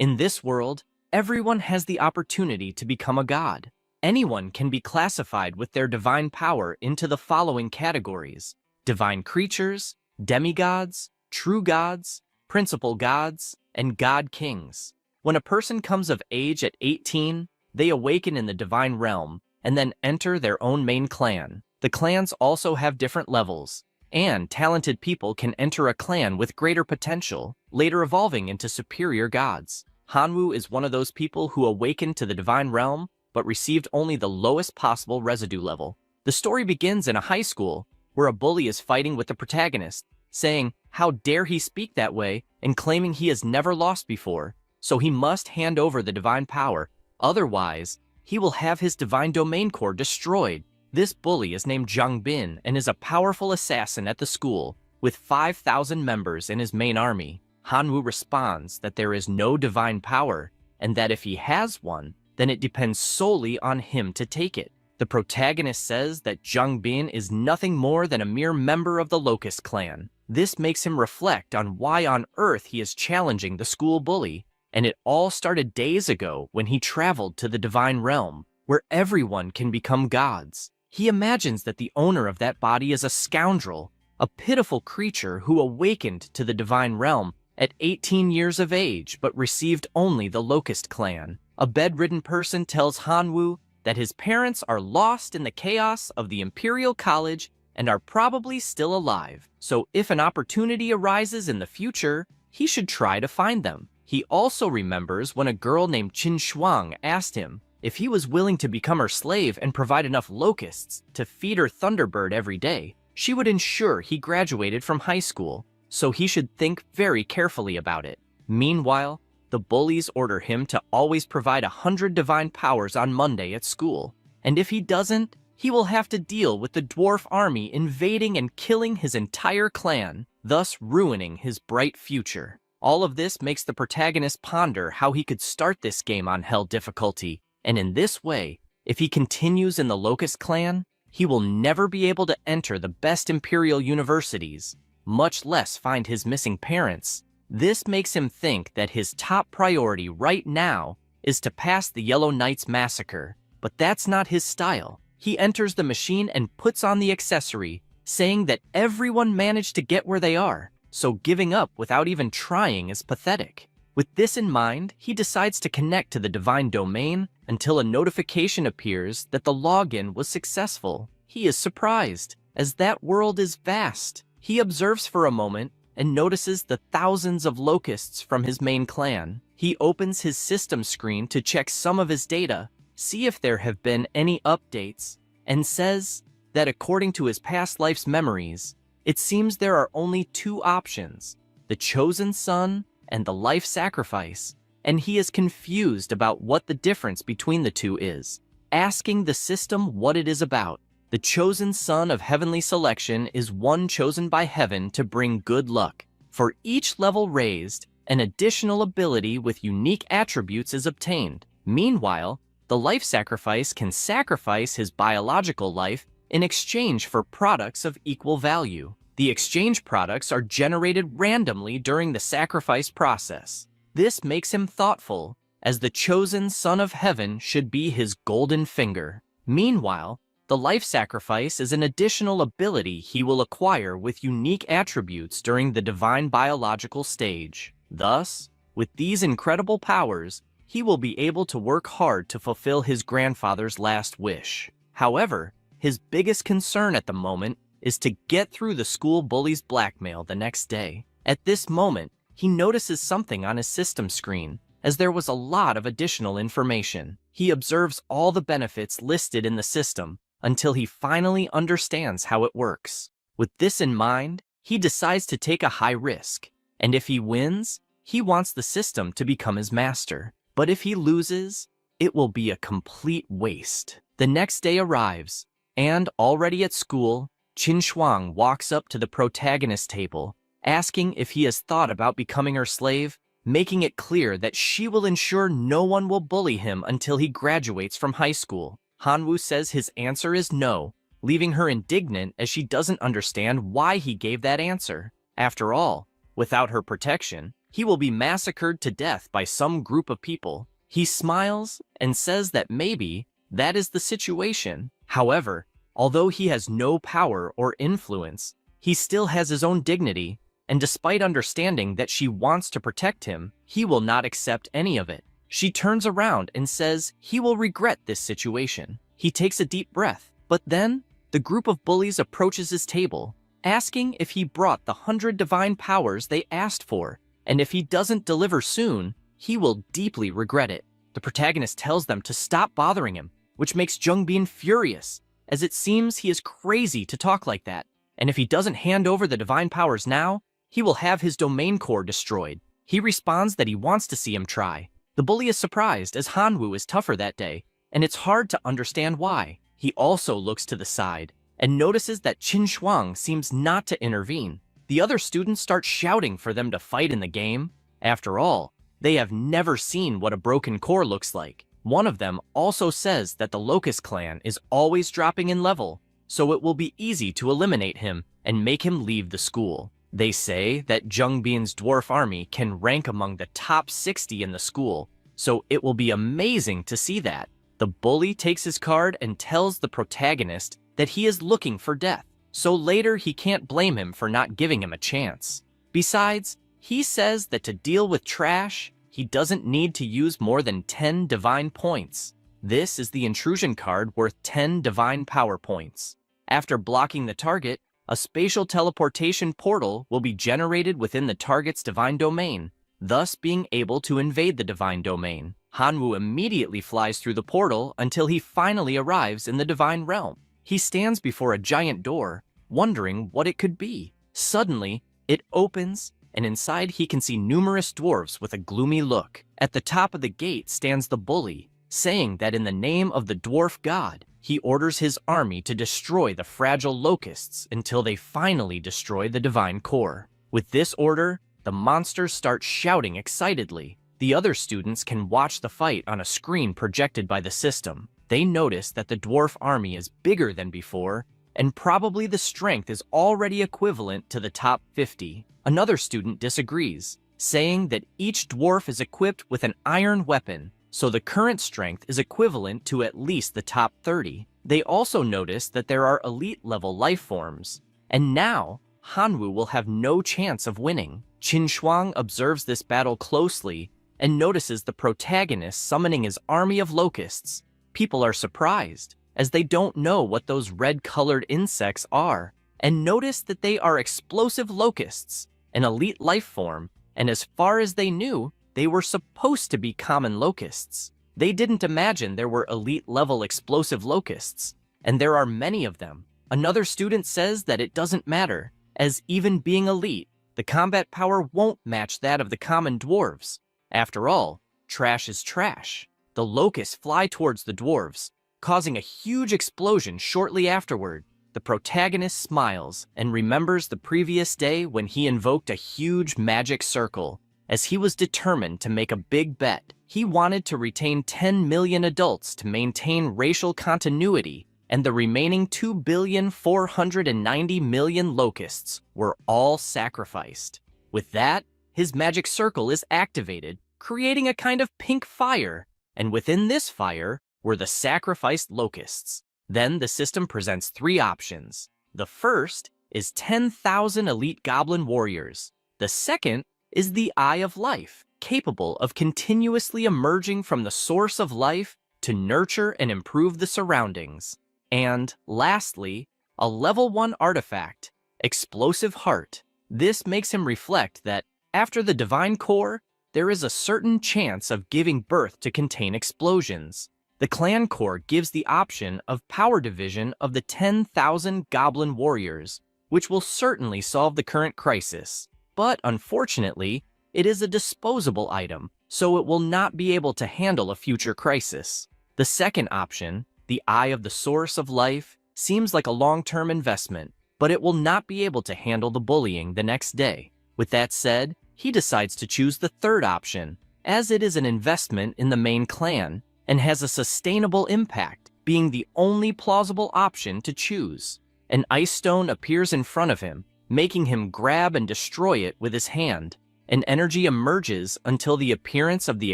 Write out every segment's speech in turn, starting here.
In this world, everyone has the opportunity to become a god. Anyone can be classified with their divine power into the following categories: divine creatures, demigods, true gods, principal gods, and god kings. When a person comes of age at 18, they awaken in the divine realm and then enter their own main clan. The clans also have different levels, and talented people can enter a clan with greater potential, later evolving into superior gods. Hanwoo is one of those people who awakened to the divine realm, but received only the lowest possible residue level. The story begins in a high school, where a bully is fighting with the protagonist, saying, "How dare he speak that way," and claiming he has never lost before, so he must hand over the divine power, otherwise, he will have his divine domain core destroyed. This bully is named Jung Bin and is a powerful assassin at the school, with 5,000 members in his main army. Hanwoo responds that there is no divine power, and that if he has one, then it depends solely on him to take it. The protagonist says that Jung Bin is nothing more than a mere member of the Locust clan. This makes him reflect on why on earth he is challenging the school bully, and it all started days ago when he traveled to the divine realm, where everyone can become gods. He imagines that the owner of that body is a scoundrel, a pitiful creature who awakened to the divine realm at 18 years of age but received only the Locust clan. A bedridden person tells Hanwoo that his parents are lost in the chaos of the Imperial College and are probably still alive, so if an opportunity arises in the future, he should try to find them. He also remembers when a girl named Schwang asked him if he was willing to become her slave and provide enough locusts to feed her Thunderbird every day. She would ensure he graduated from high school, so he should think very carefully about it. Meanwhile, the bullies order him to always provide 100 divine powers on Monday at school, and if he doesn't, he will have to deal with the dwarf army invading and killing his entire clan, thus ruining his bright future. All of this makes the protagonist ponder how he could start this game on Hell difficulty, and in this way, if he continues in the Locust clan, he will never be able to enter the best Imperial universities, much less find his missing parents. This makes him think that his top priority right now is to pass the Yellow Knights massacre, but that's not his style. He enters the machine and puts on the accessory, saying that everyone managed to get where they are, so giving up without even trying is pathetic. With this in mind, he decides to connect to the divine domain until a notification appears that the login was successful. He is surprised, as that world is vast. He observes for a moment and notices the thousands of locusts from his main clan. He opens his system screen to check some of his data, see if there have been any updates, and says that according to his past life's memories, it seems there are only two options: the chosen son and the life sacrifice, and he is confused about what the difference between the two is. Asking the system what it is about, the chosen son of heavenly selection is one chosen by heaven to bring good luck. For each level raised, an additional ability with unique attributes is obtained. Meanwhile, the life sacrifice can sacrifice his biological life in exchange for products of equal value. The exchange products are generated randomly during the sacrifice process. This makes him thoughtful, as the chosen son of heaven should be his golden finger. Meanwhile, the life sacrifice is an additional ability he will acquire with unique attributes during the divine biological stage. Thus, with these incredible powers, he will be able to work hard to fulfill his grandfather's last wish. However, his biggest concern at the moment is to get through the school bully's blackmail the next day. At this moment, he notices something on his system screen, as there was a lot of additional information. He observes all the benefits listed in the system until he finally understands how it works. With this in mind, he decides to take a high risk, and if he wins, he wants the system to become his master. But if he loses, it will be a complete waste. The next day arrives, and already at school, Schwang walks up to the protagonist table, asking if he has thought about becoming her slave, making it clear that she will ensure no one will bully him until he graduates from high school. Hanwoo says his answer is no, leaving her indignant as she doesn't understand why he gave that answer. After all, without her protection, he will be massacred to death by some group of people. He smiles and says that maybe that is the situation. However, although he has no power or influence, he still has his own dignity, and despite understanding that she wants to protect him, he will not accept any of it. She turns around and says he will regret this situation. He takes a deep breath, but then the group of bullies approaches his table, asking if he brought the 100 divine powers they asked for, and if he doesn't deliver soon, he will deeply regret it. The protagonist tells them to stop bothering him, which makes Jungbin furious, as it seems he is crazy to talk like that, and if he doesn't hand over the divine powers now, he will have his domain core destroyed. He responds that he wants to see him try. The bully is surprised, as Hanwoo is tougher that day, and it's hard to understand why. He also looks to the side and notices that Schwang seems not to intervene. The other students start shouting for them to fight in the game. After all, they have never seen what a broken core looks like. One of them also says that the Locust clan is always dropping in level, so it will be easy to eliminate him and make him leave the school. They say that Jungbin's dwarf army can rank among the top 60 in the school, so it will be amazing to see that. The bully takes his card and tells the protagonist that he is looking for death, so later he can't blame him for not giving him a chance. Besides, he says that to deal with trash, he doesn't need to use more than 10 divine points. This is the intrusion card worth 10 divine power points. After blocking the target, a spatial teleportation portal will be generated within the target's divine domain, thus being able to invade the divine domain. Hanwoo immediately flies through the portal until he finally arrives in the divine realm. He stands before a giant door, wondering what it could be. Suddenly, it opens, and inside he can see numerous dwarves with a gloomy look. At the top of the gate stands the bully, saying that in the name of the dwarf god, he orders his army to destroy the fragile locusts until they finally destroy the divine core. With this order, the monsters start shouting excitedly. The other students can watch the fight on a screen projected by the system. They notice that the dwarf army is bigger than before, and probably the strength is already equivalent to the top 50. Another student disagrees, saying that each dwarf is equipped with an iron weapon, so the current strength is equivalent to at least the top 30. They also notice that there are elite-level life forms, and now Hanwoo will have no chance of winning. Schwang observes this battle closely and notices the protagonist summoning his army of locusts. People are surprised, as they don't know what those red-colored insects are, and notice that they are explosive locusts, an elite life form, and as far as they knew, they were supposed to be common locusts. They didn't imagine there were elite-level explosive locusts, and there are many of them. Another student says that it doesn't matter, as even being elite, the combat power won't match that of the common dwarves. After all, trash is trash. The locusts fly towards the dwarves, causing a huge explosion shortly afterward. The protagonist smiles and remembers the previous day when he invoked a huge magic circle, as he was determined to make a big bet. He wanted to retain 10 million adults to maintain racial continuity, and the remaining 2,490,000,000 locusts were all sacrificed. With that, his magic circle is activated, creating a kind of pink fire, and within this fire were the sacrificed locusts. Then the system presents 3 options. The first is 10,000 elite goblin warriors. The second is the Eye of Life, capable of continuously emerging from the source of life to nurture and improve the surroundings. And lastly, a level 1 artifact, Explosive Heart. This makes him reflect that after the divine core, there is a certain chance of giving birth to contain explosions. The clan core gives the option of power division of the 10,000 goblin warriors, which will certainly solve the current crisis. But unfortunately, it is a disposable item, so it will not be able to handle a future crisis. The second option, the Eye of the Source of Life, seems like a long-term investment, but it will not be able to handle the bullying the next day. With that said, he decides to choose the third option, as it is an investment in the main clan and has a sustainable impact, being the only plausible option to choose. An ice stone appears in front of him, making him grab and destroy it with his hand, An energy emerges until the appearance of the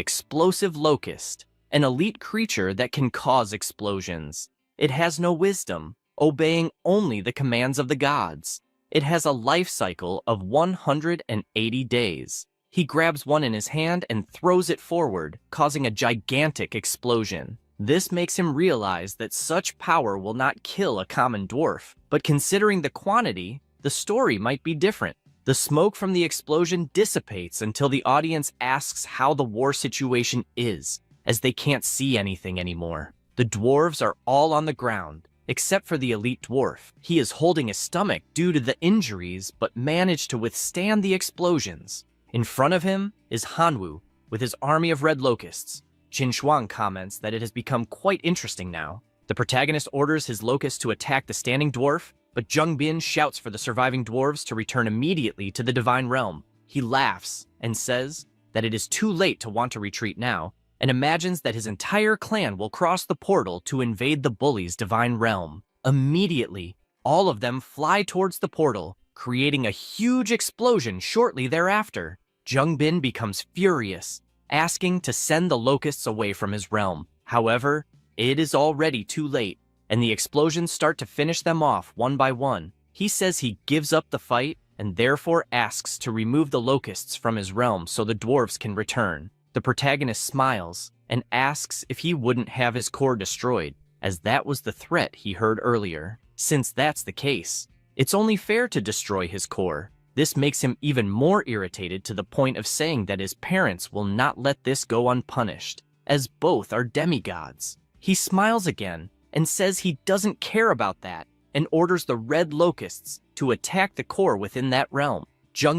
explosive Locust, an elite creature that can cause explosions. It has no wisdom, obeying only the commands of the gods. It has a life cycle of 180 days. He grabs one in his hand and throws it forward, causing a gigantic explosion. This makes him realize that such power will not kill a common dwarf, but considering the quantity, the story might be different. The smoke from the explosion dissipates until the audience asks how the war situation is, as they can't see anything anymore. The dwarves are all on the ground, except for the elite dwarf. He is holding his stomach due to the injuries, but managed to withstand the explosions. In front of him is Hanwoo, with his army of red locusts. Schwang comments that it has become quite interesting now. The protagonist orders his locusts to attack the standing dwarf, but Bin shouts for the surviving dwarves to return immediately to the divine realm. He laughs and says that it is too late to want to retreat now, and imagines that his entire clan will cross the portal to invade the bully's divine realm. Immediately, all of them fly towards the portal, creating a huge explosion shortly thereafter. Bin becomes furious, asking to send the locusts away from his realm. However, it is already too late, and the explosions start to finish them off one by one. He says he gives up the fight and therefore asks to remove the locusts from his realm so the dwarves can return. The protagonist smiles and asks if he wouldn't have his core destroyed, as that was the threat he heard earlier. Since that's the case, it's only fair to destroy his core. This makes him even more irritated to the point of saying that his parents will not let this go unpunished, as both are demigods. He smiles again and says he doesn't care about that and orders the red locusts to attack the core within that realm.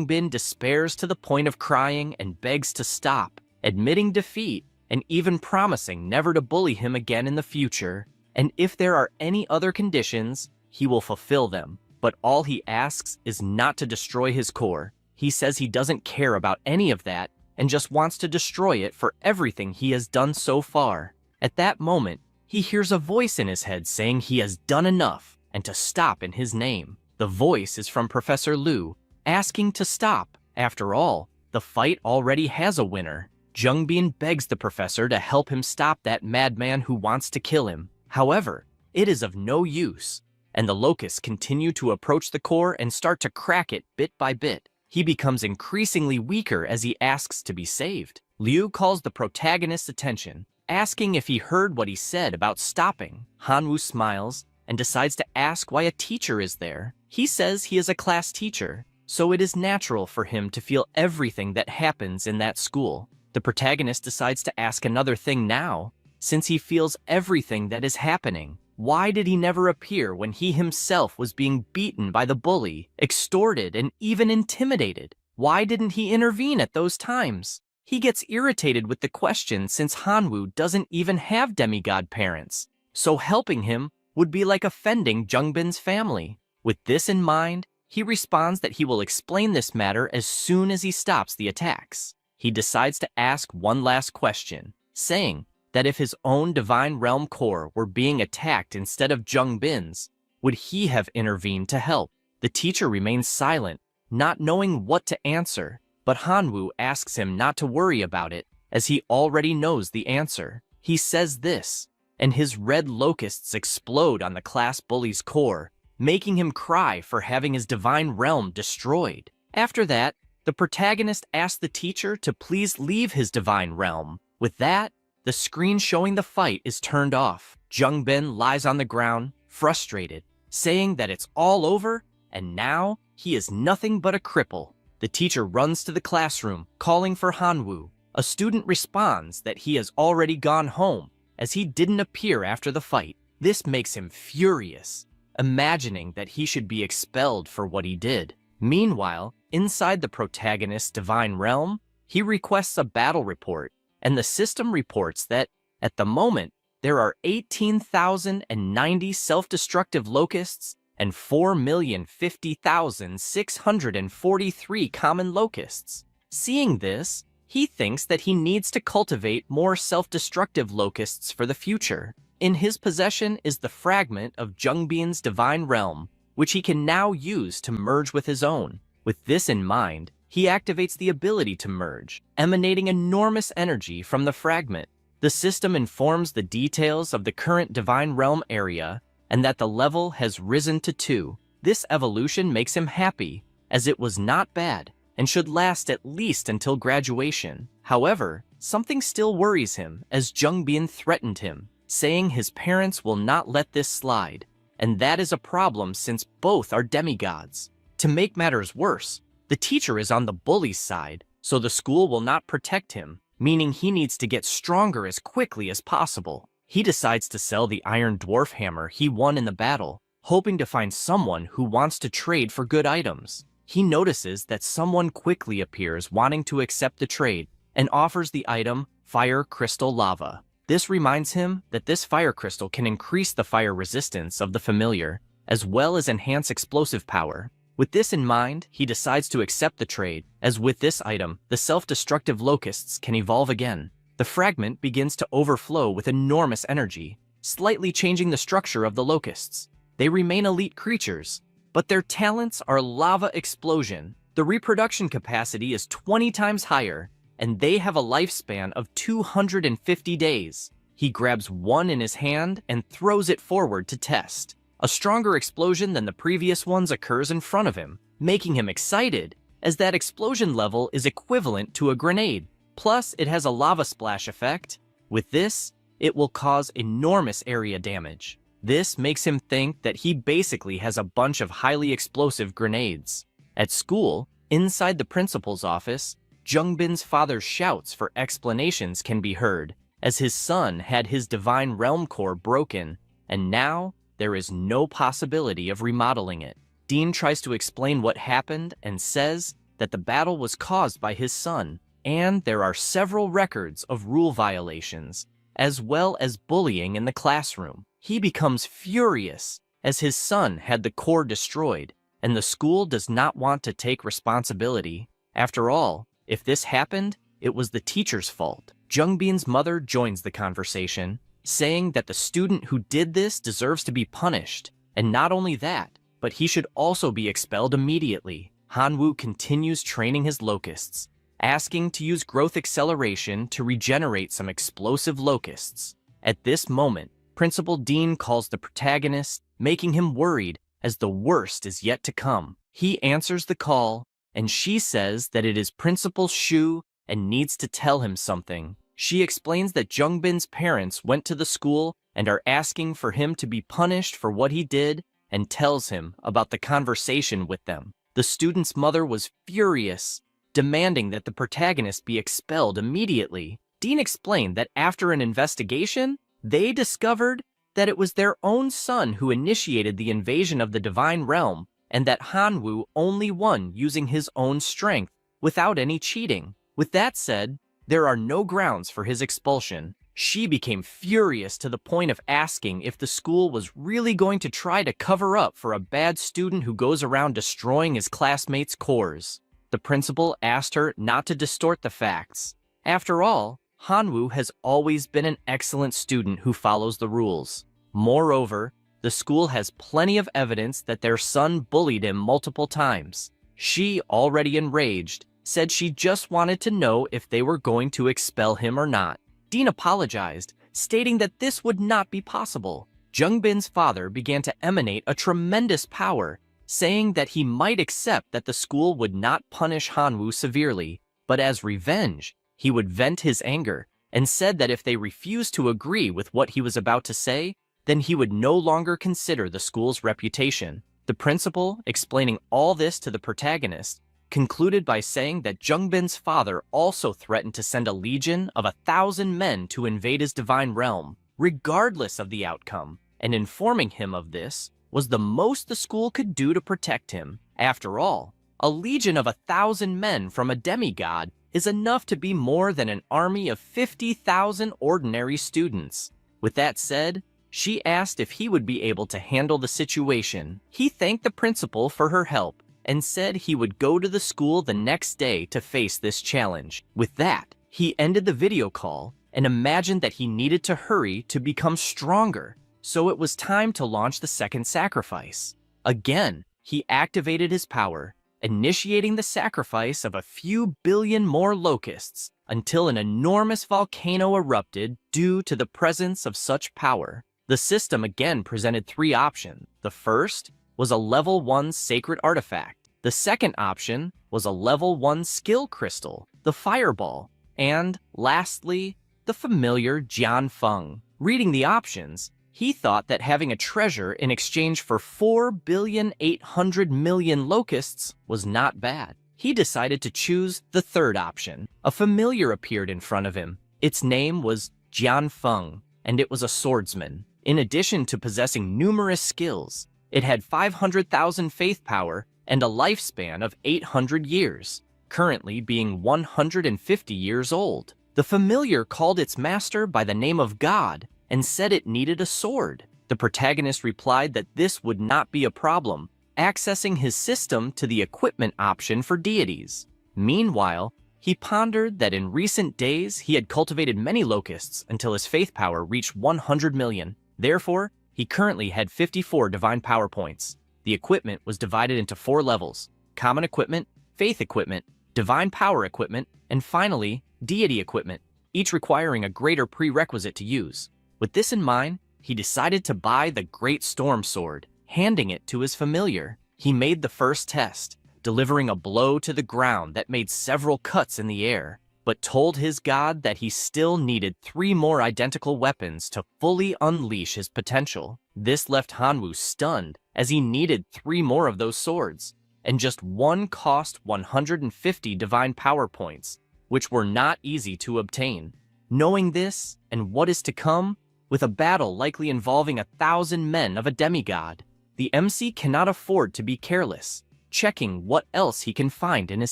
Bin despairs to the point of crying and begs to stop, admitting defeat and even promising never to bully him again in the future. And if there are any other conditions, he will fulfill them. But all he asks is not to destroy his core. He says he doesn't care about any of that and just wants to destroy it for everything he has done so far. At that moment, he hears a voice in his head saying he has done enough and to stop in his name. The voice is from Professor Liu, asking to stop. After all, the fight already has a winner. Bin begs the professor to help him stop that madman who wants to kill him. However, it is of no use, and the locusts continue to approach the core and start to crack it bit by bit. He becomes increasingly weaker as he asks to be saved. Liu calls the protagonist's attention, asking if he heard what he said about stopping. Hanwoo smiles and decides to ask why a teacher is there. He says he is a class teacher, so it is natural for him to feel everything that happens in that school. The protagonist decides to ask another thing now, since he feels everything that is happening. Why did he never appear when he himself was being beaten by the bully, extorted, and even intimidated? Why didn't he intervene at those times? He gets irritated with the question since Hanwoo doesn't even have demigod parents, so helping him would be like offending Bin's family. With this in mind, he responds that he will explain this matter as soon as he stops the attacks. He decides to ask one last question, saying that if his own divine realm core were being attacked instead of Bin's, would he have intervened to help? The teacher remains silent, not knowing what to answer, but Hanwoo asks him not to worry about it, as he already knows the answer. He says this, and his red locusts explode on the class bully's core, making him cry for having his divine realm destroyed. After that, the protagonist asks the teacher to please leave his divine realm. With that, the screen showing the fight is turned off. Bin lies on the ground, frustrated, saying that it's all over and now he is nothing but a cripple. The teacher runs to the classroom, calling for Hanwoo. A student responds that he has already gone home, as he didn't appear after the fight. This makes him furious, imagining that he should be expelled for what he did. Meanwhile, inside the protagonist's divine realm, he requests a battle report, and the system reports that, at the moment, there are 18,090 self-destructive locusts and 4,050,643 common locusts. Seeing this, he thinks that he needs to cultivate more self-destructive locusts for the future. In his possession is the fragment of Bin's divine realm, which he can now use to merge with his own. With this in mind, he activates the ability to merge, emanating enormous energy from the fragment. The system informs the details of the current Divine Realm area and that the level has risen to 2. This evolution makes him happy, as it was not bad and should last at least until graduation. However, something still worries him as Jungbin threatened him, saying his parents will not let this slide, and that is a problem since both are demigods. To make matters worse, the teacher is on the bully's side, so the school will not protect him, meaning he needs to get stronger as quickly as possible. He decides to sell the iron dwarf hammer he won in the battle, hoping to find someone who wants to trade for good items. He notices that someone quickly appears wanting to accept the trade and offers the item Fire Crystal Lava. This reminds him that this fire crystal can increase the fire resistance of the familiar, as well as enhance explosive power. With this in mind, he decides to accept the trade, as with this item, the self-destructive locusts can evolve again. The fragment begins to overflow with enormous energy, slightly changing the structure of the locusts. They remain elite creatures, but their talents are lava explosion. The reproduction capacity is 20 times higher, and they have a lifespan of 250 days. He grabs one in his hand and throws it forward to test. A stronger explosion than the previous ones occurs in front of him, making him excited, as that explosion level is equivalent to a grenade. Plus, it has a lava splash effect. With this, it will cause enormous area damage. This makes him think that he basically has a bunch of highly explosive grenades. At school, inside the principal's office, Jungbin's father's shouts for explanations can be heard, as his son had his Divine Realm core broken, and now there is no possibility of remodeling it. Dean tries to explain what happened and says that the battle was caused by his son, and there are several records of rule violations, as well as bullying in the classroom. He becomes furious as his son had the core destroyed, and the school does not want to take responsibility. After all, if this happened, it was the teacher's fault. Jungbin's mother joins the conversation, saying that the student who did this deserves to be punished, and not only that, but he should also be expelled immediately. Hanwoo continues training his locusts, asking to use growth acceleration to regenerate some explosive locusts. At this moment, Principal Dean calls the protagonist, making him worried as the worst is yet to come. He answers the call, and she says that it is Principal Shu and needs to tell him something. She explains that Jungbin's parents went to the school and are asking for him to be punished for what he did, and tells him about the conversation with them. The student's mother was furious, demanding that the protagonist be expelled immediately. Dean explained that after an investigation, they discovered that it was their own son who initiated the invasion of the Divine Realm, and that Hanwoo only won using his own strength, without any cheating. With that said, there are no grounds for his expulsion. She became furious to the point of asking if the school was really going to try to cover up for a bad student who goes around destroying his classmates' cores. The principal asked her not to distort the facts. After all, Hanwoo has always been an excellent student who follows the rules. Moreover, the school has plenty of evidence that their son bullied him multiple times. She, already enraged, said she just wanted to know if they were going to expel him or not. Dean apologized, stating that this would not be possible. Jungbin's father began to emanate a tremendous power, saying that he might accept that the school would not punish Hanwoo severely, but as revenge, he would vent his anger, and said that if they refused to agree with what he was about to say, then he would no longer consider the school's reputation. The principal, explaining all this to the protagonist, concluded by saying that Jungbin's father also threatened to send a legion of 1,000 men to invade his divine realm, regardless of the outcome, and informing him of this was the most the school could do to protect him. After all, a legion of 1,000 men from a demigod is enough to be more than an army of 50,000 ordinary students. With that said, she asked if he would be able to handle the situation. He thanked the principal for her help and said he would go to the school the next day to face this challenge. With that, he ended the video call and imagined that he needed to hurry to become stronger, so it was time to launch the second sacrifice. Again, he activated his power, initiating the sacrifice of a few billion more locusts until an enormous volcano erupted due to the presence of such power. The system again presented three options. The first was a level 1 sacred artifact. The second option was a level 1 skill crystal, the fireball. And lastly, the familiar Jian Fun. Reading the options, he thought that having a treasure in exchange for 4,800,000,000 locusts was not bad. He decided to choose the third option. A familiar appeared in front of him. Its name was Jian Fun, and it was a swordsman. In addition to possessing numerous skills, it had 500,000 faith power and a lifespan of 800 years, currently being 150 years old. The familiar called its master by the name of God and said it needed a sword. The protagonist replied that this would not be a problem, accessing his system to the equipment option for deities. Meanwhile, he pondered that in recent days he had cultivated many locusts until his faith power reached 100 million. Therefore, he currently had 54 divine power points. The equipment was divided into 4 levels: common equipment, faith equipment, divine power equipment, and finally, deity equipment, each requiring a greater prerequisite to use. With this in mind, he decided to buy the Great Storm Sword, handing it to his familiar. He made the first test, delivering a blow to the ground that made several cuts in the air, but told his god that he still needed 3 more identical weapons to fully unleash his potential. This left Hanwoo stunned, as he needed 3 more of those swords, and just one cost 150 divine power points, which were not easy to obtain. Knowing this, and what is to come, with a battle likely involving 1,000 men of a demigod, the MC cannot afford to be careless, checking what else he can find in his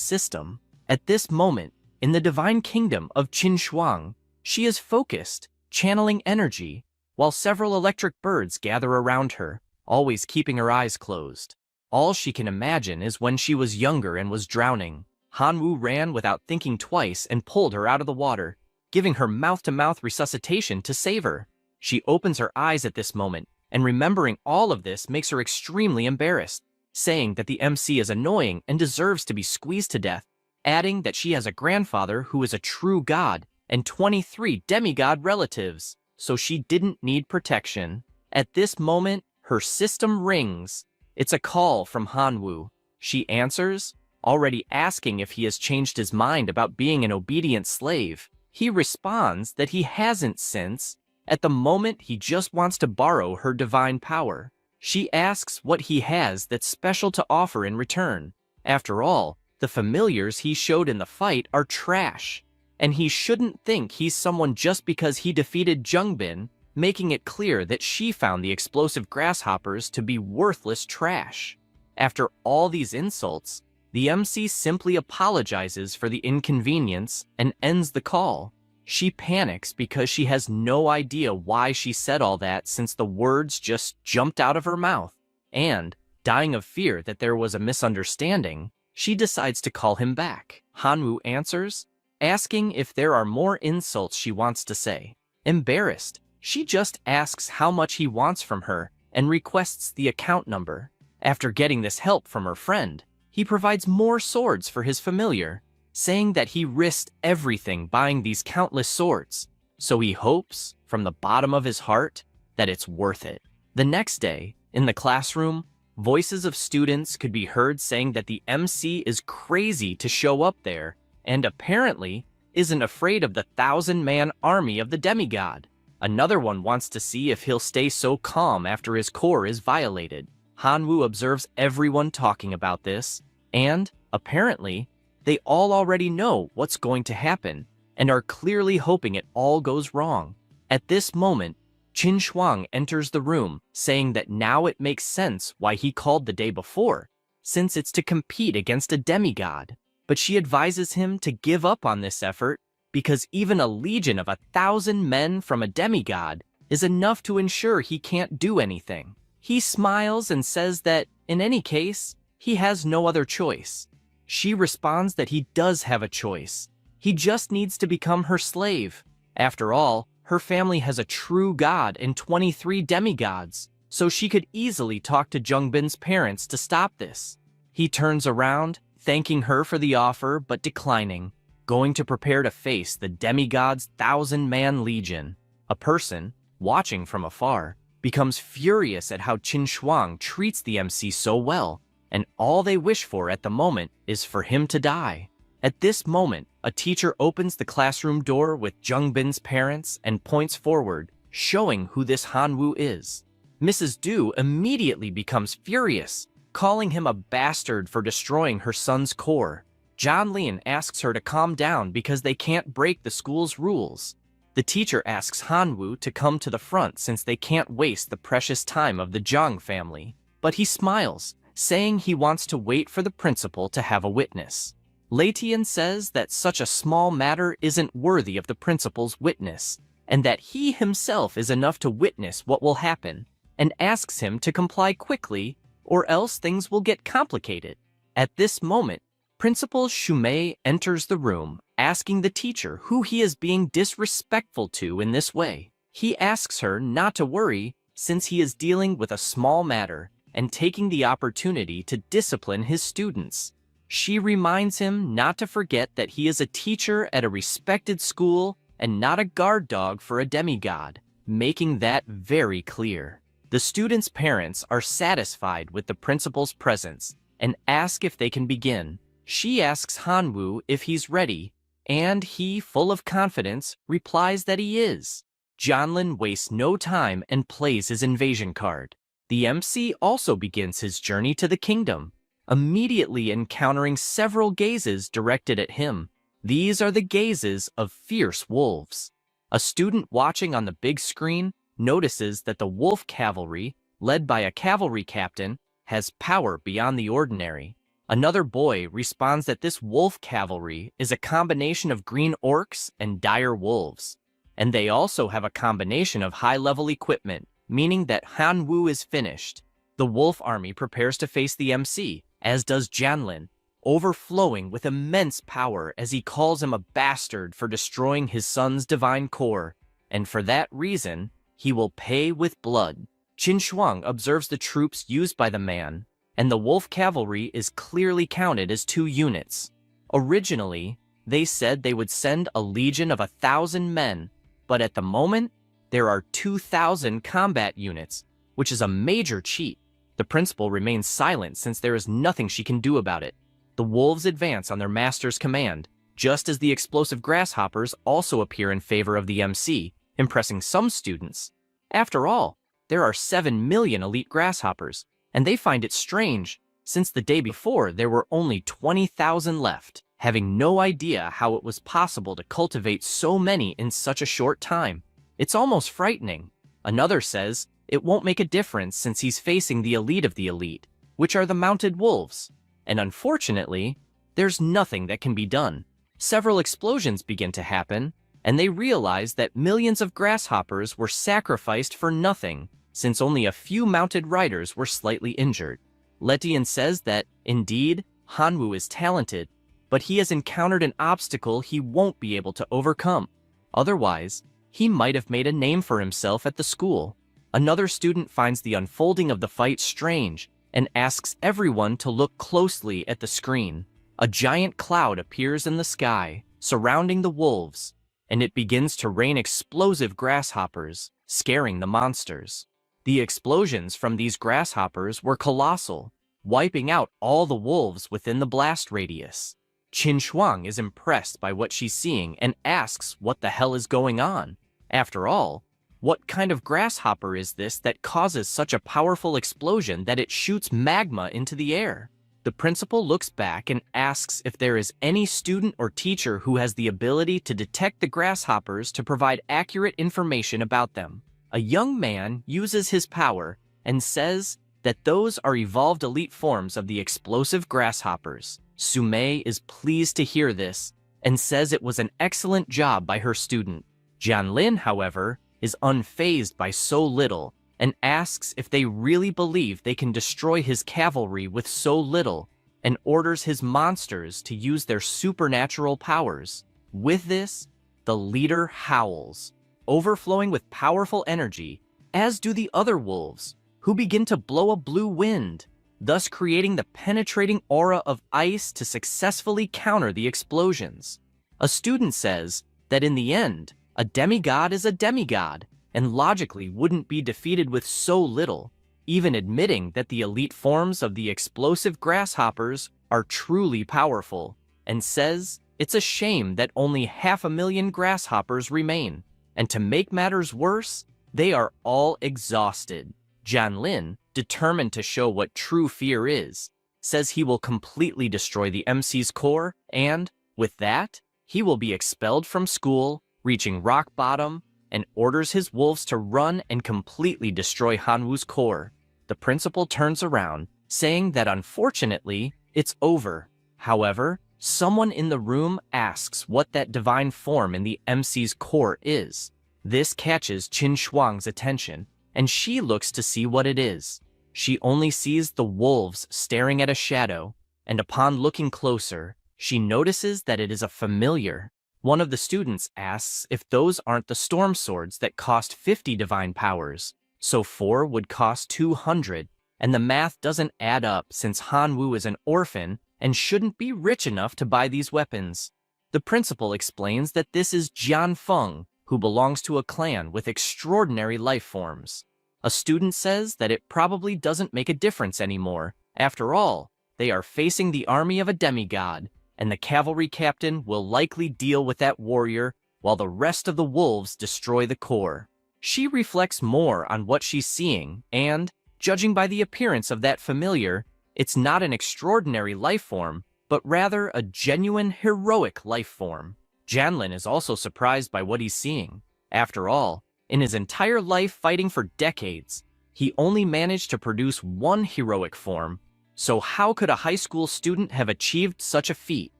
system. At this moment, in the divine kingdom of Schwang, she is focused, channeling energy, while several electric birds gather around her, always keeping her eyes closed. All she can imagine is when she was younger and was drowning. Hanwoo ran without thinking twice and pulled her out of the water, giving her mouth-to-mouth resuscitation to save her. She opens her eyes at this moment, and remembering all of this makes her extremely embarrassed, saying that the MC is annoying and deserves to be squeezed to death, adding that she has a grandfather who is a true god and 23 demigod relatives, so she didn't need protection. At this moment, her system rings. It's a call from Hanwoo. She answers, already asking if he has changed his mind about being an obedient slave. He responds that he hasn't since, at the moment he just wants to borrow her divine power. She asks what he has that's special to offer in return. After all, the familiars he showed in the fight are trash, and he shouldn't think he's someone just because he defeated Jungbin, making it clear that she found the explosive grasshoppers to be worthless trash. After all these insults, the MC simply apologizes for the inconvenience and ends the call. She panics because she has no idea why she said all that since the words just jumped out of her mouth, and, dying of fear that there was a misunderstanding, she decides to call him back. Hanwoo answers, asking if there are more insults she wants to say. Embarrassed, she just asks how much he wants from her and requests the account number. After getting this help from her friend, he provides more swords for his familiar, saying that he risked everything buying these countless swords, so he hopes, from the bottom of his heart, that it's worth it. The next day, in the classroom, voices of students could be heard saying that the MC is crazy to show up there, and apparently isn't afraid of the 1,000-man army of the demigod. Another one wants to see if he'll stay so calm after his core is violated. Hanwoo observes everyone talking about this, and, apparently, they all already know what's going to happen, and are clearly hoping it all goes wrong. At this moment, Schwang enters the room, saying that now it makes sense why he called the day before, since it's to compete against a demigod. But she advises him to give up on this effort, because even a legion of 1,000 men from a demigod is enough to ensure he can't do anything. He smiles and says that, in any case, he has no other choice. She responds that he does have a choice. He just needs to become her slave. After all, her family has a true god and 23 demigods, so she could easily talk to Jungbin's parents to stop this. He turns around, thanking her for the offer but declining, going to prepare to face the demigod's 1,000-man legion. A person, watching from afar, becomes furious at how Schwang treats the MC so well, and all they wish for at the moment is for him to die. At this moment, a teacher opens the classroom door with Jungbin's parents and points forward, showing who this Hanwoo is. Mrs. Du immediately becomes furious, calling him a bastard for destroying her son's core. Jian asks her to calm down because they can't break the school's rules. The teacher asks Hanwoo to come to the front since they can't waste the precious time of the Zhang family, but he smiles, saying he wants to wait for the principal to have a witness. Latian says that such a small matter isn't worthy of the principal's witness, and that he himself is enough to witness what will happen, and asks him to comply quickly, or else things will get complicated. At this moment, Principal Shumei enters the room, asking the teacher who he is being disrespectful to in this way. He asks her not to worry, since he is dealing with a small matter and taking the opportunity to discipline his students. She reminds him not to forget that he is a teacher at a respected school and not a guard dog for a demigod, making that very clear. The students' parents are satisfied with the principal's presence and ask if they can begin. She asks Hanwoo if he's ready, and he, full of confidence, replies that he is. Jianlin wastes no time and plays his invasion card. The MC also begins his journey to the kingdom, immediately encountering several gazes directed at him. These are the gazes of fierce wolves. A student watching on the big screen notices that the wolf cavalry, led by a cavalry captain, has power beyond the ordinary. Another boy responds that this wolf cavalry is a combination of green orcs and dire wolves, and they also have a combination of high-level equipment, meaning that Hanwoo is finished. The wolf army prepares to face the MC, as does Jianlin, overflowing with immense power as he calls him a bastard for destroying his son's divine core, and for that reason, he will pay with blood. Schwang observes the troops used by the man, and the wolf cavalry is clearly counted as 2 units. Originally, they said they would send a legion of 1,000 men, but at the moment, there are 2,000 combat units, which is a major cheat. The principal remains silent since there is nothing she can do about it. The wolves advance on their master's command, just as the explosive grasshoppers also appear in favor of the MC, impressing some students. After all, there are 7 million elite grasshoppers, and they find it strange, since the day before there were only 20,000 left, having no idea how it was possible to cultivate so many in such a short time. It's almost frightening. Another says it won't make a difference since he's facing the elite of the elite, which are the mounted wolves. And unfortunately, there's nothing that can be done. Several explosions begin to happen, and they realize that millions of grasshoppers were sacrificed for nothing, since only a few mounted riders were slightly injured. Letian says that, indeed, Hanwoo is talented, but he has encountered an obstacle he won't be able to overcome. Otherwise, he might have made a name for himself at the school. Another student finds the unfolding of the fight strange and asks everyone to look closely at the screen. A giant cloud appears in the sky, surrounding the wolves, and it begins to rain explosive grasshoppers, scaring the monsters. The explosions from these grasshoppers were colossal, wiping out all the wolves within the blast radius. Schwang is impressed by what she's seeing and asks what the hell is going on. After all, what kind of grasshopper is this that causes such a powerful explosion that it shoots magma into the air? The principal looks back and asks if there is any student or teacher who has the ability to detect the grasshoppers to provide accurate information about them. A young man uses his power and says that those are evolved elite forms of the explosive grasshoppers. Sumei is pleased to hear this and says it was an excellent job by her student. Jianlin, however, is unfazed by so little and asks if they really believe they can destroy his cavalry with so little, and orders his monsters to use their supernatural powers. With this, the leader howls, overflowing with powerful energy, as do the other wolves, who begin to blow a blue wind. thus creating the penetrating aura of ice to successfully counter the explosions. A student says that in the end, a demigod is a demigod, and logically wouldn't be defeated with so little, even admitting that the elite forms of the explosive grasshoppers are truly powerful, and says it's a shame that only 500,000 grasshoppers remain, and to make matters worse, they are all exhausted. Jian, determined to show what true fear is, says he will completely destroy the MC's core, and, with that, he will be expelled from school, reaching rock bottom, and orders his wolves to run and completely destroy Hanwoo's core. The principal turns around, saying that unfortunately, it's over. However, someone in the room asks what that divine form in the MC's core is. This catches Schwang's attention, and she looks to see what it is. She only sees the wolves staring at a shadow, and upon looking closer, she notices that it is a familiar. One of the students asks if those aren't the storm swords that cost 50 divine powers, so 4 would cost 200, and the math doesn't add up since Hanwoo is an orphan and shouldn't be rich enough to buy these weapons. The principal explains that this is Jian Fun, who belongs to a clan with extraordinary life forms. A student says that it probably doesn't make a difference anymore. After all, they are facing the army of a demigod, and the cavalry captain will likely deal with that warrior while the rest of the wolves destroy the core. She reflects more on what she's seeing, and, judging by the appearance of that familiar, it's not an extraordinary life form, but rather a genuine heroic life form. Jianlin is also surprised by what he's seeing. After all, in his entire life fighting for decades, he only managed to produce one heroic form, so how could a high school student have achieved such a feat?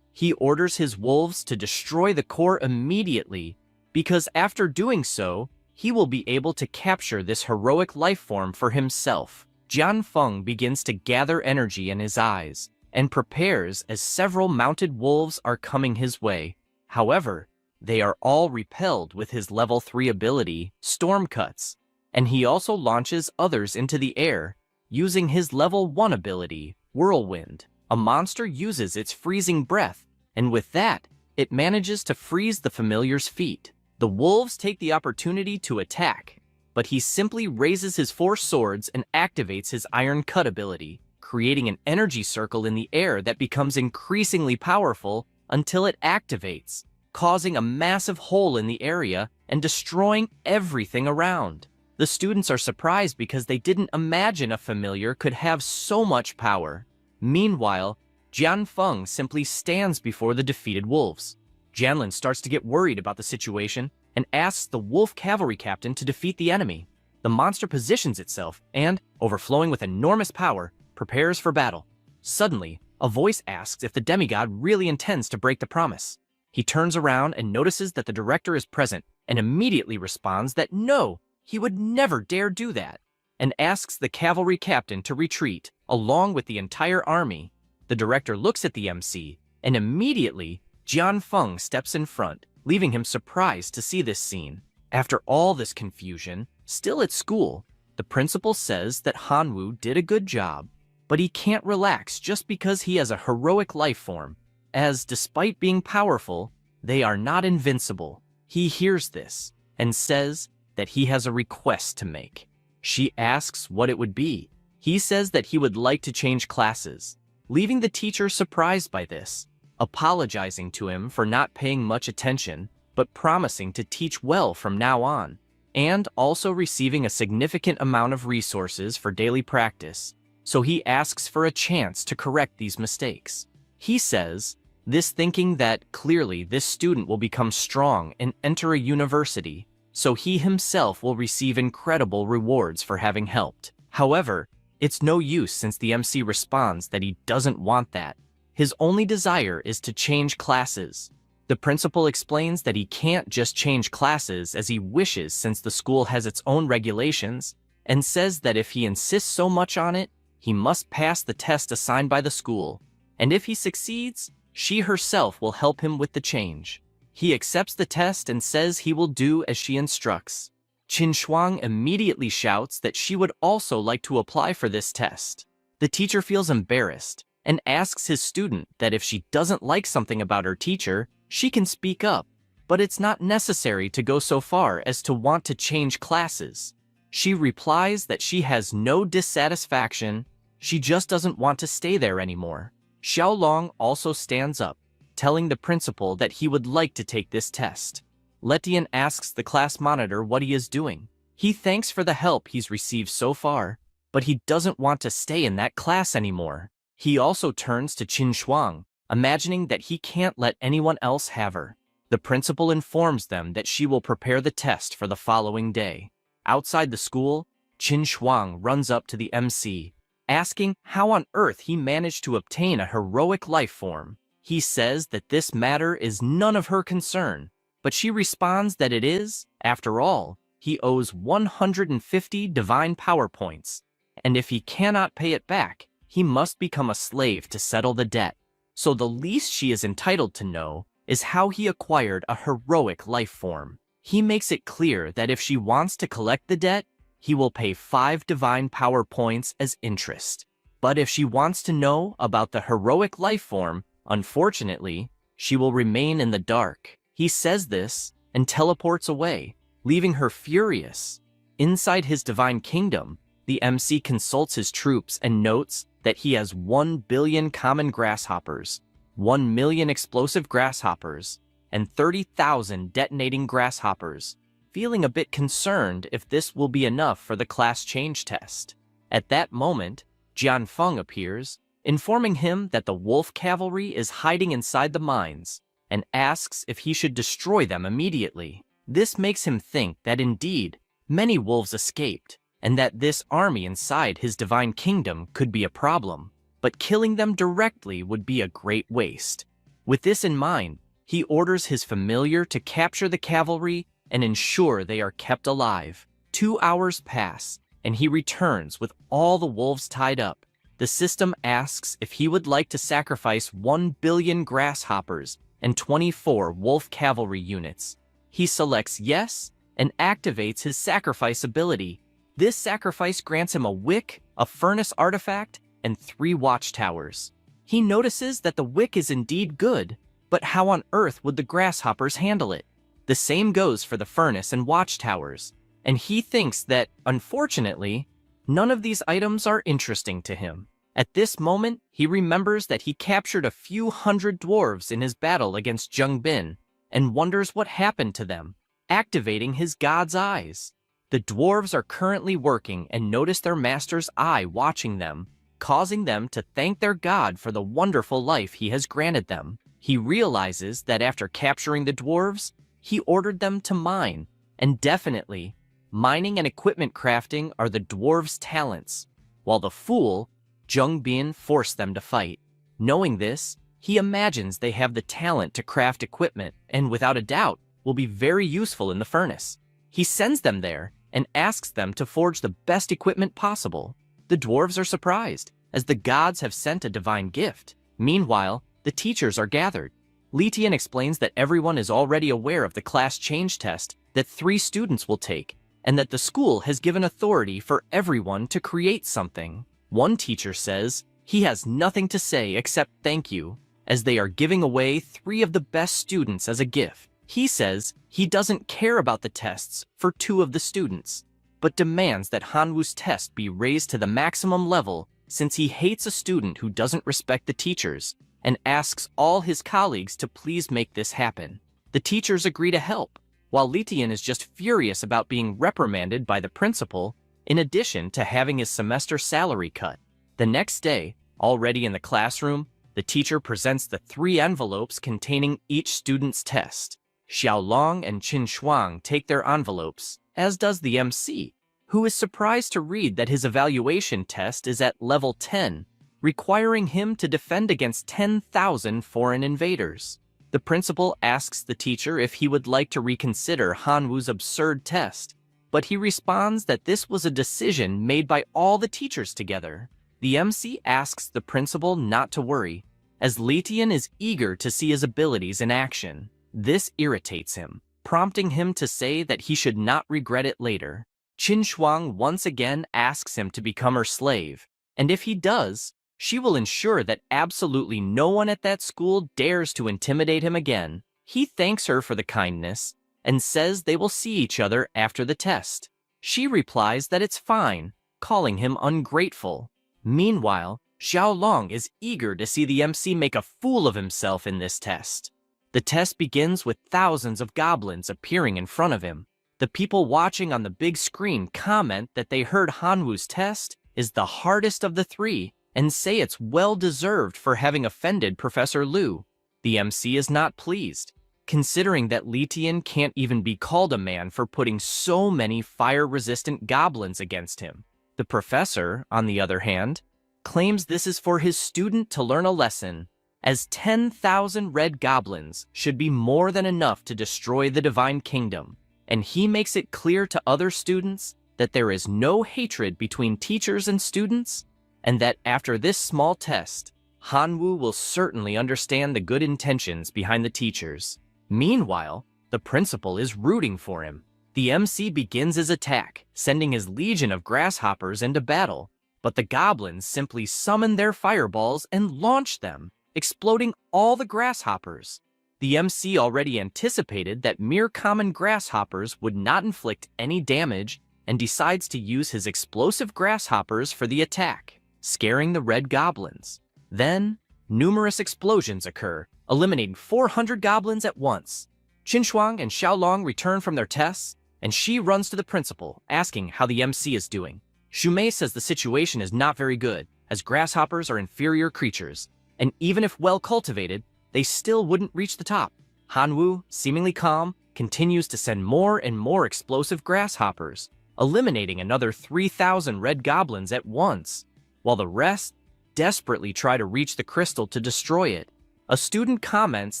He orders his wolves to destroy the core immediately, because after doing so, he will be able to capture this heroic life form for himself. Jian Fun begins to gather energy in his eyes, and prepares as several mounted wolves are coming his way. However, they are all repelled with his level 3 ability, Storm Cuts, and he also launches others into the air, using his level 1 ability, Whirlwind. A monster uses its freezing breath, and with that, it manages to freeze the familiar's feet. The wolves take the opportunity to attack, but he simply raises his 4 swords and activates his Iron Cut ability, creating an energy circle in the air that becomes increasingly powerful until it activates, causing a massive hole in the area and destroying everything around. The students are surprised because they didn't imagine a familiar could have so much power. Meanwhile, Jian Fun simply stands before the defeated wolves. Jianlin starts to get worried about the situation and asks the wolf cavalry captain to defeat the enemy. The monster positions itself and, overflowing with enormous power, prepares for battle. Suddenly, a voice asks if the demigod really intends to break the promise. He turns around and notices that the director is present and immediately responds that no, he would never dare do that, and asks the cavalry captain to retreat, along with the entire army. The director looks at the MC, and immediately, Jian Fun steps in front, leaving him surprised to see this scene. After all this confusion, still at school, the principal says that Hanwoo did a good job, but he can't relax just because he has a heroic life form, as despite being powerful, they are not invincible. He hears this, and says that he has a request to make. She asks what it would be. He says that he would like to change classes, leaving the teacher surprised by this, apologizing to him for not paying much attention, but promising to teach well from now on, and also receiving a significant amount of resources for daily practice, so he asks for a chance to correct these mistakes. He says, this thinking that clearly this student will become strong and enter a university, so he himself will receive incredible rewards for having helped. However, it's no use since the MC responds that he doesn't want that. His only desire is to change classes. The principal explains that he can't just change classes as he wishes since the school has its own regulations, and says that if he insists so much on it, he must pass the test assigned by the school, and if he succeeds, she herself will help him with the change. He accepts the test and says he will do as she instructs. Schwang immediately shouts that she would also like to apply for this test. The teacher feels embarrassed and asks his student that if she doesn't like something about her teacher, she can speak up, but it's not necessary to go so far as to want to change classes. She replies that she has no dissatisfaction, she just doesn't want to stay there anymore. Xiaolong also stands up, telling the principal that he would like to take this test. Letian asks the class monitor what he is doing. He thanks for the help he's received so far, but he doesn't want to stay in that class anymore. He also turns to Schwang, imagining that he can't let anyone else have her. The principal informs them that she will prepare the test for the following day. Outside the school, Schwang runs up to the MC, asking how on earth he managed to obtain a heroic life form. He says that this matter is none of her concern, but she responds that it is. After all, he owes 150 divine power points, and if he cannot pay it back, he must become a slave to settle the debt. So the least she is entitled to know is how he acquired a heroic life form. He makes it clear that if she wants to collect the debt, he will pay 5 divine power points as interest. But if she wants to know about the heroic life form, unfortunately, she will remain in the dark. He says this and teleports away, leaving her furious. Inside his divine kingdom, the MC consults his troops and notes that he has 1 billion common grasshoppers, 1 million explosive grasshoppers, and 30,000 detonating grasshoppers, feeling a bit concerned if this will be enough for the class change test. At that moment, Jian Fun appears, informing him that the wolf cavalry is hiding inside the mines, and asks if he should destroy them immediately. This makes him think that indeed, many wolves escaped, and that this army inside his divine kingdom could be a problem, but killing them directly would be a great waste. With this in mind, he orders his familiar to capture the cavalry and ensure they are kept alive. 2 hours pass, and he returns with all the wolves tied up. The system asks if he would like to sacrifice 1 billion grasshoppers and 24 wolf cavalry units. He selects yes and activates his sacrifice ability. This sacrifice grants him a wick, a furnace artifact, and 3 watchtowers. He notices that the wick is indeed good, but how on earth would the grasshoppers handle it? The same goes for the furnace and watchtowers, and he thinks that, unfortunately, none of these items are interesting to him. At this moment, he remembers that he captured a few hundred dwarves in his battle against Zheng Bin, and wonders what happened to them, activating his god's eyes. The dwarves are currently working and notice their master's eye watching them, causing them to thank their god for the wonderful life he has granted them. He realizes that after capturing the dwarves, he ordered them to mine, and definitely, mining and equipment crafting are the dwarves' talents, while the fool, Zheng Bin, forced them to fight. Knowing this, he imagines they have the talent to craft equipment and, without a doubt, will be very useful in the furnace. He sends them there and asks them to forge the best equipment possible. The dwarves are surprised, as the gods have sent a divine gift. Meanwhile, the teachers are gathered. Letian explains that everyone is already aware of the class change test that 3 students will take, and that the school has given authority for everyone to create something. One teacher says he has nothing to say except thank you, as they are giving away 3 of the best students as a gift. He says he doesn't care about the tests for 2 of the students, but demands that Hanwoo's test be raised to the maximum level since he hates a student who doesn't respect the teachers, and asks all his colleagues to please make this happen. The teachers agree to help, while Letian is just furious about being reprimanded by the principal, in addition to having his semester salary cut. The next day, already in the classroom, the teacher presents the 3 envelopes containing each student's test. Xiaolong and Schwang take their envelopes, as does the MC, who is surprised to read that his evaluation test is at level 10, requiring him to defend against 10,000 foreign invaders. The principal asks the teacher if he would like to reconsider Hanwoo's absurd test, but he responds that this was a decision made by all the teachers together. The MC asks the principal not to worry, as Letian is eager to see his abilities in action. This irritates him, prompting him to say that he should not regret it later. Schwang once again asks him to become her slave, And if he does, she will ensure that absolutely no one at that school dares to intimidate him again. He thanks her for the kindness and says they will see each other after the test. She replies that it's fine, calling him ungrateful. Meanwhile, Xiaolong is eager to see the MC make a fool of himself in this test. The test begins with thousands of goblins appearing in front of him. The people watching on the big screen comment that they heard Hanwoo's test is the hardest of the three and say it's well-deserved for having offended Professor Liu. The MC is not pleased, considering that Li Tian can't even be called a man for putting so many fire-resistant goblins against him. The professor, on the other hand, claims this is for his student to learn a lesson, as 10,000 red goblins should be more than enough to destroy the Divine Kingdom, and he makes it clear to other students that there is no hatred between teachers and students, and that after this small test, Hanwoo will certainly understand the good intentions behind the teachers. Meanwhile, the principal is rooting for him. The MC begins his attack, sending his legion of grasshoppers into battle, but the goblins simply summon their fireballs and launch them, exploding all the grasshoppers. The MC already anticipated that mere common grasshoppers would not inflict any damage and decides to use his explosive grasshoppers for the attack, scaring the red goblins. Then, numerous explosions occur, eliminating 400 goblins at once. Qinhuang and Xiaolong return from their tests, and she runs to the principal, asking how the MC is doing. Shumei says the situation is not very good, as grasshoppers are inferior creatures, and even if well cultivated, they still wouldn't reach the top. Hanwoo, seemingly calm, continues to send more and more explosive grasshoppers, eliminating another 3,000 red goblins at once, while the rest desperately try to reach the crystal to destroy it. A student comments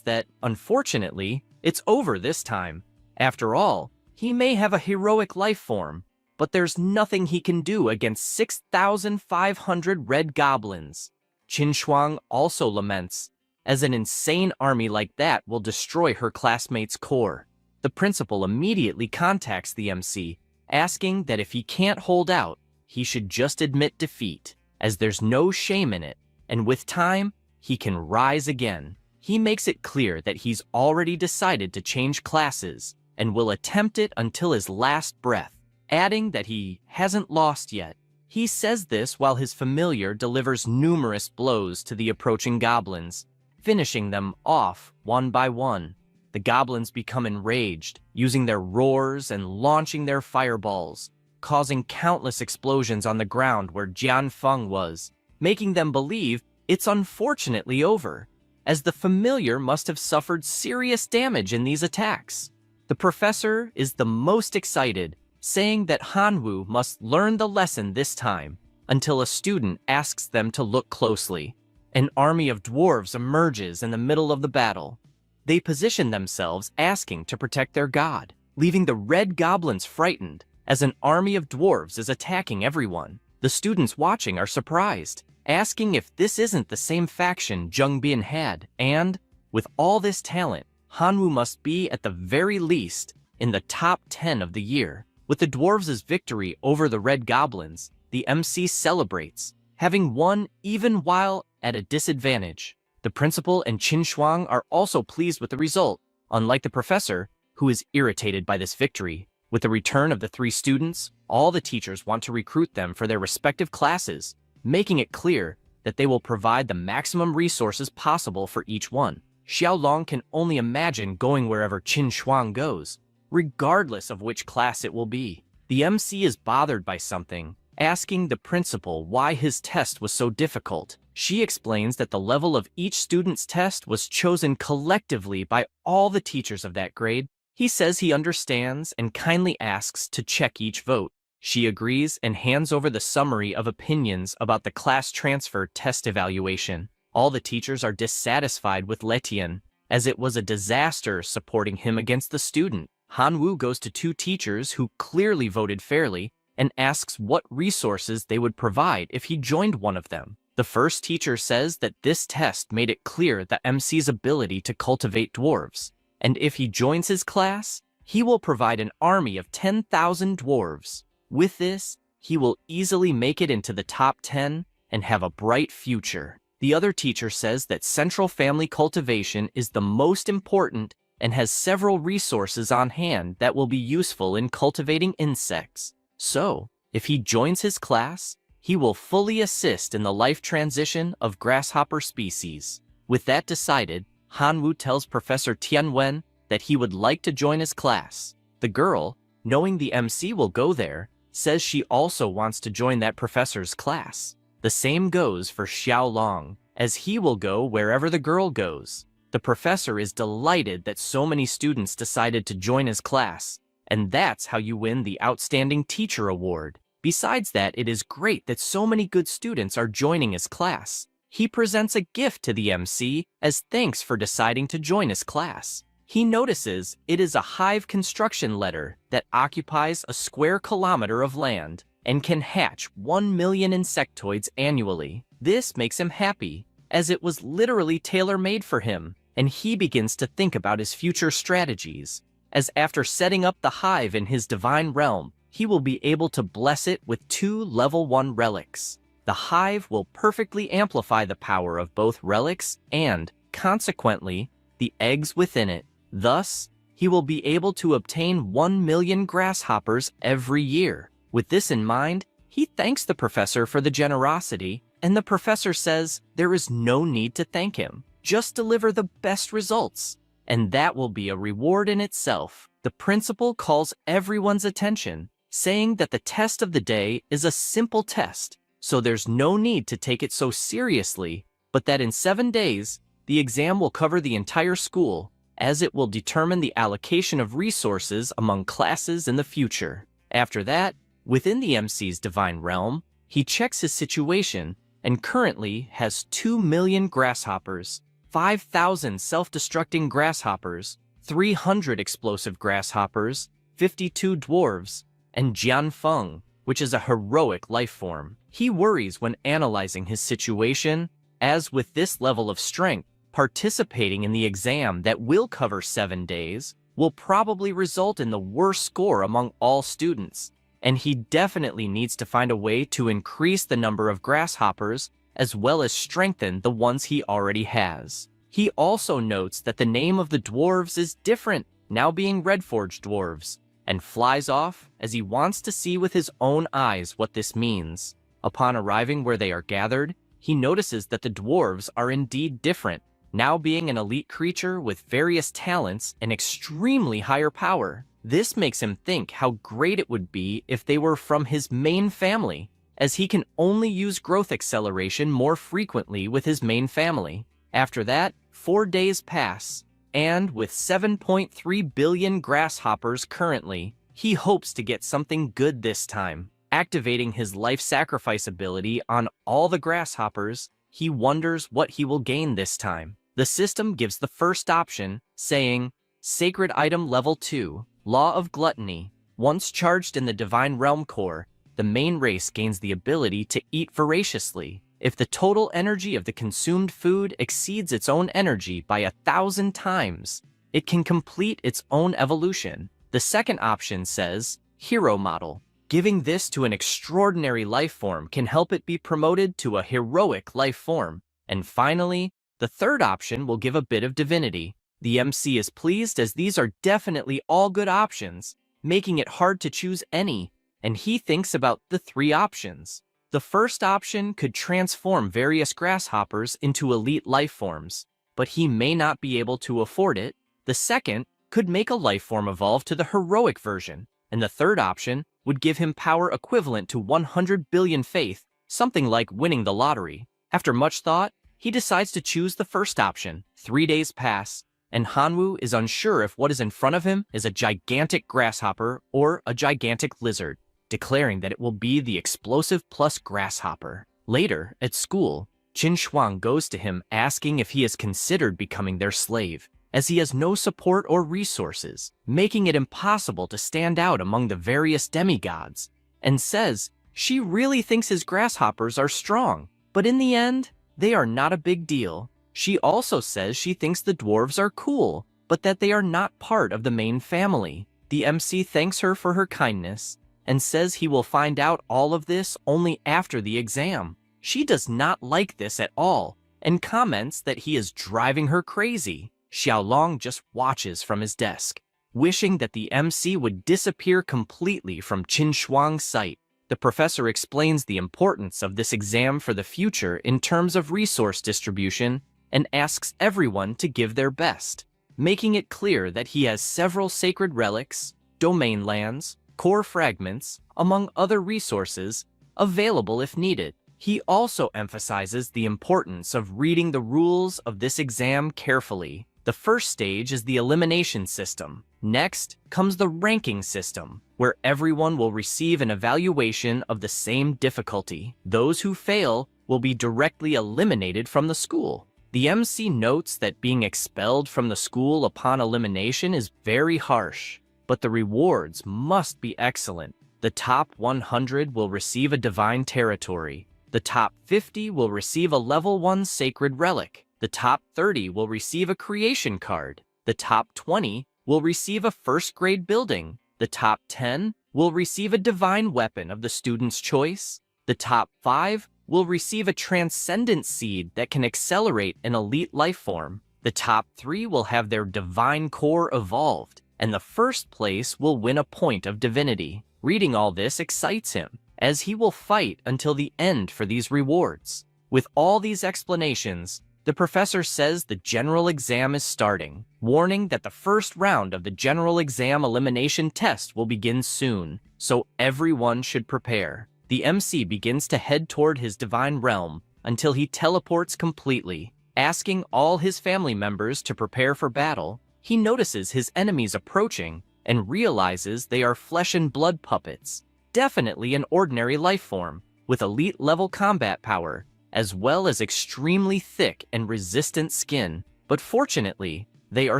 that, unfortunately, it's over this time. After all, he may have a heroic life form, but there's nothing he can do against 6,500 red goblins. Qinhuang also laments, as an insane army like that will destroy her classmates' core. The principal immediately contacts the MC, asking that if he can't hold out, he should just admit defeat, as there's no shame in it, and with time, he can rise again. He makes it clear that he's already decided to change classes and will attempt it until his last breath, adding that he hasn't lost yet. He says this while his familiar delivers numerous blows to the approaching goblins, finishing them off one by one. The goblins become enraged, using their roars and launching their fireballs, causing countless explosions on the ground where Jian Fun was, making them believe it's unfortunately over, as the familiar must have suffered serious damage in these attacks. The professor is the most excited, saying that Hanwoo must learn the lesson this time, until a student asks them to look closely. An army of dwarves emerges in the middle of the battle. They position themselves asking to protect their god, leaving the red goblins frightened, as an army of dwarves is attacking everyone. The students watching are surprised, asking if this isn't the same faction Zhongbin had, and, with all this talent, Hanwoo must be at the very least in the top 10 of the year. With the dwarves' victory over the red goblins, the MC celebrates, having won even while at a disadvantage. The principal and Qinhuang are also pleased with the result, unlike the professor, who is irritated by this victory. With the return of the three students, all the teachers want to recruit them for their respective classes, making it clear that they will provide the maximum resources possible for each one. Xiaolong can only imagine going wherever Qinhuang goes, regardless of which class it will be. The MC is bothered by something, asking the principal why his test was so difficult. She explains that the level of each student's test was chosen collectively by all the teachers of that grade. He says he understands and kindly asks to check each vote. She agrees and hands over the summary of opinions about the class transfer test evaluation. All the teachers are dissatisfied with Letian, as it was a disaster supporting him against the student. Hanwoo goes to two teachers who clearly voted fairly and asks what resources they would provide if he joined one of them. The first teacher says that this test made it clear the MC's ability to cultivate dwarves, and if he joins his class, he will provide an army of 10,000 dwarves. With this, he will easily make it into the top 10 and have a bright future. The other teacher says that central family cultivation is the most important and has several resources on hand that will be useful in cultivating insects. So, if he joins his class, he will fully assist in the life transition of grasshopper species. With that decided, Hanwoo tells Professor Tianwen that he would like to join his class. The girl, knowing the MC will go there, says she also wants to join that professor's class. The same goes for Xiaolong, as he will go wherever the girl goes. The professor is delighted that so many students decided to join his class, and that's how you win the Outstanding Teacher Award. Besides that, it is great that so many good students are joining his class. He presents a gift to the MC as thanks for deciding to join his class. He notices it is a hive construction letter that occupies a square kilometer of land and can hatch 1 million insectoids annually. This makes him happy, as it was literally tailor-made for him, and he begins to think about his future strategies, as after setting up the hive in his divine realm, he will be able to bless it with 2 level 1 relics. The hive will perfectly amplify the power of both relics and, consequently, the eggs within it. Thus, he will be able to obtain 1 million grasshoppers every year. With this in mind, he thanks the professor for the generosity, and the professor says there is no need to thank him. Just deliver the best results, and that will be a reward in itself. The principal calls everyone's attention, saying that the test of the day is a simple test, so there's no need to take it so seriously, but that in 7 days, the exam will cover the entire school, as it will determine the allocation of resources among classes in the future. After that, within the MC's divine realm, he checks his situation and currently has 2 million grasshoppers, 5,000 self-destructing grasshoppers, 300 explosive grasshoppers, 52 dwarves, and Jian Fun, which is a heroic life form. He worries when analyzing his situation, as with this level of strength, participating in the exam that will cover 7 days will probably result in the worst score among all students, and he definitely needs to find a way to increase the number of grasshoppers as well as strengthen the ones he already has. He also notes that the name of the dwarves is different, now being Redforged dwarves, and flies off as he wants to see with his own eyes what this means. Upon arriving where they are gathered, he notices that the dwarves are indeed different, now being an elite creature with various talents and extremely higher power. This makes him think how great it would be if they were from his main family, as he can only use growth acceleration more frequently with his main family. After that, 4 days pass, and with 7.3 billion grasshoppers currently, he hopes to get something good this time. Activating his life sacrifice ability on all the grasshoppers, he wonders what he will gain this time. The system gives the first option, saying, Sacred Item Level 2, Law of Gluttony. Once charged in the Divine Realm Core, the main race gains the ability to eat voraciously. If the total energy of the consumed food exceeds its own energy by 1,000 times, it can complete its own evolution. The second option says, Hero Model. Giving this to an extraordinary life form can help it be promoted to a heroic life form. And finally, the third option will give a bit of divinity. The MC is pleased as these are definitely all good options, making it hard to choose any, and he thinks about the 3 options. The first option could transform various grasshoppers into elite life forms, but he may not be able to afford it. The second could make a life form evolve to the heroic version, and the third option would give him power equivalent to 100 billion faith, something like winning the lottery. After much thought, he decides to choose the first option. 3 days pass, and Hanwoo is unsure if what is in front of him is a gigantic grasshopper or a gigantic lizard, declaring that it will be the explosive plus grasshopper. Later, at school, Schwang goes to him asking if he has considered becoming their slave, as he has no support or resources, making it impossible to stand out among the various demigods, and says she really thinks his grasshoppers are strong, but in the end, they are not a big deal. She also says she thinks the dwarves are cool, but that they are not part of the main family. The MC thanks her for her kindness, and says he will find out all of this only after the exam. She does not like this at all and comments that he is driving her crazy. Xiaolong just watches from his desk, wishing that the MC would disappear completely from Schwang's sight. The professor explains the importance of this exam for the future in terms of resource distribution and asks everyone to give their best, making it clear that he has several sacred relics, domain lands, core fragments, among other resources, available if needed. He also emphasizes the importance of reading the rules of this exam carefully. The first stage is the elimination system. Next comes the ranking system, where everyone will receive an evaluation of the same difficulty. Those who fail will be directly eliminated from the school. The MC notes that being expelled from the school upon elimination is very harsh, but the rewards must be excellent. The top 100 will receive a divine territory. The top 50 will receive a level 1 sacred relic. The top 30 will receive a creation card. The top 20 will receive a first-grade building. The top 10 will receive a divine weapon of the student's choice. The top 5 will receive a transcendent seed that can accelerate an elite life form. The top 3 will have their divine core evolved, and the first place will win a point of divinity. Reading all this excites him, as he will fight until the end for these rewards. With all these explanations, the professor says the general exam is starting, warning that the first round of the general exam elimination test will begin soon, so everyone should prepare. The MC begins to head toward his divine realm until he teleports completely, asking all his family members to prepare for battle. He notices his enemies approaching and realizes they are flesh and blood puppets, definitely an ordinary life form, with elite-level combat power, as well as extremely thick and resistant skin, but fortunately, they are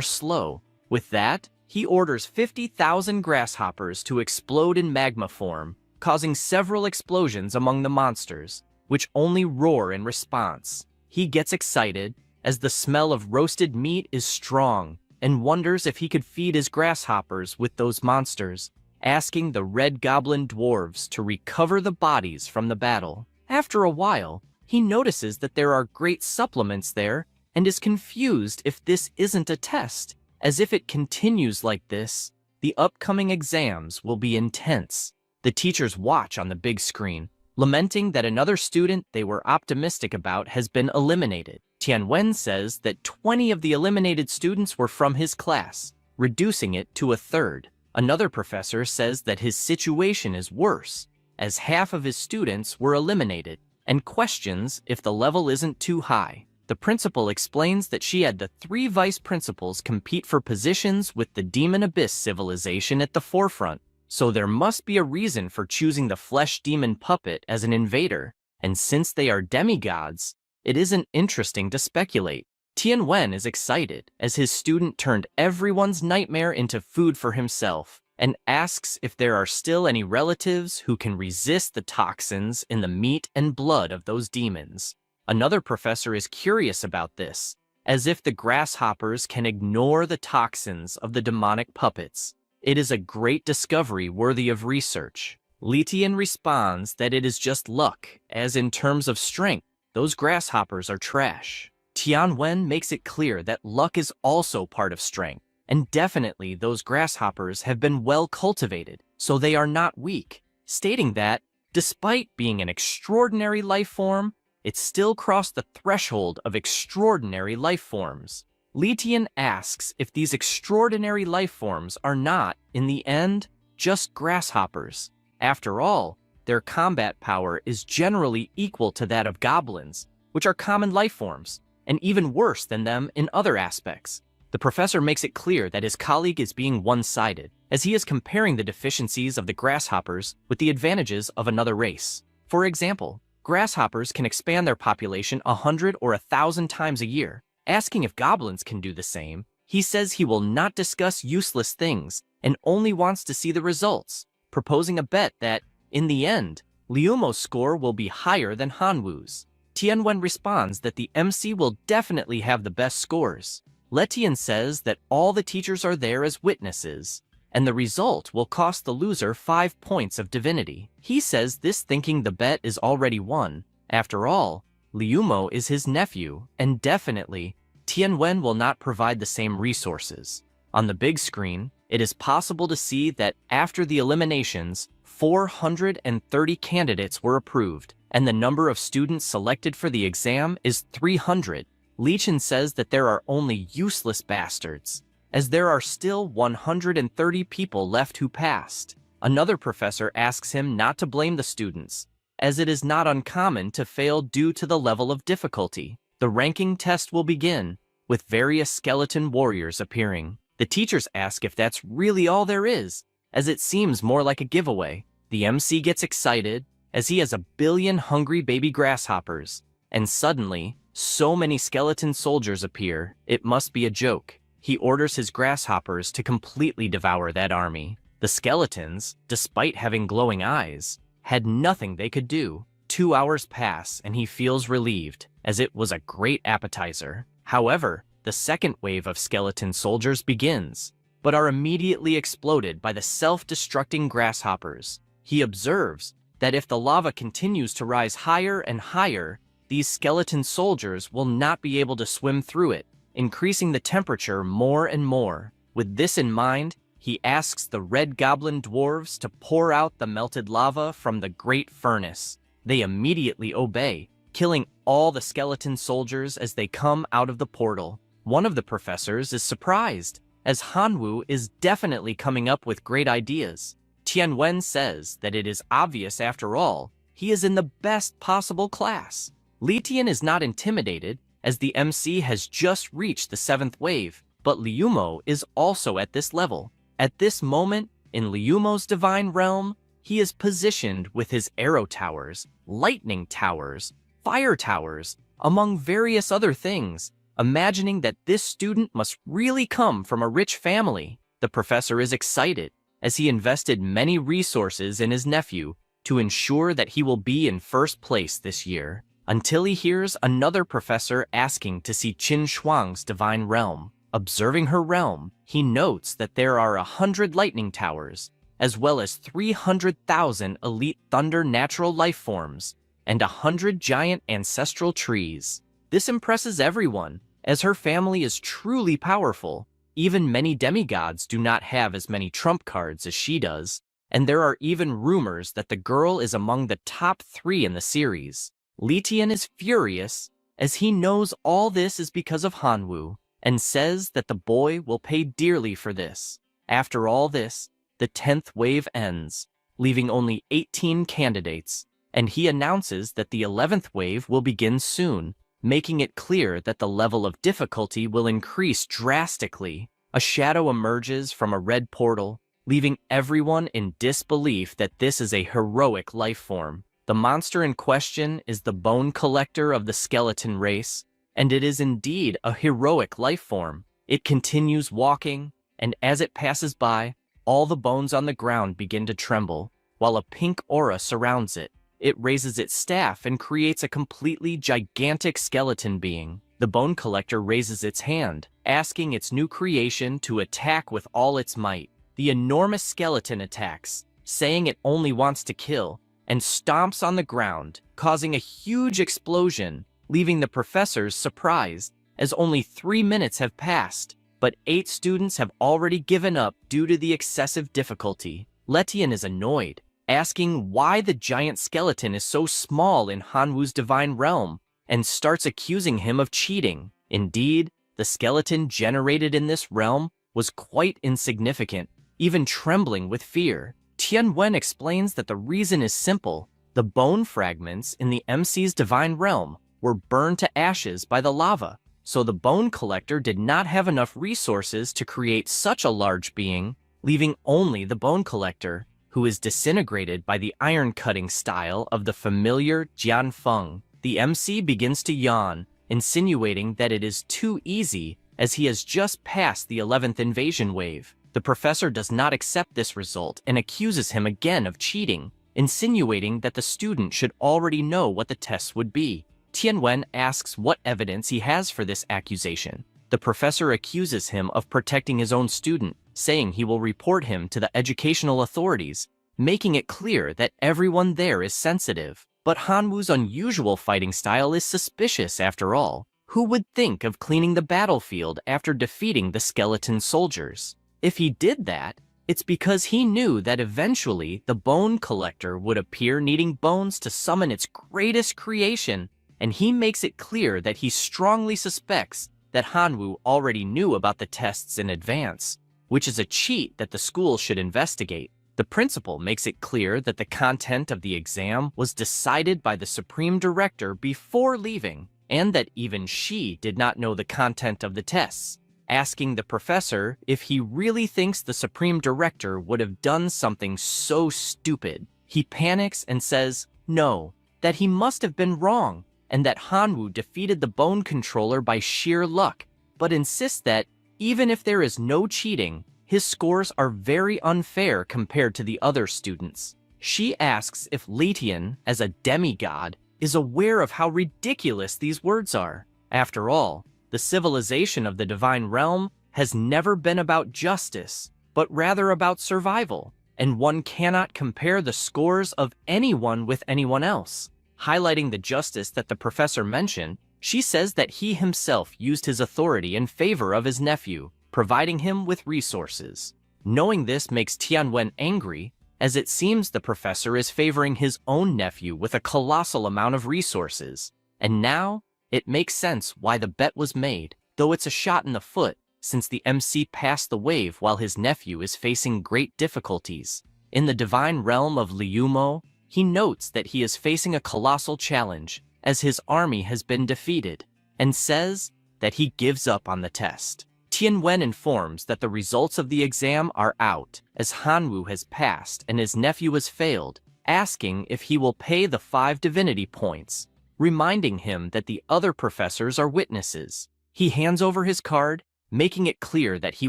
slow. With that, he orders 50,000 grasshoppers to explode in magma form, causing several explosions among the monsters, which only roar in response. He gets excited, as the smell of roasted meat is strong, and wonders if he could feed his grasshoppers with those monsters, asking the red goblin dwarves to recover the bodies from the battle. After a while, he notices that there are great supplements there and is confused if this isn't a test. As if it continues like this, the upcoming exams will be intense. The teachers watch on the big screen, lamenting that another student they were optimistic about has been eliminated. Tianwen says that 20 of the eliminated students were from his class, reducing it to a third. Another professor says that his situation is worse, as half of his students were eliminated, and questions if the level isn't too high. The principal explains that she had the 3 vice principals compete for positions with the Demon Abyss civilization at the forefront, so there must be a reason for choosing the flesh demon puppet as an invader, and since they are demigods, it isn't interesting to speculate. Tianwen is excited, as his student turned everyone's nightmare into food for himself, and asks if there are still any relatives who can resist the toxins in the meat and blood of those demons. Another professor is curious about this, as if the grasshoppers can ignore the toxins of the demonic puppets. It is a great discovery worthy of research. Li Tian responds that it is just luck, as in terms of strength, those grasshoppers are trash. Tianwen makes it clear that luck is also part of strength, and definitely those grasshoppers have been well cultivated, so they are not weak, stating that, despite being an extraordinary life form, it still crossed the threshold of extraordinary life forms. Li Tian asks if these extraordinary life forms are not, in the end, just grasshoppers. After all, their combat power is generally equal to that of goblins, which are common life forms, and even worse than them in other aspects. The professor makes it clear that his colleague is being one-sided, as he is comparing the deficiencies of the grasshoppers with the advantages of another race. For example, grasshoppers can expand their population 100 or 1,000 times a year. Asking if goblins can do the same, he says he will not discuss useless things and only wants to see the results, proposing a bet that, in the end, Liumo's score will be higher than Hanwu's. Tianwen responds that the MC will definitely have the best scores. Letian says that all the teachers are there as witnesses, and the result will cost the loser 5 points of divinity. He says this thinking the bet is already won, After all, Liumo is his nephew, and definitely, Tianwen will not provide the same resources. On the big screen, it is possible to see that after the eliminations, 430 candidates were approved, and the number of students selected for the exam is 300. Li Chen says that there are only useless bastards, as there are still 130 people left who passed. Another professor asks him not to blame the students, as it is not uncommon to fail due to the level of difficulty. The ranking test will begin, with various skeleton warriors appearing. The teachers ask if that's really all there is, as it seems more like a giveaway. The MC gets excited, as he has 1 billion hungry baby grasshoppers, and suddenly, so many skeleton soldiers appear, it must be a joke. He orders his grasshoppers to completely devour that army. The skeletons, despite having glowing eyes, had nothing they could do. 2 hours pass and he feels relieved, as it was a great appetizer. However, the second wave of skeleton soldiers begins, but are immediately exploded by the self-destructing grasshoppers. He observes that if the lava continues to rise higher and higher, these skeleton soldiers will not be able to swim through it, increasing the temperature more and more. With this in mind, he asks the red goblin dwarves to pour out the melted lava from the great furnace. They immediately obey, killing all the skeleton soldiers as they come out of the portal. One of the professors is surprised, as Hanwoo is definitely coming up with great ideas. Tianwen says that it is obvious after all, he is in the best possible class. Li Tian is not intimidated, as the MC has just reached the 7th wave, but Liumo is also at this level. At this moment, in Liumo's divine realm, he is positioned with his arrow towers, lightning towers, fire towers, among various other things, imagining that this student must really come from a rich family. The professor is excited, as he invested many resources in his nephew to ensure that he will be in first place this year, until he hears another professor asking to see Schwang's divine realm. Observing her realm, he notes that there are 100 lightning towers, as well as 300,000 elite thunder natural life forms, and 100 giant ancestral trees. This impresses everyone, as her family is truly powerful. Even many demigods do not have as many trump cards as she does, and there are even rumors that the girl is among the top 3 in the series. Li Tian is furious, as he knows all this is because of Hanwoo, and says that the boy will pay dearly for this. After all this, the 10th wave ends, leaving only 18 candidates, and he announces that the 11th wave will begin soon, making it clear that the level of difficulty will increase drastically. A shadow emerges from a red portal, leaving everyone in disbelief that this is a heroic life form. The monster in question is the bone collector of the skeleton race, and it is indeed a heroic life form. It continues walking, and as it passes by, all the bones on the ground begin to tremble, while a pink aura surrounds it. It raises its staff and creates a completely gigantic skeleton being. The bone collector raises its hand, asking its new creation to attack with all its might. The enormous skeleton attacks, saying it only wants to kill, and stomps on the ground, causing a huge explosion, leaving the professors surprised, as only 3 minutes have passed, but 8 students have already given up due to the excessive difficulty. Letian is annoyed, asking why the giant skeleton is so small in Hanwoo's divine realm, and starts accusing him of cheating. Indeed, the skeleton generated in this realm was quite insignificant, even trembling with fear. Tianwen explains that the reason is simple. The bone fragments in the MC's divine realm were burned to ashes by the lava, so the bone collector did not have enough resources to create such a large being, leaving only the bone collector, who is disintegrated by the iron-cutting style of the familiar Jian Fun. The MC begins to yawn, insinuating that it is too easy, as he has just passed the 11th invasion wave. The professor does not accept this result and accuses him again of cheating, insinuating that the student should already know what the tests would be. Tianwen asks what evidence he has for this accusation. The professor accuses him of protecting his own student, saying he will report him to the educational authorities, making it clear that everyone there is sensitive. But Hanwoo's unusual fighting style is suspicious after all. Who would think of cleaning the battlefield after defeating the skeleton soldiers? If he did that, it's because he knew that eventually the bone collector would appear needing bones to summon its greatest creation, and he makes it clear that he strongly suspects that Hanwoo already knew about the tests in advance, which is a cheat that the school should investigate. The principal makes it clear that the content of the exam was decided by the Supreme Director before leaving, and that even she did not know the content of the tests, asking the professor if he really thinks the Supreme Director would have done something so stupid. He panics and says no, that he must have been wrong, and that Hanwoo defeated the bone controller by sheer luck, but insists that even if there is no cheating, his scores are very unfair compared to the other students. She asks if Letian, as a demigod, is aware of how ridiculous these words are. After all, the civilization of the divine realm has never been about justice, but rather about survival, and one cannot compare the scores of anyone with anyone else. Highlighting the justice that the professor mentioned, she says that he himself used his authority in favor of his nephew, providing him with resources. Knowing this makes Tianwen angry, as it seems the professor is favoring his own nephew with a colossal amount of resources. And now, it makes sense why the bet was made, though it's a shot in the foot, since the MC passed the wave while his nephew is facing great difficulties. In the divine realm of Liumo, he notes that he is facing a colossal challenge, as his army has been defeated, and says that he gives up on the test. Tianwen informs that the results of the exam are out, as Hanwoo has passed and his nephew has failed, asking if he will pay the 5 divinity points, reminding him that the other professors are witnesses. He hands over his card, making it clear that he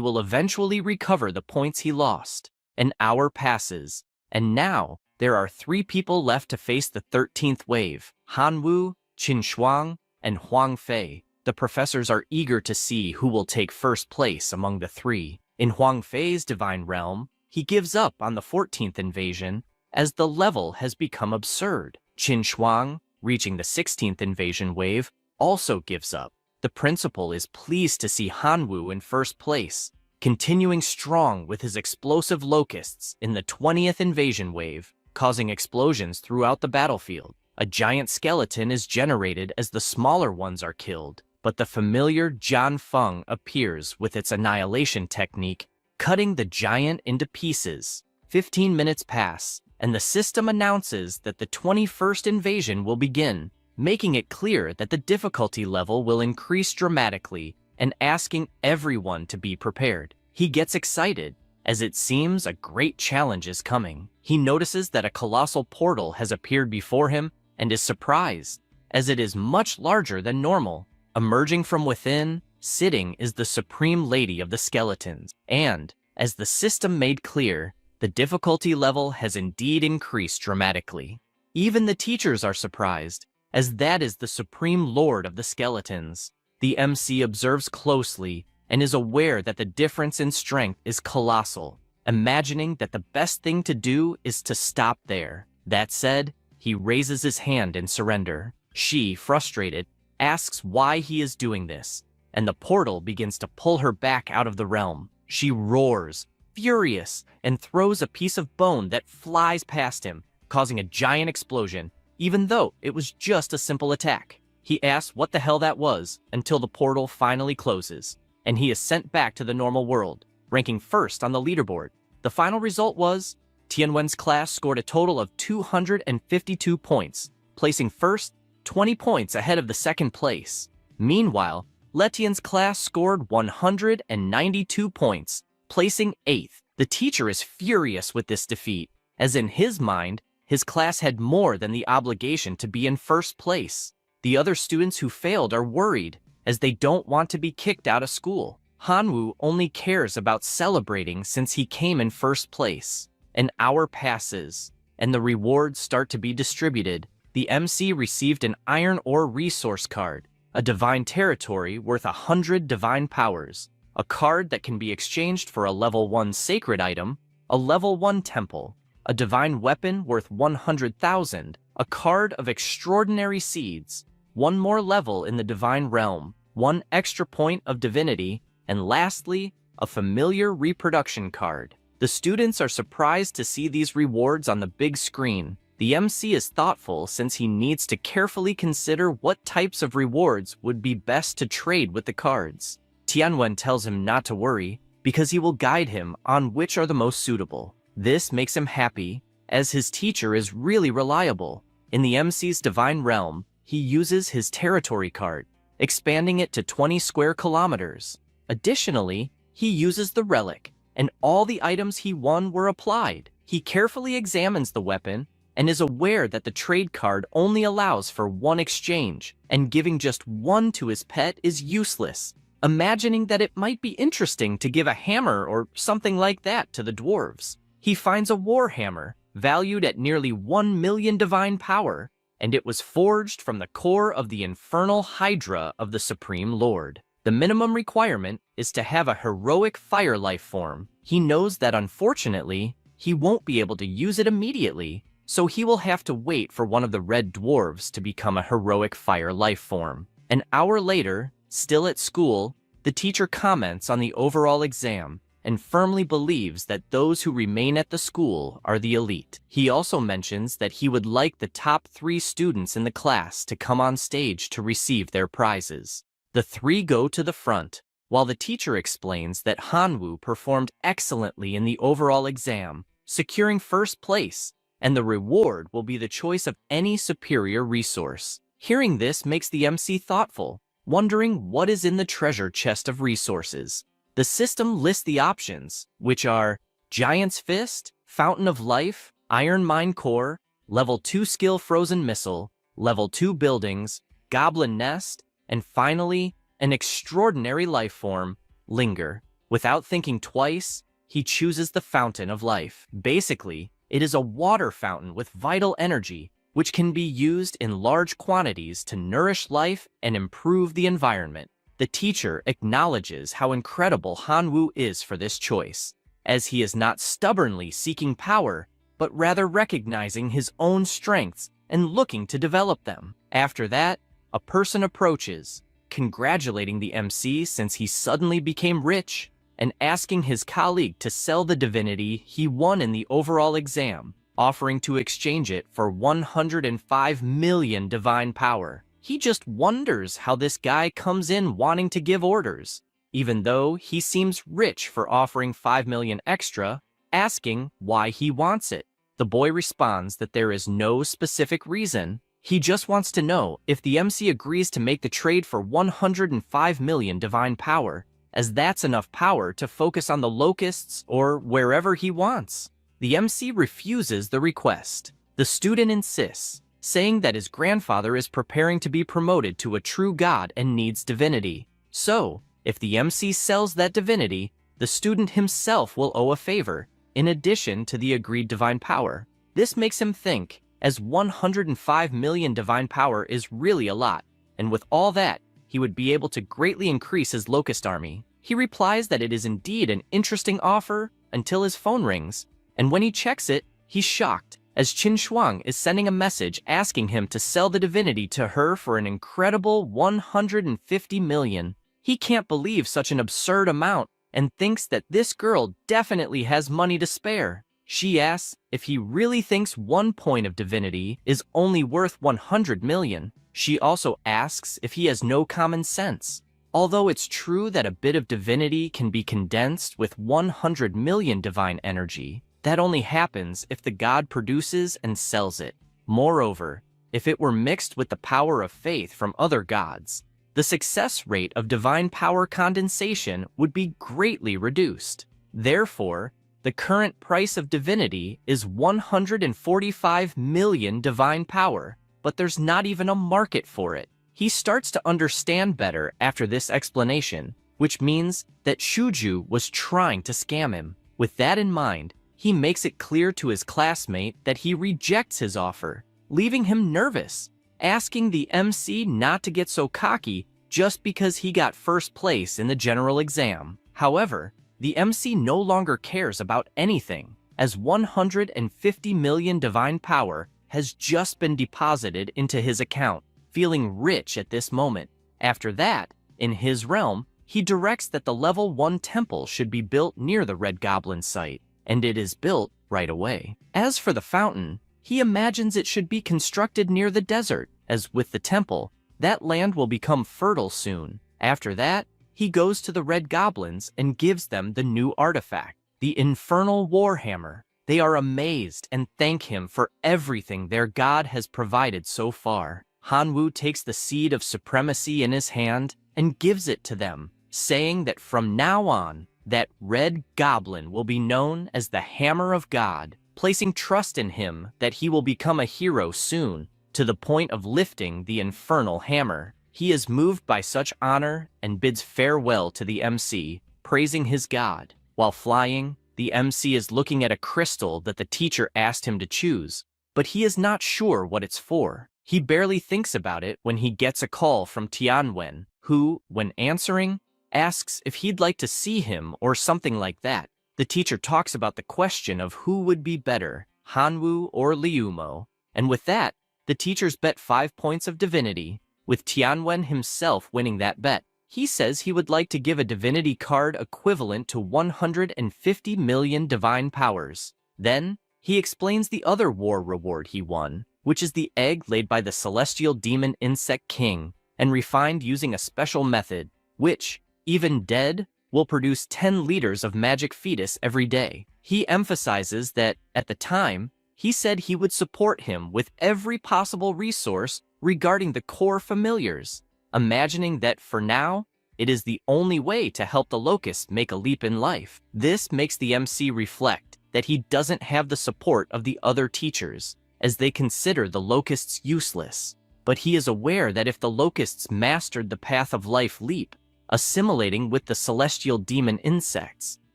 will eventually recover the points he lost. An hour passes, and now there are 3 people left to face the 13th wave: Hanwoo, Schwang, and Huang Fei. The professors are eager to see who will take first place among the 3. In Huang Fei's divine realm, he gives up on the 14th invasion, as the level has become absurd. Schwang, reaching the 16th invasion wave, also gives up. The principal is pleased to see Hanwoo in first place, continuing strong with his explosive locusts in the 20th invasion wave, causing explosions throughout the battlefield. A giant skeleton is generated as the smaller ones are killed, but the familiar Jian Fun appears with its annihilation technique, cutting the giant into pieces. 15 minutes pass, and the system announces that the 21st invasion will begin, making it clear that the difficulty level will increase dramatically and asking everyone to be prepared. He gets excited, as it seems a great challenge is coming. He notices that a colossal portal has appeared before him and is surprised, as it is much larger than normal. Emerging from within, sitting is the Supreme Lady of the Skeletons, and, as the system made clear, the difficulty level has indeed increased dramatically. Even the teachers are surprised, as that is the Supreme Lord of the Skeletons. The MC observes closely and is aware that the difference in strength is colossal, imagining that the best thing to do is to stop there. That said, he raises his hand in surrender. She, frustrated, asks why he is doing this, and the portal begins to pull her back out of the realm. She roars, furious, and throws a piece of bone that flies past him, causing a giant explosion, even though it was just a simple attack. He asks what the hell that was until the portal finally closes, and he is sent back to the normal world, ranking first on the leaderboard. The final result was Tianwen's class scored a total of 252 points, placing first 20 points ahead of the second place. Meanwhile, Letian's class scored 192 points, placing 8th. The teacher is furious with this defeat, as in his mind, his class had more than the obligation to be in first place. The other students who failed are worried, as they don't want to be kicked out of school. Hanwoo only cares about celebrating since he came in first place. An hour passes, and the rewards start to be distributed. The MC received an iron ore resource card, a divine territory worth 100 divine powers, a card that can be exchanged for a level 1 sacred item, a level 1 temple, a divine weapon worth 100,000, a card of extraordinary seeds, one more level in the divine realm, one extra point of divinity, and lastly, a familiar reproduction card. The students are surprised to see these rewards on the big screen. The MC is thoughtful since he needs to carefully consider what types of rewards would be best to trade with the cards. Tianwen tells him not to worry, because he will guide him on which are the most suitable. This makes him happy, as his teacher is really reliable. In the MC's divine realm, he uses his territory card, expanding it to 20 square kilometers. Additionally, he uses the relic, and all the items he won were applied. He carefully examines the weapon and is aware that the trade card only allows for one exchange, and giving just one to his pet is useless. Imagining that it might be interesting to give a hammer or something like that to the dwarves, he finds a war hammer valued at nearly 1 million divine power, and it was forged from the core of the infernal hydra of the Supreme Lord. The minimum requirement is to have a heroic fire life form. He knows that unfortunately, he won't be able to use it immediately, so he will have to wait for one of the red dwarves to become a heroic fire life form. An hour later, still at school, the teacher comments on the overall exam and firmly believes that those who remain at the school are the elite. He also mentions that he would like the top 3 students in the class to come on stage to receive their prizes. The 3 go to the front, while the teacher explains that Hanwoo performed excellently in the overall exam, securing first place, and the reward will be the choice of any superior resource. Hearing this makes the MC thoughtful, wondering what is in the treasure chest of resources. The system lists the options, which are Giant's Fist, Fountain of Life, Iron Mine Core, Level 2 Skill Frozen Missile, Level 2 Buildings, Goblin Nest, and finally, an extraordinary life form, Linger. Without thinking twice, he chooses the Fountain of Life. Basically, it is a water fountain with vital energy, which can be used in large quantities to nourish life and improve the environment. The teacher acknowledges how incredible Hanwoo is for this choice, as he is not stubbornly seeking power, but rather recognizing his own strengths and looking to develop them. After that, a person approaches, congratulating the MC since he suddenly became rich, and asking his colleague to sell the divinity he won in the overall exam, offering to exchange it for 105 million divine power. He just wonders how this guy comes in wanting to give orders, even though he seems rich for offering 5 million extra, asking why he wants it. The boy responds that there is no specific reason. He just wants to know if the MC agrees to make the trade for 105 million divine power, as that's enough power to focus on the Locusts or wherever he wants. The MC refuses the request. The student insists, saying that his grandfather is preparing to be promoted to a true god and needs divinity. So, if the MC sells that divinity, the student himself will owe a favor, in addition to the agreed divine power. This makes him think, as 105 million divine power is really a lot, and with all that, he would be able to greatly increase his Locust army. He replies that it is indeed an interesting offer until his phone rings, and when he checks it, he's shocked, as Schwang is sending a message asking him to sell the divinity to her for an incredible 150 million. He can't believe such an absurd amount and thinks that this girl definitely has money to spare. She asks if he really thinks 1 point of divinity is only worth 100 million. She also asks if he has no common sense. Although it's true that a bit of divinity can be condensed with 100 million divine energy, that only happens if the god produces and sells it. Moreover, if it were mixed with the power of faith from other gods, the success rate of divine power condensation would be greatly reduced. Therefore, the current price of divinity is 145 million divine power, but there's not even a market for it. He starts to understand better after this explanation, which means that Shuju was trying to scam him. With that in mind, he makes it clear to his classmate that he rejects his offer, leaving him nervous, asking the MC not to get so cocky just because he got first place in the general exam. However, the MC no longer cares about anything, as 150 million divine power has just been deposited into his account, feeling rich at this moment. After that, in his realm, he directs that the level 1 temple should be built near the Red Goblin site, and it is built right away. As for the fountain, he imagines it should be constructed near the desert, as with the temple, that land will become fertile soon. After that, he goes to the Red Goblins and gives them the new artifact, the Infernal Warhammer. They are amazed and thank him for everything their god has provided so far. Hanwoo takes the seed of supremacy in his hand and gives it to them, saying that from now on, that Red Goblin will be known as the Hammer of God, placing trust in him that he will become a hero soon, to the point of lifting the infernal hammer. He is moved by such honor and bids farewell to the MC, praising his god. While flying, the MC is looking at a crystal that the teacher asked him to choose, but he is not sure what it's for. He barely thinks about it when he gets a call from Tianwen, who, when answering, asks if he'd like to see him or something like that. The teacher talks about the question of who would be better, Hanwoo or Liumo, and with that, the teachers bet 5 points of divinity, with Tianwen himself winning that bet. He says he would like to give a divinity card equivalent to 150 million divine powers. Then, he explains the other war reward he won, which is the egg laid by the celestial demon insect king, and refined using a special method, which, even dead, will produce 10 liters of magic fetus every day. He emphasizes that, at the time, he said he would support him with every possible resource regarding the core familiars, imagining that for now, it is the only way to help the Locust make a leap in life. This makes the MC reflect that he doesn't have the support of the other teachers, as they consider the Locusts useless. But he is aware that if the Locusts mastered the path of life leap, assimilating with the celestial demon insects,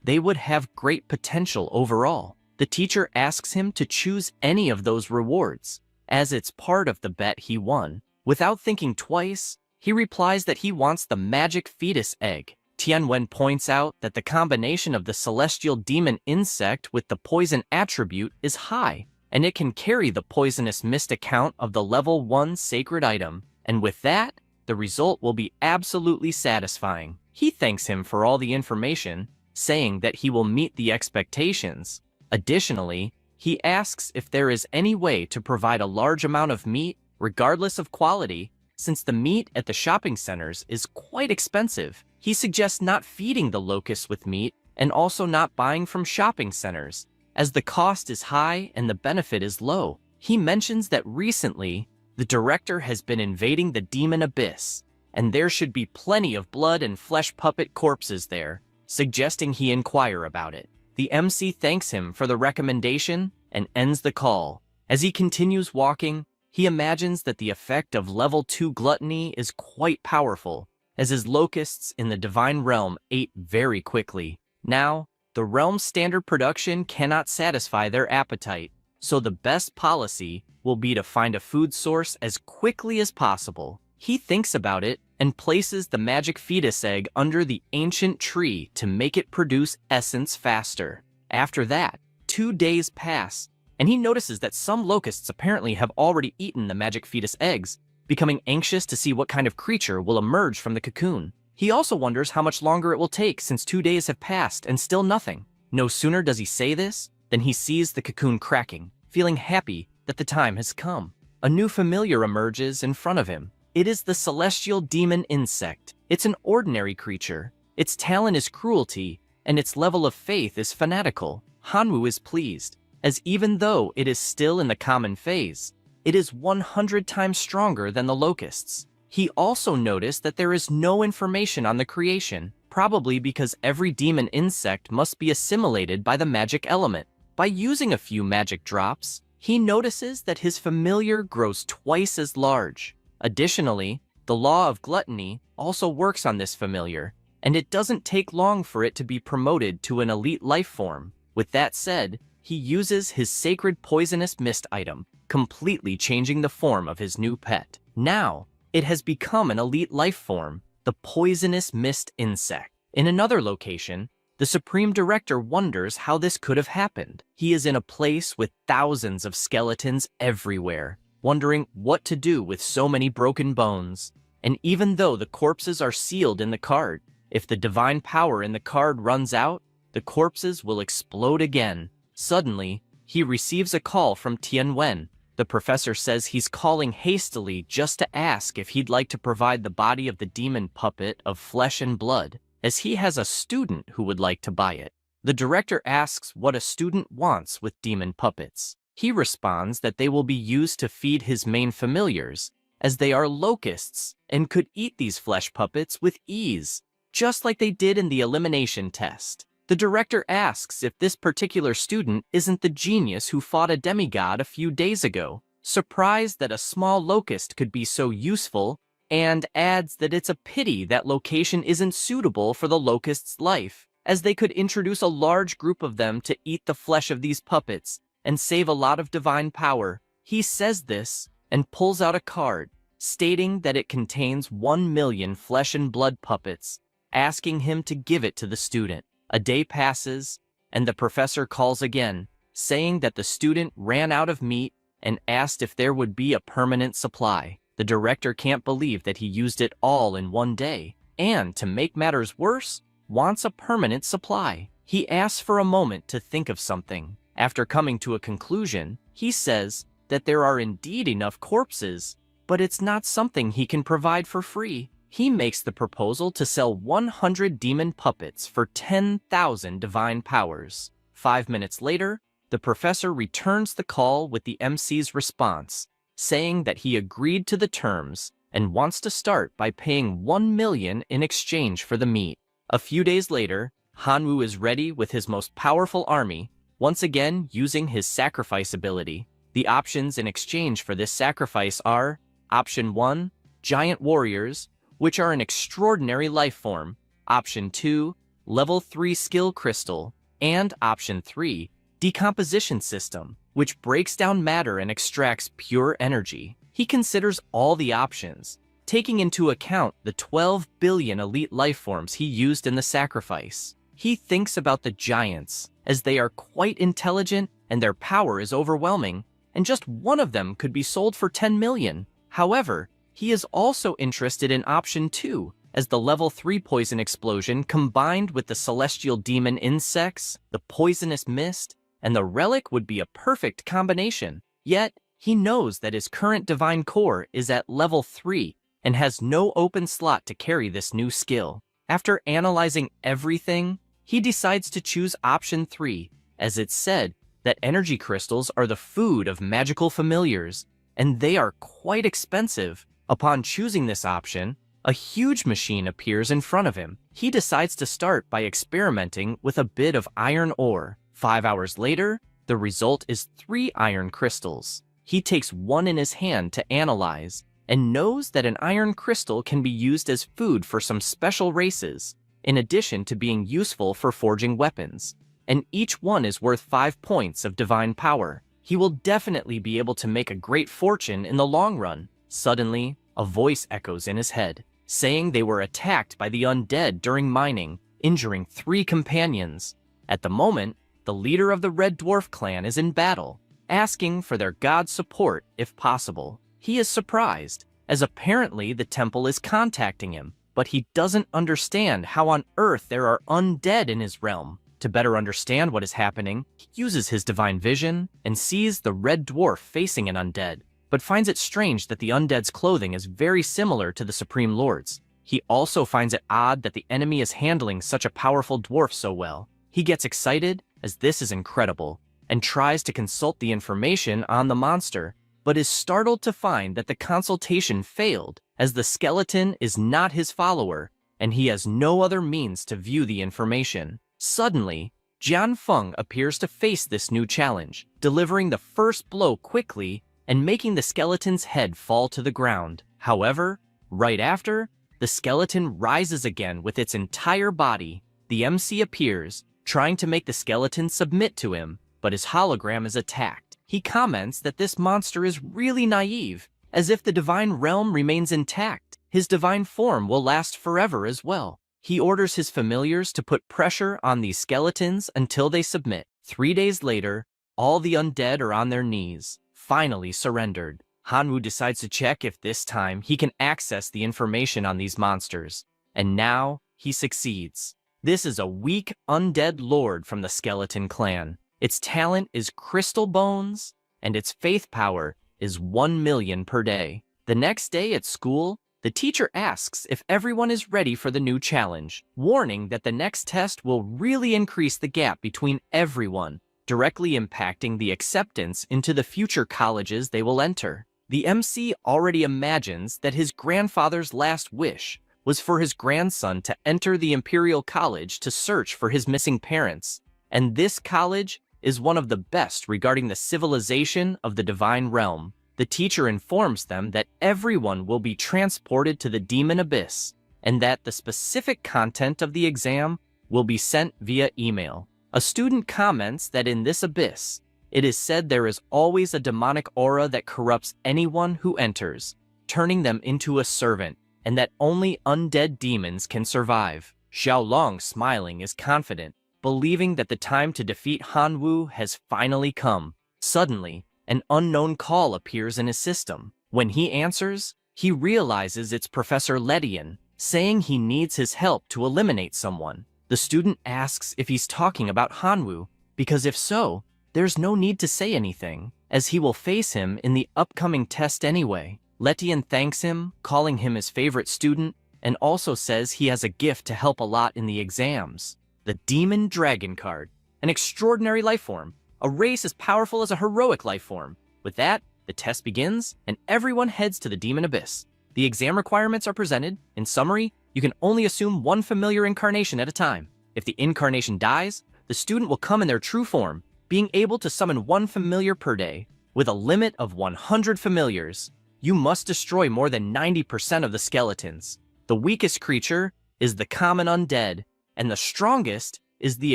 they would have great potential overall. The teacher asks him to choose any of those rewards, as it's part of the bet he won. Without thinking twice, he replies that he wants the magic fetus egg. Tianwen points out that the combination of the celestial demon insect with the poison attribute is high, and it can carry the poisonous mist account of the level 1 sacred item, and with that, the result will be absolutely satisfying. He thanks him for all the information, saying that he will meet the expectations. Additionally, he asks if there is any way to provide a large amount of meat, regardless of quality, since the meat at the shopping centers is quite expensive. He suggests not feeding the locusts with meat and also not buying from shopping centers, as the cost is high and the benefit is low. He mentions that recently, the director has been invading the demon abyss, and there should be plenty of blood and flesh puppet corpses there, suggesting he inquire about it. The MC thanks him for the recommendation and ends the call. As he continues walking, he imagines that the effect of level 2 gluttony is quite powerful, as his locusts in the divine realm ate very quickly. Now, the realm's standard production cannot satisfy their appetite, so the best policy will be to find a food source as quickly as possible. He thinks about it and places the magic fetus egg under the ancient tree to make it produce essence faster. After that, 2 days pass, and he notices that some locusts apparently have already eaten the magic fetus eggs, becoming anxious to see what kind of creature will emerge from the cocoon. He also wonders how much longer it will take since 2 days have passed and still nothing. No sooner does he say this, than he sees the cocoon cracking, feeling happy that the time has come. A new familiar emerges in front of him. It is the celestial demon insect. It's an ordinary creature. Its talent is cruelty, and its level of faith is fanatical. Hanwoo is pleased, as even though it is still in the common phase, it is 100 times stronger than the locusts. He also noticed that there is no information on the creation, probably because every demon insect must be assimilated by the magic element. By using a few magic drops, he notices that his familiar grows twice as large. Additionally, the law of gluttony also works on this familiar, and it doesn't take long for it to be promoted to an elite life form. With that said, he uses his sacred poisonous mist item, completely changing the form of his new pet. Now, it has become an elite life form, the poisonous mist insect. In another location, The Supreme Director wonders how this could have happened. He is in a place with thousands of skeletons everywhere, wondering what to do with so many broken bones. And even though the corpses are sealed in the card, if the divine power in the card runs out, the corpses will explode again. Suddenly, he receives a call from Tianwen. The professor says he's calling hastily just to ask if he'd like to provide the body of the demon puppet of flesh and blood, as he has a student who would like to buy it. The director asks what a student wants with demon puppets. He responds that they will be used to feed his main familiars, as they are locusts and could eat these flesh puppets with ease, just like they did in the elimination test. The director asks if this particular student isn't the genius who fought a demigod a few days ago, surprised that a small locust could be so useful, and adds that it's a pity that location isn't suitable for the locust's life, as they could introduce a large group of them to eat the flesh of these puppets and save a lot of divine power. He says this and pulls out a card, stating that it contains 1 million flesh and blood puppets, asking him to give it to the student. A day passes, and the professor calls again, saying that the student ran out of meat and asked if there would be a permanent supply. The director can't believe that he used it all in one day, and, to make matters worse, wants a permanent supply. He asks for a moment to think of something. After coming to a conclusion, he says that there are indeed enough corpses, but it's not something he can provide for free. He makes the proposal to sell 100 demon puppets for 10,000 divine powers. 5 minutes later, the professor returns the call with the MC's response, saying that he agreed to the terms and wants to start by paying 1 million in exchange for the meat. A few days later, Hanwoo is ready with his most powerful army, once again using his sacrifice ability. The options in exchange for this sacrifice are: Option 1, Giant Warriors, which are an extraordinary life form; Option 2, Level 3 Skill Crystal; and Option 3, Decomposition System, which breaks down matter and extracts pure energy. He considers all the options, taking into account the 12 billion elite life forms he used in the sacrifice. He thinks about the giants, as they are quite intelligent and their power is overwhelming, and just one of them could be sold for 10 million. However, he is also interested in Option 2, as the Level 3 Poison Explosion combined with the Celestial Demon Insects, the Poisonous Mist, and the Relic would be a perfect combination. Yet, he knows that his current Divine Core is at Level 3 and has no open slot to carry this new skill. After analyzing everything, he decides to choose Option 3, as it's said that energy crystals are the food of magical familiars, and they are quite expensive. Upon choosing this option, a huge machine appears in front of him. He decides to start by experimenting with a bit of iron ore. 5 hours later, the result is 3 iron crystals. He takes one in his hand to analyze, and knows that an iron crystal can be used as food for some special races, in addition to being useful for forging weapons. And each one is worth 5 points of divine power. He will definitely be able to make a great fortune in the long run. Suddenly, a voice echoes in his head, saying they were attacked by the undead during mining, injuring 3 companions. At the moment, the leader of the Red Dwarf clan is in battle, asking for their god's support if possible. He is surprised, as apparently the temple is contacting him, but he doesn't understand how on earth there are undead in his realm. To better understand what is happening, he uses his divine vision and sees the Red Dwarf facing an undead, but finds it strange that the undead's clothing is very similar to the Supreme Lord's. He also finds it odd that the enemy is handling such a powerful dwarf so well. He gets excited, as this is incredible, and tries to consult the information on the monster, but is startled to find that the consultation failed, as the skeleton is not his follower, and he has no other means to view the information. Suddenly, Jian Fun appears to face this new challenge, delivering the first blow quickly and making the skeleton's head fall to the ground. However, right after, the skeleton rises again with its entire body. The MC appears, trying to make the skeleton submit to him, but his hologram is attacked. He comments that this monster is really naive, as if the divine realm remains intact, his divine form will last forever as well. He orders his familiars to put pressure on these skeletons until they submit. 3 days later, all the undead are on their knees, finally surrendered. Hanwoo decides to check if this time he can access the information on these monsters, and now he succeeds. This is a weak undead lord from the skeleton clan. Its talent is crystal bones, and its faith power is 1 million per day. The next day at school, the teacher asks if everyone is ready for the new challenge, warning that the next test will really increase the gap between everyone, directly impacting the acceptance into the future colleges they will enter. The MC already imagines that his grandfather's last wish was for his grandson to enter the Imperial College to search for his missing parents, and this college is one of the best regarding the civilization of the divine realm. The teacher informs them that everyone will be transported to the demon abyss, and that the specific content of the exam will be sent via email. A student comments that in this abyss, it is said there is always a demonic aura that corrupts anyone who enters, turning them into a servant, and that only undead demons can survive. Xiaolong, smiling, is confident, believing that the time to defeat Hanwoo has finally come. Suddenly, an unknown call appears in his system. When he answers, he realizes it's Professor Ledian, saying he needs his help to eliminate someone. The student asks if he's talking about Hanwoo, because if so, there's no need to say anything, as he will face him in the upcoming test anyway. Letian thanks him, calling him his favorite student, and also says he has a gift to help a lot in the exams. The Demon Dragon card, an extraordinary life form, a race as powerful as a heroic life form. With that, the test begins, and everyone heads to the Demon Abyss. The exam requirements are presented. In summary, you can only assume one familiar incarnation at a time. If the incarnation dies, the student will come in their true form, being able to summon one familiar per day, with a limit of 100 familiars. You must destroy more than 90% of the skeletons. The weakest creature is the common undead, and the strongest is the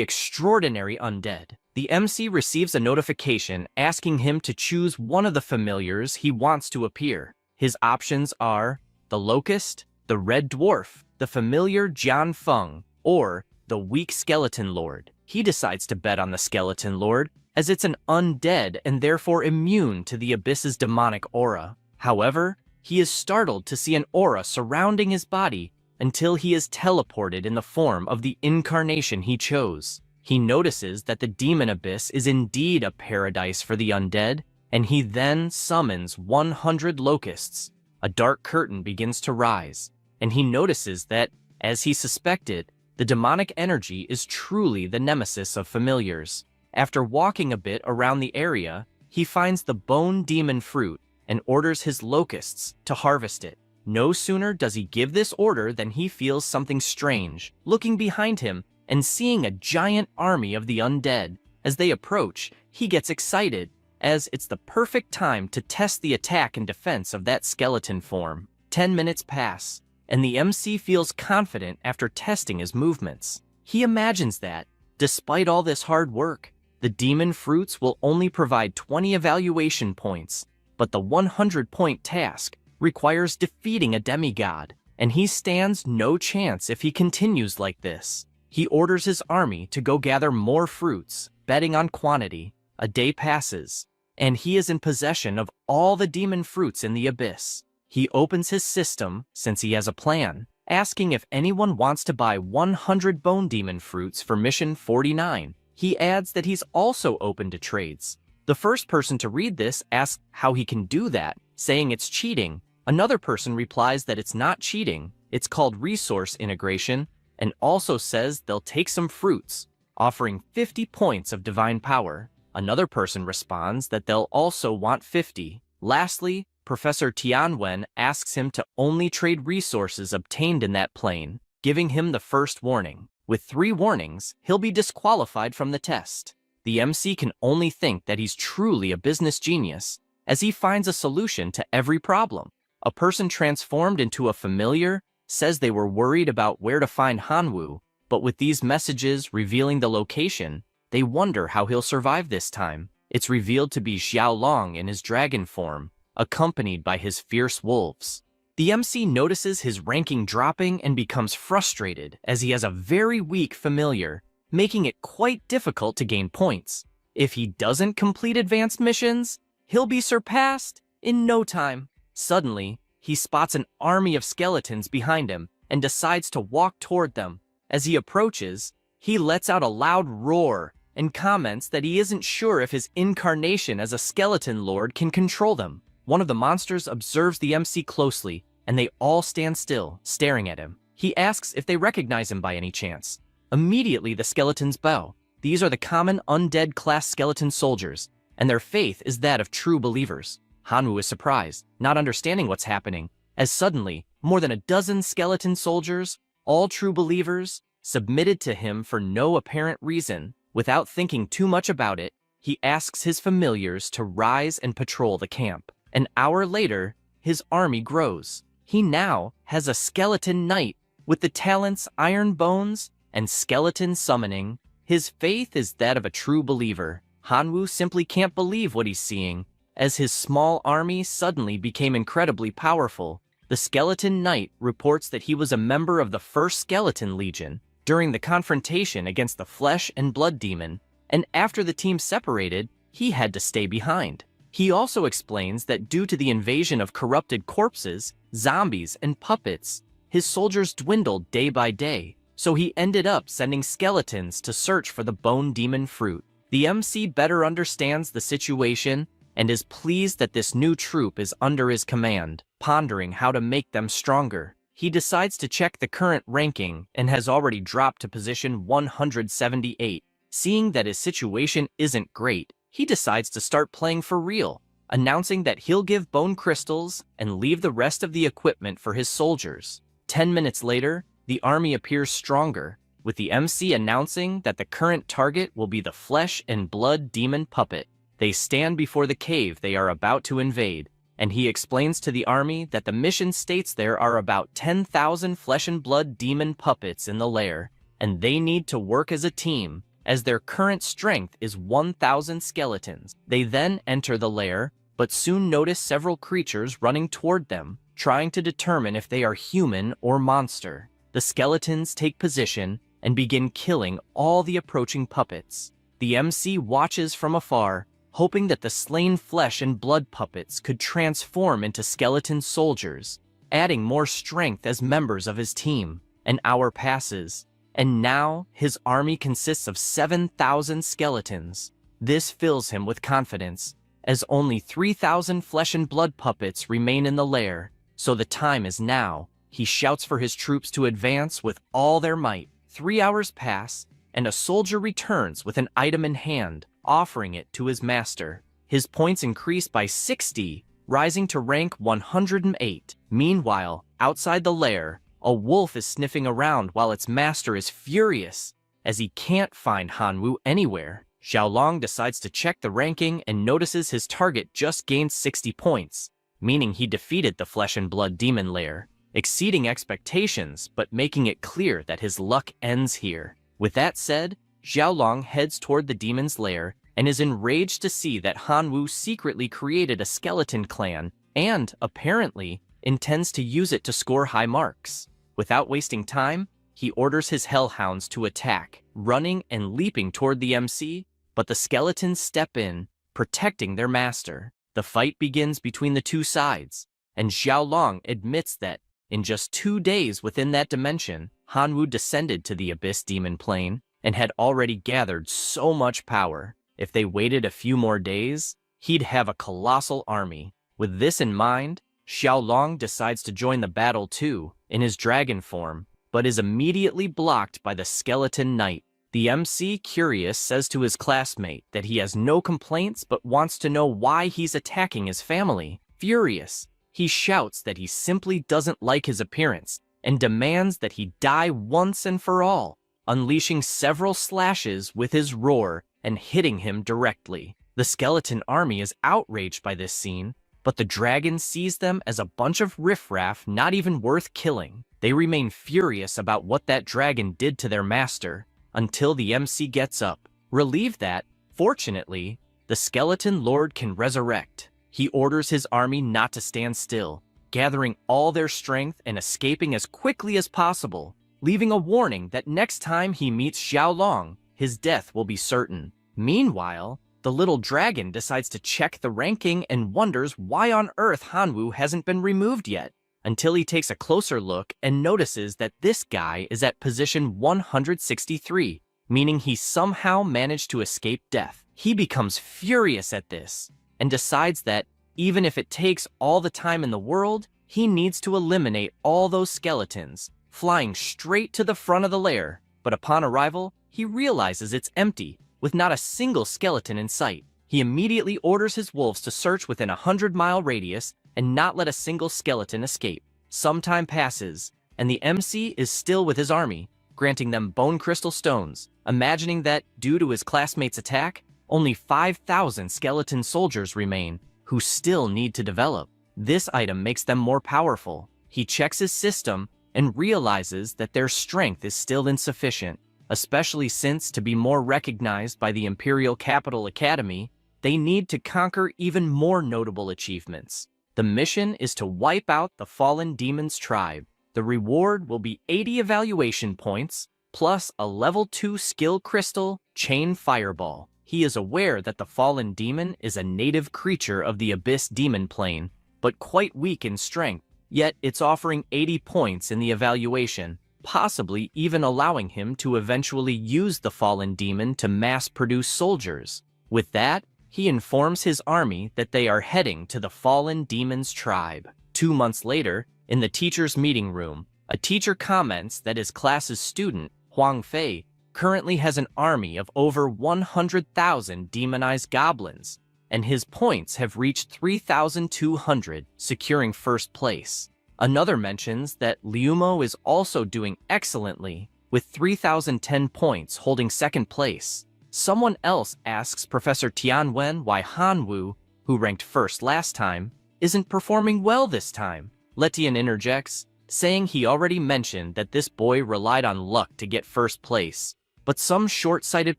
extraordinary undead. The MC receives a notification asking him to choose one of the familiars he wants to appear. His options are the Locust, the Red Dwarf, the familiar Jian Fun, or the weak Skeleton Lord. He decides to bet on the Skeleton Lord, as it's an undead and therefore immune to the Abyss's demonic aura. However, he is startled to see an aura surrounding his body until he is teleported in the form of the incarnation he chose. He notices that the Demon Abyss is indeed a paradise for the undead, and he then summons 100 locusts. A dark curtain begins to rise, and he notices that, as he suspected, the demonic energy is truly the nemesis of familiars. After walking a bit around the area, he finds the bone demon fruit and orders his locusts to harvest it. No sooner does he give this order than he feels something strange, looking behind him and seeing a giant army of the undead. As they approach, he gets excited, as it's the perfect time to test the attack and defense of that skeleton form. 10 minutes pass, and the MC feels confident after testing his movements. He imagines that, despite all this hard work, the demon fruits will only provide 20 evaluation points, but the 100-point task requires defeating a demigod, and he stands no chance if he continues like this. He orders his army to go gather more fruits, betting on quantity. A day passes, and he is in possession of all the demon fruits in the abyss. He opens his system, since he has a plan, asking if anyone wants to buy 100 bone demon fruits for mission 49. He adds that he's also open to trades. The first person to read this asks how he can do that, saying it's cheating. Another person replies that it's not cheating, it's called resource integration, and also says they'll take some fruits, offering 50 points of divine power. Another person responds that they'll also want 50. Lastly, Professor Tianwen asks him to only trade resources obtained in that plane, giving him the first warning. With 3 warnings, he'll be disqualified from the test. The MC can only think that he's truly a business genius, as he finds a solution to every problem. A person transformed into a familiar says they were worried about where to find Hanwoo, but with these messages revealing the location, they wonder how he'll survive this time. It's revealed to be Xiaolong in his dragon form, accompanied by his fierce wolves. The MC notices his ranking dropping and becomes frustrated as he has a very weak familiar, making it quite difficult to gain points. If he doesn't complete advanced missions, he'll be surpassed in no time. Suddenly, he spots an army of skeletons behind him and decides to walk toward them. As he approaches, he lets out a loud roar and comments that he isn't sure if his incarnation as a skeleton lord can control them. One of the monsters observes the MC closely, and they all stand still, staring at him. He asks if they recognize him by any chance. Immediately, the skeletons bow. These are the common undead class skeleton soldiers, and their faith is that of true believers. Hanwoo is surprised, not understanding what's happening, as suddenly, more than a dozen skeleton soldiers, all true believers, submitted to him for no apparent reason. Without thinking too much about it, he asks his familiars to rise and patrol the camp. An hour later, his army grows. He now has a skeleton knight with the talents Iron Bones and Skeleton Summoning. His faith is that of a true believer. Hanwoo simply can't believe what he's seeing, as his small army suddenly became incredibly powerful. The Skeleton Knight reports that he was a member of the First Skeleton Legion during the confrontation against the Flesh and Blood Demon, and after the team separated, he had to stay behind. He also explains that due to the invasion of corrupted corpses, zombies, and puppets, his soldiers dwindled day by day, so he ended up sending skeletons to search for the Bone Demon fruit. The MC better understands the situation and is pleased that this new troop is under his command. Pondering how to make them stronger, he decides to check the current ranking and has already dropped to position 178. Seeing that his situation isn't great, he decides to start playing for real, announcing that he'll give bone crystals and leave the rest of the equipment for his soldiers. 10 minutes later, the army appears stronger, with the MC announcing that the current target will be the Flesh and Blood Demon puppet. They stand before the cave they are about to invade, and he explains to the army that the mission states there are about 10,000 Flesh and Blood Demon puppets in the lair, and they need to work as a team, as their current strength is 1,000 skeletons. They then enter the lair, but soon notice several creatures running toward them, trying to determine if they are human or monster. The skeletons take position and begin killing all the approaching puppets. The MC watches from afar, hoping that the slain Flesh and Blood puppets could transform into skeleton soldiers, adding more strength as members of his team. An hour passes, and now his army consists of 7,000 skeletons. This fills him with confidence, as only 3,000 Flesh and Blood puppets remain in the lair, so the time is now. He shouts for his troops to advance with all their might. 3 hours pass, and a soldier returns with an item in hand, offering it to his master. His points increase by 60, rising to rank 108. Meanwhile, outside the lair, a wolf is sniffing around while its master is furious, as he can't find Hanwoo anywhere. Xiaolong decides to check the ranking and notices his target just gained 60 points, meaning he defeated the Flesh and Blood Demon lair, exceeding expectations but making it clear that his luck ends here. With that said, Xiaolong heads toward the demon's lair and is enraged to see that Hanwoo secretly created a skeleton clan and, apparently, intends to use it to score high marks. Without wasting time, he orders his hellhounds to attack, running and leaping toward the MC, but the skeletons step in, protecting their master. The fight begins between the two sides, and Xiaolong admits that, in just 2 days within that dimension, Hanwoo descended to the Abyss Demon Plane and had already gathered so much power. If they waited a few more days, he'd have a colossal army. With this in mind, Xiaolong decides to join the battle too, in his dragon form, but is immediately blocked by the Skeleton Knight. The MC, curious, says to his classmate that he has no complaints but wants to know why he's attacking his family. Furious, he shouts that he simply doesn't like his appearance and demands that he die once and for all, unleashing several slashes with his roar and hitting him directly. The skeleton army is outraged by this scene, but the dragon sees them as a bunch of riffraff not even worth killing. They remain furious about what that dragon did to their master, until the MC gets up. Relieved that, fortunately, the skeleton lord can resurrect. He orders his army not to stand still, gathering all their strength and escaping as quickly as possible, leaving a warning that next time he meets Xiaolong, his death will be certain. Meanwhile, the little dragon decides to check the ranking and wonders why on earth Hanwoo hasn't been removed yet, until he takes a closer look and notices that this guy is at position 163, meaning he somehow managed to escape death. He becomes furious at this and decides that even if it takes all the time in the world, he needs to eliminate all those skeletons, flying straight to the front of the lair. But upon arrival, he realizes it's empty, with not a single skeleton in sight. He immediately orders his wolves to search within a 100-mile radius and not let a single skeleton escape. Some time passes, and the MC is still with his army, granting them bone crystal stones, imagining that, due to his classmates' attack, only 5,000 skeleton soldiers remain, who still need to develop. This item makes them more powerful. He checks his system and realizes that their strength is still insufficient, especially since, to be more recognized by the Imperial Capital Academy, they need to conquer even more notable achievements. The mission is to wipe out the Fallen Demon's tribe. The reward will be 80 evaluation points, plus a level 2 skill crystal, Chain Fireball. He is aware that the Fallen Demon is a native creature of the Abyss Demon Plane, but quite weak in strength, yet it's offering 80 points in the evaluation, possibly even allowing him to eventually use the Fallen Demon to mass-produce soldiers. With that, he informs his army that they are heading to the Fallen Demon's tribe. 2 months later, in the teacher's meeting room, a teacher comments that his class's student, Huang Fei, currently has an army of over 100,000 demonized goblins, and his points have reached 3,200, securing first place. Another mentions that Liumo is also doing excellently, with 3,010 points holding second place. Someone else asks Professor Tianwen why Hanwoo, who ranked first last time, isn't performing well this time. Letian interjects, saying he already mentioned that this boy relied on luck to get first place, but some short-sighted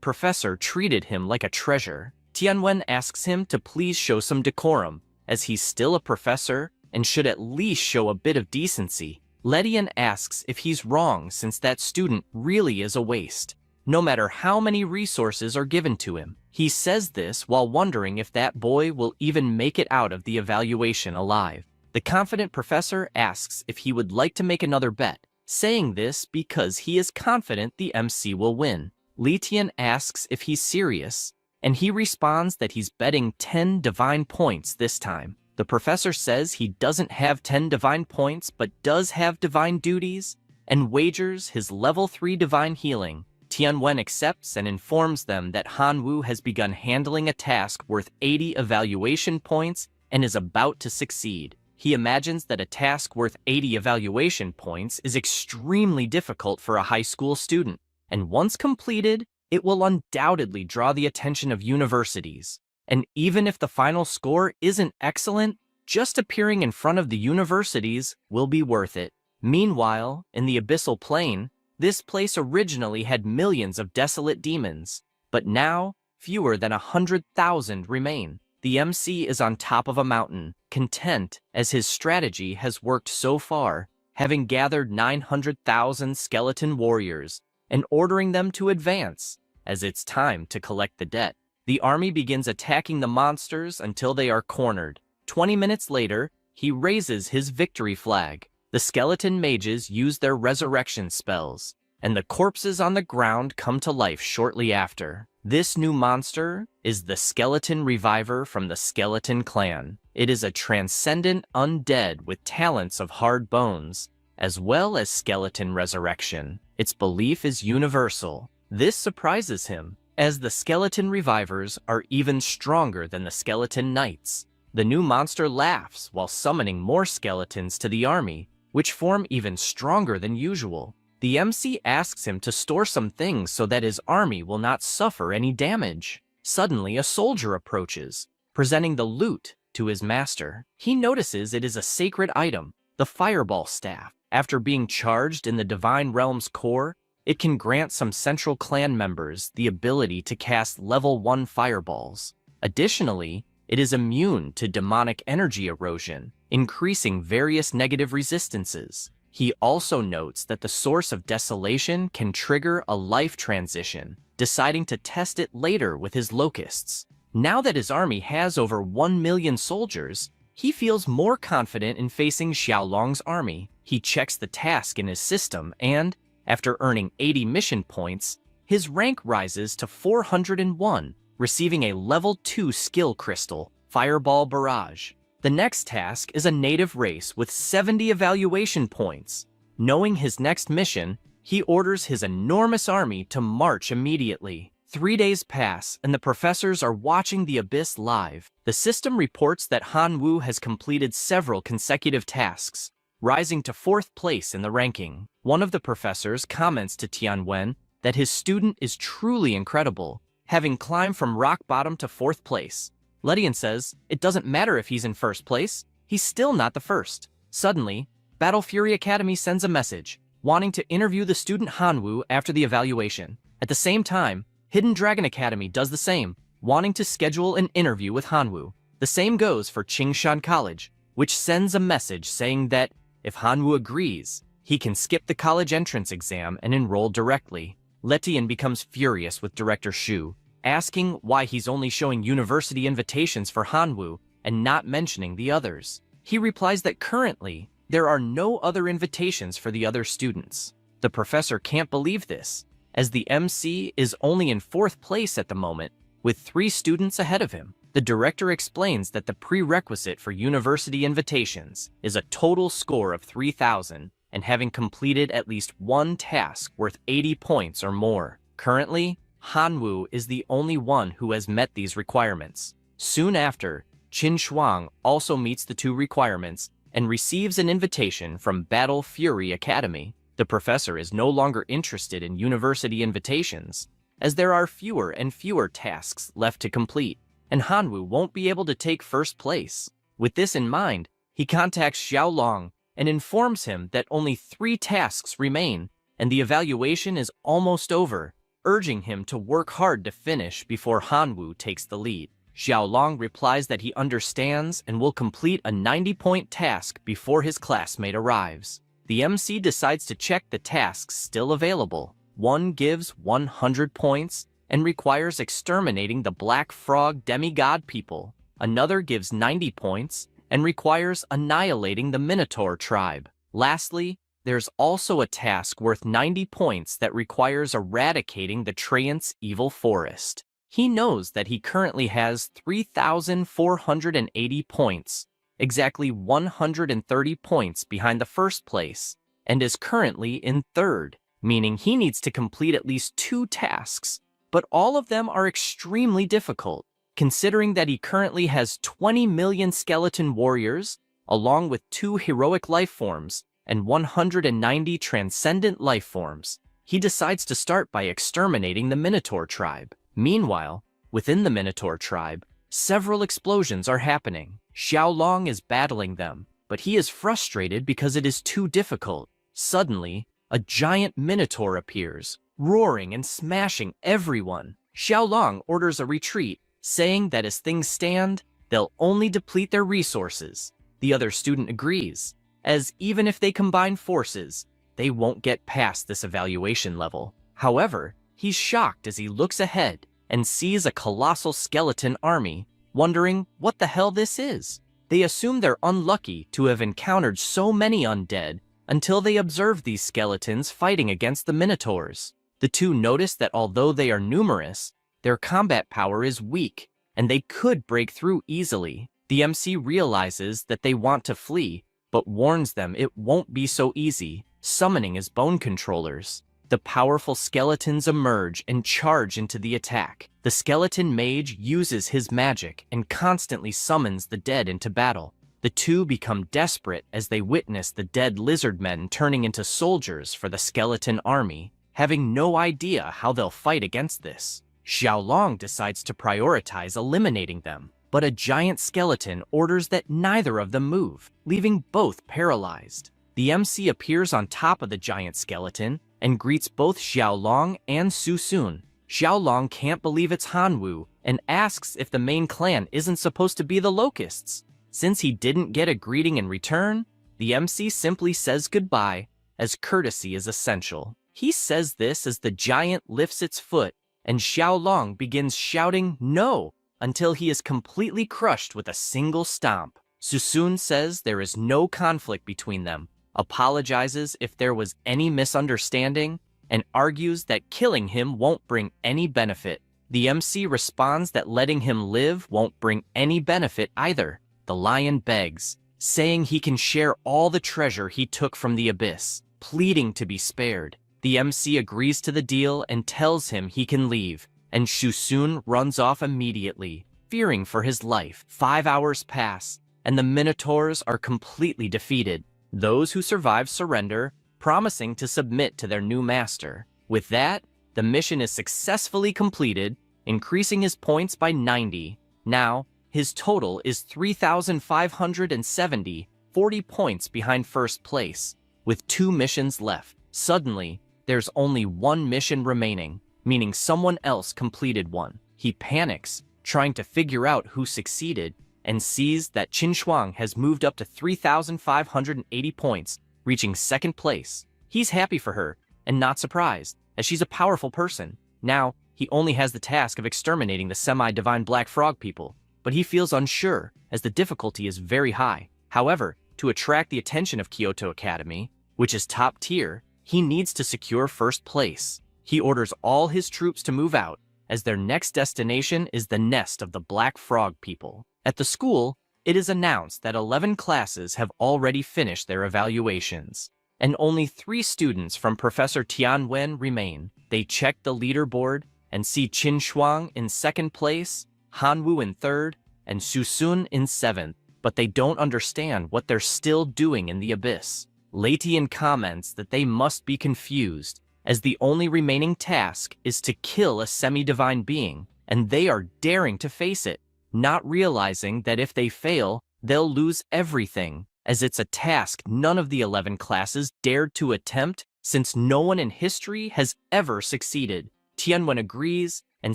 professor treated him like a treasure. Tianwen asks him to please show some decorum, as he's still a professor and should at least show a bit of decency. Letian asks if he's wrong since that student really is a waste, no matter how many resources are given to him. He says this while wondering if that boy will even make it out of the evaluation alive. The confident professor asks if he would like to make another bet, saying this because he is confident the MC will win. Li Tian asks if he's serious, and he responds that he's betting 10 divine points this time. The professor says he doesn't have 10 divine points but does have divine duties, and wagers his level 3 divine healing. Tianwen accepts and informs them that Hanwoo has begun handling a task worth 80 evaluation points and is about to succeed. He imagines that a task worth 80 evaluation points is extremely difficult for a high school student, and once completed, it will undoubtedly draw the attention of universities. And even if the final score isn't excellent, just appearing in front of the universities will be worth it. Meanwhile, in the Abyssal Plane, this place originally had millions of desolate demons, but now fewer than 100,000 remain. The MC is on top of a mountain, content as his strategy has worked so far, having gathered 900,000 skeleton warriors and ordering them to advance, as it's time to collect the debt. The army begins attacking the monsters until they are cornered. 20 minutes later, he raises his victory flag. The skeleton mages use their resurrection spells, and the corpses on the ground come to life shortly after. This new monster is the Skeleton Reviver from the Skeleton Clan. It is a transcendent undead with talents of hard bones, as well as skeleton resurrection. Its belief is universal. This surprises him, as the Skeleton Revivers are even stronger than the Skeleton Knights. The new monster laughs while summoning more skeletons to the army, which form even stronger than usual. The MC asks him to store some things so that his army will not suffer any damage. Suddenly, a soldier approaches, presenting the loot to his master. He notices it is a sacred item, the Fireball Staff. After being charged in the Divine Realm's core, it can grant some Central Clan members the ability to cast level 1 fireballs. Additionally, It is immune to demonic energy erosion, increasing various negative resistances. He also notes that the source of desolation can trigger a life transition, deciding to test it later with his locusts. Now that his army has over 1 million soldiers, he feels more confident in facing Xiaolong's army. He checks the task in his system and, after earning 80 mission points, his rank rises to 401, receiving a level 2 skill crystal, Fireball Barrage. The next task is a native race with 70 evaluation points. Knowing his next mission, he orders his enormous army to march immediately. 3 days pass, and the professors are watching the Abyss live. The system reports that Han Wu has completed several consecutive tasks, rising to 4th place in the ranking. One of the professors comments to Tianwen that his student is truly incredible, having climbed from rock bottom to 4th place. Ledian says it doesn't matter if he's in 1st place, he's still not the first. Suddenly, Battle Fury Academy sends a message, wanting to interview the student Han Wu after the evaluation. At the same time, Hidden Dragon Academy does the same, wanting to schedule an interview with Han Wu. The same goes for Qingshan College, which sends a message saying that if Han Wu agrees, he can skip the college entrance exam and enroll directly. Letian becomes furious with Director Shu, asking why he's only showing university invitations for Han Wu and not mentioning the others. He replies that currently, there are no other invitations for the other students. The professor can't believe this, as the MC is only in 4th place at the moment, with 3 students ahead of him. The director explains that the prerequisite for university invitations is a total score of 3,000 and having completed at least one task worth 80 points or more. Currently, Han Wu is the only one who has met these requirements. Soon after, Schwang also meets the 2 requirements and receives an invitation from Battle Fury Academy. The professor is no longer interested in university invitations, as there are fewer and fewer tasks left to complete, and Han Wu won't be able to take 1st place. With this in mind, he contacts Xiaolong and informs him that only 3 tasks remain, and the evaluation is almost over, urging him to work hard to finish before Han Wu takes the lead. Xiaolong replies that he understands and will complete a 90-point task before his classmate arrives. The MC decides to check the tasks still available. One gives 100 points and requires exterminating the Black Frog demigod people. Another gives 90 points and requires annihilating the Minotaur tribe. Lastly, there's also a task worth 90 points that requires eradicating the Treant's evil forest. He knows that he currently has 3,480 points, exactly 130 points behind the 1st place, and is currently in 3rd, meaning he needs to complete at least 2 tasks, but all of them are extremely difficult, considering that he currently has 20 million skeleton warriors, along with 2 heroic life forms and 190 transcendent life forms. He decides to start by exterminating the Minotaur tribe. Meanwhile, within the Minotaur tribe, several explosions are happening. Xiaolong is battling them, but he is frustrated because it is too difficult. Suddenly, a giant Minotaur appears, roaring and smashing everyone. Xiaolong orders a retreat, saying that as things stand, they'll only deplete their resources. The other student agrees, as even if they combine forces, they won't get past this evaluation level. However, he's shocked as he looks ahead and sees a colossal skeleton army, wondering what the hell this is. They assume they're unlucky to have encountered so many undead until they observe these skeletons fighting against the Minotaurs. The 2 notice that although they are numerous, their combat power is weak, and they could break through easily. The MC realizes that they want to flee, but warns them it won't be so easy, summoning his bone controllers. The powerful skeletons emerge and charge into the attack. The skeleton mage uses his magic and constantly summons the dead into battle. The 2 become desperate as they witness the dead lizard men turning into soldiers for the skeleton army, having no idea how they'll fight against this. Xiaolong decides to prioritize eliminating them, but a giant skeleton orders that neither of them move, leaving both paralyzed. The MC appears on top of the giant skeleton and greets both Xiaolong and Su Sun. Xiaolong can't believe it's Han Wu and asks if the main clan isn't supposed to be the Locusts. Since he didn't get a greeting in return, the MC simply says goodbye, as courtesy is essential. He says this as the giant lifts its foot, and Xiaolong begins shouting no until he is completely crushed with a single stomp. Susun says there is no conflict between them, apologizes if there was any misunderstanding, and argues that killing him won't bring any benefit. The MC responds that letting him live won't bring any benefit either. The lion begs, saying he can share all the treasure he took from the abyss, pleading to be spared. The MC agrees to the deal and tells him he can leave, and Shusun runs off immediately, fearing for his life. 5 hours pass, and the Minotaurs are completely defeated. Those who survive surrender, promising to submit to their new master. With that, the mission is successfully completed, increasing his points by 90. Now, his total is 3,570, 40 points behind first place, with 2 missions left. Suddenly, there's only 1 mission remaining, meaning someone else completed one. He panics, trying to figure out who succeeded, and sees that Schwang has moved up to 3,580 points, reaching second place. He's happy for her, and not surprised, as she's a powerful person. Now, he only has the task of exterminating the semi-divine black frog people, but he feels unsure, as the difficulty is very high. However, to attract the attention of Kyoto Academy, which is top tier, he needs to secure first place. He orders all his troops to move out, as their next destination is the nest of the black frog people. At the school, it is announced that 11 classes have already finished their evaluations, and only 3 students from Professor Tianwen remain. They check the leaderboard and see Qin Shuang in second place, Hanwu in third, and Susun in seventh, but they don't understand what they're still doing in the abyss. Latian comments that they must be confused, as the only remaining task is to kill a semi-divine being, and they are daring to face it, not realizing that if they fail, they'll lose everything, as it's a task none of the 11 classes dared to attempt since no one in history has ever succeeded. Tianwen agrees and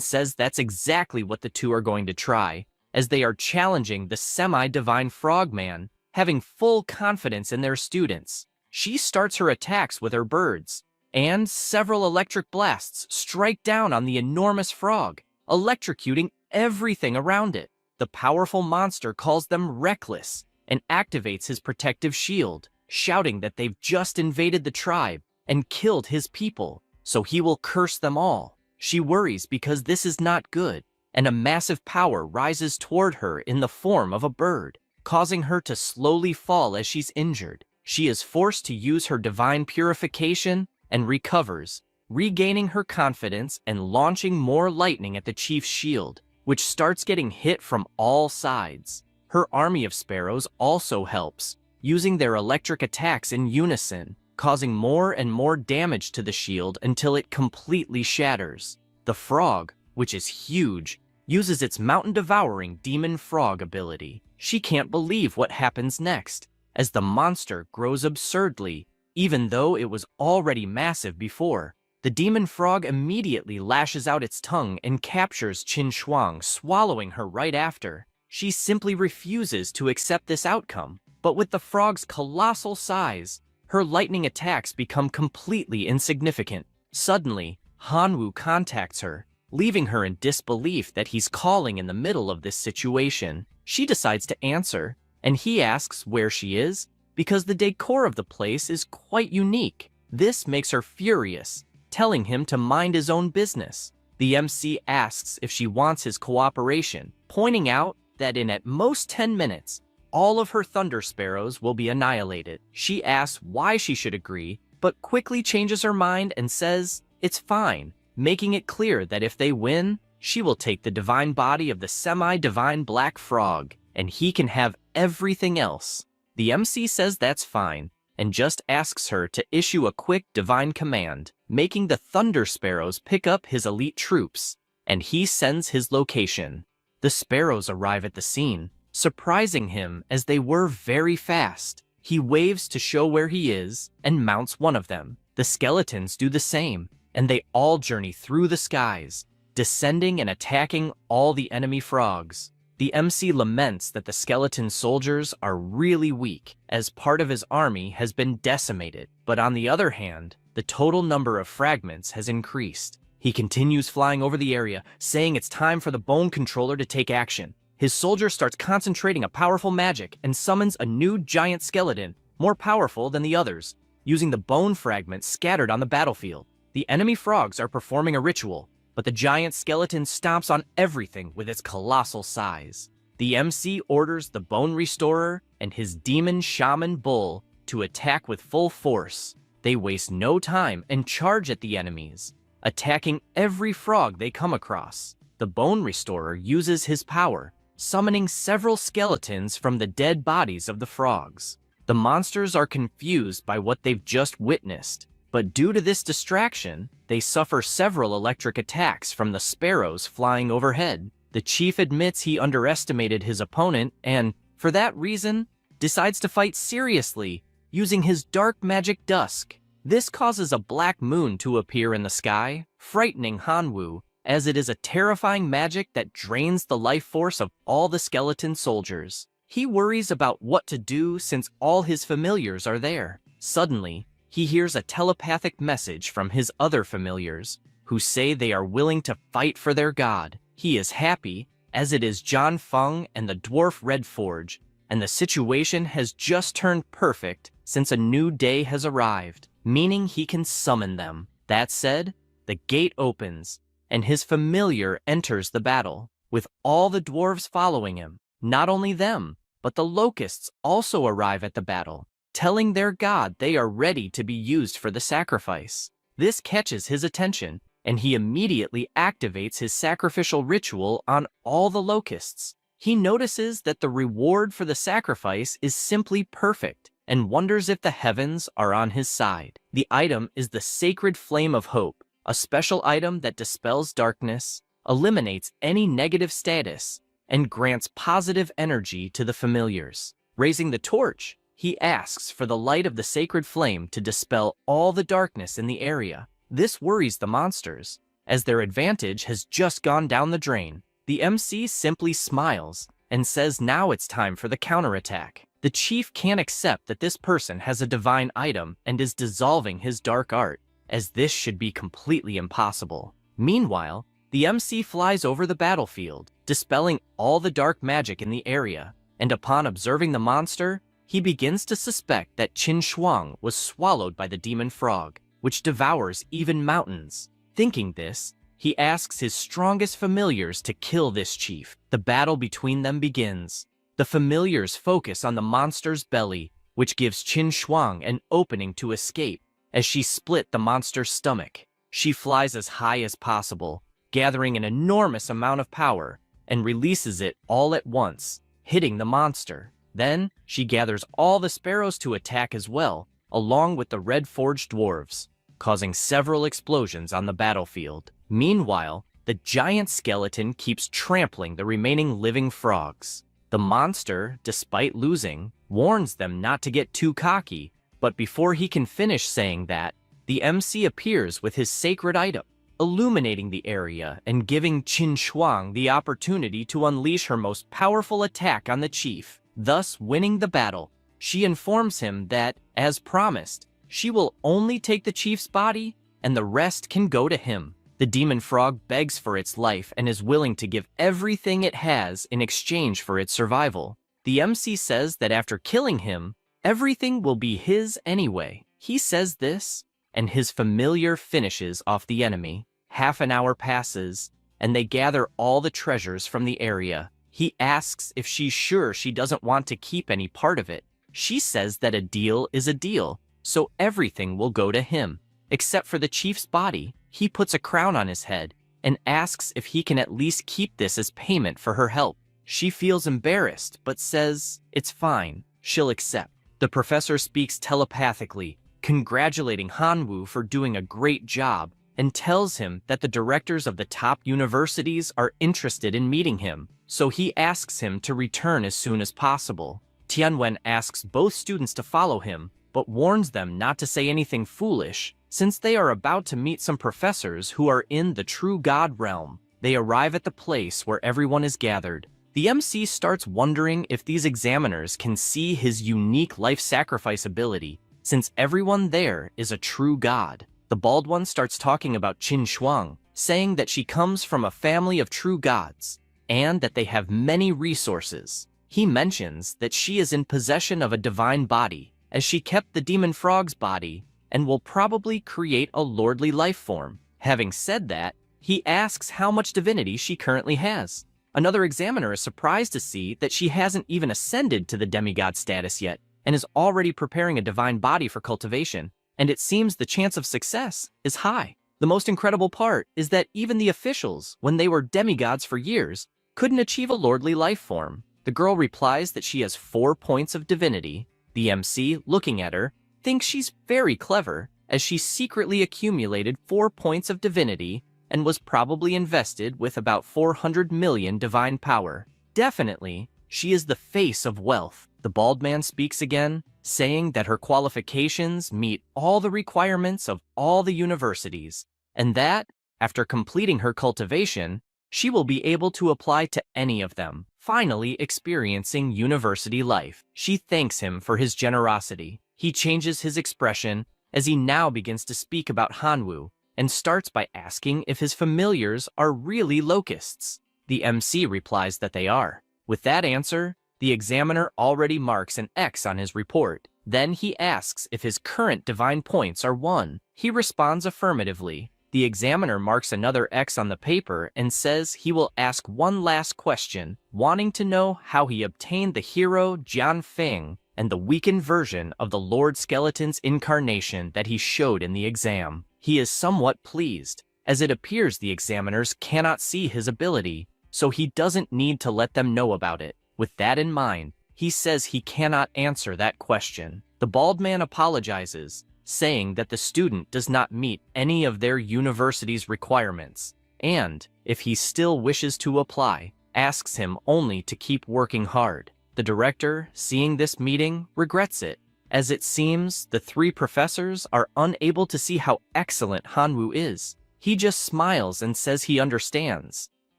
says that's exactly what the two are going to try, as they are challenging the semi-divine frogman, having full confidence in their students. She starts her attacks with her birds, and several electric blasts strike down on the enormous frog, electrocuting everything around it. The powerful monster calls them reckless and activates his protective shield, shouting that they've just invaded the tribe and killed his people, so he will curse them all. She worries because this is not good, and a massive power rises toward her in the form of a bird, causing her to slowly fall as she's injured. She is forced to use her divine purification and recovers, regaining her confidence and launching more lightning at the chief's shield, which starts getting hit from all sides. Her army of sparrows also helps, using their electric attacks in unison, causing more and more damage to the shield until it completely shatters. The frog, which is huge, uses its mountain-devouring demon frog ability. She can't believe what happens next, as the monster grows absurdly, even though it was already massive before. The demon frog immediately lashes out its tongue and captures Qin Shuang, swallowing her right after. She simply refuses to accept this outcome, but with the frog's colossal size, her lightning attacks become completely insignificant. Suddenly, Hanwu contacts her, leaving her in disbelief that he's calling in the middle of this situation. She decides to answer, and he asks where she is, because the decor of the place is quite unique. This makes her furious, telling him to mind his own business. The MC asks if she wants his cooperation, pointing out that in at most 10 minutes, all of her thunder sparrows will be annihilated. She asks why she should agree, but quickly changes her mind and says it's fine, making it clear that if they win, she will take the divine body of the semi-divine black frog, and he can have everything else. The MC says that's fine, and just asks her to issue a quick divine command, making the thunder sparrows pick up his elite troops, and he sends his location. The sparrows arrive at the scene, surprising him as they were very fast. He waves to show where he is and mounts one of them. The skeletons do the same, and they all journey through the skies, descending and attacking all the enemy frogs. The MC laments that the skeleton soldiers are really weak, as part of his army has been decimated, but on the other hand, the total number of fragments has increased. He continues flying over the area, saying it's time for the bone controller to take action. His soldier starts concentrating a powerful magic and summons a new giant skeleton, more powerful than the others, using the bone fragments scattered on the battlefield. The enemy frogs are performing a ritual, but the giant skeleton stomps on everything with its colossal size. The MC orders the Bone Restorer and his demon shaman bull to attack with full force. They waste no time and charge at the enemies, attacking every frog they come across. The Bone Restorer uses his power, summoning several skeletons from the dead bodies of the frogs. The monsters are confused by what they've just witnessed, but due to this distraction, they suffer several electric attacks from the sparrows flying overhead. The chief admits he underestimated his opponent and, for that reason, decides to fight seriously, using his dark magic dusk. This causes a black moon to appear in the sky, frightening Hanwoo, as it is a terrifying magic that drains the life force of all the skeleton soldiers. He worries about what to do since all his familiars are there. Suddenly, he hears a telepathic message from his other familiars, who say they are willing to fight for their god. He is happy, as it is Jian Fun and the dwarf Red Forge, and the situation has just turned perfect since a new day has arrived, meaning he can summon them. That said, the gate opens, and his familiar enters the battle, with all the dwarves following him. Not only them, but the Locusts also arrive at the battle, telling their god they are ready to be used for the sacrifice. This catches his attention, and he immediately activates his sacrificial ritual on all the Locusts. He notices that the reward for the sacrifice is simply perfect, and wonders if the heavens are on his side. The item is the Sacred Flame of Hope, a special item that dispels darkness, eliminates any negative status, and grants positive energy to the familiars. Raising the torch, he asks for the light of the sacred flame to dispel all the darkness in the area. This worries the monsters, as their advantage has just gone down the drain. The MC simply smiles and says now it's time for the counterattack. The chief can't accept that this person has a divine item and is dissolving his dark art, as this should be completely impossible. Meanwhile, the MC flies over the battlefield, dispelling all the dark magic in the area, and upon observing the monster, he begins to suspect that Schwang was swallowed by the demon frog, which devours even mountains. Thinking this, he asks his strongest familiars to kill this chief. The battle between them begins. The familiars focus on the monster's belly, which gives Schwang an opening to escape, as she split the monster's stomach. She flies as high as possible, gathering an enormous amount of power, and releases it all at once, hitting the monster. Then, she gathers all the sparrows to attack as well, along with the red forged dwarves, causing several explosions on the battlefield. Meanwhile, the giant skeleton keeps trampling the remaining living frogs. The monster, despite losing, warns them not to get too cocky, but before he can finish saying that, the MC appears with his sacred item, illuminating the area and giving Schwang the opportunity to unleash her most powerful attack on the chief, thus winning the battle. She informs him that, as promised, she will only take the chief's body and the rest can go to him. The demon frog begs for its life and is willing to give everything it has in exchange for its survival. The MC says that after killing him, everything will be his anyway. He says this, and his familiar finishes off the enemy. Half an hour passes, and they gather all the treasures from the area. He asks if she's sure she doesn't want to keep any part of it. She says that a deal is a deal, so everything will go to him. Except for the chief's body, he puts a crown on his head and asks if he can at least keep this as payment for her help. She feels embarrassed, but says it's fine, she'll accept. The professor speaks telepathically, congratulating Hanwoo for doing a great job, and tells him that the directors of the top universities are interested in meeting him, so he asks him to return as soon as possible. Tianwen asks both students to follow him, but warns them not to say anything foolish, since they are about to meet some professors who are in the true god realm. They arrive at the place where everyone is gathered. The MC starts wondering if these examiners can see his unique life sacrifice ability, since everyone there is a true god. The bald one starts talking about Schwang, saying that she comes from a family of true gods, and that they have many resources. He mentions that she is in possession of a divine body, as she kept the demon frog's body, and will probably create a lordly life form. Having said that, he asks how much divinity she currently has. Another examiner is surprised to see that she hasn't even ascended to the demigod status yet, and is already preparing a divine body for cultivation, and it seems the chance of success is high. The most incredible part is that even the officials, when they were demigods for years, couldn't achieve a lordly life form. The girl replies that she has 4 points of divinity. The MC, looking at her, thinks she's very clever, as she secretly accumulated 4 points of divinity and was probably invested with about 400 million divine power. Definitely, she is the face of wealth. The bald man speaks again, saying that her qualifications meet all the requirements of all the universities, and that, after completing her cultivation, she will be able to apply to any of them, finally experiencing university life. She thanks him for his generosity. He changes his expression as he now begins to speak about Hanwoo, and starts by asking if his familiars are really locusts. The MC replies that they are. With that answer, the examiner already marks an X on his report. Then he asks if his current divine points are 1. He responds affirmatively. The examiner marks another X on the paper and says he will ask one last question, wanting to know how he obtained the hero Jian Fun and the weakened version of the Lord Skeleton's incarnation that he showed in the exam. He is somewhat pleased, as it appears the examiners cannot see his ability, so he doesn't need to let them know about it. With that in mind, he says he cannot answer that question. The bald man apologizes, saying that the student does not meet any of their university's requirements, and, if he still wishes to apply, asks him only to keep working hard. The director, seeing this meeting, regrets it, as it seems the 3 professors are unable to see how excellent Hanwoo is. He just smiles and says he understands,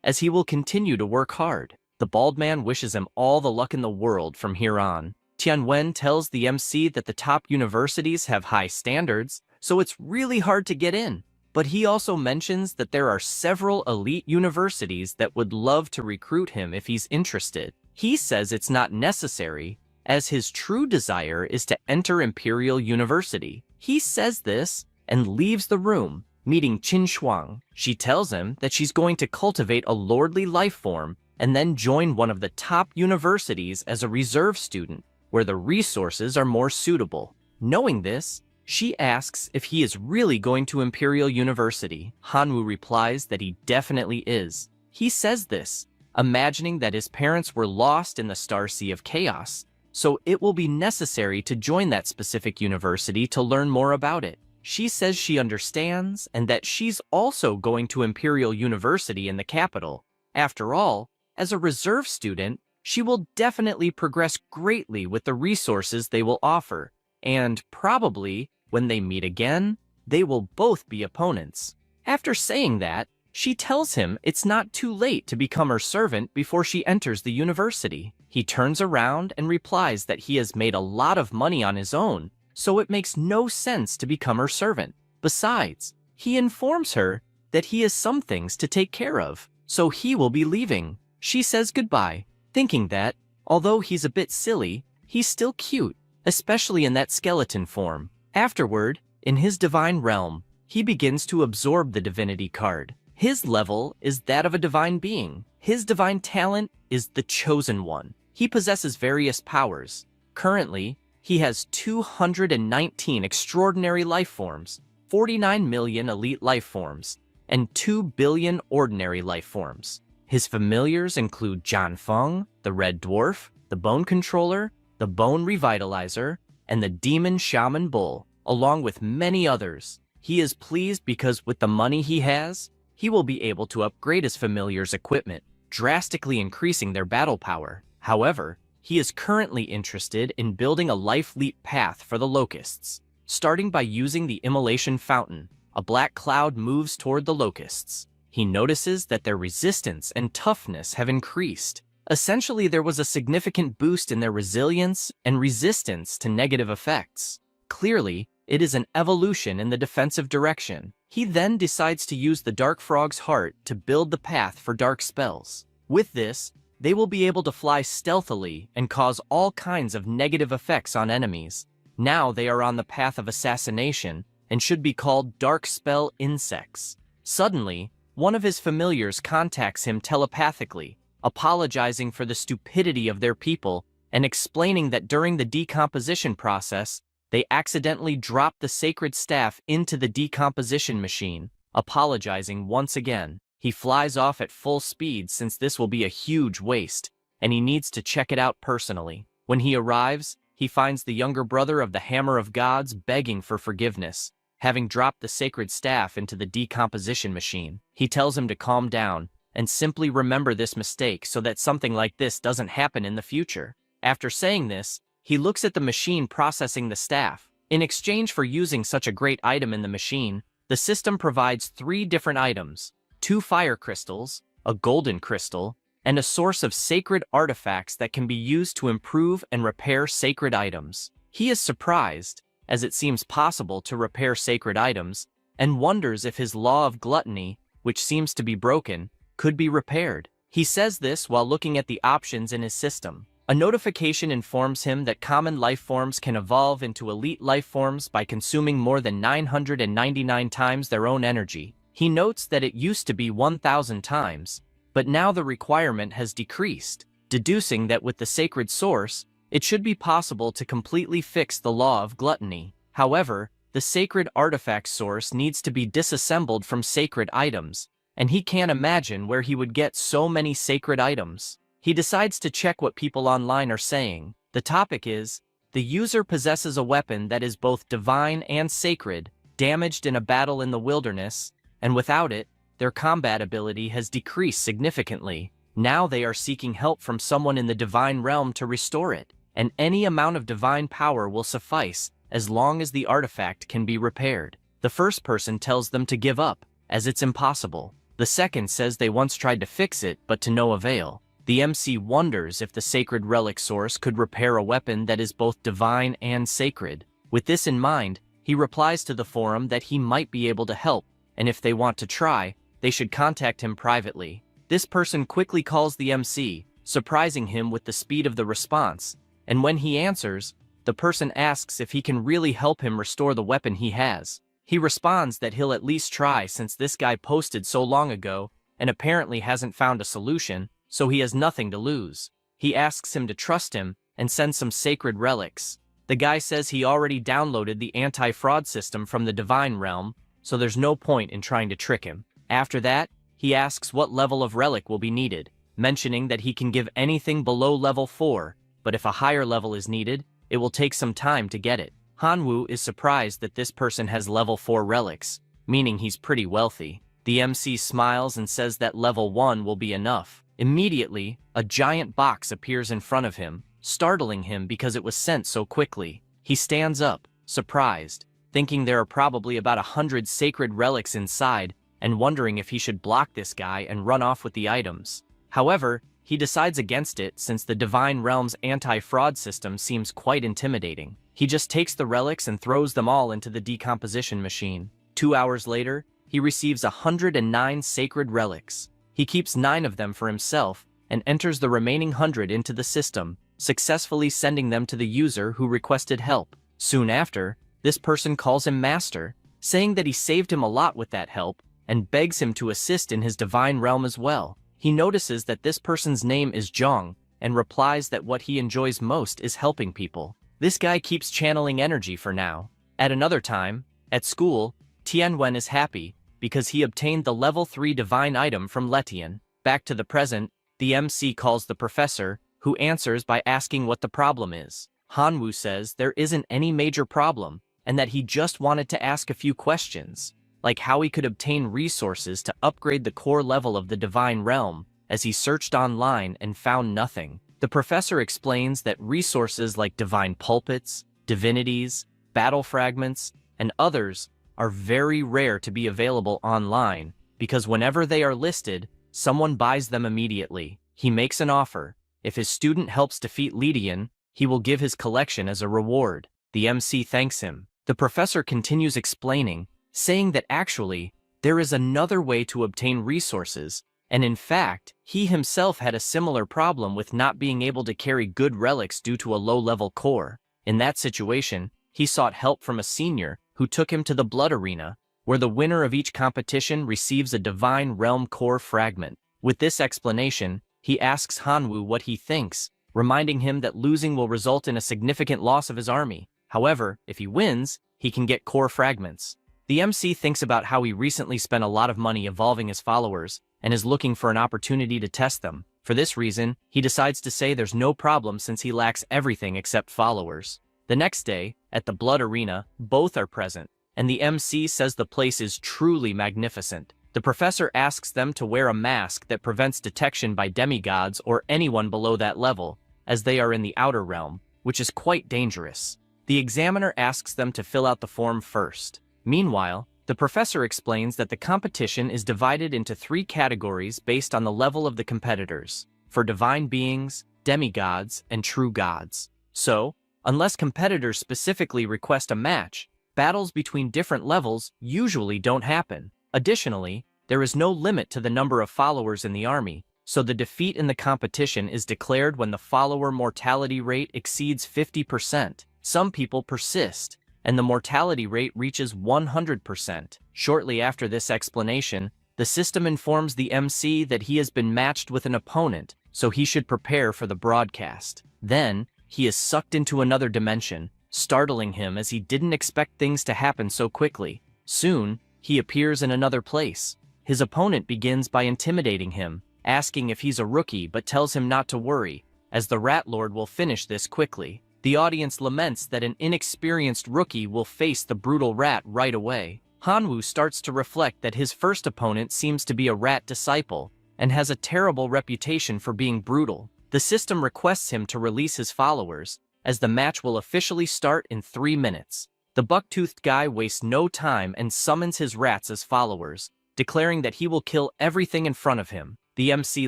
as he will continue to work hard. The bald man wishes him all the luck in the world from here on. Tianwen tells the MC that the top universities have high standards, so it's really hard to get in. But he also mentions that there are several elite universities that would love to recruit him if he's interested. He says it's not necessary, as his true desire is to enter Imperial University. He says this and leaves the room, meeting Schwang. She tells him that she's going to cultivate a lordly life form and then join one of the top universities as a reserve student, where the resources are more suitable. Knowing this, she asks if he is really going to Imperial University. Hanwoo replies that he definitely is. He says this, imagining that his parents were lost in the Star Sea of Chaos, so it will be necessary to join that specific university to learn more about it. She says she understands and that she's also going to Imperial University in the capital. After all, as a reserve student, she will definitely progress greatly with the resources they will offer, and probably, when they meet again, they will both be opponents. After saying that, she tells him it's not too late to become her servant before she enters the university. He turns around and replies that he has made a lot of money on his own, so it makes no sense to become her servant. Besides, he informs her that he has some things to take care of, so he will be leaving. She says goodbye, thinking that, although he's a bit silly, he's still cute, especially in that skeleton form. Afterward, in his divine realm, he begins to absorb the divinity card. His level is that of a divine being. His divine talent is the Chosen One. He possesses various powers. Currently, he has 219 extraordinary life forms, 49 million elite life forms, and 2 billion ordinary life forms. His familiars include Jian Fun, the Red Dwarf, the Bone Controller, the Bone Revitalizer, and the Demon Shaman Bull, along with many others. He is pleased because with the money he has, he will be able to upgrade his familiars' equipment, drastically increasing their battle power. However, he is currently interested in building a life leap path for the Locusts. Starting by using the immolation fountain, a black cloud moves toward the Locusts. he notices that their resistance and toughness have increased. Essentially, there was a significant boost in their resilience and resistance to negative effects. Clearly, it is an evolution in the defensive direction. He then decides to use the Dark Frog's heart to build the path for dark spells. With this, they will be able to fly stealthily and cause all kinds of negative effects on enemies. Now they are on the path of assassination and should be called Dark Spell Insects. Suddenly, one of his familiars contacts him telepathically, apologizing for the stupidity of their people and explaining that during the decomposition process, they accidentally dropped the sacred staff into the decomposition machine. Apologizing once again, he flies off at full speed since this will be a huge waste, and he needs to check it out personally. When he arrives, he finds the younger brother of the Hammer of Gods begging for forgiveness, having dropped the sacred staff into the decomposition machine. He tells him to calm down and simply remember this mistake so that something like this doesn't happen in the future. After saying this, he looks at the machine processing the staff. In exchange for using such a great item in the machine, the system provides 3 different items: 2 fire crystals, a golden crystal, and a source of sacred artifacts that can be used to improve and repair sacred items. He is surprised, as it seems possible to repair sacred items, and wonders if his law of gluttony, which seems to be broken, could be repaired. He says this while looking at the options in his system. A notification informs him that common life forms can evolve into elite life forms by consuming more than 999 times their own energy. He notes that it used to be 1,000 times, but now the requirement has decreased, deducing that with the sacred source, it should be possible to completely fix the law of gluttony. However, the sacred artifact source needs to be disassembled from sacred items, and he can't imagine where he would get so many sacred items. He decides to check what people online are saying. The topic is, the user possesses a weapon that is both divine and sacred, damaged in a battle in the wilderness, and without it, their combat ability has decreased significantly. Now they are seeking help from someone in the divine realm to restore it, and any amount of divine power will suffice as long as the artifact can be repaired. The first person tells them to give up, as it's impossible. The second says they once tried to fix it, but to no avail. The MC wonders if the sacred relic source could repair a weapon that is both divine and sacred. With this in mind, he replies to the forum that he might be able to help, and if they want to try, they should contact him privately. This person quickly calls the MC, surprising him with the speed of the response, and when he answers, the person asks if he can really help him restore the weapon he has. He responds that he'll at least try since this guy posted so long ago and apparently hasn't found a solution, so he has nothing to lose. He asks him to trust him and send some sacred relics. The guy says he already downloaded the anti-fraud system from the divine realm, so there's no point in trying to trick him. After that, he asks what level of relic will be needed, mentioning that he can give anything below level 4, but if a higher level is needed, it will take some time to get it. Hanwoo is surprised that this person has level 4 relics, meaning he's pretty wealthy. The MC smiles and says that level 1 will be enough. Immediately, a giant box appears in front of him, startling him because it was sent so quickly. He stands up, surprised, thinking there are probably about 100 sacred relics inside, and wondering if he should block this guy and run off with the items. However, he decides against it since the Divine Realm's anti-fraud system seems quite intimidating. He just takes the relics and throws them all into the decomposition machine. 2 hours later, he receives 109 sacred relics. He keeps 9 of them for himself and enters the remaining 100 into the system, successfully sending them to the user who requested help. Soon after, this person calls him Master, saying that he saved him a lot with that help and begs him to assist in his divine realm as well. He notices that this person's name is Zhang and replies that what he enjoys most is helping people. This guy keeps channeling energy for now. At another time, at school, Tianwen is happy because he obtained the level 3 divine item from Letian. Back to the present, the MC calls the professor, who answers by asking what the problem is. Hanwoo says there isn't any major problem, and that he just wanted to ask a few questions, like how he could obtain resources to upgrade the core level of the divine realm, as he searched online and found nothing. The professor explains that resources like divine pulpits, divinities, battle fragments, and others are very rare to be available online, because whenever they are listed, someone buys them immediately. He makes an offer. If his student helps defeat Lydian, he will give his collection as a reward. The MC thanks him. The professor continues explaining, saying that actually, there is another way to obtain resources, and in fact, he himself had a similar problem with not being able to carry good relics due to a low-level core. In that situation, he sought help from a senior who took him to the Blood Arena, where the winner of each competition receives a Divine Realm core fragment. With this explanation, he asks Hanwoo what he thinks, reminding him that losing will result in a significant loss of his army. However, if he wins, he can get core fragments. The MC thinks about how he recently spent a lot of money evolving his followers and is looking for an opportunity to test them. For this reason, he decides to say there's no problem since he lacks everything except followers. The next day, at the Blood Arena, both are present, and the MC says the place is truly magnificent. The professor asks them to wear a mask that prevents detection by demigods or anyone below that level, as they are in the outer realm, which is quite dangerous. The examiner asks them to fill out the form first. Meanwhile, the professor explains that the competition is divided into 3 categories based on the level of the competitors, for divine beings, demigods, and true gods. So, unless competitors specifically request a match, battles between different levels usually don't happen. Additionally, there is no limit to the number of followers in the army, so the defeat in the competition is declared when the follower mortality rate exceeds 50%. Some people persist, and the mortality rate reaches 100%. Shortly after this explanation, the system informs the MC that he has been matched with an opponent, so he should prepare for the broadcast. Then, he is sucked into another dimension, startling him as he didn't expect things to happen so quickly. Soon, he appears in another place. His opponent begins by intimidating him, asking if he's a rookie but tells him not to worry, as the Rat Lord will finish this quickly. The audience laments that an inexperienced rookie will face the brutal rat right away. Hanwoo starts to reflect that his first opponent seems to be a rat disciple and has a terrible reputation for being brutal. The system requests him to release his followers, as the match will officially start in 3 minutes. The buck-toothed guy wastes no time and summons his rats as followers, declaring that he will kill everything in front of him. The MC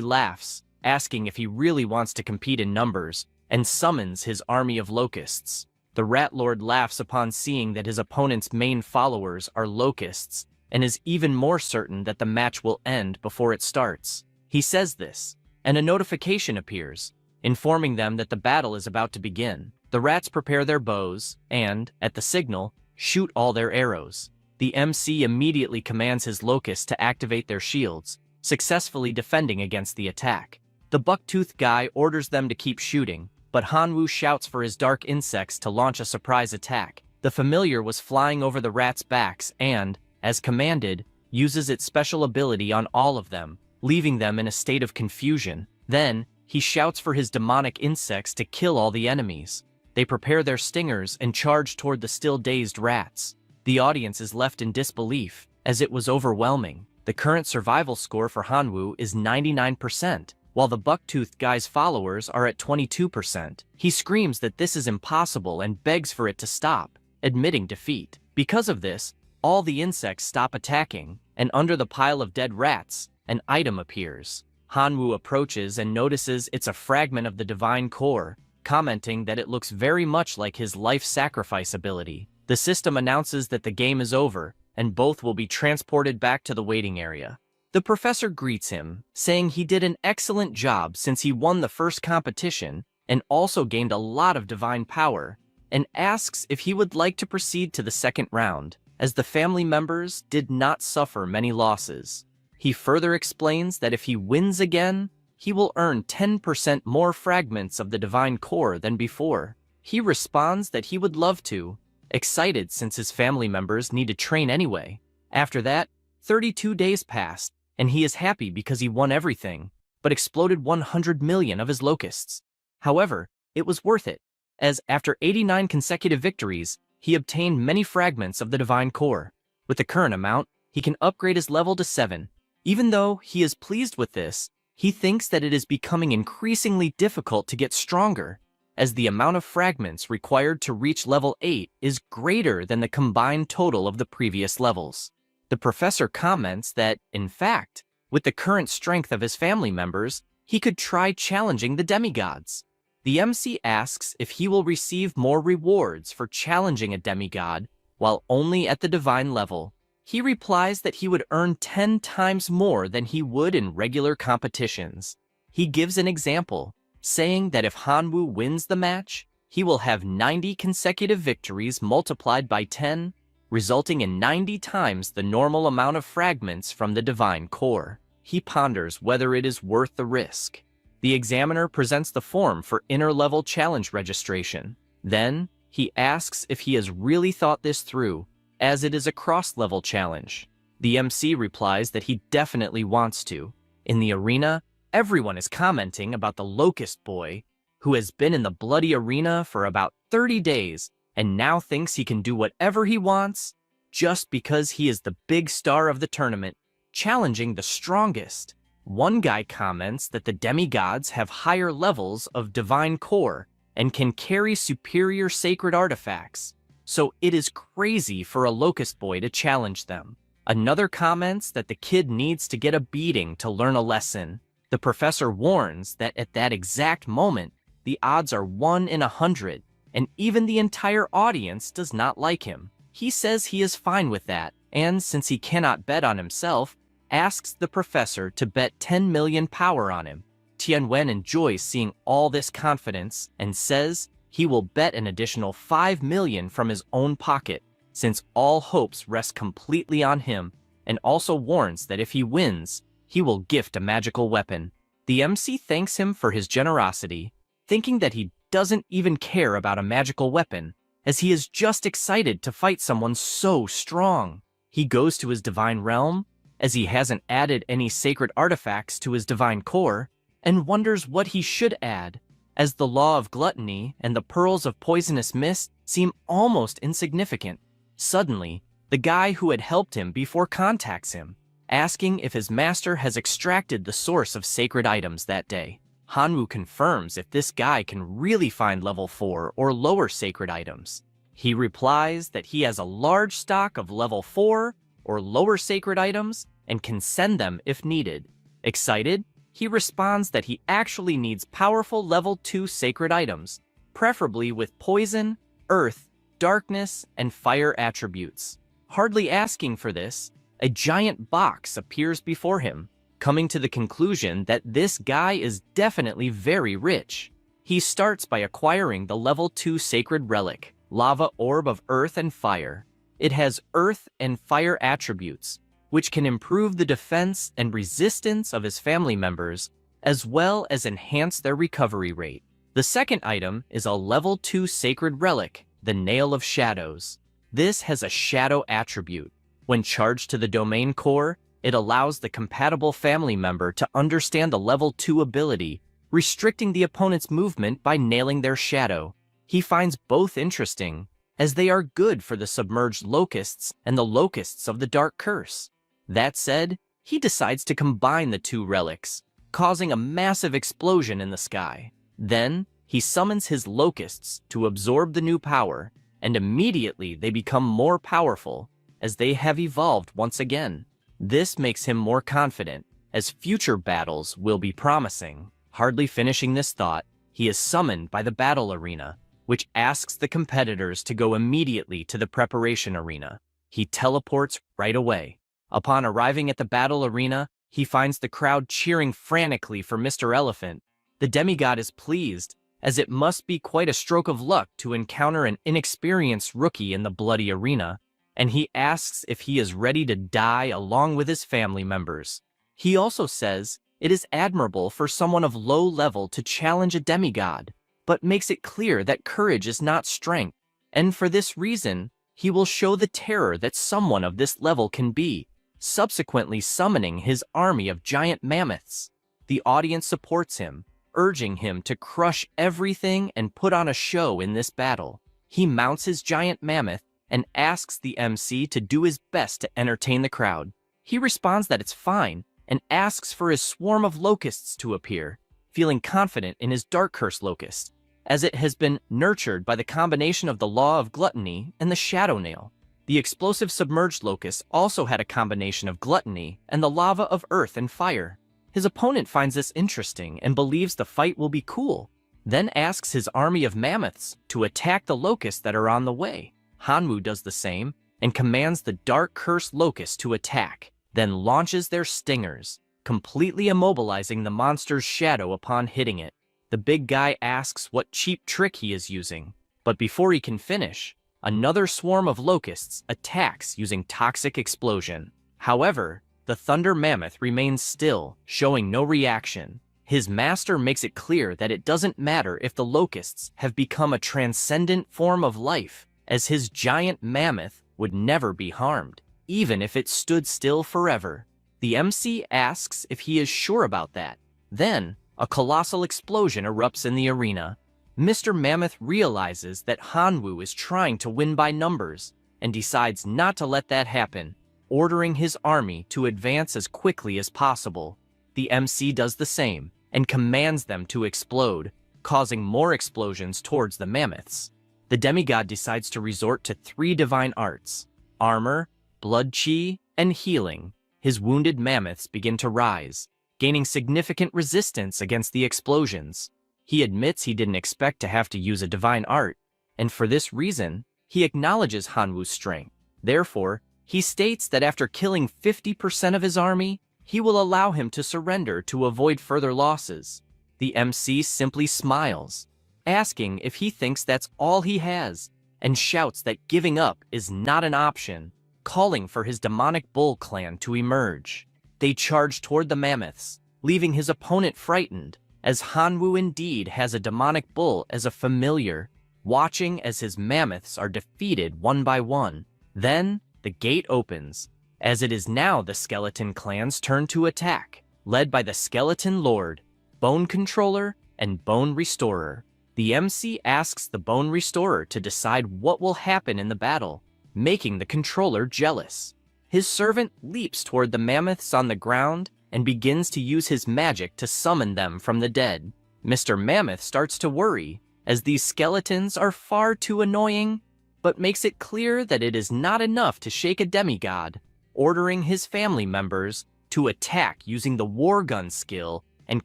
laughs, asking if he really wants to compete in numbers, and summons his army of locusts. The Rat Lord laughs upon seeing that his opponent's main followers are locusts, and is even more certain that the match will end before it starts. He says this, and a notification appears, informing them that the battle is about to begin. The rats prepare their bows, and, at the signal, shoot all their arrows. The MC immediately commands his locusts to activate their shields, successfully defending against the attack. The buck-toothed guy orders them to keep shooting, but Hanwoo shouts for his dark insects to launch a surprise attack. The familiar was flying over the rats' backs and, as commanded, uses its special ability on all of them, leaving them in a state of confusion. Then, he shouts for his demonic insects to kill all the enemies. They prepare their stingers and charge toward the still dazed rats. The audience is left in disbelief, as it was overwhelming. The current survival score for Hanwoo is 99%. While the buck-toothed guy's followers are at 22%. He screams that this is impossible and begs for it to stop, admitting defeat. Because of this, all the insects stop attacking, and under the pile of dead rats, an item appears. Hanwoo approaches and notices it's a fragment of the divine core, commenting that it looks very much like his life sacrifice ability. The system announces that the game is over, and both will be transported back to the waiting area. The professor greets him, saying he did an excellent job since he won the first competition and also gained a lot of divine power, and asks if he would like to proceed to the second round, as the family members did not suffer many losses. He further explains that if he wins again, he will earn 10% more fragments of the divine core than before. He responds that he would love to, excited since his family members need to train anyway. After that, 32 days passed, and he is happy because he won everything, but exploded 100 million of his locusts. However, it was worth it, as after 89 consecutive victories, he obtained many fragments of the divine core. With the current amount, he can upgrade his level to 7. Even though he is pleased with this, he thinks that it is becoming increasingly difficult to get stronger, as the amount of fragments required to reach level 8 is greater than the combined total of the previous levels. The professor comments that, in fact, with the current strength of his family members, he could try challenging the demigods. The MC asks if he will receive more rewards for challenging a demigod while only at the divine level. He replies that he would earn 10 times more than he would in regular competitions. He gives an example, saying that if Hanwoo wins the match, he will have 90 consecutive victories multiplied by 10, resulting in 90 times the normal amount of fragments from the divine core. He ponders whether it is worth the risk. The examiner presents the form for inner-level challenge registration. Then, he asks if he has really thought this through, as it is a cross-level challenge. The MC replies that he definitely wants to. In the arena, everyone is commenting about the Locust boy, who has been in the bloody arena for about 30 days and now thinks he can do whatever he wants just because he is the big star of the tournament, challenging the strongest. One guy comments that the demigods have higher levels of divine core and can carry superior sacred artifacts, so it is crazy for a Locust boy to challenge them. Another comments that the kid needs to get a beating to learn a lesson. The professor warns that at that exact moment, the odds are 1 in 100, and even the entire audience does not like him. He says he is fine with that, and since he cannot bet on himself, asks the professor to bet 10 million power on him. Tianwen enjoys seeing all this confidence and says he will bet an additional 5 million from his own pocket, since all hopes rest completely on him, and also warns that if he wins, he will gift a magical weapon. The MC thanks him for his generosity, thinking that he doesn't even care about a magical weapon, as he is just excited to fight someone so strong. He goes to his divine realm, as he hasn't added any sacred artifacts to his divine core, and wonders what he should add, as the law of gluttony and the pearls of poisonous mist seem almost insignificant. Suddenly, the guy who had helped him before contacts him, asking if his master has extracted the source of sacred items that day. Hanwoo confirms if this guy can really find level 4 or lower sacred items. He replies that he has a large stock of level 4 or lower sacred items and can send them if needed. Excited, he responds that he actually needs powerful level 2 sacred items, preferably with poison, earth, darkness, and fire attributes. Hardly asking for this, a giant box appears before him, coming to the conclusion that this guy is definitely very rich. He starts by acquiring the level 2 sacred relic, Lava Orb of Earth and Fire. It has earth and fire attributes, which can improve the defense and resistance of his family members, as well as enhance their recovery rate. The second item is a level 2 sacred relic, the Nail of Shadows. This has a shadow attribute. When charged to the domain core, it allows the compatible family member to understand the level 2 ability, restricting the opponent's movement by nailing their shadow. He finds both interesting, as they are good for the submerged locusts and the locusts of the Dark Curse. That said, he decides to combine the two relics, causing a massive explosion in the sky. Then, he summons his locusts to absorb the new power, and immediately they become more powerful, as they have evolved once again. This makes him more confident, as future battles will be promising. Hardly finishing this thought, he is summoned by the battle arena, which asks the competitors to go immediately to the preparation arena. He teleports right away. Upon arriving at the battle arena, he finds the crowd cheering frantically for Mr. Elephant. The demigod is pleased, as it must be quite a stroke of luck to encounter an inexperienced rookie in the bloody arena, and he asks if he is ready to die along with his family members. He also says it is admirable for someone of low level to challenge a demigod, but makes it clear that courage is not strength, and for this reason, he will show the terror that someone of this level can be, subsequently summoning his army of giant mammoths. The audience supports him, urging him to crush everything and put on a show in this battle. He mounts his giant mammoth and asks the MC to do his best to entertain the crowd. He responds that it's fine and asks for his swarm of locusts to appear, feeling confident in his Dark Curse locust, as it has been nurtured by the combination of the law of gluttony and the shadow nail. The explosive submerged Locust also had a combination of gluttony and the lava of earth and fire. His opponent finds this interesting and believes the fight will be cool, then asks his army of mammoths to attack the locusts that are on the way. Hanwoo does the same and commands the dark cursed locust to attack, then launches their stingers, completely immobilizing the monster's shadow upon hitting it. The big guy asks what cheap trick he is using, but before he can finish, another swarm of locusts attacks using toxic explosion. However, the thunder mammoth remains still, showing no reaction. His master makes it clear that it doesn't matter if the locusts have become a transcendent form of life, as his giant mammoth would never be harmed, even if it stood still forever. The MC asks if he is sure about that. Then, a colossal explosion erupts in the arena. Mr. Mammoth realizes that Hanwoo is trying to win by numbers and decides not to let that happen, ordering his army to advance as quickly as possible. The MC does the same and commands them to explode, causing more explosions towards the mammoths. The demigod decides to resort to 3 divine arts: armor, blood chi, and healing. His wounded mammoths begin to rise, gaining significant resistance against the explosions. He admits he didn't expect to have to use a divine art, and for this reason, he acknowledges Hanwoo's strength. Therefore, he states that after killing 50% of his army, he will allow him to surrender to avoid further losses. The MC simply smiles, asking if he thinks that's all he has, and shouts that giving up is not an option, calling for his demonic bull clan to emerge. They charge toward the mammoths, leaving his opponent frightened, as Hanwoo indeed has a demonic bull as a familiar, watching as his mammoths are defeated one by one. Then, the gate opens, as it is now the skeleton clan's turn to attack, led by the skeleton lord, bone controller, and bone restorer. The MC asks the bone restorer to decide what will happen in the battle, making the controller jealous. His servant leaps toward the mammoths on the ground and begins to use his magic to summon them from the dead. Mr. Mammoth starts to worry, as these skeletons are far too annoying, but makes it clear that it is not enough to shake a demigod, ordering his family members to attack using the war gun skill and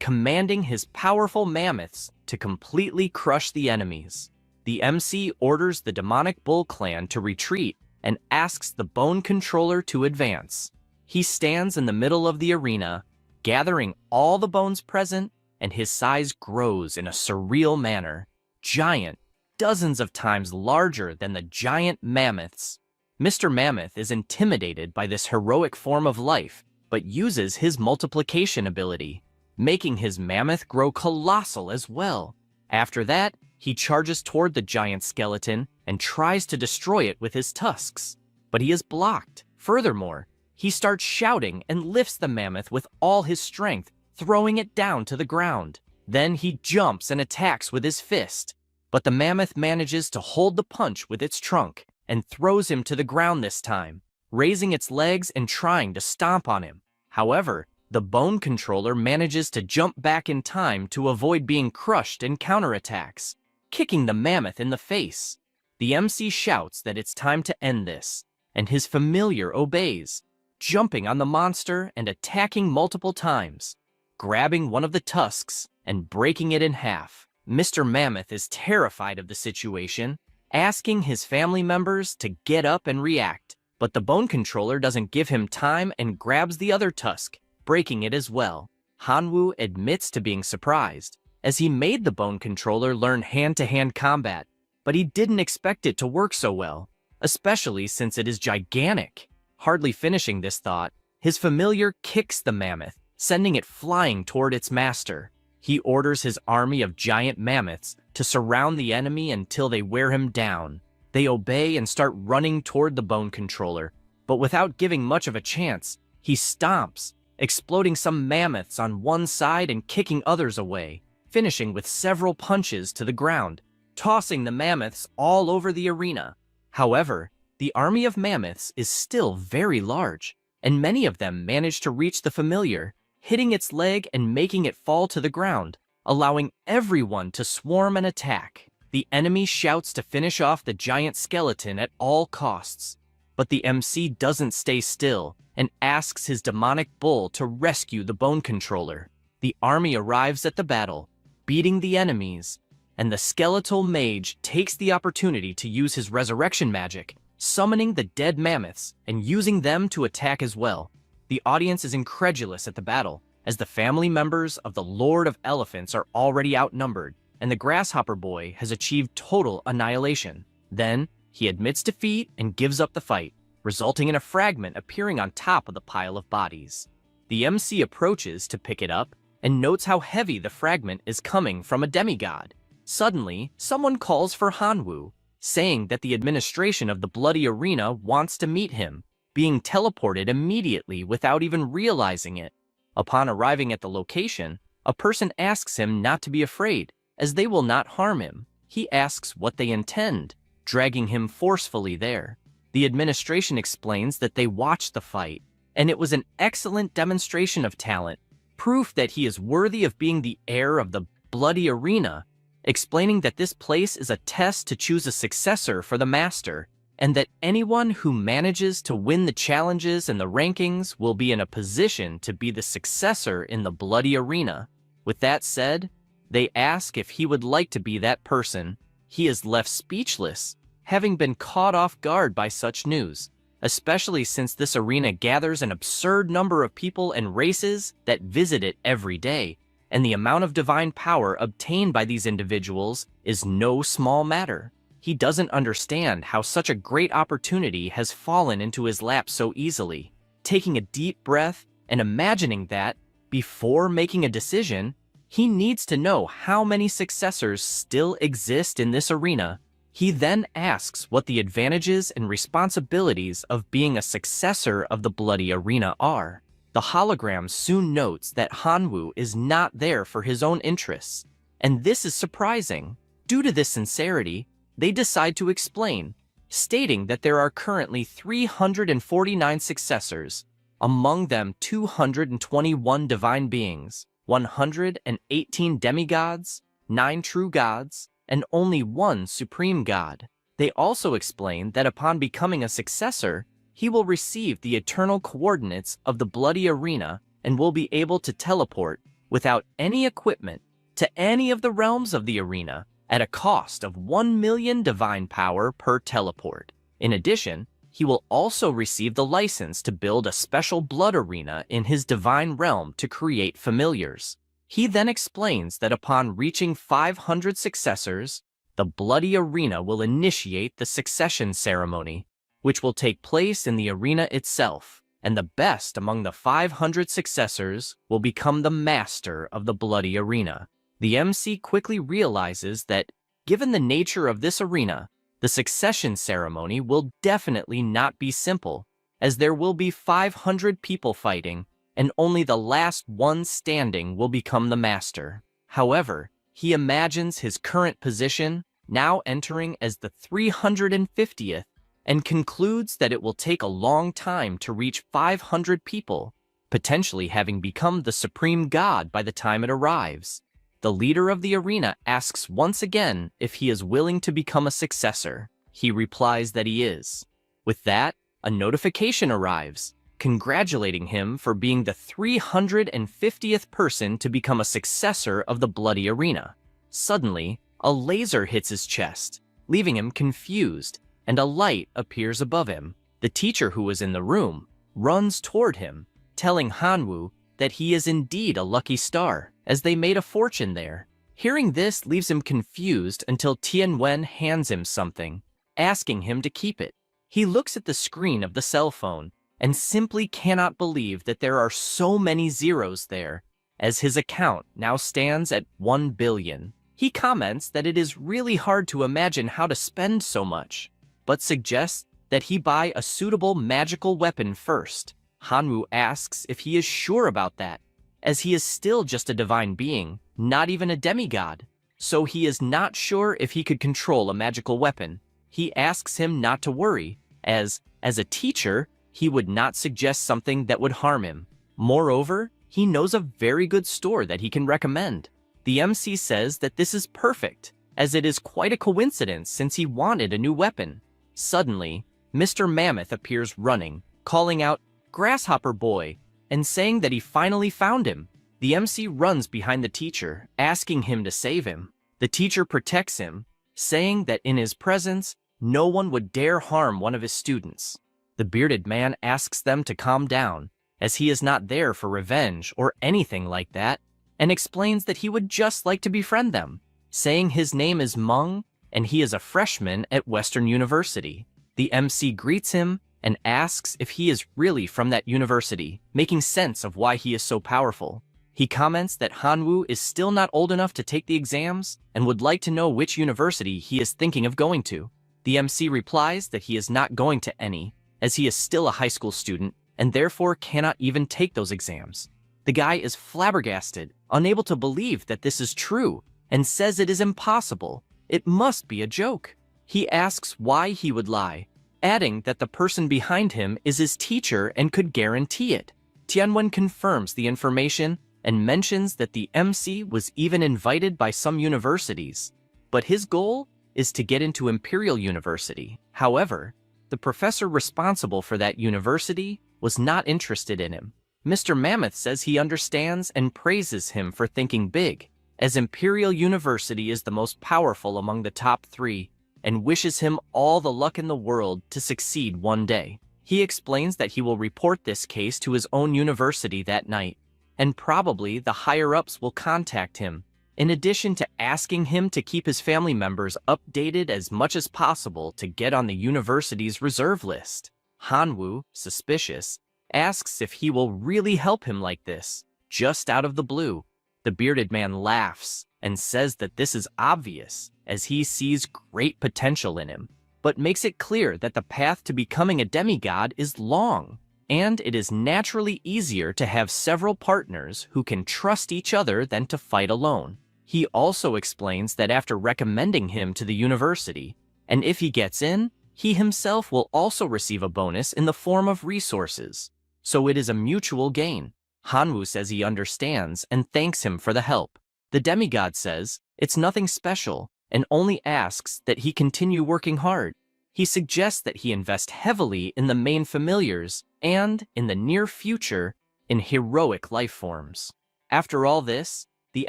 commanding his powerful mammoths to completely crush the enemies. The MC orders the demonic bull clan to retreat and asks the bone controller to advance. He stands in the middle of the arena, gathering all the bones present, and his size grows in a surreal manner. Giant, dozens of times larger than the giant mammoths. Mr. Mammoth is intimidated by this heroic form of life, but uses his multiplication ability, making his mammoth grow colossal as well. After that, he charges toward the giant skeleton and tries to destroy it with his tusks, but he is blocked. Furthermore, he starts shouting and lifts the mammoth with all his strength, throwing it down to the ground. Then he jumps and attacks with his fist, but the mammoth manages to hold the punch with its trunk and throws him to the ground this time, raising its legs and trying to stomp on him. However, the bone controller manages to jump back in time to avoid being crushed and counterattacks, kicking the mammoth in the face. The MC shouts that it's time to end this, and his familiar obeys, jumping on the monster and attacking multiple times, grabbing one of the tusks and breaking it in half. Mr. Mammoth is terrified of the situation, asking his family members to get up and react, but the bone controller doesn't give him time and grabs the other tusk, breaking it as well. Hanwoo admits to being surprised, as he made the bone controller learn hand-to-hand combat, but he didn't expect it to work so well, especially since it is gigantic. Hardly finishing this thought, his familiar kicks the mammoth, sending it flying toward its master. He orders his army of giant mammoths to surround the enemy until they wear him down. They obey and start running toward the bone controller, but without giving much of a chance, he stomps, exploding some mammoths on one side and kicking others away, finishing with several punches to the ground, tossing the mammoths all over the arena. However, the army of mammoths is still very large, and many of them manage to reach the familiar, hitting its leg and making it fall to the ground, allowing everyone to swarm and attack. The enemy shouts to finish off the giant skeleton at all costs, But the MC doesn't stay still and asks his demonic bull to rescue the bone controller. The army arrives at the battle, beating the enemies, and the skeletal mage takes the opportunity to use his resurrection magic, summoning the dead mammoths and using them to attack as well. The audience is incredulous at the battle, as the family members of the Lord of Elephants are already outnumbered, and the Grasshopper Boy has achieved total annihilation. Then, he admits defeat and gives up the fight, resulting in a fragment appearing on top of the pile of bodies. The MC approaches to pick it up and notes how heavy the fragment is coming from a demigod. Suddenly, someone calls for Hanwoo, saying that the administration of the Bloody Arena wants to meet him, being teleported immediately without even realizing it. Upon arriving at the location, a person asks him not to be afraid, as they will not harm him. He asks what they intend, dragging him forcefully there. The administration explains that they watched the fight, and it was an excellent demonstration of talent, proof that he is worthy of being the heir of the Bloody Arena, explaining that this place is a test to choose a successor for the master, and that anyone who manages to win the challenges and the rankings will be in a position to be the successor in the Bloody Arena. With that said, they ask if he would like to be that person. He is left speechless, having been caught off guard by such news, especially since this arena gathers an absurd number of people and races that visit it every day, and the amount of divine power obtained by these individuals is no small matter. He doesn't understand how such a great opportunity has fallen into his lap so easily. Taking a deep breath and imagining that, before making a decision, he needs to know how many successors still exist in this arena. He then asks what the advantages and responsibilities of being a successor of the Bloody Arena are. The hologram soon notes that Hanwoo is not there for his own interests, and this is surprising. Due to this sincerity, they decide to explain, stating that there are currently 349 successors, among them 221 divine beings, 118 demigods, 9 true gods, and only 1 supreme god. They also explain that upon becoming a successor, he will receive the eternal coordinates of the Bloody Arena and will be able to teleport without any equipment to any of the realms of the arena, at a cost of 1 million divine power per teleport. In addition, he will also receive the license to build a special blood arena in his divine realm to create familiars. He then explains that upon reaching 500 successors, the Bloody Arena will initiate the succession ceremony, which will take place in the arena itself, and the best among the 500 successors will become the master of the Bloody Arena. The MC quickly realizes that, given the nature of this arena, the succession ceremony will definitely not be simple, as there will be 500 people fighting, and only the last one standing will become the master. However, he imagines his current position, now entering as the 350th, and concludes that it will take a long time to reach 500 people, potentially having become the supreme god by the time it arrives. The leader of the arena asks once again if he is willing to become a successor. He replies that he is. With that, a notification arrives, congratulating him for being the 350th person to become a successor of the Bloody Arena. Suddenly, a laser hits his chest, leaving him confused, and a light appears above him. The teacher who was in the room runs toward him, telling Hanwoo that he is indeed a lucky star, as they made a fortune there. Hearing this leaves him confused until Tianwen hands him something, asking him to keep it. He looks at the screen of the cell phone and simply cannot believe that there are so many zeros there, as his account now stands at 1 billion. He comments that it is really hard to imagine how to spend so much, but suggests that he buy a suitable magical weapon first. Hanwoo asks if he is sure about that, as he is still just a divine being, not even a demigod, so he is not sure if he could control a magical weapon. He asks him not to worry, as a teacher, he would not suggest something that would harm him. Moreover, he knows a very good store that he can recommend. The MC says that this is perfect, as it is quite a coincidence since he wanted a new weapon. Suddenly, Mr. Mammoth appears running, calling out, "Grasshopper boy," and saying that he finally found him. The MC runs behind the teacher, asking him to save him. The teacher protects him, saying that in his presence, no one would dare harm one of his students. The bearded man asks them to calm down, as he is not there for revenge or anything like that, and explains that he would just like to befriend them, saying his name is Mung and he is a freshman at Western University. The MC greets him and asks if he is really from that university, making sense of why he is so powerful. He comments that Hanwoo is still not old enough to take the exams and would like to know which university he is thinking of going to. The MC replies that he is not going to any, as he is still a high school student and therefore cannot even take those exams. The guy is flabbergasted, unable to believe that this is true, and says it is impossible. It must be a joke. He asks why he would lie, adding that the person behind him is his teacher and could guarantee it. Tianwen confirms the information and mentions that the MC was even invited by some universities, but his goal is to get into Imperial University. However, the professor responsible for that university was not interested in him. Mr. Mammoth says he understands and praises him for thinking big, as Imperial University is the most powerful among the top 3, and wishes him all the luck in the world to succeed one day. He explains that he will report this case to his own university that night, and probably the higher-ups will contact him, in addition to asking him to keep his family members updated as much as possible to get on the university's reserve list. Hanwoo, suspicious, asks if he will really help him like this, just out of the blue. The bearded man laughs and says that this is obvious, as he sees great potential in him, but makes it clear that the path to becoming a demigod is long, and it is naturally easier to have several partners who can trust each other than to fight alone. He also explains that after recommending him to the university, and if he gets in, he himself will also receive a bonus in the form of resources, so it is a mutual gain. Hanwoo says he understands and thanks him for the help. The demigod says it's nothing special and only asks that he continue working hard. He suggests that he invest heavily in the main familiars and, in the near future, in heroic life forms. After all this, the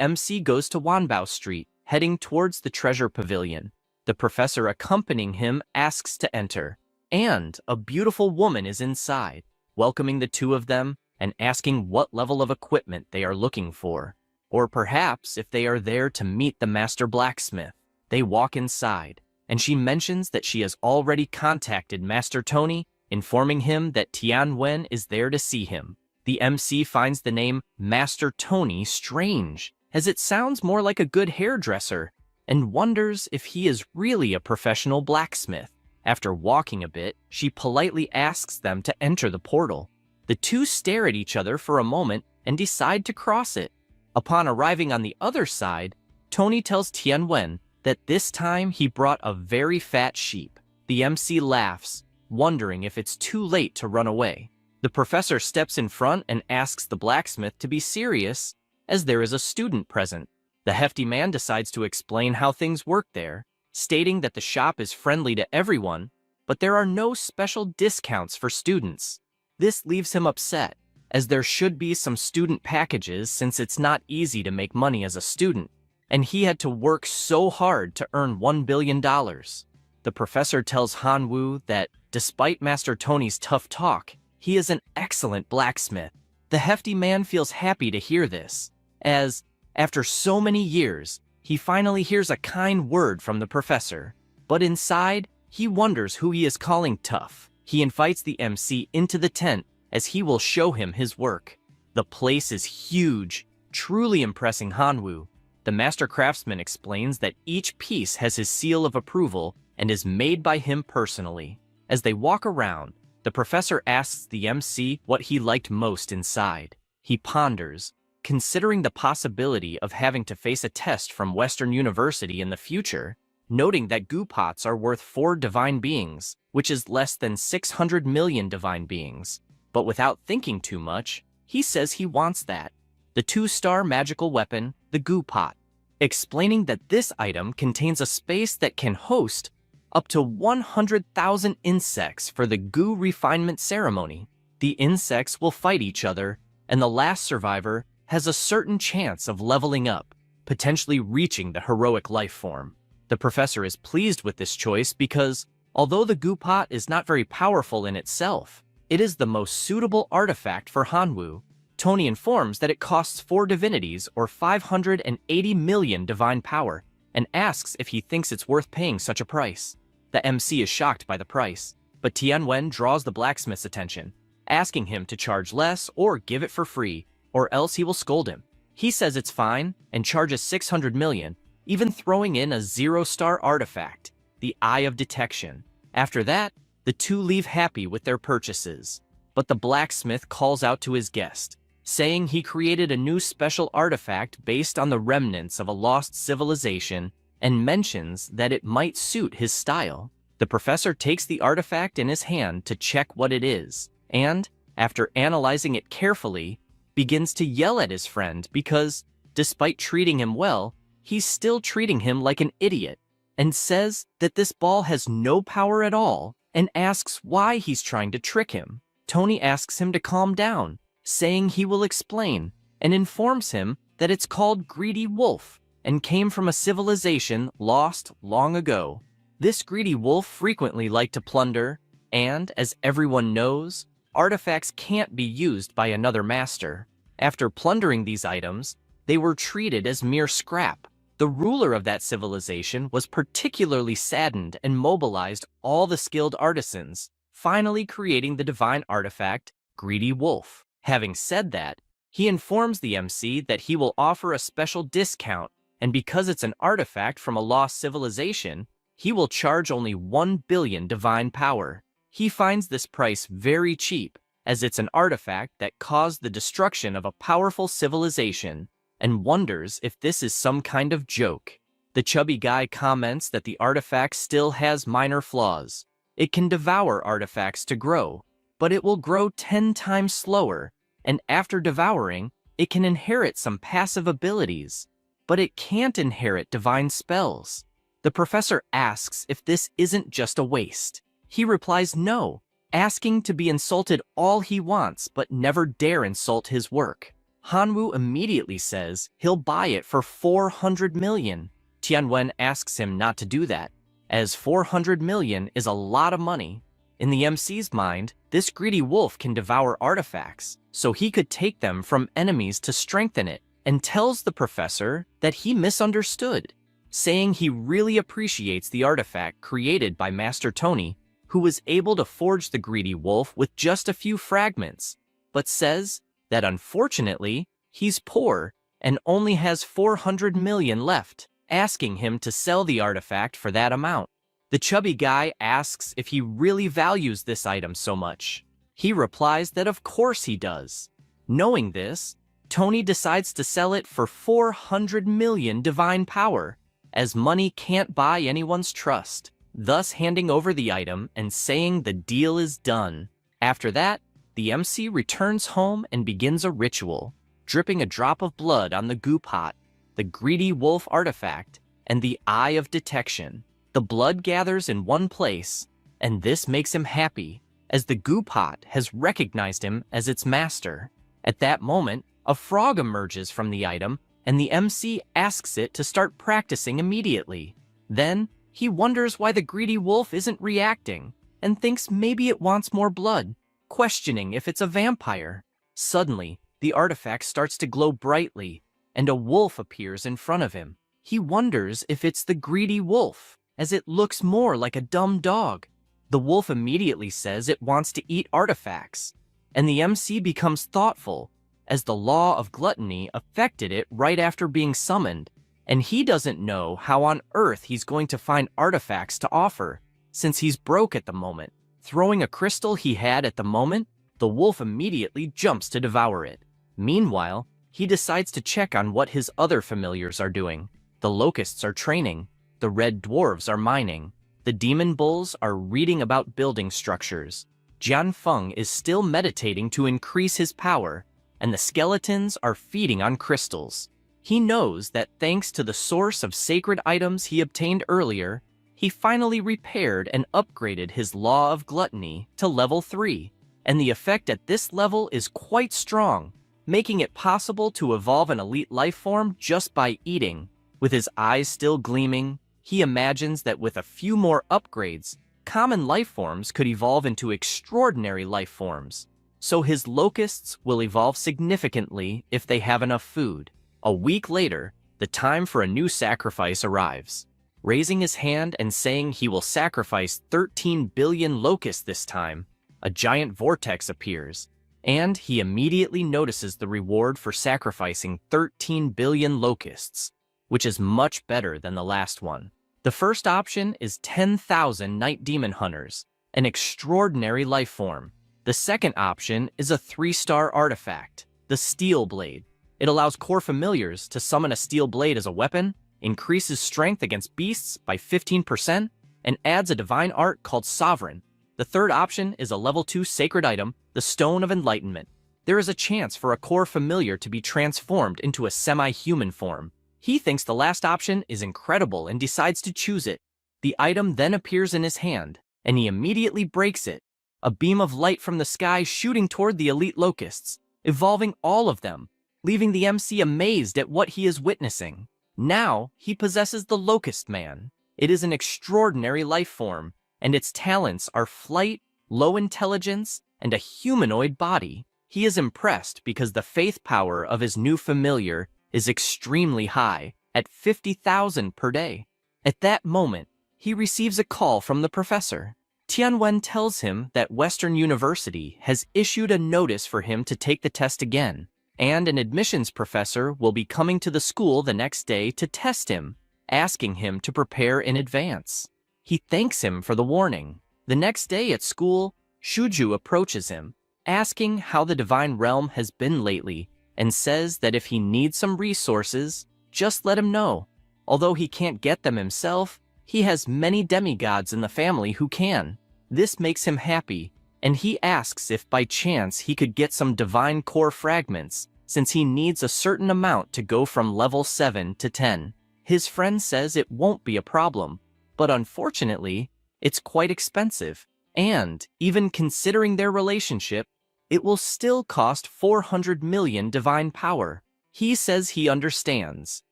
MC goes to Wanbao Street, heading towards the treasure pavilion. The professor accompanying him asks to enter, and a beautiful woman is inside, welcoming the two of them and asking what level of equipment they are looking for, or perhaps if they are there to meet the master blacksmith. They walk inside, and she mentions that she has already contacted Master Tony, informing him that Tianwen is there to see him. The MC finds the name Master Tony strange, as it sounds more like a good hairdresser, and wonders if he is really a professional blacksmith. After walking a bit, she politely asks them to enter the portal. The two stare at each other for a moment and decide to cross it. Upon arriving on the other side, Tony tells Tianwen that this time he brought a very fat sheep. The MC laughs, wondering if it's too late to run away. The professor steps in front and asks the blacksmith to be serious, as there is a student present. The hefty man decides to explain how things work there, stating that the shop is friendly to everyone, but there are no special discounts for students. This leaves him upset, as there should be some student packages since it's not easy to make money as a student, and he had to work so hard to earn $1 billion. The professor tells Hanwoo that, despite Master Tony's tough talk, he is an excellent blacksmith. The hefty man feels happy to hear this, as, after so many years, he finally hears a kind word from the professor. But inside, he wonders who he is calling tough. He invites the MC into the tent, as he will show him his work. The place is huge, truly impressing Hanwoo. The master craftsman explains that each piece has his seal of approval and is made by him personally. As they walk around, the professor asks the MC what he liked most inside. He ponders, considering the possibility of having to face a test from Western University in the future, noting that goo pots are worth 4 divine beings, which is less than 600 million divine beings. But without thinking too much, he says he wants that. The 2-star magical weapon, the goo pot, explaining that this item contains a space that can host up to 100,000 insects for the goo refinement ceremony. The insects will fight each other, and the last survivor has a certain chance of leveling up, potentially reaching the heroic life form. The professor is pleased with this choice because, although the goo pot is not very powerful in itself, it is the most suitable artifact for Hanwoo. Tony informs that it costs 4 divinities or 580 million divine power, and asks if he thinks it's worth paying such a price. The MC is shocked by the price, but Tianwen draws the blacksmith's attention, asking him to charge less or give it for free, or else he will scold him. He says it's fine and charges 600 million, even throwing in a 0-star artifact, the Eye of Detection. After that, the two leave happy with their purchases. But the blacksmith calls out to his guest, saying he created a new special artifact based on the remnants of a lost civilization and mentions that it might suit his style. The professor takes the artifact in his hand to check what it is, and, after analyzing it carefully, begins to yell at his friend because, despite treating him well, he's still treating him like an idiot, and says that this ball has no power at all and asks why he's trying to trick him. Tony asks him to calm down, saying he will explain, and informs him that it's called Greedy Wolf and came from a civilization lost long ago. This greedy wolf frequently liked to plunder, and, as everyone knows, artifacts can't be used by another master. After plundering these items, they were treated as mere scrap. The ruler of that civilization was particularly saddened and mobilized all the skilled artisans, finally creating the divine artifact, Greedy Wolf. Having said that, he informs the MC that he will offer a special discount, and because it's an artifact from a lost civilization, he will charge only 1 billion divine power. He finds this price very cheap, as it's an artifact that caused the destruction of a powerful civilization, and wonders if this is some kind of joke. The chubby guy comments that the artifact still has minor flaws. It can devour artifacts to grow, but it will grow 10 times slower, and after devouring, it can inherit some passive abilities, but it can't inherit divine spells. The professor asks if this isn't just a waste. He replies no, asking to be insulted all he wants but never dare insult his work. Hanwoo immediately says he'll buy it for 400 million. Tianwen asks him not to do that, as 400 million is a lot of money. In the MC's mind, this greedy wolf can devour artifacts, so he could take them from enemies to strengthen it, and tells the professor that he misunderstood, saying he really appreciates the artifact created by Master Tony, who was able to forge the greedy wolf with just a few fragments, but says that unfortunately, he's poor and only has 400 million left, asking him to sell the artifact for that amount. The chubby guy asks if he really values this item so much. He replies that of course he does. Knowing this, Tony decides to sell it for 400 million divine power, as money can't buy anyone's trust, thus handing over the item and saying the deal is done. After that, the MC returns home and begins a ritual, dripping a drop of blood on the goo pot, the greedy wolf artifact, and the Eye of Detection. The blood gathers in one place, and this makes him happy, as the goo pot has recognized him as its master. At that moment, a frog emerges from the item, and the MC asks it to start practicing immediately. Then, he wonders why the greedy wolf isn't reacting, and thinks maybe it wants more blood, questioning if it's a vampire. Suddenly, the artifact starts to glow brightly, and a wolf appears in front of him. He wonders if it's the greedy wolf, as it looks more like a dumb dog. The wolf immediately says it wants to eat artifacts, and the MC becomes thoughtful, as the law of gluttony affected it right after being summoned, and he doesn't know how on earth he's going to find artifacts to offer, since he's broke at the moment. Throwing a crystal he had at the moment, the wolf immediately jumps to devour it. Meanwhile, he decides to check on what his other familiars are doing. The locusts are training, the red dwarves are mining, the demon bulls are reading about building structures, Jian Fun is still meditating to increase his power, and the skeletons are feeding on crystals. He knows that thanks to the source of sacred items he obtained earlier, he finally repaired and upgraded his Law of Gluttony to level 3, and the effect at this level is quite strong, making it possible to evolve an elite life form just by eating. With his eyes still gleaming, he imagines that with a few more upgrades, common life forms could evolve into extraordinary life forms. So his locusts will evolve significantly if they have enough food. A week later, the time for a new sacrifice arrives. Raising his hand and saying he will sacrifice 13 billion locusts this time, a giant vortex appears, and he immediately notices the reward for sacrificing 13 billion locusts, which is much better than the last one. The first option is 10,000 Night Demon Hunters, an extraordinary life form. The second option is a 3-star artifact, the Steel Blade. It allows core familiars to summon a steel blade as a weapon, increases strength against beasts by 15%, and adds a divine art called Sovereign. The third option is a level 2 sacred item, the Stone of Enlightenment. There is a chance for a core familiar to be transformed into a semi-human form. He thinks the last option is incredible and decides to choose it. The item then appears in his hand, and he immediately breaks it. A beam of light from the sky shooting toward the elite locusts, evolving all of them, leaving the MC amazed at what he is witnessing. Now, he possesses the Locust Man. It is an extraordinary life form, and its talents are flight, low intelligence, and a humanoid body. He is impressed because the faith power of his new familiar is extremely high, at 50,000 per day. At that moment, he receives a call from the professor. Tianwen tells him that Western University has issued a notice for him to take the test again, and an admissions professor will be coming to the school the next day to test him, asking him to prepare in advance. He thanks him for the warning. The next day at school, Shuju approaches him, asking how the Divine Realm has been lately, and says that if he needs some resources, just let him know. Although he can't get them himself, he has many demigods in the family who can. This makes him happy, and he asks if by chance he could get some divine core fragments, since he needs a certain amount to go from level 7 to 10. His friend says it won't be a problem, but unfortunately, it's quite expensive, and even considering their relationship, it will still cost 400 million divine power. He says he understands,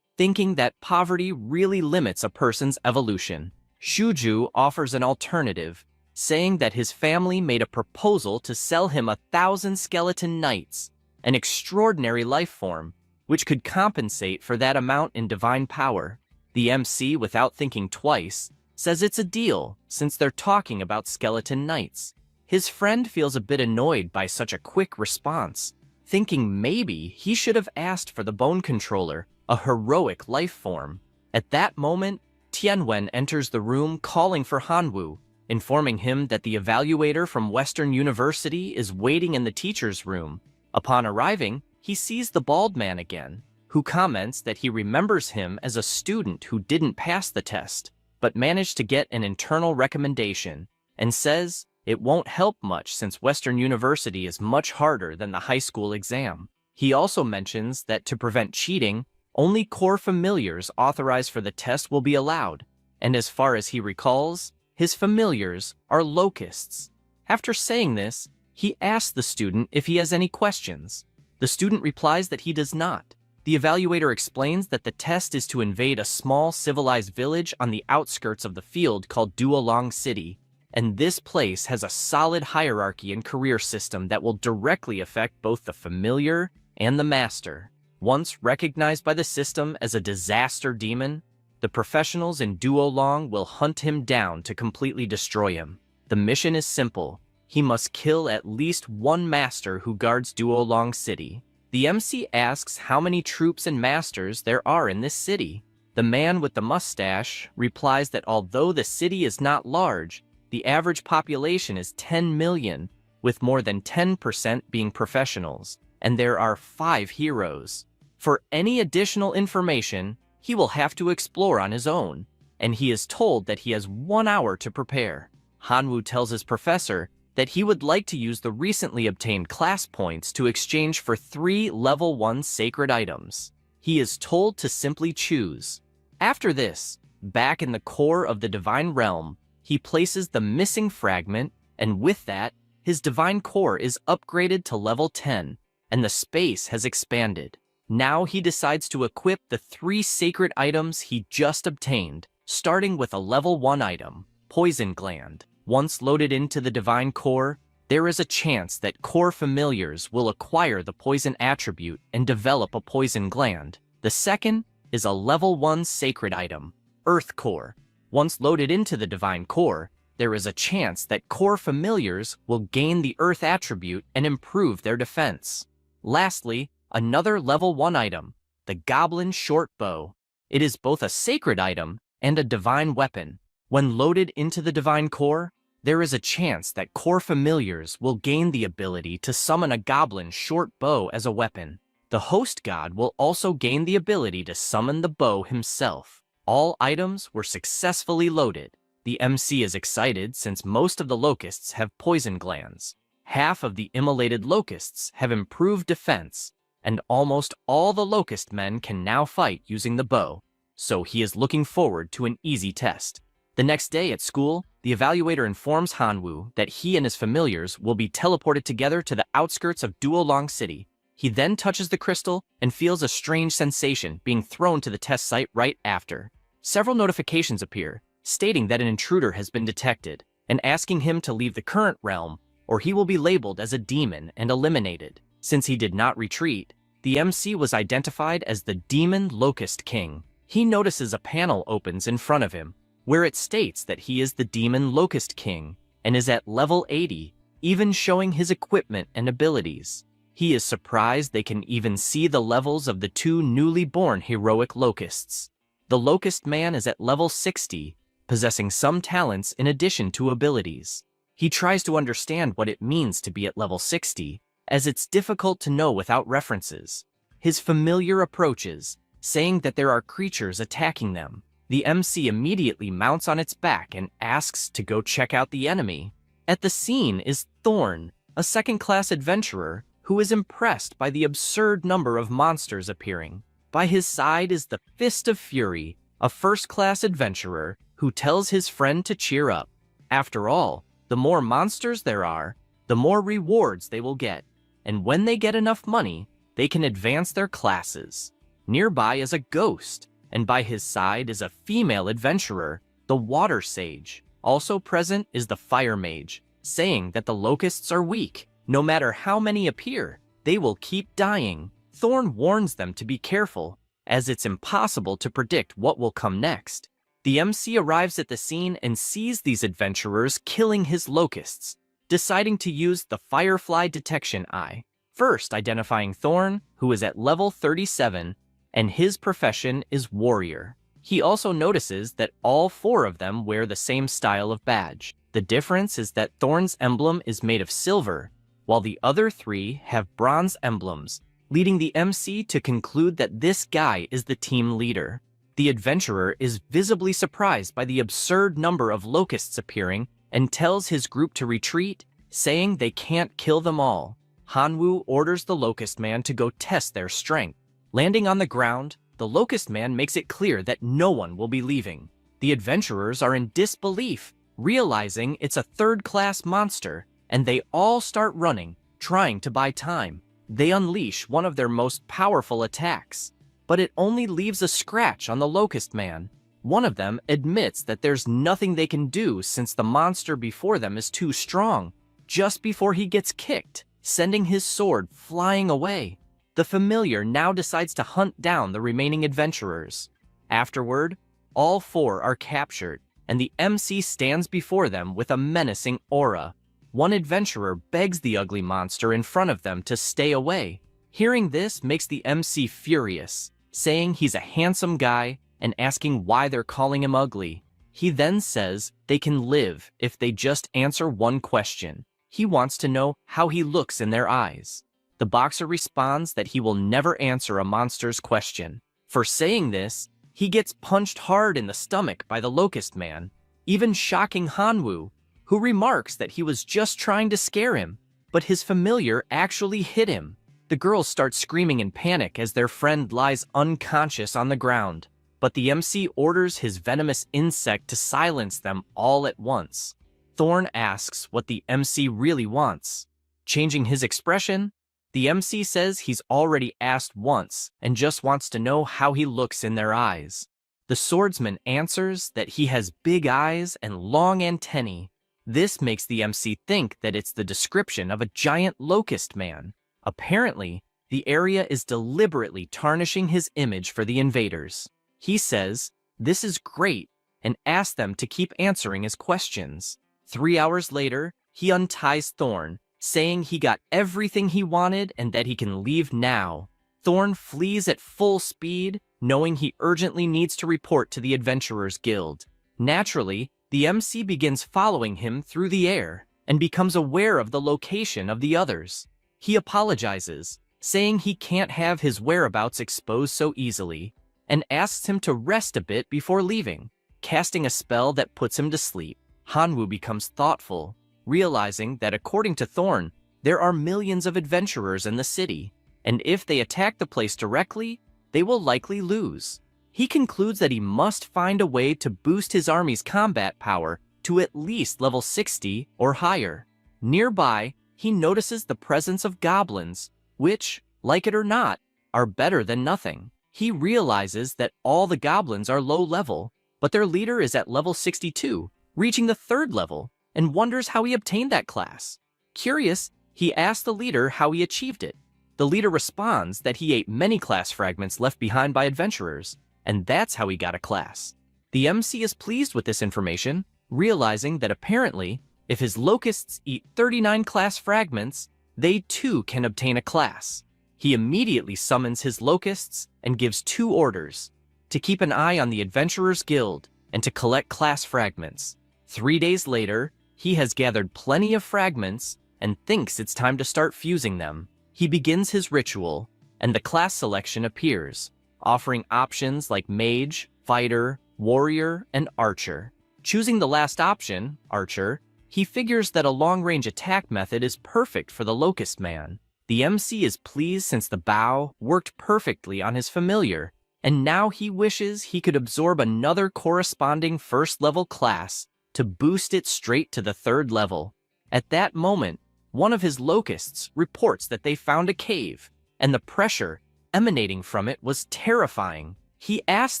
thinking that poverty really limits a person's evolution. Shuju offers an alternative, saying that his family made a proposal to sell him 1,000 skeleton knights, an extraordinary life form, which could compensate for that amount in divine power. The MC, without thinking twice, says it's a deal since they're talking about skeleton knights. His friend feels a bit annoyed by such a quick response, thinking maybe he should have asked for the bone controller, a heroic life form. At that moment, Tianwen enters the room calling for Hanwu, informing him that the evaluator from Western University is waiting in the teacher's room. Upon arriving, he sees the bald man again, who comments that he remembers him as a student who didn't pass the test, but managed to get an internal recommendation, and says it won't help much since Western University is much harder than the high school exam. He also mentions that to prevent cheating, only core familiars authorized for the test will be allowed, and as far as he recalls, his familiars are locusts. After saying this, he asks the student if he has any questions. The student replies that he does not. The evaluator explains that the test is to invade a small civilized village on the outskirts of the field called Duolong City, and this place has a solid hierarchy and career system that will directly affect both the familiar and the master. Once recognized by the system as a disaster demon, the professionals in Duolong will hunt him down to completely destroy him. The mission is simple. He must kill at least one master who guards Duolong City. The MC asks how many troops and masters there are in this city. The man with the mustache replies that although the city is not large, the average population is 10 million, with more than 10% being professionals, and there are 5 heroes. For any additional information, he will have to explore on his own, and he is told that he has 1 hour to prepare. Hanwu tells his professor that he would like to use the recently obtained class points to exchange for 3 level 1 sacred items. He is told to simply choose. After this, back in the core of the divine realm, he places the missing fragment, and with that, his divine core is upgraded to level 10, and the space has expanded. Now he decides to equip the 3 sacred items he just obtained, starting with a level 1 item, Poison Gland. Once loaded into the divine core, there is a chance that core familiars will acquire the poison attribute and develop a poison gland. The second is a level 1 sacred item, Earth Core. Once loaded into the divine core, there is a chance that core familiars will gain the Earth attribute and improve their defense. Lastly, another level 1 item, the Goblin Short Bow. It is both a sacred item and a divine weapon. When loaded into the divine core, there is a chance that core familiars will gain the ability to summon a goblin short bow as a weapon. The host god will also gain the ability to summon the bow himself. All items were successfully loaded. The MC is excited since most of the locusts have poison glands. Half of the immolated locusts have improved defense, and almost all the locust men can now fight using the bow, so he is looking forward to an easy test. The next day at school, the evaluator informs Hanwoo that he and his familiars will be teleported together to the outskirts of Duolong City. He then touches the crystal and feels a strange sensation being thrown to the test site right after. Several notifications appear, stating that an intruder has been detected, and asking him to leave the current realm, or he will be labeled as a demon and eliminated. Since he did not retreat, the MC was identified as the Demon Locust King. He notices a panel opens in front of him, where it states that he is the Demon Locust King and is at level 80, even showing his equipment and abilities. He is surprised they can even see the levels of the 2 newly born heroic locusts. The Locust Man is at level 60, possessing some talents in addition to abilities. He tries to understand what it means to be at level 60, as it's difficult to know without references. His familiar approaches, saying that there are creatures attacking them. The MC immediately mounts on its back and asks to go check out the enemy. At the scene is Thorn, a second-class adventurer who is impressed by the absurd number of monsters appearing. By his side is the Fist of Fury, a first-class adventurer who tells his friend to cheer up. After all, the more monsters there are, the more rewards they will get, and when they get enough money, they can advance their classes. Nearby is a ghost, and by his side is a female adventurer, the Water Sage. Also present is the Fire Mage, saying that the locusts are weak. No matter how many appear, they will keep dying. Thorn warns them to be careful, as it's impossible to predict what will come next. The MC arrives at the scene and sees these adventurers killing his locusts, deciding to use the Firefly Detection Eye. First identifying Thorn, who is at level 37, and his profession is warrior. He also notices that all 4 of them wear the same style of badge. The difference is that Thorn's emblem is made of silver, while the other 3 have bronze emblems, leading the MC to conclude that this guy is the team leader. The adventurer is visibly surprised by the absurd number of locusts appearing and tells his group to retreat, saying they can't kill them all. Hanwoo orders the Locust Man to go test their strength. Landing on the ground, the Locust Man makes it clear that no one will be leaving. The adventurers are in disbelief, realizing it's a third-class monster, and they all start running, trying to buy time. They unleash one of their most powerful attacks, but it only leaves a scratch on the Locust Man. One of them admits that there's nothing they can do since the monster before them is too strong, just before he gets kicked, sending his sword flying away. The familiar now decides to hunt down the remaining adventurers. Afterward, all 4 are captured, and the MC stands before them with a menacing aura. One adventurer begs the ugly monster in front of them to stay away. Hearing this makes the MC furious, saying he's a handsome guy and asking why they're calling him ugly. He then says they can live if they just answer one question. He wants to know how he looks in their eyes. The boxer responds that he will never answer a monster's question. For saying this, he gets punched hard in the stomach by the Locust Man, even shocking Hanwoo, who remarks that he was just trying to scare him, but his familiar actually hit him. The girls start screaming in panic as their friend lies unconscious on the ground, but the MC orders his venomous insect to silence them all at once. Thorn asks what the MC really wants. Changing his expression, the MC says he's already asked once and just wants to know how he looks in their eyes. The swordsman answers that he has big eyes and long antennae. This makes the MC think that it's the description of a giant locust man. Apparently, the area is deliberately tarnishing his image for the invaders. He says, "This is great," and asks them to keep answering his questions. 3 hours later, he unties Thorn, saying he got everything he wanted and that he can leave now. Thorn flees at full speed, knowing he urgently needs to report to the Adventurers Guild. Naturally, the MC begins following him through the air and becomes aware of the location of the others. He apologizes, saying he can't have his whereabouts exposed so easily, and asks him to rest a bit before leaving, casting a spell that puts him to sleep. Hanwoo becomes thoughtful, realizing that according to Thorn, there are millions of adventurers in the city, and if they attack the place directly, they will likely lose. He concludes that he must find a way to boost his army's combat power to at least level 60 or higher. Nearby, he notices the presence of goblins, which, like it or not, are better than nothing. He realizes that all the goblins are low level, but their leader is at level 62, reaching the 3rd level, and wonders how he obtained that class. Curious, he asks the leader how he achieved it. The leader responds that he ate many class fragments left behind by adventurers, and that's how he got a class. The MC is pleased with this information, realizing that apparently, if his locusts eat 39 class fragments, they too can obtain a class. He immediately summons his locusts and gives 2 orders: to keep an eye on the Adventurers Guild and to collect class fragments. 3 days later, he has gathered plenty of fragments and thinks it's time to start fusing them. He begins his ritual, and the class selection appears, offering options like mage, fighter, warrior, and archer. Choosing the last option, archer, he figures that a long-range attack method is perfect for the Locust Man. The MC is pleased since the bow worked perfectly on his familiar, and now he wishes he could absorb another corresponding 1st level class to boost it straight to the 3rd level. At that moment, one of his locusts reports that they found a cave, and the pressure emanating from it was terrifying. He asks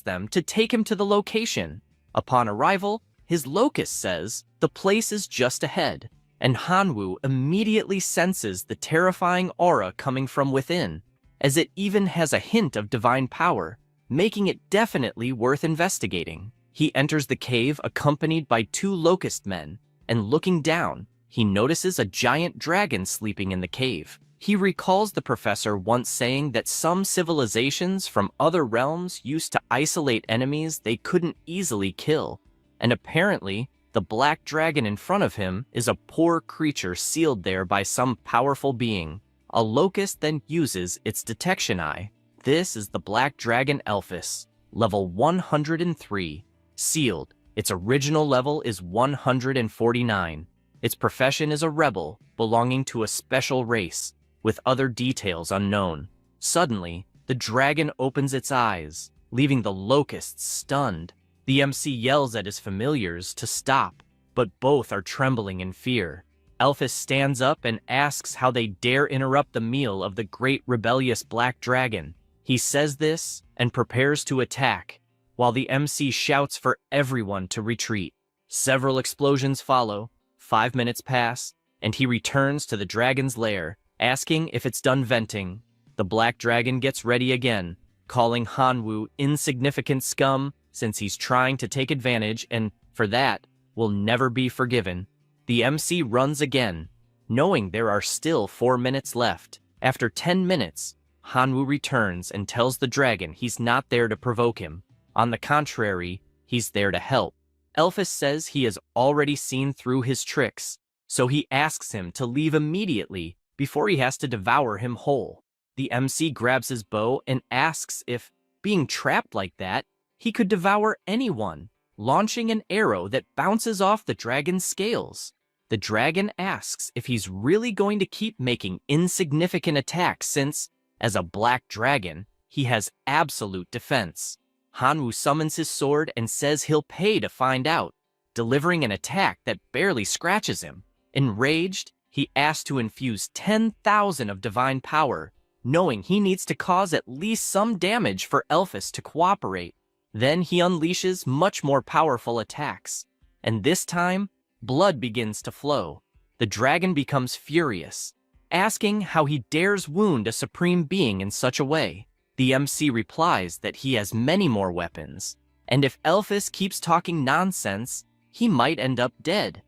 them to take him to the location. Upon arrival, his locust says the place is just ahead, and Hanwoo immediately senses the terrifying aura coming from within, as it even has a hint of divine power, making it definitely worth investigating. He enters the cave accompanied by 2 locust men, and looking down, he notices a giant dragon sleeping in the cave. He recalls the professor once saying that some civilizations from other realms used to isolate enemies they couldn't easily kill, and apparently, the black dragon in front of him is a poor creature sealed there by some powerful being. A locust then uses its detection eye. This is the black dragon Elphys, level 103. Sealed. Its original level is 149. Its profession is a rebel, belonging to a special race, with other details unknown. Suddenly, the dragon opens its eyes, leaving the locusts stunned. The MC yells at his familiars to stop, but both are trembling in fear. Elphys stands up and asks how they dare interrupt the meal of the great rebellious black dragon. He says this and prepares to attack, while the MC shouts for everyone to retreat. Several explosions follow, 5 minutes pass, and he returns to the dragon's lair, asking if it's done venting. The black dragon gets ready again, calling Hanwoo insignificant scum since he's trying to take advantage and, for that, will never be forgiven. The MC runs again, knowing there are still 4 minutes left. After 10 minutes, Hanwoo returns and tells the dragon he's not there to provoke him. On the contrary, he's there to help. Elphys says he has already seen through his tricks, so he asks him to leave immediately before he has to devour him whole. The MC grabs his bow and asks if, being trapped like that, he could devour anyone, launching an arrow that bounces off the dragon's scales. The dragon asks if he's really going to keep making insignificant attacks since, as a black dragon, he has absolute defense. Hanwoo summons his sword and says he'll pay to find out, delivering an attack that barely scratches him. Enraged, he asks to infuse 10,000 of divine power, knowing he needs to cause at least some damage for Elphys to cooperate. Then he unleashes much more powerful attacks, and this time, blood begins to flow. The dragon becomes furious, asking how he dares wound a supreme being in such a way. The MC replies that he has many more weapons, and if Elphys keeps talking nonsense, he might end up dead.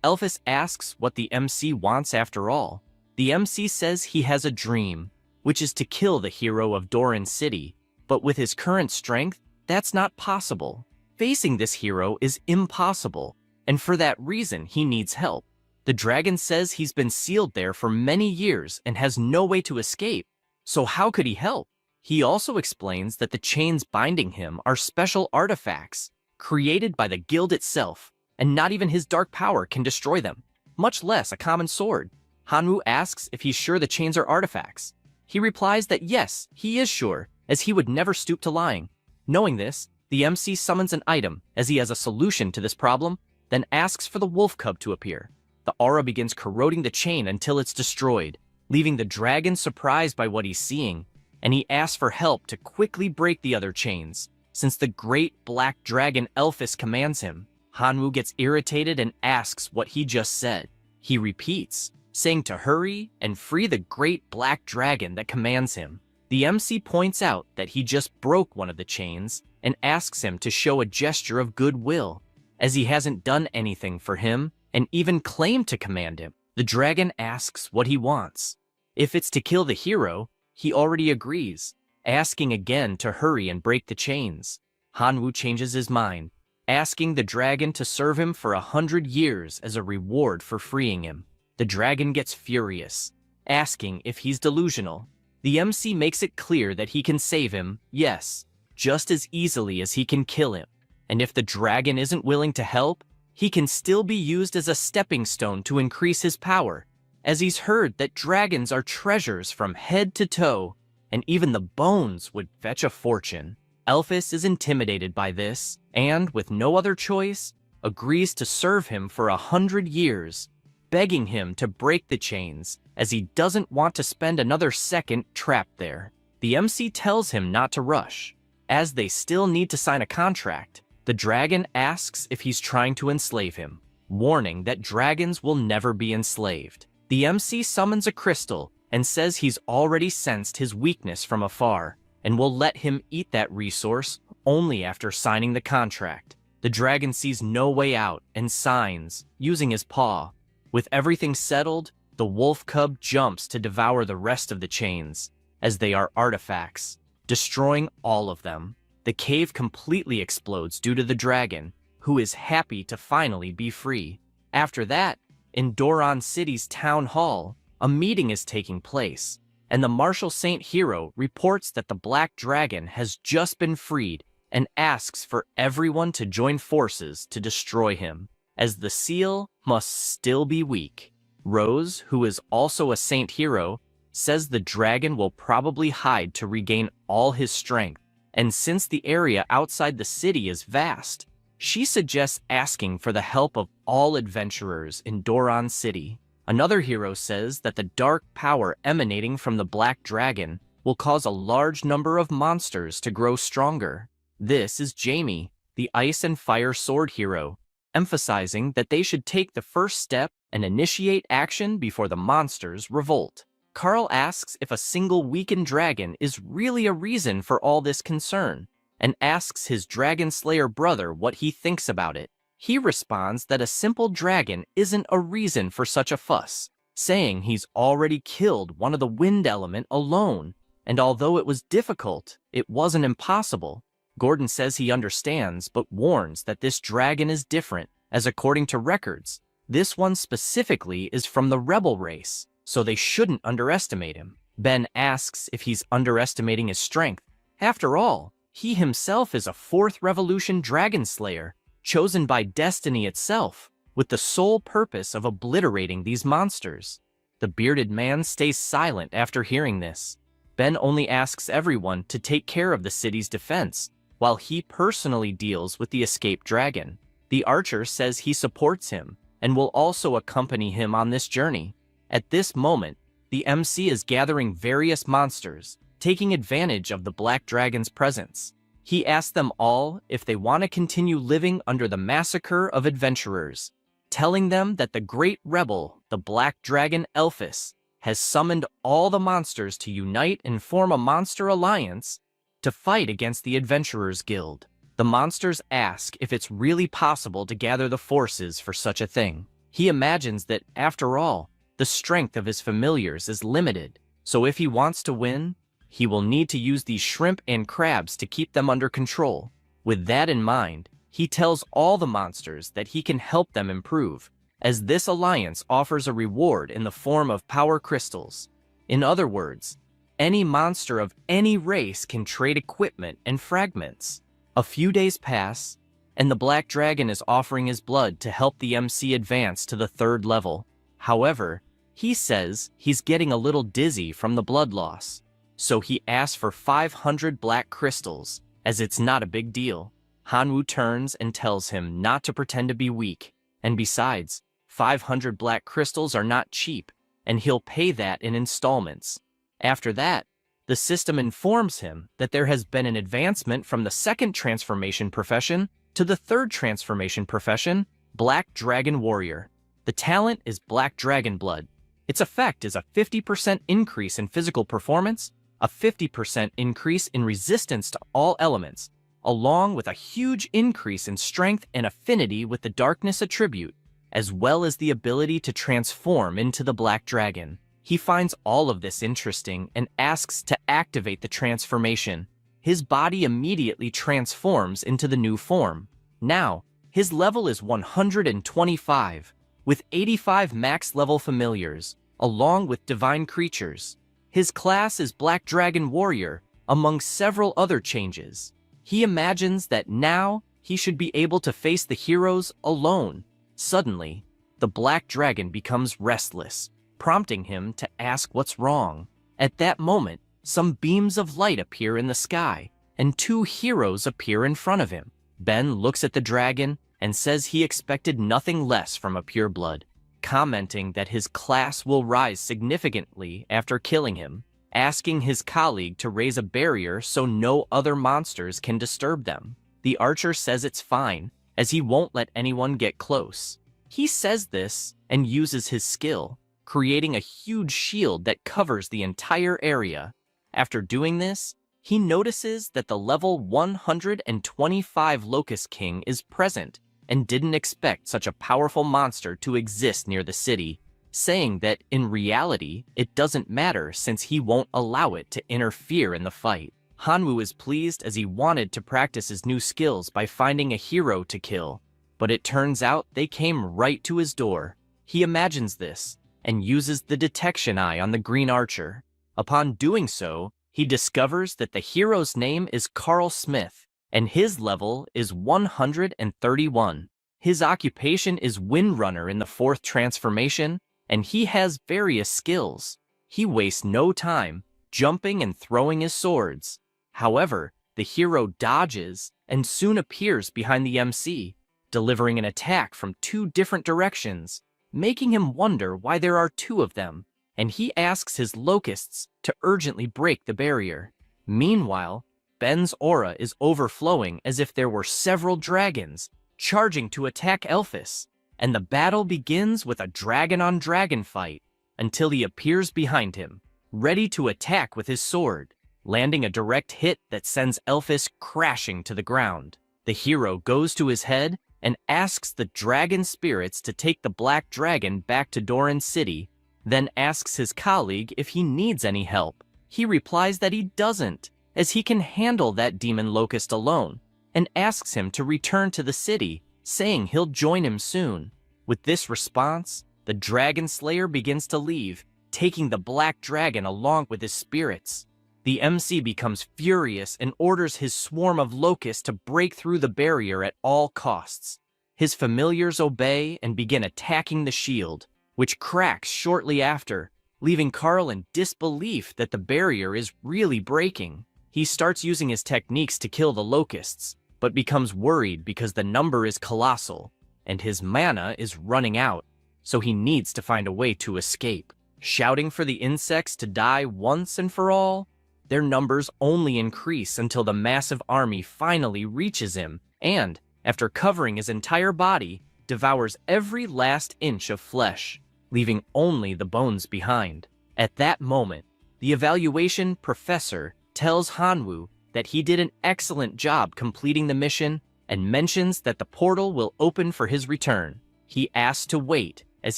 Elphys asks what the MC wants after all. The MC says he has a dream, which is to kill the hero of Doran City, but with his current strength, that's not possible. Facing this hero is impossible, and for that reason he needs help. The dragon says he's been sealed there for many years and has no way to escape, so how could he help? He also explains that the chains binding him are special artifacts, created by the guild itself, and not even his dark power can destroy them, much less a common sword. Hanwoo asks if he's sure the chains are artifacts. He replies that yes, he is sure, as he would never stoop to lying. Knowing this, the MC summons an item, as he has a solution to this problem, then asks for the wolf cub to appear. The aura begins corroding the chain until it's destroyed, leaving the dragon surprised by what he's seeing, and he asks for help to quickly break the other chains, since the great black dragon Elphys commands him. Hanwoo gets irritated and asks what he just said. He repeats, saying to hurry and free the great black dragon that commands him. The MC points out that he just broke one of the chains and asks him to show a gesture of goodwill, as he hasn't done anything for him and even claimed to command him. The dragon asks what he wants. If it's to kill the hero, he already agrees, asking again to hurry and break the chains. Hanwoo changes his mind, asking the dragon to serve him for 100 years as a reward for freeing him. The dragon gets furious, asking if he's delusional. The MC makes it clear that he can save him, yes, just as easily as he can kill him. And if the dragon isn't willing to help, he can still be used as a stepping stone to increase his power, as he's heard that dragons are treasures from head to toe, and even the bones would fetch a fortune. Elphys is intimidated by this, and, with no other choice, agrees to serve him for 100 years, begging him to break the chains, as he doesn't want to spend another second trapped there. The MC tells him not to rush, as they still need to sign a contract. The dragon asks if he's trying to enslave him, warning that dragons will never be enslaved. The MC summons a crystal and says he's already sensed his weakness from afar and will let him eat that resource only after signing the contract. The dragon sees no way out and signs, using his paw. With everything settled, the wolf cub jumps to devour the rest of the chains, as they are artifacts, destroying all of them. The cave completely explodes due to the dragon, who is happy to finally be free. After that, in Doran City's town hall, a meeting is taking place, and the martial saint hero reports that the black dragon has just been freed and asks for everyone to join forces to destroy him, as the seal must still be weak. Rose, who is also a saint hero, says the dragon will probably hide to regain all his strength, and since the area outside the city is vast, she suggests asking for the help of all adventurers in Doran City. Another hero says that the dark power emanating from the black dragon will cause a large number of monsters to grow stronger. This is Jamie, the ice and fire sword hero, emphasizing that they should take the first step and initiate action before the monsters revolt. Carl asks if a single weakened dragon is really a reason for all this concern, and asks his dragon slayer brother what he thinks about it. He responds that a simple dragon isn't a reason for such a fuss, saying he's already killed one of the wind element alone, and although it was difficult, it wasn't impossible. Gordon says he understands, but warns that this dragon is different, as according to records, this one specifically is from the rebel race, so they shouldn't underestimate him. Ben asks if he's underestimating his strength. After all, he himself is a 4th Revolution Dragon Slayer, chosen by destiny itself, with the sole purpose of obliterating these monsters. The bearded man stays silent after hearing this. Ben only asks everyone to take care of the city's defense, while he personally deals with the escaped dragon. The archer says he supports him and will also accompany him on this journey. At this moment, the MC is gathering various monsters, taking advantage of the black dragon's presence. He asks them all if they want to continue living under the massacre of adventurers, telling them that the great rebel, the black dragon Elphys, has summoned all the monsters to unite and form a monster alliance to fight against the Adventurers Guild. The monsters ask if it's really possible to gather the forces for such a thing. He imagines that, after all, the strength of his familiars is limited, so if he wants to win, he will need to use these shrimp and crabs to keep them under control. With that in mind, he tells all the monsters that he can help them improve, as this alliance offers a reward in the form of power crystals. In other words, any monster of any race can trade equipment and fragments. A few days pass, and the black dragon is offering his blood to help the MC advance to the 3rd level. However, he says he's getting a little dizzy from the blood loss, so he asks for 500 black crystals, as it's not a big deal. Hanwoo turns and tells him not to pretend to be weak, and besides, 500 black crystals are not cheap, and he'll pay that in installments. After that, the system informs him that there has been an advancement from the 2nd transformation profession to the 3rd transformation profession, Black Dragon Warrior. The talent is Black Dragon Blood. Its effect is a 50% increase in physical performance, a 50% increase in resistance to all elements, along with a huge increase in strength and affinity with the darkness attribute, as well as the ability to transform into the Black Dragon. He finds all of this interesting and asks to activate the transformation. His body immediately transforms into the new form. Now, his level is 125, with 85 max level familiars, along with divine creatures. His class is Black Dragon Warrior, among several other changes. He imagines that now he should be able to face the heroes alone. Suddenly, the Black Dragon becomes restless, prompting him to ask what's wrong. At that moment, some beams of light appear in the sky, and 2 heroes appear in front of him. Ben looks at the dragon and says he expected nothing less from a pureblood, commenting that his class will rise significantly after killing him, asking his colleague to raise a barrier so no other monsters can disturb them. The archer says it's fine, as he won't let anyone get close. He says this and uses his skill, creating a huge shield that covers the entire area. After doing this, he notices that the level 125 Locust King is present and didn't expect such a powerful monster to exist near the city, saying that in reality it doesn't matter since he won't allow it to interfere in the fight. Hanwoo is pleased as he wanted to practice his new skills by finding a hero to kill, but it turns out they came right to his door. He imagines this and uses the detection eye on the green archer. Upon doing so, he discovers that the hero's name is Carl Smith, and his level is 131. His occupation is Windrunner in the 4th transformation, and he has various skills. He wastes no time jumping and throwing his swords. However, the hero dodges and soon appears behind the MC, delivering an attack from 2 different directions, making him wonder why there are 2 of them, and he asks his locusts to urgently break the barrier. Meanwhile, Ben's aura is overflowing as if there were several dragons charging to attack Elphys, and the battle begins with a dragon-on-dragon fight until he appears behind him, ready to attack with his sword, landing a direct hit that sends Elphys crashing to the ground. The hero goes to his head and asks the dragon spirits to take the black dragon back to Doran City, then asks his colleague if he needs any help. He replies that he doesn't, as he can handle that demon locust alone, and asks him to return to the city, saying he'll join him soon. With this response, the dragon slayer begins to leave, taking the black dragon along with his spirits. The MC becomes furious and orders his swarm of locusts to break through the barrier at all costs. His familiars obey and begin attacking the shield, which cracks shortly after, leaving Carl in disbelief that the barrier is really breaking. He starts using his techniques to kill the locusts, but becomes worried because the number is colossal, and his mana is running out, so he needs to find a way to escape. Shouting for the insects to die once and for all, their numbers only increase until the massive army finally reaches him and, after covering his entire body, devours every last inch of flesh, leaving only the bones behind. At that moment, the evaluation professor tells Hanwoo that he did an excellent job completing the mission and mentions that the portal will open for his return. He asks to wait, as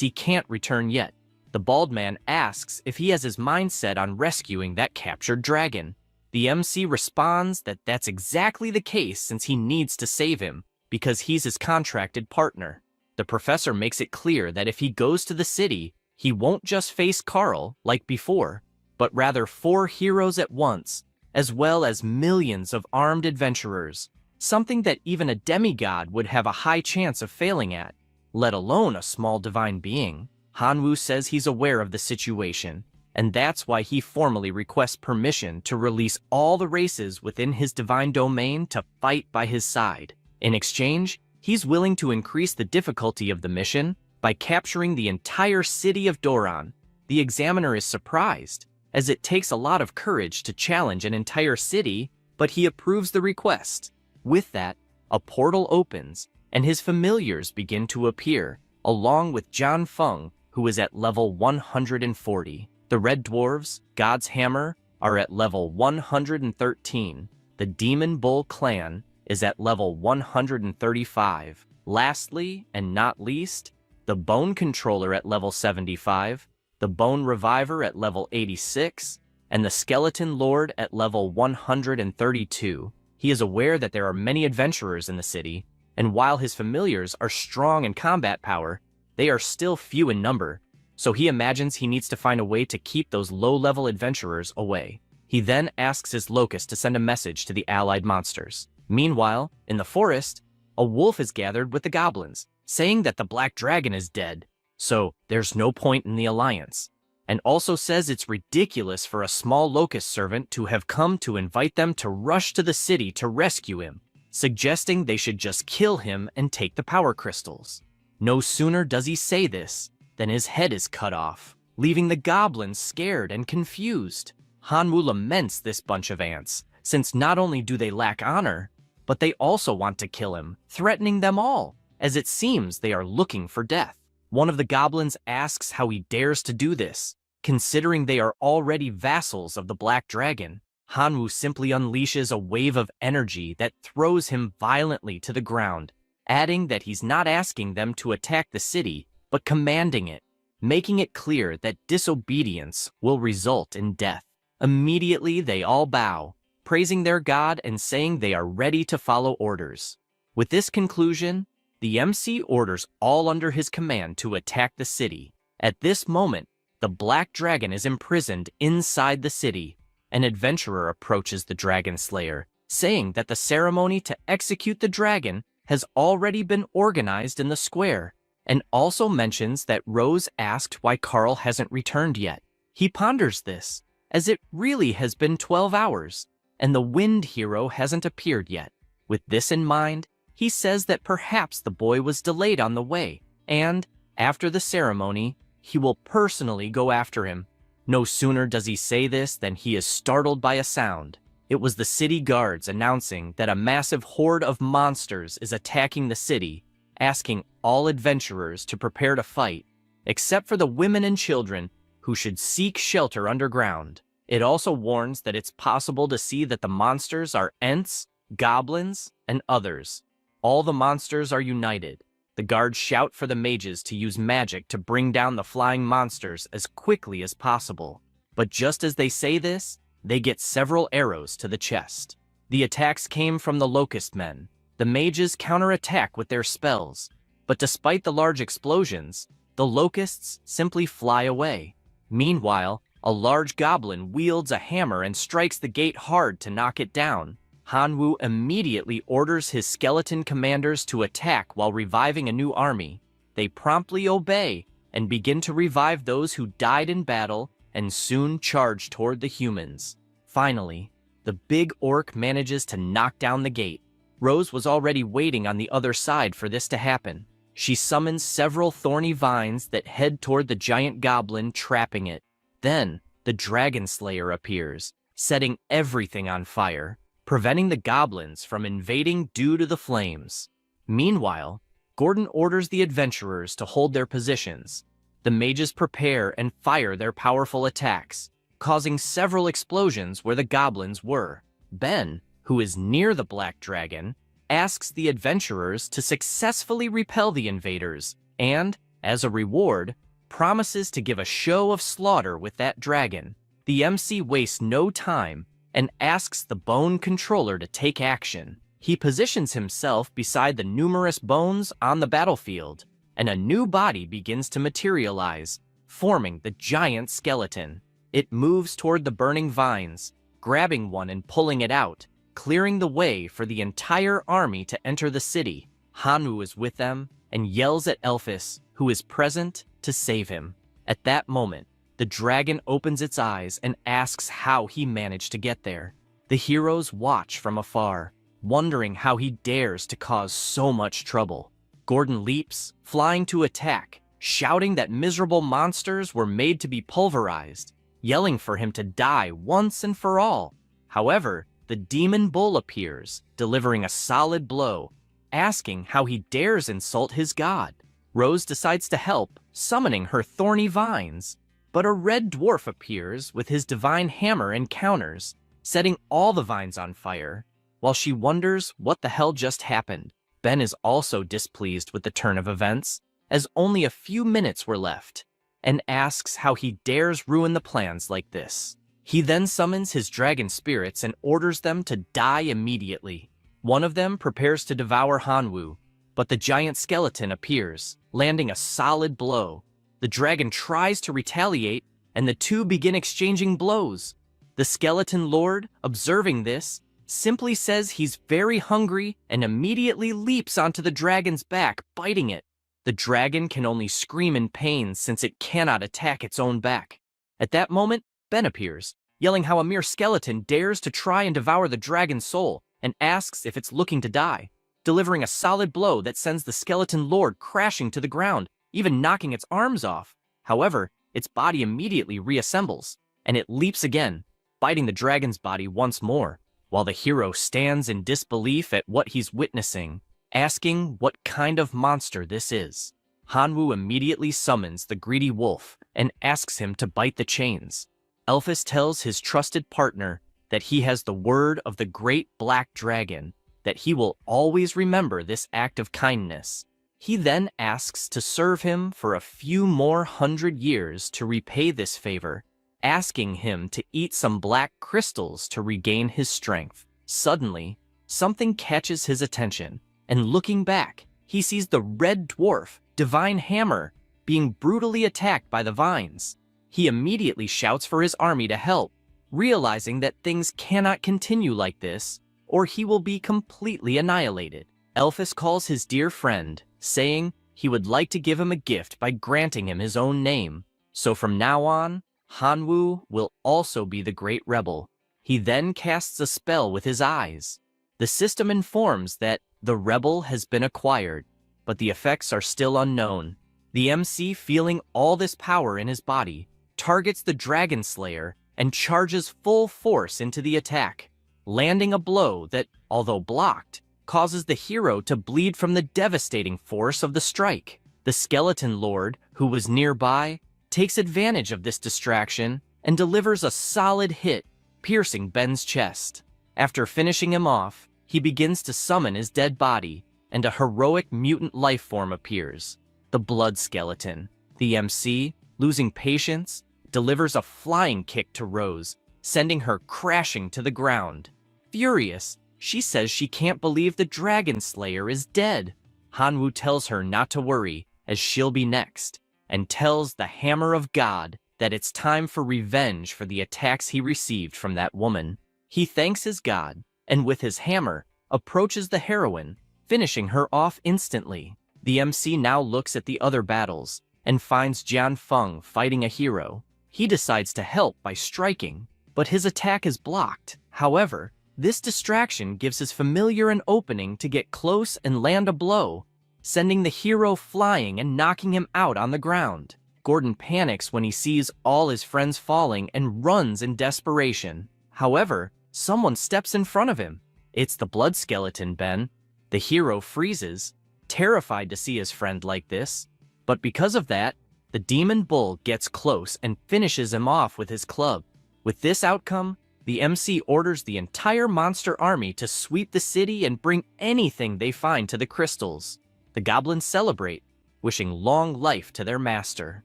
he can't return yet. The bald man asks if he has his mind set on rescuing that captured dragon. The MC responds that that's exactly the case since he needs to save him, because he's his contracted partner. The professor makes it clear that if he goes to the city, he won't just face Carl like before, but rather 4 heroes at once, as well as millions of armed adventurers, something that even a demigod would have a high chance of failing at, let alone a small divine being. Hanwoo says he's aware of the situation, and that's why he formally requests permission to release all the races within his divine domain to fight by his side. In exchange, he's willing to increase the difficulty of the mission by capturing the entire city of Doron. The examiner is surprised, as it takes a lot of courage to challenge an entire city, but he approves the request. With that, a portal opens, and his familiars begin to appear, along with Jian Fun, who is at level 140. The Red Dwarves, God's Hammer, are at level 113. The Demon Bull clan is at level 135. Lastly, and not least, the Bone Controller at level 75, the Bone Reviver at level 86, and the Skeleton Lord at level 132. He is aware that there are many adventurers in the city, and while his familiars are strong in combat power, they are still few in number, so he imagines he needs to find a way to keep those low-level adventurers away. He then asks his Locust to send a message to the allied monsters. Meanwhile, in the forest, a wolf is gathered with the goblins, saying that the Black Dragon is dead, so there's no point in the alliance, and also says it's ridiculous for a small Locust servant to have come to invite them to rush to the city to rescue him, suggesting they should just kill him and take the power crystals. No sooner does he say this than his head is cut off, leaving the goblins scared and confused. Hanwoo laments this bunch of ants, since not only do they lack honor, but they also want to kill him, threatening them all, as it seems they are looking for death. One of the goblins asks how he dares to do this, considering they are already vassals of the Black Dragon. Hanwoo simply unleashes a wave of energy that throws him violently to the ground, adding that he's not asking them to attack the city, but commanding it, making it clear that disobedience will result in death. Immediately, they all bow, praising their god and saying they are ready to follow orders. With this conclusion, the MC orders all under his command to attack the city. At this moment, the Black Dragon is imprisoned inside the city. An adventurer approaches the Dragon Slayer, saying that the ceremony to execute the dragon has already been organized in the square, and also mentions that Rose asked why Carl hasn't returned yet. He ponders this, as it really has been 12 hours, and the Wind Hero hasn't appeared yet. With this in mind, he says that perhaps the boy was delayed on the way, and, after the ceremony, he will personally go after him. No sooner does he say this than he is startled by a sound. It was the city guards announcing that a massive horde of monsters is attacking the city, asking all adventurers to prepare to fight, except for the women and children who should seek shelter underground. It also warns that it's possible to see that the monsters are Ents, goblins, and others. All the monsters are united. The guards shout for the mages to use magic to bring down the flying monsters as quickly as possible. But just as they say this, they get several arrows to the chest. The attacks came from the Locust men. The mages counterattack with their spells, but despite the large explosions, the Locusts simply fly away. Meanwhile, a large goblin wields a hammer and strikes the gate hard to knock it down. Hanwoo immediately orders his skeleton commanders to attack while reviving a new army. They promptly obey and begin to revive those who died in battle and soon charge toward the humans. Finally, the big orc manages to knock down the gate. Rose was already waiting on the other side for this to happen. She summons several thorny vines that head toward the giant goblin, trapping it. Then, the Dragon Slayer appears, setting everything on fire, preventing the goblins from invading due to the flames. Meanwhile, Gordon orders the adventurers to hold their positions. The mages prepare and fire their powerful attacks, causing several explosions where the goblins were. Ben, who is near the Black Dragon, asks the adventurers to successfully repel the invaders and, as a reward, promises to give a show of slaughter with that dragon. The MC wastes no time and asks the Bone Controller to take action. He positions himself beside the numerous bones on the battlefield, and a new body begins to materialize, forming the giant skeleton. It moves toward the burning vines, grabbing one and pulling it out, clearing the way for the entire army to enter the city. Hanwoo is with them and yells at Elphys, who is present, to save him. At that moment, the dragon opens its eyes and asks how he managed to get there. The heroes watch from afar, wondering how he dares to cause so much trouble. Gordon leaps, flying to attack, shouting that miserable monsters were made to be pulverized, yelling for him to die once and for all. However, the demon bull appears, delivering a solid blow, asking how he dares insult his god. Rose decides to help, summoning her thorny vines, but a red dwarf appears with his divine hammer and counters, setting all the vines on fire. While she wonders what the hell just happened, Ben is also displeased with the turn of events, as only a few minutes were left, and asks how he dares ruin the plans like this. He then summons his dragon spirits and orders them to die immediately. One of them prepares to devour Hanwoo, but the giant skeleton appears, landing a solid blow. The dragon tries to retaliate, and the two begin exchanging blows. The skeleton lord, observing this, simply says he's very hungry and immediately leaps onto the dragon's back, biting it. The dragon can only scream in pain since it cannot attack its own back. At that moment, Ben appears, yelling how a mere skeleton dares to try and devour the dragon's soul, and asks if it's looking to die, delivering a solid blow that sends the skeleton lord crashing to the ground, even knocking its arms off. However, its body immediately reassembles, and it leaps again, biting the dragon's body once more, while the hero stands in disbelief at what he's witnessing, asking what kind of monster this is. Hanwoo immediately summons the greedy wolf and asks him to bite the chains. Elphys tells his trusted partner that he has the word of the great black dragon, that he will always remember this act of kindness. He then asks to serve him for a few more 100 years to repay this favor, asking him to eat some black crystals to regain his strength. Suddenly, something catches his attention, and looking back, he sees the red dwarf, Divine Hammer, being brutally attacked by the vines. He immediately shouts for his army to help, realizing that things cannot continue like this, or he will be completely annihilated. Elphys calls his dear friend, saying he would like to give him a gift by granting him his own name. So from now on, Hanwoo will also be the great rebel. He then casts a spell with his eyes. The system informs that the rebel has been acquired, but the effects are still unknown. The MC, feeling all this power in his body, targets the Dragon Slayer and charges full force into the attack, landing a blow that, although blocked, causes the hero to bleed from the devastating force of the strike. The Skeleton Lord, who was nearby, takes advantage of this distraction and delivers a solid hit, piercing Ben's chest. After finishing him off, he begins to summon his dead body, and a heroic mutant life form appears, the Blood Skeleton. The MC, losing patience, delivers a flying kick to Rose, sending her crashing to the ground. Furious, she says she can't believe the Dragon Slayer is dead. Hanwoo tells her not to worry, as she'll be next, and tells the Hammer of God that it's time for revenge for the attacks he received from that woman. He thanks his god, and with his hammer, approaches the heroine, finishing her off instantly. The MC now looks at the other battles, and finds Jian Fun fighting a hero. He decides to help by striking, but his attack is blocked. However, this distraction gives his familiar an opening to get close and land a blow, sending the hero flying and knocking him out on the ground. Gordon panics when he sees all his friends falling and runs in desperation. However, someone steps in front of him. It's the blood skeleton, Ben. The hero freezes, terrified to see his friend like this. But because of that, the demon bull gets close and finishes him off with his club. With this outcome, the MC orders the entire monster army to sweep the city and bring anything they find to the crystals. The goblins celebrate, wishing long life to their master.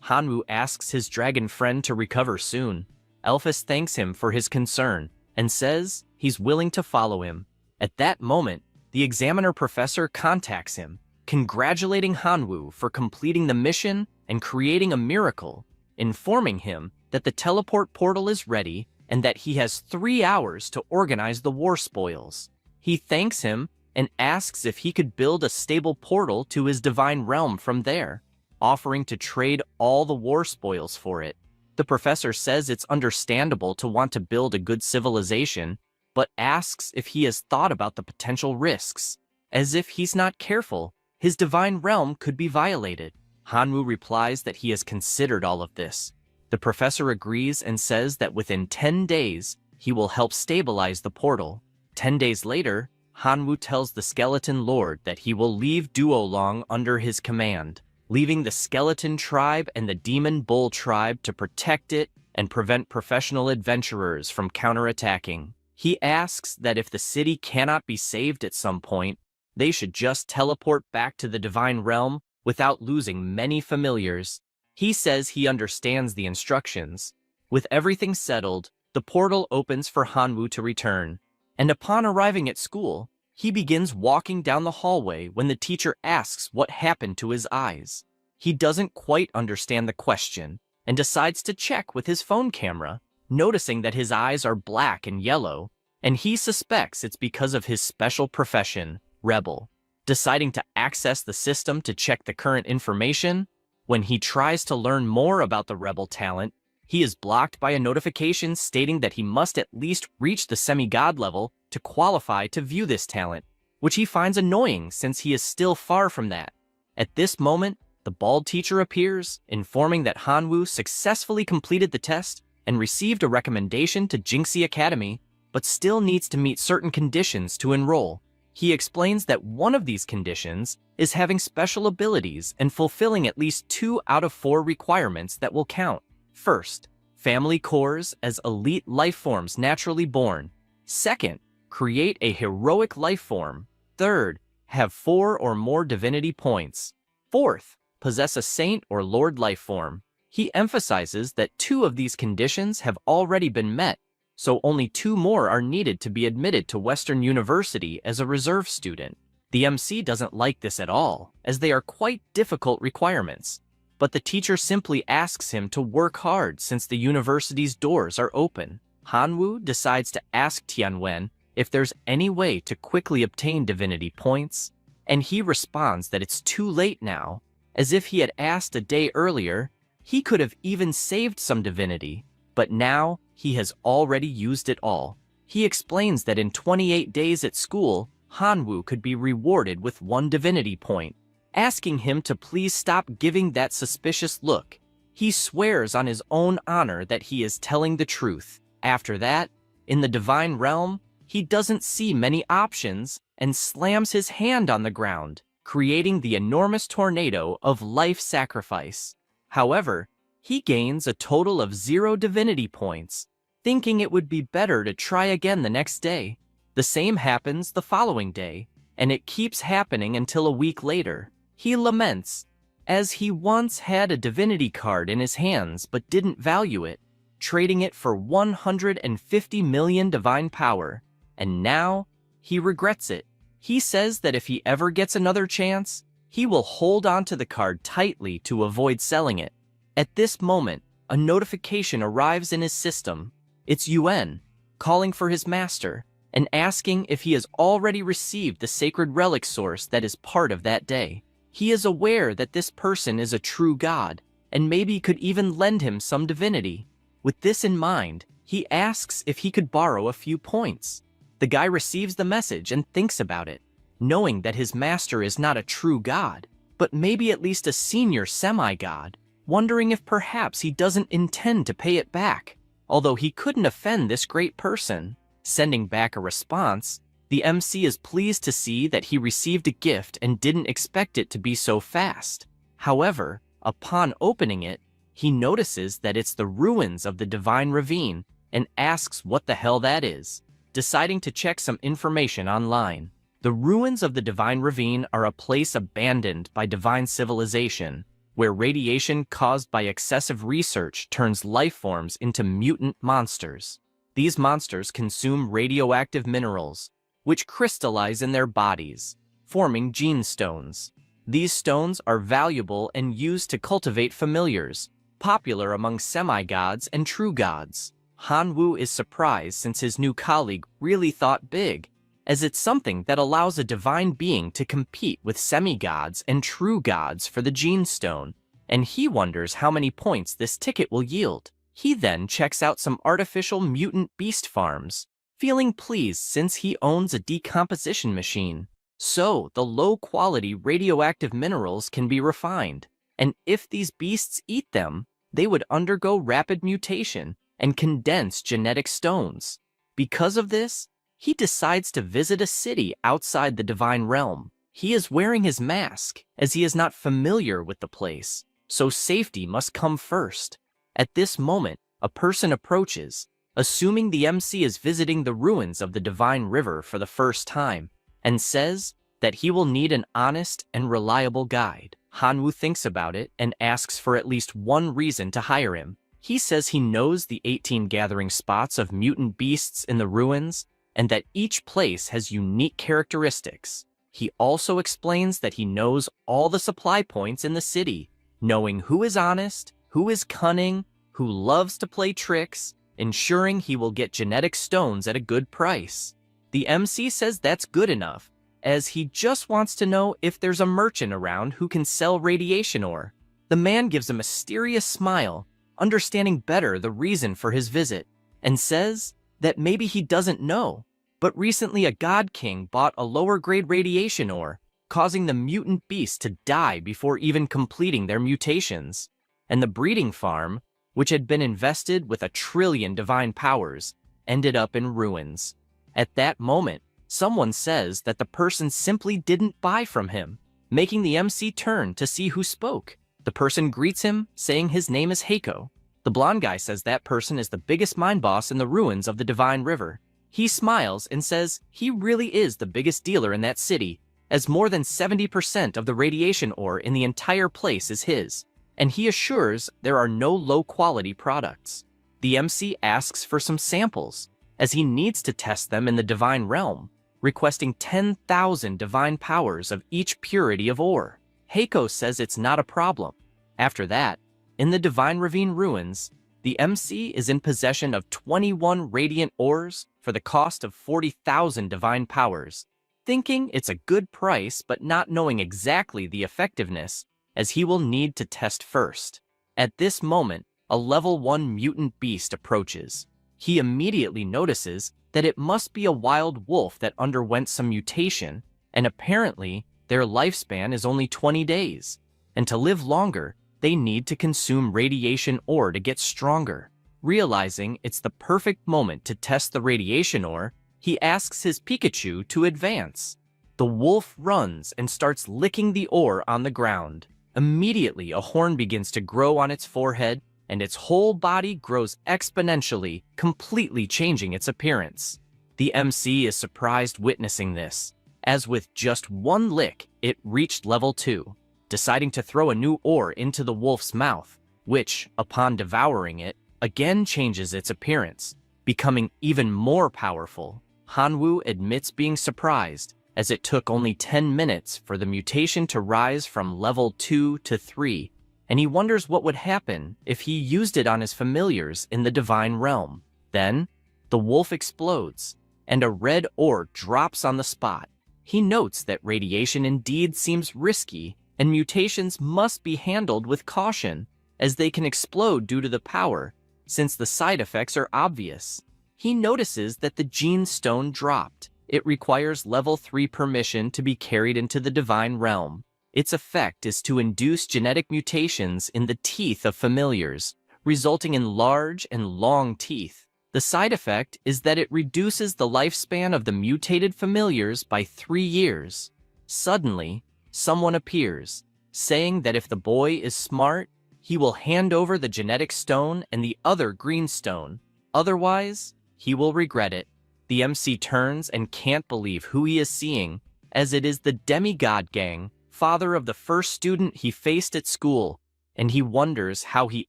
Hanwoo asks his dragon friend to recover soon. Elphys thanks him for his concern and says he's willing to follow him. At that moment, the examiner professor contacts him, congratulating Hanwoo for completing the mission and creating a miracle, informing him that the teleport portal is ready and that he has 3 hours to organize the war spoils. He thanks him and asks if he could build a stable portal to his divine realm from there, offering to trade all the war spoils for it. The professor says it's understandable to want to build a good civilization, but asks if he has thought about the potential risks. As if he's not careful, his divine realm could be violated. Hanwoo replies that he has considered all of this. The professor agrees and says that within 10 days, he will help stabilize the portal. 10 days later, Hanwoo tells the Skeleton Lord that he will leave Duolong under his command, leaving the Skeleton Tribe and the Demon Bull Tribe to protect it and prevent professional adventurers from counterattacking. He asks that if the city cannot be saved at some point, they should just teleport back to the Divine Realm without losing many familiars. He says he understands the instructions. With everything settled, the portal opens for Hanwoo to return, and upon arriving at school, he begins walking down the hallway when the teacher asks what happened to his eyes. He doesn't quite understand the question and decides to check with his phone camera, noticing that his eyes are black and yellow, and he suspects it's because of his special profession, Rebel. Deciding to access the system to check the current information, when he tries to learn more about the Rebel talent, he is blocked by a notification stating that he must at least reach the semi-god level to qualify to view this talent, which he finds annoying since he is still far from that. At this moment, the bald teacher appears, informing that Hanwoo successfully completed the test and received a recommendation to Jinxie Academy, but still needs to meet certain conditions to enroll. He explains that one of these conditions is having special abilities and fulfilling at least 2 out of 4 requirements that will count. First, family cores as elite life forms naturally born. Second, create a heroic life form. Third, have 4 or more divinity points. Fourth, possess a saint or lord life form. He emphasizes that 2 of these conditions have already been met, so only 2 more are needed to be admitted to Western University as a reserve student. The MC doesn't like this at all, as they are quite difficult requirements. But the teacher simply asks him to work hard since the university's doors are open. Hanwoo decides to ask Tianwen if there's any way to quickly obtain divinity points, and he responds that it's too late now. As if he had asked a day earlier, he could have even saved some divinity, but now he has already used it all. He explains that in 28 days at school, Hanwoo could be rewarded with 1 divinity point, asking him to please stop giving that suspicious look. He swears on his own honor that he is telling the truth. After that, in the divine realm, he doesn't see many options and slams his hand on the ground, creating the enormous tornado of life sacrifice. However, he gains a total of 0 divinity points, thinking it would be better to try again the next day. The same happens the following day, and it keeps happening until a week later. He laments, as he once had a divinity card in his hands but didn't value it, trading it for 150 million divine power, and now he regrets it. He says that if he ever gets another chance, he will hold onto the card tightly to avoid selling it. At this moment, a notification arrives in his system. It's Yuan, calling for his master, and asking if he has already received the sacred relic source that is part of that day. He is aware that this person is a true god, and maybe could even lend him some divinity. With this in mind, He asks if he could borrow a few points. The guy receives the message and thinks about it, knowing that his master is not a true god, but maybe at least a senior semi-god, wondering if perhaps he doesn't intend to pay it back, although he couldn't offend this great person. Sending back a response, the MC is pleased to see that he received a gift and didn't expect it to be so fast. However, upon opening it, he notices that it's the ruins of the Divine Ravine and asks what the hell that is, deciding to check some information online. The ruins of the Divine Ravine are a place abandoned by divine civilization, where radiation caused by excessive research turns life forms into mutant monsters. These monsters consume radioactive minerals, which crystallize in their bodies, forming gene stones. These stones are valuable and used to cultivate familiars, popular among semi-gods and true gods. Han-woo is surprised since his new colleague really thought big, as it's something that allows a divine being to compete with semi-gods and true gods for the gene stone, and he wonders how many points this ticket will yield. He then checks out some artificial mutant beast farms, feeling pleased since he owns a decomposition machine. So, the low-quality radioactive minerals can be refined, and if these beasts eat them, they would undergo rapid mutation and condense genetic stones. Because of this, he decides to visit a city outside the divine realm. He is wearing his mask, as he is not familiar with the place, so safety must come first. At this moment, a person approaches, assuming the MC is visiting the ruins of the Divine River for the first time, and says that he will need an honest and reliable guide. Han-woo thinks about it and asks for at least one reason to hire him. He says he knows the 18 gathering spots of mutant beasts in the ruins, and that each place has unique characteristics. He also explains that he knows all the supply points in the city, knowing who is honest, who is cunning, who loves to play tricks, ensuring he will get genetic stones at a good price. The MC says that's good enough, as he just wants to know if there's a merchant around who can sell radiation ore. The man gives a mysterious smile, understanding better the reason for his visit, and says that maybe he doesn't know, but recently a god king bought a lower-grade radiation ore, causing the mutant beasts to die before even completing their mutations. And the breeding farm, which had been invested with 1 trillion divine powers, ended up in ruins. At that moment, someone says that the person simply didn't buy from him, making the MC turn to see who spoke. The person greets him, saying his name is Heiko. The blonde guy says that person is the biggest mine boss in the ruins of the Divine River. He smiles and says he really is the biggest dealer in that city, as more than 70% of the radiation ore in the entire place is his, and he assures there are no low-quality products. The MC asks for some samples, as he needs to test them in the Divine Realm, requesting 10,000 divine powers of each purity of ore. Heiko says it's not a problem. After that, in the Divine Ravine ruins, the MC is in possession of 21 radiant ores for the cost of 40,000 divine powers, thinking it's a good price but not knowing exactly the effectiveness, as he will need to test first. At this moment, a level 1 mutant beast approaches. He immediately notices that it must be a wild wolf that underwent some mutation, and apparently their lifespan is only 20 days, and to live longer, they need to consume radiation ore to get stronger. Realizing it's the perfect moment to test the radiation ore, he asks his Pikachu to advance. The wolf runs and starts licking the ore on the ground. Immediately, a horn begins to grow on its forehead, and its whole body grows exponentially, completely changing its appearance. The MC is surprised witnessing this, as with just one lick, it reached level 2, deciding to throw a new ore into the wolf's mouth, which, upon devouring it, again changes its appearance, becoming even more powerful. Han-woo admits being surprised, as it took only 10 minutes for the mutation to rise from level 2 to 3, and he wonders what would happen if he used it on his familiars in the Divine Realm. Then, the wolf explodes, and a red ore drops on the spot. He notes that radiation indeed seems risky, and mutations must be handled with caution, as they can explode due to the power, since the side effects are obvious. He notices that the Jian stone dropped. It requires level 3 permission to be carried into the divine realm. Its effect is to induce genetic mutations in the teeth of familiars, resulting in large and long teeth. The side effect is that it reduces the lifespan of the mutated familiars by 3 years. Suddenly, someone appears, saying that if the boy is smart, he will hand over the genetic stone and the other green stone. Otherwise, he will regret it. The MC turns and can't believe who he is seeing, as it is the demigod gang, father of the first student he faced at school, and he wonders how he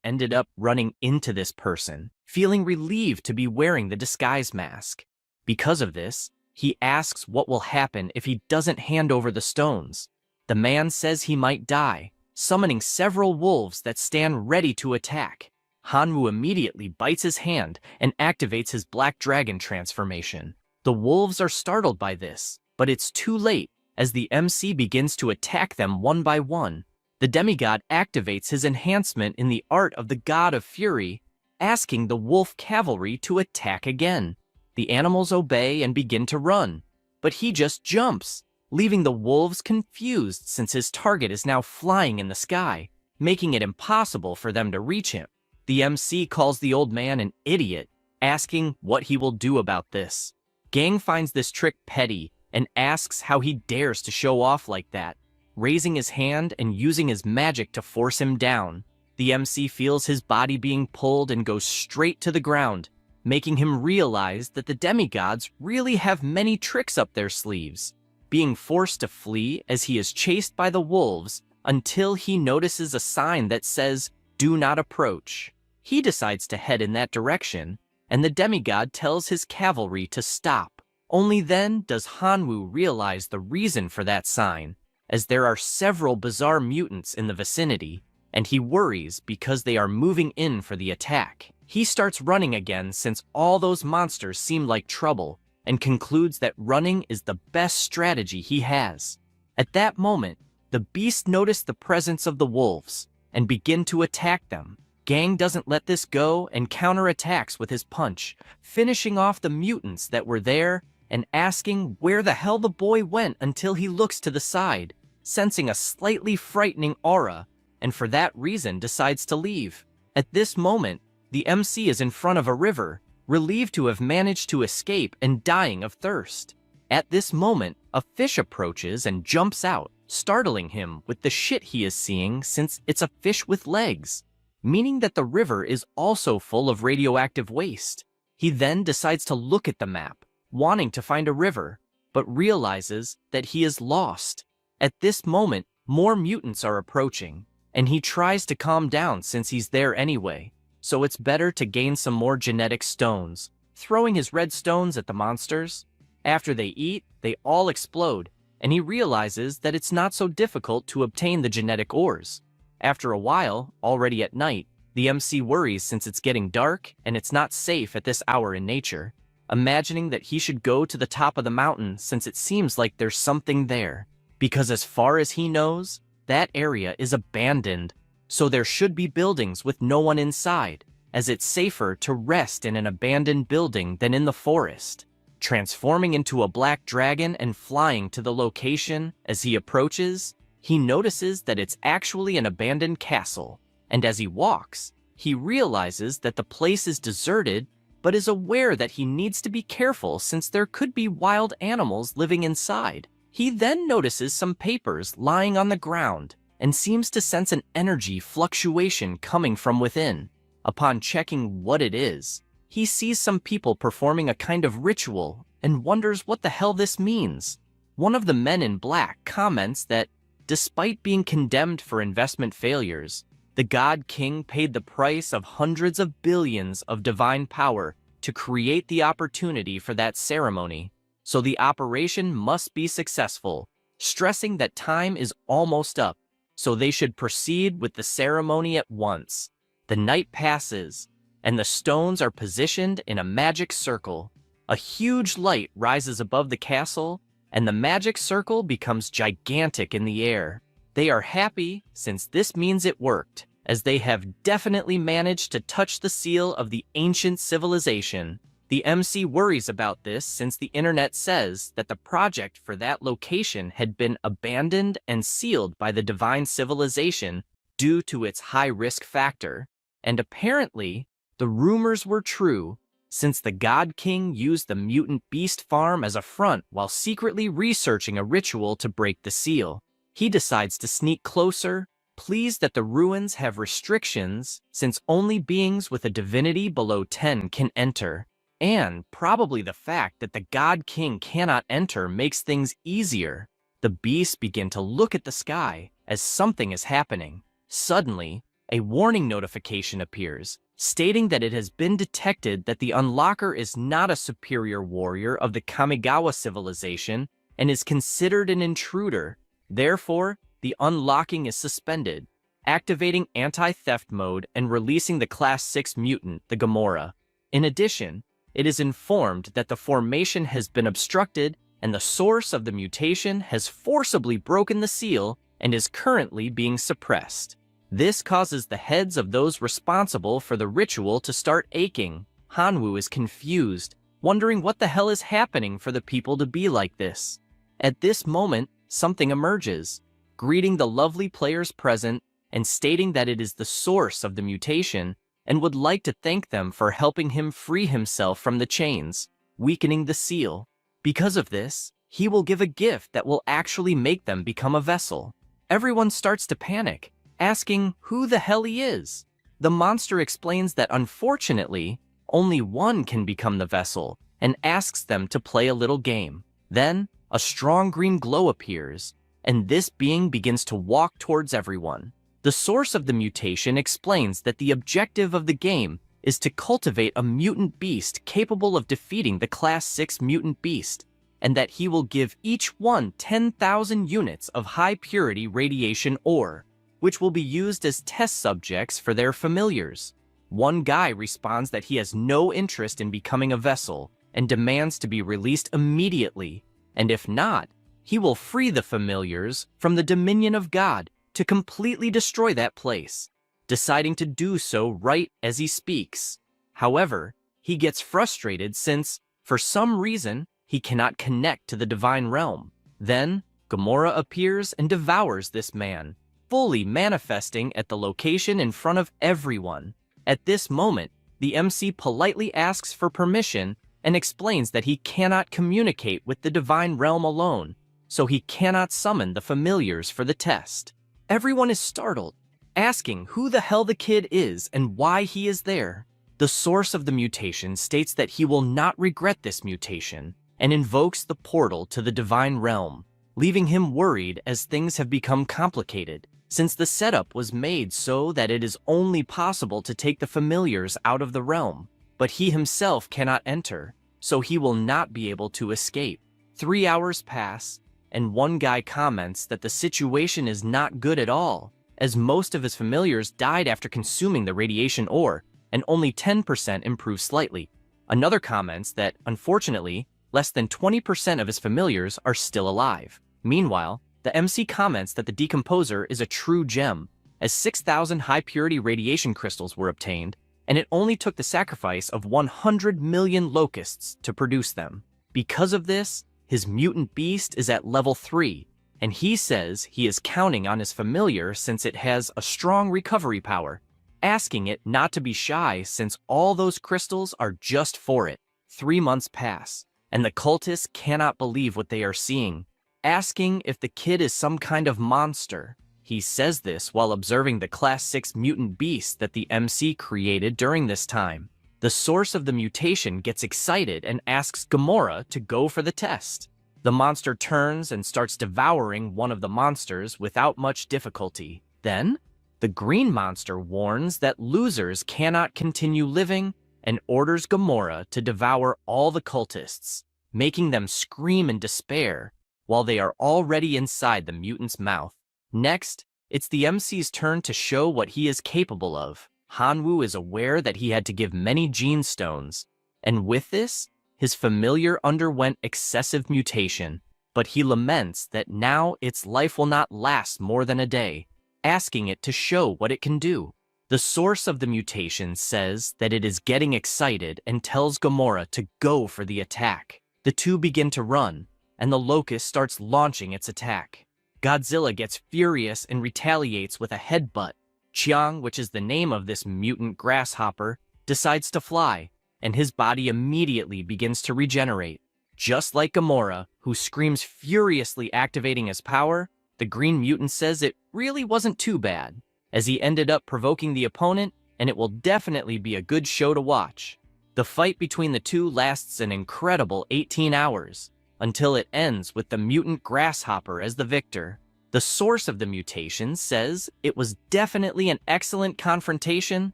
ended up running into this person, feeling relieved to be wearing the disguise mask. Because of this, he asks what will happen if he doesn't hand over the stones. The man says he might die, summoning several wolves that stand ready to attack. Hanwoo immediately bites his hand and activates his black dragon transformation. The wolves are startled by this, but it's too late, as the MC begins to attack them one by one. The demigod activates his enhancement in the art of the god of fury, asking the wolf cavalry to attack again. The animals obey and begin to run, but he just jumps, leaving the wolves confused since his target is now flying in the sky, making it impossible for them to reach him. The MC calls the old man an idiot, asking what he will do about this. Gang finds this trick petty and asks how he dares to show off like that, raising his hand and using his magic to force him down. The MC feels his body being pulled and goes straight to the ground, making him realize that the demigods really have many tricks up their sleeves, being forced to flee as he is chased by the wolves until he notices a sign that says, "Do not approach." He decides to head in that direction, and the demigod tells his cavalry to stop. Only then does Hanwoo realize the reason for that sign, as there are several bizarre mutants in the vicinity, and he worries because they are moving in for the attack. He starts running again since all those monsters seem like trouble, and concludes that running is the best strategy he has. At that moment, the beast notice the presence of the wolves and begin to attack them. Gang doesn't let this go and counterattacks with his punch, finishing off the mutants that were there and asking where the hell the boy went until he looks to the side, sensing a slightly frightening aura, and for that reason decides to leave. At this moment, the MC is in front of a river, relieved to have managed to escape and dying of thirst. At this moment, a fish approaches and jumps out, startling him with the shit he is seeing since it's a fish with legs, meaning that the river is also full of radioactive waste. He then decides to look at the map, wanting to find a river, but realizes that he is lost. At this moment, more mutants are approaching, and he tries to calm down since he's there anyway, so it's better to gain some more genetic stones, throwing his red stones at the monsters. After they eat, they all explode, and he realizes that it's not so difficult to obtain the genetic ores. After a while, already at night, the MC worries since it's getting dark and it's not safe at this hour in nature, imagining that he should go to the top of the mountain since it seems like there's something there, because as far as he knows, that area is abandoned, so there should be buildings with no one inside, as it's safer to rest in an abandoned building than in the forest. Transforming into a black dragon and flying to the location as he approaches, he notices that it's actually an abandoned castle, and as he walks, he realizes that the place is deserted, but is aware that he needs to be careful since there could be wild animals living inside. He then notices some papers lying on the ground and seems to sense an energy fluctuation coming from within. Upon checking what it is, he sees some people performing a kind of ritual and wonders what the hell this means. One of the men in black comments that, despite being condemned for investment failures, the God King paid the price of hundreds of billions of divine power to create the opportunity for that ceremony, so the operation must be successful, stressing that time is almost up, so they should proceed with the ceremony at once. The night passes, and the stones are positioned in a magic circle. A huge light rises above the castle, and the magic circle becomes gigantic in the air. They are happy since this means it worked, as they have definitely managed to touch the seal of the ancient civilization. The MC worries about this since the internet says that the project for that location had been abandoned and sealed by the divine civilization due to its high-risk factor. And apparently, the rumors were true, since the God King used the mutant beast farm as a front while secretly researching a ritual to break the seal. He decides to sneak closer, pleased that the ruins have restrictions, since only beings with a divinity below 10 can enter. And probably the fact that the God King cannot enter makes things easier. The beasts begin to look at the sky as something is happening. Suddenly, a warning notification appears, stating that it has been detected that the unlocker is not a superior warrior of the Kamigawa civilization and is considered an intruder. Therefore, the unlocking is suspended, activating anti-theft mode and releasing the Class 6 mutant, the Gamora. In addition, it is informed that the formation has been obstructed and the source of the mutation has forcibly broken the seal and is currently being suppressed. This causes the heads of those responsible for the ritual to start aching. Hanwoo is confused, wondering what the hell is happening for the people to be like this. At this moment, something emerges, greeting the lovely players present and stating that it is the source of the mutation and would like to thank them for helping him free himself from the chains, weakening the seal. Because of this, he will give a gift that will actually make them become a vessel. Everyone starts to panic, asking who the hell he is. The monster explains that unfortunately, only one can become the vessel and asks them to play a little game. Then, a strong green glow appears, and this being begins to walk towards everyone. The source of the mutation explains that the objective of the game is to cultivate a mutant beast capable of defeating the Class 6 mutant beast, and that he will give each one 10,000 units of high-purity radiation ore, which will be used as test subjects for their familiars. One guy responds that he has no interest in becoming a vessel and demands to be released immediately, and if not, he will free the familiars from the dominion of God to completely destroy that place, deciding to do so right as he speaks. However, he gets frustrated since, for some reason, he cannot connect to the divine realm. Then, Gamora appears and devours this man, fully manifesting at the location in front of everyone. At this moment, the MC politely asks for permission and explains that he cannot communicate with the divine realm alone, so he cannot summon the familiars for the test. Everyone is startled, asking who the hell the kid is and why he is there. The source of the mutation states that he will not regret this mutation and invokes the portal to the divine realm, leaving him worried as things have become complicated, since the setup was made so that it is only possible to take the familiars out of the realm, but he himself cannot enter, so he will not be able to escape. 3 hours pass, and one guy comments that the situation is not good at all, as most of his familiars died after consuming the radiation ore, and only 10% improved slightly. Another comments that, unfortunately, less than 20% of his familiars are still alive. Meanwhile, the MC comments that the Decomposer is a true gem, as 6,000 high-purity radiation crystals were obtained, and it only took the sacrifice of 100 million locusts to produce them. Because of this, his mutant beast is at level 3, and he says he is counting on his familiar since it has a strong recovery power, asking it not to be shy since all those crystals are just for it. 3 months pass, and the cultists cannot believe what they are seeing, asking if the kid is some kind of monster. He says this while observing the Class 6 mutant beast that the MC created during this time. The source of the mutation gets excited and asks Gamora to go for the test. The monster turns and starts devouring one of the monsters without much difficulty. Then, the green monster warns that losers cannot continue living and orders Gamora to devour all the cultists, making them scream in despair while they are already inside the mutant's mouth. Next, it's the MC's turn to show what he is capable of. Hanwoo is aware that he had to give many gene stones, and with this, his familiar underwent excessive mutation, but he laments that now its life will not last more than a day, asking it to show what it can do. The source of the mutation says that it is getting excited and tells Gamora to go for the attack. The two begin to run, and the Locust starts launching its attack. Godzilla gets furious and retaliates with a headbutt. Schwang, which is the name of this mutant grasshopper, decides to fly, and his body immediately begins to regenerate. Just like Gamora, who screams furiously activating his power, the Green Mutant says it really wasn't too bad, as he ended up provoking the opponent, and it will definitely be a good show to watch. The fight between the two lasts an incredible 18 hours, until it ends with the mutant grasshopper as the victor. The source of the mutation says it was definitely an excellent confrontation,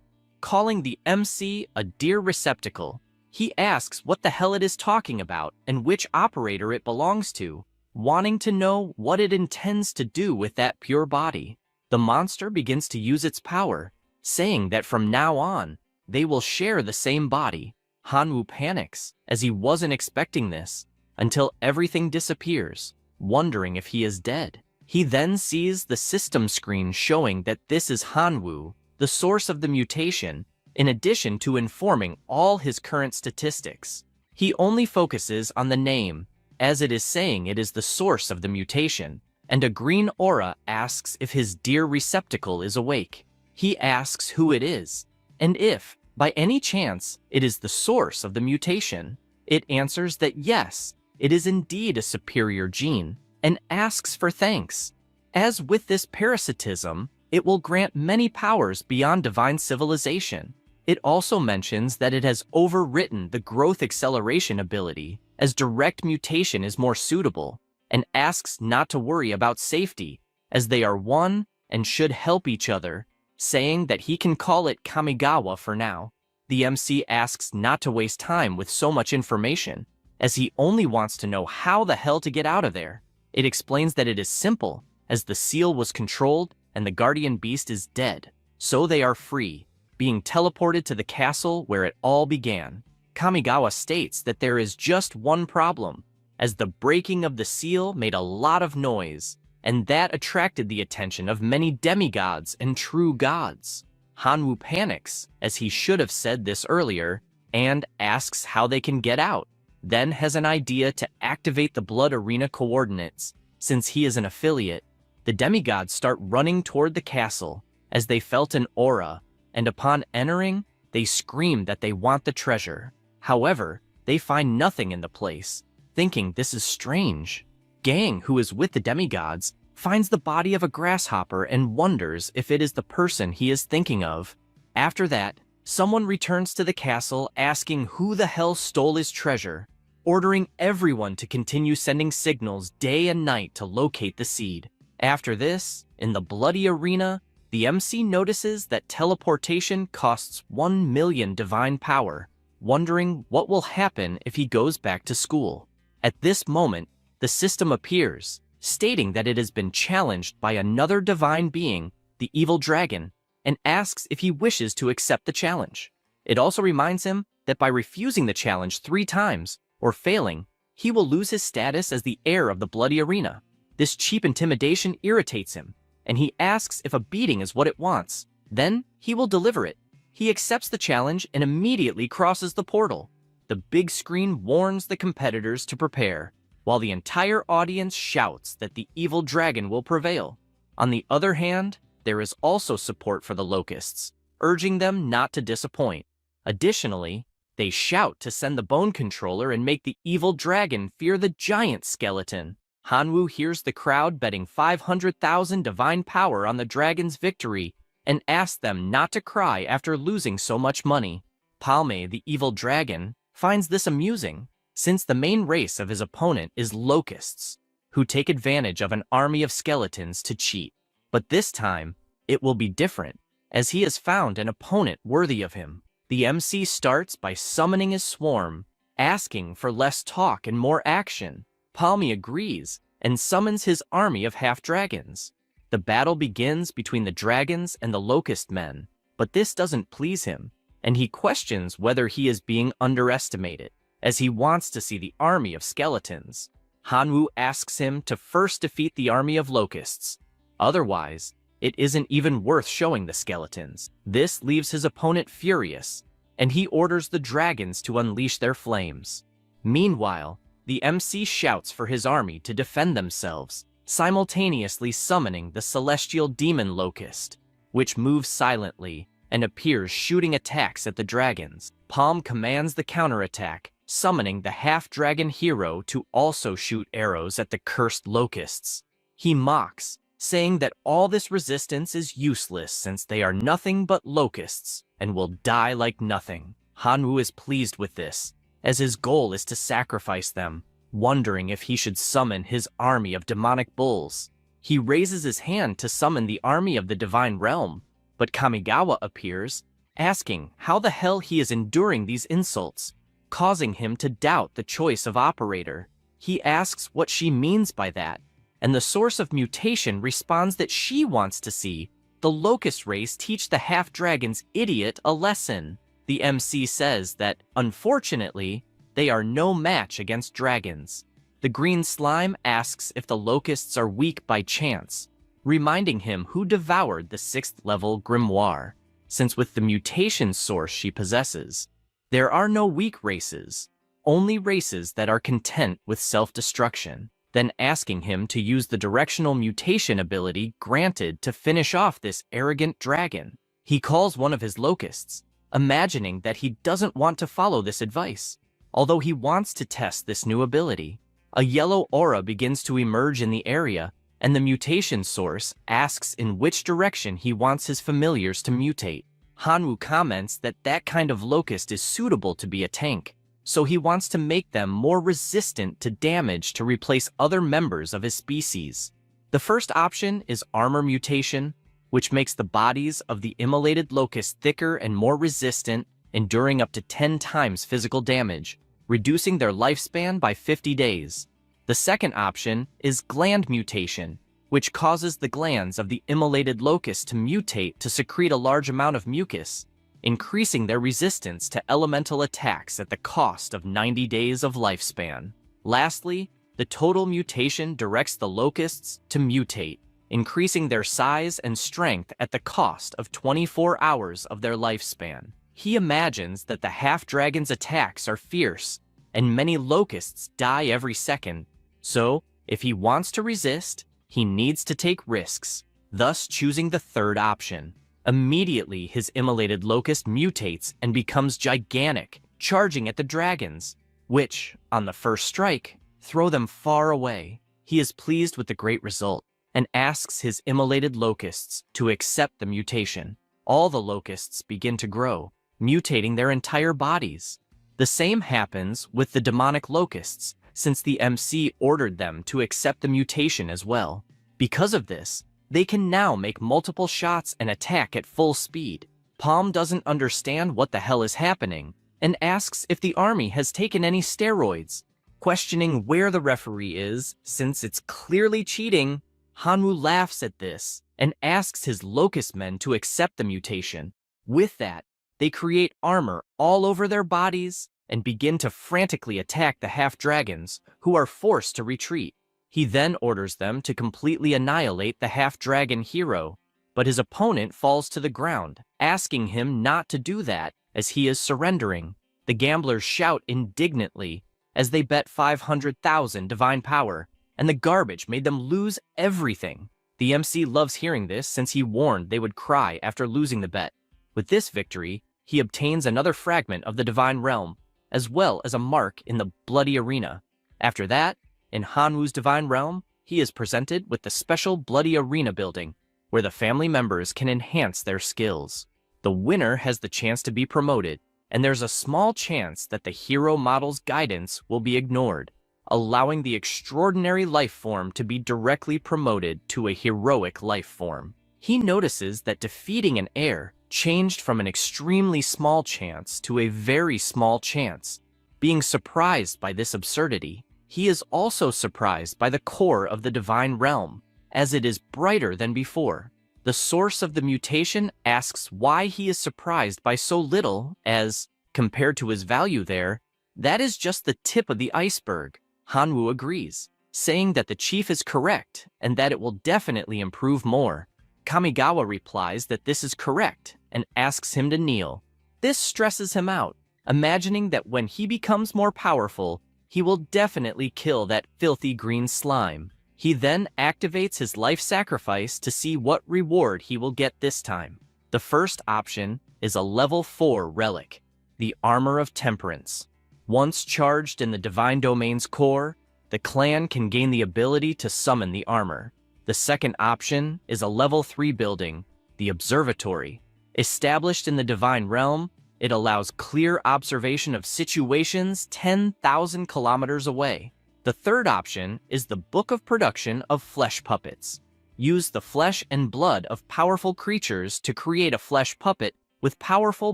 calling the MC a dear receptacle. He asks what the hell it is talking about and which operator it belongs to, wanting to know what it intends to do with that pure body. The monster begins to use its power, saying that from now on, they will share the same body. Hanwoo panics, as he wasn't expecting this, until everything disappears, wondering if he is dead. He then sees the system screen showing that this is Hanwoo, the source of the mutation, in addition to informing all his current statistics. He only focuses on the name, as it is saying it is the source of the mutation, and a green aura asks if his dear receptacle is awake. He asks who it is, and if, by any chance, it is the source of the mutation. It answers that yes, it is indeed a superior gene, and asks for thanks. As with this parasitism, it will grant many powers beyond divine civilization. It also mentions that it has overwritten the growth acceleration ability, as direct mutation is more suitable, and asks not to worry about safety, as they are one and should help each other, saying that he can call it Kamigawa for now. The MC asks not to waste time with so much information, as he only wants to know how the hell to get out of there. It explains that it is simple, as the seal was controlled and the guardian beast is dead, so they are free, being teleported to the castle where it all began. Kamigawa states that there is just one problem, as the breaking of the seal made a lot of noise, and that attracted the attention of many demigods and true gods. Hanwoo panics, as he should have said this earlier, and asks how they can get out, then has an idea to activate the blood arena coordinates. Since he is an affiliate, the demigods start running toward the castle, as they felt an aura, and upon entering, they scream that they want the treasure. However, they find nothing in the place, thinking this is strange. Gang, who is with the demigods, finds the body of a grasshopper and wonders if it is the person he is thinking of. After that, someone returns to the castle asking who the hell stole his treasure, ordering everyone to continue sending signals day and night to locate the seed. After this, in the bloody arena, the MC notices that teleportation costs 1 million divine power, wondering what will happen if he goes back to school. At this moment, the system appears, stating that it has been challenged by another divine being, the evil dragon, and asks if he wishes to accept the challenge. It also reminds him that by refusing the challenge 3 times, or failing, he will lose his status as the heir of the bloody arena. This cheap intimidation irritates him, and he asks if a beating is what it wants. Then, he will deliver it. He accepts the challenge and immediately crosses the portal. The big screen warns the competitors to prepare, while the entire audience shouts that the evil dragon will prevail. On the other hand, there is also support for the Locusts, urging them not to disappoint. Additionally, they shout to send the bone controller and make the evil dragon fear the giant skeleton. Hanwoo hears the crowd betting 500,000 divine power on the dragon's victory and asks them not to cry after losing so much money. Palme, the evil dragon, finds this amusing, since the main race of his opponent is Locusts, who take advantage of an army of skeletons to cheat. But this time, it will be different, as he has found an opponent worthy of him. The MC starts by summoning his swarm, asking for less talk and more action. Palme agrees and summons his army of half-dragons. The battle begins between the dragons and the Locust men, but this doesn't please him, and he questions whether he is being underestimated, as he wants to see the army of skeletons. Hanwoo asks him to first defeat the army of Locusts. Otherwise, it isn't even worth showing the skeletons. This leaves his opponent furious, and he orders the dragons to unleash their flames. Meanwhile, the MC shouts for his army to defend themselves, simultaneously summoning the celestial demon Locust, which moves silently and appears shooting attacks at the dragons. Palm commands the counterattack, summoning the half-dragon hero to also shoot arrows at the cursed locusts. He mocks, saying that all this resistance is useless since they are nothing but locusts and will die like nothing. Hanwoo is pleased with this, as his goal is to sacrifice them, wondering if he should summon his army of demonic bulls. He raises his hand to summon the army of the divine realm, but Kamigawa appears, asking how the hell he is enduring these insults, causing him to doubt the choice of operator. He asks what she means by that, and the source of mutation responds that she wants to see the Locust race teach the half-dragon's idiot a lesson. The MC says that, unfortunately, they are no match against dragons. The green slime asks if the Locusts are weak by chance, reminding him who devoured the 6th-level grimoire, since with the mutation source she possesses, there are no weak races, only races that are content with self-destruction. Then asking him to use the directional mutation ability granted to finish off this arrogant dragon. He calls one of his locusts, imagining that he doesn't want to follow this advice, although he wants to test this new ability. A yellow aura begins to emerge in the area, and the mutation source asks in which direction he wants his familiars to mutate. Hanwoo comments that that kind of locust is suitable to be a tank, so he wants to make them more resistant to damage to replace other members of his species. The first option is armor mutation, which makes the bodies of the immolated locust thicker and more resistant, enduring up to 10 times physical damage, reducing their lifespan by 50 days. The second option is gland mutation, which causes the glands of the immolated locust to mutate to secrete a large amount of mucus, increasing their resistance to elemental attacks at the cost of 90 days of lifespan. Lastly, the total mutation directs the locusts to mutate, increasing their size and strength at the cost of 24 hours of their lifespan. He imagines that the half-dragon's attacks are fierce, and many locusts die every second, so if he wants to resist, he needs to take risks, thus choosing the third option. Immediately, his immolated locust mutates and becomes gigantic, charging at the dragons, which, on the first strike, throw them far away. He is pleased with the great result, and asks his immolated locusts to accept the mutation. All the locusts begin to grow, mutating their entire bodies. The same happens with the demonic locusts, since the MC ordered them to accept the mutation as well. Because of this, they can now make multiple shots and attack at full speed. Palm doesn't understand what the hell is happening, and asks if the army has taken any steroids. Questioning where the referee is, since it's clearly cheating, Hanwoo laughs at this, and asks his locust men to accept the mutation. With that, they create armor all over their bodies, and begin to frantically attack the half-dragons, who are forced to retreat. He then orders them to completely annihilate the half-dragon hero, but his opponent falls to the ground, asking him not to do that as he is surrendering. The gamblers shout indignantly as they bet 500,000 divine power, and the garbage made them lose everything. The MC loves hearing this since he warned they would cry after losing the bet. With this victory, he obtains another fragment of the divine realm, as well as a mark in the bloody arena. After that, in Hanwoo's divine realm, he is presented with the special bloody arena building, where the family members can enhance their skills. The winner has the chance to be promoted, and there's a small chance that the hero model's guidance will be ignored, allowing the extraordinary life form to be directly promoted to a heroic life form. He notices that defeating an heir changed from an extremely small chance to a very small chance. Being surprised by this absurdity, he is also surprised by the core of the divine realm, as it is brighter than before. The source of the mutation asks why he is surprised by so little, as, compared to his value there, that is just the tip of the iceberg. Hanwoo agrees, saying that the chief is correct and that it will definitely improve more. Kamigawa replies that this is correct and asks him to kneel. This stresses him out, imagining that when he becomes more powerful, he will definitely kill that filthy green slime. He then activates his life sacrifice to see what reward he will get this time. The first option is a level 4 relic, the Armor of Temperance. Once charged in the Divine Domain's core, the clan can gain the ability to summon the armor. The second option is a level 3 building, the Observatory. Established in the Divine Realm, it allows clear observation of situations 10,000 kilometers away. The third option is the Book of Production of Flesh Puppets. Use the flesh and blood of powerful creatures to create a flesh puppet with powerful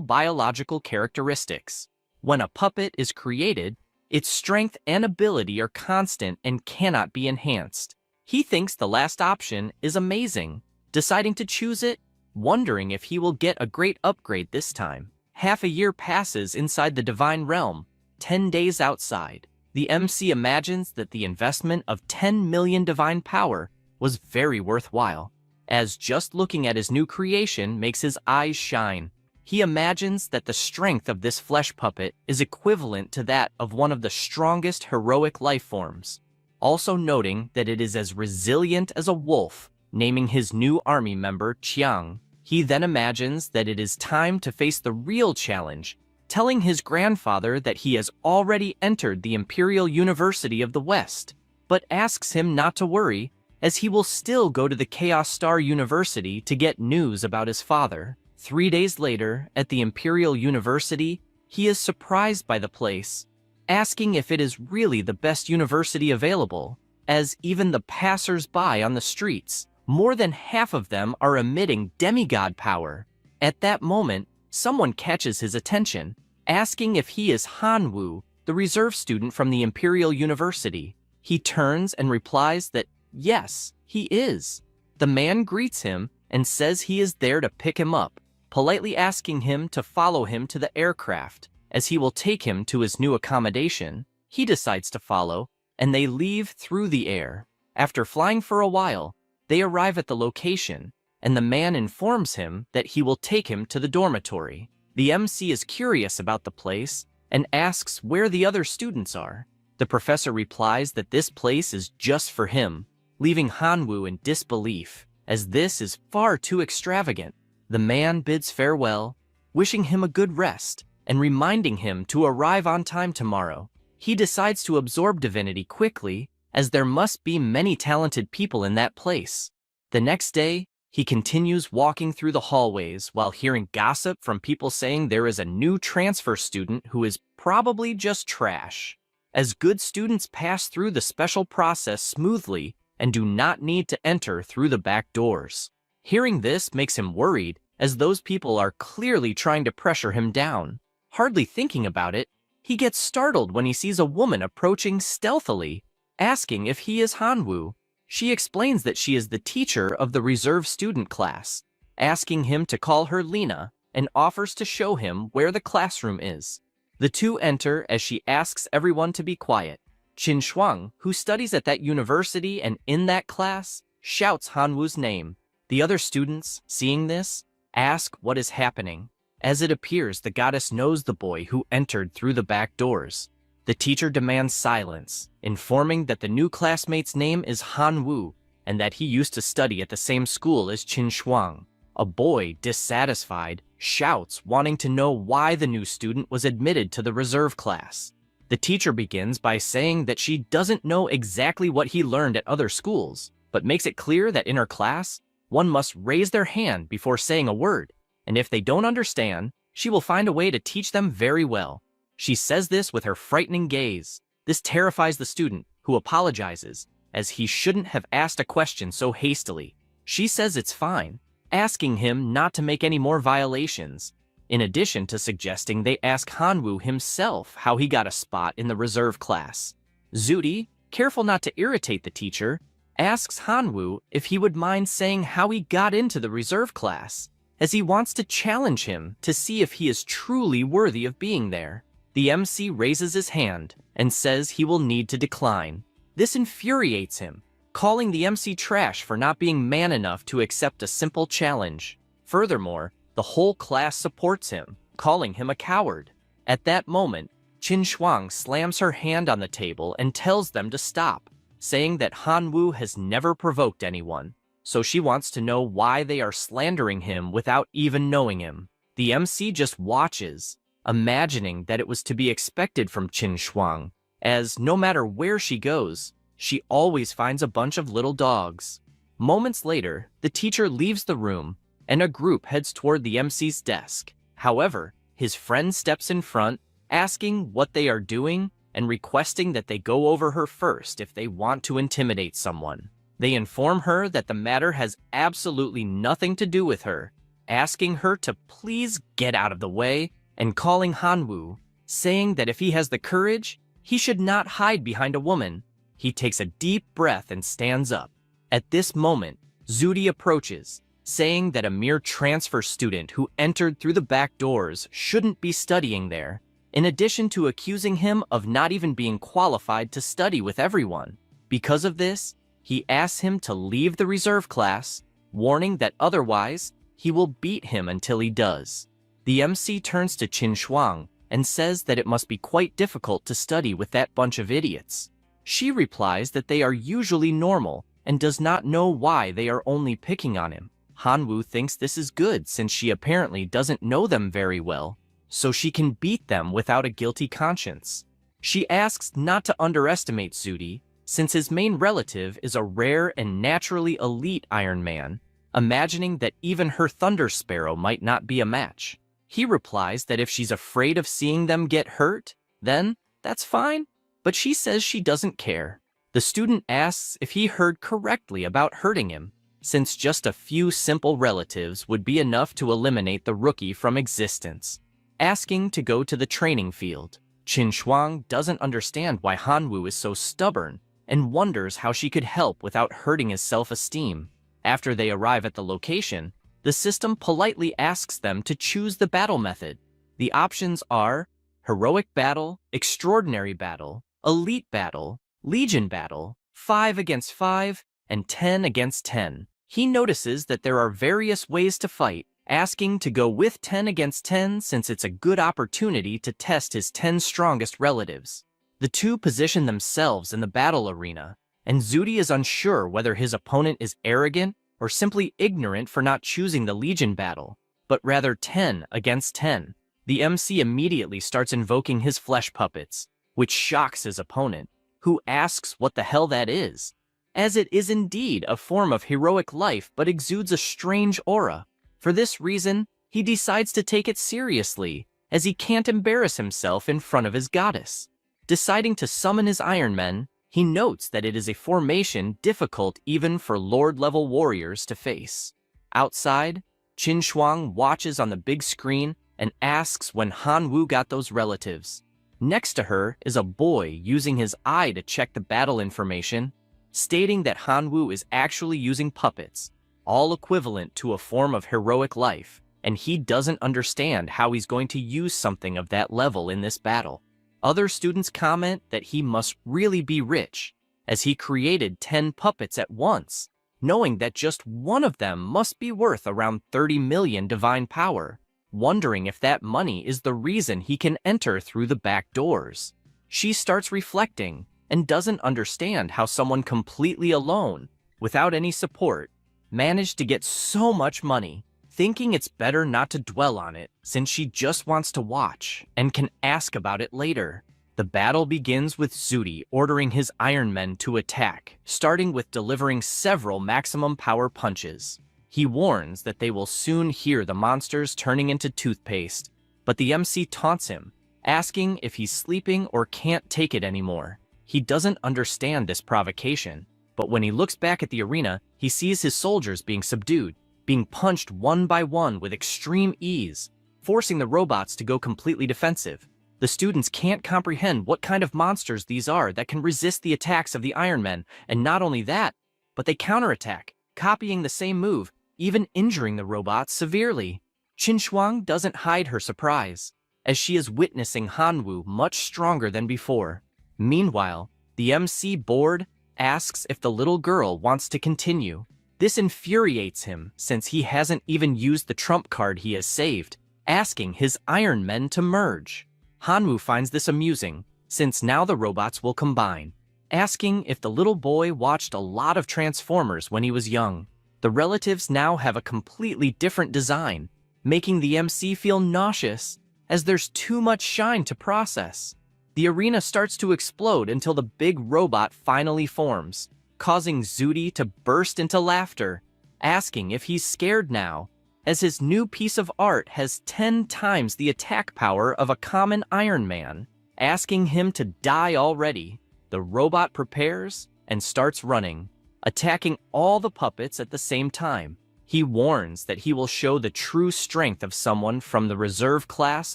biological characteristics. When a puppet is created, its strength and ability are constant and cannot be enhanced. He thinks the last option is amazing, deciding to choose it, wondering if he will get a great upgrade this time. Half a year passes inside the Divine Realm, 10 days outside. The MC imagines that the investment of 10 million divine power was very worthwhile, as just looking at his new creation makes his eyes shine. He imagines that the strength of this flesh puppet is equivalent to that of one of the strongest heroic life forms, also noting that it is as resilient as a wolf, naming his new army member Schwang. He then imagines that it is time to face the real challenge, telling his grandfather that he has already entered the Imperial University of the West, but asks him not to worry, as he will still go to the Chaos Star University to get news about his father. 3 days later, at the Imperial University, he is surprised by the place, asking if it is really the best university available, as even the passers-by on the streets, more than half of them are emitting demigod power. At that moment, someone catches his attention, asking if he is Hanwoo, the reserve student from the Imperial University. He turns and replies that yes, he is. The man greets him and says he is there to pick him up, politely asking him to follow him to the aircraft, as he will take him to his new accommodation. He decides to follow, and they leave through the air. After flying for a while, they arrive at the location, and the man informs him that he will take him to the dormitory. The MC is curious about the place and asks where the other students are. The professor replies that this place is just for him, leaving Hanwoo in disbelief, as this is far too extravagant. The man bids farewell, wishing him a good rest, and reminding him to arrive on time tomorrow. He decides to absorb Divinity quickly, as there must be many talented people in that place. The next day, he continues walking through the hallways while hearing gossip from people saying there is a new transfer student who is probably just trash, as good students pass through the special process smoothly and do not need to enter through the back doors. Hearing this makes him worried, as those people are clearly trying to pressure him down. Hardly thinking about it, he gets startled when he sees a woman approaching stealthily, asking if he is Hanwoo. She explains that she is the teacher of the reserve student class, asking him to call her Lena, and offers to show him where the classroom is. The two enter as she asks everyone to be quiet. Schwang, who studies at that university and in that class, shouts Hanwoo's name. The other students, seeing this, ask what is happening. As it appears, the goddess knows the boy who entered through the back doors. The teacher demands silence, informing that the new classmate's name is Hanwoo and that he used to study at the same school as Schwang. A boy, dissatisfied, shouts, wanting to know why the new student was admitted to the reserve class. The teacher begins by saying that she doesn't know exactly what he learned at other schools, but makes it clear that in her class, one must raise their hand before saying a word, and if they don't understand, she will find a way to teach them very well. She says this with her frightening gaze. This terrifies the student, who apologizes, as he shouldn't have asked a question so hastily. She says it's fine, asking him not to make any more violations, in addition to suggesting they ask Hanwoo himself how he got a spot in the reserve class. Zudi, careful not to irritate the teacher, asks Hanwoo if he would mind saying how he got into the reserve class, as he wants to challenge him to see if he is truly worthy of being there. The MC raises his hand and says he will need to decline. This infuriates him, calling the MC trash for not being man enough to accept a simple challenge. Furthermore, the whole class supports him, calling him a coward. At that moment, Schwang slams her hand on the table and tells them to stop, saying that Hanwoo has never provoked anyone, so she wants to know why they are slandering him without even knowing him. The MC just watches, imagining that it was to be expected from Schwang, as no matter where she goes, she always finds a bunch of little dogs. Moments later, the teacher leaves the room, and a group heads toward the MC's desk. However, his friend steps in front, asking what they are doing and requesting that they go over her first if they want to intimidate someone. They inform her that the matter has absolutely nothing to do with her, asking her to please get out of the way and calling Hanwoo, saying that if he has the courage, he should not hide behind a woman. He takes a deep breath and stands up. At this moment, Zudi approaches, saying that a mere transfer student who entered through the back doors shouldn't be studying there, in addition to accusing him of not even being qualified to study with everyone. Because of this, he asks him to leave the reserve class, warning that otherwise, he will beat him until he does. The MC turns to Schwang and says that it must be quite difficult to study with that bunch of idiots. She replies that they are usually normal and does not know why they are only picking on him. Hanwoo thinks this is good since she apparently doesn't know them very well, so she can beat them without a guilty conscience. She asks not to underestimate Zudi, since his main relative is a rare and naturally elite Iron Man, imagining that even her Thunder Sparrow might not be a match. He replies that if she's afraid of seeing them get hurt, then that's fine, but she says she doesn't care. The student asks if he heard correctly about hurting him, since just a few simple relatives would be enough to eliminate the rookie from existence. Asking to go to the training field, Schwang doesn't understand why Hanwoo is so stubborn and wonders how she could help without hurting his self-esteem. After they arrive at the location, the system politely asks them to choose the battle method. The options are Heroic Battle, Extraordinary Battle, Elite Battle, Legion Battle, 5 against 5, and 10 against 10. He notices that there are various ways to fight, asking to go with 10 against 10 since it's a good opportunity to test his 10 strongest relatives. The two position themselves in the battle arena, and Zudi is unsure whether his opponent is arrogant or simply ignorant for not choosing the Legion battle, but rather 10 against 10. The MC immediately starts invoking his flesh puppets, which shocks his opponent, who asks what the hell that is, as it is indeed a form of heroic life but exudes a strange aura. For this reason, he decides to take it seriously, as he can't embarrass himself in front of his goddess. Deciding to summon his Iron Men, he notes that it is a formation difficult even for Lord-level warriors to face. Outside, Schwang watches on the big screen and asks when Hanwoo got those relatives. Next to her is a boy using his eye to check the battle information, stating that Hanwoo is actually using puppets, all equivalent to a form of heroic life, and he doesn't understand how he's going to use something of that level in this battle. Other students comment that he must really be rich, as he created 10 puppets at once, knowing that just one of them must be worth around 30 million divine power, wondering if that money is the reason he can enter through the back doors. She starts reflecting and doesn't understand how someone completely alone, without any support, managed to get so much money, thinking it's better not to dwell on it since she just wants to watch and can ask about it later. The battle begins with Zudi ordering his Iron Men to attack, starting with delivering several maximum power punches. He warns that they will soon hear the monsters turning into toothpaste, but the MC taunts him, asking if he's sleeping or can't take it anymore. He doesn't understand this provocation, but when he looks back at the arena, he sees his soldiers being subdued, being punched one by one with extreme ease, forcing the robots to go completely defensive. The students can't comprehend what kind of monsters these are that can resist the attacks of the Iron Men, and not only that, but they counterattack, copying the same move, even injuring the robots severely. Schwang doesn't hide her surprise, as she is witnessing Hanwoo much stronger than before. Meanwhile, the MC, bored, asks if the little girl wants to continue. This infuriates him since he hasn't even used the trump card he has saved, asking his Iron Men to merge. Hanwoo finds this amusing, since now the robots will combine, asking if the little boy watched a lot of Transformers when he was young. The relatives now have a completely different design, making the MC feel nauseous, as there's too much shine to process. The arena starts to explode until the big robot finally forms, causing Zudi to burst into laughter, asking if he's scared now, as his new piece of art has 10 times the attack power of a common Iron Man, asking him to die already. The robot prepares and starts running, attacking all the puppets at the same time. He warns that he will show the true strength of someone from the reserve class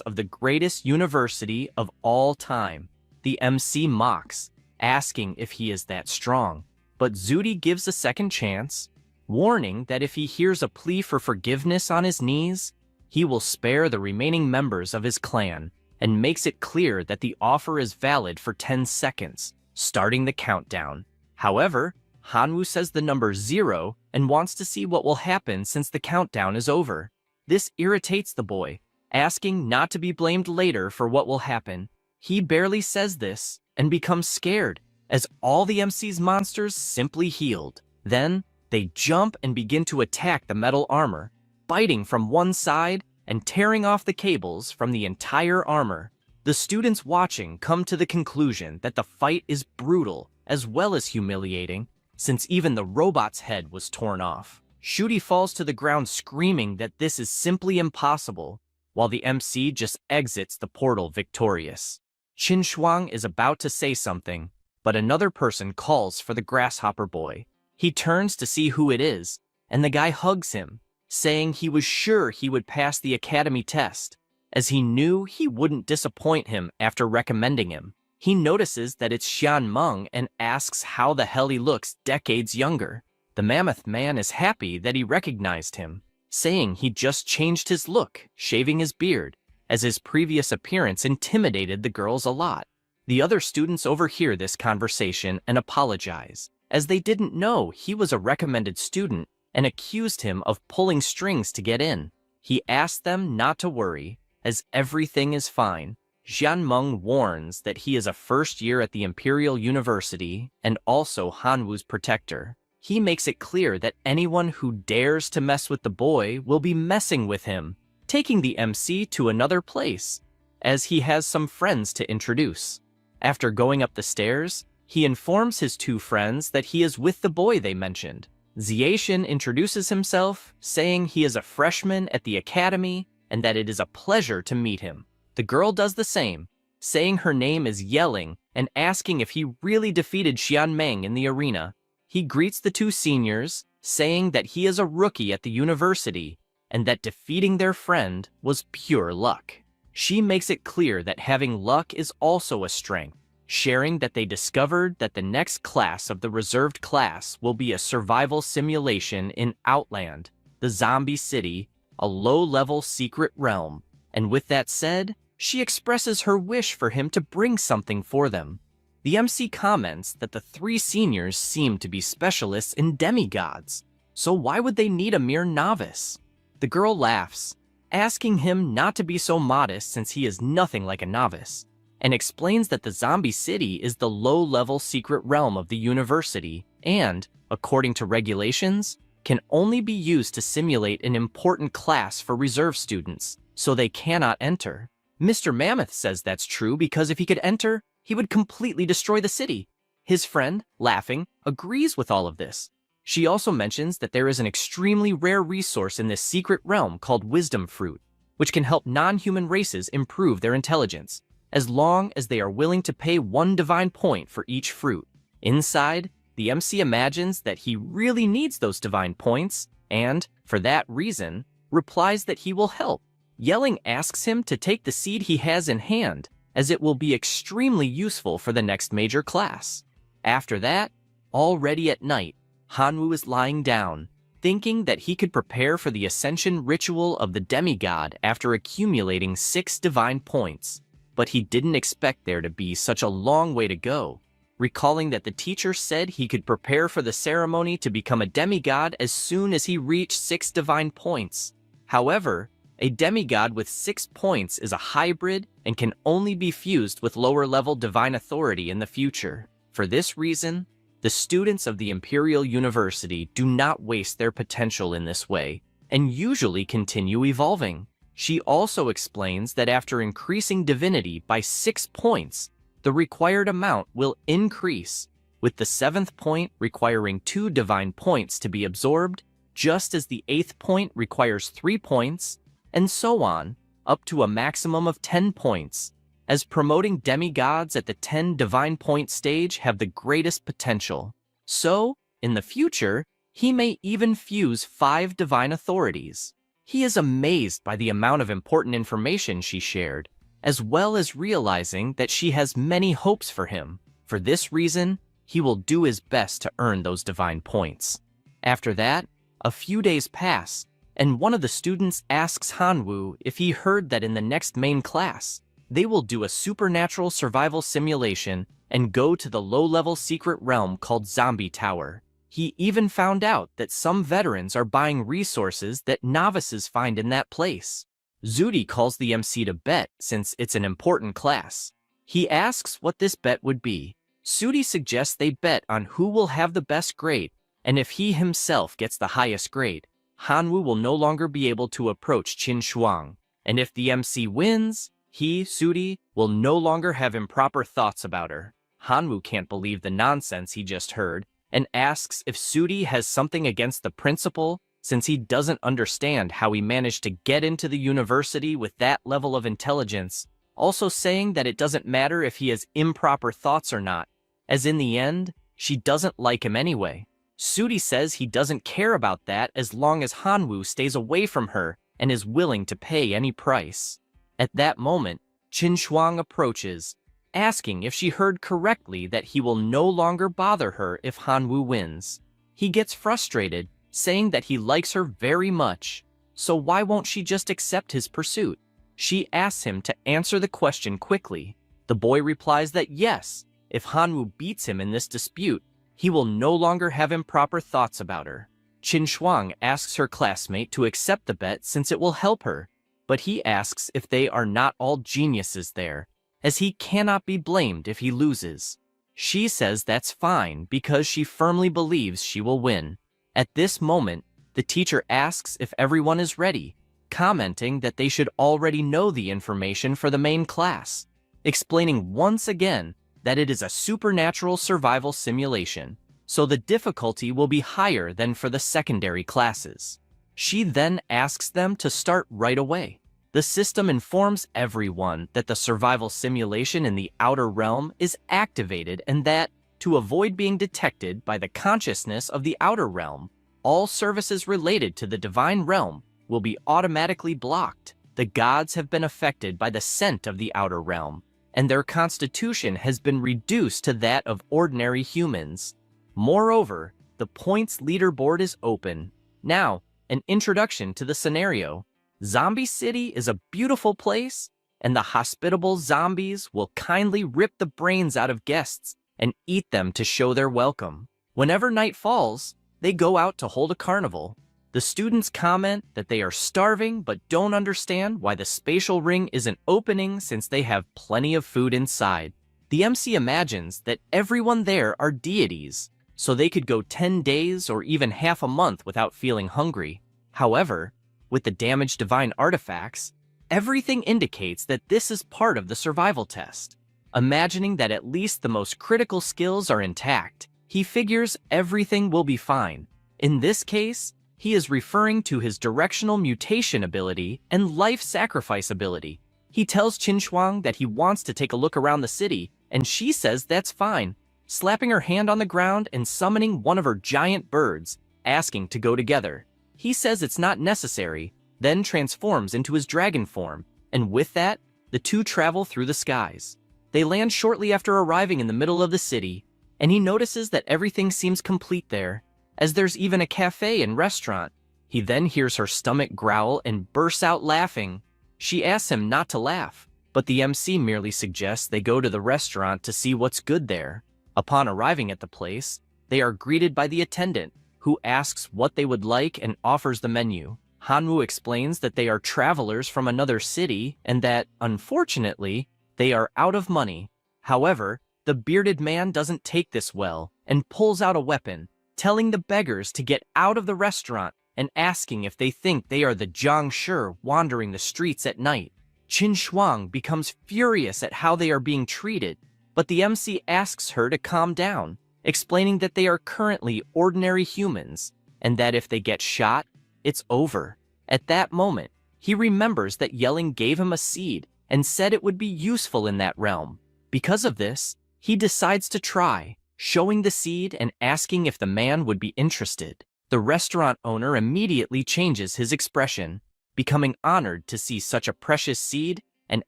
of the greatest university of all time. The MC mocks, asking if he is that strong, but Zudi gives a second chance, warning that if he hears a plea for forgiveness on his knees, he will spare the remaining members of his clan, and makes it clear that the offer is valid for 10 seconds, starting the countdown. However, Hanwoo says the number 0 and wants to see what will happen since the countdown is over. This irritates the boy, asking not to be blamed later for what will happen. He barely says this and becomes scared, as all the MC's monsters simply healed. Then, they jump and begin to attack the metal armor, biting from one side and tearing off the cables from the entire armor. The students watching come to the conclusion that the fight is brutal as well as humiliating, since even the robot's head was torn off. Shudi falls to the ground screaming that this is simply impossible, while the MC just exits the portal victorious. Schwang is about to say something, but another person calls for the grasshopper boy. He turns to see who it is, and the guy hugs him, saying he was sure he would pass the academy test, as he knew he wouldn't disappoint him after recommending him. He notices that it's Xian Meng and asks how the hell he looks decades younger. The mammoth man is happy that he recognized him, saying he just changed his look, shaving his beard, as his previous appearance intimidated the girls a lot. The other students overhear this conversation and apologize, as they didn't know he was a recommended student and accused him of pulling strings to get in. He asked them not to worry, as everything is fine. Jian Meng warns that he is a first year at the Imperial University and also Hanwoo's protector. He makes it clear that anyone who dares to mess with the boy will be messing with him, taking the MC to another place, as he has some friends to introduce. After going up the stairs, he informs his two friends that he is with the boy they mentioned. Ziation introduces himself, saying he is a freshman at the academy and that it is a pleasure to meet him. The girl does the same, saying her name is Yelling and asking if he really defeated Xian Meng in the arena. He greets the two seniors, saying that he is a rookie at the university and that defeating their friend was pure luck. She makes it clear that having luck is also a strength, sharing that they discovered that the next class of the reserved class will be a survival simulation in Outland, the zombie city, a low-level secret realm. And with that said, she expresses her wish for him to bring something for them. The MC comments that the three seniors seem to be specialists in demigods, so why would they need a mere novice? The girl laughs, asking him not to be so modest since he is nothing like a novice, and explains that the zombie city is the low-level secret realm of the university and, according to regulations, can only be used to simulate an important class for reserve students, so they cannot enter. Mr. Mammoth says that's true because if he could enter, he would completely destroy the city. His friend, laughing, agrees with all of this. She also mentions that there is an extremely rare resource in this secret realm called Wisdom Fruit, which can help non-human races improve their intelligence, as long as they are willing to pay 1 divine point for each fruit. Inside, the MC imagines that he really needs those divine points, and, for that reason, replies that he will help. Yelling asks him to take the seed he has in hand, as it will be extremely useful for the next major class. After that, already at night, Hanwoo is lying down, thinking that he could prepare for the ascension ritual of the demigod after accumulating 6 divine points, but he didn't expect there to be such a long way to go. recalling that the teacher said he could prepare for the ceremony to become a demigod as soon as he reached 6 divine points. However, a demigod with 6 points is a hybrid and can only be fused with lower-level divine authority in the future. For this reason, the students of the Imperial University do not waste their potential in this way, and usually continue evolving. She also explains that after increasing Divinity by 6 points, the required amount will increase, with the 7th point requiring 2 divine points to be absorbed, just as the 8th point requires 3 points, and so on, up to a maximum of 10 points, as promoting demigods at the 10 divine point stage have the greatest potential. So, in the future, he may even fuse 5 divine authorities. He is amazed by the amount of important information she shared, as well as realizing that she has many hopes for him. For this reason, he will do his best to earn those divine points. After that, a few days pass, and one of the students asks Hanwoo if he heard that in the next main class, they will do a supernatural survival simulation and go to the low-level secret realm called Zombie Tower. He even found out that some veterans are buying resources that novices find in that place. Zudi calls the MC to bet since it's an important class. He asks what this bet would be. Zudi suggests they bet on who will have the best grade, and if he himself gets the highest grade, Hanwoo will no longer be able to approach Schwang, and if the MC wins, he, Zudi, will no longer have improper thoughts about her. Hanwoo can't believe the nonsense he just heard, and asks if Zudi has something against the principal, since he doesn't understand how he managed to get into the university with that level of intelligence, also saying that it doesn't matter if he has improper thoughts or not, as in the end, she doesn't like him anyway. Zudi says he doesn't care about that as long as Hanwoo stays away from her and is willing to pay any price. At that moment, Schwang approaches, asking if she heard correctly that he will no longer bother her if Hanwoo wins. He gets frustrated, saying that he likes her very much, so why won't she just accept his pursuit? She asks him to answer the question quickly. The boy replies that yes, if Hanwoo beats him in this dispute, he will no longer have improper thoughts about her. Schwang asks her classmate to accept the bet since it will help her, but he asks if they are not all geniuses there, as he cannot be blamed if he loses. She says that's fine because she firmly believes she will win. At this moment, the teacher asks if everyone is ready, commenting that they should already know the information for the main class, explaining once again that it is a supernatural survival simulation, so the difficulty will be higher than for the secondary classes. She then asks them to start right away. The system informs everyone that the survival simulation in the outer realm is activated and that, to avoid being detected by the consciousness of the outer realm, all services related to the divine realm will be automatically blocked. The gods have been affected by the scent of the outer realm, and their constitution has been reduced to that of ordinary humans. Moreover, the points leaderboard is open. Now, an introduction to the scenario. Zombie City is a beautiful place, and the hospitable zombies will kindly rip the brains out of guests and eat them to show their welcome. Whenever night falls, they go out to hold a carnival. The students comment that they are starving but don't understand why the spatial ring isn't opening since they have plenty of food inside. The MC imagines that everyone there are deities, so they could go 10 days or even half a month without feeling hungry. However, with the damaged divine artifacts, everything indicates that this is part of the survival test. Imagining that at least the most critical skills are intact, he figures everything will be fine. In this case, he is referring to his directional mutation ability and life sacrifice ability. He tells Schwang that he wants to take a look around the city, and she says that's fine, slapping her hand on the ground and summoning one of her giant birds, asking to go together. He says it's not necessary, then transforms into his dragon form, and with that, the two travel through the skies. They land shortly after arriving in the middle of the city, and he notices that everything seems complete there, as there's even a cafe and restaurant. He then hears her stomach growl and bursts out laughing. She asks him not to laugh, but the MC merely suggests they go to the restaurant to see what's good there. Upon arriving at the place, they are greeted by the attendant, who asks what they would like and offers the menu. Hanwoo explains that they are travelers from another city and that, unfortunately, they are out of money. However, the bearded man doesn't take this well and pulls out a weapon, telling the beggars to get out of the restaurant and asking if they think they are the Zhangshi wandering the streets at night. Schwang becomes furious at how they are being treated, but the MC asks her to calm down, explaining that they are currently ordinary humans and that if they get shot, it's over. At that moment, he remembers that Yelling gave him a seed and said it would be useful in that realm. Because of this, he decides to try, showing the seed and asking if the man would be interested. The restaurant owner immediately changes his expression, becoming honored to see such a precious seed and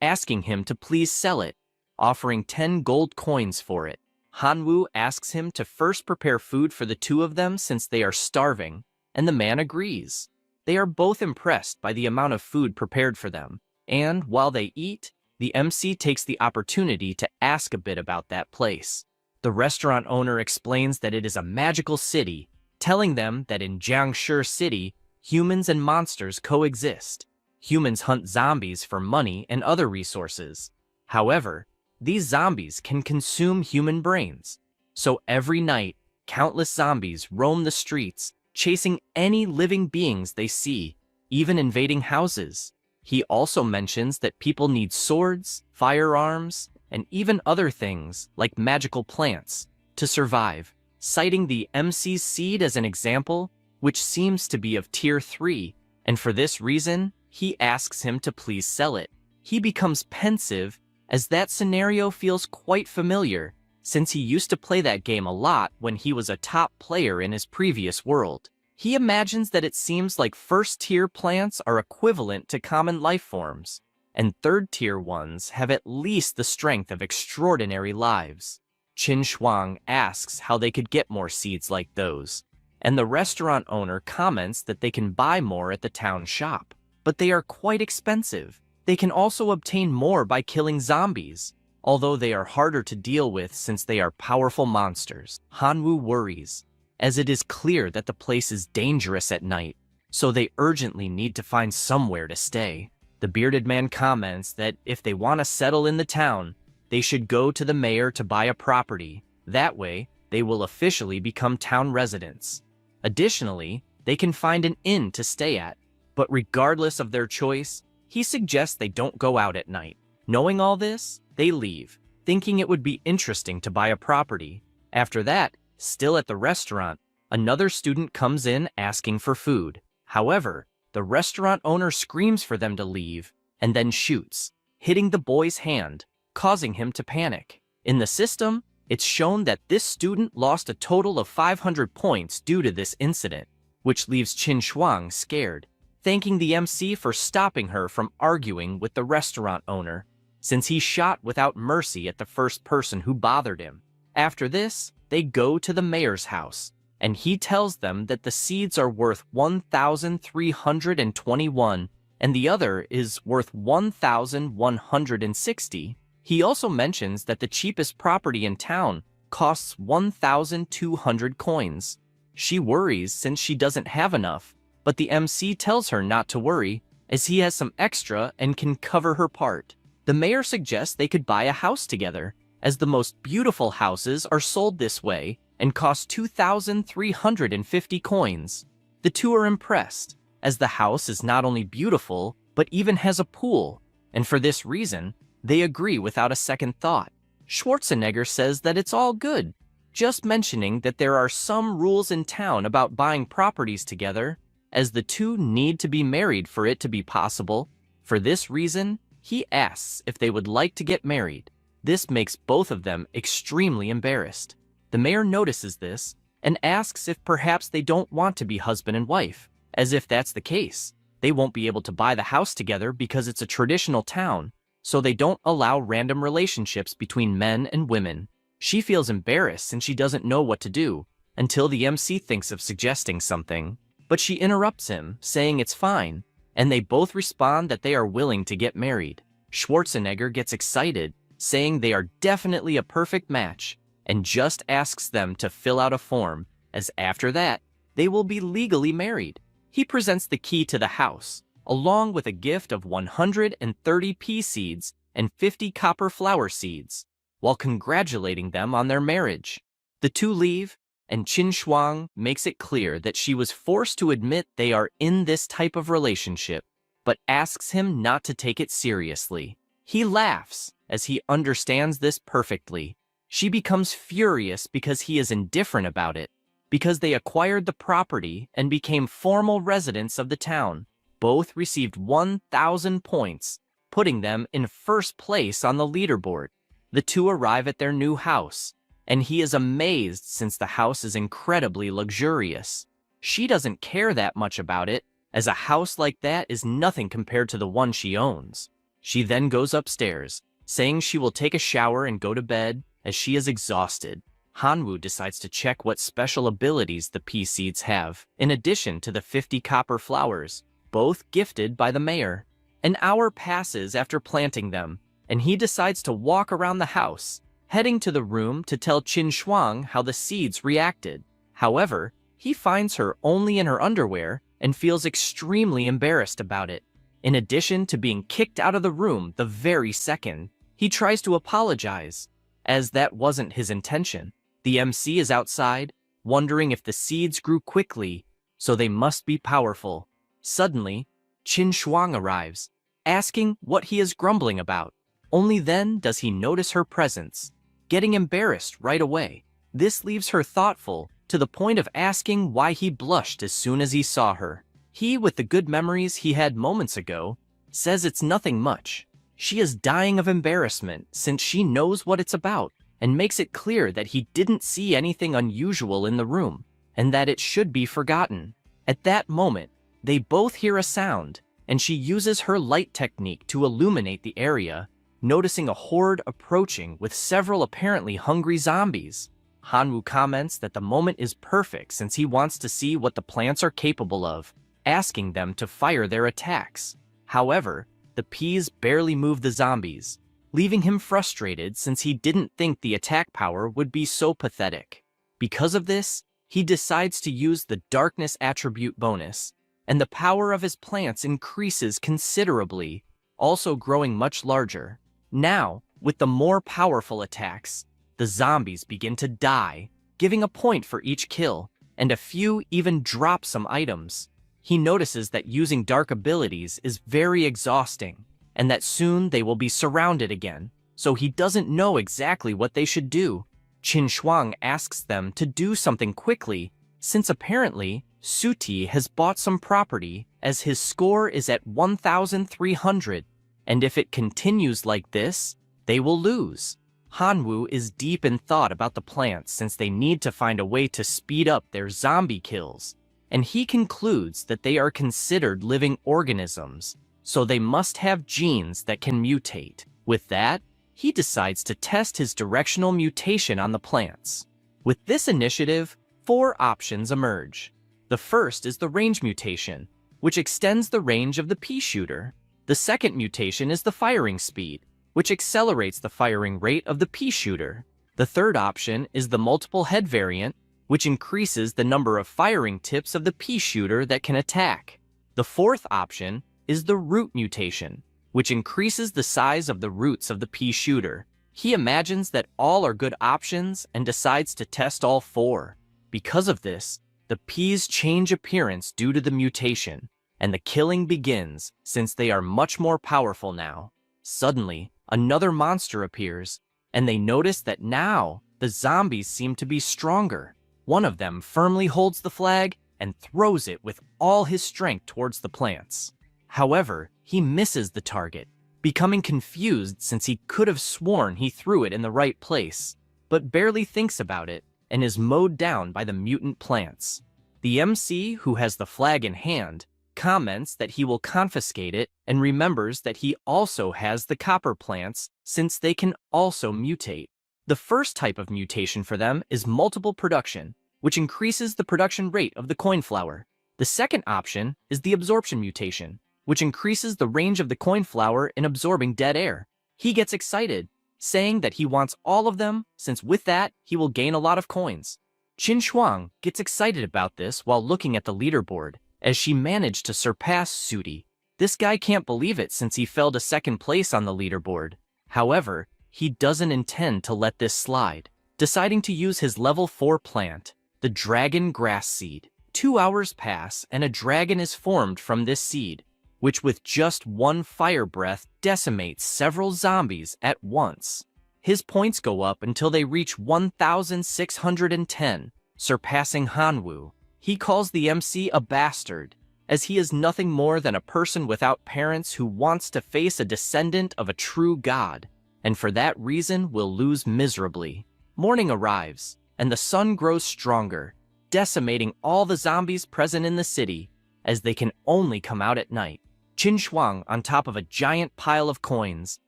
asking him to please sell it, offering 10 gold coins for it. Hanwoo asks him to first prepare food for the two of them since they are starving, and the man agrees. They are both impressed by the amount of food prepared for them, and while they eat, the MC takes the opportunity to ask a bit about that place. The restaurant owner explains that it is a magical city, telling them that in Jiangshi City, humans and monsters coexist. Humans hunt zombies for money and other resources. However, these zombies can consume human brains. So every night, countless zombies roam the streets, chasing any living beings they see, even invading houses. He also mentions that people need swords, firearms, and even other things, like magical plants, to survive, citing the MC's seed as an example, which seems to be of Tier 3, and for this reason, he asks him to please sell it. He becomes pensive, as that scenario feels quite familiar, since he used to play that game a lot when he was a top player in his previous world. He imagines that it seems like first-tier plants are equivalent to common life forms, and third-tier ones have at least the strength of extraordinary lives. Schwang asks how they could get more seeds like those, and the restaurant owner comments that they can buy more at the town shop, but they are quite expensive. They can also obtain more by killing zombies, although they are harder to deal with since they are powerful monsters. Hanwoo worries, as it is clear that the place is dangerous at night, so they urgently need to find somewhere to stay. The bearded man comments that if they want to settle in the town, they should go to the mayor to buy a property. That way, they will officially become town residents. Additionally, they can find an inn to stay at, but regardless of their choice, he suggests they don't go out at night. Knowing all this, they leave, thinking it would be interesting to buy a property. After that, still at the restaurant, another student comes in asking for food. However, the restaurant owner screams for them to leave and then shoots, hitting the boy's hand, causing him to panic. In the system, it's shown that this student lost a total of 500 points due to this incident, which leaves Schwang scared, thanking the MC for stopping her from arguing with the restaurant owner, since he shot without mercy at the first person who bothered him. After this, they go to the mayor's house, and he tells them that the seeds are worth 1,321, and the other is worth 1,160. He also mentions that the cheapest property in town costs 1,200 coins. She worries since she doesn't have enough, but the MC tells her not to worry, as he has some extra and can cover her part. The mayor suggests they could buy a house together, as the most beautiful houses are sold this way and cost 2,350 coins. The two are impressed, as the house is not only beautiful, but even has a pool, and for this reason, they agree without a second thought. Schwarzenegger says that it's all good, just mentioning that there are some rules in town about buying properties together, as the two need to be married for it to be possible. For this reason, he asks if they would like to get married. This makes both of them extremely embarrassed. The mayor notices this and asks if perhaps they don't want to be husband and wife, as if that's the case, they won't be able to buy the house together because it's a traditional town, so they don't allow random relationships between men and women. She feels embarrassed since she doesn't know what to do, until the MC thinks of suggesting something, but she interrupts him, saying it's fine, and they both respond that they are willing to get married. Schwarzenegger gets excited, saying they are definitely a perfect match, and just asks them to fill out a form, as after that, they will be legally married. He presents the key to the house, along with a gift of 130 pea seeds and 50 copper flower seeds, while congratulating them on their marriage. The two leave, and Schwang makes it clear that she was forced to admit they are in this type of relationship, but asks him not to take it seriously. He laughs, as he understands this perfectly. She becomes furious because he is indifferent about it, because they acquired the property and became formal residents of the town. Both received 1,000 points, putting them in first place on the leaderboard. The two arrive at their new house, and he is amazed since the house is incredibly luxurious. She doesn't care that much about it, as a house like that is nothing compared to the one she owns. She then goes upstairs, saying she will take a shower and go to bed, as she is exhausted. Hanwoo decides to check what special abilities the pea seeds have, in addition to the 50 copper flowers, both gifted by the mayor. An hour passes after planting them, and he decides to walk around the house, heading to the room to tell Schwang how the seeds reacted. However, he finds her only in her underwear and feels extremely embarrassed about it. In addition to being kicked out of the room the very second, he tries to apologize, as that wasn't his intention. The MC is outside, wondering if the seeds grew quickly, so they must be powerful. Suddenly, Schwang arrives, asking what he is grumbling about. Only then does he notice her presence, getting embarrassed right away. This leaves her thoughtful, to the point of asking why he blushed as soon as he saw her. He, with the good memories he had moments ago, says it's nothing much. She is dying of embarrassment since she knows what it's about, and makes it clear that he didn't see anything unusual in the room, and that it should be forgotten. At that moment, they both hear a sound, and she uses her light technique to illuminate the area, noticing a horde approaching with several apparently hungry zombies. Hanwoo comments that the moment is perfect since he wants to see what the plants are capable of, asking them to fire their attacks. However, the peas barely move the zombies, leaving him frustrated since he didn't think the attack power would be so pathetic. Because of this, he decides to use the darkness attribute bonus, and the power of his plants increases considerably, also growing much larger. Now, with the more powerful attacks, the zombies begin to die, giving a point for each kill, and a few even drop some items. He notices that using dark abilities is very exhausting, and that soon they will be surrounded again, so he doesn't know exactly what they should do. Schwang asks them to do something quickly, since apparently Zudi has bought some property as his score is at 1,300, and if it continues like this, they will lose. Hanwoo is deep in thought about the plants since they need to find a way to speed up their zombie kills, and he concludes that they are considered living organisms, so they must have genes that can mutate. With that, he decides to test his directional mutation on the plants. With this initiative, 4 options emerge. The first is the range mutation, which extends the range of the pea shooter. The second mutation is the firing speed, which accelerates the firing rate of the pea shooter. The third option is the multiple head variant, which increases the number of firing tips of the pea shooter that can attack. The fourth option is the root mutation, which increases the size of the roots of the pea shooter. He imagines that all are good options and decides to test all 4. Because of this, the peas change appearance due to the mutation, and the killing begins since they are much more powerful now. Suddenly, another monster appears, and they notice that now the zombies seem to be stronger. One of them firmly holds the flag and throws it with all his strength towards the plants. However, he misses the target, becoming confused since he could have sworn he threw it in the right place, but barely thinks about it and is mowed down by the mutant plants. The MC, who has the flag in hand, comments that he will confiscate it and remembers that he also has the copper plants since they can also mutate. The first type of mutation for them is multiple production, which increases the production rate of the coin flower. The second option is the absorption mutation, which increases the range of the coin flower in absorbing dead air. He gets excited, saying that he wants all of them since with that he will gain a lot of coins. Schwang gets excited about this while looking at the leaderboard, as she managed to surpass Zudi. This guy can't believe it since he fell to second place on the leaderboard. However, he doesn't intend to let this slide, deciding to use his level 4 plant, the dragon grass seed. 2 hours pass and a dragon is formed from this seed, which with just one fire breath decimates several zombies at once. His points go up until they reach 1,610, surpassing Hanwoo. He calls the MC a bastard, as he is nothing more than a person without parents who wants to face a descendant of a true god, and for that reason will lose miserably. Morning arrives, and the sun grows stronger, decimating all the zombies present in the city, as they can only come out at night. Schwang, on top of a giant pile of coins,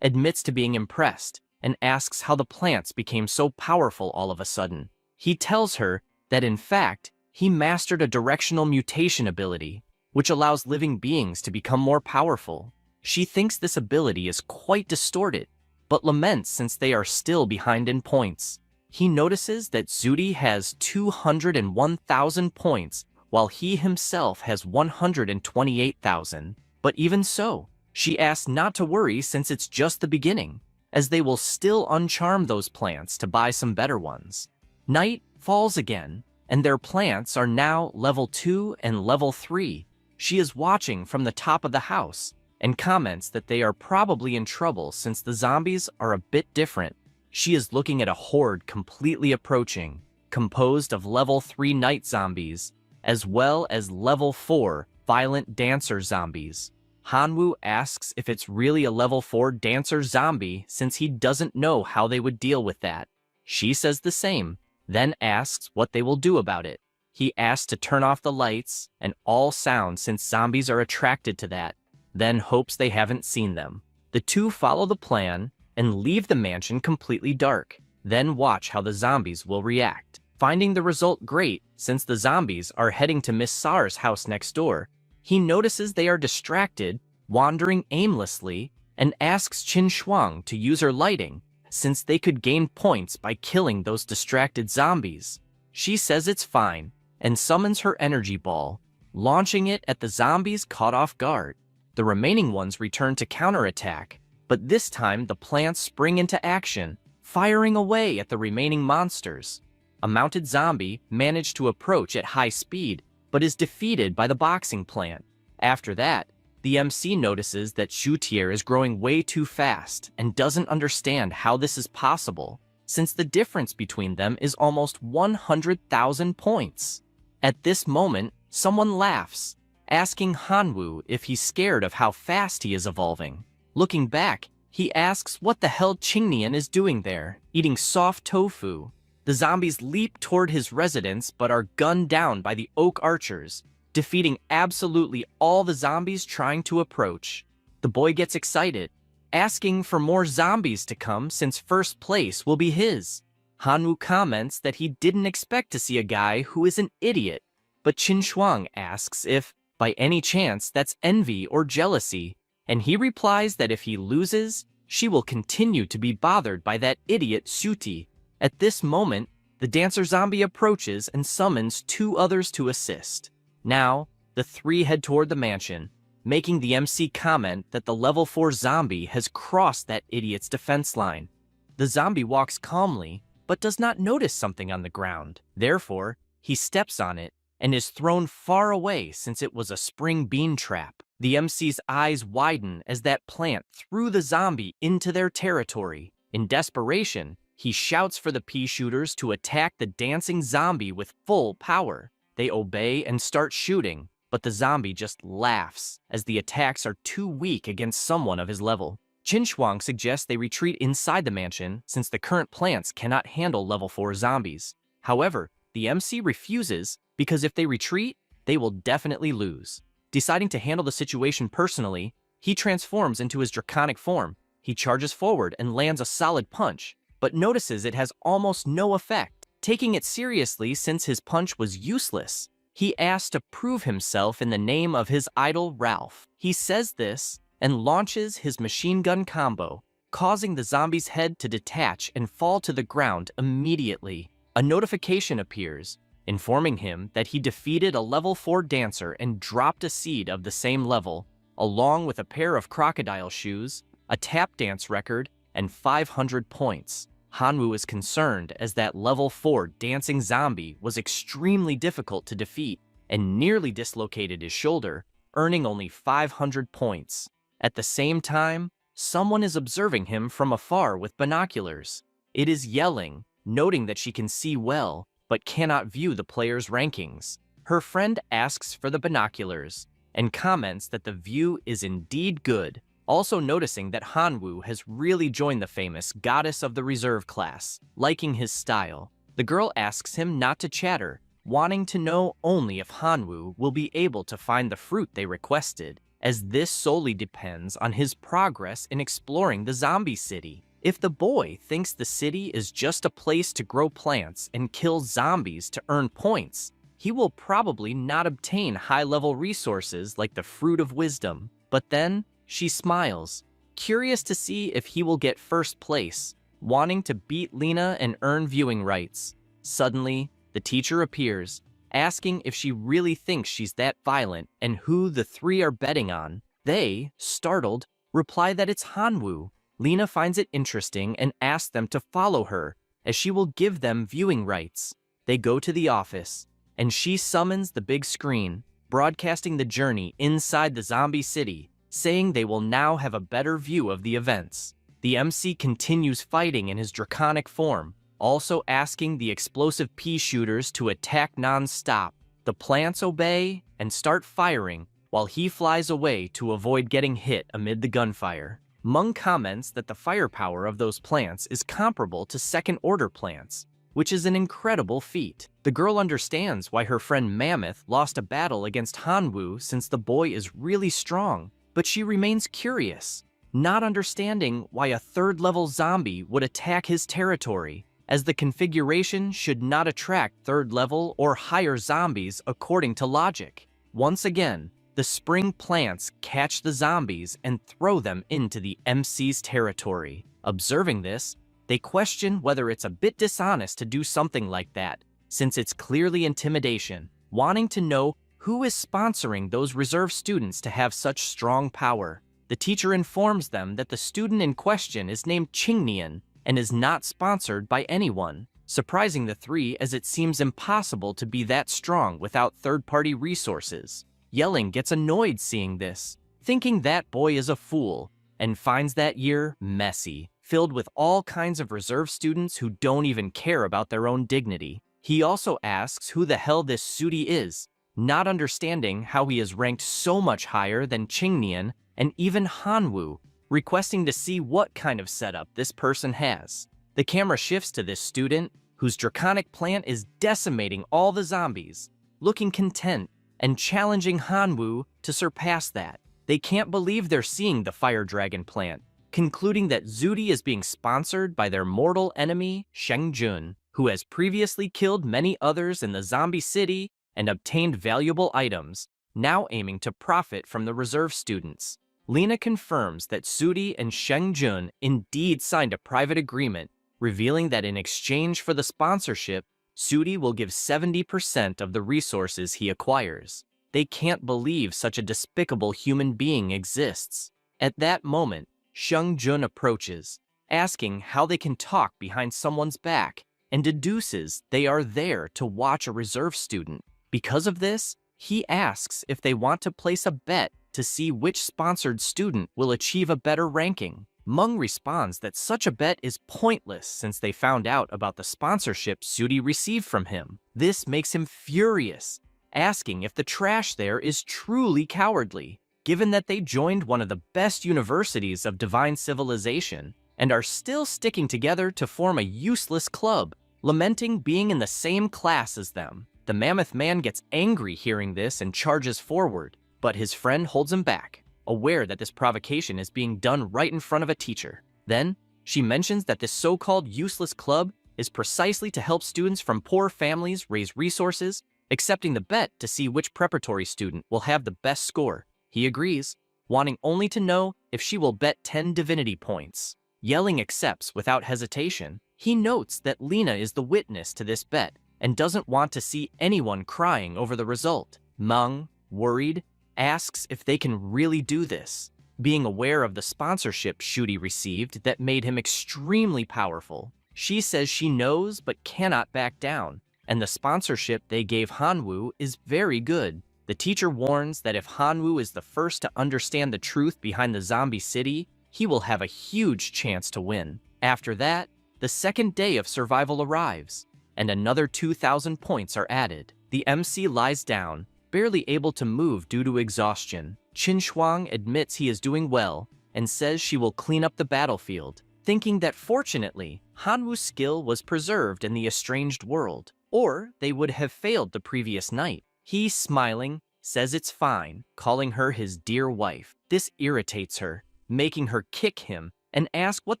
admits to being impressed and asks how the plants became so powerful all of a sudden. He tells her that in fact, he mastered a directional mutation ability, which allows living beings to become more powerful. She thinks this ability is quite distorted, but laments since they are still behind in points. He notices that Zudi has 201,000 points, while he himself has 128,000. But even so, she asks not to worry since it's just the beginning, as they will still uncharm those plants to buy some better ones. Night falls again, and their plants are now level 2 and level 3. She is watching from the top of the house and comments that they are probably in trouble since the zombies are a bit different. She is looking at a horde completely approaching, composed of level 3 night zombies, as well as level 4 violent dancer zombies. Hanwoo asks if it's really a level 4 dancer zombie since he doesn't know how they would deal with that. She says the same, then asks what they will do about it. He asks to turn off the lights and all sound since zombies are attracted to that, then hopes they haven't seen them. The two follow the plan and leave the mansion completely dark, then watch how the zombies will react. Finding the result great since the zombies are heading to Miss Sar's house next door, he notices they are distracted, wandering aimlessly, and asks Schwang to use her lighting, since they could gain points by killing those distracted zombies. She says it's fine, and summons her energy ball, launching it at the zombies caught off guard. The remaining ones return to counterattack, but this time the plants spring into action, firing away at the remaining monsters. A mounted zombie managed to approach at high speed, but is defeated by the boxing plant. After that, the MC notices that Shutier is growing way too fast and doesn't understand how this is possible, since the difference between them is almost 100,000 points. At this moment, someone laughs, asking Hanwoo if he's scared of how fast he is evolving. Looking back, he asks what the hell Qingnian is doing there, eating soft tofu. The zombies leap toward his residence but are gunned down by the oak archers, defeating absolutely all the zombies trying to approach. The boy gets excited, asking for more zombies to come since first place will be his. Hanwoo comments that he didn't expect to see a guy who is an idiot, but Schwang asks if, by any chance, that's envy or jealousy, and he replies that if he loses, she will continue to be bothered by that idiot Zudi. At this moment, the dancer zombie approaches and summons 2 others to assist. Now, the 3 head toward the mansion, making the MC comment that the level 4 zombie has crossed that idiot's defense line. The zombie walks calmly, but does not notice something on the ground. Therefore, he steps on it and is thrown far away since it was a spring bean trap. The MC's eyes widen as that plant threw the zombie into their territory. In desperation, he shouts for the pea shooters to attack the dancing zombie with full power. They obey and start shooting, but the zombie just laughs, as the attacks are too weak against someone of his level. Schwang suggests they retreat inside the mansion since the current plants cannot handle level 4 zombies. However, the MC refuses because if they retreat, they will definitely lose. Deciding to handle the situation personally, he transforms into his draconic form. He charges forward and lands a solid punch, but notices it has almost no effect. Taking it seriously since his punch was useless, he asks to prove himself in the name of his idol Ralph. He says this and launches his machine gun combo, causing the zombie's head to detach and fall to the ground immediately. A notification appears, informing him that he defeated a level 4 dancer and dropped a seed of the same level, along with a pair of crocodile shoes, a tap dance record, and 500 points. Hanwoo is concerned as that level 4 dancing zombie was extremely difficult to defeat and nearly dislocated his shoulder, earning only 500 points. At the same time, someone is observing him from afar with binoculars. It is Yelling, noting that she can see well, but cannot view the player's rankings. Her friend asks for the binoculars, and comments that the view is indeed good, also noticing that Hanwoo has really joined the famous Goddess of the Reserve class, liking his style. The girl asks him not to chatter, wanting to know only if Hanwoo will be able to find the fruit they requested, as this solely depends on his progress in exploring the zombie city. If the boy thinks the city is just a place to grow plants and kill zombies to earn points, he will probably not obtain high-level resources like the Fruit of Wisdom. But then, she smiles, curious to see if he will get first place, wanting to beat Lena and earn viewing rights. Suddenly, the teacher appears, asking if she really thinks she's that violent and who the three are betting on. They, startled, reply that it's Hanwoo. Lena finds it interesting and asks them to follow her, as she will give them viewing rights. They go to the office, and she summons the big screen, broadcasting the journey inside the zombie city, saying they will now have a better view of the events. The MC continues fighting in his draconic form, also asking the explosive pea shooters to attack non-stop. The plants obey and start firing, while he flies away to avoid getting hit amid the gunfire. Mung comments that the firepower of those plants is comparable to second-order plants, which is an incredible feat. The girl understands why her friend Mammoth lost a battle against Hanwoo since the boy is really strong, but she remains curious, not understanding why a third-level zombie would attack his territory, as the configuration should not attract third-level or higher zombies according to logic. Once again, the spring plants catch the zombies and throw them into the MC's territory. Observing this, they question whether it's a bit dishonest to do something like that, since it's clearly intimidation, wanting to know who is sponsoring those reserve students to have such strong power. The teacher informs them that the student in question is named Qingnian and is not sponsored by anyone, surprising the three as it seems impossible to be that strong without third-party resources. Yelling gets annoyed seeing this, thinking that boy is a fool, and finds that year messy, filled with all kinds of reserve students who don't even care about their own dignity. He also asks who the hell this Zudi is, not understanding how he is ranked so much higher than Qingnian and even Hanwoo, requesting to see what kind of setup this person has. The camera shifts to this student, whose draconic plant is decimating all the zombies, looking content and challenging Hanwoo to surpass that. They can't believe they're seeing the fire dragon plant, concluding that Zudi is being sponsored by their mortal enemy, Shengjun, who has previously killed many others in the zombie city and obtained valuable items, now aiming to profit from the reserve students. Lena confirms that Zudi and Shengjun indeed signed a private agreement, revealing that in exchange for the sponsorship, Zudi will give 70% of the resources he acquires. They can't believe such a despicable human being exists. At that moment, Shengjun approaches, asking how they can talk behind someone's back, and deduces they are there to watch a reserve student. Because of this, he asks if they want to place a bet to see which sponsored student will achieve a better ranking. Mung responds that such a bet is pointless since they found out about the sponsorship Zudi received from him. This makes him furious, asking if the trash there is truly cowardly, given that they joined one of the best universities of divine civilization and are still sticking together to form a useless club, lamenting being in the same class as them. The mammoth man gets angry hearing this and charges forward, but his friend holds him back, aware that this provocation is being done right in front of a teacher. Then, she mentions that this so-called useless club is precisely to help students from poor families raise resources, accepting the bet to see which preparatory student will have the best score. He agrees, wanting only to know if she will bet 10 divinity points. Yelling accepts without hesitation. He notes that Lena is the witness to this bet and doesn't want to see anyone crying over the result. Meng, worried, asks if they can really do this, being aware of the sponsorship Shudi received that made him extremely powerful. She says she knows but cannot back down, and the sponsorship they gave Hanwoo is very good. The teacher warns that if Hanwoo is the first to understand the truth behind the zombie city, he will have a huge chance to win. After that, the second day of survival arrives, and another 2,000 points are added. The MC lies down, barely able to move due to exhaustion. Schwang admits he is doing well and says she will clean up the battlefield, thinking that fortunately, Hanwoo's skill was preserved in the estranged world, or they would have failed the previous night. He, smiling, says it's fine, calling her his dear wife. This irritates her, making her kick him and ask what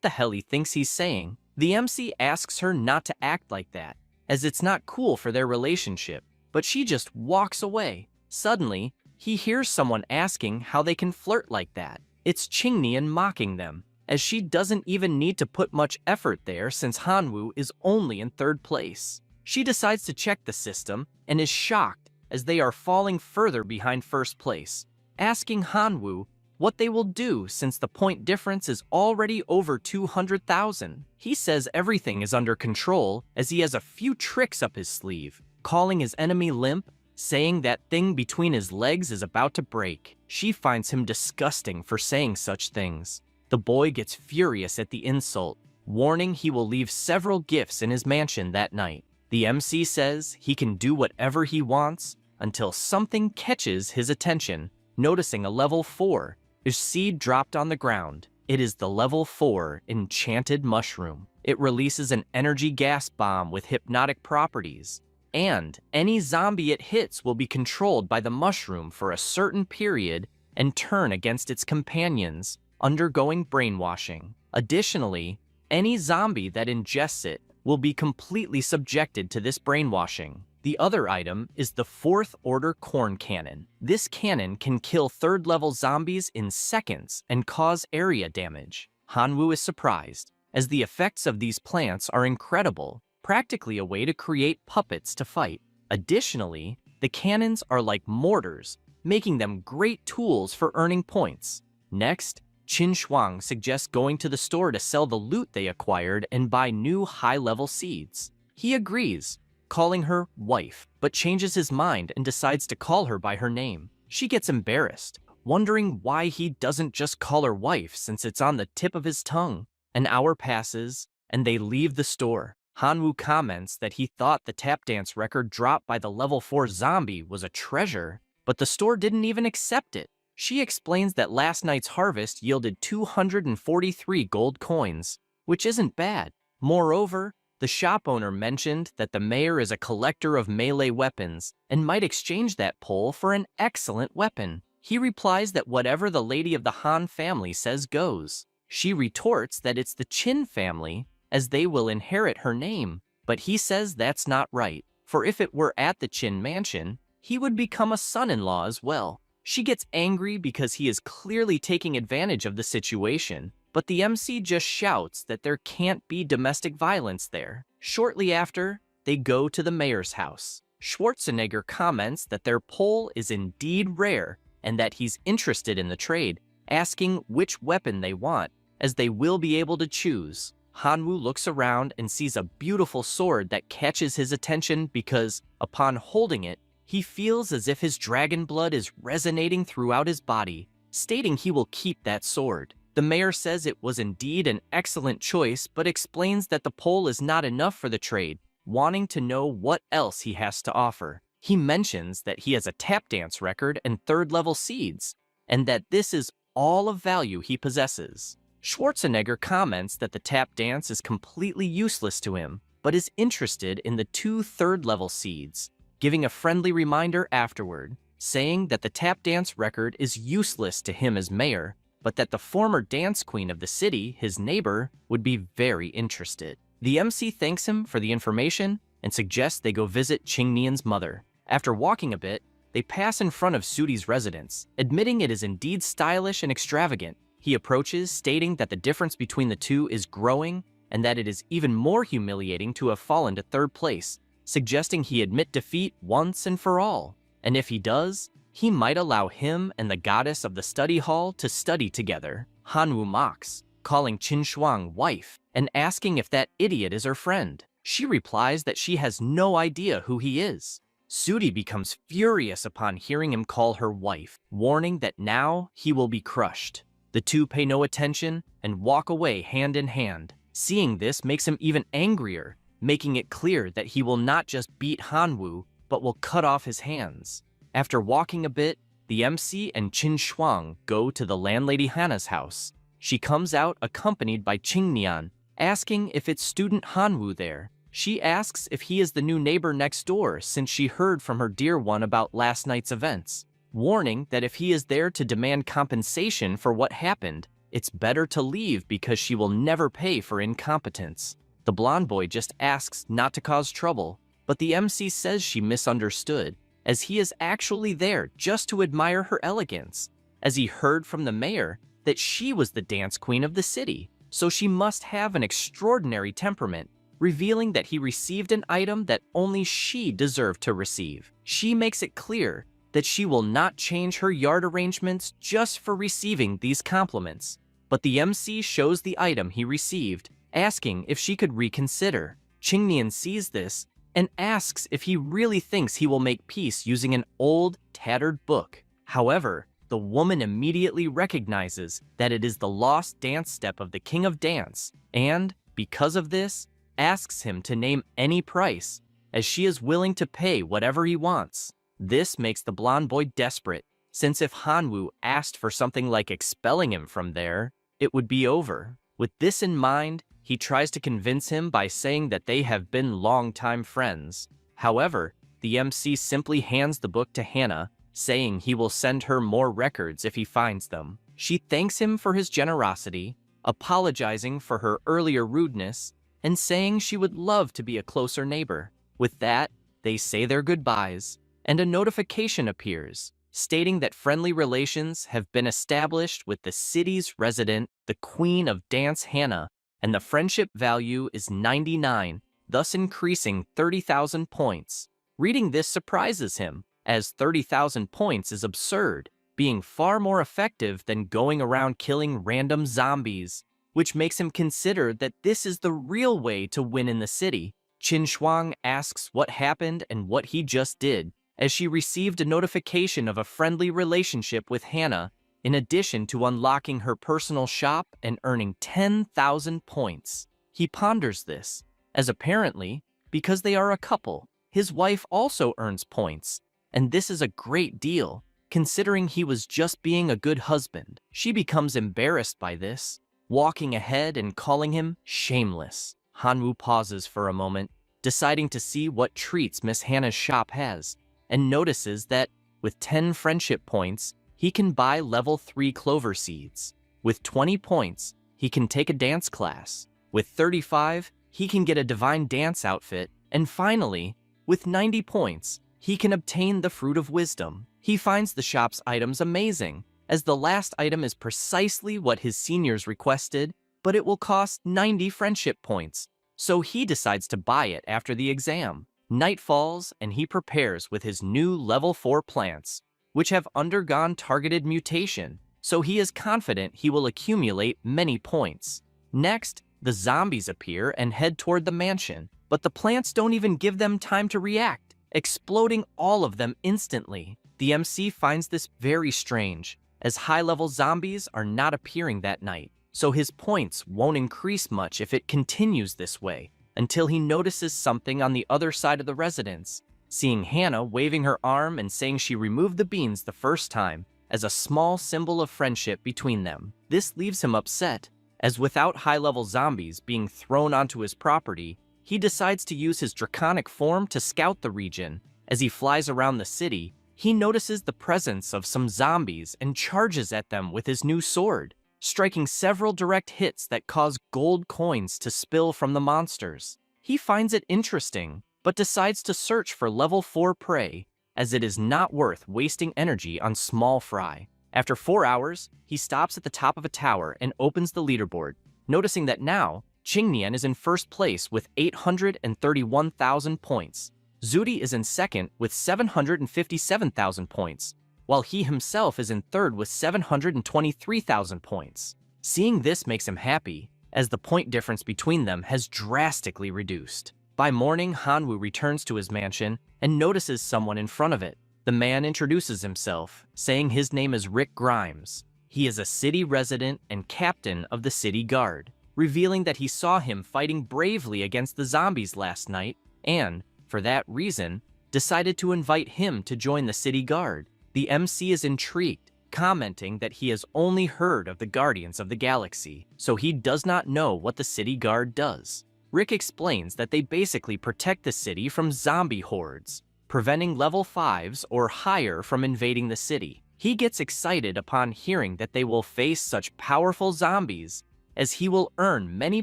the hell he thinks he's saying. The MC asks her not to act like that, as it's not cool for their relationship, but she just walks away. Suddenly, he hears someone asking how they can flirt like that. It's Qingnian mocking them, as she doesn't even need to put much effort there since Hanwoo is only in third place. She decides to check the system and is shocked as they are falling further behind first place, asking Hanwoo what they will do since the point difference is already over 200,000. He says everything is under control as he has a few tricks up his sleeve, calling his enemy limp, saying that thing between his legs is about to break. She finds him disgusting for saying such things. The boy gets furious at the insult, warning he will leave several gifts in his mansion that night. The MC says he can do whatever he wants until something catches his attention, noticing a level 4 seed dropped on the ground. It is the level 4 enchanted mushroom. It releases an energy gas bomb with hypnotic properties, and any zombie it hits will be controlled by the mushroom for a certain period and turn against its companions, undergoing brainwashing. Additionally, any zombie that ingests it will be completely subjected to this brainwashing. The other item is the 4th Order Corn Cannon. This cannon can kill 3rd-level zombies in seconds and cause area damage. Hanwoo is surprised, as the effects of these plants are incredible, practically a way to create puppets to fight. Additionally, the cannons are like mortars, making them great tools for earning points. Next, Schwang suggests going to the store to sell the loot they acquired and buy new high-level seeds. He agrees, calling her wife, but changes his mind and decides to call her by her name. She gets embarrassed, wondering why he doesn't just call her wife since it's on the tip of his tongue. An hour passes, and they leave the store. Hanwoo comments that he thought the tap dance record dropped by the level 4 zombie was a treasure, but the store didn't even accept it. She explains that last night's harvest yielded 243 gold coins, which isn't bad. Moreover, the shop owner mentioned that the mayor is a collector of melee weapons and might exchange that pole for an excellent weapon. He replies that whatever the lady of the Han family says goes. She retorts that it's the Qin family, as they will inherit her name, but he says that's not right, for if it were at the Qin mansion, he would become a son-in-law as well. She gets angry because he is clearly taking advantage of the situation, but the MC just shouts that there can't be domestic violence there. Shortly after, they go to the mayor's house. Schwarzenegger comments that their pole is indeed rare and that he's interested in the trade, asking which weapon they want, as they will be able to choose. Hanwoo looks around and sees a beautiful sword that catches his attention because, upon holding it, he feels as if his dragon blood is resonating throughout his body, stating he will keep that sword. The mayor says it was indeed an excellent choice, but explains that the pole is not enough for the trade, wanting to know what else he has to offer. He mentions that he has a tap dance record and 3rd-level seeds, and that this is all of value he possesses. Schwarzenegger comments that the tap dance is completely useless to him, but is interested in the 2 3rd-level seeds, giving a friendly reminder afterward, saying that the tap dance record is useless to him as mayor, but that the former dance queen of the city, his neighbor, would be very interested. The MC thanks him for the information and suggests they go visit Qingnian's mother. After walking a bit, they pass in front of Zudi's residence, admitting it is indeed stylish and extravagant. He approaches, stating that the difference between the two is growing and that it is even more humiliating to have fallen to third place, suggesting he admit defeat once and for all. And if he does, he might allow him and the goddess of the study hall to study together. Hanwoo mocks, calling Schwang wife and asking if that idiot is her friend. She replies that she has no idea who he is. Zudi becomes furious upon hearing him call her wife, warning that now he will be crushed. The two pay no attention and walk away hand in hand. Seeing this makes him even angrier, making it clear that he will not just beat Hanwoo, but will cut off his hands. After walking a bit, the MC and Schwang go to the landlady Hana's house. She comes out accompanied by Qingnian, asking if it's student Hanwoo there. She asks if he is the new neighbor next door since she heard from her dear one about last night's events, warning that if he is there to demand compensation for what happened, it's better to leave because she will never pay for incompetence. The blonde boy just asks not to cause trouble, but the MC says she misunderstood, as he is actually there just to admire her elegance, as he heard from the mayor that she was the dance queen of the city, so she must have an extraordinary temperament, revealing that he received an item that only she deserved to receive. She makes it clear that she will not change her yard arrangements just for receiving these compliments, but the MC shows the item he received, asking if she could reconsider. Qingnian sees this and asks if he really thinks he will make peace using an old, tattered book. However, the woman immediately recognizes that it is the lost dance step of the King of Dance, and, because of this, asks him to name any price, as she is willing to pay whatever he wants. This makes the blonde boy desperate, since if Hanwoo asked for something like expelling him from there, it would be over. With this in mind, he tries to convince him by saying that they have been longtime friends. However, the MC simply hands the book to Hana, saying he will send her more records if he finds them. She thanks him for his generosity, apologizing for her earlier rudeness, and saying she would love to be a closer neighbor. With that, they say their goodbyes, and a notification appears, stating that friendly relations have been established with the city's resident, the Queen of Dance Hana, and the friendship value is 99, thus increasing 30,000 points. Reading this surprises him, as 30,000 points is absurd, being far more effective than going around killing random zombies, which makes him consider that this is the real way to win in the city. Schwang asks what happened and what he just did, as she received a notification of a friendly relationship with Hana, in addition to unlocking her personal shop and earning 10,000 points. He ponders this, as apparently, because they are a couple, his wife also earns points, and this is a great deal, considering he was just being a good husband. She becomes embarrassed by this, walking ahead and calling him shameless. Hanwoo pauses for a moment, deciding to see what treats Miss Hannah's shop has, and notices that, with 10 friendship points, he can buy level 3 clover seeds. With 20 points, he can take a dance class. With 35, he can get a divine dance outfit. And finally, with 90 points, he can obtain the Fruit of Wisdom. He finds the shop's items amazing, as the last item is precisely what his seniors requested, but it will cost 90 friendship points, so he decides to buy it after the exam. Night falls, and he prepares with his new level 4 plants, which have undergone targeted mutation, so he is confident he will accumulate many points. Next, the zombies appear and head toward the mansion, but the plants don't even give them time to react, exploding all of them instantly. The MC finds this very strange, as high-level zombies are not appearing that night, so his points won't increase much if it continues this way, until he notices something on the other side of the residence, seeing Hannah waving her arm and saying she removed the beans the first time as a small symbol of friendship between them. This leaves him upset, as without high-level zombies being thrown onto his property, he decides to use his draconic form to scout the region. As he flies around the city, he notices the presence of some zombies and charges at them with his new sword, striking several direct hits that cause gold coins to spill from the monsters. He finds it interesting, but decides to search for level 4 prey, as it is not worth wasting energy on small fry. After 4 hours, he stops at the top of a tower and opens the leaderboard, noticing that now, Qingnian is in first place with 831,000 points. Zudi is in second with 757,000 points, while he himself is in third with 723,000 points. Seeing this makes him happy, as the point difference between them has drastically reduced. By morning, Hanwoo returns to his mansion and notices someone in front of it. The man introduces himself, saying his name is Rick Grimes. He is a city resident and captain of the city guard, revealing that he saw him fighting bravely against the zombies last night and, for that reason, decided to invite him to join the city guard. The MC is intrigued, commenting that he has only heard of the Guardians of the Galaxy, so he does not know what the city guard does. Rick explains that they basically protect the city from zombie hordes, preventing level 5s or higher from invading the city. He gets excited upon hearing that they will face such powerful zombies, as he will earn many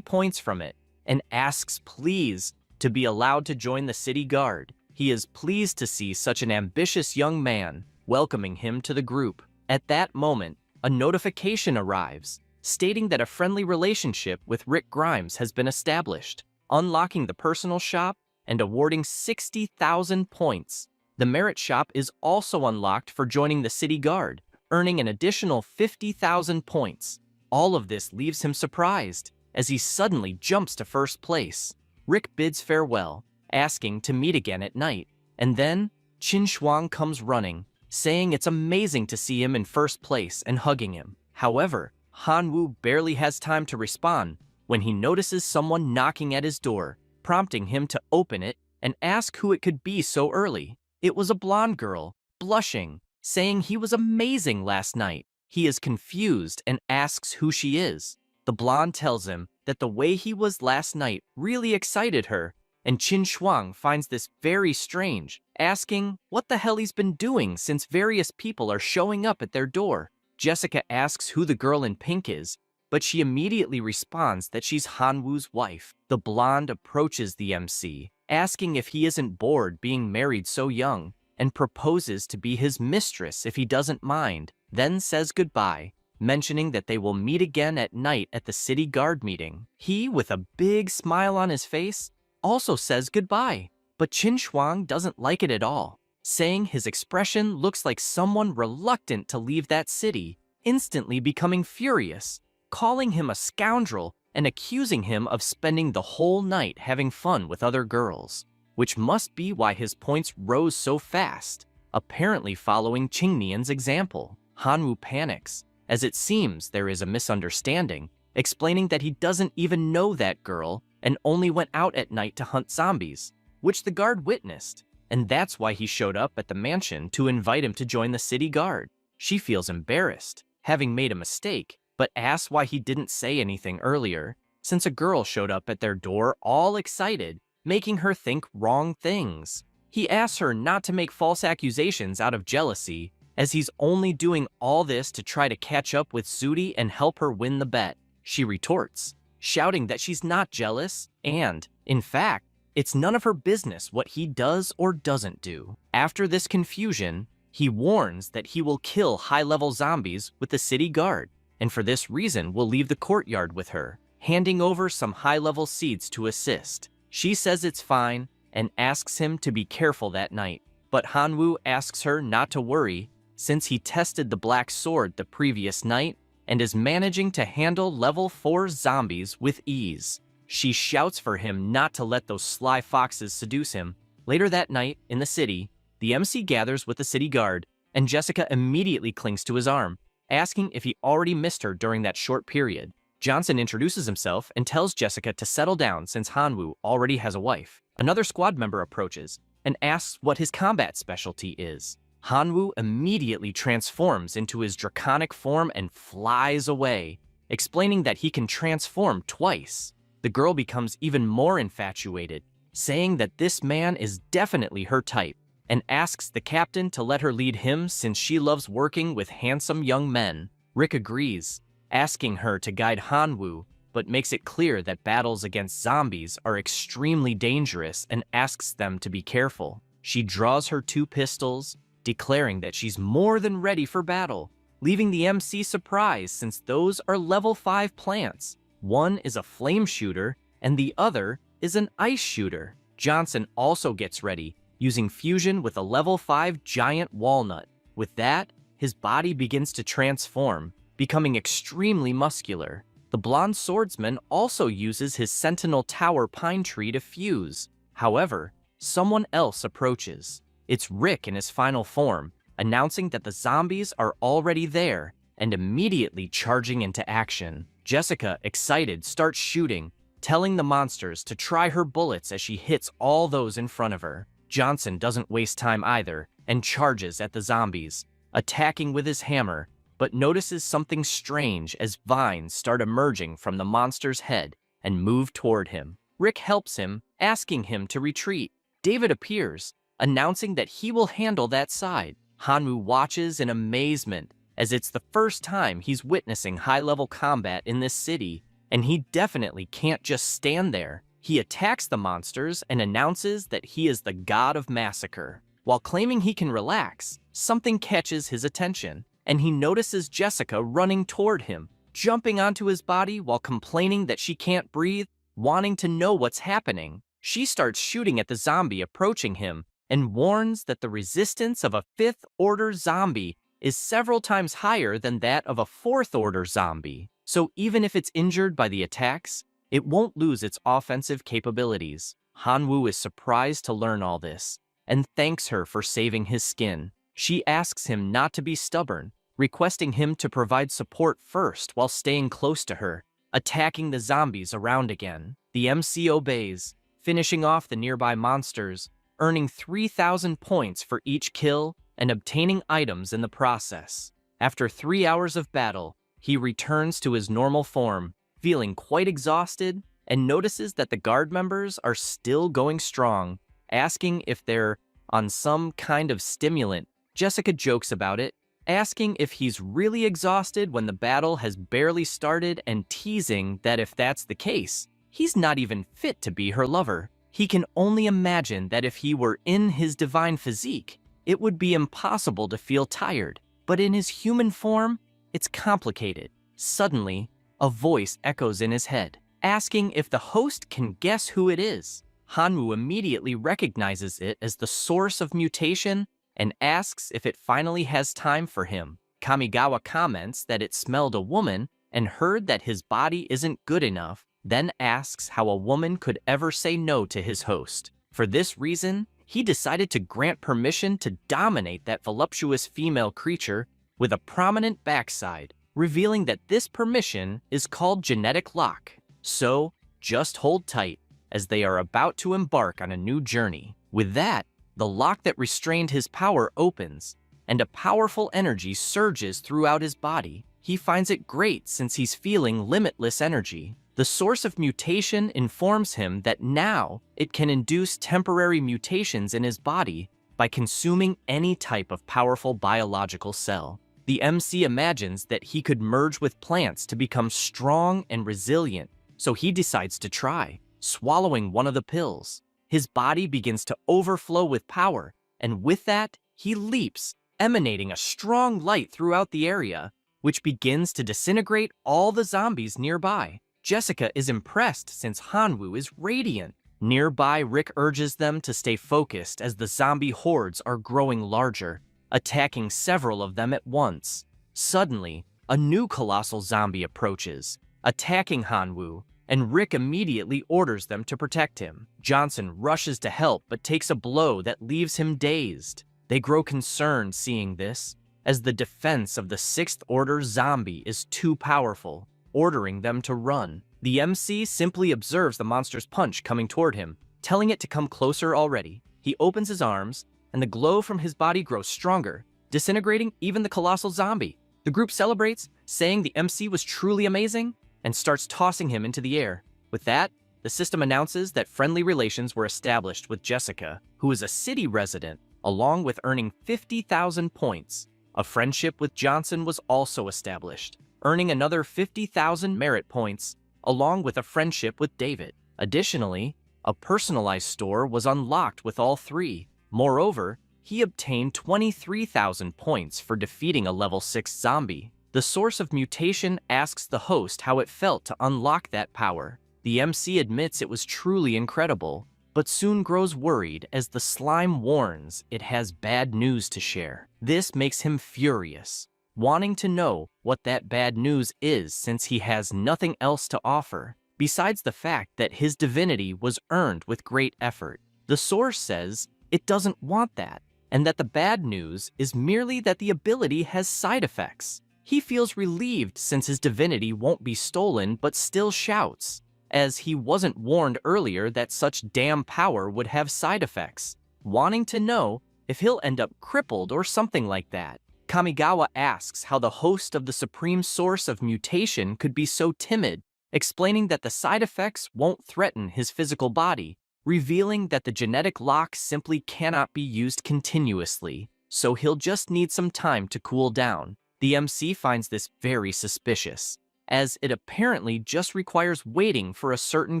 points from it, and asks please to be allowed to join the city guard. He is pleased to see such an ambitious young man, welcoming him to the group. At that moment, a notification arrives, stating that a friendly relationship with Rick Grimes has been established, unlocking the personal shop and awarding 60,000 points. The merit shop is also unlocked for joining the city guard, earning an additional 50,000 points. All of this leaves him surprised, as he suddenly jumps to first place. Rick bids farewell, asking to meet again at night, and then Schwang comes running, saying it's amazing to see him in first place and hugging him. However, Hanwoo barely has time to respond when he notices someone knocking at his door, prompting him to open it and ask who it could be so early. It was a blonde girl, blushing, saying he was amazing last night. He is confused and asks who she is. The blonde tells him that the way he was last night really excited her, and Schwang finds this very strange, asking what the hell he's been doing since various people are showing up at their door. Jessica asks who the girl in pink is, but she immediately responds that she's Hanwoo's wife. The blonde approaches the MC, asking if he isn't bored being married so young, and proposes to be his mistress if he doesn't mind, then says goodbye, mentioning that they will meet again at night at the city guard meeting. He, with a big smile on his face, also says goodbye, but Schwang doesn't like it at all, saying his expression looks like someone reluctant to leave that city, instantly becoming furious, calling him a scoundrel and accusing him of spending the whole night having fun with other girls, which must be why his points rose so fast, apparently following Qingnian's example. Hanwoo panics, as it seems there is a misunderstanding, explaining that he doesn't even know that girl and only went out at night to hunt zombies, which the guard witnessed, and that's why he showed up at the mansion to invite him to join the city guard. She feels embarrassed, having made a mistake, but asks why he didn't say anything earlier, since a girl showed up at their door all excited, making her think wrong things. He asks her not to make false accusations out of jealousy, as he's only doing all this to try to catch up with Zudi and help her win the bet. She retorts, shouting that she's not jealous, and, in fact, it's none of her business what he does or doesn't do. After this confusion, he warns that he will kill high-level zombies with the city guard, and for this reason will leave the courtyard with her, handing over some high-level seeds to assist. She says it's fine, and asks him to be careful that night, but Hanwoo asks her not to worry, since he tested the black sword the previous night and is managing to handle level 4 zombies with ease. She shouts for him not to let those sly foxes seduce him. Later that night, in the city, the MC gathers with the city guard, and Jessica immediately clings to his arm, asking if he already missed her during that short period. Johnson introduces himself and tells Jessica to settle down since Hanwoo already has a wife. Another squad member approaches and asks what his combat specialty is. Hanwoo immediately transforms into his draconic form and flies away, explaining that he can transform twice. The girl becomes even more infatuated, saying that this man is definitely her type, and asks the captain to let her lead him since she loves working with handsome young men. Rick agrees, asking her to guide Hanwoo, but makes it clear that battles against zombies are extremely dangerous and asks them to be careful. She draws her 2 pistols, declaring that she's more than ready for battle, leaving the MC surprised since those are level 5 plants. One is a flame shooter, and the other is an ice shooter. Johnson also gets ready, using fusion with a level 5 giant walnut. With that, his body begins to transform, becoming extremely muscular. The blonde swordsman also uses his Sentinel Tower pine tree to fuse. However, someone else approaches. It's Rick in his final form, announcing that the zombies are already there and immediately charging into action. Jessica, excited, starts shooting, telling the monsters to try her bullets as she hits all those in front of her. Johnson doesn't waste time either and charges at the zombies, attacking with his hammer, but notices something strange as vines start emerging from the monster's head and move toward him. Rick helps him, asking him to retreat. David appears, announcing that he will handle that side. Hanwoo watches in amazement, as it's the first time he's witnessing high-level combat in this city, and he definitely can't just stand there. He attacks the monsters and announces that he is the god of massacre. While claiming he can relax, something catches his attention, and he notices Jessica running toward him, jumping onto his body while complaining that she can't breathe. Wanting to know what's happening, she starts shooting at the zombie approaching him and warns that the resistance of a 5th-order zombie is several times higher than that of a 4th-order zombie. So even if it's injured by the attacks, it won't lose its offensive capabilities. Hanwoo is surprised to learn all this and thanks her for saving his skin. She asks him not to be stubborn, requesting him to provide support first while staying close to her, attacking the zombies around again. The MC obeys, finishing off the nearby monsters, earning 3,000 points for each kill and obtaining items in the process. After 3 hours of battle, he returns to his normal form, feeling quite exhausted, and notices that the guard members are still going strong, asking if they're on some kind of stimulant. Jessica jokes about it, asking if he's really exhausted when the battle has barely started and teasing that if that's the case, he's not even fit to be her lover. He can only imagine that if he were in his divine physique, it would be impossible to feel tired, but in his human form, it's complicated. Suddenly, a voice echoes in his head, asking if the host can guess who it is. Hanwoo immediately recognizes it as the source of mutation and asks if it finally has time for him. Kamigawa comments that it smelled a woman and heard that his body isn't good enough, then asks how a woman could ever say no to his host. For this reason, he decided to grant permission to dominate that voluptuous female creature with a prominent backside, revealing that this permission is called genetic lock. So, just hold tight, as they are about to embark on a new journey. With that, the lock that restrained his power opens, and a powerful energy surges throughout his body. He finds it great since he's feeling limitless energy. The source of mutation informs him that now it can induce temporary mutations in his body by consuming any type of powerful biological cell. The MC imagines that he could merge with plants to become strong and resilient, so he decides to try. Swallowing one of the pills, his body begins to overflow with power, and with that, he leaps, emanating a strong light throughout the area, which begins to disintegrate all the zombies nearby. Jessica is impressed since Hanwoo is radiant. Nearby, Rick urges them to stay focused as the zombie hordes are growing larger, attacking several of them at once. Suddenly, a new colossal zombie approaches, attacking Hanwoo, and Rick immediately orders them to protect him. Johnson rushes to help but takes a blow that leaves him dazed. They grow concerned seeing this, as the defense of the 6th Order zombie is too powerful, ordering them to run. The MC simply observes the monster's punch coming toward him, telling it to come closer already. He opens his arms, and the glow from his body grows stronger, disintegrating even the colossal zombie. The group celebrates, saying the MC was truly amazing, and starts tossing him into the air. With that, the system announces that friendly relations were established with Jessica, who is a city resident, along with earning 50,000 points. A friendship with Johnson was also established, earning another 50,000 merit points, along with a friendship with David. Additionally, a personalized store was unlocked with all three. Moreover, he obtained 23,000 points for defeating a level 6 zombie. The source of mutation asks the host how it felt to unlock that power. The MC admits it was truly incredible, but soon grows worried as the slime warns it has bad news to share. This makes him furious, wanting to know what that bad news is since he has nothing else to offer, besides the fact that his divinity was earned with great effort. The source says it doesn't want that, and that the bad news is merely that the ability has side effects. He feels relieved since his divinity won't be stolen, but still shouts, as he wasn't warned earlier that such damn power would have side effects, wanting to know if he'll end up crippled or something like that. Kamigawa asks how the host of the supreme source of mutation could be so timid, explaining that the side effects won't threaten his physical body, revealing that the genetic lock simply cannot be used continuously, so he'll just need some time to cool down. The MC finds this very suspicious, as it apparently just requires waiting for a certain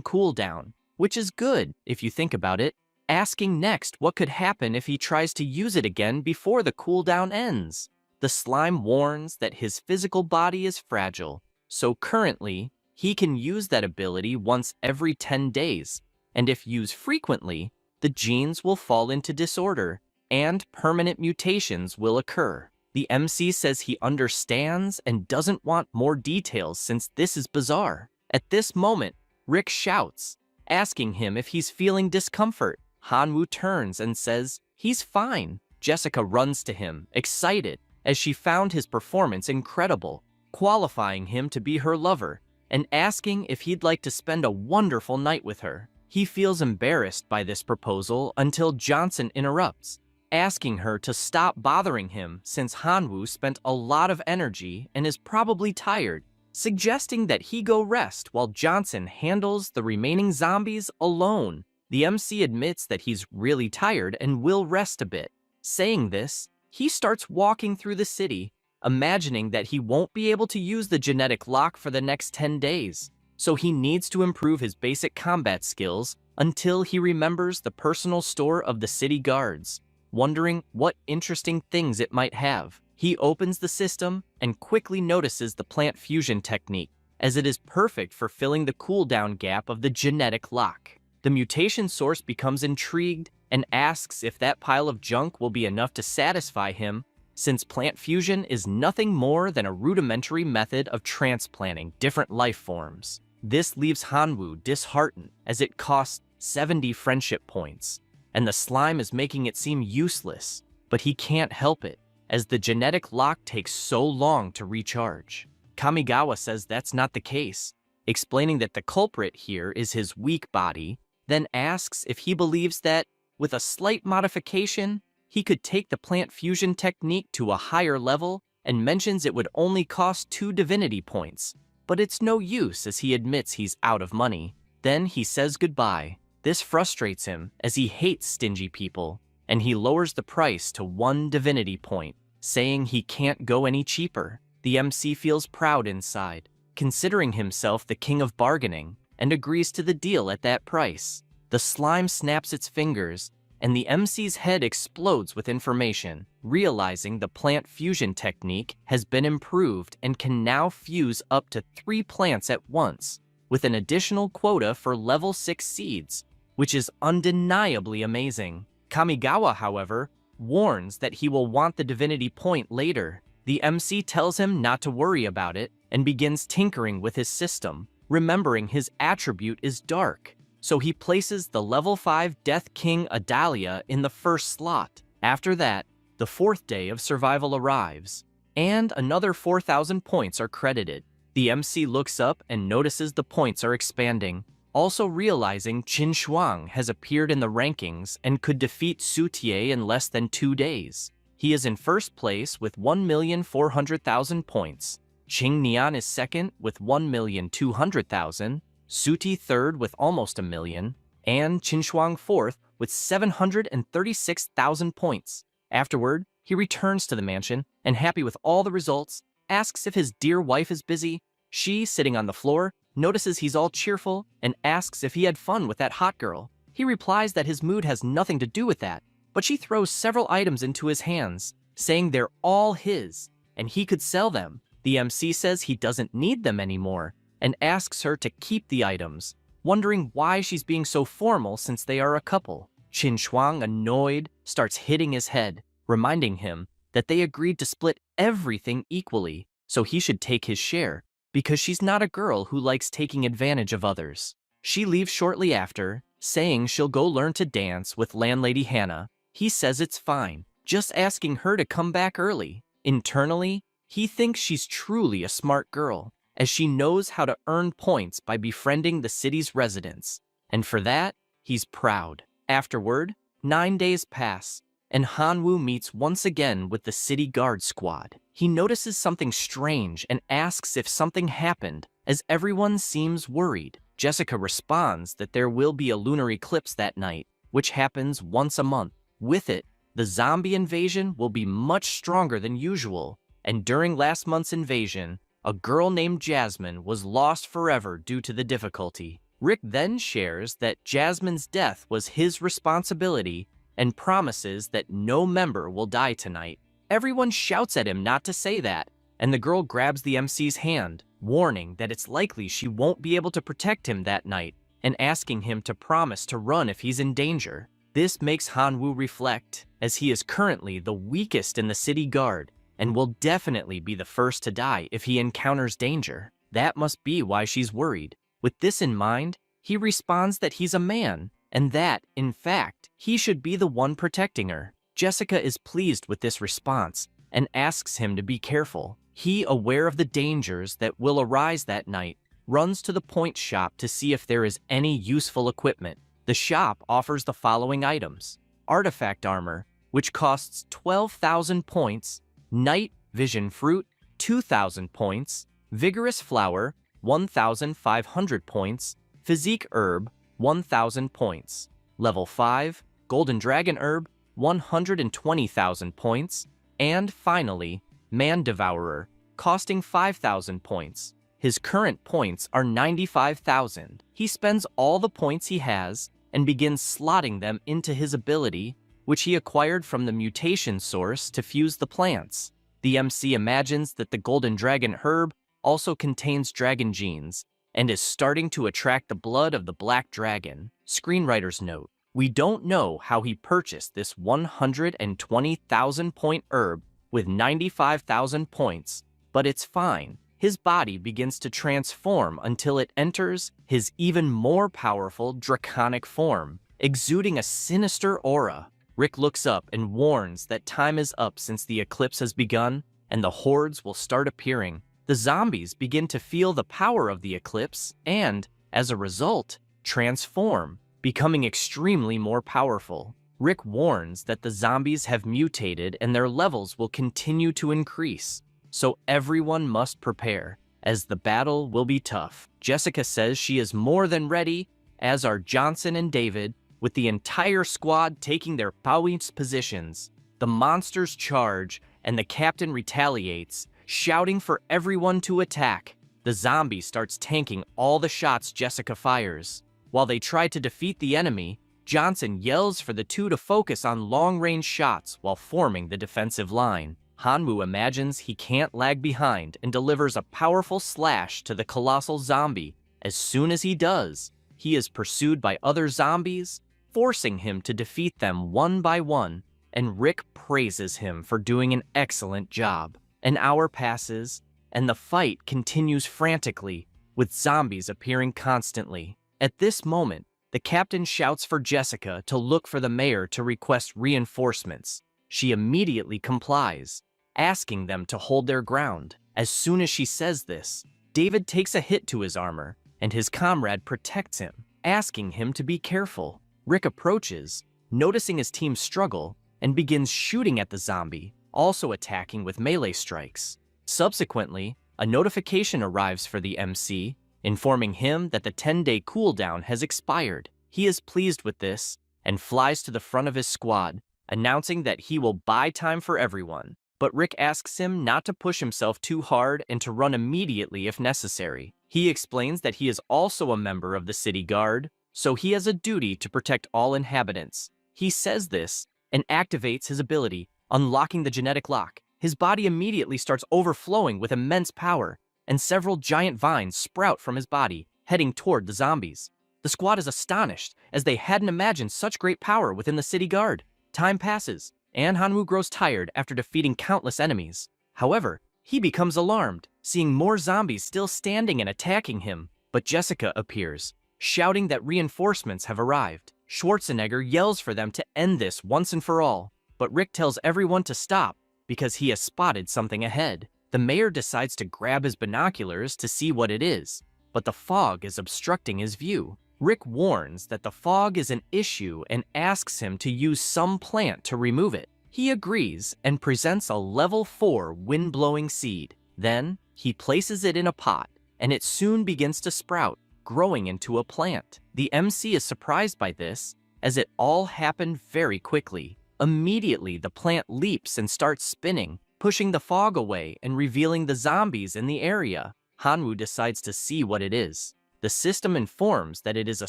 cooldown, which is good if you think about it, asking next what could happen if he tries to use it again before the cooldown ends. The slime warns that his physical body is fragile, so currently, he can use that ability once every 10 days, and if used frequently, the genes will fall into disorder, and permanent mutations will occur. The MC says he understands and doesn't want more details since this is bizarre. At this moment, Rick shouts, asking him if he's feeling discomfort. Hanwoo turns and says he's fine. Jessica runs to him, excited, as she found his performance incredible, qualifying him to be her lover, and asking if he'd like to spend a wonderful night with her. He feels embarrassed by this proposal until Johnson interrupts, asking her to stop bothering him since Hanwoo spent a lot of energy and is probably tired, suggesting that he go rest while Johnson handles the remaining zombies alone. The MC admits that he's really tired and will rest a bit. Saying this, he starts walking through the city, imagining that he won't be able to use the genetic lock for the next 10 days, so he needs to improve his basic combat skills until he remembers the personal store of the city guards, wondering what interesting things it might have. He opens the system and quickly notices the plant fusion technique, as it is perfect for filling the cooldown gap of the genetic lock. The mutation source becomes intrigued and asks if that pile of junk will be enough to satisfy him, since plant fusion is nothing more than a rudimentary method of transplanting different life forms. This leaves Hanwoo disheartened, as it costs 70 friendship points, and the slime is making it seem useless, but he can't help it, as the genetic lock takes so long to recharge. Kamigawa says that's not the case, explaining that the culprit here is his weak body, then asks if he believes that, with a slight modification, he could take the plant fusion technique to a higher level, and mentions it would only cost 2 divinity points, but it's no use as he admits he's out of money. Then he says goodbye. This frustrates him as he hates stingy people, and he lowers the price to 1 divinity point, saying he can't go any cheaper. The MC feels proud inside, considering himself the king of bargaining, and agrees to the deal at that price. The slime snaps its fingers, and the MC's head explodes with information, realizing the plant fusion technique has been improved and can now fuse up to 3 plants at once, with an additional quota for level 6 seeds, which is undeniably amazing. Kamigawa, however, warns that he will want the divinity point later. The MC tells him not to worry about it and begins tinkering with his system, remembering his attribute is dark, so he places the level 5 Death King Adalia in the first slot. After that, the 4th day of survival arrives, and another 4,000 points are credited. The MC looks up and notices the points are expanding, also realizing Schwang has appeared in the rankings and could defeat Sutie in less than 2 days. He is in first place with 1,400,000 points. Nian is second with 1,200,000, Suti third with almost 1 million, and Schwang fourth with 736,000 points. Afterward, he returns to the mansion and, happy with all the results, asks if his dear wife is busy. She, sitting on the floor, notices he's all cheerful and asks if he had fun with that hot girl. He replies that his mood has nothing to do with that, but she throws several items into his hands, saying they're all his, and he could sell them. The MC says he doesn't need them anymore, and asks her to keep the items, wondering why she's being so formal since they are a couple. Schwang, annoyed, starts hitting his head, reminding him that they agreed to split everything equally, so he should take his share, because she's not a girl who likes taking advantage of others. She leaves shortly after, saying she'll go learn to dance with landlady Hannah. He says it's fine, just asking her to come back early. Internally, he thinks she's truly a smart girl, as she knows how to earn points by befriending the city's residents, and for that, he's proud. Afterward, 9 days pass, and Hanwoo meets once again with the city guard squad. He notices something strange and asks if something happened, as everyone seems worried. Jessica responds that there will be a lunar eclipse that night, which happens once a month. With it, the zombie invasion will be much stronger than usual, and during last month's invasion, a girl named Jasmine was lost forever due to the difficulty. Rick then shares that Jasmine's death was his responsibility and promises that no member will die tonight. Everyone shouts at him not to say that, and the girl grabs the MC's hand, warning that it's likely she won't be able to protect him that night, and asking him to promise to run if he's in danger. This makes Hanwoo reflect, as he is currently the weakest in the city guard, and will definitely be the first to die if he encounters danger. That must be why she's worried. With this in mind, he responds that he's a man, and that, in fact, he should be the one protecting her. Jessica is pleased with this response, and asks him to be careful. He, aware of the dangers that will arise that night, runs to the point shop to see if there is any useful equipment. The shop offers the following items: artifact armor, which costs 12,000 points, night vision fruit, 2,000 points, vigorous flower, 1,500 points, physique herb, 1,000 points, level 5, golden dragon herb, 120,000 points, and finally, man devourer, costing 5,000 points. His current points are 95,000. He spends all the points he has and begins slotting them into his ability, which he acquired from the mutation source to fuse the plants. The MC imagines that the golden dragon herb also contains dragon genes and is starting to attract the blood of the black dragon. Screenwriter's note: we don't know how he purchased this 120,000 point herb with 95,000 points, but it's fine. His body begins to transform until it enters his even more powerful draconic form, exuding a sinister aura. Rick looks up and warns that time is up since the eclipse has begun and the hordes will start appearing. The zombies begin to feel the power of the eclipse and, as a result, transform, becoming extremely more powerful. Rick warns that the zombies have mutated and their levels will continue to increase, so everyone must prepare, as the battle will be tough. Jessica says she is more than ready, as are Johnson and David, with the entire squad taking their points positions. The monsters charge, and the captain retaliates, shouting for everyone to attack. The zombie starts tanking all the shots Jessica fires. While they try to defeat the enemy, Johnson yells for the two to focus on long-range shots while forming the defensive line. Hanwoo imagines he can't lag behind and delivers a powerful slash to the colossal zombie. As soon as he does, he is pursued by other zombies, forcing him to defeat them one by one, and Rick praises him for doing an excellent job. An hour passes, and the fight continues frantically, with zombies appearing constantly. At this moment, the captain shouts for Jessica to look for the mayor to request reinforcements. She immediately complies, asking them to hold their ground. As soon as she says this, David takes a hit to his armor, and his comrade protects him, asking him to be careful. Rick approaches, noticing his team struggle, and begins shooting at the zombie, also attacking with melee strikes. Subsequently, a notification arrives for the MC, informing him that the 10-day cooldown has expired. He is pleased with this, and flies to the front of his squad, announcing that he will buy time for everyone. But Rick asks him not to push himself too hard and to run immediately if necessary. He explains that he is also a member of the city guard, so he has a duty to protect all inhabitants. He says this and activates his ability, unlocking the genetic lock. His body immediately starts overflowing with immense power, and several giant vines sprout from his body, heading toward the zombies. The squad is astonished, as they hadn't imagined such great power within the city guard. Time passes, and Hanwoo grows tired after defeating countless enemies. However, he becomes alarmed, seeing more zombies still standing and attacking him. But Jessica appears, shouting that reinforcements have arrived. Schwarzenegger yells for them to end this once and for all, but Rick tells everyone to stop because he has spotted something ahead. The mayor decides to grab his binoculars to see what it is, but the fog is obstructing his view. Rick warns that the fog is an issue and asks him to use some plant to remove it. He agrees and presents a level 4 wind-blowing seed. Then, he places it in a pot, and it soon begins to sprout, growing into a plant. The MC is surprised by this, as it all happened very quickly. Immediately, the plant leaps and starts spinning, pushing the fog away and revealing the zombies in the area. Hanwoo decides to see what it is. The system informs that it is a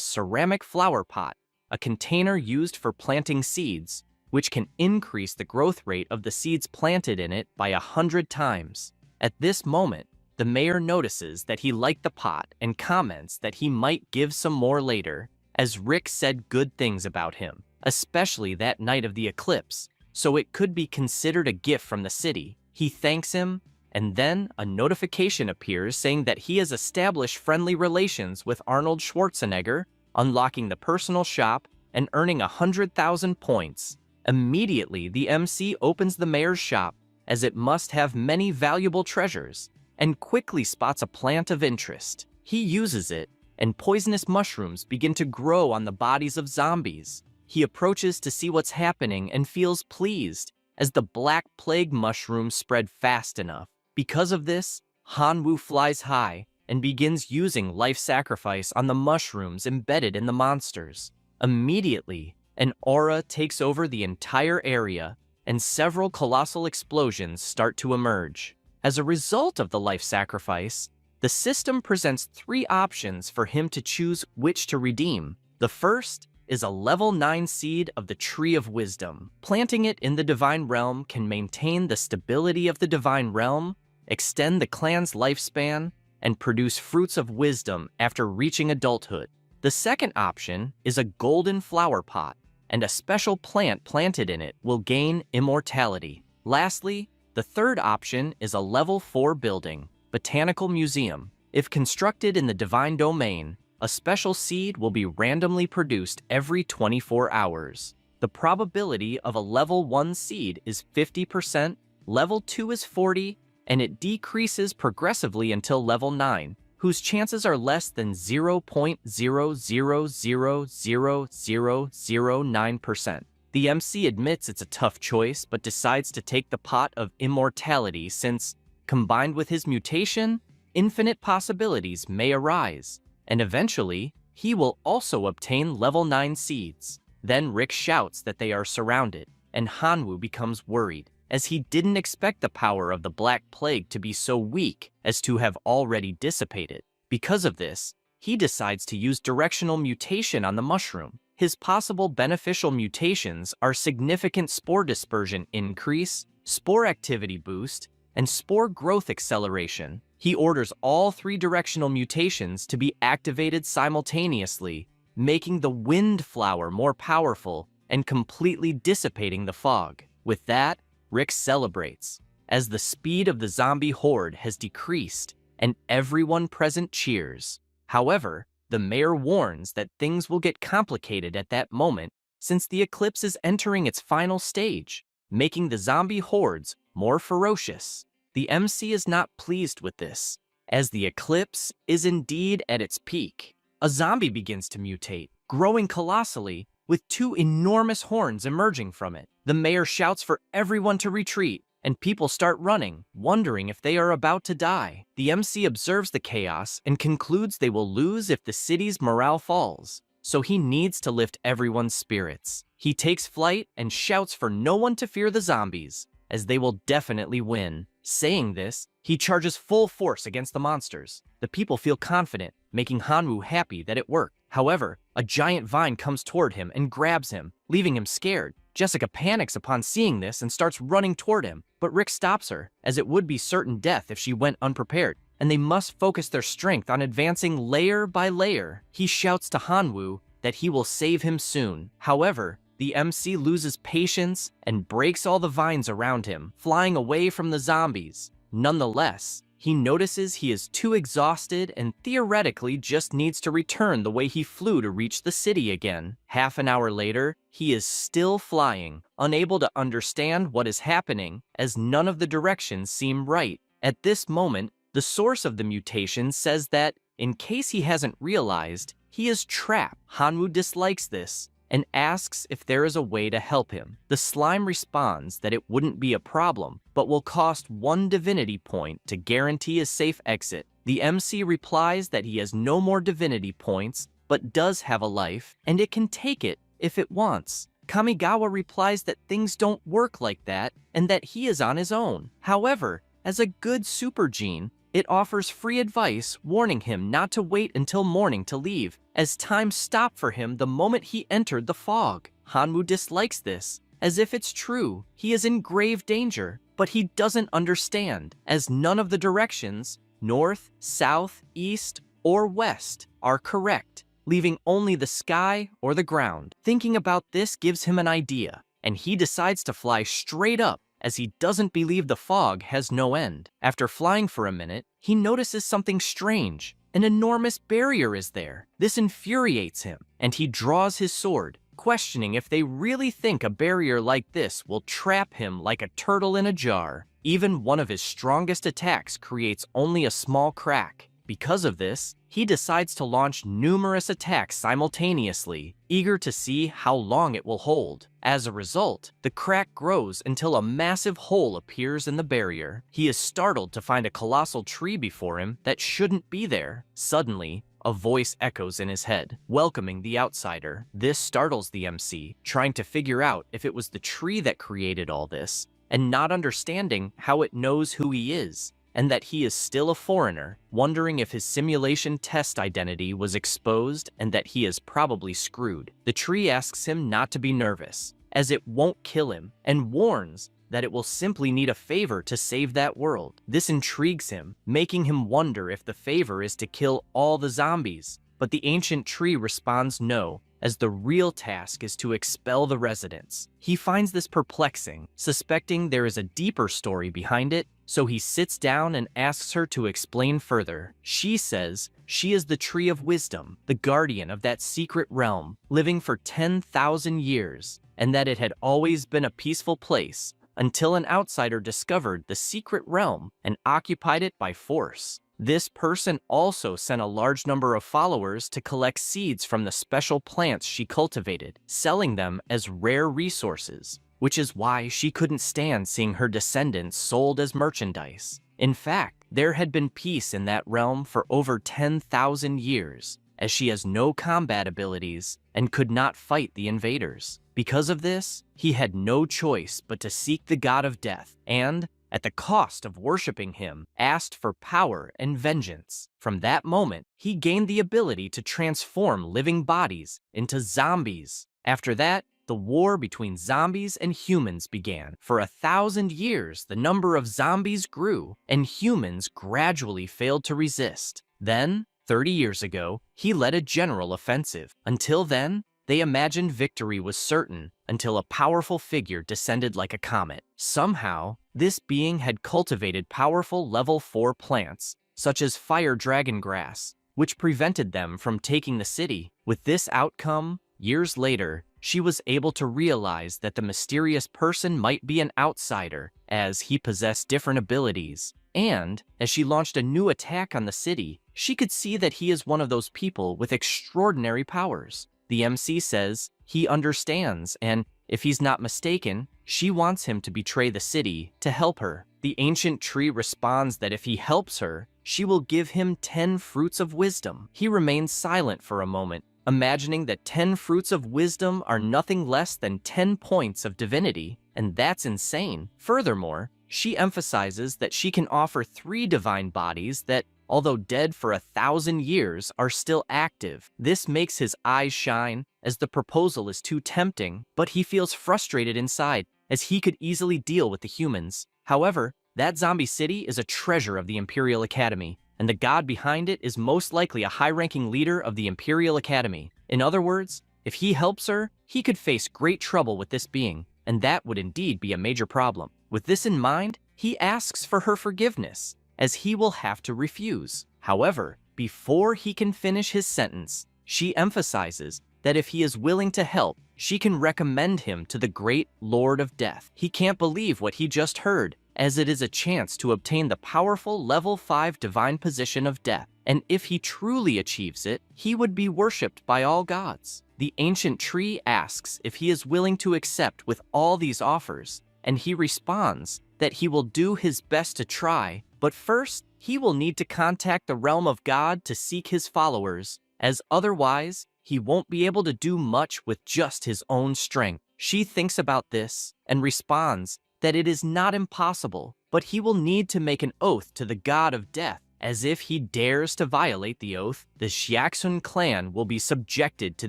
ceramic flower pot, a container used for planting seeds, which can increase the growth rate of the seeds planted in it by 100 times. At this moment, the mayor notices that he liked the pot and comments that he might give some more later, as Rick said good things about him, especially that night of the eclipse, so it could be considered a gift from the city. He thanks him, and then a notification appears saying that he has established friendly relations with Arnold Schwarzenegger, unlocking the personal shop and earning 100,000 points. Immediately, the MC opens the mayor's shop, as it must have many valuable treasures, and quickly spots a plant of interest. He uses it, and poisonous mushrooms begin to grow on the bodies of zombies. He approaches to see what's happening and feels pleased, as the Black Plague mushrooms spread fast enough. Because of this, Hanwoo flies high and begins using life sacrifice on the mushrooms embedded in the monsters. Immediately, an aura takes over the entire area, and several colossal explosions start to emerge. As a result of the life sacrifice, the system presents 3 options for him to choose which to redeem. The first is a level 9 seed of the Tree of Wisdom. Planting it in the Divine Realm can maintain the stability of the Divine Realm, extend the clan's lifespan, and produce fruits of wisdom after reaching adulthood. The second option is a golden flower pot, and a special plant planted in it will gain immortality. Lastly, the third option is a level 4 building, Botanical Museum. If constructed in the Divine Domain, a special seed will be randomly produced every 24 hours. The probability of a level 1 seed is 50%, level 2 is 40%, and it decreases progressively until level 9, whose chances are less than 0.0000009%. The MC admits it's a tough choice, but decides to take the pot of immortality since, combined with his mutation, infinite possibilities may arise, and eventually, he will also obtain level 9 seeds. Then Rick shouts that they are surrounded, and Hanwoo becomes worried, as he didn't expect the power of the Black Plague to be so weak as to have already dissipated. Because of this, he decides to use directional mutation on the mushroom. His possible beneficial mutations are significant spore dispersion increase, spore activity boost, and spore growth acceleration. He orders all 3 directional mutations to be activated simultaneously, making the wind flower more powerful and completely dissipating the fog. With that, Rick celebrates, as the speed of the zombie horde has decreased and everyone present cheers. However, the mayor warns that things will get complicated at that moment since the eclipse is entering its final stage, making the zombie hordes more ferocious. The MC is not pleased with this, as the eclipse is indeed at its peak. A zombie begins to mutate, growing colossally, with 2 enormous horns emerging from it. The mayor shouts for everyone to retreat, and people start running, wondering if they are about to die. The MC observes the chaos and concludes they will lose if the city's morale falls, so he needs to lift everyone's spirits. He takes flight and shouts for no one to fear the zombies, as they will definitely win. Saying this, he charges full force against the monsters. The people feel confident, making Hanwoo happy that it worked. However, A giant vine comes toward him and grabs him, leaving him scared. Jessica panics upon seeing this and starts running toward him, but Rick stops her, as it would be certain death if she went unprepared, and they must focus their strength on advancing layer by layer. He shouts to Hanwoo that he will save him soon. However, the MC loses patience and breaks all the vines around him, flying away from the zombies. Nonetheless, he notices he is too exhausted and theoretically just needs to return the way he flew to reach the city again. Half an hour later, he is still flying, unable to understand what is happening, as none of the directions seem right. At this moment, the source of the mutation says that, in case he hasn't realized, he is trapped. Hanwoo dislikes this and asks if there is a way to help him. The slime responds that it wouldn't be a problem, but will cost 1 divinity point to guarantee a safe exit. The MC replies that he has no more divinity points, but does have a life, and it can take it if it wants. Kamigawa replies that things don't work like that, and that he is on his own. However, as a good super gene, it offers free advice, warning him not to wait until morning to leave, as time stopped for him the moment he entered the fog. Hanwoo dislikes this, as if it's true, he is in grave danger, but he doesn't understand, as none of the directions, north, south, east, or west, are correct, leaving only the sky or the ground. Thinking about this gives him an idea, and he decides to fly straight up, as he doesn't believe the fog has no end. After flying for a minute, he notices something strange. An enormous barrier is there. This infuriates him, and he draws his sword, questioning if they really think a barrier like this will trap him like a turtle in a jar. Even one of his strongest attacks creates only a small crack. Because of this, he decides to launch numerous attacks simultaneously, eager to see how long it will hold. As a result, the crack grows until a massive hole appears in the barrier. He is startled to find a colossal tree before him that shouldn't be there. Suddenly, a voice echoes in his head, welcoming the outsider. This startles the MC, trying to figure out if it was the tree that created all this, and not understanding how it knows who he is, and that he is still a foreigner, wondering if his simulation test identity was exposed and that he is probably screwed. The tree asks him not to be nervous, as it won't kill him, and warns that it will simply need a favor to save that world. This intrigues him, making him wonder if the favor is to kill all the zombies. But the ancient tree responds no, as the real task is to expel the residents. He finds this perplexing, suspecting there is a deeper story behind it, so he sits down and asks her to explain further. She says she is the Tree of Wisdom, the guardian of that secret realm, living for 10,000 years, and that it had always been a peaceful place until an outsider discovered the secret realm and occupied it by force. This person also sent a large number of followers to collect seeds from the special plants she cultivated, selling them as rare resources, which is why she couldn't stand seeing her descendants sold as merchandise. In fact, there had been peace in that realm for over 10,000 years, as she has no combat abilities and could not fight the invaders. Because of this, he had no choice but to seek the god of death and, at the cost of worshipping him, asked for power and vengeance. From that moment, he gained the ability to transform living bodies into zombies. After that, the war between zombies and humans began. For 1,000 years, the number of zombies grew, and humans gradually failed to resist. Then, 30 years ago, he led a general offensive. Until then, they imagined victory was certain until a powerful figure descended like a comet. Somehow, this being had cultivated powerful level 4 plants, such as fire dragon grass, which prevented them from taking the city. With this outcome, years later, she was able to realize that the mysterious person might be an outsider, as he possessed different abilities. And, as she launched a new attack on the city, she could see that he is one of those people with extraordinary powers. The MC says he understands, and if he's not mistaken, she wants him to betray the city to help her. The ancient tree responds that if he helps her, she will give him 10 fruits of wisdom. He remains silent for a moment, imagining that 10 fruits of wisdom are nothing less than 10 points of divinity, and that's insane. Furthermore, she emphasizes that she can offer 3 divine bodies that although dead for 1,000 years, are still active. This makes his eyes shine, as the proposal is too tempting, but he feels frustrated inside, as he could easily deal with the humans. However, that zombie city is a treasure of the Imperial Academy, and the god behind it is most likely a high-ranking leader of the Imperial Academy. In other words, if he helps her, he could face great trouble with this being, and that would indeed be a major problem. With this in mind, he asks for her forgiveness, as he will have to refuse. However, before he can finish his sentence, she emphasizes that if he is willing to help, she can recommend him to the great Lord of Death. He can't believe what he just heard, as it is a chance to obtain the powerful level 5 divine position of death, and if he truly achieves it, he would be worshipped by all gods. The ancient tree asks if he is willing to accept with all these offers, and he responds that he will do his best to try, but first, he will need to contact the realm of God to seek his followers, as otherwise, he won't be able to do much with just his own strength. She thinks about this and responds that it is not impossible, but he will need to make an oath to the god of death. As if he dares to violate the oath, the Xiaxun clan will be subjected to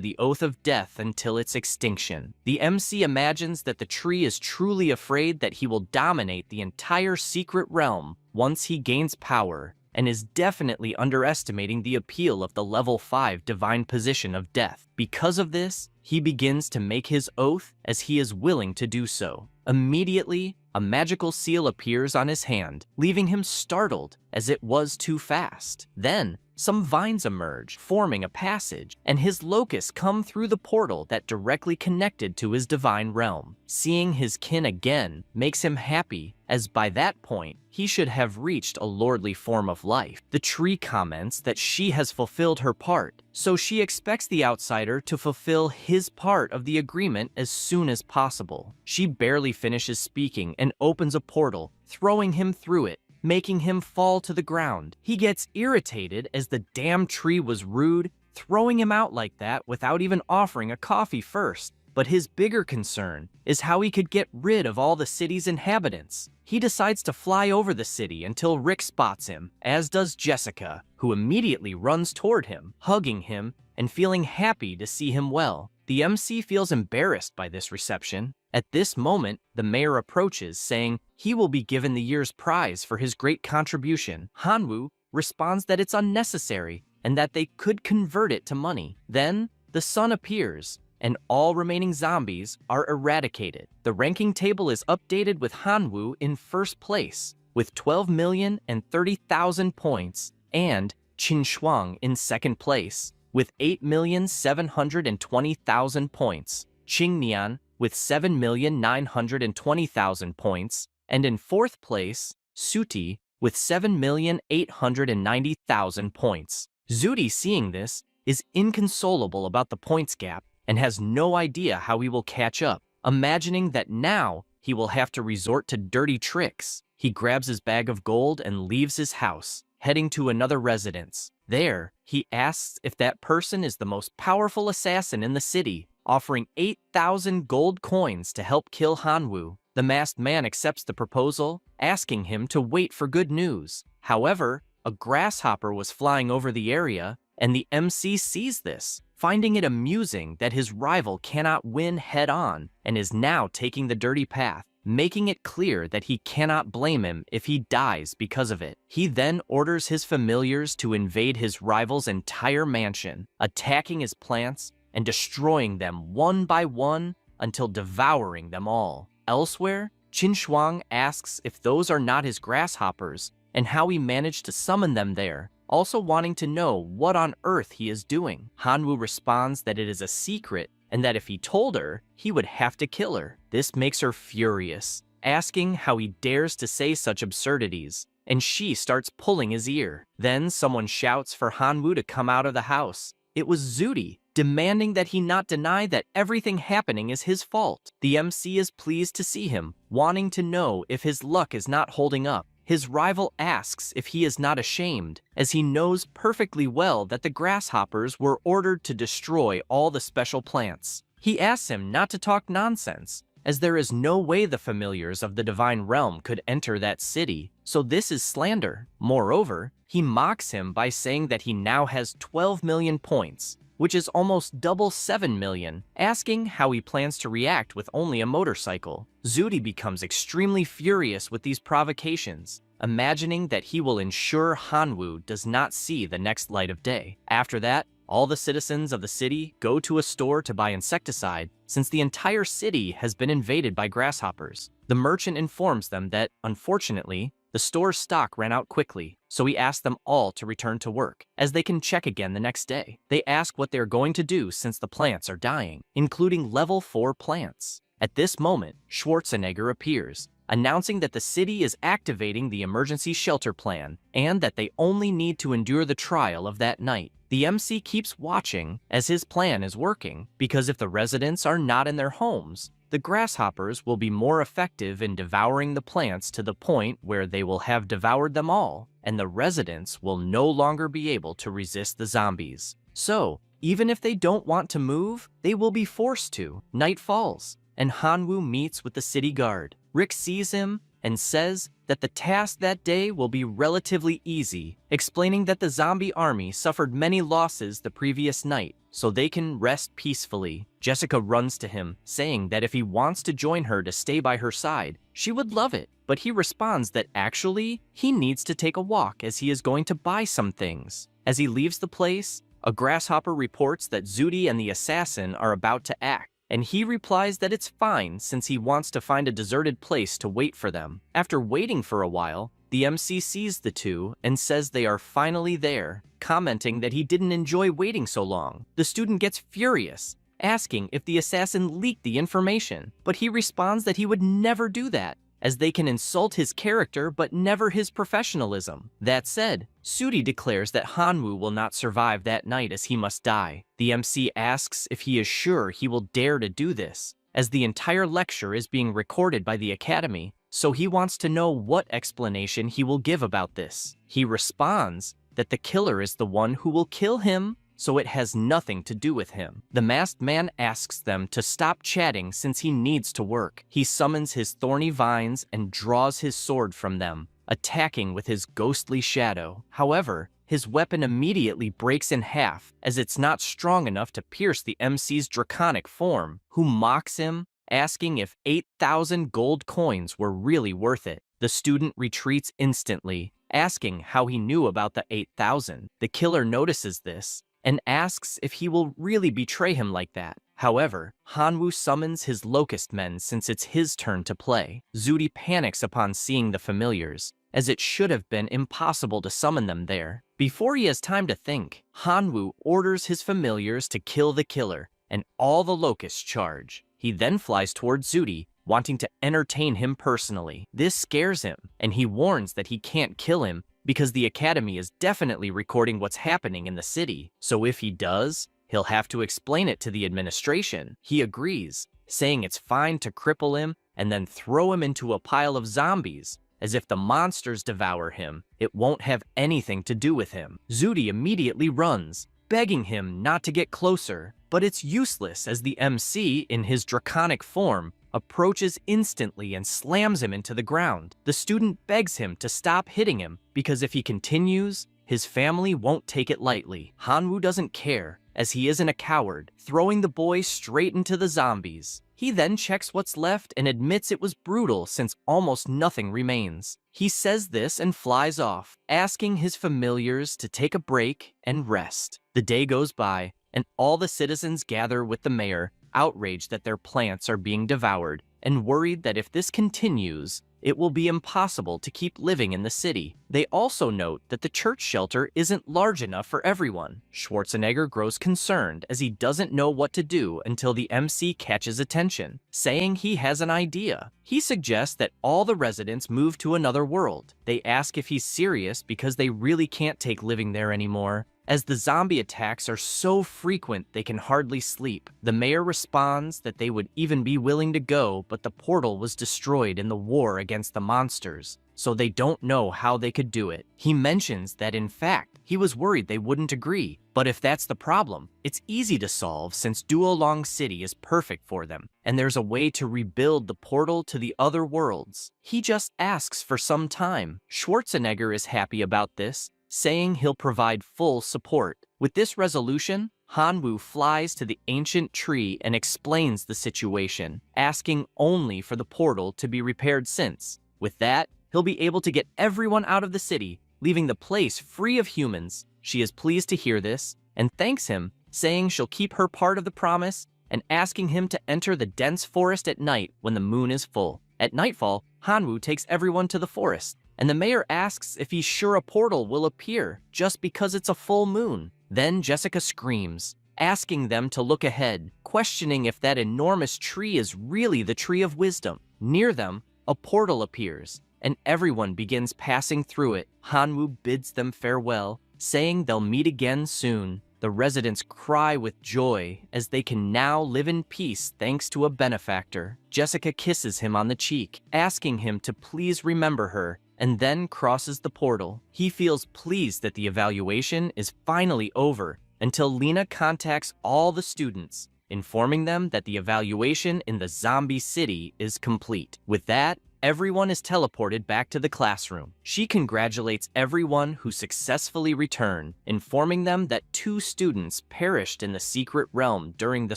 the oath of death until its extinction. The MC imagines that the tree is truly afraid that he will dominate the entire secret realm once he gains power, and is definitely underestimating the appeal of the level 5 divine position of death. Because of this, he begins to make his oath as he is willing to do so. Immediately, a magical seal appears on his hand, leaving him startled as it was too fast. Then, some vines emerge, forming a passage, and his locusts come through the portal that directly connected to his divine realm. Seeing his kin again makes him happy, as by that point, he should have reached a lordly form of life. The tree comments that she has fulfilled her part, so she expects the outsider to fulfill his part of the agreement as soon as possible. She barely finishes speaking and opens a portal, throwing him through it, making him fall to the ground. He gets irritated as the damn tree was rude, throwing him out like that without even offering a coffee first. But his bigger concern is how he could get rid of all the city's inhabitants. He decides to fly over the city until Rick spots him, as does Jessica, who immediately runs toward him, hugging him and feeling happy to see him well. The MC feels embarrassed by this reception. At this moment, the mayor approaches, saying he will be given the year's prize for his great contribution. Hanwoo responds that it's unnecessary and that they could convert it to money. Then, the sun appears, and all remaining zombies are eradicated. The ranking table is updated with Hanwoo in first place, with 12,030,000 points, and Schwang in second place, with 8,720,000 points. Qingnian with 7,920,000 points, and in fourth place, Zudi with 7,890,000 points. Zudi, seeing this, is inconsolable about the points gap and has no idea how he will catch up. Imagining that now he will have to resort to dirty tricks, he grabs his bag of gold and leaves his house, heading to another residence. There, he asks if that person is the most powerful assassin in the city, offering 8,000 gold coins to help kill Hanwoo. The masked man accepts the proposal, asking him to wait for good news. However, a grasshopper was flying over the area, and the MC sees this, finding it amusing that his rival cannot win head-on and is now taking the dirty path, making it clear that he cannot blame him if he dies because of it. He then orders his familiars to invade his rival's entire mansion, attacking his plants and destroying them one by one until devouring them all. Elsewhere, Schwang asks if those are not his grasshoppers and how he managed to summon them there, also wanting to know what on earth he is doing. Hanwoo responds that it is a secret and that if he told her, he would have to kill her. This makes her furious, asking how he dares to say such absurdities, and she starts pulling his ear. Then someone shouts for Hanwoo to come out of the house. It was Zudi, demanding that he not deny that everything happening is his fault. The MC is pleased to see him, wanting to know if his luck is not holding up. His rival asks if he is not ashamed, as he knows perfectly well that the grasshoppers were ordered to destroy all the special plants. He asks him not to talk nonsense, as there is no way the familiars of the divine realm could enter that city, so this is slander. Moreover, he mocks him by saying that he now has 12 million points, which is almost double 7 million, asking how he plans to react with only a motorcycle. Zudi becomes extremely furious with these provocations, imagining that he will ensure Hanwoo does not see the next light of day. After that, all the citizens of the city go to a store to buy insecticide since the entire city has been invaded by grasshoppers. The merchant informs them that, unfortunately, the store's stock ran out quickly, so he asks them all to return to work, as they can check again the next day. They ask what they're going to do since the plants are dying, including level 4 plants. At this moment, Schwarzenegger appears, announcing that the city is activating the emergency shelter plan and that they only need to endure the trial of that night. The MC keeps watching as his plan is working, because if the residents are not in their homes, the grasshoppers will be more effective in devouring the plants to the point where they will have devoured them all, and the residents will no longer be able to resist the zombies. So, even if they don't want to move, they will be forced to. Night falls, and Hanwoo meets with the city guard. Rick sees him and says that the task that day will be relatively easy, explaining that the zombie army suffered many losses the previous night, so they can rest peacefully. Jessica runs to him, saying that if he wants to join her to stay by her side, she would love it, but he responds that actually, he needs to take a walk as he is going to buy some things. As he leaves the place, a grasshopper reports that Zudi and the assassin are about to act, and he replies that it's fine since he wants to find a deserted place to wait for them. After waiting for a while, the MC sees the two and says they are finally there, commenting that he didn't enjoy waiting so long. The student gets furious, asking if the assassin leaked the information, but he responds that he would never do that, as they can insult his character but never his professionalism. That said, Zudi declares that Hanwoo will not survive that night as he must die. The MC asks if he is sure he will dare to do this, as the entire lecture is being recorded by the academy, so he wants to know what explanation he will give about this. He responds that the killer is the one who will kill him, so it has nothing to do with him. The masked man asks them to stop chatting since he needs to work. He summons his thorny vines and draws his sword from them, attacking with his ghostly shadow. However, his weapon immediately breaks in half, as it's not strong enough to pierce the MC's draconic form, who mocks him, asking if 8,000 gold coins were really worth it. The student retreats instantly, asking how he knew about the 8,000. The killer notices this and asks if he will really betray him like that. However, Hanwoo summons his Locust men since it's his turn to play. Zudi panics upon seeing the familiars, as it should have been impossible to summon them there. Before he has time to think, Hanwoo orders his familiars to kill the killer, and all the Locusts charge. He then flies towards Zudi, wanting to entertain him personally. This scares him, and he warns that he can't kill him because the academy is definitely recording what's happening in the city. So if he does, he'll have to explain it to the administration. He agrees, saying it's fine to cripple him and then throw him into a pile of zombies, as if the monsters devour him, it won't have anything to do with him. Zudi immediately runs, begging him not to get closer, but it's useless as the MC, in his draconic form, approaches instantly and slams him into the ground. The student begs him to stop hitting him, because if he continues, his family won't take it lightly. Hanwoo doesn't care, as he isn't a coward, throwing the boy straight into the zombies. He then checks what's left and admits it was brutal since almost nothing remains. He says this and flies off, asking his familiars to take a break and rest. The day goes by, and all the citizens gather with the mayor, outraged that their plants are being devoured, and worried that if this continues, it will be impossible to keep living in the city. They also note that the church shelter isn't large enough for everyone. Schwarzenegger grows concerned as he doesn't know what to do until the MC catches attention, saying he has an idea. He suggests that all the residents move to another world. They ask if he's serious because they really can't take living there anymore, as the zombie attacks are so frequent they can hardly sleep. The mayor responds that they would even be willing to go, but the portal was destroyed in the war against the monsters, so they don't know how they could do it. He mentions that in fact, he was worried they wouldn't agree, but if that's the problem, it's easy to solve since Duolong City is perfect for them, and there's a way to rebuild the portal to the other worlds. He just asks for some time. Schwarzenegger is happy about this, saying he'll provide full support. With this resolution, Hanwoo flies to the ancient tree and explains the situation, asking only for the portal to be repaired since, with that, he'll be able to get everyone out of the city, leaving the place free of humans. She is pleased to hear this and thanks him, saying she'll keep her part of the promise and asking him to enter the dense forest at night when the moon is full. At nightfall, Hanwoo takes everyone to the forest, and the mayor asks if he's sure a portal will appear just because it's a full moon. Then Jessica screams, asking them to look ahead, questioning if that enormous tree is really the tree of wisdom. Near them, a portal appears, and everyone begins passing through it. Hanwoo bids them farewell, saying they'll meet again soon. The residents cry with joy as they can now live in peace thanks to a benefactor. Jessica kisses him on the cheek, asking him to please remember her, and then crosses the portal. He feels pleased that the evaluation is finally over until Lena contacts all the students, informing them that the evaluation in the zombie city is complete. With that, everyone is teleported back to the classroom. She congratulates everyone who successfully returned, informing them that 2 students perished in the secret realm during the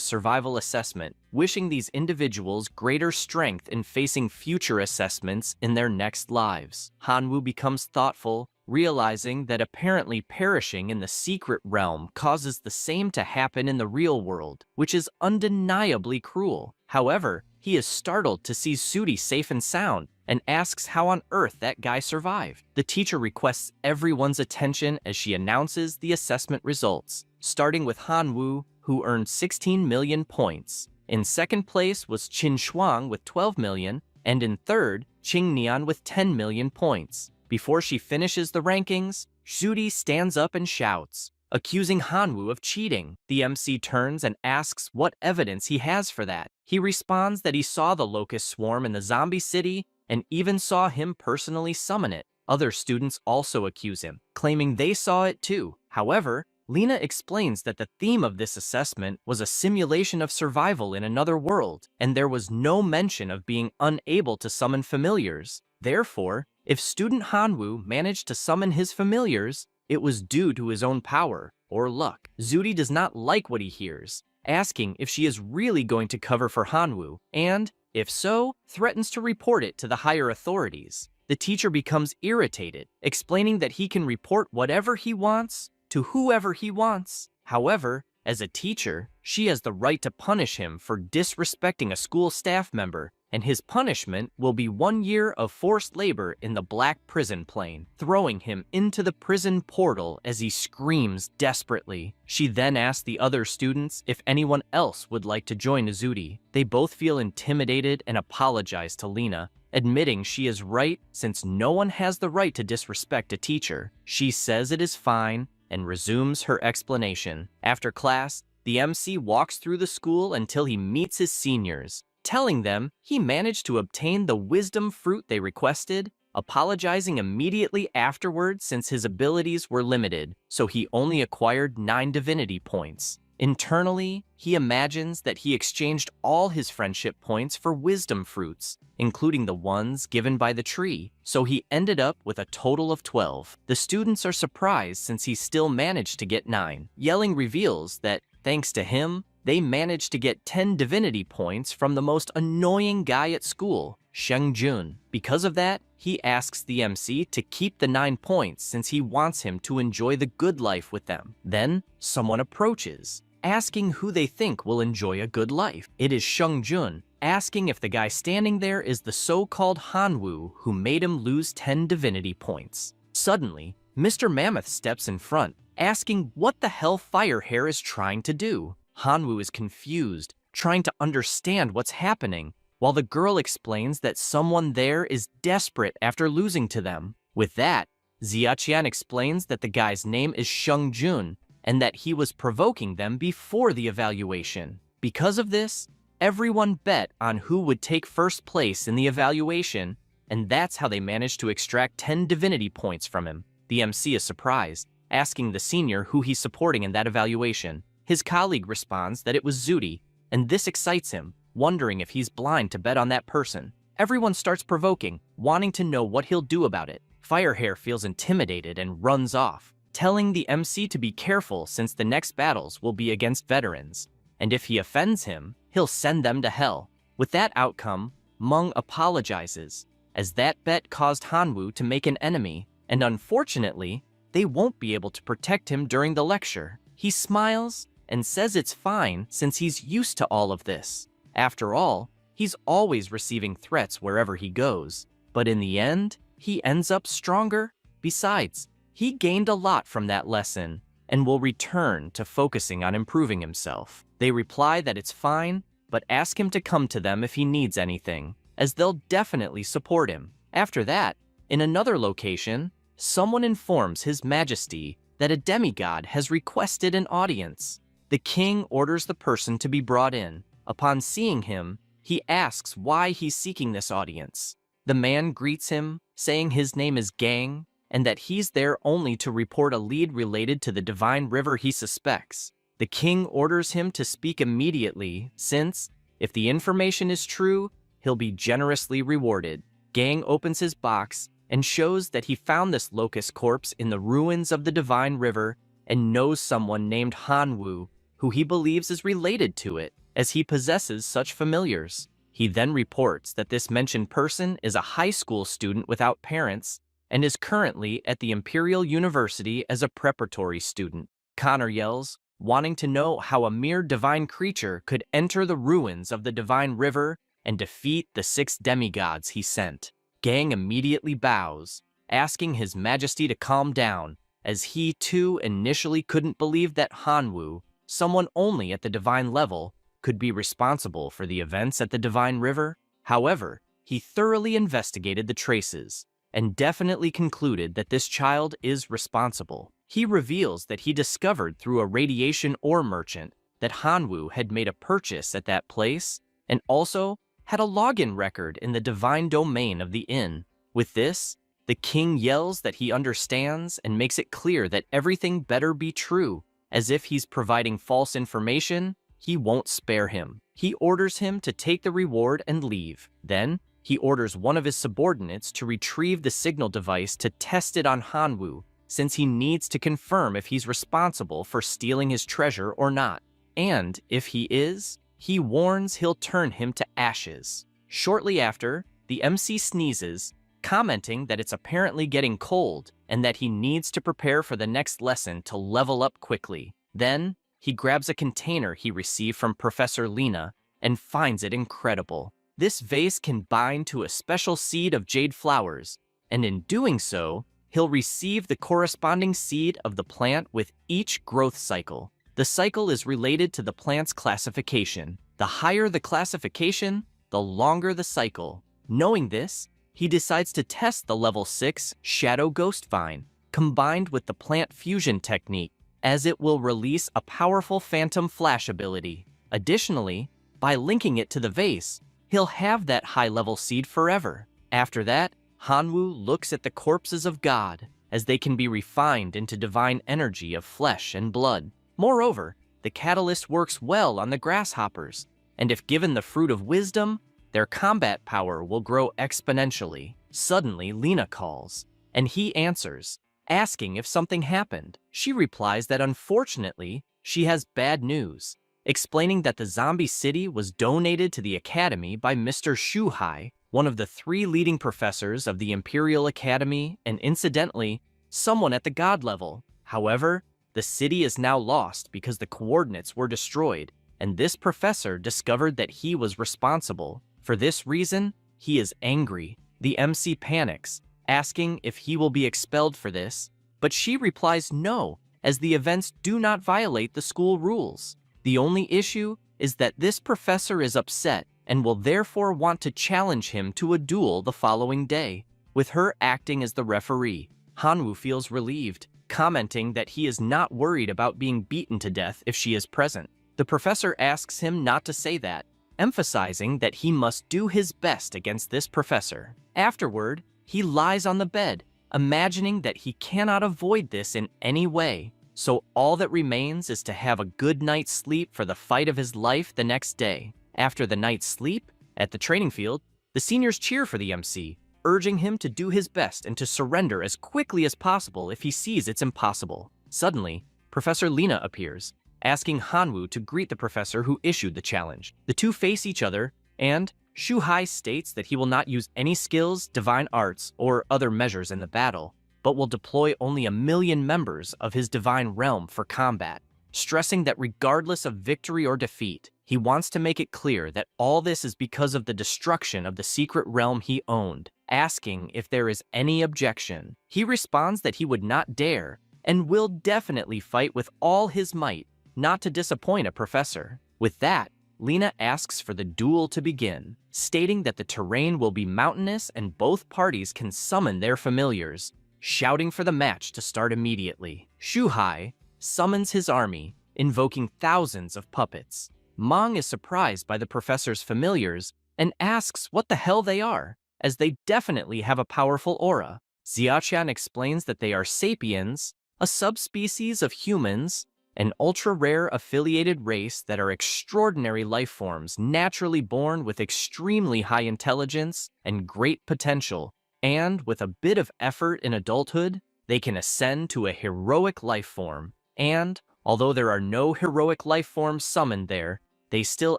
survival assessment, wishing these individuals greater strength in facing future assessments in their next lives. Hanwoo becomes thoughtful, realizing that apparently perishing in the secret realm causes the same to happen in the real world, which is undeniably cruel. However, he is startled to see Zudi safe and sound and asks how on earth that guy survived. The teacher requests everyone's attention as she announces the assessment results, starting with Hanwoo, who earned 16 million points. In second place was Schwang with 12 million, and in third, Neon with 10 million points. Before she finishes the rankings, Zudi stands up and shouts, accusing Hanwoo of cheating. The MC turns and asks what evidence he has for that. He responds that he saw the Locust swarm in the zombie city and even saw him personally summon it. Other students also accuse him, claiming they saw it too. However, Lena explains that the theme of this assessment was a simulation of survival in another world, and there was no mention of being unable to summon familiars. Therefore, if student Hanwoo managed to summon his familiars, it was due to his own power or luck. Zudi does not like what he hears, asking if she is really going to cover for Hanwoo, and, if so, threatens to report it to the higher authorities. The teacher becomes irritated, explaining that he can report whatever he wants to whoever he wants. However, as a teacher, she has the right to punish him for disrespecting a school staff member, and his punishment will be 1 year of forced labor in the black prison plane, throwing him into the prison portal as he screams desperately. She then asks the other students if anyone else would like to join Zudi. They both feel intimidated and apologize to Lena, admitting she is right since no one has the right to disrespect a teacher. She says it is fine and resumes her explanation. After class, the MC walks through the school until he meets his seniors, telling them he managed to obtain the wisdom fruit they requested, apologizing immediately afterward since his abilities were limited, so he only acquired 9 divinity points. Internally, he imagines that he exchanged all his friendship points for wisdom fruits, including the ones given by the tree, so he ended up with a total of 12. The students are surprised since he still managed to get 9. Yelling reveals that, thanks to him, they managed to get 10 divinity points from the most annoying guy at school, Sheng Jun. Because of that, he asks the MC to keep the 9 points since he wants him to enjoy the good life with them. Then, someone approaches, asking who they think will enjoy a good life. It is Sheng Jun, asking if the guy standing there is the so-called Hanwoo who made him lose 10 divinity points. Suddenly, Mr. Mammoth steps in front, asking what the hell Firehair is trying to do. Hanwoo is confused, trying to understand what's happening, while the girl explains that someone there is desperate after losing to them. With that, Ziaqian explains that the guy's name is Sheng Jun and that he was provoking them before the evaluation. Because of this, everyone bet on who would take first place in the evaluation, and that's how they managed to extract 10 divinity points from him. The MC is surprised, asking the senior who he's supporting in that evaluation. His colleague responds that it was Zudi, and this excites him, wondering if he's blind to bet on that person. Everyone starts provoking, wanting to know what he'll do about it. Firehair feels intimidated and runs off, telling the MC to be careful since the next battles will be against veterans, and if he offends him, he'll send them to hell. With that outcome, Meng apologizes, as that bet caused Hanwoo to make an enemy, and unfortunately, they won't be able to protect him during the lecture. He smiles and says it's fine since he's used to all of this. After all, he's always receiving threats wherever he goes, but in the end, he ends up stronger. Besides, he gained a lot from that lesson and will return to focusing on improving himself. They reply that it's fine, but ask him to come to them if he needs anything, as they'll definitely support him. After that, in another location, someone informs His Majesty that a demigod has requested an audience. The king orders the person to be brought in. Upon seeing him, he asks why he's seeking this audience. The man greets him, saying his name is Gang, and that he's there only to report a lead related to the divine river he suspects. The king orders him to speak immediately, since, if the information is true, he'll be generously rewarded. Gang opens his box and shows that he found this locust corpse in the ruins of the divine river and knows someone named Hanwoo, who he believes is related to it, as he possesses such familiars. He then reports that this mentioned person is a high school student without parents and is currently at the Imperial University as a preparatory student. Connor yells, wanting to know how a mere divine creature could enter the ruins of the divine river and defeat the 6 demigods he sent. Gang immediately bows, asking His Majesty to calm down, as he too initially couldn't believe that Hanwoo, someone only at the divine level, could be responsible for the events at the divine river. However, he thoroughly investigated the traces and definitely concluded that this child is responsible. He reveals that he discovered through a radiation ore merchant that Hanwoo had made a purchase at that place and also had a login record in the divine domain of the inn. With this, the king yells that he understands and makes it clear that everything better be true, as if he's providing false information, he won't spare him. He orders him to take the reward and leave. Then, he orders one of his subordinates to retrieve the signal device to test it on Hanwoo, since he needs to confirm if he's responsible for stealing his treasure or not. And if he is, he warns he'll turn him to ashes. Shortly after, the MC sneezes, commenting that it's apparently getting cold and that he needs to prepare for the next lesson to level up quickly. Then, he grabs a container he received from Professor Lena and finds it incredible. This vase can bind to a special seed of jade flowers, and in doing so, he'll receive the corresponding seed of the plant with each growth cycle. The cycle is related to the plant's classification. The higher the classification, the longer the cycle. Knowing this, he decides to test the level 6 Shadow Ghost Vine, combined with the plant fusion technique, as it will release a powerful phantom flash ability. Additionally, by linking it to the vase, he'll have that high-level seed forever. After that, Hanwoo looks at the corpses of God, as they can be refined into divine energy of flesh and blood. Moreover, the catalyst works well on the grasshoppers, and if given the fruit of wisdom, their combat power will grow exponentially. Suddenly, Lena calls, and he answers, asking if something happened. She replies that unfortunately, she has bad news, explaining that the zombie city was donated to the academy by Mr. Shuhai, one of the 3 leading professors of the Imperial Academy and incidentally, someone at the god level. However, the city is now lost because the coordinates were destroyed, and this professor discovered that he was responsible. For this reason, he is angry. The MC panics, asking if he will be expelled for this, but she replies no, as the events do not violate the school rules. The only issue is that this professor is upset and will therefore want to challenge him to a duel the following day, with her acting as the referee. Hanwoo feels relieved, commenting that he is not worried about being beaten to death if she is present. The professor asks him not to say that, emphasizing that he must do his best against this professor. Afterward, he lies on the bed, imagining that he cannot avoid this in any way, so all that remains is to have a good night's sleep for the fight of his life the next day. After the night's sleep, at the training field, the seniors cheer for the MC, urging him to do his best and to surrender as quickly as possible if he sees it's impossible. Suddenly, Professor Lena appears, asking Hanwoo to greet the professor who issued the challenge. The two face each other, and Shuhai states that he will not use any skills, divine arts, or other measures in the battle, but will deploy only 1,000,000 members of his divine realm for combat, stressing that regardless of victory or defeat, he wants to make it clear that all this is because of the destruction of the secret realm he owned, asking if there is any objection. He responds that he would not dare, and will definitely fight with all his might, not to disappoint a professor. With that, Lena asks for the duel to begin, stating that the terrain will be mountainous and both parties can summon their familiars, shouting for the match to start immediately. Shuhai summons his army, invoking thousands of puppets. Mang is surprised by the professor's familiars and asks what the hell they are, as they definitely have a powerful aura. Xiaqian explains that they are sapiens, a subspecies of humans, an ultra-rare affiliated race that are extraordinary life forms naturally born with extremely high intelligence and great potential, and with a bit of effort in adulthood, they can ascend to a heroic life form. And, although there are no heroic life forms summoned there, they still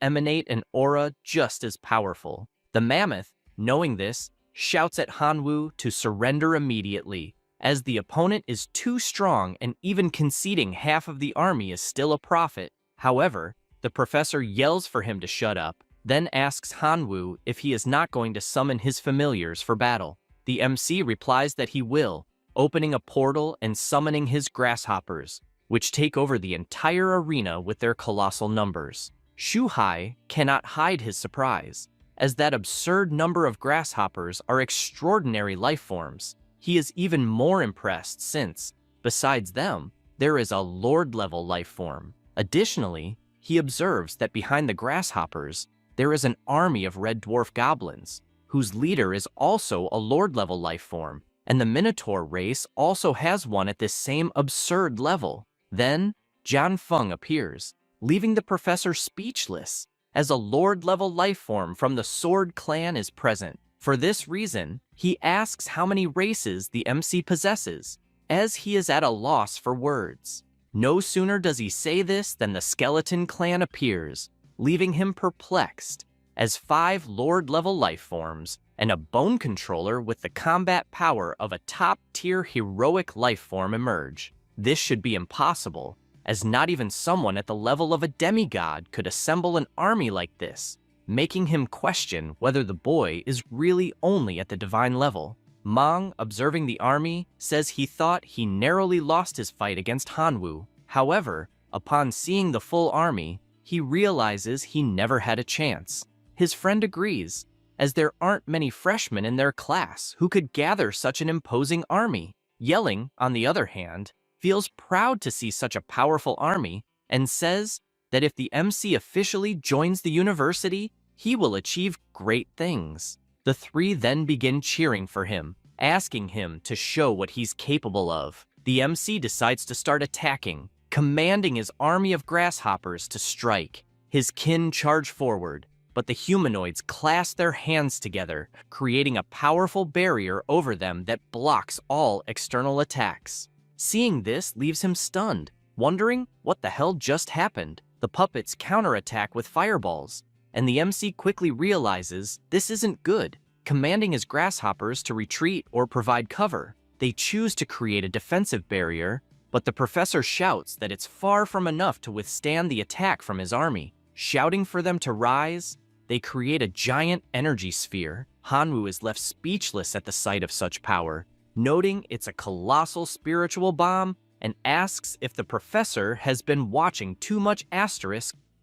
emanate an aura just as powerful. The mammoth, knowing this, shouts at Hanwoo to surrender immediately, as the opponent is too strong and even conceding half of the army is still a profit. However, the professor yells for him to shut up, then asks Hanwoo if he is not going to summon his familiars for battle. The MC replies that he will, opening a portal and summoning his grasshoppers, which take over the entire arena with their colossal numbers. Shuhai cannot hide his surprise, as that absurd number of grasshoppers are extraordinary life forms. He is even more impressed since, besides them, there is a Lord-level life form. Additionally, he observes that behind the grasshoppers, there is an army of red dwarf goblins, whose leader is also a Lord-level life form, and the Minotaur race also has one at this same absurd level. Then, Jian Fun appears, leaving the professor speechless, as a Lord-level life form from the Sword Clan is present. For this reason, he asks how many races the MC possesses, as he is at a loss for words. No sooner does he say this than the Skeleton Clan appears, leaving him perplexed, as 5 Lord-level life forms and a bone controller with the combat power of a top-tier heroic life form emerge. This should be impossible, as not even someone at the level of a demigod could assemble an army like this, making him question whether the boy is really only at the divine level. Mang, observing the army, says he thought he narrowly lost his fight against Hanwoo. However, upon seeing the full army, he realizes he never had a chance. His friend agrees, as there aren't many freshmen in their class who could gather such an imposing army. Yelling, on the other hand, feels proud to see such a powerful army and says that if the MC officially joins the university, he will achieve great things. The three then begin cheering for him, asking him to show what he's capable of. The MC decides to start attacking, commanding his army of grasshoppers to strike. His kin charge forward, but the humanoids clasp their hands together, creating a powerful barrier over them that blocks all external attacks. Seeing this leaves him stunned, wondering what the hell just happened. The puppets counterattack with fireballs, and the MC quickly realizes this isn't good, commanding his grasshoppers to retreat or provide cover. They choose to create a defensive barrier, but the professor shouts that it's far from enough to withstand the attack from his army. Shouting for them to rise, they create a giant energy sphere. Hanwoo is left speechless at the sight of such power, noting it's a colossal spiritual bomb, and asks if the professor has been watching too much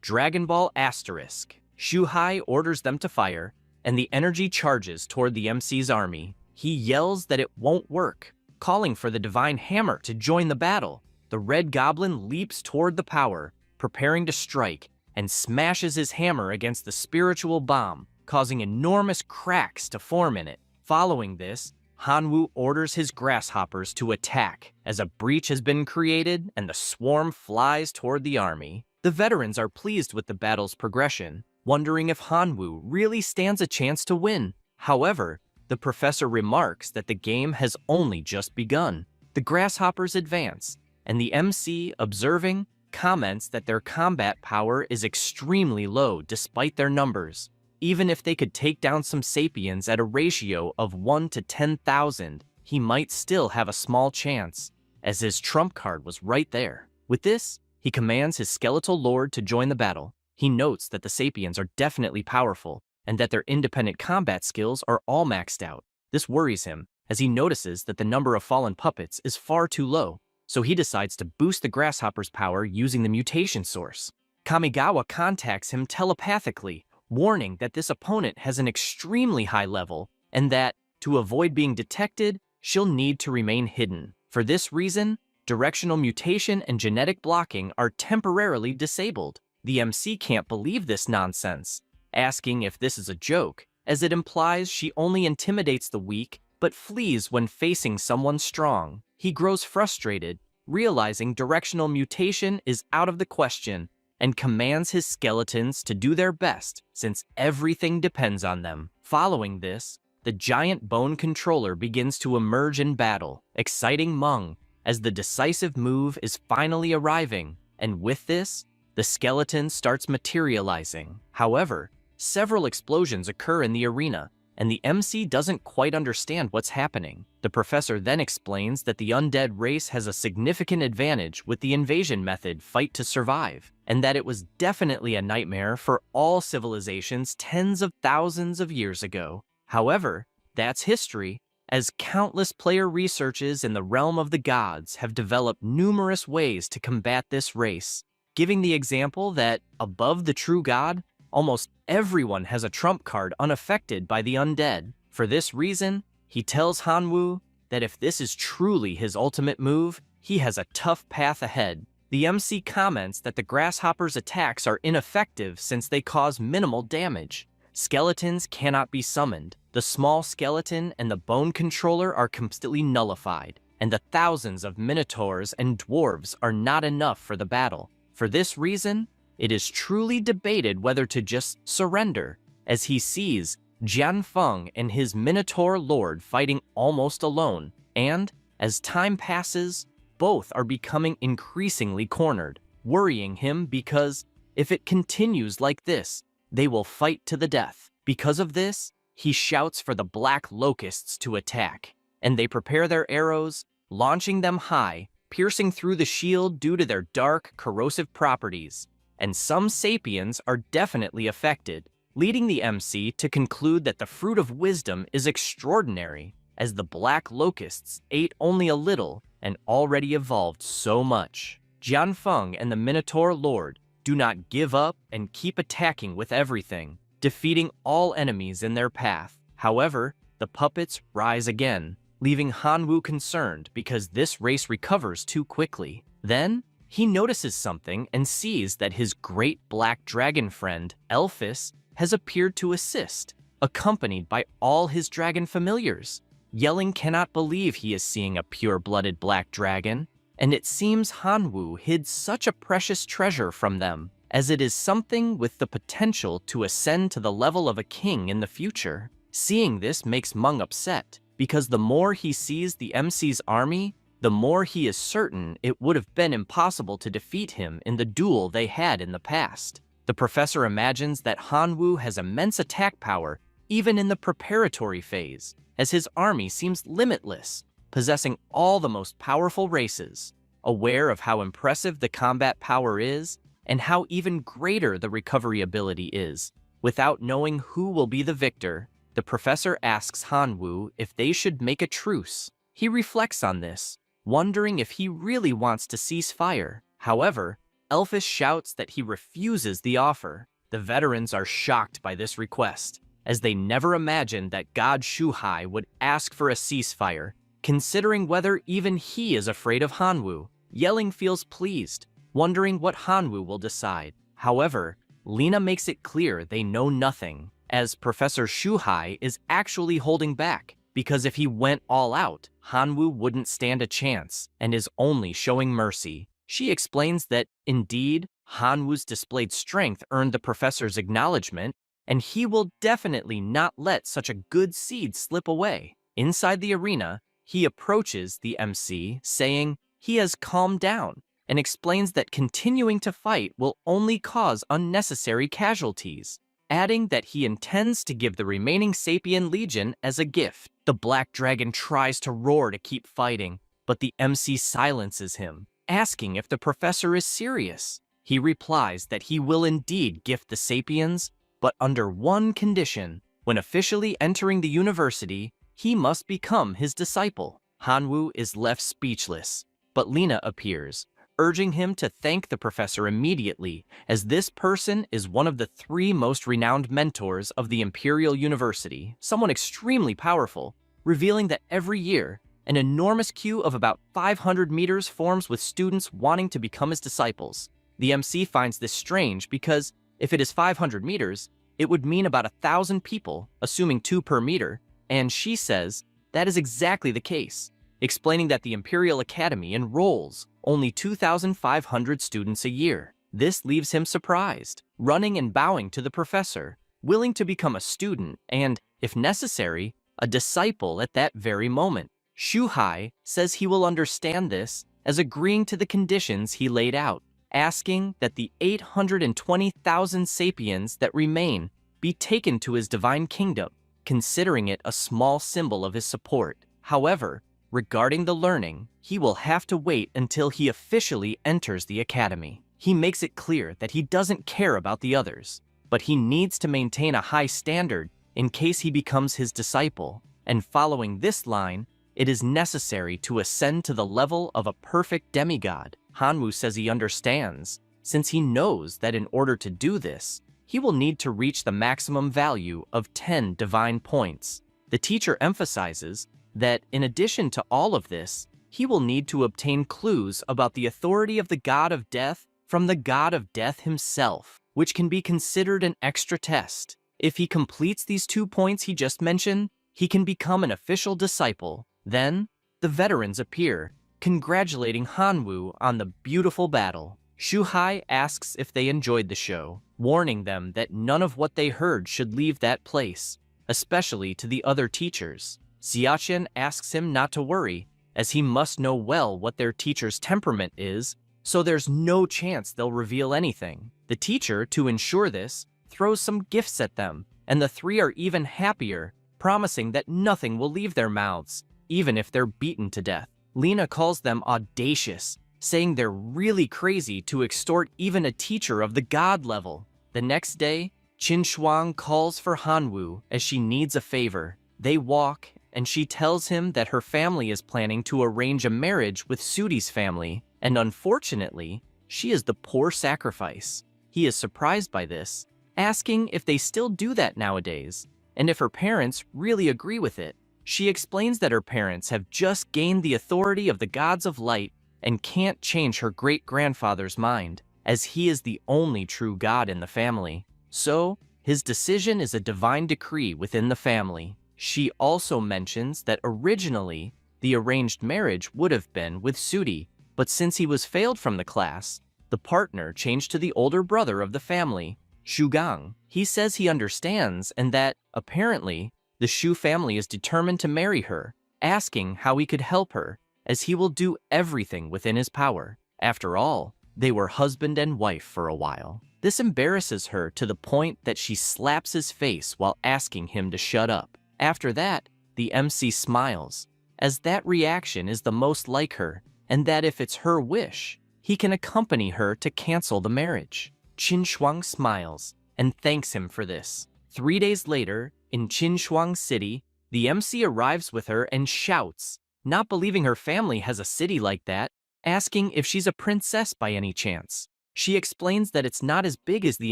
Dragon Ball Asterisk. Shuhai orders them to fire, and the energy charges toward the MC's army. He yells that it won't work, calling for the Divine Hammer to join the battle. The Red Goblin leaps toward the power, preparing to strike, and smashes his hammer against the spiritual bomb, causing enormous cracks to form in it. Following this, Hanwoo orders his grasshoppers to attack, as a breach has been created and the swarm flies toward the army. The veterans are pleased with the battle's progression, wondering if Hanwoo really stands a chance to win. However, the professor remarks that the game has only just begun. The grasshoppers advance, and the MC, observing, comments that their combat power is extremely low despite their numbers. Even if they could take down some sapiens at a ratio of 1 to 10,000, he might still have a small chance, as his trump card was right there. With this, he commands his skeletal lord to join the battle. He notes that the sapiens are definitely powerful, and that their independent combat skills are all maxed out. This worries him, as he notices that the number of fallen puppets is far too low, so he decides to boost the grasshopper's power using the mutation source. Kamigawa contacts him telepathically, warning that this opponent has an extremely high level, and that, to avoid being detected, she'll need to remain hidden. For this reason, directional mutation and genetic blocking are temporarily disabled. The MC can't believe this nonsense, asking if this is a joke, as it implies she only intimidates the weak but flees when facing someone strong. He grows frustrated, realizing directional mutation is out of the question, and commands his skeletons to do their best since everything depends on them. Following this, the giant bone controller begins to emerge in battle, exciting Mung, as the decisive move is finally arriving, and with this, the skeleton starts materializing. However, several explosions occur in the arena, and the MC doesn't quite understand what's happening. The professor then explains that the undead race has a significant advantage with the invasion method fight to survive, and that it was definitely a nightmare for all civilizations tens of thousands of years ago. However, that's history, as countless player researches in the realm of the gods have developed numerous ways to combat this race, giving the example that, above the true god, almost everyone has a trump card unaffected by the undead. For this reason, he tells Hanwoo that if this is truly his ultimate move, he has a tough path ahead. The MC comments that the grasshopper's attacks are ineffective since they cause minimal damage. Skeletons cannot be summoned. The small skeleton and the bone controller are completely nullified, and the thousands of minotaurs and dwarves are not enough for the battle. For this reason, it is truly debated whether to just surrender, as he sees Jian Fun and his Minotaur Lord fighting almost alone, and, as time passes, both are becoming increasingly cornered, worrying him because, if it continues like this, they will fight to the death. Because of this, he shouts for the black locusts to attack, and they prepare their arrows, launching them high, piercing through the shield due to their dark, corrosive properties. And some sapiens are definitely affected, leading the MC to conclude that the fruit of wisdom is extraordinary, as the black locusts ate only a little and already evolved so much. Jian Fun and the Minotaur Lord do not give up and keep attacking with everything, defeating all enemies in their path. However, the puppets rise again, leaving Hanwoo concerned because this race recovers too quickly. Then, he notices something and sees that his great black dragon friend, Elphys, has appeared to assist, accompanied by all his dragon familiars. Yelling cannot believe he is seeing a pure-blooded black dragon, and it seems Hanwoo hid such a precious treasure from them, as it is something with the potential to ascend to the level of a king in the future. Seeing this makes Mung upset, because the more he sees the MC's army, the more he is certain it would have been impossible to defeat him in the duel they had in the past. The professor imagines that Hanwoo has immense attack power even in the preparatory phase, as his army seems limitless, possessing all the most powerful races. Aware of how impressive the combat power is, and how even greater the recovery ability is, without knowing who will be the victor, the professor asks Hanwoo if they should make a truce. He reflects on this, wondering if he really wants to cease fire. However, Elphys shouts that he refuses the offer. The veterans are shocked by this request, as they never imagined that God Shuhai would ask for a ceasefire, considering whether even he is afraid of Hanwoo. Yelling feels pleased, wondering what Hanwoo will decide. However, Lena makes it clear they know nothing, as Professor Shuhai is actually holding back, because if he went all out, Hanwoo wouldn't stand a chance and is only showing mercy. She explains that, indeed, Hanwoo's displayed strength earned the professor's acknowledgement, and he will definitely not let such a good seed slip away. Inside the arena, he approaches the MC, saying he has calmed down, and explains that continuing to fight will only cause unnecessary casualties, adding that he intends to give the remaining Sapien Legion as a gift. The Black Dragon tries to roar to keep fighting, but the MC silences him, asking if the professor is serious. He replies that he will indeed gift the Sapiens, but under one condition. When officially entering the university, he must become his disciple. Hanwoo is left speechless, but Lena appears, urging him to thank the professor immediately, as this person is one of the 3 most renowned mentors of the Imperial University, someone extremely powerful, revealing that every year, an enormous queue of about 500 meters forms with students wanting to become his disciples. The MC finds this strange because, if it is 500 meters, it would mean about 1,000 people, assuming 2 per meter, and she says that is exactly the case, explaining that the Imperial Academy enrolls only 2,500 students a year. This leaves him surprised, running and bowing to the professor, willing to become a student and, if necessary, a disciple at that very moment. Shuhai says he will understand this as agreeing to the conditions he laid out, asking that the 820,000 sapiens that remain be taken to his divine kingdom, considering it a small symbol of his support. However, regarding the learning, he will have to wait until he officially enters the academy. He makes it clear that he doesn't care about the others, but he needs to maintain a high standard in case he becomes his disciple, and following this line, it is necessary to ascend to the level of a perfect demigod. Hanwoo says he understands, since he knows that in order to do this, he will need to reach the maximum value of 10 divine points. The teacher emphasizes that in addition to all of this, he will need to obtain clues about the authority of the god of death from the god of death himself, which can be considered an extra test. If he completes these 2 points he just mentioned, he can become an official disciple. Then, the veterans appear, congratulating Hanwoo on the beautiful battle. Shuhai asks if they enjoyed the show, warning them that none of what they heard should leave that place, especially to the other teachers. Xiaqian asks him not to worry, as he must know well what their teacher's temperament is, so there's no chance they'll reveal anything. The teacher, to ensure this, throws some gifts at them, and the 3 are even happier, promising that nothing will leave their mouths, even if they're beaten to death. Lena calls them audacious, saying they're really crazy to extort even a teacher of the god level. The next day, Schwang calls for Hanwoo as she needs a favor. They walk, and she tells him that her family is planning to arrange a marriage with Zudi's family, and unfortunately, she is the poor sacrifice. He is surprised by this, asking if they still do that nowadays, and if her parents really agree with it. She explains that her parents have just gained the authority of the gods of light and can't change her great-grandfather's mind, as he is the only true god in the family. So, his decision is a divine decree within the family. She also mentions that originally, the arranged marriage would have been with Zudi, but since he was failed from the class, the partner changed to the older brother of the family, Schwang. He says he understands and that, apparently, the Shu family is determined to marry her, asking how he could help her, as he will do everything within his power. After all, they were husband and wife for a while. This embarrasses her to the point that she slaps his face while asking him to shut up. After that, the MC smiles, as that reaction is the most like her, and that if it's her wish, he can accompany her to cancel the marriage. Shuang smiles and thanks him for this. 3 days later, in Shuang City, the MC arrives with her and shouts, not believing her family has a city like that, asking if she's a princess by any chance. She explains that it's not as big as the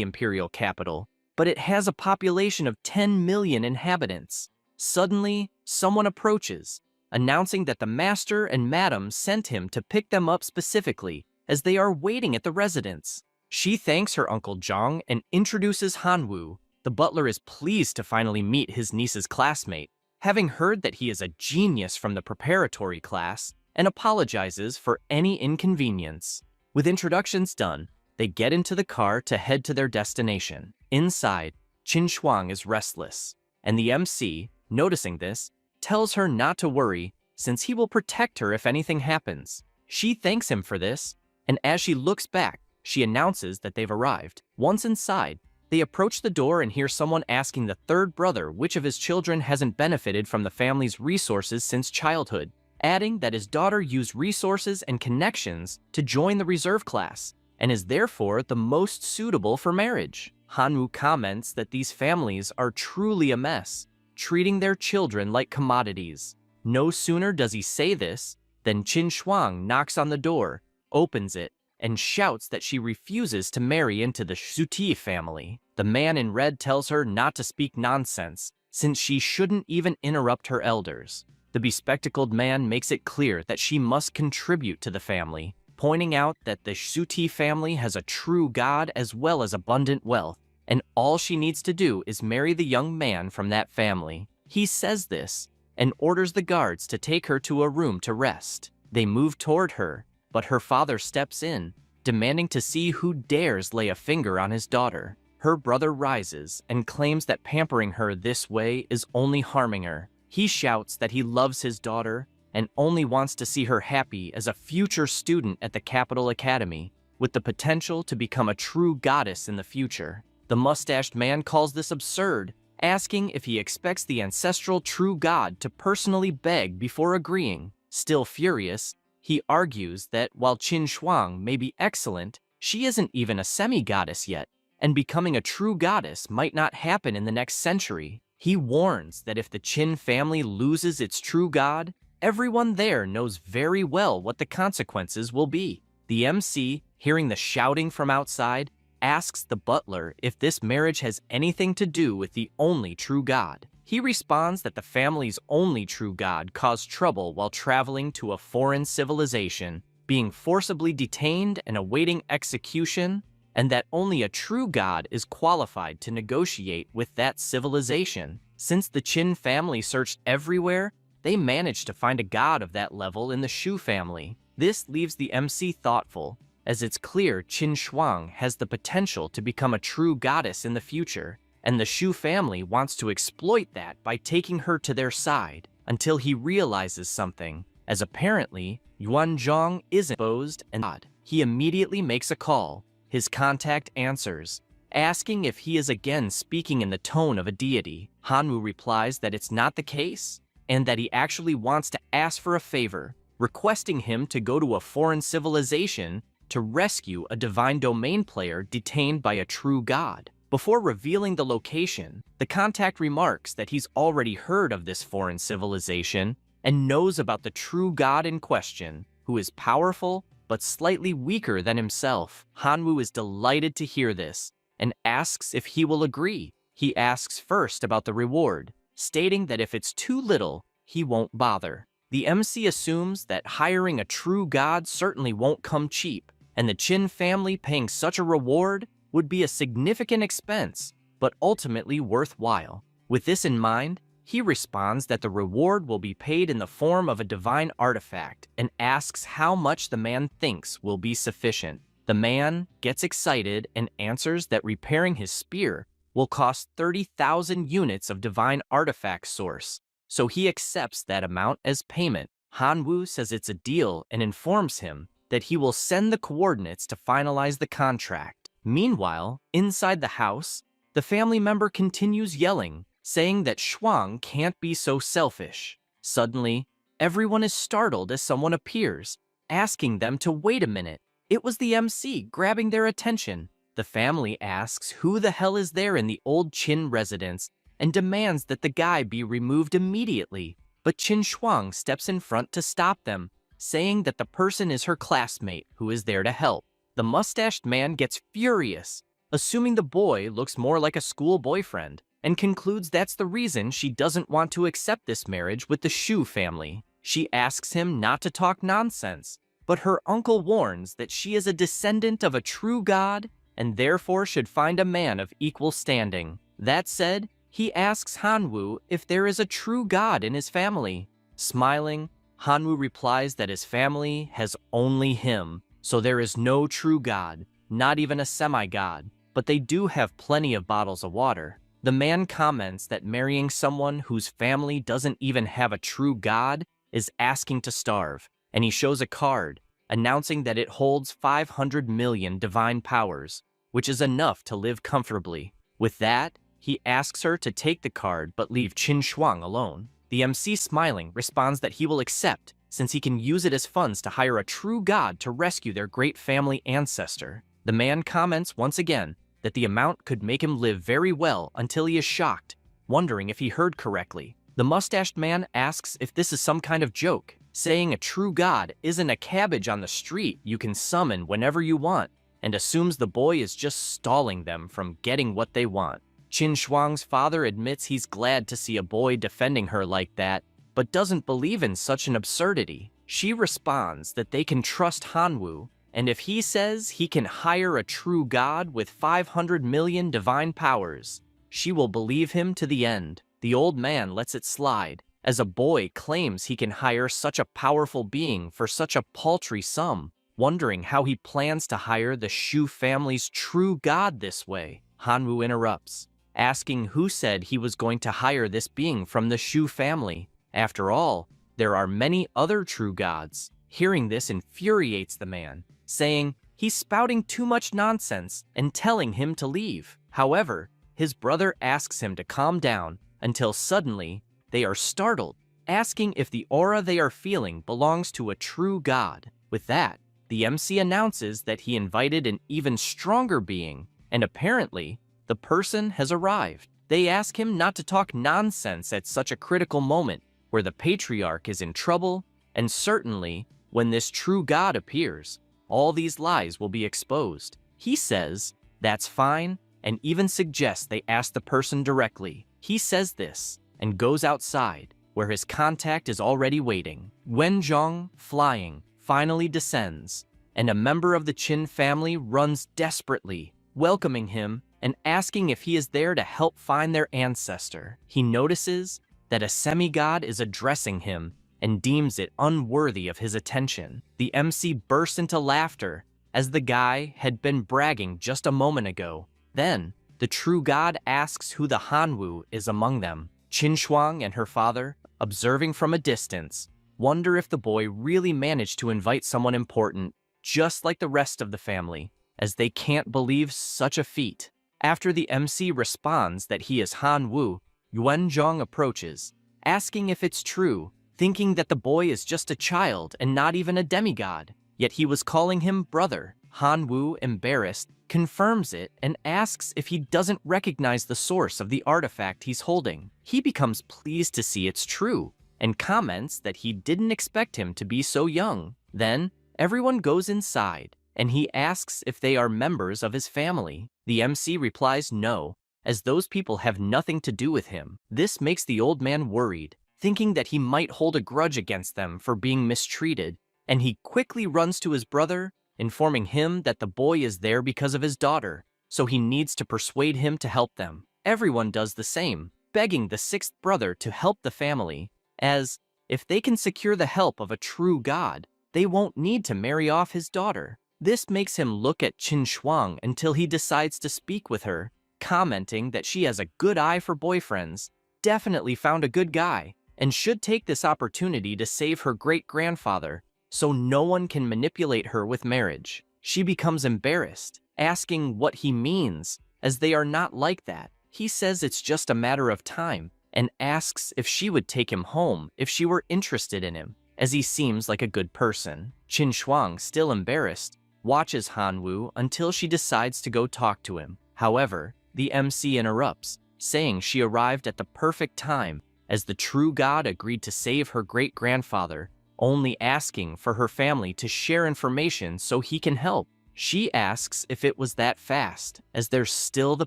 imperial capital, but it has a population of 10 million inhabitants. Suddenly, someone approaches, announcing that the master and madam sent him to pick them up specifically as they are waiting at the residence. She thanks her Uncle Jong and introduces Hanwoo. The butler is pleased to finally meet his niece's classmate, having heard that he is a genius from the preparatory class, and apologizes for any inconvenience. With introductions done, they get into the car to head to their destination. Inside, Schwang is restless, and the MC, noticing this, tells her not to worry since he will protect her if anything happens. She thanks him for this, and as she looks back, she announces that they've arrived. Once inside, they approach the door and hear someone asking the third brother which of his children hasn't benefited from the family's resources since childhood, adding that his daughter used resources and connections to join the reserve class and is therefore the most suitable for marriage. Hanwoo comments that these families are truly a mess, treating their children like commodities. No sooner does he say this than Schwang knocks on the door, opens it, and shouts that she refuses to marry into the Zudi family. The man in red tells her not to speak nonsense, since she shouldn't even interrupt her elders. The bespectacled man makes it clear that she must contribute to the family, pointing out that the Zudi family has a true god as well as abundant wealth, and all she needs to do is marry the young man from that family. He says this, and orders the guards to take her to a room to rest. They move toward her, but her father steps in, demanding to see who dares lay a finger on his daughter. Her brother rises and claims that pampering her this way is only harming her. He shouts that he loves his daughter and only wants to see her happy as a future student at the Capital Academy, with the potential to become a true goddess in the future. The mustached man calls this absurd, asking if he expects the ancestral true god to personally beg before agreeing. Still furious, he argues that while Schwang may be excellent, she isn't even a semi-goddess yet, and becoming a true goddess might not happen in the next century. He warns that if the Qin family loses its true god, everyone there knows very well what the consequences will be. The MC, hearing the shouting from outside, asks the butler if this marriage has anything to do with the only true god. He responds that the family's only true god caused trouble while traveling to a foreign civilization, being forcibly detained and awaiting execution, and that only a true god is qualified to negotiate with that civilization. Since the Qin family searched everywhere, they managed to find a god of that level in the Shu family. This leaves the MC thoughtful, as it's clear Schwang has the potential to become a true goddess in the future, and the Shu family wants to exploit that by taking her to their side, until he realizes something, as apparently Yuan Zhong isn't exposed and odd. He immediately makes a call. His contact answers, asking if he is again speaking in the tone of a deity. Hanwoo replies that it's not the case, and that he actually wants to ask for a favor, requesting him to go to a foreign civilization to rescue a divine domain player detained by a true god. Before revealing the location, the contact remarks that he's already heard of this foreign civilization and knows about the true god in question, who is powerful but slightly weaker than himself. Hanwoo is delighted to hear this and asks if he will agree. He asks first about the reward, stating that if it's too little, he won't bother. The MC assumes that hiring a true god certainly won't come cheap, and the Qin family paying such a reward would be a significant expense, but ultimately worthwhile. With this in mind, he responds that the reward will be paid in the form of a divine artifact and asks how much the man thinks will be sufficient. The man gets excited and answers that repairing his spear will cost 30,000 units of divine artifact source, so he accepts that amount as payment. Hanwoo says it's a deal and informs him that he will send the coordinates to finalize the contract. Meanwhile, inside the house, the family member continues yelling, saying that Schwang can't be so selfish. Suddenly, everyone is startled as someone appears, asking them to wait a minute. It was the MC grabbing their attention. The family asks who the hell is there in the old Qin residence and demands that the guy be removed immediately. But Schwang steps in front to stop them, saying that the person is her classmate who is there to help. The mustached man gets furious, assuming the boy looks more like a school boyfriend, and concludes that's the reason she doesn't want to accept this marriage with the Shu family. She asks him not to talk nonsense, but her uncle warns that she is a descendant of a true god and therefore should find a man of equal standing. That said, he asks Hanwoo if there is a true god in his family. Smiling, Hanwoo replies that his family has only him, so there is no true god, not even a semi-god, but they do have plenty of bottles of water. The man comments that marrying someone whose family doesn't even have a true god is asking to starve, and he shows a card, announcing that it holds 500 million divine powers, which is enough to live comfortably. With that, he asks her to take the card but leave Schwang alone. The MC, smiling, responds that he will accept, since he can use it as funds to hire a true god to rescue their great family ancestor. The man comments once again that the amount could make him live very well until he is shocked, wondering if he heard correctly. The mustached man asks if this is some kind of joke, saying a true god isn't a cabbage on the street you can summon whenever you want, and assumes the boy is just stalling them from getting what they want. Schwang's father admits he's glad to see a boy defending her like that, but doesn't believe in such an absurdity. She responds that they can trust Hanwoo, and if he says he can hire a true god with 500 million divine powers, she will believe him to the end. The old man lets it slide, as a boy claims he can hire such a powerful being for such a paltry sum, wondering how he plans to hire the Shu family's true god this way. Hanwoo interrupts, asking who said he was going to hire this being from the Shu family. After all, there are many other true gods. Hearing this infuriates the man, saying he's spouting too much nonsense and telling him to leave. However, his brother asks him to calm down until suddenly they are startled, asking if the aura they are feeling belongs to a true god. With that, the MC announces that he invited an even stronger being, and apparently, the person has arrived. They ask him not to talk nonsense at such a critical moment where the patriarch is in trouble, and certainly, when this true god appears, all these lies will be exposed. He says that's fine, and even suggests they ask the person directly. He says this, and goes outside, where his contact is already waiting. Wenjong, flying, finally descends, and a member of the Qin family runs desperately, welcoming him and asking if he is there to help find their ancestor. He notices that a semi-god is addressing him and deems it unworthy of his attention. The MC bursts into laughter, as the guy had been bragging just a moment ago. Then, the true god asks who the Hanwoo is among them. Schwang and her father, observing from a distance, wonder if the boy really managed to invite someone important, just like the rest of the family, as they can't believe such a feat. After the MC responds that he is Hanwoo, Yuanzhong approaches, asking if it's true, thinking that the boy is just a child and not even a demigod, yet he was calling him brother. Hanwoo, embarrassed, confirms it and asks if he doesn't recognize the source of the artifact he's holding. He becomes pleased to see it's true, and comments that he didn't expect him to be so young. Then, everyone goes inside, and he asks if they are members of his family. The MC replies no, as those people have nothing to do with him. This makes the old man worried, thinking that he might hold a grudge against them for being mistreated, and he quickly runs to his brother, informing him that the boy is there because of his daughter, so he needs to persuade him to help them. Everyone does the same, begging the sixth brother to help the family, as if they can secure the help of a true god, they won't need to marry off his daughter. This makes him look at Schwang until he decides to speak with her, commenting that she has a good eye for boyfriends, definitely found a good guy, and should take this opportunity to save her great-grandfather, so no one can manipulate her with marriage. She becomes embarrassed, asking what he means, as they are not like that. He says it's just a matter of time, and asks if she would take him home if she were interested in him, as he seems like a good person. Schwang, still embarrassed, watches Hanwoo until she decides to go talk to him. However, the MC interrupts, saying she arrived at the perfect time, as the true god agreed to save her great-grandfather, only asking for her family to share information so he can help. She asks if it was that fast, as there's still the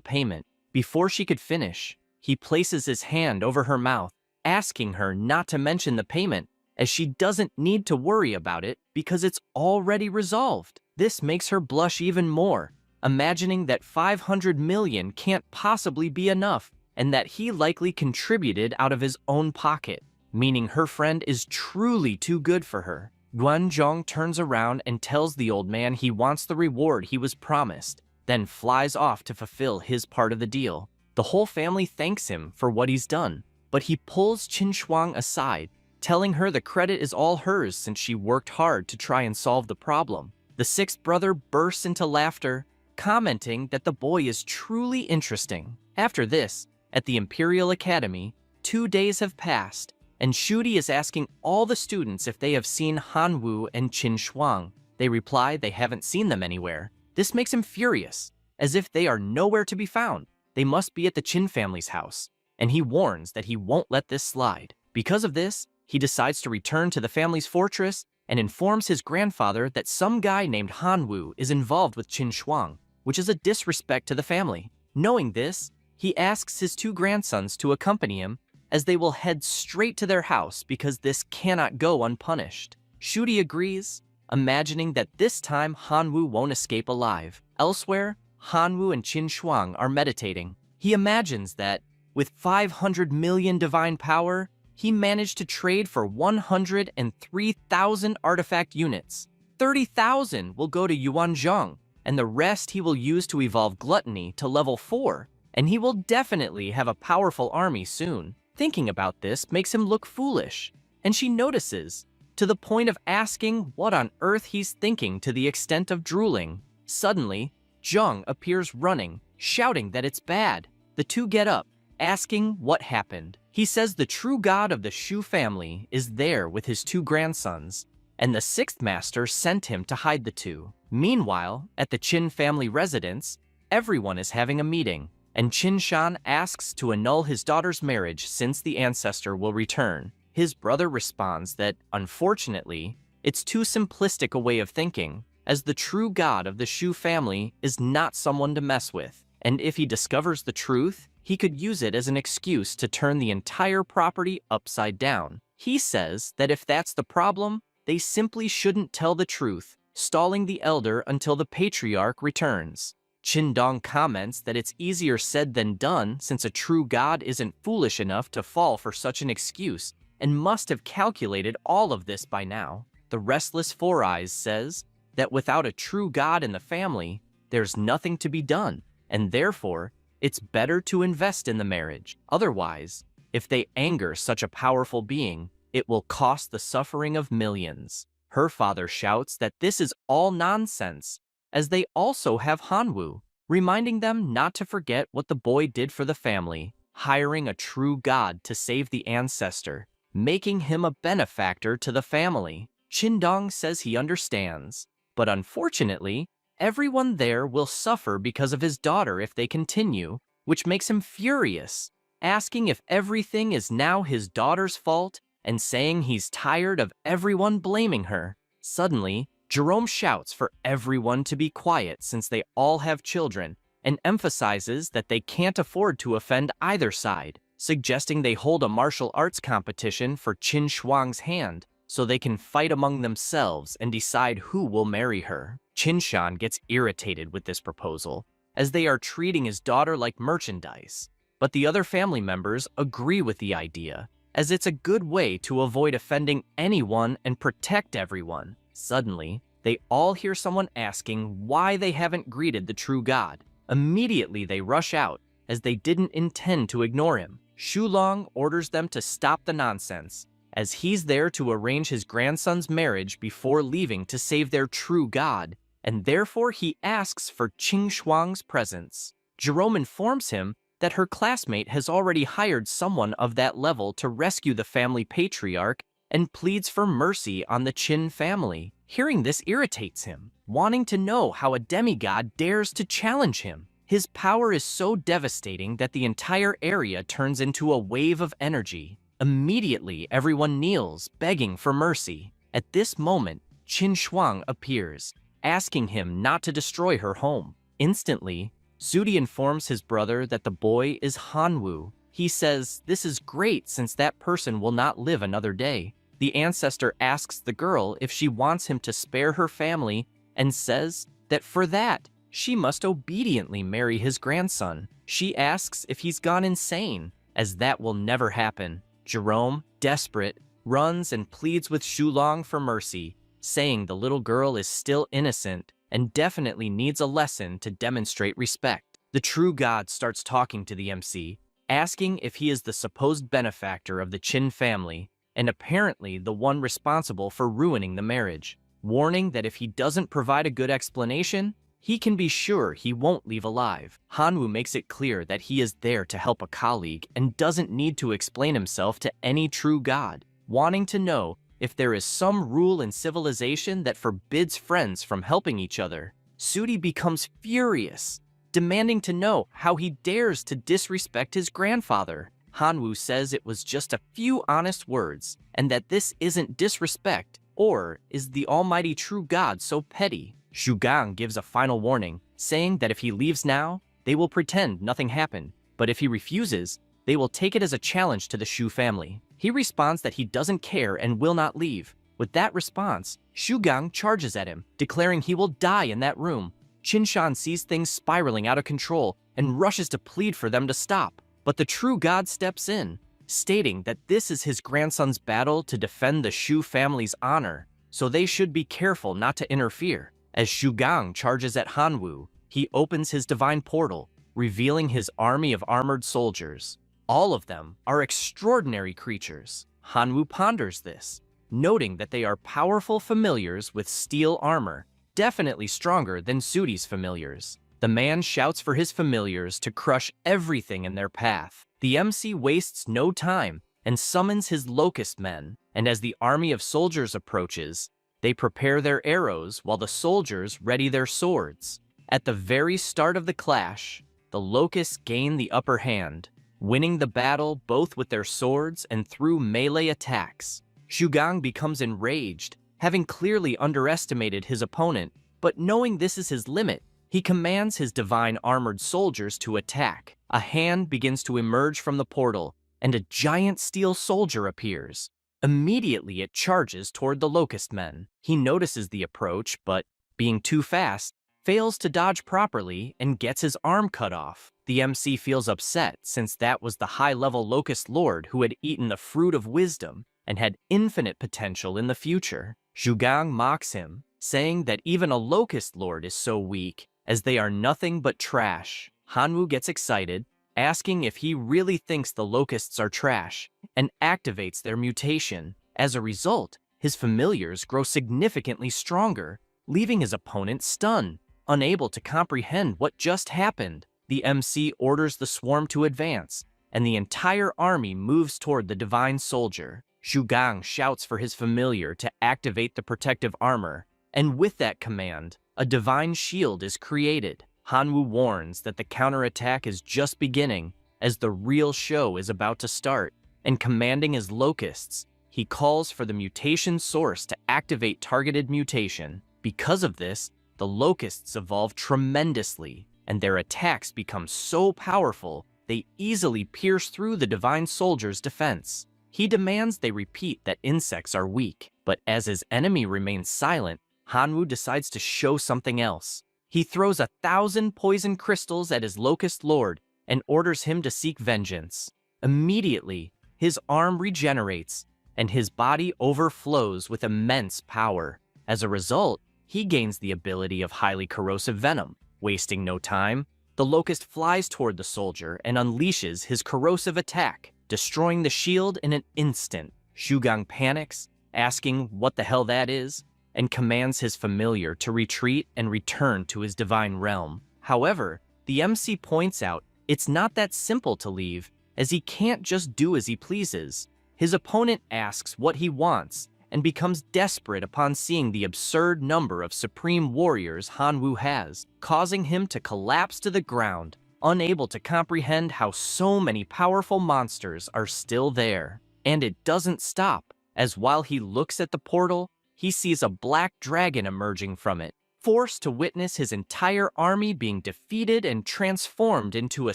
payment. Before she could finish, he places his hand over her mouth, asking her not to mention the payment, as she doesn't need to worry about it because it's already resolved. This makes her blush even more, imagining that 500 million can't possibly be enough, and that he likely contributed out of his own pocket, meaning her friend is truly too good for her. Guanzhong turns around and tells the old man he wants the reward he was promised, then flies off to fulfill his part of the deal. The whole family thanks him for what he's done, but he pulls Qin Schwang aside, telling her the credit is all hers since she worked hard to try and solve the problem. The sixth brother bursts into laughter, commenting that the boy is truly interesting. After this, at the Imperial Academy, 2 days have passed, and Shudi is asking all the students if they have seen Hanwu and Qin Schwang. They reply they haven't seen them anywhere. This makes him furious, as if they are nowhere to be found. They must be at the Qin family's house, and he warns that he won't let this slide. Because of this, he decides to return to the family's fortress and informs his grandfather that some guy named Hanwu is involved with Qin Schwang, which is a disrespect to the family. Knowing this, he asks his 2 grandsons to accompany him, as they will head straight to their house because this cannot go unpunished. Shudi agrees, imagining that this time Hanwu won't escape alive. Elsewhere, Hanwu and Qin Schwang are meditating. He imagines that, with 500 million divine power, he managed to trade for 103,000 artifact units. 30,000 will go to Yuanzhong, and the rest he will use to evolve Gluttony to level 4, and he will definitely have a powerful army soon. Thinking about this makes him look foolish, and she notices, to the point of asking what on earth he's thinking to the extent of drooling. Suddenly, Zheng appears running, shouting that it's bad. The 2 get up, asking what happened. He says the true god of the Shu family is there with his 2 grandsons, and the 6th master sent him to hide the 2. Meanwhile, at the Qin family residence, everyone is having a meeting, and Qin Shan asks to annul his daughter's marriage since the ancestor will return. His brother responds that, unfortunately, it's too simplistic a way of thinking, as the true god of the Shu family is not someone to mess with, and if he discovers the truth, he could use it as an excuse to turn the entire property upside down. He says that if that's the problem, they simply shouldn't tell the truth, stalling the elder until the patriarch returns. Qin Dong comments that it's easier said than done since a true god isn't foolish enough to fall for such an excuse and must have calculated all of this by now. The restless Four Eyes says that without a true god in the family, there's nothing to be done, and therefore, it's better to invest in the marriage. Otherwise, if they anger such a powerful being, it will cost the suffering of millions. Her father shouts that this is all nonsense, as they also have Hanwu, reminding them not to forget what the boy did for the family, hiring a true god to save the ancestor, making him a benefactor to the family. Qin Dong says he understands, but unfortunately, everyone there will suffer because of his daughter if they continue, which makes him furious, asking if everything is now his daughter's fault and saying he's tired of everyone blaming her. Suddenly, Jerome shouts for everyone to be quiet since they all have children and emphasizes that they can't afford to offend either side, suggesting they hold a martial arts competition for Qin Shuang's hand so they can fight among themselves and decide who will marry her. Qin Shan gets irritated with this proposal, as they are treating his daughter like merchandise, but the other family members agree with the idea, as it's a good way to avoid offending anyone and protect everyone. Suddenly, they all hear someone asking why they haven't greeted the true god. Immediately they rush out, as they didn't intend to ignore him. Shulong orders them to stop the nonsense, as he's there to arrange his grandson's marriage before leaving to save their true god, and therefore he asks for Qing Shuang's presence. Jerome informs him that her classmate has already hired someone of that level to rescue the family patriarch and pleads for mercy on the Qin family. Hearing this irritates him, wanting to know how a demigod dares to challenge him. His power is so devastating that the entire area turns into a wave of energy. Immediately, everyone kneels, begging for mercy. At this moment, Qin Schwang appears, asking him not to destroy her home. Instantly, Zudi informs his brother that the boy is Hanwu. He says this is great since that person will not live another day. The ancestor asks the girl if she wants him to spare her family and says that for that, she must obediently marry his grandson. She asks if he's gone insane, as that will never happen. Jerome, desperate, runs and pleads with Shulong for mercy, saying the little girl is still innocent and definitely needs a lesson to demonstrate respect. The true god starts talking to the MC, asking if he is the supposed benefactor of the Qin family, and apparently the one responsible for ruining the marriage, warning that if he doesn't provide a good explanation, he can be sure he won't leave alive. Hanwoo makes it clear that he is there to help a colleague and doesn't need to explain himself to any true god, wanting to know if there is some rule in civilization that forbids friends from helping each other. Zudi becomes furious, demanding to know how he dares to disrespect his grandfather. Hanwoo says it was just a few honest words, and that this isn't disrespect, or is the almighty true god so petty? Schwang gives a final warning, saying that if he leaves now, they will pretend nothing happened, but if he refuses, they will take it as a challenge to the Shu family. He responds that he doesn't care and will not leave. With that response, Schwang charges at him, declaring he will die in that room. Qinshan sees things spiraling out of control and rushes to plead for them to stop, but the true god steps in, stating that this is his grandson's battle to defend the Shu family's honor, so they should be careful not to interfere. As Schwang charges at Hanwoo, he opens his divine portal, revealing his army of armored soldiers. All of them are extraordinary creatures. Hanwoo ponders this, noting that they are powerful familiars with steel armor, definitely stronger than Zudi's familiars. The man shouts for his familiars to crush everything in their path. The MC wastes no time and summons his Locust men, and as the army of soldiers approaches, they prepare their arrows while the soldiers ready their swords. At the very start of the clash, the Locusts gain the upper hand, winning the battle both with their swords and through melee attacks. Schwang becomes enraged, having clearly underestimated his opponent, but knowing this is his limit, he commands his divine armored soldiers to attack. A hand begins to emerge from the portal, and a giant steel soldier appears. Immediately it charges toward the Locust men. He notices the approach, but, being too fast, fails to dodge properly and gets his arm cut off. The MC feels upset since that was the high-level Locust Lord who had eaten the fruit of wisdom and had infinite potential in the future. Schwang mocks him, saying that even a Locust Lord is so weak, as they are nothing but trash. Hanwoo gets excited, asking if he really thinks the Locusts are trash, and activates their mutation. As a result, his familiars grow significantly stronger, leaving his opponent stunned, unable to comprehend what just happened. The MC orders the swarm to advance, and the entire army moves toward the divine soldier. Schwang shouts for his familiar to activate the protective armor, and with that command, a divine shield is created. Hanwoo warns that the counterattack is just beginning, as the real show is about to start, and commanding his Locusts, he calls for the mutation source to activate targeted mutation. Because of this, the Locusts evolve tremendously, and their attacks become so powerful they easily pierce through the divine soldier's defense. He demands they repeat that insects are weak, but as his enemy remains silent, Hanwoo decides to show something else. He throws 1,000 poison crystals at his Locust Lord and orders him to seek vengeance. Immediately, his arm regenerates, and his body overflows with immense power. As a result, he gains the ability of highly corrosive venom. Wasting no time, the Locust flies toward the soldier and unleashes his corrosive attack, destroying the shield in an instant. Schwang panics, asking what the hell that is, and commands his familiar to retreat and return to his divine realm. However, the MC points out it's not that simple to leave, as he can't just do as he pleases. His opponent asks what he wants and becomes desperate upon seeing the absurd number of supreme warriors Hanwoo has, causing him to collapse to the ground, unable to comprehend how so many powerful monsters are still there. And it doesn't stop, as while he looks at the portal, he sees a black dragon emerging from it, forced to witness his entire army being defeated and transformed into a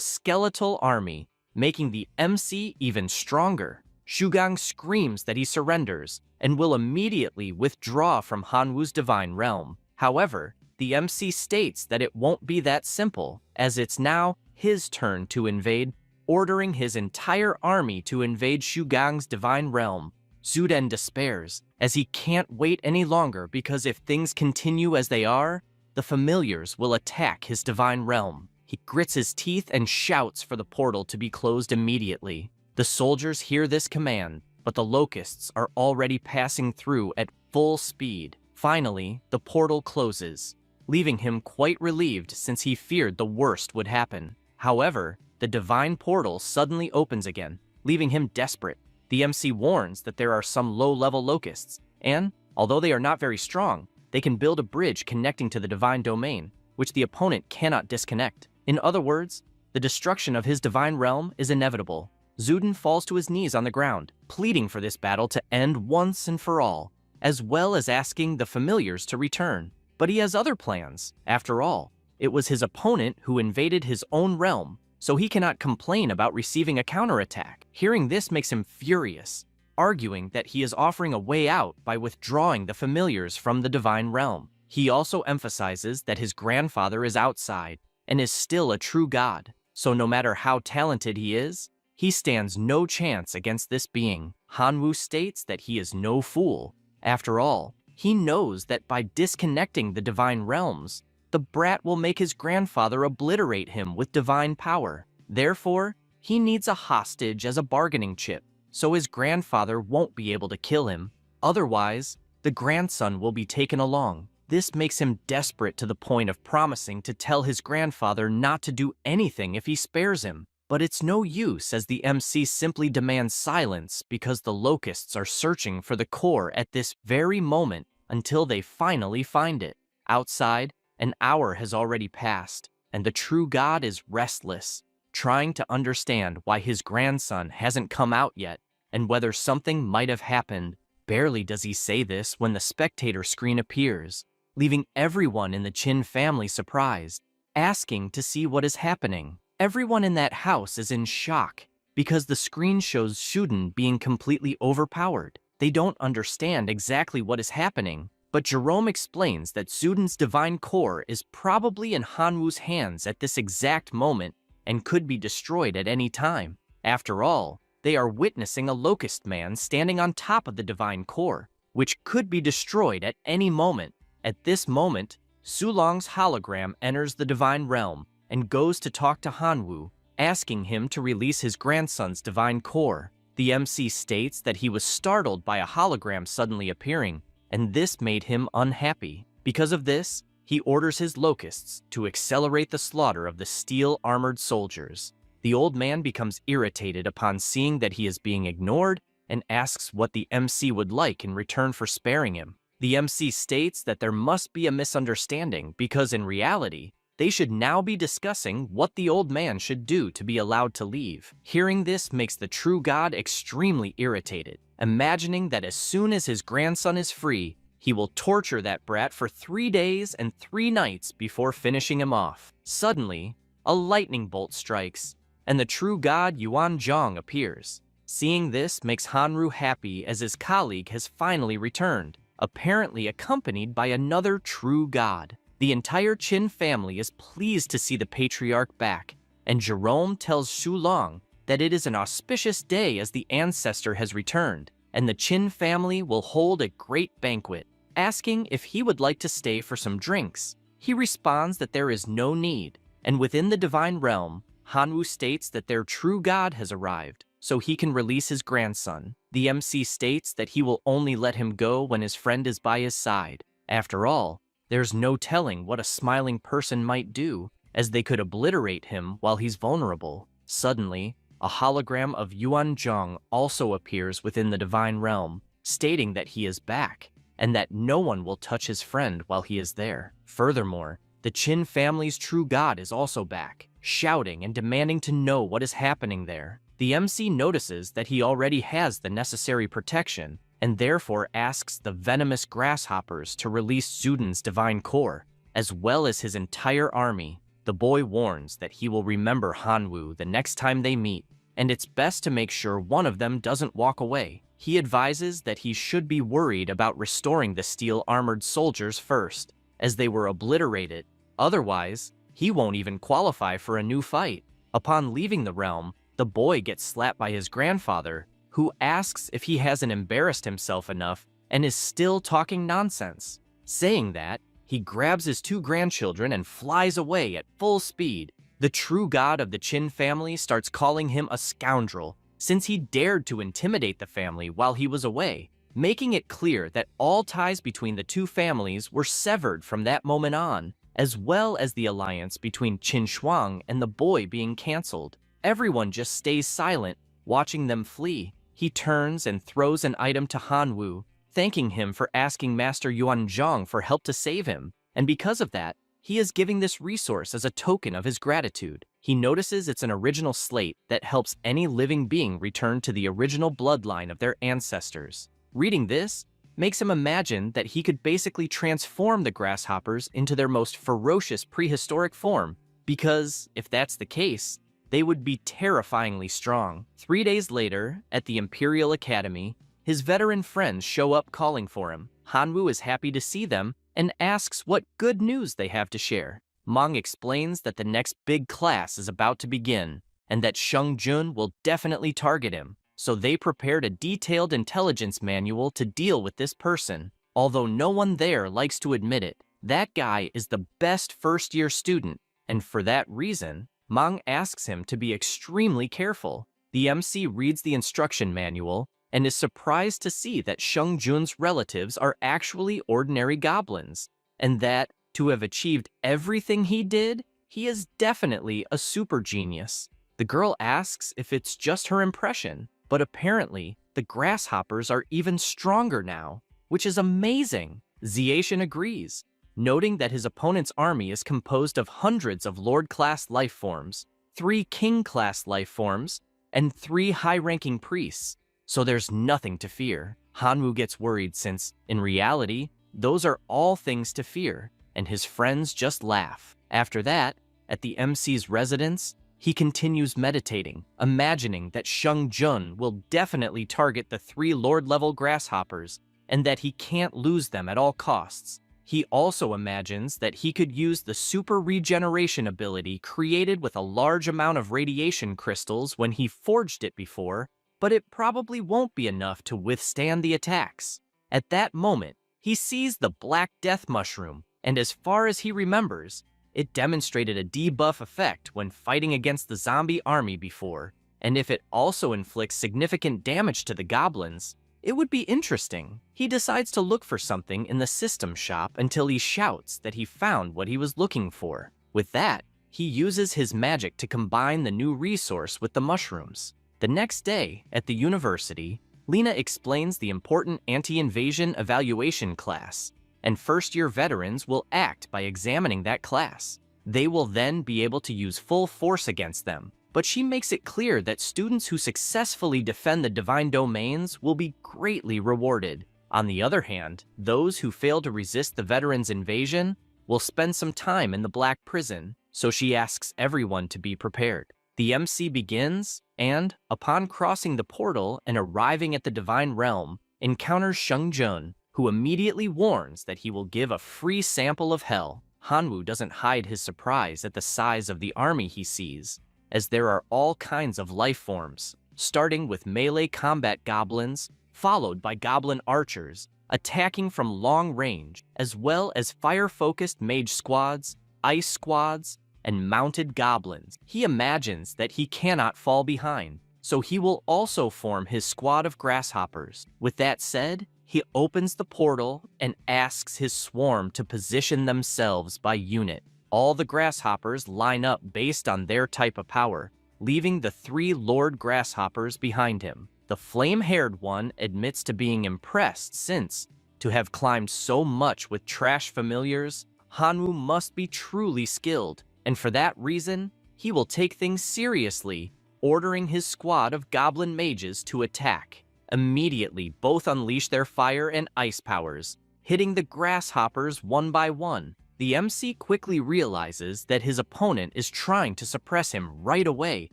skeletal army, making the MC even stronger. Schwang screams that he surrenders and will immediately withdraw from Hanwoo's divine realm. However, the MC states that it won't be that simple, as it's now his turn to invade, ordering his entire army to invade Schwang's divine realm. Zuden despairs, as he can't wait any longer because if things continue as they are, the familiars will attack his divine realm. He grits his teeth and shouts for the portal to be closed immediately. The soldiers hear this command, but the Locusts are already passing through at full speed. Finally, the portal closes, leaving him quite relieved since he feared the worst would happen. However, the divine portal suddenly opens again, leaving him desperate. The MC warns that there are some low-level Locusts, and, although they are not very strong, they can build a bridge connecting to the divine domain, which the opponent cannot disconnect. In other words, the destruction of his divine realm is inevitable. Zuden falls to his knees on the ground, pleading for this battle to end once and for all, as well as asking the familiars to return. But he has other plans. After all, it was his opponent who invaded his own realm, so he cannot complain about receiving a counterattack. Hearing this makes him furious, arguing that he is offering a way out by withdrawing the familiars from the divine realm. He also emphasizes that his grandfather is outside and is still a true god, so no matter how talented he is, he stands no chance against this being. Hanwoo states that he is no fool. After all, he knows that by disconnecting the divine realms, the brat will make his grandfather obliterate him with divine power. Therefore, he needs a hostage as a bargaining chip, so his grandfather won't be able to kill him. Otherwise, the grandson will be taken along. This makes him desperate to the point of promising to tell his grandfather not to do anything if he spares him. But it's no use, as the MC simply demands silence because the Locusts are searching for the core at this very moment until they finally find it. Outside, an hour has already passed, and the true god is restless, trying to understand why his grandson hasn't come out yet and whether something might have happened. Barely does he say this when the spectator screen appears, leaving everyone in the Qin family surprised, asking to see what is happening. Everyone in that house is in shock because the screen shows Shuden being completely overpowered. They don't understand exactly what is happening, but Jerome explains that Zuden's divine core is probably in Hanwoo's hands at this exact moment and could be destroyed at any time. After all, they are witnessing a Locust man standing on top of the divine core, which could be destroyed at any moment. At this moment, Sulong's hologram enters the divine realm and goes to talk to Hanwoo, asking him to release his grandson's divine core. The MC states that he was startled by a hologram suddenly appearing, and this made him unhappy. Because of this, he orders his Locusts to accelerate the slaughter of the steel-armored soldiers. The old man becomes irritated upon seeing that he is being ignored and asks what the MC would like in return for sparing him. The MC states that there must be a misunderstanding because in reality, they should now be discussing what the old man should do to be allowed to leave. Hearing this makes the true god extremely irritated, imagining that as soon as his grandson is free, he will torture that brat for 3 days and 3 nights before finishing him off. Suddenly, a lightning bolt strikes, and the true god Yuan Zhong appears. Seeing this makes Hanwoo happy as his colleague has finally returned, apparently accompanied by another true god. The entire Qin family is pleased to see the patriarch back, and Jerome tells Shulong that it is an auspicious day as the ancestor has returned, and the Qin family will hold a great banquet. Asking if he would like to stay for some drinks, he responds that there is no need, and within the divine realm, Hanwoo states that their true god has arrived, so he can release his grandson. The MC states that he will only let him go when his friend is by his side. After all, there's no telling what a smiling person might do, as they could obliterate him while he's vulnerable. Suddenly, a hologram of Yuan Zhong also appears within the divine realm, stating that he is back, and that no one will touch his friend while he is there. Furthermore, the Qin family's true god is also back, shouting and demanding to know what is happening there. The MC notices that he already has the necessary protection, and therefore asks the venomous grasshoppers to release Zuden's divine core, as well as his entire army. The boy warns that he will remember Hanwoo the next time they meet, and it's best to make sure one of them doesn't walk away. He advises that he should be worried about restoring the steel-armored soldiers first, as they were obliterated. Otherwise, he won't even qualify for a new fight. Upon leaving the realm, the boy gets slapped by his grandfather, who asks if he hasn't embarrassed himself enough and is still talking nonsense. Saying that, he grabs his 2 grandchildren and flies away at full speed. The true god of the Qin family starts calling him a scoundrel, since he dared to intimidate the family while he was away, making it clear that all ties between the 2 families were severed from that moment on, as well as the alliance between Qin Schwang and the boy being cancelled. Everyone just stays silent, watching them flee. He turns and throws an item to Hanwoo, thanking him for asking Master Yuanzhong for help to save him, and because of that, he is giving this resource as a token of his gratitude. He notices it's an original slate that helps any living being return to the original bloodline of their ancestors. Reading this makes him imagine that he could basically transform the grasshoppers into their most ferocious prehistoric form, because, if that's the case, they would be terrifyingly strong. 3 days later, at the Imperial Academy, his veteran friends show up calling for him. Hanwoo is happy to see them and asks what good news they have to share. Manga explains that the next big class is about to begin, and that Sheng Jun will definitely target him, so they prepared a detailed intelligence manual to deal with this person. Although no one there likes to admit it, that guy is the best first-year student, and for that reason, Mang asks him to be extremely careful. The MC reads the instruction manual and is surprised to see that Sheng Jun's relatives are actually ordinary goblins, and that, to have achieved everything he did, he is definitely a super genius. The girl asks if it's just her impression, but apparently, the grasshoppers are even stronger now, which is amazing. Ziation agrees, noting that his opponent's army is composed of hundreds of Lord-class life forms, 3 King-class life forms, and 3 high-ranking priests, so there's nothing to fear. Hanwoo gets worried since, in reality, those are all things to fear, and his friends just laugh. After that, at the MC's residence, he continues meditating, imagining that Sheng Jun will definitely target the 3 Lord-level grasshoppers, and that he can't lose them at all costs. He also imagines that he could use the super regeneration ability created with a large amount of radiation crystals when he forged it before, but it probably won't be enough to withstand the attacks. At that moment, he sees the Black Death Mushroom, and as far as he remembers, it demonstrated a debuff effect when fighting against the zombie army before, and if it also inflicts significant damage to the goblins, it would be interesting. He decides to look for something in the system shop until he shouts that he found what he was looking for. With that, he uses his magic to combine the new resource with the mushrooms. The next day, at the university, Lena explains the important anti-invasion evaluation class, and first-year veterans will act by examining that class. They will then be able to use full force against them, but she makes it clear that students who successfully defend the divine domains will be greatly rewarded. On the other hand, those who fail to resist the veterans' invasion will spend some time in the Black Prison, so she asks everyone to be prepared. The MC begins, and, upon crossing the portal and arriving at the Divine Realm, encounters Sheng Jun, who immediately warns that he will give a free sample of hell. Hanwoo doesn't hide his surprise at the size of the army he sees, as there are all kinds of life forms, starting with melee combat goblins, followed by goblin archers, attacking from long range, as well as fire-focused mage squads, ice squads, and mounted goblins. He imagines that he cannot fall behind, so he will also form his squad of grasshoppers. With that said, he opens the portal and asks his swarm to position themselves by unit. All the grasshoppers line up based on their type of power, leaving the 3 Lord Grasshoppers behind him. The flame-haired one admits to being impressed since, to have climbed so much with trash familiars, Hanwoo must be truly skilled, and for that reason, he will take things seriously, ordering his squad of goblin mages to attack. Immediately, both unleash their fire and ice powers, hitting the grasshoppers one by one. The MC quickly realizes that his opponent is trying to suppress him right away,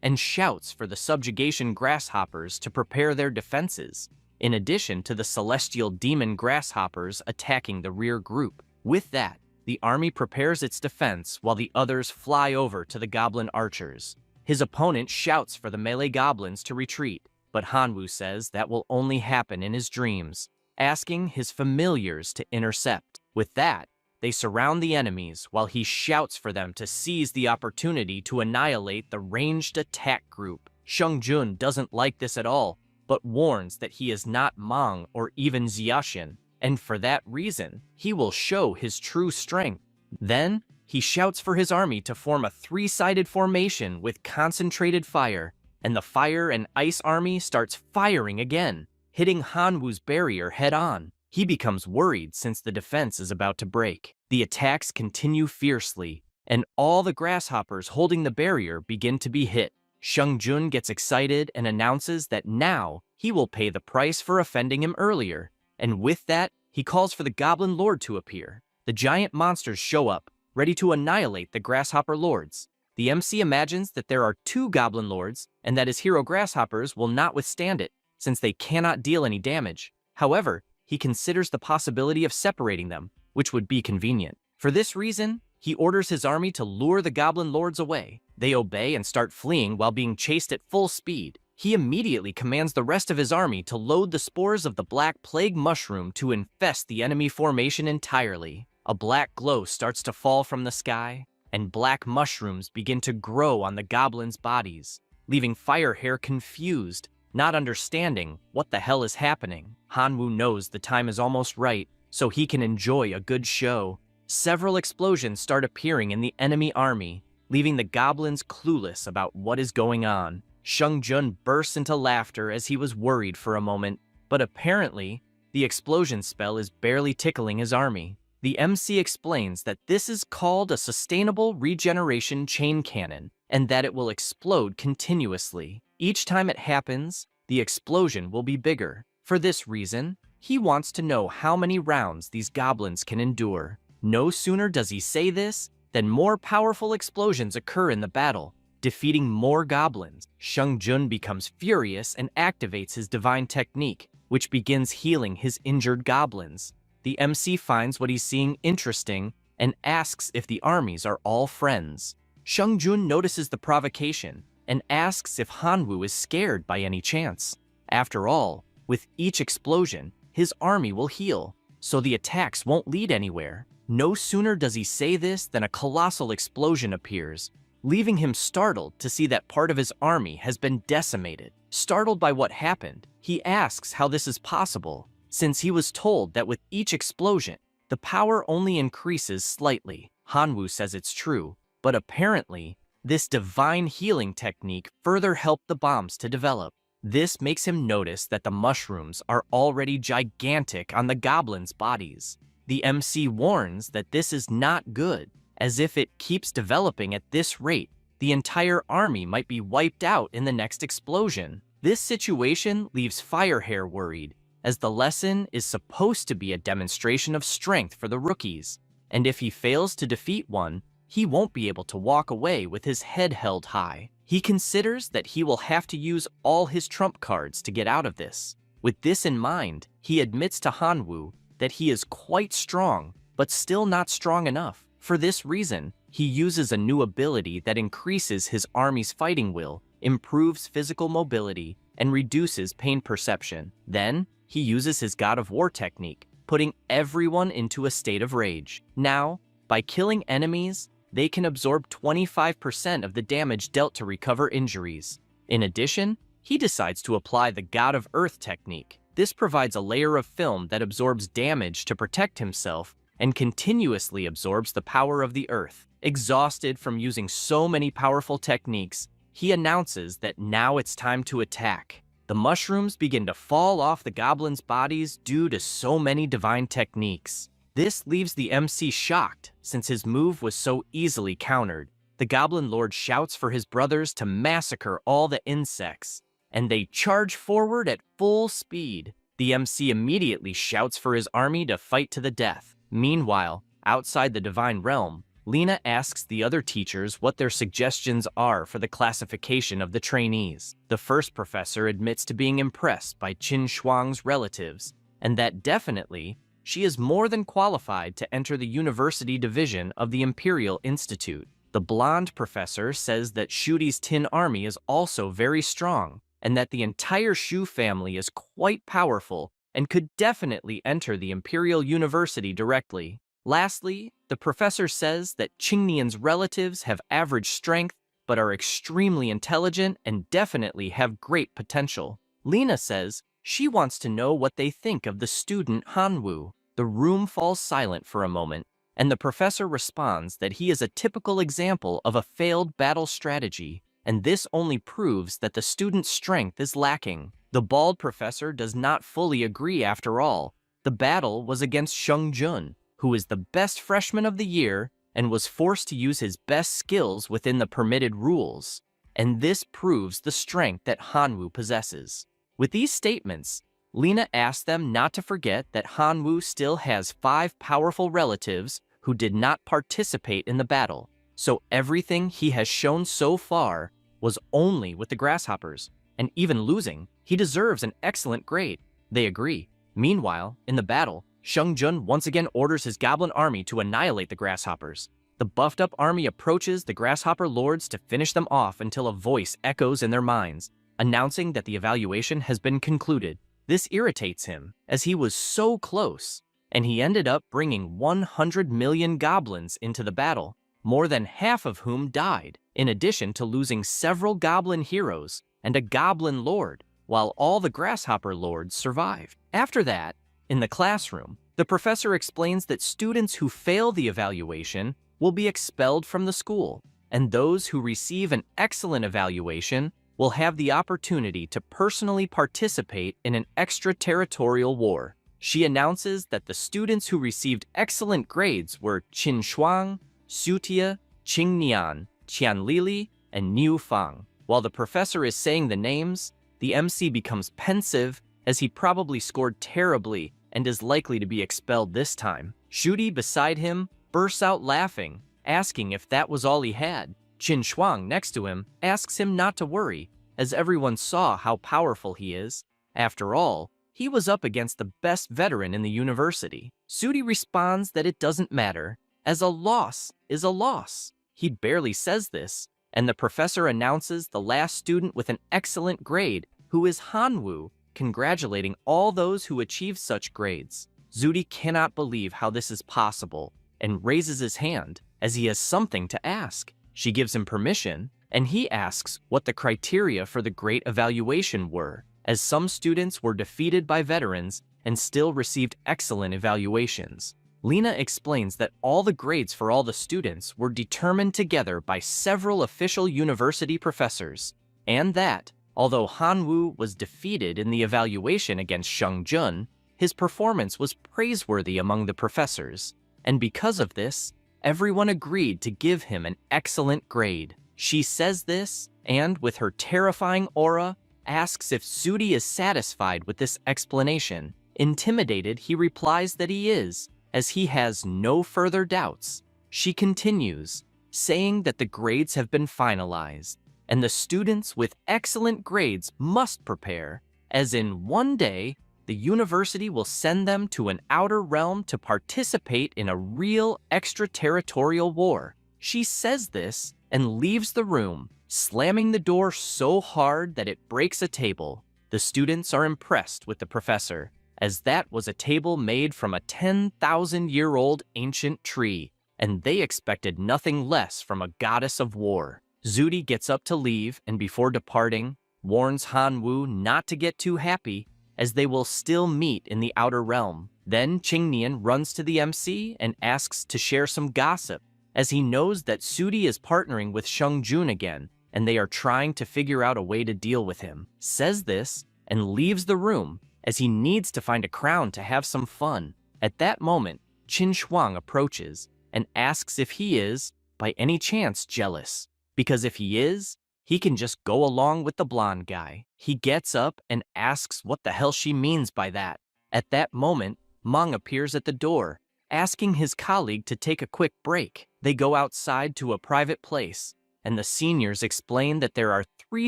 and shouts for the subjugation grasshoppers to prepare their defenses, in addition to the celestial demon grasshoppers attacking the rear group. With that, the army prepares its defense while the others fly over to the goblin archers. His opponent shouts for the melee goblins to retreat, but Hanwoo says that will only happen in his dreams, asking his familiars to intercept. With that, they surround the enemies while he shouts for them to seize the opportunity to annihilate the ranged attack group. Shungjun doesn't like this at all, but warns that he is not Mang or even Xiaxian, and for that reason, he will show his true strength. Then, he shouts for his army to form a three-sided formation with concentrated fire, and the fire and ice army starts firing again, hitting Hanwoo's barrier head-on. He becomes worried since the defense is about to break. The attacks continue fiercely, and all the grasshoppers holding the barrier begin to be hit. Shungjun gets excited and announces that now he will pay the price for offending him earlier, and with that, he calls for the Goblin Lord to appear. The giant monsters show up, ready to annihilate the Grasshopper Lords. The MC imagines that there are 2 Goblin Lords, and that his hero Grasshoppers will not withstand it, since they cannot deal any damage. However, he considers the possibility of separating them, which would be convenient. For this reason, he orders his army to lure the Goblin Lords away. They obey and start fleeing while being chased at full speed. He immediately commands the rest of his army to load the spores of the Black Plague Mushroom to infest the enemy formation entirely. A black glow starts to fall from the sky, and black mushrooms begin to grow on the goblins' bodies, leaving Firehair confused, not understanding what the hell is happening. Hanwoo knows the time is almost right, so he can enjoy a good show. Several explosions start appearing in the enemy army, leaving the goblins clueless about what is going on. Shungjun bursts into laughter as he was worried for a moment, but apparently, the explosion spell is barely tickling his army. The MC explains that this is called a sustainable regeneration chain cannon, and that it will explode continuously. Each time it happens, the explosion will be bigger. For this reason, he wants to know how many rounds these goblins can endure. No sooner does he say this, than more powerful explosions occur in the battle, defeating more goblins. Shungjun becomes furious and activates his divine technique, which begins healing his injured goblins. The MC finds what he's seeing interesting and asks if the armies are all friends. Shungjun notices the provocation and asks if Hanwoo is scared by any chance. After all, with each explosion, his army will heal, so the attacks won't lead anywhere. No sooner does he say this than a colossal explosion appears, leaving him startled to see that part of his army has been decimated. Startled by what happened, he asks how this is possible, since he was told that with each explosion, the power only increases slightly. Hanwoo says it's true, but apparently, this divine healing technique further helped the bombs to develop. This makes him notice that the mushrooms are already gigantic on the goblins' bodies. The MC warns that this is not good, as if it keeps developing at this rate, the entire army might be wiped out in the next explosion. This situation leaves Firehair worried, as the lesson is supposed to be a demonstration of strength for the rookies, and if he fails to defeat one, he won't be able to walk away with his head held high. He considers that he will have to use all his trump cards to get out of this. With this in mind, he admits to Hanwoo that he is quite strong, but still not strong enough. For this reason, he uses a new ability that increases his army's fighting will, improves physical mobility, and reduces pain perception. Then, he uses his God of War technique, putting everyone into a state of rage. Now, by killing enemies, they can absorb 25% of the damage dealt to recover injuries. In addition, he decides to apply the God of Earth technique. This provides a layer of film that absorbs damage to protect himself and continuously absorbs the power of the earth. Exhausted from using so many powerful techniques, he announces that now it's time to attack. The mushrooms begin to fall off the goblins' bodies due to so many divine techniques. This leaves the MC shocked, since his move was so easily countered. The Goblin Lord shouts for his brothers to massacre all the insects, and they charge forward at full speed. The MC immediately shouts for his army to fight to the death. Meanwhile, outside the Divine Realm, Lena asks the other teachers what their suggestions are for the classification of the trainees. The first professor admits to being impressed by Schwang's relatives, and that definitely she is more than qualified to enter the university division of the Imperial Institute. The blonde professor says that Shudi's Tin Army is also very strong, and that the entire Shu family is quite powerful and could definitely enter the Imperial University directly. Lastly, the professor says that Qingnian's relatives have average strength but are extremely intelligent and definitely have great potential. Lena says she wants to know what they think of the student Hanwu. The room falls silent for a moment, and the professor responds that he is a typical example of a failed battle strategy, and this only proves that the student's strength is lacking. The bald professor does not fully agree after all. The battle was against Sheng Jun, who is the best freshman of the year and was forced to use his best skills within the permitted rules, and this proves the strength that Hanwu possesses. With these statements, Lena asks them not to forget that Hanwu still has 5 powerful relatives who did not participate in the battle, so everything he has shown so far was only with the grasshoppers, and even losing, he deserves an excellent grade. They agree. Meanwhile, in the battle, Sheng Jun once again orders his goblin army to annihilate the grasshoppers. The buffed-up army approaches the grasshopper lords to finish them off until a voice echoes in their minds, announcing that the evaluation has been concluded. This irritates him, as he was so close, and he ended up bringing 100 million goblins into the battle, more than half of whom died, in addition to losing several goblin heroes and a goblin lord, while all the grasshopper lords survived. After that, in the classroom, the professor explains that students who fail the evaluation will be expelled from the school, and those who receive an excellent evaluation will have the opportunity to personally participate in an extraterritorial war. She announces that the students who received excellent grades were Qin Schwang, Sutia, Qingnian, Qianlili, and Niu Fang. While the professor is saying the names, the MC becomes pensive as he probably scored terribly and is likely to be expelled this time. Zudi, beside him, bursts out laughing, asking if that was all he had. Qin Schwang, next to him, asks him not to worry, as everyone saw how powerful he is. After all, he was up against the best veteran in the university. Zudi responds that it doesn't matter, as a loss is a loss. He barely says this, and the professor announces the last student with an excellent grade, who is Hanwu, congratulating all those who achieve such grades. Zudi cannot believe how this is possible, and raises his hand, as he has something to ask. She gives him permission, and he asks what the criteria for the great evaluation were, as some students were defeated by veterans and still received excellent evaluations. Lena explains that all the grades for all the students were determined together by several official university professors, and that, although Hanwu was defeated in the evaluation against Sheng Jun, his performance was praiseworthy among the professors, and because of this, everyone agreed to give him an excellent grade. She says this, and with her terrifying aura, asks if Zudi is satisfied with this explanation. Intimidated, he replies that he is, as he has no further doubts. She continues, saying that the grades have been finalized, and the students with excellent grades must prepare, as in one day, the university will send them to an outer realm to participate in a real extraterritorial war. She says this and leaves the room, slamming the door so hard that it breaks a table. The students are impressed with the professor, as that was a table made from a 10,000-year-old ancient tree, and they expected nothing less from a goddess of war. Zudi gets up to leave, and before departing, warns Hanwu not to get too happy, as they will still meet in the outer realm. Then Qingnian runs to the MC and asks to share some gossip, as he knows that Zudi is partnering with Sheng Jun again, and they are trying to figure out a way to deal with him. Says this, and leaves the room, as he needs to find a crown to have some fun. At that moment, Qin Schwang approaches and asks if he is, by any chance, jealous, because if he is, he can just go along with the blonde guy. He gets up and asks what the hell she means by that. At that moment, Manga appears at the door, asking his colleague to take a quick break. They go outside to a private place, and the seniors explain that there are 3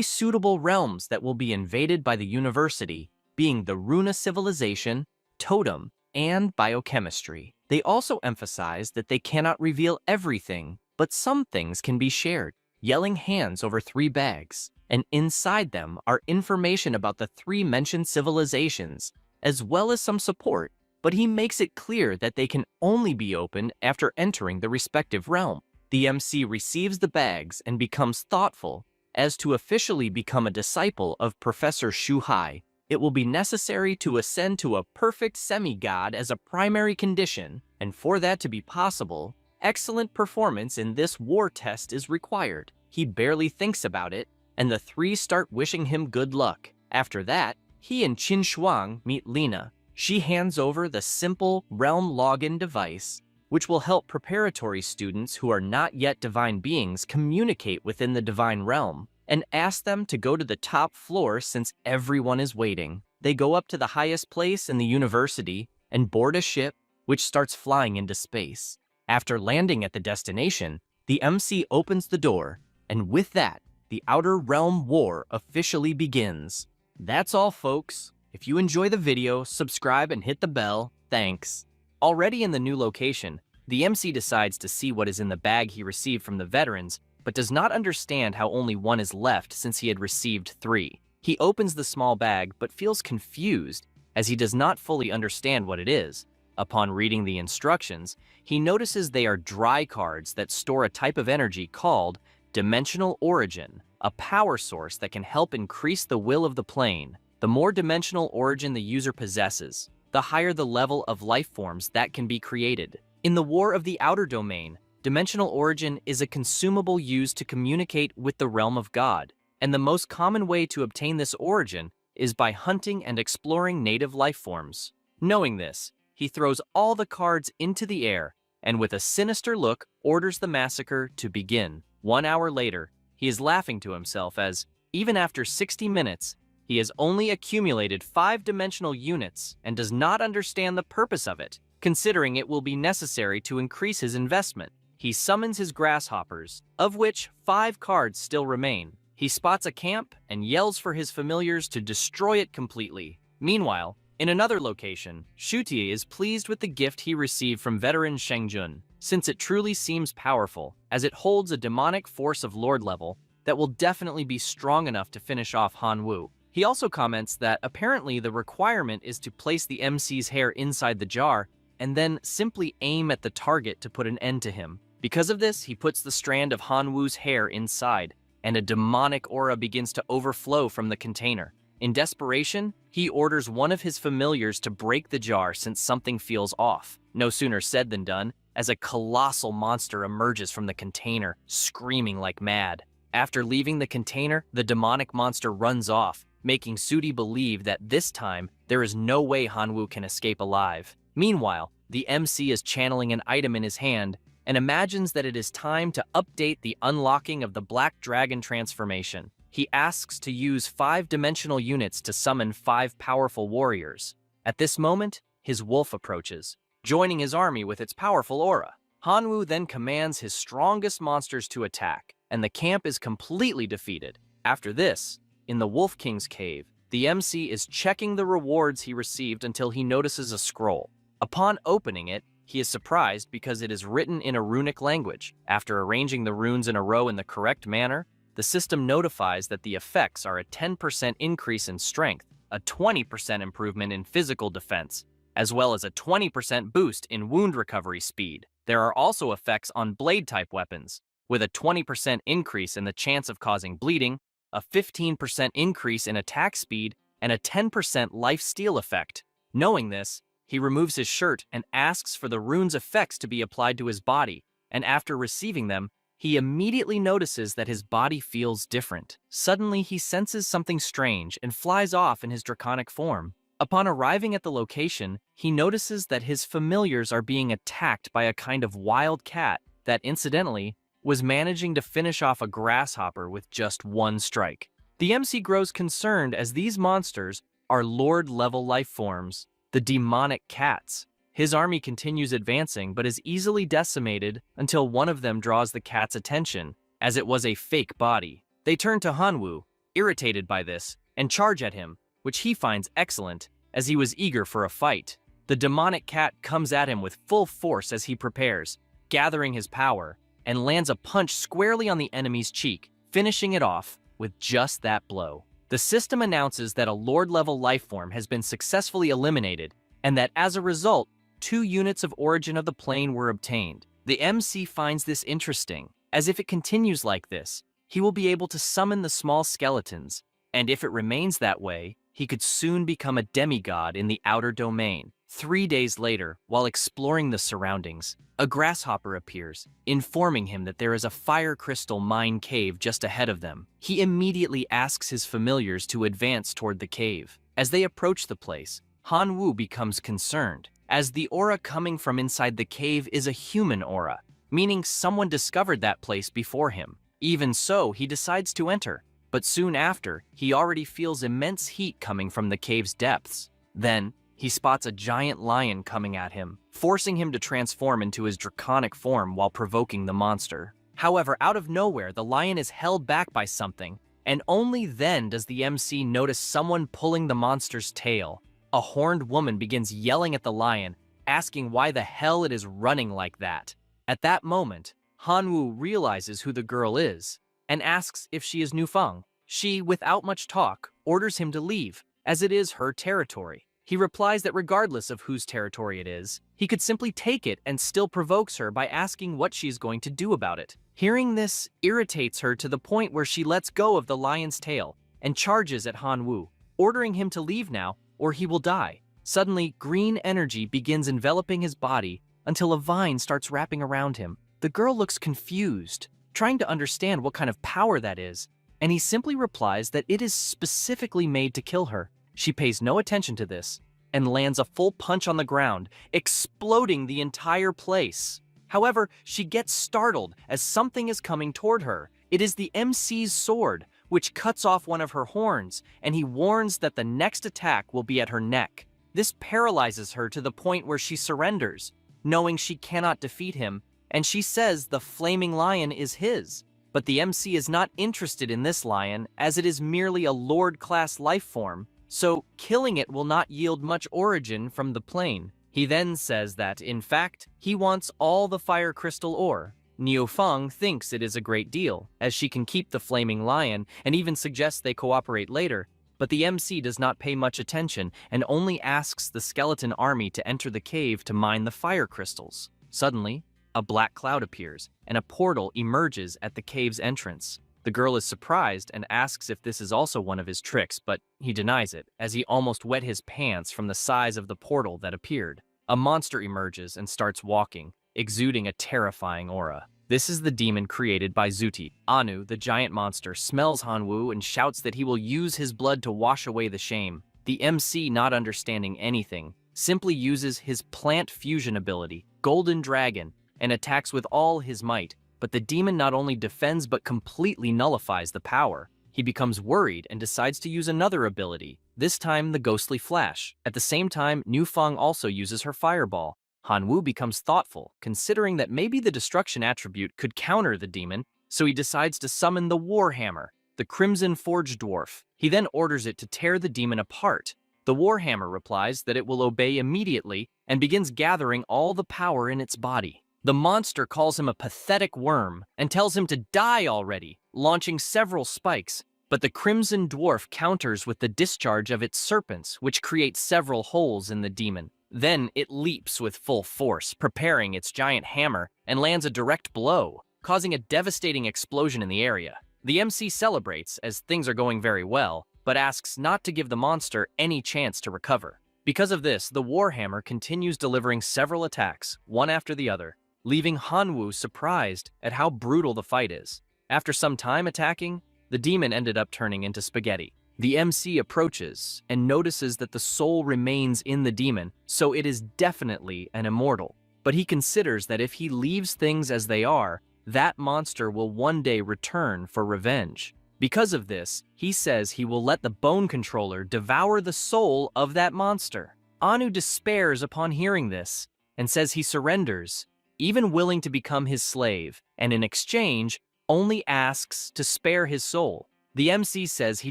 suitable realms that will be invaded by the university, being the Runa civilization, totem, and biochemistry. They also emphasize that they cannot reveal everything, but some things can be shared. Yelling hands over 3 bags, and inside them are information about the 3 mentioned civilizations, as well as some support, but he makes it clear that they can only be opened after entering the respective realm. The MC receives the bags and becomes thoughtful. As to officially become a disciple of Professor Shu Hai, it will be necessary to ascend to a perfect semi-god as a primary condition, and for that to be possible, excellent performance in this war test is required. He barely thinks about it, and the 3 start wishing him good luck. After that, he and Schwang meet Lena. She hands over the simple realm login device, which will help preparatory students who are not yet divine beings communicate within the divine realm, and ask them to go to the top floor since everyone is waiting. They go up to the highest place in the university and board a ship, which starts flying into space. After landing at the destination, the MC opens the door, and with that, the Outer Realm War officially begins. That's all, folks. If you enjoy the video, subscribe and hit the bell. Thanks. Already in the new location, the MC decides to see what is in the bag he received from the veterans, but does not understand how only 1 is left since he had received 3. He opens the small bag but feels confused as he does not fully understand what it is. Upon reading the instructions, he notices they are dry cards that store a type of energy called Dimensional Origin, a power source that can help increase the will of the plane. The more dimensional origin the user possesses, the higher the level of life forms that can be created. In the War of the Outer Domain, Dimensional Origin is a consumable used to communicate with the realm of God, and the most common way to obtain this origin is by hunting and exploring native life forms. Knowing this, he throws all the cards into the air, and with a sinister look, orders the massacre to begin. 1 hour later, he is laughing to himself as, even after 60 minutes, he has only accumulated 5-dimensional units and does not understand the purpose of it, considering it will be necessary to increase his investment. He summons his grasshoppers, of which 5 cards still remain. He spots a camp and yells for his familiars to destroy it completely. Meanwhile, in another location, Shuti is pleased with the gift he received from veteran Shengjun, since it truly seems powerful, as it holds a demonic force of Lord level that will definitely be strong enough to finish off Han Wu. He also comments that apparently the requirement is to place the MC's hair inside the jar and then simply aim at the target to put an end to him. Because of this, he puts the strand of Han Wu's hair inside, and a demonic aura begins to overflow from the container. In desperation, he orders one of his familiars to break the jar since something feels off. No sooner said than done, as a colossal monster emerges from the container, screaming like mad. After leaving the container, the demonic monster runs off, making Zudi believe that this time there is no way Hanwoo can escape alive. Meanwhile, the MC is channeling an item in his hand and imagines that it is time to update the unlocking of the Black Dragon transformation. He asks to use 5-dimensional units to summon 5 powerful warriors. At this moment, his wolf approaches, joining his army with its powerful aura. Hanwoo then commands his strongest monsters to attack, and the camp is completely defeated. After this, in the Wolf King's cave, the MC is checking the rewards he received until he notices a scroll. Upon opening it, he is surprised because it is written in a runic language. After arranging the runes in a row in the correct manner, the system notifies that the effects are a 10% increase in strength, a 20% improvement in physical defense, as well as a 20% boost in wound recovery speed. There are also effects on blade-type weapons, with a 20% increase in the chance of causing bleeding, a 15% increase in attack speed, and a 10% life steal effect. Knowing this, he removes his shirt and asks for the rune's effects to be applied to his body, and after receiving them, he immediately notices that his body feels different. Suddenly, he senses something strange and flies off in his draconic form. Upon arriving at the location, he notices that his familiars are being attacked by a kind of wild cat that, incidentally, was managing to finish off a grasshopper with just one strike. The MC grows concerned as these monsters are Lord-level life forms, the demonic cats. His army continues advancing but is easily decimated until one of them draws the cat's attention, as it was a fake body. They turn to Hanwoo, irritated by this, and charge at him, which he finds excellent, as he was eager for a fight. The demonic cat comes at him with full force as he prepares, gathering his power, and lands a punch squarely on the enemy's cheek, finishing it off with just that blow. The system announces that a Lord-level lifeform has been successfully eliminated, and that as a result, 2 units of origin of the plane were obtained. The MC finds this interesting, as if it continues like this, he will be able to summon the small skeletons, and if it remains that way, he could soon become a demigod in the outer domain. 3 days later, while exploring the surroundings, a grasshopper appears, informing him that there is a fire crystal mine cave just ahead of them. He immediately asks his familiars to advance toward the cave. As they approach the place, Hanwoo becomes concerned, as the aura coming from inside the cave is a human aura, meaning someone discovered that place before him. Even so, he decides to enter, but soon after, he already feels immense heat coming from the cave's depths. Then, he spots a giant lion coming at him, forcing him to transform into his draconic form while provoking the monster. However, out of nowhere, the lion is held back by something, and only then does the MC notice someone pulling the monster's tail. A horned woman begins yelling at the lion, asking why the hell it is running like that. At that moment, Hanwoo realizes who the girl is, and asks if she is Nufeng. She, without much talk, orders him to leave, as it is her territory. He replies that regardless of whose territory it is, he could simply take it and still provokes her by asking what she's going to do about it. Hearing this irritates her to the point where she lets go of the lion's tail and charges at Hanwoo, ordering him to leave now or he will die. Suddenly, green energy begins enveloping his body until a vine starts wrapping around him. The girl looks confused, trying to understand what kind of power that is, and he simply replies that it is specifically made to kill her. She pays no attention to this and lands a full punch on the ground, exploding the entire place. However, she gets startled as something is coming toward her. It is the MC's sword, which cuts off one of her horns, and he warns that the next attack will be at her neck. This paralyzes her to the point where she surrenders, knowing she cannot defeat him, and she says the flaming lion is his. But the MC is not interested in this lion, as it is merely a Lord-class life form, so killing it will not yield much origin from the plane. He then says that, in fact, he wants all the fire crystal ore. Nufeng thinks it is a great deal, as she can keep the flaming lion, and even suggests they cooperate later, but the MC does not pay much attention and only asks the skeleton army to enter the cave to mine the fire crystals. Suddenly, a black cloud appears, and a portal emerges at the cave's entrance. The girl is surprised and asks if this is also one of his tricks, but he denies it, as he almost wet his pants from the size of the portal that appeared. A monster emerges and starts walking, exuding a terrifying aura. This is the demon created by Zudi. Anu, the giant monster, smells Hanwoo and shouts that he will use his blood to wash away the shame. The MC, not understanding anything, simply uses his plant fusion ability, Golden Dragon, and attacks with all his might. But the demon not only defends but completely nullifies the power. He becomes worried and decides to use another ability, this time the Ghostly Flash. At the same time, Nufeng also uses her fireball. Hanwoo becomes thoughtful, considering that maybe the destruction attribute could counter the demon, so he decides to summon the Warhammer, the Crimson Forged Dwarf. He then orders it to tear the demon apart. The Warhammer replies that it will obey immediately and begins gathering all the power in its body. The monster calls him a pathetic worm and tells him to die already, launching several spikes, but the Crimson Dwarf counters with the discharge of its serpents, which create several holes in the demon. Then it leaps with full force, preparing its giant hammer, and lands a direct blow, causing a devastating explosion in the area. The MC celebrates, as things are going very well, but asks not to give the monster any chance to recover. Because of this, the Warhammer continues delivering several attacks, one after the other, leaving Hanwoo surprised at how brutal the fight is. After some time attacking, the demon ended up turning into spaghetti. The MC approaches and notices that the soul remains in the demon, so it is definitely an immortal. But he considers that if he leaves things as they are, that monster will one day return for revenge. Because of this, he says he will let the bone controller devour the soul of that monster. Anu despairs upon hearing this and says he surrenders, even willing to become his slave, and in exchange, only asks to spare his soul. The MC says he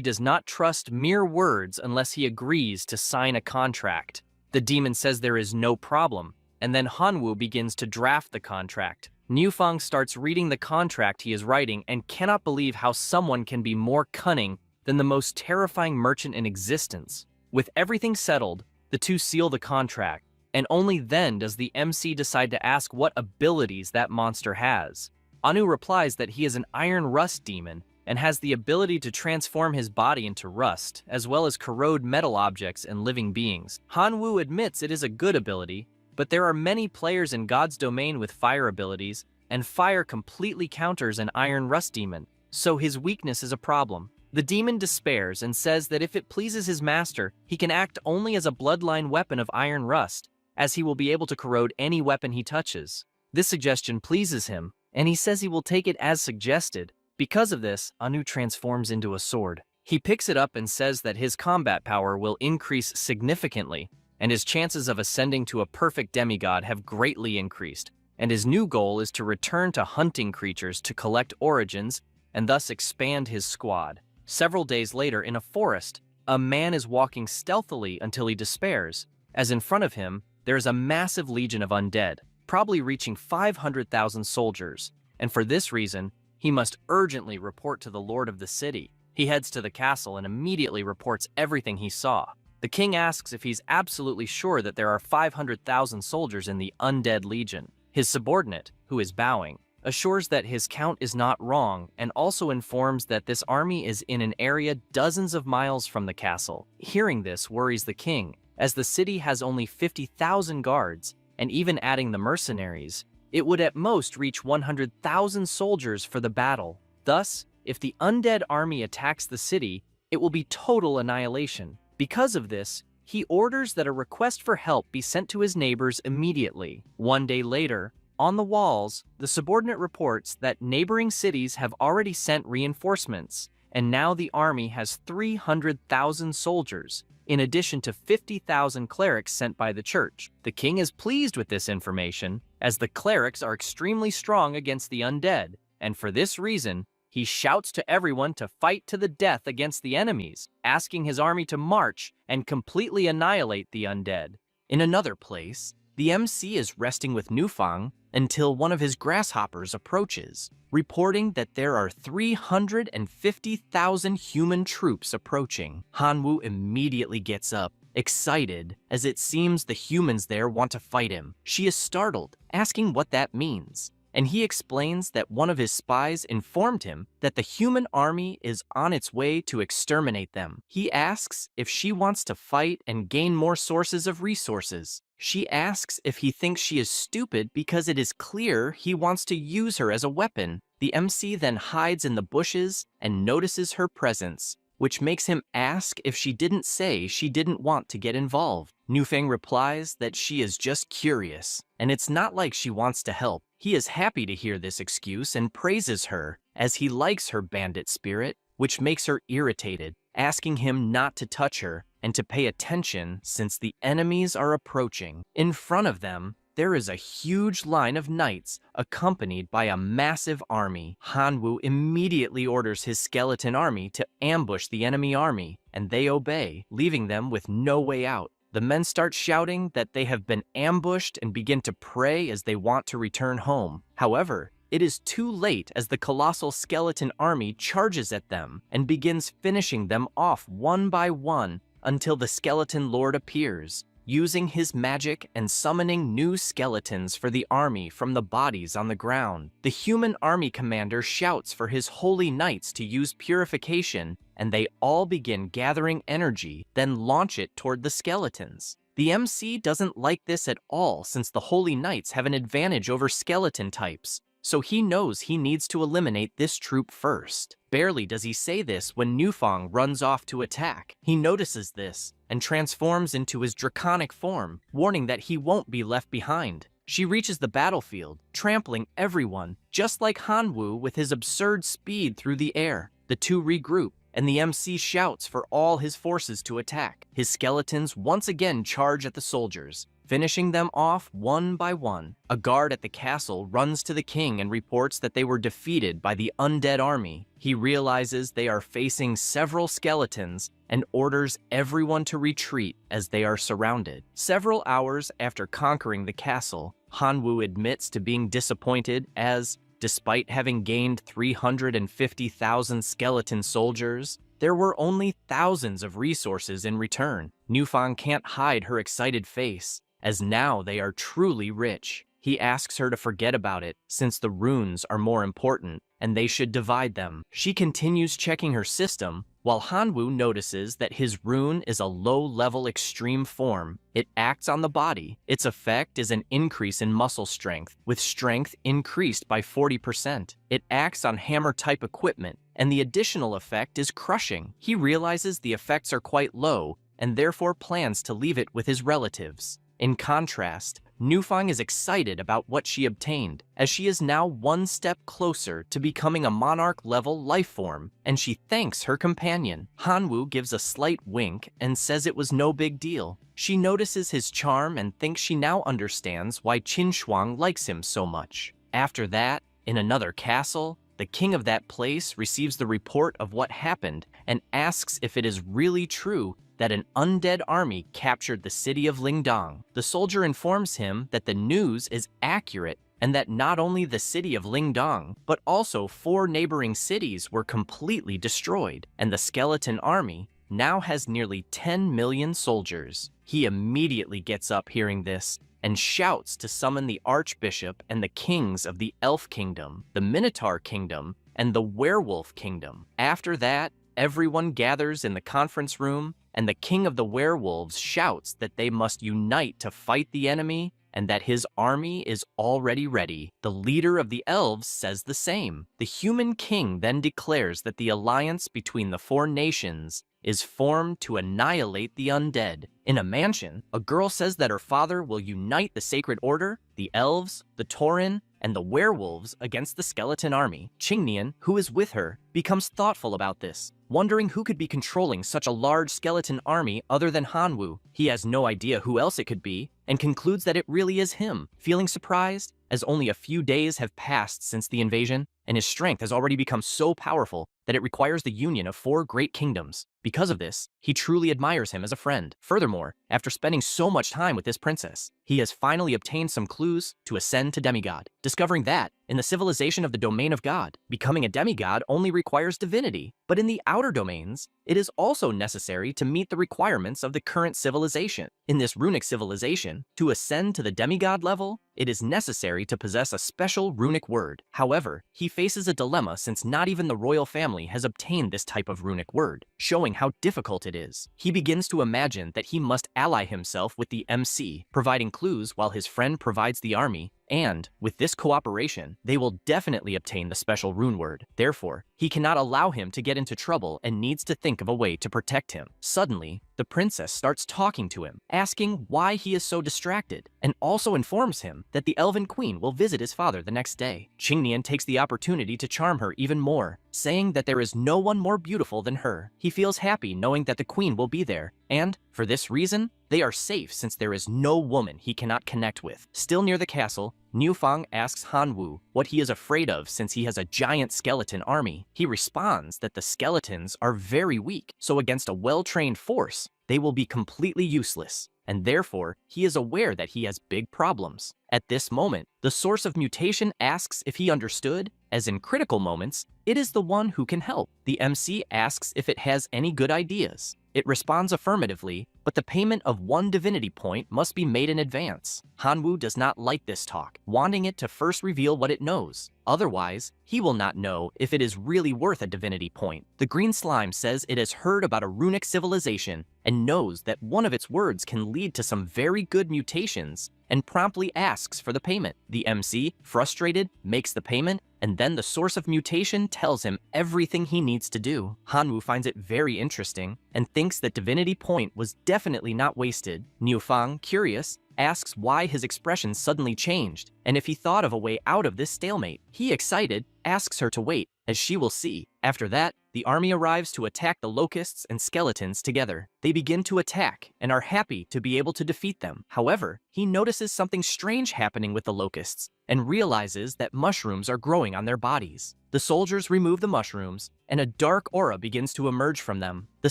does not trust mere words unless he agrees to sign a contract. The demon says there is no problem, and then Hanwoo begins to draft the contract. Newfang starts reading the contract he is writing and cannot believe how someone can be more cunning than the most terrifying merchant in existence. With everything settled, the two seal the contract, and only then does the MC decide to ask what abilities that monster has. Anu replies that he is an iron rust demon and has the ability to transform his body into rust, as well as corrode metal objects and living beings. Hanwoo admits it is a good ability, but there are many players in God's domain with fire abilities, and fire completely counters an iron rust demon, so his weakness is a problem. The demon despairs and says that if it pleases his master, he can act only as a bloodline weapon of iron rust, as he will be able to corrode any weapon he touches. This suggestion pleases him, and he says he will take it as suggested. Because of this, Anu transforms into a sword. He picks it up and says that his combat power will increase significantly, and his chances of ascending to a perfect demigod have greatly increased, and his new goal is to return to hunting creatures to collect origins and thus expand his squad. Several days later, in a forest, a man is walking stealthily until he despairs, as in front of him, there is a massive legion of undead, probably reaching 500,000 soldiers, and for this reason, he must urgently report to the lord of the city. He heads to the castle and immediately reports everything he saw. The king asks if he's absolutely sure that there are 500,000 soldiers in the Undead Legion. His subordinate, who is bowing, assures that his count is not wrong and also informs that this army is in an area dozens of miles from the castle. Hearing this worries the king, as the city has only 50,000 guards, and even adding the mercenaries, it would at most reach 100,000 soldiers for the battle. Thus, if the undead army attacks the city, it will be total annihilation. Because of this, he orders that a request for help be sent to his neighbors immediately. One day later, on the walls, the subordinate reports that neighboring cities have already sent reinforcements, and now the army has 300,000 soldiers, in addition to 50,000 clerics sent by the church. The king is pleased with this information, as the clerics are extremely strong against the undead, and for this reason, he shouts to everyone to fight to the death against the enemies, asking his army to march and completely annihilate the undead. In another place, the MC is resting with Newfang until one of his grasshoppers approaches, reporting that there are 350,000 human troops approaching. Hanwoo immediately gets up, excited, as it seems the humans there want to fight him. She is startled, asking what that means, and he explains that one of his spies informed him that the human army is on its way to exterminate them. He asks if she wants to fight and gain more sources of resources. She asks if he thinks she is stupid because it is clear he wants to use her as a weapon. The MC then hides in the bushes and notices her presence, which makes him ask if she didn't say she didn't want to get involved. Newfang replies that she is just curious, and it's not like she wants to help. He is happy to hear this excuse and praises her, as he likes her bandit spirit, which makes her irritated, asking him not to touch her and to pay attention since the enemies are approaching. In front of them, there is a huge line of knights accompanied by a massive army. Hanwoo immediately orders his skeleton army to ambush the enemy army, and they obey, leaving them with no way out. The men start shouting that they have been ambushed and begin to pray as they want to return home. However, it is too late as the colossal skeleton army charges at them and begins finishing them off one by one until the skeleton lord appears, using his magic and summoning new skeletons for the army from the bodies on the ground. The human army commander shouts for his holy knights to use purification, and they all begin gathering energy, then launch it toward the skeletons. The MC doesn't like this at all since the holy knights have an advantage over skeleton types, so he knows he needs to eliminate this troop first. Barely does he say this when Newfang runs off to attack. He notices this and transforms into his draconic form, warning that he won't be left behind. She reaches the battlefield, trampling everyone, just like Hanwoo with his absurd speed through the air. The two regroup, and the MC shouts for all his forces to attack. His skeletons once again charge at the soldiers, finishing them off one by one. A guard at the castle runs to the king and reports that they were defeated by the undead army. He realizes they are facing several skeletons and orders everyone to retreat as they are surrounded. Several hours after conquering the castle, Hanwoo admits to being disappointed as, despite having gained 350,000 skeleton soldiers, there were only thousands of resources in return. Nufang can't hide her excited face, as now they are truly rich. He asks her to forget about it, since the runes are more important, and they should divide them. She continues checking her system, while Hanwoo notices that his rune is a low-level extreme form. It acts on the body. Its effect is an increase in muscle strength, with strength increased by 40%. It acts on hammer-type equipment, and the additional effect is crushing. He realizes the effects are quite low, and therefore plans to leave it with his relatives. In contrast, Nufang is excited about what she obtained, as she is now one step closer to becoming a monarch-level life form, and she thanks her companion. Hanwoo gives a slight wink and says it was no big deal. She notices his charm and thinks she now understands why Schwang likes him so much. After that, in another castle, the king of that place receives the report of what happened and asks if it is really true that an undead army captured the city of Lingdong. The soldier informs him that the news is accurate and that not only the city of Lingdong, but also 4 neighboring cities were completely destroyed, and the skeleton army now has nearly 10 million soldiers. He immediately gets up hearing this and shouts to summon the archbishop and the kings of the elf kingdom, the minotaur kingdom, and the werewolf kingdom. After that, everyone gathers in the conference room, and the king of the werewolves shouts that they must unite to fight the enemy and that his army is already ready. The leader of the elves says the same. The human king then declares that the alliance between the 4 nations is formed to annihilate the undead. In a mansion, a girl says that her father will unite the Sacred Order, the elves, the Tauren, and the werewolves against the skeleton army. Qingnian, who is with her, becomes thoughtful about this, wondering who could be controlling such a large skeleton army other than Hanwoo. He has no idea who else it could be, and concludes that it really is him. Feeling surprised, as only a few days have passed since the invasion, and his strength has already become so powerful that it requires the union of 4 great kingdoms. Because of this, he truly admires him as a friend. Furthermore, after spending so much time with this princess, he has finally obtained some clues to ascend to demigod, discovering that, in the civilization of the domain of God, becoming a demigod only requires divinity, but in the outer domains, it is also necessary to meet the requirements of the current civilization. In this runic civilization, to ascend to the demigod level, it is necessary to possess a special runic word. However, he faces a dilemma since not even the royal family has obtained this type of runic word, showing how difficult it is. He begins to imagine that he must ally himself with the MC, providing clues while his friend provides the army, and, with this cooperation, they will definitely obtain the special rune word. Therefore, he cannot allow him to get into trouble and needs to think of a way to protect him. Suddenly, the princess starts talking to him, asking why he is so distracted, and also informs him that the Elven Queen will visit his father the next day. Qingnian takes the opportunity to charm her even more, saying that there is no one more beautiful than her. He feels happy knowing that the queen will be there, and, for this reason, they are safe since there is no woman he cannot connect with. Still near the castle, Nufang asks Hanwoo what he is afraid of since he has a giant skeleton army. He responds that the skeletons are very weak, so against a well-trained force, they will be completely useless, and therefore he is aware that he has big problems. At this moment, the source of mutation asks if he understood, as in critical moments, it is the one who can help. The MC asks if it has any good ideas. It responds affirmatively, but the payment of 1 divinity point must be made in advance. Hanwoo does not like this talk, wanting it to first reveal what it knows. Otherwise, he will not know if it is really worth a divinity point. The green slime says it has heard about a runic civilization and knows that one of its words can lead to some very good mutations and promptly asks for the payment. The MC, frustrated, makes the payment, and then the source of mutation tells him everything he needs to do. Hanwoo finds it very interesting and thinks that divinity point was definitely not wasted. Nufang, curious, asks why his expression suddenly changed and if he thought of a way out of this stalemate. He, excited, asks her to wait, as she will see. After that, the army arrives to attack the locusts and skeletons together. They begin to attack and are happy to be able to defeat them. However, he notices something strange happening with the locusts and realizes that mushrooms are growing on their bodies. The soldiers remove the mushrooms, and a dark aura begins to emerge from them. The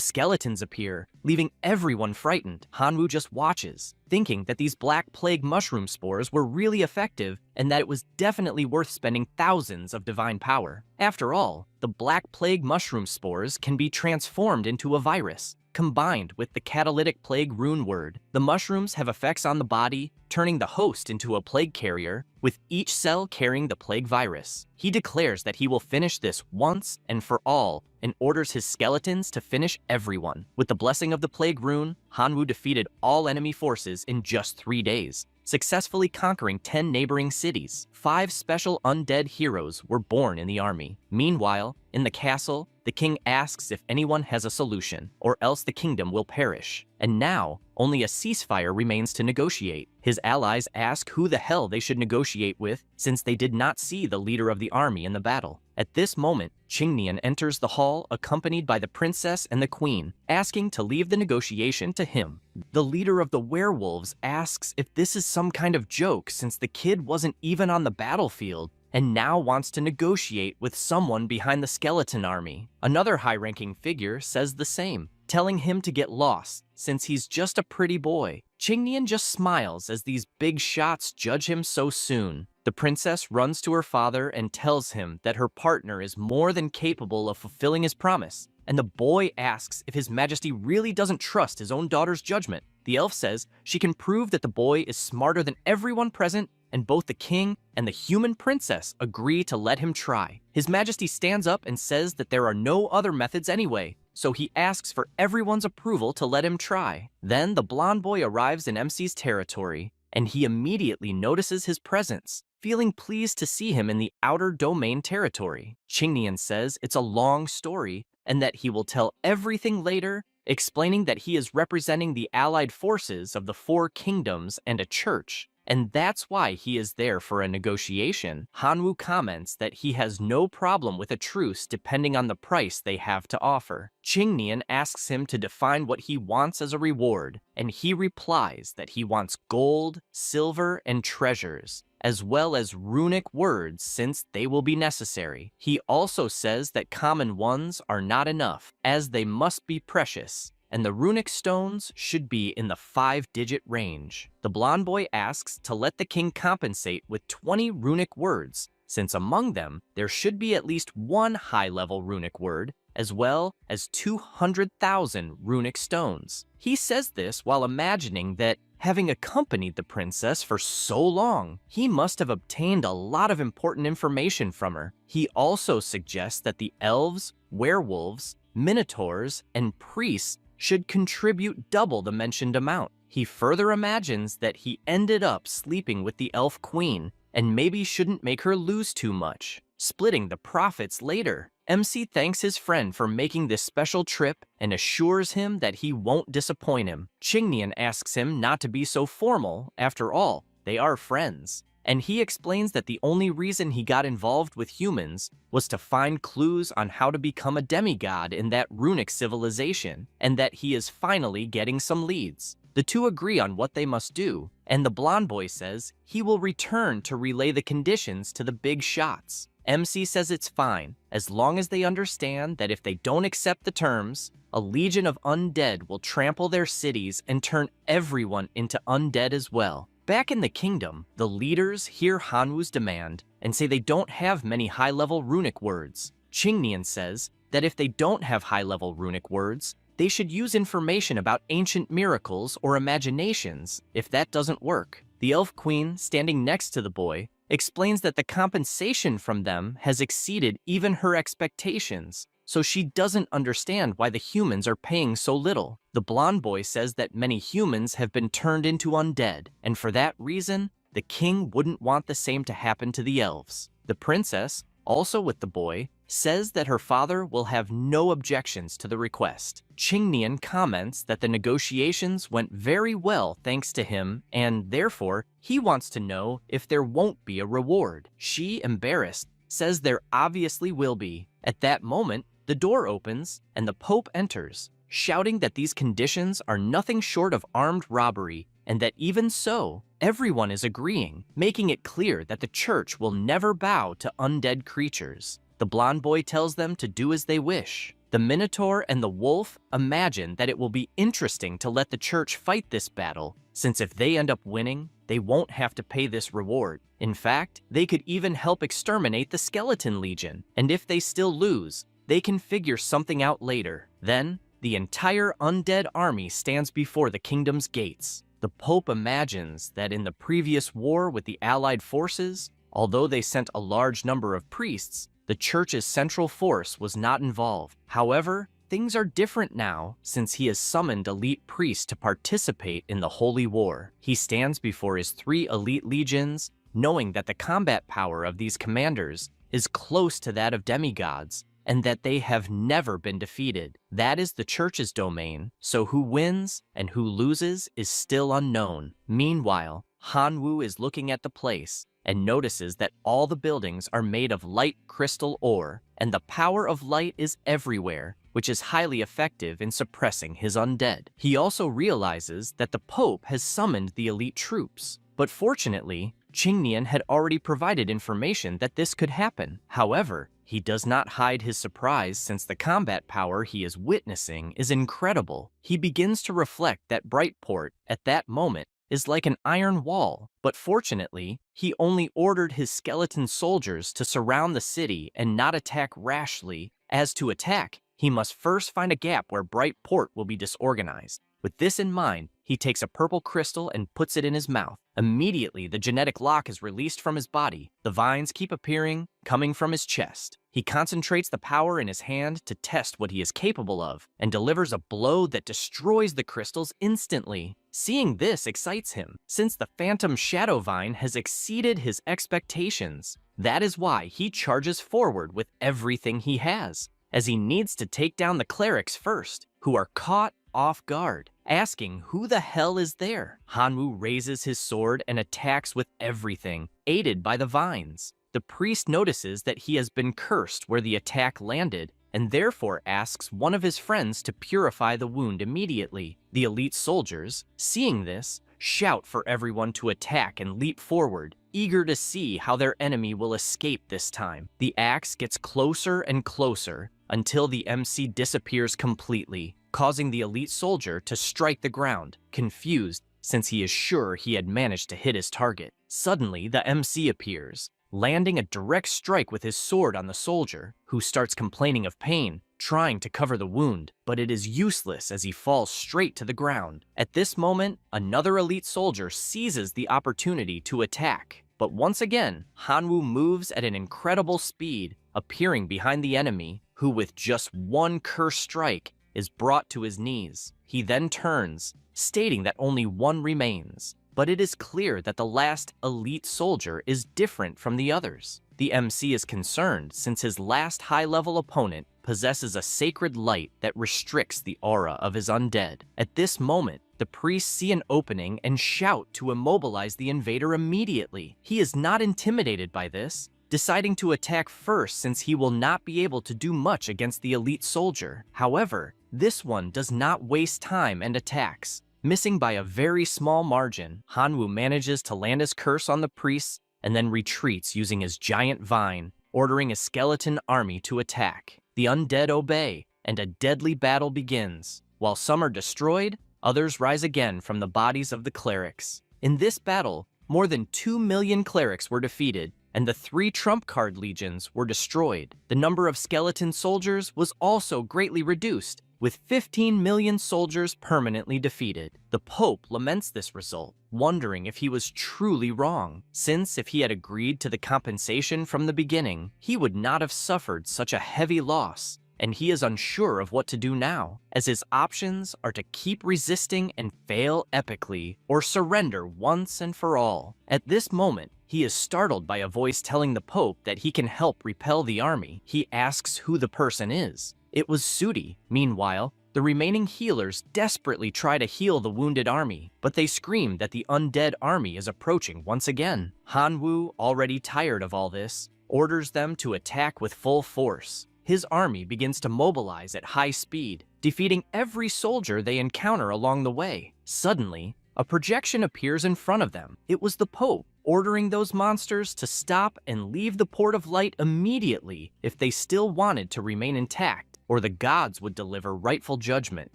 skeletons appear, leaving everyone frightened. Hanwoo just watches, thinking that these black plague mushroom spores were really effective and that it was definitely worth spending thousands of divine power. After all, the black plague mushroom spores can be transformed into a virus. Combined with the catalytic plague rune word, the mushrooms have effects on the body, turning the host into a plague carrier, with each cell carrying the plague virus. He declares that he will finish this once and for all, and orders his skeletons to finish everyone. With the blessing of the plague rune, Hanwoo defeated all enemy forces in just 3 days, successfully conquering 10 neighboring cities. 5 special undead heroes were born in the army. Meanwhile, in the castle, the king asks if anyone has a solution, or else the kingdom will perish. And now, only a ceasefire remains to negotiate. His allies ask who the hell they should negotiate with, since they did not see the leader of the army in the battle. At this moment, Qingnian enters the hall accompanied by the princess and the queen, asking to leave the negotiation to him. The leader of the werewolves asks if this is some kind of joke since the kid wasn't even on the battlefield, and now wants to negotiate with someone behind the skeleton army. Another high-ranking figure says the same, telling him to get lost, since he's just a pretty boy. Qingnian just smiles as these big shots judge him so soon. The princess runs to her father and tells him that her partner is more than capable of fulfilling his promise, and the boy asks if His Majesty really doesn't trust his own daughter's judgment. The elf says she can prove that the boy is smarter than everyone present, and both the king and the human princess agree to let him try. His Majesty stands up and says that there are no other methods anyway, so he asks for everyone's approval to let him try. Then the blonde boy arrives in MC's territory, and he immediately notices his presence, feeling pleased to see him in the outer domain territory. Qingnian says it's a long story, and that he will tell everything later, explaining that he is representing the allied forces of the 4 kingdoms and a church, and that's why he is there for a negotiation. Hanwoo comments that he has no problem with a truce depending on the price they have to offer. Qingnian asks him to define what he wants as a reward, and he replies that he wants gold, silver, and treasures, as well as runic words since they will be necessary. He also says that common ones are not enough, as they must be precious, and the runic stones should be in the 5-digit range. The blonde boy asks to let the king compensate with 20 runic words, since among them there should be at least 1 high-level runic word, as well as 200,000 runic stones. He says this while imagining that, having accompanied the princess for so long, he must have obtained a lot of important information from her. He also suggests that the elves, werewolves, minotaurs, and priests should contribute double the mentioned amount. He further imagines that he ended up sleeping with the elf queen, and maybe shouldn't make her lose too much, splitting the profits later. MC thanks his friend for making this special trip and assures him that he won't disappoint him. Qingnian asks him not to be so formal, after all, they are friends. And he explains that the only reason he got involved with humans was to find clues on how to become a demigod in that runic civilization, and that he is finally getting some leads. The two agree on what they must do, and the blonde boy says he will return to relay the conditions to the big shots. MC says it's fine, as long as they understand that if they don't accept the terms, a legion of undead will trample their cities and turn everyone into undead as well. Back in the kingdom, the leaders hear Hanwoo's demand and say they don't have many high-level runic words. Qingnian says that if they don't have high-level runic words, they should use information about ancient miracles or imaginations if that doesn't work. The elf queen, standing next to the boy, explains that the compensation from them has exceeded even her expectations, so she doesn't understand why the humans are paying so little. The blonde boy says that many humans have been turned into undead, and for that reason, the king wouldn't want the same to happen to the elves. The princess, also with the boy, says that her father will have no objections to the request. Qingnian comments that the negotiations went very well thanks to him, and therefore, he wants to know if there won't be a reward. She, embarrassed, says there obviously will be. At that moment, the door opens and the Pope enters, shouting that these conditions are nothing short of armed robbery and that even so, everyone is agreeing, making it clear that the church will never bow to undead creatures. The blonde boy tells them to do as they wish. The Minotaur and the Wolf imagine that it will be interesting to let the church fight this battle, since if they end up winning, they won't have to pay this reward. In fact, they could even help exterminate the Skeleton Legion, and if they still lose, they can figure something out later. Then, the entire undead army stands before the kingdom's gates. The Pope imagines that in the previous war with the Allied forces, although they sent a large number of priests, the church's central force was not involved. However, things are different now since he has summoned elite priests to participate in the Holy War. He stands before his 3 elite legions, knowing that the combat power of these commanders is close to that of demigods, and that they have never been defeated. That is the church's domain, so who wins and who loses is still unknown. Meanwhile, Hanwoo is looking at the place and notices that all the buildings are made of light crystal ore, and the power of light is everywhere, which is highly effective in suppressing his undead. He also realizes that the Pope has summoned the elite troops, but fortunately, Qingnian had already provided information that this could happen. However, he does not hide his surprise since the combat power he is witnessing is incredible. He begins to reflect that Brightport, at that moment, is like an iron wall, but fortunately, he only ordered his skeleton soldiers to surround the city and not attack rashly. As to attack, he must first find a gap where Brightport will be disorganized. With this in mind, he takes a purple crystal and puts it in his mouth. Immediately, the genetic lock is released from his body. The vines keep appearing, coming from his chest. He concentrates the power in his hand to test what he is capable of, and delivers a blow that destroys the crystals instantly. Seeing this excites him, since the Phantom Shadow Vine has exceeded his expectations. That is why he charges forward with everything he has, as he needs to take down the clerics first, who are caught off guard, asking who the hell is there. Hanwoo raises his sword and attacks with everything, aided by the vines. The priest notices that he has been cursed where the attack landed, and therefore asks one of his friends to purify the wound immediately. The elite soldiers, seeing this, shout for everyone to attack and leap forward, eager to see how their enemy will escape this time. The axe gets closer and closer until the MC disappears completely, causing the elite soldier to strike the ground, confused since he is sure he had managed to hit his target. Suddenly, the MC appears, landing a direct strike with his sword on the soldier, who starts complaining of pain, trying to cover the wound, but it is useless as he falls straight to the ground. At this moment, another elite soldier seizes the opportunity to attack, but once again, Hanwoo moves at an incredible speed, appearing behind the enemy, who with just one curse strike is brought to his knees. He then turns, stating that only one remains, but it is clear that the last elite soldier is different from the others. The MC is concerned since his last high-level opponent possesses a sacred light that restricts the aura of his undead. At this moment, the priests see an opening and shout to immobilize the invader immediately. He is not intimidated by this, deciding to attack first since he will not be able to do much against the elite soldier. However, this one does not waste time and attacks. Missing by a very small margin, Hanwoo manages to land his curse on the priests and then retreats using his giant vine, ordering his skeleton army to attack. The undead obey, and a deadly battle begins. While some are destroyed, others rise again from the bodies of the clerics. In this battle, more than 2 million clerics were defeated, and the 3 trump card legions were destroyed. The number of skeleton soldiers was also greatly reduced, with 15 million soldiers permanently defeated. The Pope laments this result, wondering if he was truly wrong, since if he had agreed to the compensation from the beginning, he would not have suffered such a heavy loss, and he is unsure of what to do now, as his options are to keep resisting and fail epically, or surrender once and for all. At this moment, he is startled by a voice telling the Pope that he can help repel the army. He asks who the person is. It was Zudi. Meanwhile, the remaining healers desperately try to heal the wounded army, but they scream that the undead army is approaching once again. Hanwoo, already tired of all this, orders them to attack with full force. his army begins to mobilize at high speed, defeating every soldier they encounter along the way. Suddenly, a projection appears in front of them. It was the Pope, ordering those monsters to stop and leave the Port of Light immediately if they still wanted to remain intact, or the gods would deliver rightful judgment.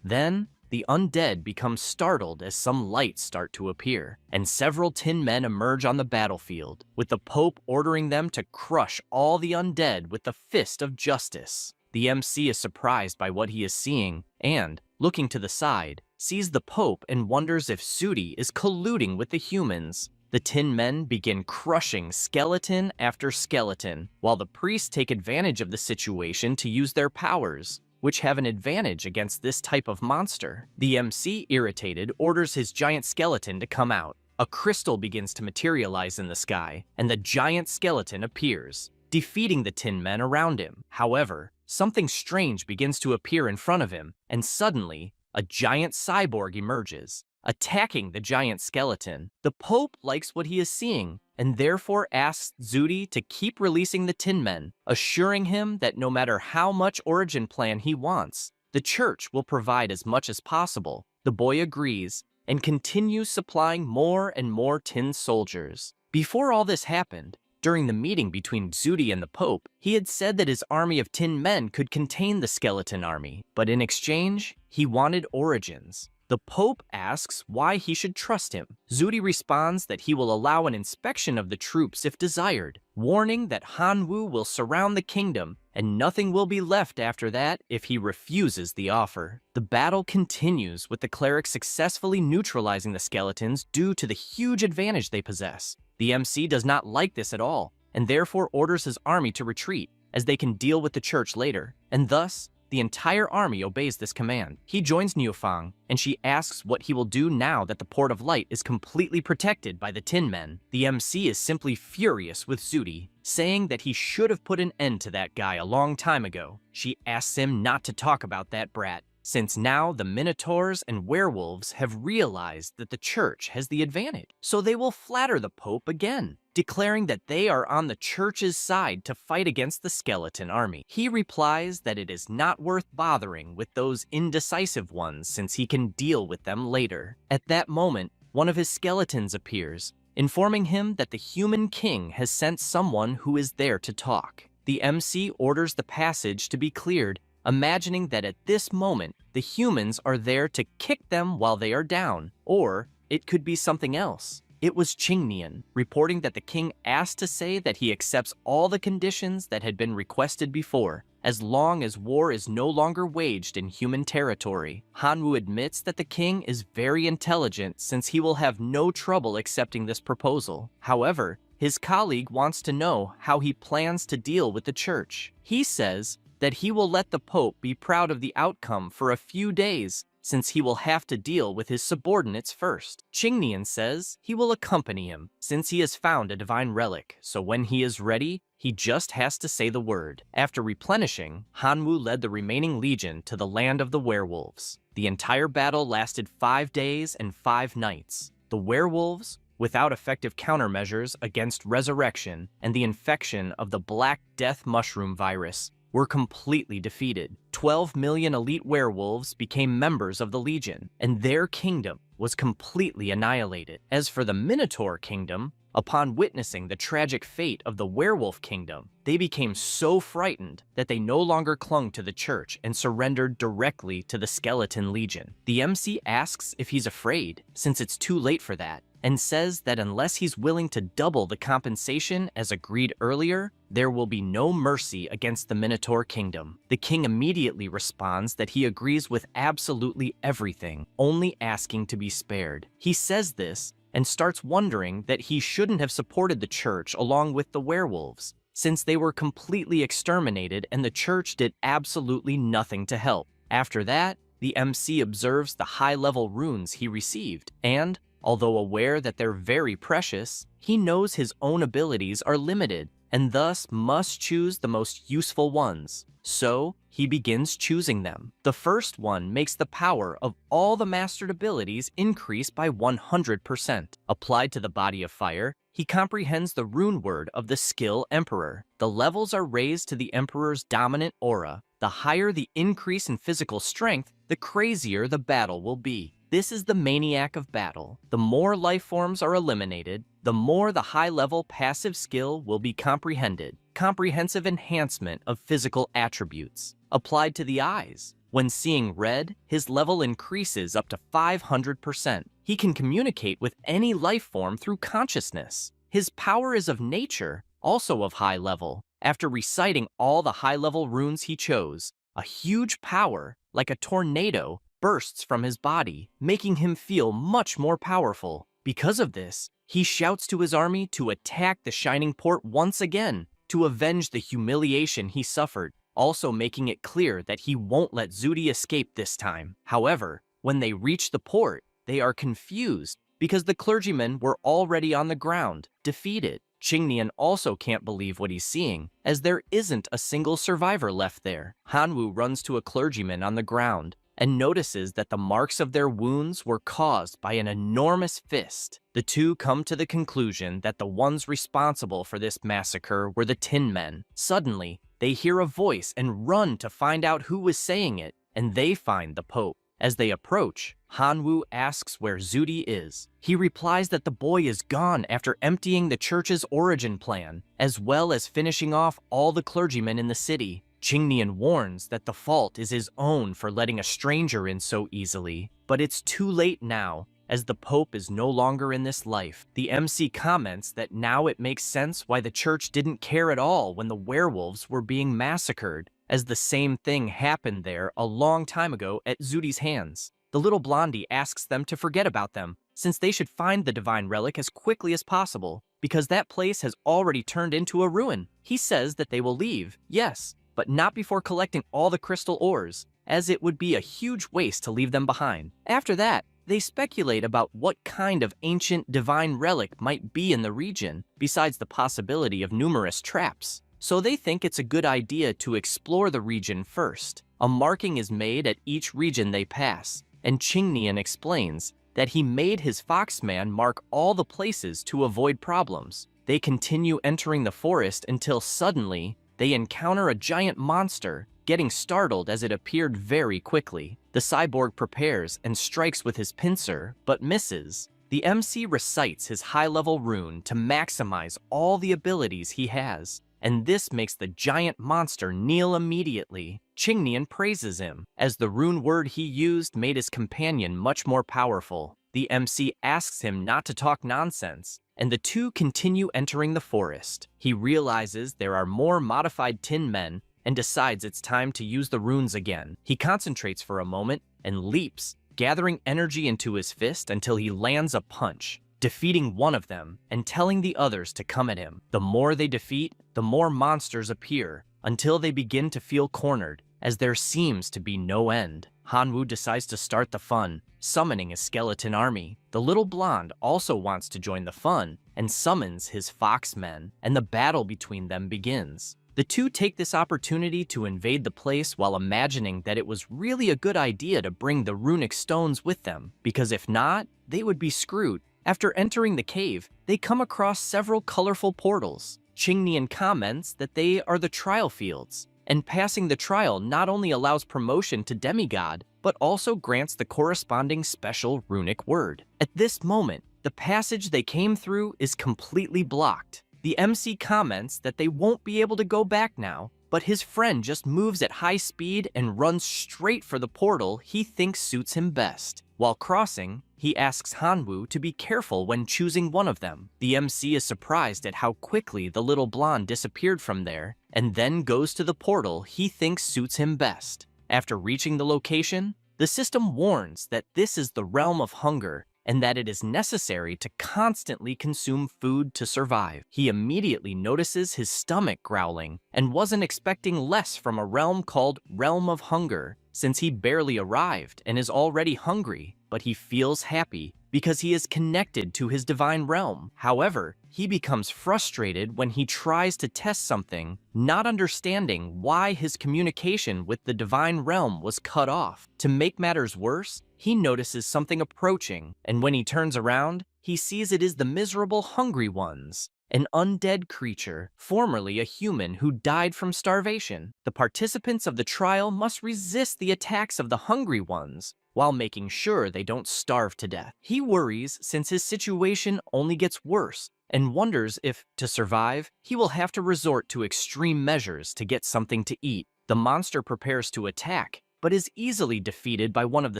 Then, the undead become startled as some lights start to appear, and several tin men emerge on the battlefield, with the Pope ordering them to crush all the undead with the fist of justice. The MC is surprised by what he is seeing, and, looking to the side, sees the Pope and wonders if Zudi is colluding with the humans. The tin men begin crushing skeleton after skeleton, while the priests take advantage of the situation to use their powers, which have an advantage against this type of monster. The MC, irritated, orders his giant skeleton to come out. A crystal begins to materialize in the sky, and the giant skeleton appears, defeating the tin men around him. However, something strange begins to appear in front of him, and suddenly, a giant cyborg emerges, attacking the giant skeleton. The Pope likes what he is seeing, and therefore asks Zudi to keep releasing the tin men, assuring him that no matter how much origin plan he wants, the church will provide as much as possible. The boy agrees, and continues supplying more and more tin soldiers. Before all this happened, during the meeting between Zudi and the Pope, he had said that his army of tin men could contain the skeleton army, but in exchange, he wanted origins. The Pope asks why he should trust him. Zudi responds that he will allow an inspection of the troops if desired, warning that Hanwoo will surround the kingdom and nothing will be left after that if he refuses the offer. The battle continues with the clerics successfully neutralizing the skeletons due to the huge advantage they possess. The MC does not like this at all, and therefore orders his army to retreat, as they can deal with the church later, and thus, the entire army obeys this command. He joins Niufang, and she asks what he will do now that the Port of Light is completely protected by the Tin Men. The MC is simply furious with Zudi, saying that he should have put an end to that guy a long time ago. She asks him not to talk about that brat, since now the Minotaurs and werewolves have realized that the church has the advantage. So they will flatter the Pope again, declaring that they are on the church's side to fight against the skeleton army. He replies that it is not worth bothering with those indecisive ones since he can deal with them later. At that moment, one of his skeletons appears, informing him that the human king has sent someone who is there to talk. The MC orders the passage to be cleared, imagining that at this moment, the humans are there to kick them while they are down, or it could be something else. It was Qingnian, reporting that the king asked to say that he accepts all the conditions that had been requested before, as long as war is no longer waged in human territory. Hanwoo admits that the king is very intelligent since he will have no trouble accepting this proposal. However, his colleague wants to know how he plans to deal with the church. He says that he will let the Pope be proud of the outcome for a few days, since he will have to deal with his subordinates first. Qingnian says he will accompany him, since he has found a divine relic, so when he is ready, he just has to say the word. After replenishing, Hanwoo led the remaining legion to the land of the werewolves. The entire battle lasted 5 days and 5 nights. The werewolves, without effective countermeasures against resurrection and the infection of the Black Death mushroom virus, were completely defeated. 12 million elite werewolves became members of the Legion, and their kingdom was completely annihilated. As for the Minotaur kingdom, upon witnessing the tragic fate of the werewolf kingdom, they became so frightened that they no longer clung to the church and surrendered directly to the Skeleton Legion. The MC asks if he's afraid, since it's too late for that, and says that unless he's willing to double the compensation as agreed earlier, there will be no mercy against the Minotaur kingdom. The king immediately responds that he agrees with absolutely everything, only asking to be spared. He says this and starts wondering that he shouldn't have supported the church along with the werewolves, since they were completely exterminated and the church did absolutely nothing to help. After that, the MC observes the high-level runes he received, and although aware that they're very precious, he knows his own abilities are limited and thus must choose the most useful ones. So, he begins choosing them. The first one makes the power of all the mastered abilities increase by 100%. Applied to the body of fire, he comprehends the rune word of the skill Emperor. The levels are raised to the Emperor's dominant aura. The higher the increase in physical strength, the crazier the battle will be. This is the maniac of battle. The more life forms are eliminated, the more the high-level passive skill will be comprehended. Comprehensive enhancement of physical attributes. Applied to the eyes. When seeing red, his level increases up to 500%. He can communicate with any life form through consciousness. His power is of nature, also of high level. After reciting all the high-level runes he chose, a huge power, like a tornado, bursts from his body, making him feel much more powerful. Because of this, he shouts to his army to attack the Shining Port once again, to avenge the humiliation he suffered, also making it clear that he won't let Zudi escape this time. However, when they reach the port, they are confused because the clergymen were already on the ground, defeated. Qingnian also can't believe what he's seeing, as there isn't a single survivor left there. Hanwu runs to a clergyman on the ground and notices that the marks of their wounds were caused by an enormous fist. The two come to the conclusion that the ones responsible for this massacre were the Tin Men. Suddenly, they hear a voice and run to find out who was saying it, and they find the Pope. As they approach, Hanwu asks where Zudi is. He replies that the boy is gone after emptying the church's origin plan, as well as finishing off all the clergymen in the city. Qingnian warns that the fault is his own for letting a stranger in so easily, but it's too late now, as the Pope is no longer in this life. The MC comments that now it makes sense why the church didn't care at all when the werewolves were being massacred, as the same thing happened there a long time ago at Zudi's hands. The little blondie asks them to forget about them, since they should find the divine relic as quickly as possible, because that place has already turned into a ruin. He says that they will leave, yes, but not before collecting all the crystal ores, as it would be a huge waste to leave them behind. After that, they speculate about what kind of ancient divine relic might be in the region, besides the possibility of numerous traps. So they think it's a good idea to explore the region first. A marking is made at each region they pass, and Qingnian explains that he made his foxman mark all the places to avoid problems. They continue entering the forest until suddenly, they encounter a giant monster, getting startled as it appeared very quickly. The cyborg prepares and strikes with his pincer, but misses. The MC recites his high-level rune to maximize all the abilities he has, and this makes the giant monster kneel immediately. Qingnian praises him, as the rune word he used made his companion much more powerful. The MC asks him not to talk nonsense, and the two continue entering the forest. He realizes there are more modified Tin Men and decides it's time to use the runes again. He concentrates for a moment and leaps, gathering energy into his fist until he lands a punch, defeating one of them and telling the others to come at him. The more they defeat, the more monsters appear, until they begin to feel cornered, as there seems to be no end. Hanwu decides to start the fun, summoning a skeleton army. The little blonde also wants to join the fun and summons his foxmen, and the battle between them begins. The two take this opportunity to invade the place while imagining that it was really a good idea to bring the runic stones with them, because if not, they would be screwed. After entering the cave, they come across several colorful portals. Qingnian comments that they are the trial fields, and passing the trial not only allows promotion to demigod, but also grants the corresponding special runic word. At this moment, the passage they came through is completely blocked. The MC comments that they won't be able to go back now, but his friend just moves at high speed and runs straight for the portal he thinks suits him best. While crossing, he asks Hanwu to be careful when choosing one of them. The MC is surprised at how quickly the little blonde disappeared from there, and then goes to the portal he thinks suits him best. After reaching the location, the system warns that this is the realm of hunger, and that it is necessary to constantly consume food to survive. He immediately notices his stomach growling, and wasn't expecting less from a realm called Realm of Hunger, since he barely arrived and is already hungry, but he feels happy because he is connected to his divine realm. However, he becomes frustrated when he tries to test something, not understanding why his communication with the divine realm was cut off. To make matters worse, he notices something approaching, and when he turns around, he sees it is the miserable Hungry Ones, an undead creature, formerly a human who died from starvation. The participants of the trial must resist the attacks of the Hungry Ones while making sure they don't starve to death. He worries since his situation only gets worse and wonders if, to survive, he will have to resort to extreme measures to get something to eat. The monster prepares to attack, but is easily defeated by one of the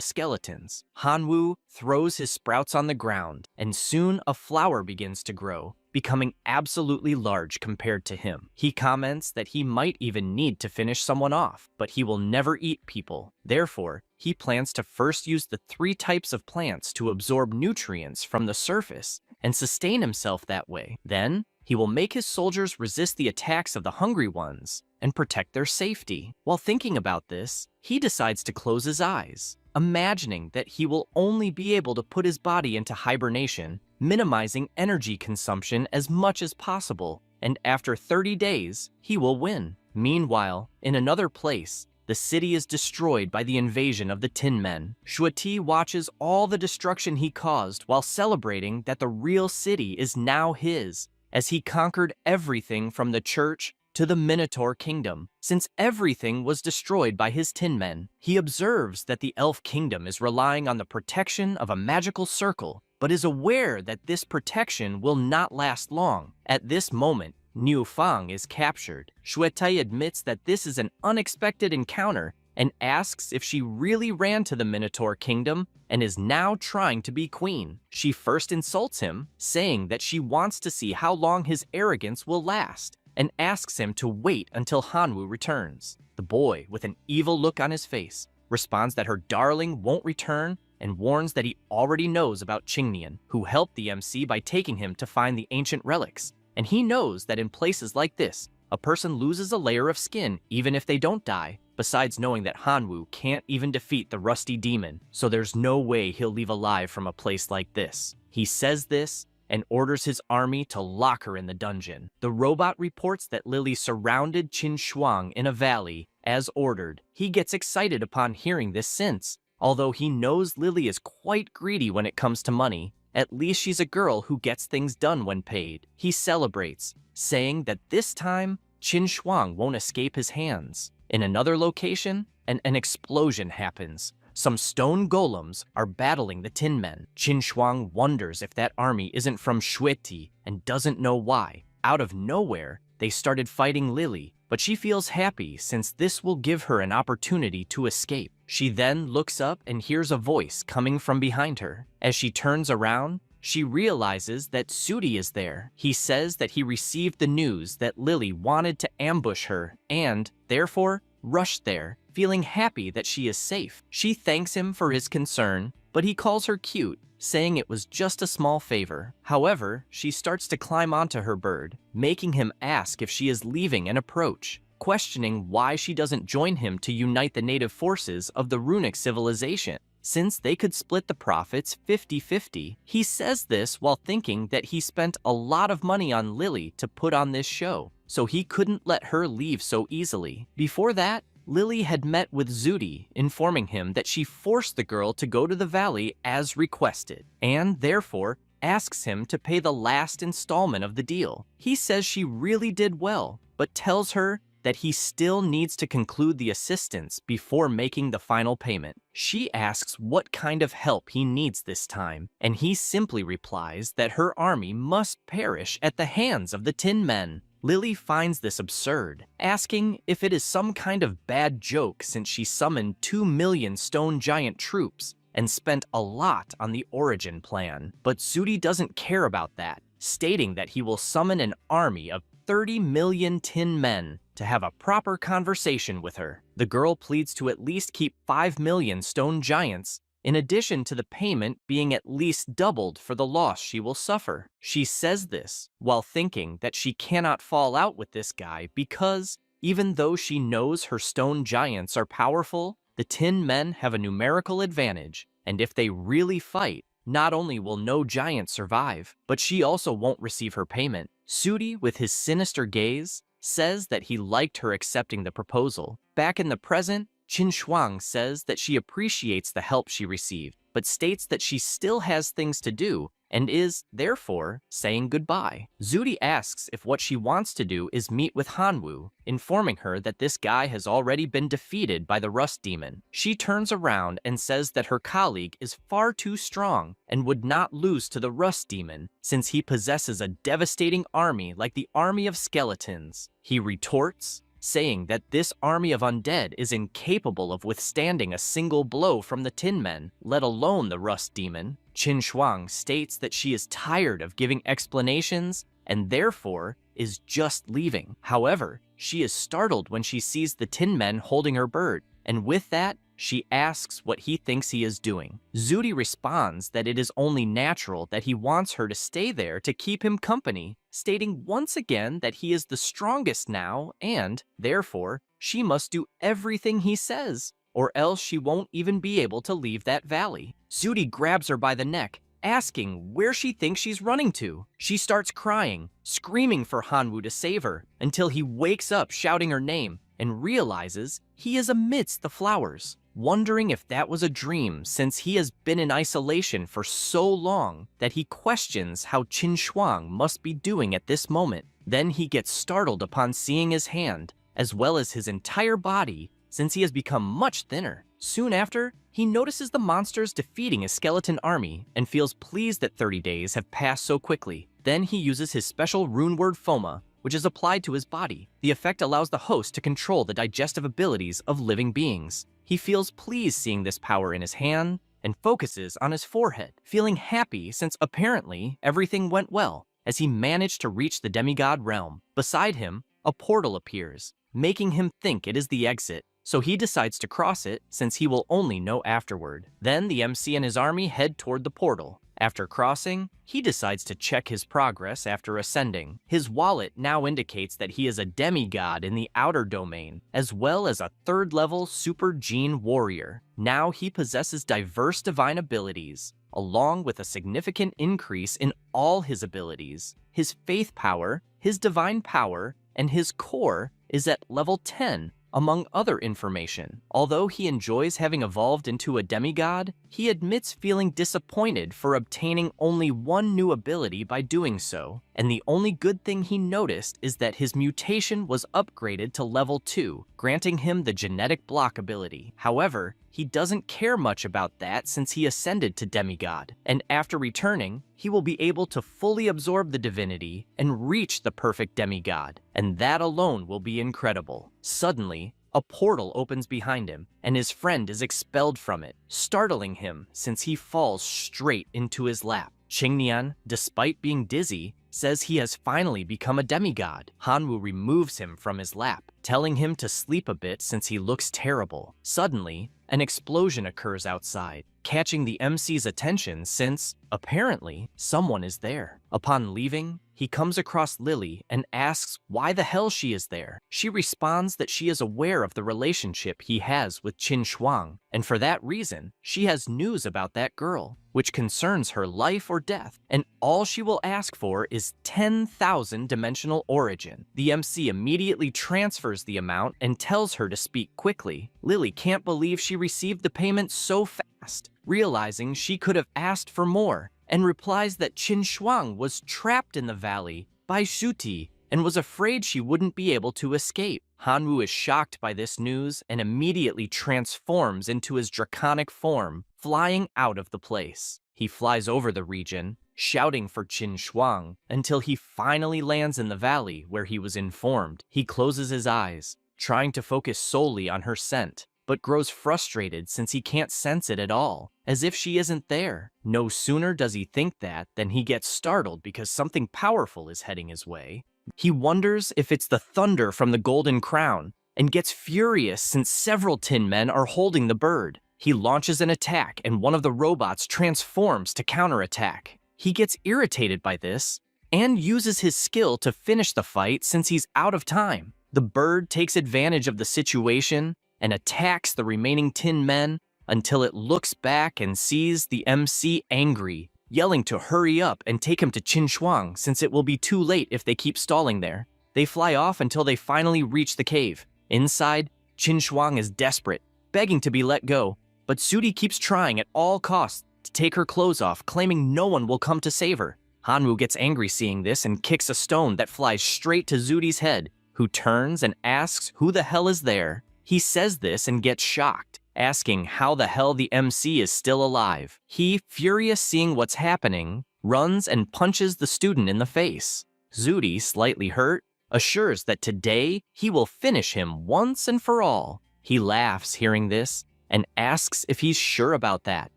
skeletons. Hanwoo throws his sprouts on the ground, and soon a flower begins to grow, becoming absolutely large compared to him. He comments that he might even need to finish someone off, but he will never eat people. Therefore, he plans to first use the 3 types of plants to absorb nutrients from the surface and sustain himself that way. Then, he will make his soldiers resist the attacks of the Hungry Ones and protect their safety. While thinking about this, he decides to close his eyes, imagining that he will only be able to put his body into hibernation, minimizing energy consumption as much as possible, and after 30 days, he will win. Meanwhile, in another place, the city is destroyed by the invasion of the Tin Men. Shuati watches all the destruction he caused while celebrating that the real city is now his, as he conquered everything from the church to the Minotaur kingdom. Since everything was destroyed by his Tin Men, he observes that the Elf kingdom is relying on the protection of a magical circle, but is aware that this protection will not last long. At this moment, Niu Fang is captured. Shuetai admits that this is an unexpected encounter and asks if she really ran to the Minotaur kingdom and is now trying to be queen. She first insults him, saying that she wants to see how long his arrogance will last, and asks him to wait until Hanwoo returns. The boy, with an evil look on his face, responds that her darling won't return and warns that he already knows about Qingnian, who helped the MC by taking him to find the ancient relics. And he knows that in places like this, a person loses a layer of skin even if they don't die, besides knowing that Hanwoo can't even defeat the rusty demon, so there's no way he'll leave alive from a place like this. He says this and orders his army to lock her in the dungeon. The robot reports that Lily surrounded Schwang in a valley, as ordered. He gets excited upon hearing this since, although he knows Lily is quite greedy when it comes to money, at least she's a girl who gets things done when paid. He celebrates, saying that this time, Schwang won't escape his hands. In another location, an explosion happens. Some stone golems are battling the Tin Men. Schwang wonders if that army isn't from Shueti and doesn't know why. Out of nowhere, they started fighting Lily, but she feels happy since this will give her an opportunity to escape. She then looks up and hears a voice coming from behind her. As she turns around, she realizes that Zudi is there. He says that he received the news that Lily wanted to ambush her and, therefore, rushed there, feeling happy that she is safe. She thanks him for his concern, but he calls her cute, saying it was just a small favor. However, she starts to climb onto her bird, making him ask if she is leaving and approach, questioning why she doesn't join him to unite the native forces of the runic civilization, since they could split the profits 50-50. He says this while thinking that he spent a lot of money on Lily to put on this show, so he couldn't let her leave so easily. Before that, Lily had met with Zudi, informing him that she forced the girl to go to the valley as requested, and therefore asks him to pay the last installment of the deal. He says she really did well, but tells her that he still needs to conclude the assistance before making the final payment. She asks what kind of help he needs this time, and he simply replies that her army must perish at the hands of the Tin Men. Lily finds this absurd, asking if it is some kind of bad joke since she summoned 2 million stone giant troops and spent a lot on the origin plan. But Zudi doesn't care about that, stating that he will summon an army of 30 million Tin Men to have a proper conversation with her. The girl pleads to at least keep 5 million stone giants, in addition to the payment being at least doubled for the loss she will suffer. She says this while thinking that she cannot fall out with this guy because, even though she knows her stone giants are powerful, the Tin Men have a numerical advantage, and if they really fight, Not only will no giant survive, but she also won't receive her payment. Zudi, with his sinister gaze, says that he liked her accepting the proposal. Back in the present, Schwang says that she appreciates the help she received, but states that she still has things to do and is, therefore, saying goodbye. Zudi asks if what she wants to do is meet with Hanwoo, informing her that this guy has already been defeated by the Rust Demon. She turns around and says that her colleague is far too strong and would not lose to the Rust Demon since he possesses a devastating army like the Army of Skeletons. He retorts, saying that this army of undead is incapable of withstanding a single blow from the Tin Men, let alone the Rust Demon. Schwang states that she is tired of giving explanations and therefore is just leaving. However, she is startled when she sees the Tin Men holding her bird, and with that, she asks what he thinks he is doing. Zudi responds that it is only natural that he wants her to stay there to keep him company, stating once again that he is the strongest now and, therefore, she must do everything he says, or else she won't even be able to leave that valley. Zudi grabs her by the neck, asking where she thinks she's running to. She starts crying, screaming for Hanwoo to save her, until he wakes up shouting her name and realizes he is amidst the flowers, wondering if that was a dream since he has been in isolation for so long that he questions how Schwang must be doing at this moment. Then he gets startled upon seeing his hand, as well as his entire body, since he has become much thinner. Soon after, he notices the monsters defeating a skeleton army and feels pleased that 30 days have passed so quickly. Then he uses his special rune word Foma, which is applied to his body. The effect allows the host to control the digestive abilities of living beings. He feels pleased seeing this power in his hand and focuses on his forehead, feeling happy since apparently everything went well as he managed to reach the demigod realm. Beside him, a portal appears, making him think it is the exit, so he decides to cross it since he will only know afterward. Then the MC and his army head toward the portal. After crossing, he decides to check his progress after ascending. His wallet now indicates that he is a demigod in the outer domain, as well as a 3rd level super gene warrior. Now he possesses diverse divine abilities, along with a significant increase in all his abilities. His faith power, his divine power, and his core is at level 10, among other information. Although he enjoys having evolved into a demigod, he admits feeling disappointed for obtaining only one new ability by doing so, and the only good thing he noticed is that his mutation was upgraded to level 2, granting him the genetic block ability. However, he doesn't care much about that since he ascended to demigod, and after returning, he will be able to fully absorb the divinity and reach the perfect demigod, and that alone will be incredible. Suddenly, a portal opens behind him, and his friend is expelled from it, startling him since he falls straight into his lap. Qingnian, despite being dizzy, says he has finally become a demigod. Hanwoo removes him from his lap, telling him to sleep a bit since he looks terrible. Suddenly, an explosion occurs outside, catching the MC's attention since, apparently, someone is there. Upon leaving, he comes across Lily and asks why the hell she is there. She responds that she is aware of the relationship he has with Schwang, and for that reason, she has news about that girl, which concerns her life or death, and all she will ask for is 10,000 dimensional origin. The MC immediately transfers the amount and tells her to speak quickly. Lily can't believe she received the payment so fast, realizing she could have asked for more, and replies that Schwang was trapped in the valley by Zudi and was afraid she wouldn't be able to escape. Hanwoo is shocked by this news and immediately transforms into his draconic form, flying out of the place. He flies over the region, shouting for Schwang until he finally lands in the valley where he was informed. He closes his eyes, trying to focus solely on her scent, but grows frustrated since he can't sense it at all, as if she isn't there. No sooner does he think that than he gets startled because something powerful is heading his way. He wonders if it's the thunder from the Golden Crown, and gets furious since several Tin Men are holding the bird. He launches an attack and one of the robots transforms to counterattack. He gets irritated by this, and uses his skill to finish the fight since he's out of time. The bird takes advantage of the situation and attacks the remaining Tin Men, until it looks back and sees the MC angry, yelling to hurry up and take him to Schwang since it will be too late if they keep stalling there. They fly off until they finally reach the cave. Inside, Schwang is desperate, begging to be let go, but Zudi keeps trying at all costs to take her clothes off, claiming no one will come to save her. Hanwoo gets angry seeing this and kicks a stone that flies straight to Zudi's head, who turns and asks who the hell is there. He says this and gets shocked, asking how the hell the MC is still alive. He, furious seeing what's happening, runs and punches the student in the face. Zudi, slightly hurt, assures that today he will finish him once and for all. He laughs hearing this and asks if he's sure about that.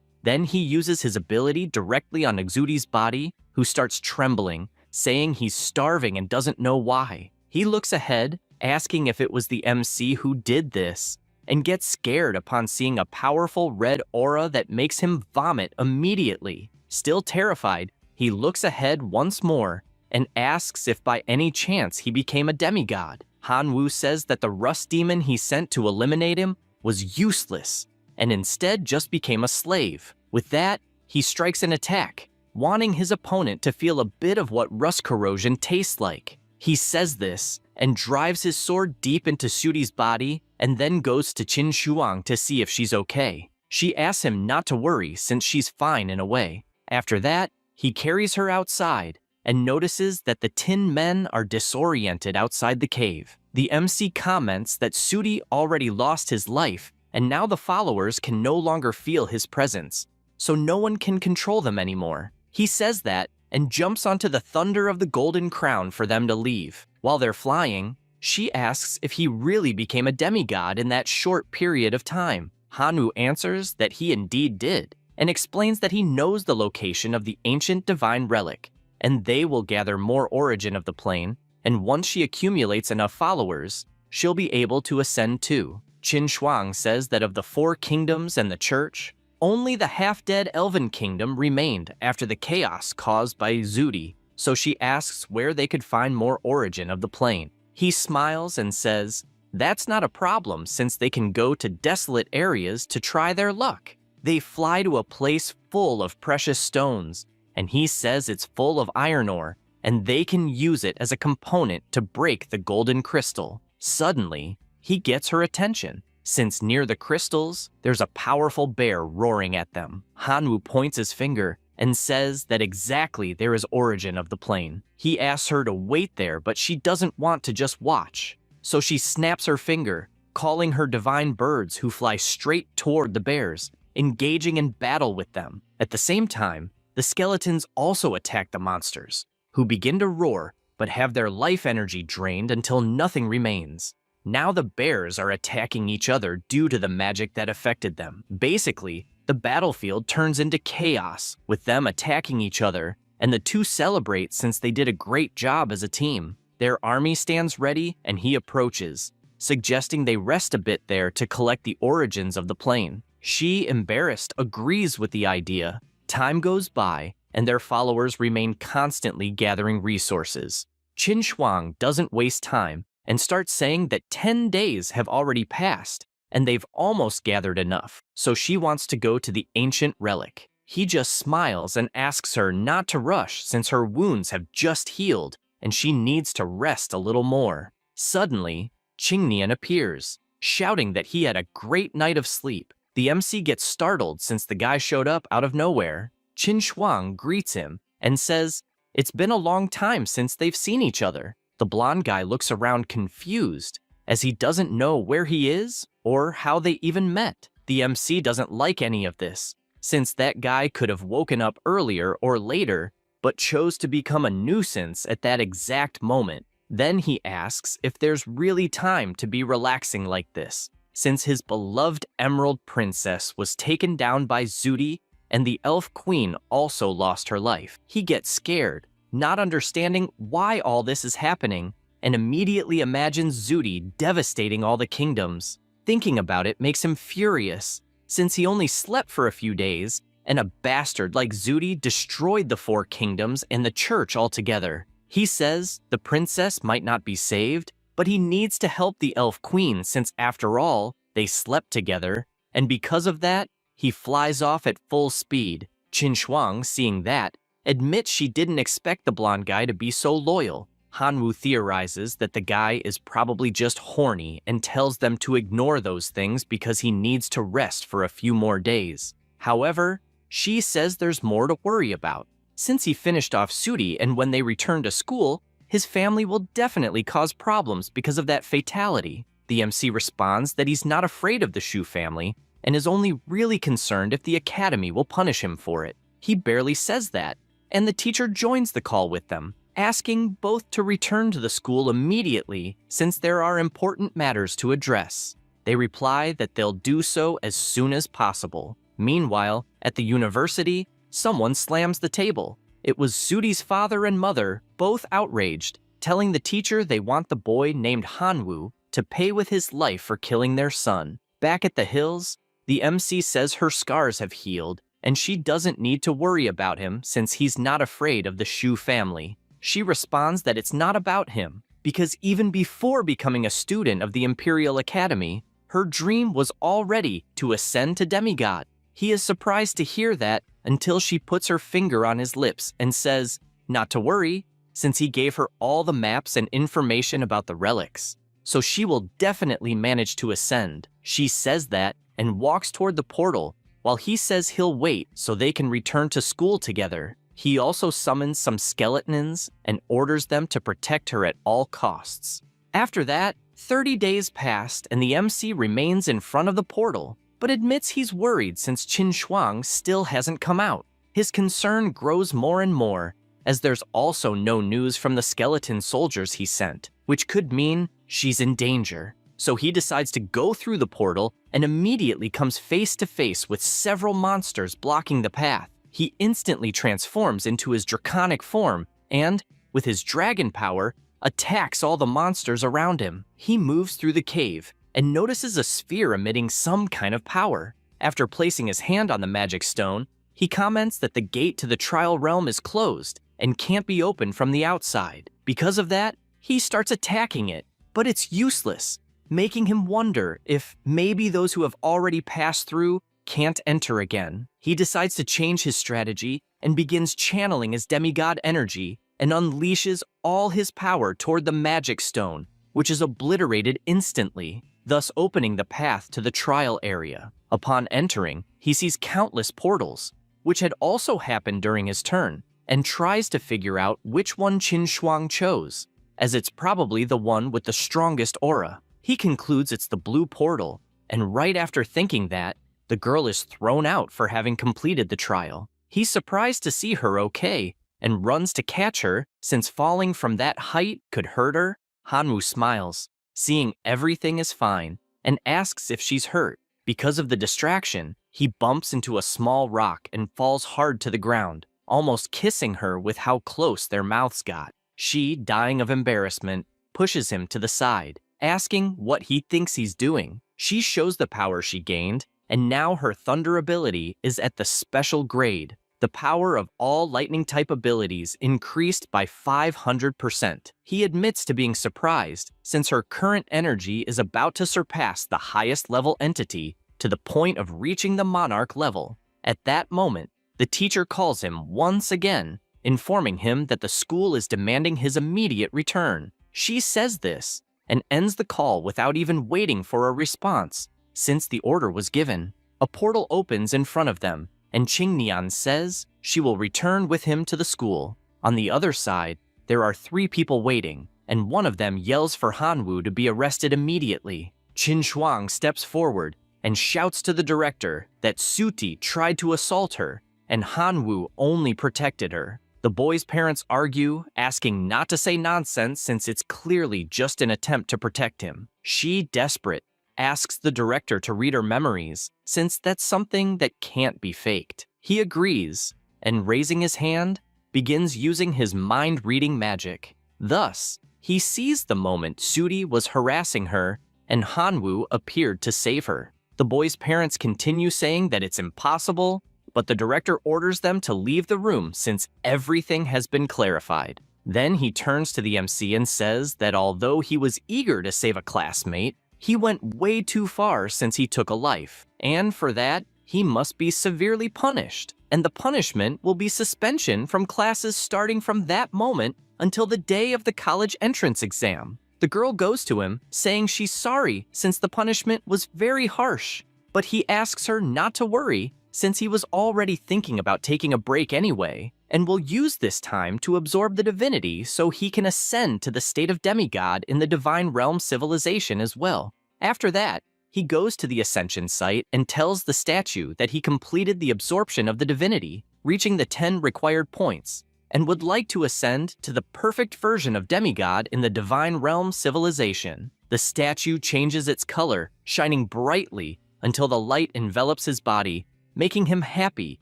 Then he uses his ability directly on Zudi's body, who starts trembling, saying he's starving and doesn't know why. He looks ahead, asking if it was the MC who did this, and gets scared upon seeing a powerful red aura that makes him vomit immediately. Still terrified, he looks ahead once more and asks if by any chance he became a demigod. Hanwoo says that the rust demon he sent to eliminate him was useless and instead just became a slave. With that, he strikes an attack, wanting his opponent to feel a bit of what rust corrosion tastes like. He says this and drives his sword deep into Zudi's body and then goes to Schwang to see if she's okay. She asks him not to worry since she's fine in a way. After that, he carries her outside and notices that the tin men are disoriented outside the cave. The MC comments that Zudi already lost his life and now the followers can no longer feel his presence, so no one can control them anymore. He says that and jumps onto the thunder of the golden crown for them to leave. While they're flying, she asks if he really became a demigod in that short period of time. Hanwoo answers that he indeed did, and explains that he knows the location of the ancient divine relic, and they will gather more origin of the plane, and once she accumulates enough followers, she'll be able to ascend too. Schwang says that of the 4 kingdoms and the church, only the half-dead elven kingdom remained after the chaos caused by Zudi, so she asks where they could find more origin of the plane. He smiles and says, that's not a problem since they can go to desolate areas to try their luck. They fly to a place full of precious stones, and he says it's full of iron ore, and they can use it as a component to break the golden crystal. Suddenly, he gets her attention, since near the crystals, there's a powerful bear roaring at them. Hanwoo points his finger and says that exactly there is origin of the plane. He asks her to wait there, but she doesn't want to just watch. So she snaps her finger, calling her divine birds who fly straight toward the bears, engaging in battle with them. At the same time, the skeletons also attack the monsters, who begin to roar but have their life energy drained until nothing remains. Now the bears are attacking each other due to the magic that affected them. Basically, the battlefield turns into chaos, with them attacking each other, and the two celebrate since they did a great job as a team. Their army stands ready and he approaches, suggesting they rest a bit there to collect the origins of the plane. She, embarrassed, agrees with the idea. Time goes by, and their followers remain constantly gathering resources. Schwang doesn't waste time and starts saying that 10 days have already passed, and they've almost gathered enough, so she wants to go to the ancient relic. He just smiles and asks her not to rush since her wounds have just healed, and she needs to rest a little more. Suddenly, Qingnian appears, shouting that he had a great night of sleep. The MC gets startled since the guy showed up out of nowhere. Schwang greets him and says it's been a long time since they've seen each other. The blonde guy looks around confused, as he doesn't know where he is or how they even met. The MC doesn't like any of this, since that guy could have woken up earlier or later, but chose to become a nuisance at that exact moment. Then he asks if there's really time to be relaxing like this, since his beloved Emerald Princess was taken down by Zudi and the Elf Queen also lost her life. He gets scared, not understanding why all this is happening, and immediately imagines Zudi devastating all the kingdoms. Thinking about it makes him furious, since he only slept for a few days, and a bastard like Zudi destroyed the 4 kingdoms and the church altogether. He says the princess might not be saved, but he needs to help the Elf Queen since after all, they slept together, and because of that, he flies off at full speed. Schwang, seeing that, admits she didn't expect the blonde guy to be so loyal. Hanwoo theorizes that the guy is probably just horny and tells them to ignore those things because he needs to rest for a few more days. However, she says there's more to worry about. Since he finished off Zudi and when they return to school, his family will definitely cause problems because of that fatality. The MC responds that he's not afraid of the Shu family and is only really concerned if the academy will punish him for it. He barely says that, and the teacher joins the call with them, asking both to return to the school immediately since there are important matters to address. They reply that they'll do so as soon as possible. Meanwhile, at the university, someone slams the table. It was Zudi's father and mother, both outraged, telling the teacher they want the boy named Hanwoo to pay with his life for killing their son. Back at the hills, the MC says her scars have healed and she doesn't need to worry about him since he's not afraid of the Shu family. She responds that it's not about him because even before becoming a student of the Imperial Academy, her dream was already to ascend to demigod. He is surprised to hear that until she puts her finger on his lips and says, not to worry, since he gave her all the maps and information about the relics. So she will definitely manage to ascend. She says that and walks toward the portal while he says he'll wait so they can return to school together. He also summons some skeletons and orders them to protect her at all costs. After that, 30 days passed and the MC remains in front of the portal, but admits he's worried since Schwang still hasn't come out. His concern grows more and more, as there's also no news from the skeleton soldiers he sent, which could mean she's in danger. So he decides to go through the portal and immediately comes face to face with several monsters blocking the path. He instantly transforms into his draconic form and, with his dragon power, attacks all the monsters around him. He moves through the cave and notices a sphere emitting some kind of power. After placing his hand on the magic stone, he comments that the gate to the trial realm is closed and can't be opened from the outside. Because of that, he starts attacking it, but it's useless, making him wonder if maybe those who have already passed through can't enter again. He decides to change his strategy and begins channeling his demigod energy and unleashes all his power toward the magic stone, which is obliterated instantly, thus opening the path to the trial area. Upon entering, he sees countless portals, which had also happened during his turn, and tries to figure out which one Schwang chose, as it's probably the one with the strongest aura. He concludes it's the blue portal, and right after thinking that, the girl is thrown out for having completed the trial. He's surprised to see her okay, and runs to catch her, since falling from that height could hurt her. Hanwoo smiles, seeing everything is fine, and asks if she's hurt. Because of the distraction, he bumps into a small rock and falls hard to the ground, almost kissing her with how close their mouths got. She, dying of embarrassment, pushes him to the side, asking what he thinks he's doing. She shows the power she gained, and now her thunder ability is at the special grade. The power of all lightning-type abilities increased by 500%. He admits to being surprised, since her current energy is about to surpass the highest level entity to the point of reaching the monarch level. At that moment, the teacher calls him once again, informing him that the school is demanding his immediate return. She says this, and ends the call without even waiting for a response, since the order was given. A portal opens in front of them, and Qingnian says she will return with him to the school. On the other side, there are 3 people waiting, and one of them yells for Hanwoo to be arrested immediately. Schwang steps forward and shouts to the director that Zudi tried to assault her, and Hanwoo only protected her. The boy's parents argue, asking not to say nonsense since it's clearly just an attempt to protect him. She, desperate, asks the director to read her memories, since that's something that can't be faked. He agrees, and raising his hand, begins using his mind-reading magic. Thus, he sees the moment Zudi was harassing her, and Hanwoo appeared to save her. The boy's parents continue saying that it's impossible, but the director orders them to leave the room since everything has been clarified. Then he turns to the MC and says that although he was eager to save a classmate, he went way too far since he took a life, and for that, he must be severely punished, and the punishment will be suspension from classes starting from that moment until the day of the college entrance exam. The girl goes to him, saying she's sorry since the punishment was very harsh, but he asks her not to worry since he was already thinking about taking a break anyway, and will use this time to absorb the divinity so he can ascend to the state of demigod in the divine realm civilization as well. After that, he goes to the ascension site and tells the statue that he completed the absorption of the divinity, reaching the 10 required points, and would like to ascend to the perfect version of demigod in the divine realm civilization. The statue changes its color, shining brightly until the light envelops his body, making him happy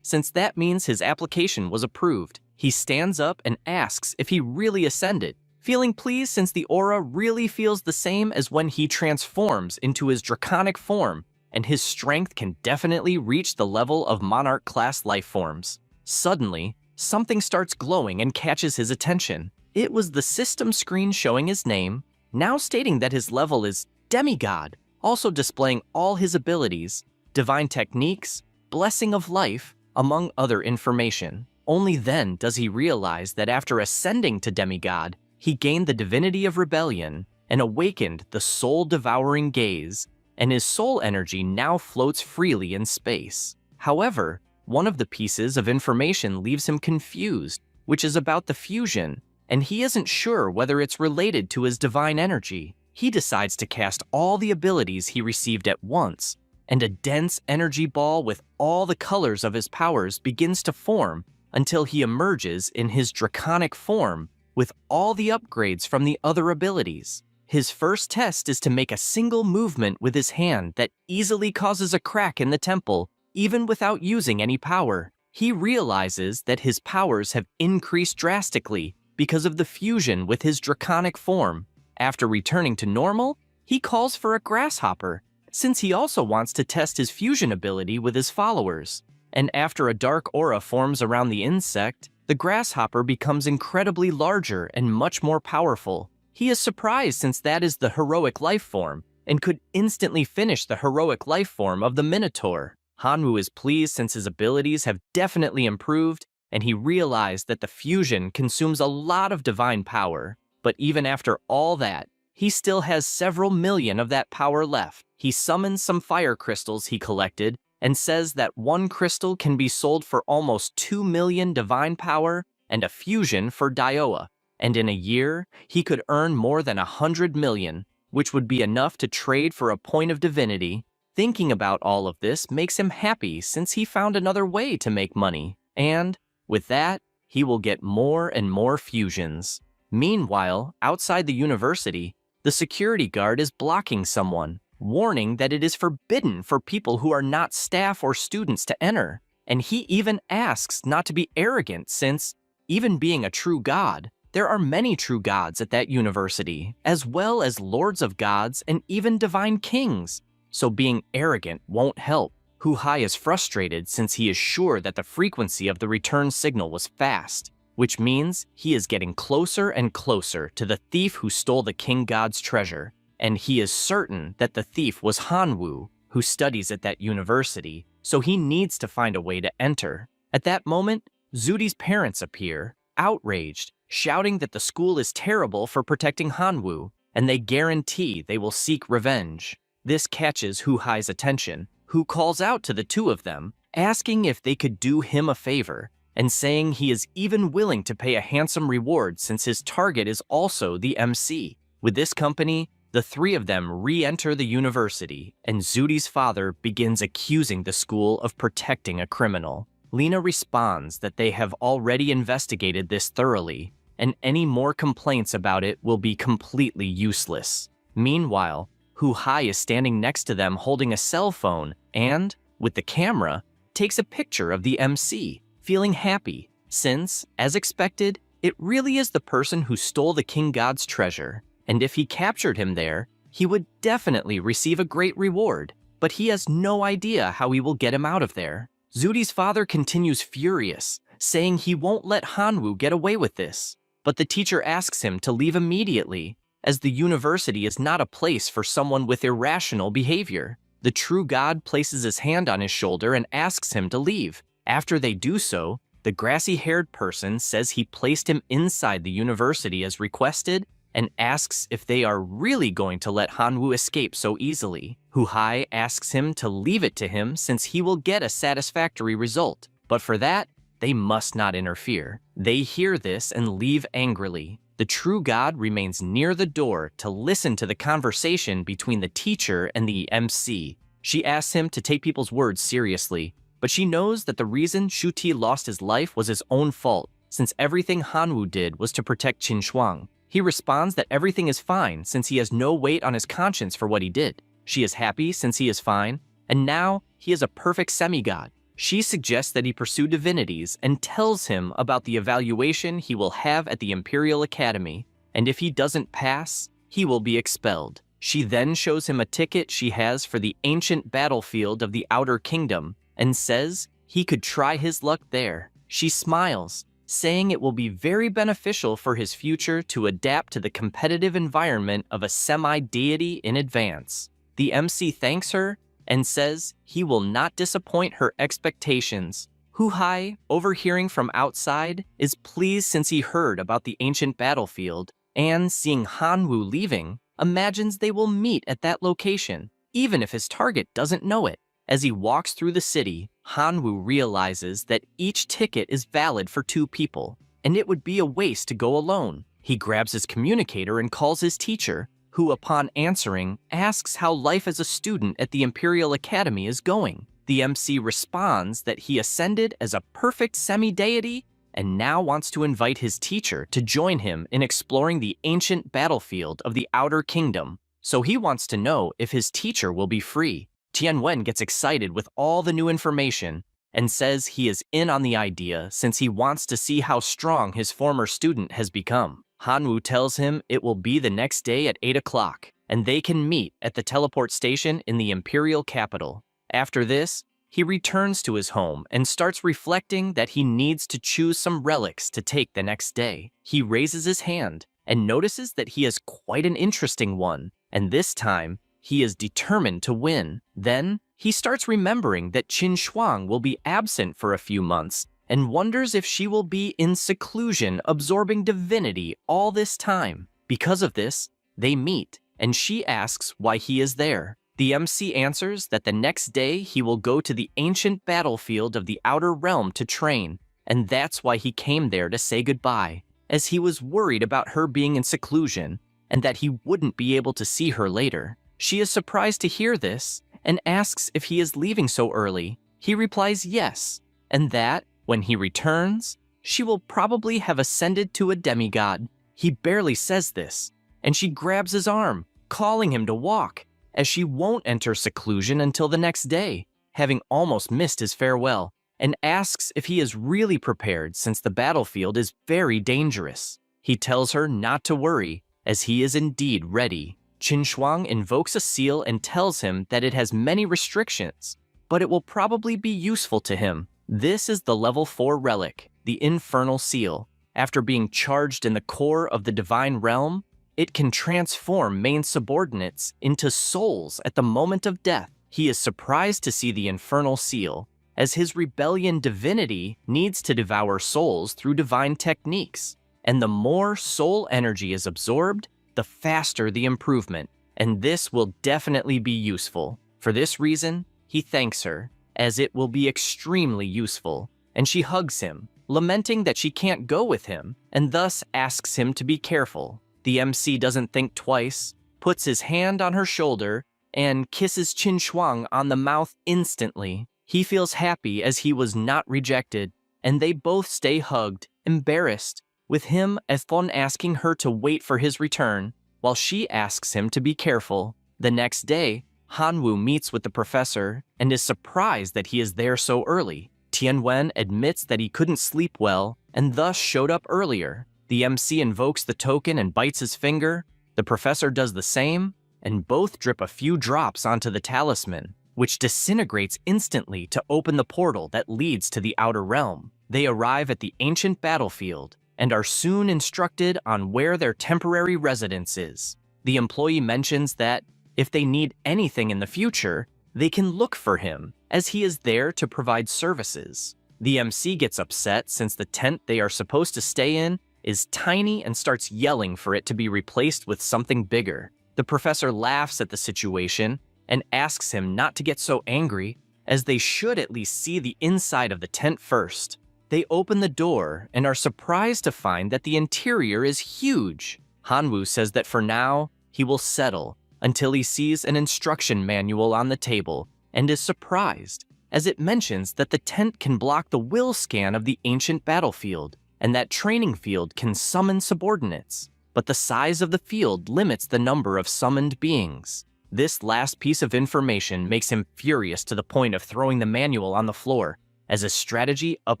since that means his application was approved. He stands up and asks if he really ascended, feeling pleased since the aura really feels the same as when he transforms into his draconic form, and his strength can definitely reach the level of monarch class life forms. Suddenly, something starts glowing and catches his attention. It was the system screen showing his name, now stating that his level is demigod, also displaying all his abilities, divine techniques, blessing of life, among other information. Only then does he realize that after ascending to demigod, he gained the divinity of rebellion and awakened the soul-devouring gaze, and his soul energy now floats freely in space. However, one of the pieces of information leaves him confused, which is about the fusion, and he isn't sure whether it's related to his divine energy. He decides to cast all the abilities he received at once, and a dense energy ball with all the colors of his powers begins to form until he emerges in his draconic form with all the upgrades from the other abilities. His first test is to make a single movement with his hand that easily causes a crack in the temple, even without using any power. He realizes that his powers have increased drastically because of the fusion with his draconic form. After returning to normal, he calls for a grasshopper, since he also wants to test his fusion ability with his followers. And after a dark aura forms around the insect, the grasshopper becomes incredibly larger and much more powerful. He is surprised since that is the heroic life form, and could instantly finish the heroic life form of the Minotaur. Hanwoo is pleased since his abilities have definitely improved, and he realized that the fusion consumes a lot of divine power. But even after all that, he still has several million of that power left. He summons some fire crystals he collected and says that one crystal can be sold for almost 2 million divine power and a fusion for Dioa. And in a year, he could earn more than 100 million, which would be enough to trade for a point of divinity. Thinking about all of this makes him happy since he found another way to make money. And, with that, he will get more and more fusions. Meanwhile, outside the university, the security guard is blocking someone, warning that it is forbidden for people who are not staff or students to enter. And he even asks not to be arrogant since, even being a true god, there are many true gods at that university, as well as lords of gods and even divine kings. So being arrogant won't help. Hu-Hai is frustrated since he is sure that the frequency of the return signal was fast, which means he is getting closer and closer to the thief who stole the king god's treasure, and he is certain that the thief was Hanwoo, who studies at that university, so he needs to find a way to enter. At that moment, Zudi's parents appear, outraged, shouting that the school is terrible for protecting Hanwoo, and they guarantee they will seek revenge. This catches Hu-Hai's attention, who calls out to the two of them, asking if they could do him a favor, and saying he is even willing to pay a handsome reward since his target is also the MC. With this company, the three of them re-enter the university, and Zudi's father begins accusing the school of protecting a criminal. Lena responds that they have already investigated this thoroughly, and any more complaints about it will be completely useless. Meanwhile, Hu-Hai is standing next to them holding a cell phone and, with the camera, takes a picture of the MC, feeling happy, since, as expected, it really is the person who stole the king god's treasure, and if he captured him there, he would definitely receive a great reward, but he has no idea how he will get him out of there. Zudi's father continues furious, saying he won't let Hanwoo get away with this, but the teacher asks him to leave immediately, as the university is not a place for someone with irrational behavior. The true god places his hand on his shoulder and asks him to leave. After they do so, the grassy-haired person says he placed him inside the university as requested and asks if they are really going to let Hanwoo escape so easily. Huhai asks him to leave it to him since he will get a satisfactory result, but for that, they must not interfere. They hear this and leave angrily. The true god remains near the door to listen to the conversation between the teacher and the MC. She asks him to take people's words seriously, but she knows that the reason Shuti lost his life was his own fault, since everything Hanwoo did was to protect Schwang. He responds that everything is fine since he has no weight on his conscience for what he did. She is happy since he is fine, and now he is a perfect semi-god. She suggests that he pursue divinities and tells him about the evaluation he will have at the Imperial Academy, and if he doesn't pass, he will be expelled. She then shows him a ticket she has for the ancient battlefield of the Outer Kingdom and says he could try his luck there. She smiles, saying it will be very beneficial for his future to adapt to the competitive environment of a semi-deity in advance. The MC thanks her and says he will not disappoint her expectations. Huhai, overhearing from outside, is pleased since he heard about the ancient battlefield, and seeing Hanwoo leaving, imagines they will meet at that location, even if his target doesn't know it. As he walks through the city, Hanwoo realizes that each ticket is valid for 2 people, and it would be a waste to go alone. He grabs his communicator and calls his teacher, who, upon answering, asks how life as a student at the Imperial Academy is going. The MC responds that he ascended as a perfect semi-deity and now wants to invite his teacher to join him in exploring the ancient battlefield of the Outer Kingdom, so he wants to know if his teacher will be free. Tianwen gets excited with all the new information and says he is in on the idea since he wants to see how strong his former student has become. Hanwoo tells him it will be the next day at 8 o'clock, and they can meet at the teleport station in the Imperial capital. After this, he returns to his home and starts reflecting that he needs to choose some relics to take the next day. He raises his hand and notices that he has quite an interesting one, and this time, he is determined to win. Then, he starts remembering that Schwang will be absent for a few months and wonders if she will be in seclusion absorbing divinity all this time. Because of this, they meet, and she asks why he is there. The MC answers that the next day he will go to the ancient battlefield of the Outer Realm to train, and that's why he came there to say goodbye, as he was worried about her being in seclusion and that he wouldn't be able to see her later. She is surprised to hear this and asks if he is leaving so early. He replies yes, and that, when he returns, she will probably have ascended to a demigod. He barely says this, and she grabs his arm, calling him to walk, as she won't enter seclusion until the next day, having almost missed his farewell, and asks if he is really prepared since the battlefield is very dangerous. He tells her not to worry, as he is indeed ready. Schwang invokes a seal and tells him that it has many restrictions, but it will probably be useful to him. This is the level 4 relic, the Infernal Seal. After being charged in the core of the Divine Realm, it can transform main subordinates into souls at the moment of death. He is surprised to see the Infernal Seal, as his rebellion Divinity needs to devour souls through divine techniques, and the more soul energy is absorbed, the faster the improvement, and this will definitely be useful. For this reason, he thanks her, as it will be extremely useful, and she hugs him, lamenting that she can't go with him, and thus asks him to be careful. The MC doesn't think twice, puts his hand on her shoulder, and kisses Schwang on the mouth instantly. He feels happy as he was not rejected, and they both stay hugged, embarrassed, with him as Fon asking her to wait for his return, while she asks him to be careful. The next day, Hanwoo meets with the professor and is surprised that he is there so early. Tianwen admits that he couldn't sleep well and thus showed up earlier. The MC invokes the token and bites his finger. The professor does the same, and both drip a few drops onto the talisman, which disintegrates instantly to open the portal that leads to the Outer Realm. They arrive at the ancient battlefield and are soon instructed on where their temporary residence is. The employee mentions that if they need anything in the future, they can look for him, as he is there to provide services. The MC gets upset since the tent they are supposed to stay in is tiny and starts yelling for it to be replaced with something bigger. The professor laughs at the situation and asks him not to get so angry, as they should at least see the inside of the tent first. They open the door and are surprised to find that the interior is huge. Hanwoo says that for now, he will settle until he sees an instruction manual on the table and is surprised, as it mentions that the tent can block the will scan of the ancient battlefield, and that training field can summon subordinates, but the size of the field limits the number of summoned beings. This last piece of information makes him furious to the point of throwing the manual on the floor, as his strategy up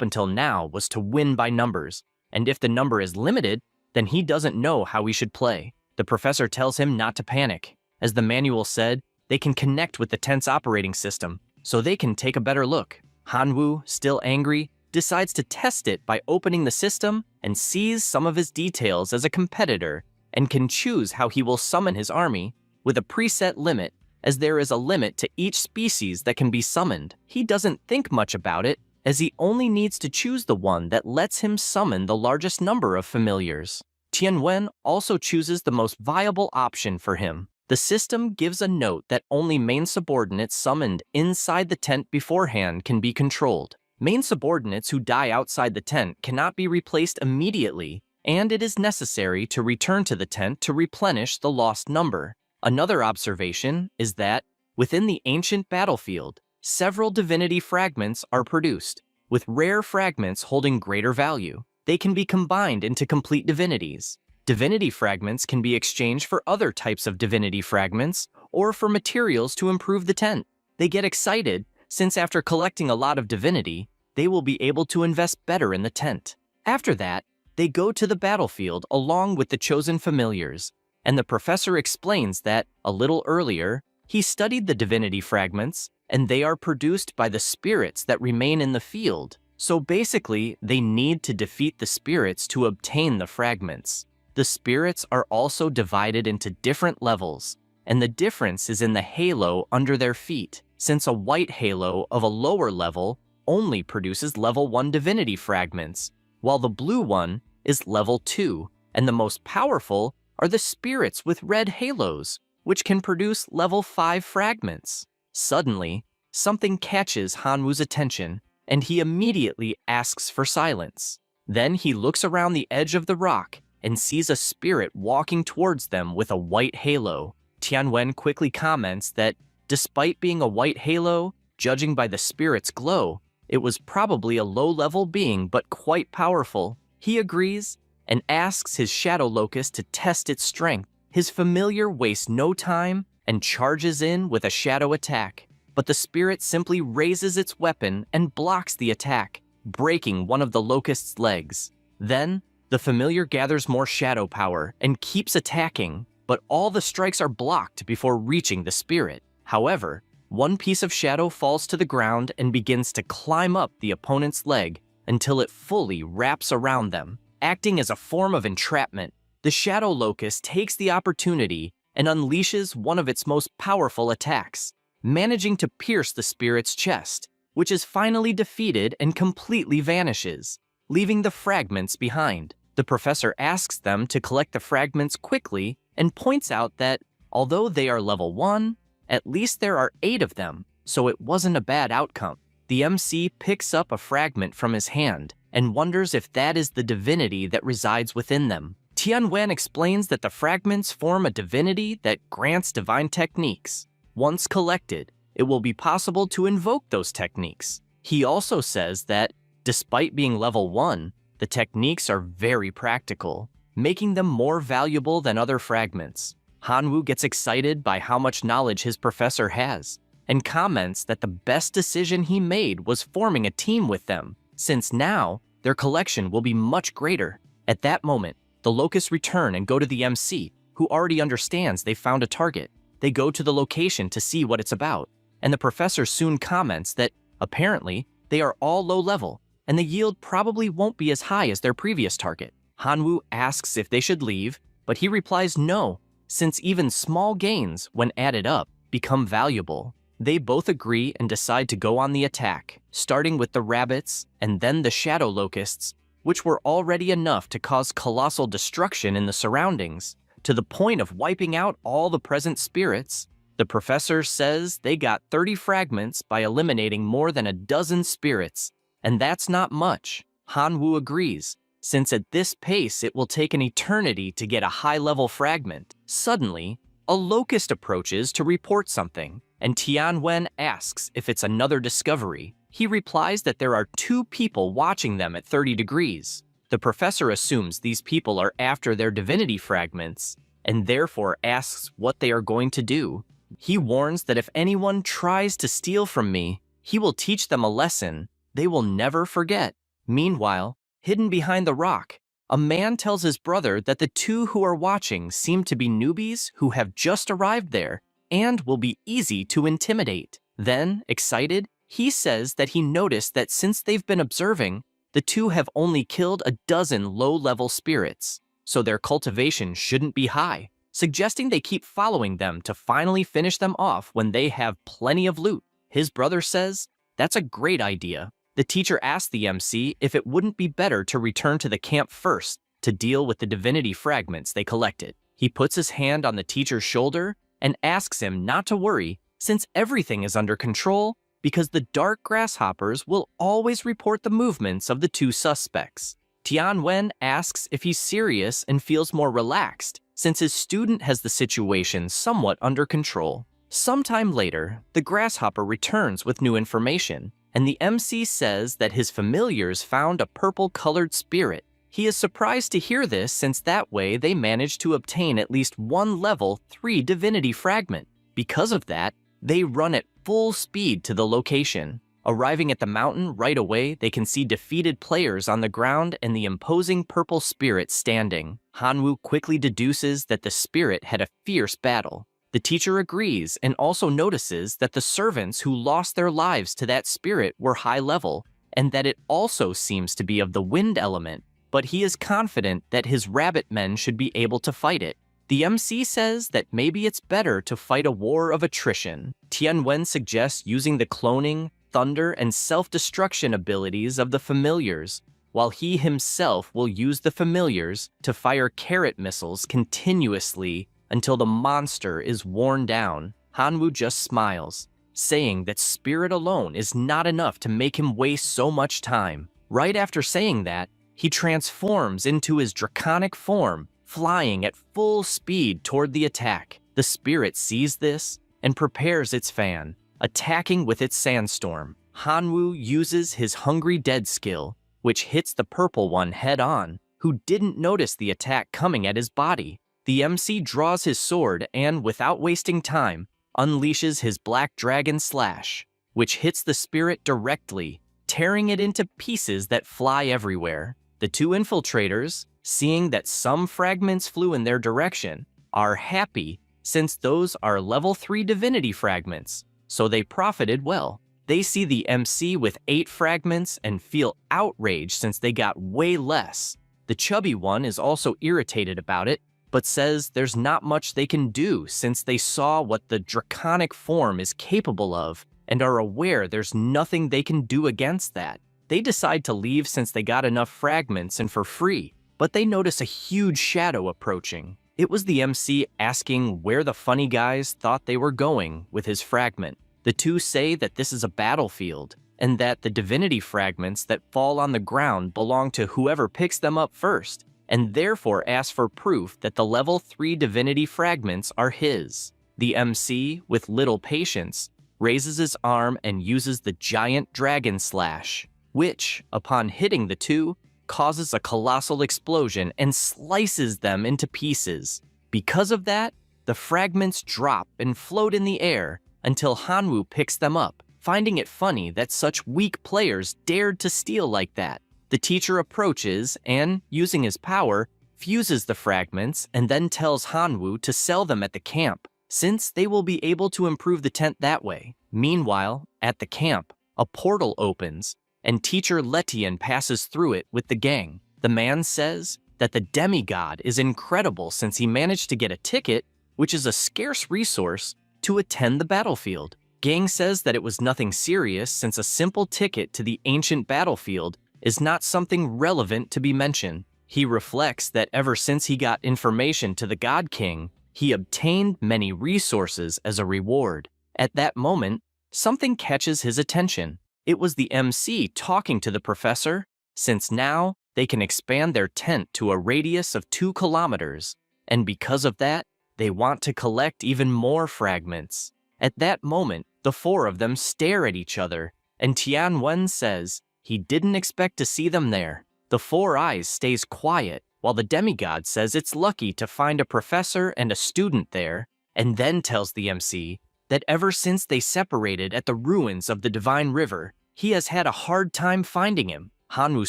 until now was to win by numbers, and if the number is limited, then he doesn't know how he should play. The professor tells him not to panic. As the manual said, they can connect with the tent's operating system, so they can take a better look. Hanwoo, still angry, decides to test it by opening the system and sees some of his details as a competitor and can choose how he will summon his army with a preset limit, as there is a limit to each species that can be summoned. He doesn't think much about it, as he only needs to choose the one that lets him summon the largest number of familiars. Tianwen also chooses the most viable option for him. The system gives a note that only main subordinates summoned inside the tent beforehand can be controlled. Main subordinates who die outside the tent cannot be replaced immediately, and it is necessary to return to the tent to replenish the lost number. Another observation is that, within the ancient battlefield, several divinity fragments are produced, with rare fragments holding greater value. They can be combined into complete divinities. Divinity fragments can be exchanged for other types of divinity fragments, or for materials to improve the tent. They get excited, since after collecting a lot of divinity, they will be able to invest better in the tent. After that, they go to the battlefield along with the chosen familiars, and the professor explains that, a little earlier, he studied the divinity fragments, and they are produced by the spirits that remain in the field. So basically, they need to defeat the spirits to obtain the fragments. The spirits are also divided into different levels, and the difference is in the halo under their feet, since a white halo of a lower level only produces level 1 divinity fragments, while the blue one is level 2, and the most powerful are the spirits with red halos, which can produce level 5 fragments. Suddenly, something catches Hanwoo's attention, and he immediately asks for silence. Then he looks around the edge of the rock and sees a spirit walking towards them with a white halo. Tianwen quickly comments that, despite being a white halo, judging by the spirit's glow, it was probably a low-level being but quite powerful. He agrees and asks his shadow locust to test its strength. His familiar wastes no time and charges in with a shadow attack, but the spirit simply raises its weapon and blocks the attack, breaking one of the locust's legs. Then, the familiar gathers more shadow power and keeps attacking, but all the strikes are blocked before reaching the spirit. However, one piece of shadow falls to the ground and begins to climb up the opponent's leg until it fully wraps around them. Acting as a form of entrapment, the shadow locust takes the opportunity and unleashes one of its most powerful attacks, managing to pierce the spirit's chest, which is finally defeated and completely vanishes, leaving the fragments behind. The professor asks them to collect the fragments quickly and points out that, although they are level 1, at least there are 8 of them, so it wasn't a bad outcome. The MC picks up a fragment from his hand and wonders if that is the divinity that resides within them. Tianwen explains that the fragments form a divinity that grants divine techniques. Once collected, it will be possible to invoke those techniques. He also says that, despite being level 1, the techniques are very practical, making them more valuable than other fragments. Hanwoo gets excited by how much knowledge his professor has, and comments that the best decision he made was forming a team with them, since now their collection will be much greater. At that moment, the locusts return and go to the MC, who already understands they found a target. They go to the location to see what it's about, and the professor soon comments that, apparently, they are all low level, and the yield probably won't be as high as their previous target. Hanwoo asks if they should leave, but he replies no, since even small gains, when added up, become valuable. They both agree and decide to go on the attack, starting with the rabbits and then the shadow locusts, which were already enough to cause colossal destruction in the surroundings, to the point of wiping out all the present spirits. The professor says they got 30 fragments by eliminating more than a dozen spirits, and that's not much. Hanwoo agrees, since at this pace it will take an eternity to get a high-level fragment. Suddenly, a locust approaches to report something, and Tianwen asks if it's another discovery. He replies that there are 2 people watching them at 30 degrees. The professor assumes these people are after their divinity fragments, and therefore asks what they are going to do. He warns that if anyone tries to steal from me, he will teach them a lesson they will never forget. Meanwhile, hidden behind the rock, a man tells his brother that the 2 who are watching seem to be newbies who have just arrived there and will be easy to intimidate. Then, excited, he says that he noticed that since they've been observing, the 2 have only killed a dozen low-level spirits, so their cultivation shouldn't be high, suggesting they keep following them to finally finish them off when they have plenty of loot. His brother says, that's a great idea. The teacher asks the MC if it wouldn't be better to return to the camp first to deal with the divinity fragments they collected. He puts his hand on the teacher's shoulder and asks him not to worry since everything is under control because the dark grasshoppers will always report the movements of the 2 suspects. Tianwen asks if he's serious and feels more relaxed since his student has the situation somewhat under control. Sometime later, the grasshopper returns with new information, and the MC says that his familiars found a purple-colored spirit. He is surprised to hear this since that way they managed to obtain at least 1 level 3 divinity fragment. Because of that, they run at full speed to the location. Arriving at the mountain right away, they can see defeated players on the ground and the imposing purple spirit standing. Hanwoo quickly deduces that the spirit had a fierce battle. The teacher agrees and also notices that the servants who lost their lives to that spirit were high level, and that it also seems to be of the wind element, but he is confident that his rabbit men should be able to fight it. The MC says that maybe it's better to fight a war of attrition. Tianwen suggests using the cloning, thunder, and self-destruction abilities of the familiars, while he himself will use the familiars to fire carrot missiles continuously until the monster is worn down. Hanwoo just smiles, saying that spirit alone is not enough to make him waste so much time. Right after saying that, he transforms into his draconic form, flying at full speed toward the attack. The spirit sees this and prepares its fan, attacking with its sandstorm. Hanwoo uses his Hungry Dead skill, which hits the purple one head-on, who didn't notice the attack coming at his body. The MC draws his sword and, without wasting time, unleashes his Black Dragon Slash, which hits the spirit directly, tearing it into pieces that fly everywhere. The 2 infiltrators, seeing that some fragments flew in their direction, are happy since those are level 3 divinity fragments, so they profited well. They see the MC with 8 fragments and feel outraged since they got way less. The chubby one is also irritated about it, but says there's not much they can do since they saw what the draconic form is capable of and are aware there's nothing they can do against that. They decide to leave since they got enough fragments and for free, but they notice a huge shadow approaching. It was the MC asking where the funny guys thought they were going with his fragment. The 2 say that this is a battlefield, and that the divinity fragments that fall on the ground belong to whoever picks them up first, and therefore ask for proof that the level 3 divinity fragments are his. The MC, with little patience, raises his arm and uses the giant dragon slash, which, upon hitting the 2, causes a colossal explosion and slices them into pieces. Because of that, the fragments drop and float in the air until Hanwoo picks them up, finding it funny that such weak players dared to steal like that. The teacher approaches and, using his power, fuses the fragments and then tells Hanwoo to sell them at the camp, since they will be able to improve the tent that way. Meanwhile, at the camp, a portal opens, and teacher Letian passes through it with the gang. The man says that the demigod is incredible since he managed to get a ticket, which is a scarce resource, to attend the battlefield. Gang says that it was nothing serious since a simple ticket to the ancient battlefield is not something relevant to be mentioned. He reflects that ever since he got information to the God King, he obtained many resources as a reward. At that moment, something catches his attention. It was the MC talking to the professor, since now they can expand their tent to a radius of 2 kilometers, and because of that, they want to collect even more fragments. At that moment, the 4 of them stare at each other, and Tian Wen says he didn't expect to see them there. The 4 Eyes stays quiet, while the demigod says it's lucky to find a professor and a student there, and then tells the MC that ever since they separated at the ruins of the Divine River, he has had a hard time finding him. Hanwoo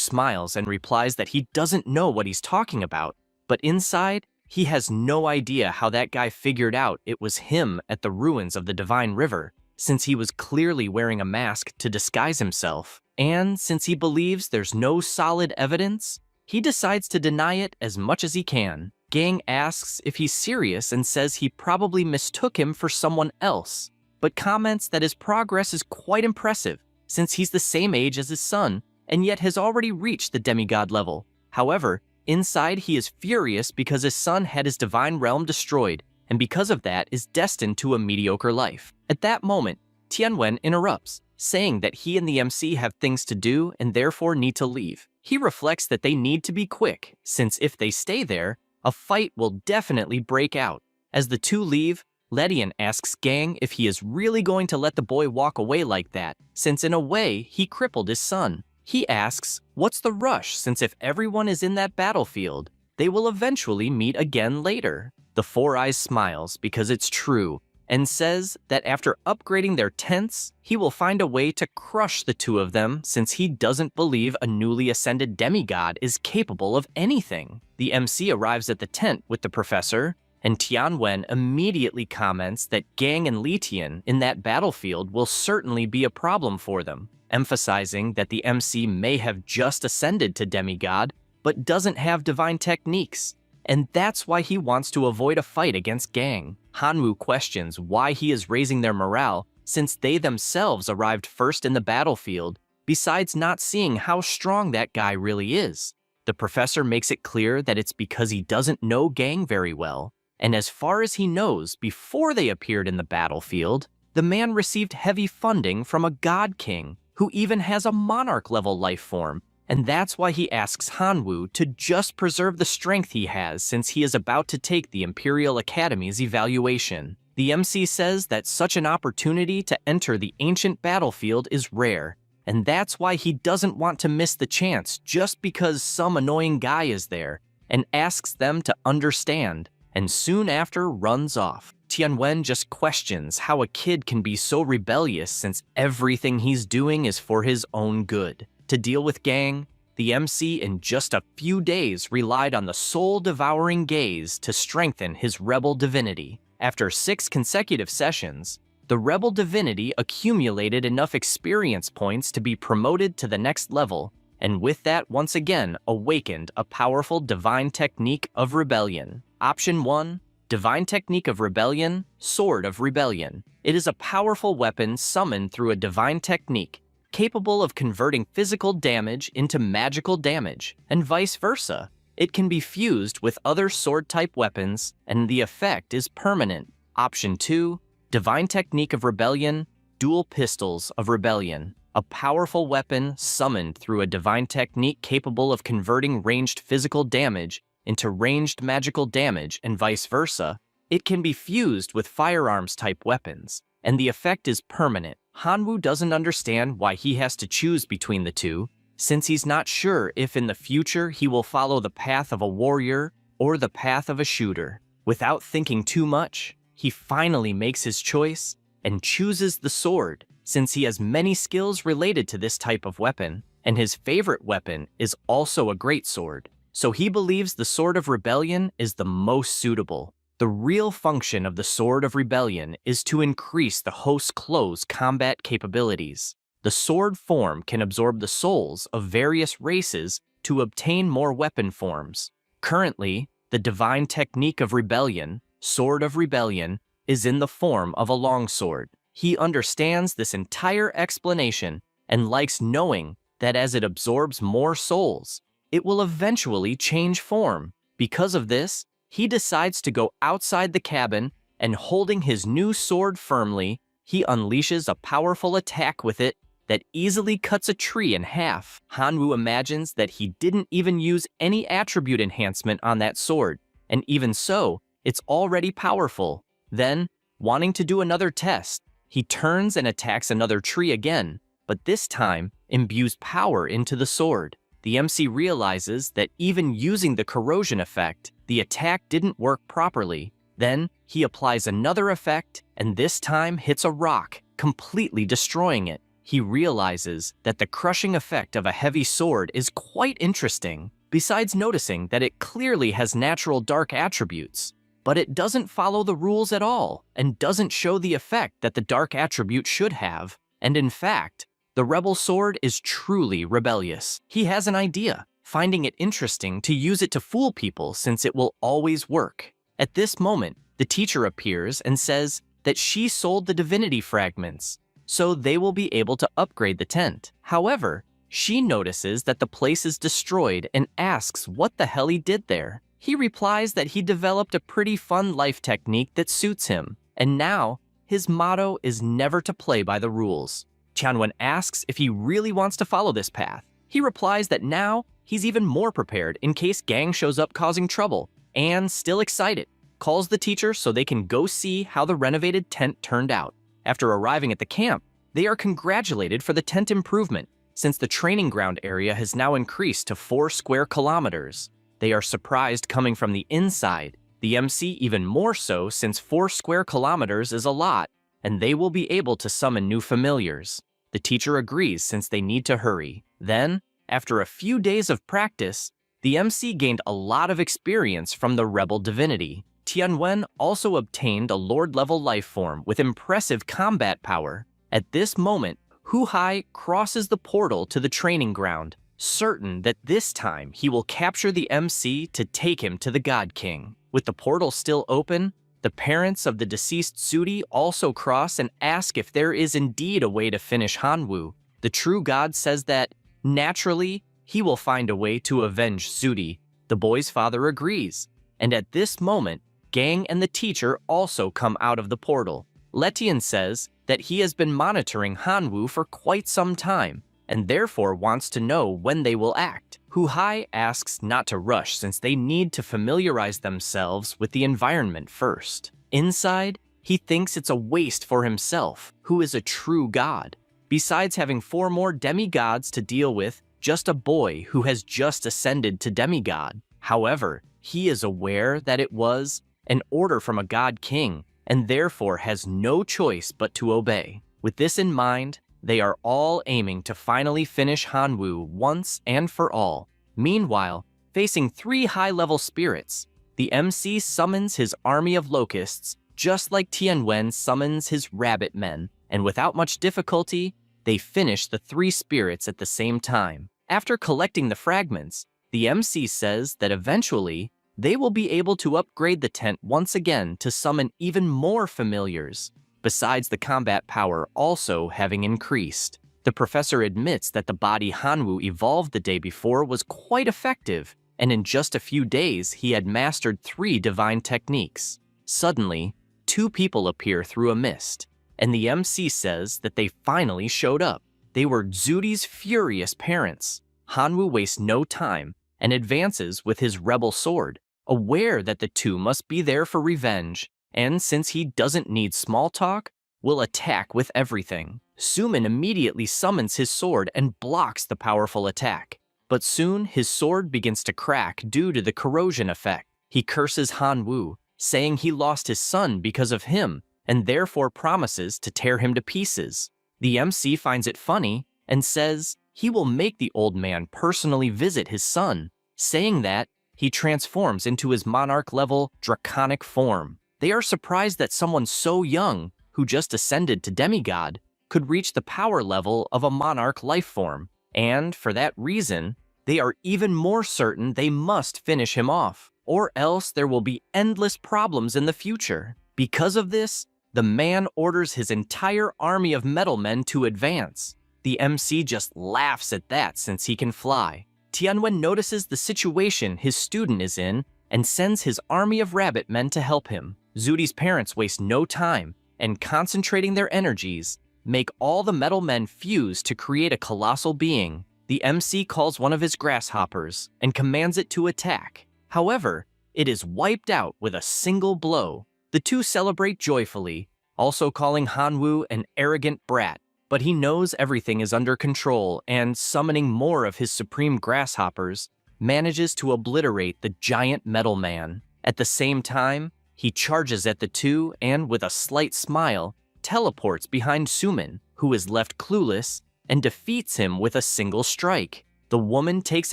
smiles and replies that he doesn't know what he's talking about, but inside, he has no idea how that guy figured out it was him at the ruins of the Divine River, since he was clearly wearing a mask to disguise himself, and since he believes there's no solid evidence, he decides to deny it as much as he can. Gang asks if he's serious and says he probably mistook him for someone else, but comments that his progress is quite impressive, since he's the same age as his son, and yet has already reached the demigod level. However, inside he is furious because his son had his divine realm destroyed, and because of that is destined to a mediocre life. At that moment, Tianwen interrupts, saying that he and the MC have things to do and therefore need to leave. He reflects that they need to be quick, since if they stay there, a fight will definitely break out. As the 2 leave, Ledian asks Gang if he is really going to let the boy walk away like that, since in a way he crippled his son. He asks, what's the rush, since if everyone is in that battlefield, they will eventually meet again later. The 4 Eyes smiles because it's true, and says that after upgrading their tents, he will find a way to crush the 2 of them since he doesn't believe a newly ascended demigod is capable of anything. The MC arrives at the tent with the professor, and Tianwen immediately comments that Gang and Litian in that battlefield will certainly be a problem for them, emphasizing that the MC may have just ascended to demigod, but doesn't have divine techniques, and that's why he wants to avoid a fight against Gang. Hanwoo questions why he is raising their morale since they themselves arrived first in the battlefield, besides not seeing how strong that guy really is. The professor makes it clear that it's because he doesn't know Gang very well, and as far as he knows, before they appeared in the battlefield, the man received heavy funding from a god king who even has a monarch-level life form, and that's why he asks Hanwoo to just preserve the strength he has since he is about to take the Imperial Academy's evaluation. The MC says that such an opportunity to enter the ancient battlefield is rare, and that's why he doesn't want to miss the chance just because some annoying guy is there, and asks them to understand, and soon after runs off. Tianwen just questions how a kid can be so rebellious since everything he's doing is for his own good. To deal with Gang, the MC in just a few days relied on the soul-devouring gaze to strengthen his rebel divinity. After 6 consecutive sessions, the rebel divinity accumulated enough experience points to be promoted to the next level, and with that once again awakened a powerful divine technique of rebellion. Option 1. Divine Technique of Rebellion, Sword of Rebellion. It is a powerful weapon summoned through a divine technique, capable of converting physical damage into magical damage, and vice versa. It can be fused with other sword-type weapons, and the effect is permanent. Option 2. Divine Technique of Rebellion, Dual Pistols of Rebellion. A powerful weapon summoned through a divine technique capable of converting ranged physical damage into ranged magical damage and vice versa. It can be fused with firearms-type weapons, and the effect is permanent. Hanwoo doesn't understand why he has to choose between the 2, since he's not sure if in the future he will follow the path of a warrior or the path of a shooter. Without thinking too much, he finally makes his choice and chooses the sword, since he has many skills related to this type of weapon, and his favorite weapon is also a great sword. So he believes the Sword of Rebellion is the most suitable. The real function of the Sword of Rebellion is to increase the host's close combat capabilities. The sword form can absorb the souls of various races to obtain more weapon forms. Currently, the Divine Technique of Rebellion, Sword of Rebellion, is in the form of a longsword. He understands this entire explanation and likes knowing that as it absorbs more souls, it will eventually change form. Because of this, he decides to go outside the cabin and holding his new sword firmly, he unleashes a powerful attack with it that easily cuts a tree in half. Hanwoo imagines that he didn't even use any attribute enhancement on that sword, and even so, it's already powerful. Then, wanting to do another test, he turns and attacks another tree again, but this time imbues power into the sword. The MC realizes that even using the corrosion effect, the attack didn't work properly. Then, he applies another effect, and this time hits a rock, completely destroying it. He realizes that the crushing effect of a heavy sword is quite interesting, besides noticing that it clearly has natural dark attributes. But it doesn't follow the rules at all, and doesn't show the effect that the dark attribute should have, and in fact, the rebel sword is truly rebellious. He has an idea, finding it interesting to use it to fool people since it will always work. At this moment, the teacher appears and says that she sold the Divinity fragments, so they will be able to upgrade the tent. However, she notices that the place is destroyed and asks what the hell he did there. He replies that he developed a pretty fun life technique that suits him, and now his motto is never to play by the rules. Tianwen asks if he really wants to follow this path. He replies that now he's even more prepared in case gang shows up causing trouble, and still excited, calls the teacher so they can go see how the renovated tent turned out. After arriving at the camp, they are congratulated for the tent improvement, since the training ground area has now increased to 4 square kilometers. They are surprised coming from the inside, the MC even more so since 4 square kilometers is a lot, and they will be able to summon new familiars. The teacher agrees since they need to hurry. Then, after a few days of practice, the MC gained a lot of experience from the rebel divinity. Tianwen also obtained a Lord-level life form with impressive combat power. At this moment, Hu Hai crosses the portal to the training ground, certain that this time he will capture the MC to take him to the God King. With the portal still open, the parents of the deceased Zudi also cross and ask if there is indeed a way to finish Hanwoo. The true god says that, naturally, he will find a way to avenge Zudi. The boy's father agrees, and at this moment, Gang and the teacher also come out of the portal. Letian says that he has been monitoring Hanwoo for quite some time, and therefore wants to know when they will act. Hu Hai asks not to rush since they need to familiarize themselves with the environment first. Inside, he thinks it's a waste for himself, who is a true god. Besides having 4 more demigods to deal with, just a boy who has just ascended to demigod. However, he is aware that it was an order from a god king, and therefore has no choice but to obey. With this in mind, they are all aiming to finally finish Hanwoo once and for all. Meanwhile, facing 3 high-level spirits, the MC summons his army of locusts, just like Tianwen summons his rabbit men, and without much difficulty, they finish the 3 spirits at the same time. After collecting the fragments, the MC says that eventually, they will be able to upgrade the tent once again to summon even more familiars, besides the combat power also having increased. The professor admits that the body Hanwoo evolved the day before was quite effective, and in just a few days he had mastered 3 divine techniques. Suddenly, 2 people appear through a mist, and the MC says that they finally showed up. They were Zudi's furious parents. Hanwoo wastes no time and advances with his rebel sword, aware that the 2 must be there for revenge, and since he doesn't need small talk, will attack with everything. Sumin immediately summons his sword and blocks the powerful attack, but soon his sword begins to crack due to the corrosion effect. He curses Hanwoo, saying he lost his son because of him, and therefore promises to tear him to pieces. The MC finds it funny and says he will make the old man personally visit his son, saying that he transforms into his monarch-level draconic form. They are surprised that someone so young, who just ascended to demigod, could reach the power level of a monarch life form, and for that reason, they are even more certain they must finish him off, or else there will be endless problems in the future. Because of this, the man orders his entire army of metal men to advance. The MC just laughs at that since he can fly. Tianwen notices the situation his student is in and sends his army of rabbit men to help him. Zudi's parents waste no time and, concentrating their energies, make all the metal men fuse to create a colossal being. The MC calls one of his grasshoppers and commands it to attack. However, it is wiped out with a single blow. The two celebrate joyfully, also calling Hanwoo an arrogant brat, but he knows everything is under control and, summoning more of his supreme grasshoppers, manages to obliterate the giant metal man. At the same time, he charges at the two and, with a slight smile, teleports behind Sumin, who is left clueless, and defeats him with a single strike. The woman takes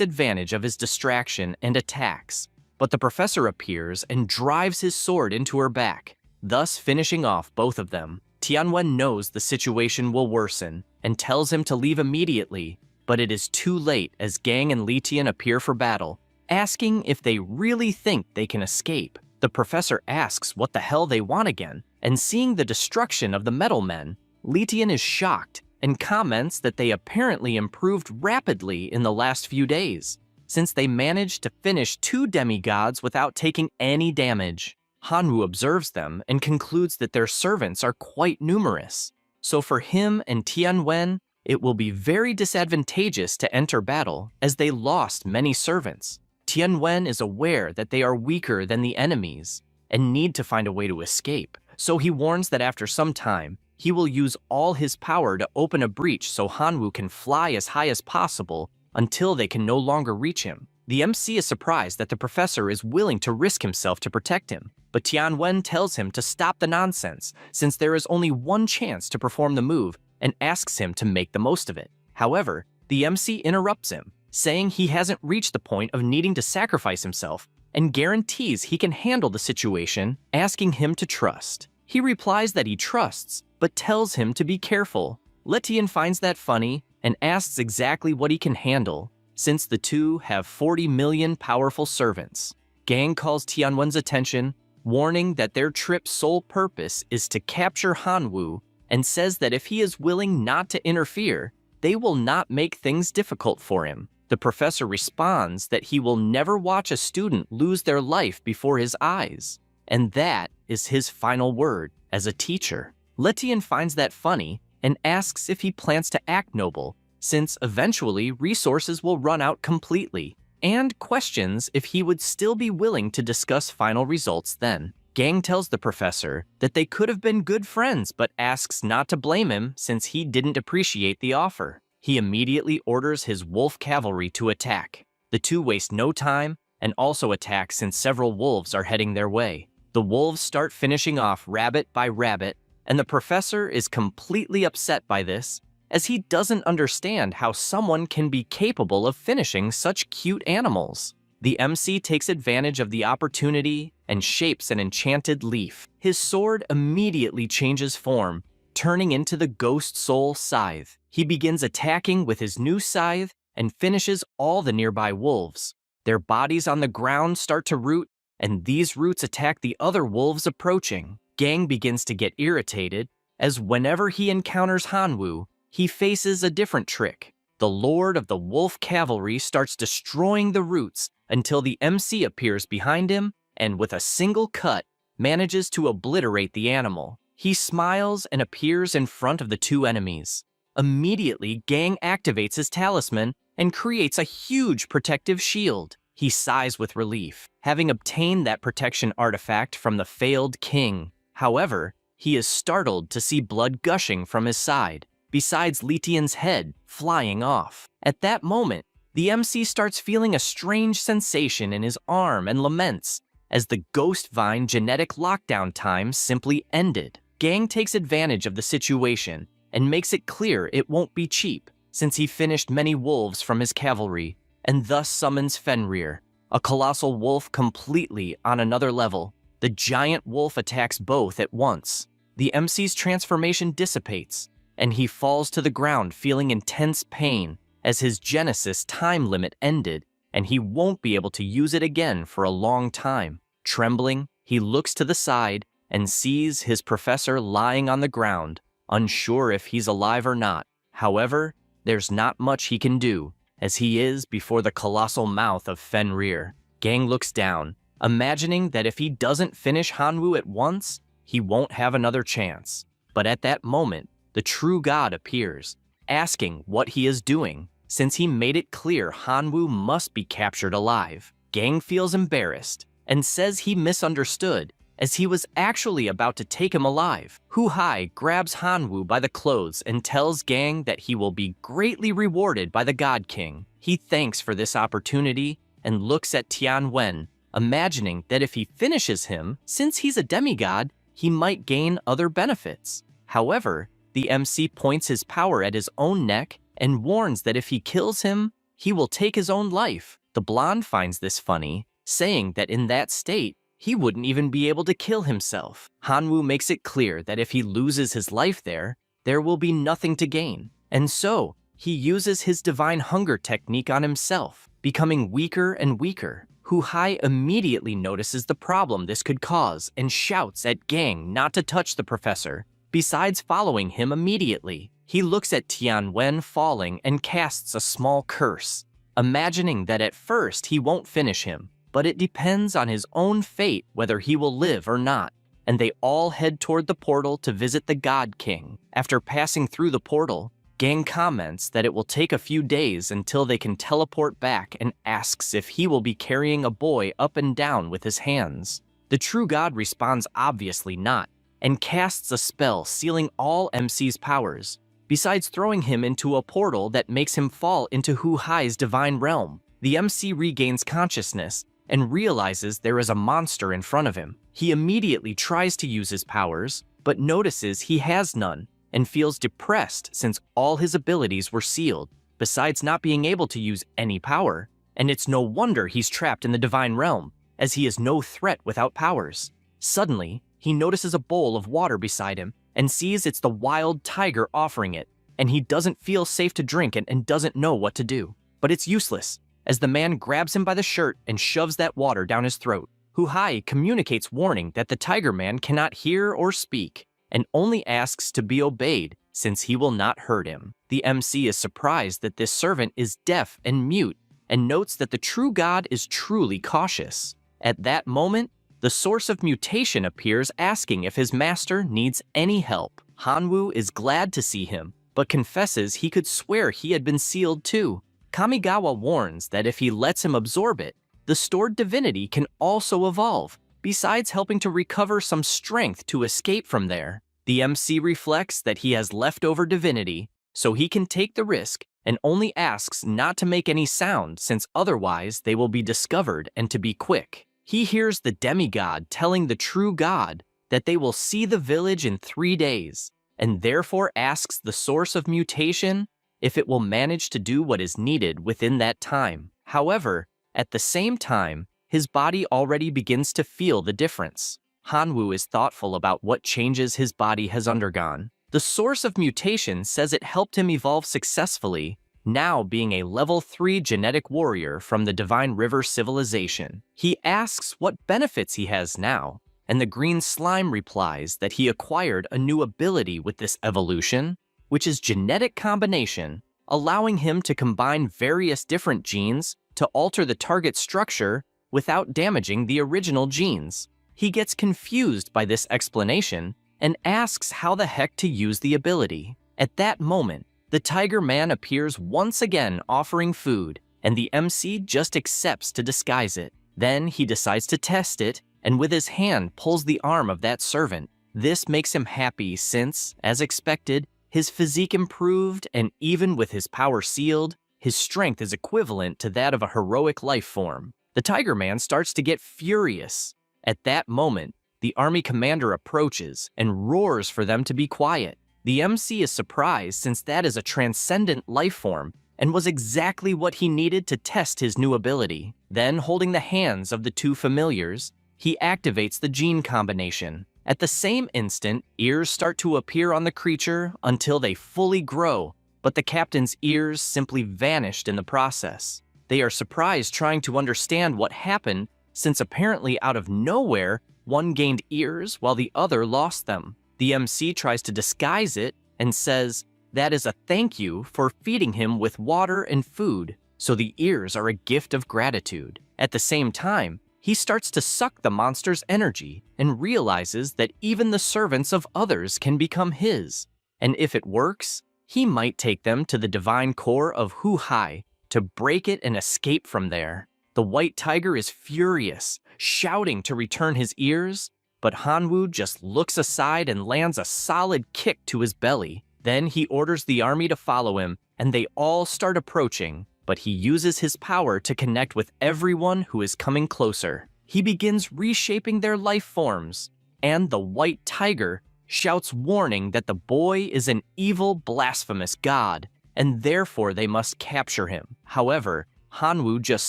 advantage of his distraction and attacks, but the professor appears and drives his sword into her back, thus finishing off both of them. Tianwen knows the situation will worsen and tells him to leave immediately, but it is too late as Gang and Litian appear for battle, asking if they really think they can escape. The professor asks what the hell they want again, and seeing the destruction of the metal men, Litian is shocked and comments that they apparently improved rapidly in the last few days, since they managed to finish 2 demigods without taking any damage. Hanwoo observes them and concludes that their servants are quite numerous. So for him and Tianwen, it will be very disadvantageous to enter battle as they lost many servants. Tianwen is aware that they are weaker than the enemies and need to find a way to escape. So he warns that after some time, he will use all his power to open a breach so Hanwoo can fly as high as possible until they can no longer reach him. The MC is surprised that the professor is willing to risk himself to protect him, but Tianwen tells him to stop the nonsense since there is only one chance to perform the move and asks him to make the most of it. However, the MC interrupts him, saying he hasn't reached the point of needing to sacrifice himself and guarantees he can handle the situation, asking him to trust. He replies that he trusts, but tells him to be careful. Litian finds that funny and asks exactly what he can handle, since the two have 40 million powerful servants. Gang calls Tianwen's attention, warning that their trip's sole purpose is to capture Hanwoo, and says that if he is willing not to interfere, they will not make things difficult for him. The professor responds that he will never watch a student lose their life before his eyes, and that is his final word as a teacher. Litian finds that funny and asks if he plans to act noble, since eventually resources will run out completely, and questions if he would still be willing to discuss final results then. Gang tells the professor that they could have been good friends, but asks not to blame him since he didn't appreciate the offer. He immediately orders his wolf cavalry to attack. The two waste no time and also attack since several wolves are heading their way. The wolves start finishing off rabbit by rabbit, and the professor is completely upset by this, as he doesn't understand how someone can be capable of finishing such cute animals. The MC takes advantage of the opportunity and shapes an enchanted leaf. His sword immediately changes form, turning into the Ghost Soul Scythe. He begins attacking with his new scythe and finishes all the nearby wolves. Their bodies on the ground start to root, and these roots attack the other wolves approaching. Gang begins to get irritated, as whenever he encounters Hanwoo, he faces a different trick. The Lord of the Wolf Cavalry starts destroying the roots until the MC appears behind him and, with a single cut, manages to obliterate the animal. He smiles and appears in front of the two enemies. Immediately, Gang activates his talisman and creates a huge protective shield. He sighs with relief, having obtained that protection artifact from the failed king. However, he is startled to see blood gushing from his side, besides Litian's head flying off. At that moment, the MC starts feeling a strange sensation in his arm and laments, as the Ghost Vine genetic lockdown time simply ended. Gang takes advantage of the situation and makes it clear it won't be cheap, since he finished many wolves from his cavalry, and thus summons Fenrir, a colossal wolf completely on another level. The giant wolf attacks both at once. The MC's transformation dissipates, and he falls to the ground feeling intense pain as his Genesis time limit ended, and he won't be able to use it again for a long time. Trembling, he looks to the side and sees his professor lying on the ground, unsure if he's alive or not. However, there's not much he can do, as he is before the colossal mouth of Fenrir. Gang looks down, imagining that if he doesn't finish Hanwoo at once, he won't have another chance. But at that moment, the true god appears, asking what he is doing, since he made it clear Hanwoo must be captured alive. Gang feels embarrassed, and says he misunderstood, as he was actually about to take him alive. Hu-hai grabs Hanwoo by the clothes and tells Gang that he will be greatly rewarded by the God King. He thanks for this opportunity and looks at Tianwen, imagining that if he finishes him, since he's a demigod, he might gain other benefits. However, the MC points his power at his own neck and warns that if he kills him, he will take his own life. The blonde finds this funny, saying that in that state, he wouldn't even be able to kill himself. Hanwoo makes it clear that if he loses his life there will be nothing to gain. And so, he uses his divine hunger technique on himself, becoming weaker and weaker. Hu-hai immediately notices the problem this could cause and shouts at Gang not to touch the professor, besides following him immediately. He looks at Tianwen falling and casts a small curse, imagining that at first he won't finish him, but it depends on his own fate whether he will live or not, and they all head toward the portal to visit the God King. After passing through the portal, Gang comments that it will take a few days until they can teleport back and asks if he will be carrying a boy up and down with his hands. The true god responds obviously not, and casts a spell sealing all MC's powers, besides throwing him into a portal that makes him fall into Hu-hai's divine realm. The MC regains consciousness and realizes there is a monster in front of him. He immediately tries to use his powers, but notices he has none, and feels depressed since all his abilities were sealed, besides not being able to use any power. And it's no wonder he's trapped in the divine realm, as he is no threat without powers. Suddenly, he notices a bowl of water beside him and sees it's the wild tiger offering it, and he doesn't feel safe to drink it and doesn't know what to do. But it's useless, as the man grabs him by the shirt and shoves that water down his throat. Hu-hai communicates warning that the tiger man cannot hear or speak, and only asks to be obeyed since he will not hurt him. The MC is surprised that this servant is deaf and mute, and notes that the true god is truly cautious. At that moment, the source of mutation appears asking if his master needs any help. Hanwoo is glad to see him, but confesses he could swear he had been sealed too. Kamigawa warns that if he lets him absorb it, the stored divinity can also evolve, besides helping to recover some strength to escape from there. The MC reflects that he has leftover divinity, so he can take the risk and only asks not to make any sound since otherwise they will be discovered and to be quick. He hears the demigod telling the true god that they will see the village in 3 days, and therefore asks the source of mutation if it will manage to do what is needed within that time. However, at the same time, his body already begins to feel the difference. Hanwoo is thoughtful about what changes his body has undergone. The source of mutation says it helped him evolve successfully, now being a level 3 genetic warrior from the Divine River civilization. He asks what benefits he has now, and the green slime replies that he acquired a new ability with this evolution, which is genetic combination, allowing him to combine various different genes to alter the target structure without damaging the original genes. He gets confused by this explanation and asks how the heck to use the ability. At that moment, the Tiger Man appears once again offering food, and the MC just accepts to disguise it. Then he decides to test it, and with his hand pulls the arm of that servant. This makes him happy since, as expected, his physique improved, and even with his power sealed, his strength is equivalent to that of a heroic life form. The Tiger Man starts to get furious. At that moment, the army commander approaches and roars for them to be quiet. The MC is surprised since that is a transcendent life form and was exactly what he needed to test his new ability. Then, holding the hands of the two familiars, he activates the gene combination. At the same instant, ears start to appear on the creature until they fully grow, but the captain's ears simply vanished in the process. They are surprised trying to understand what happened since apparently out of nowhere, One gained ears while the other lost them. The MC tries to disguise it and says that is a thank you for feeding him with water and food, so the ears are a gift of gratitude. At the same time, he starts to suck the monster's energy and realizes that even the servants of others can become his. And if it works, he might take them to the divine core of Hu-Hai to break it and escape from there. The white tiger is furious, shouting to return his ears, but Hanwoo just looks aside and lands a solid kick to his belly. Then he orders the army to follow him, and they all start approaching, but he uses his power to connect with everyone who is coming closer. He begins reshaping their life forms, and the white tiger shouts warning that the boy is an evil, blasphemous god, and therefore they must capture him. However, Hanwoo just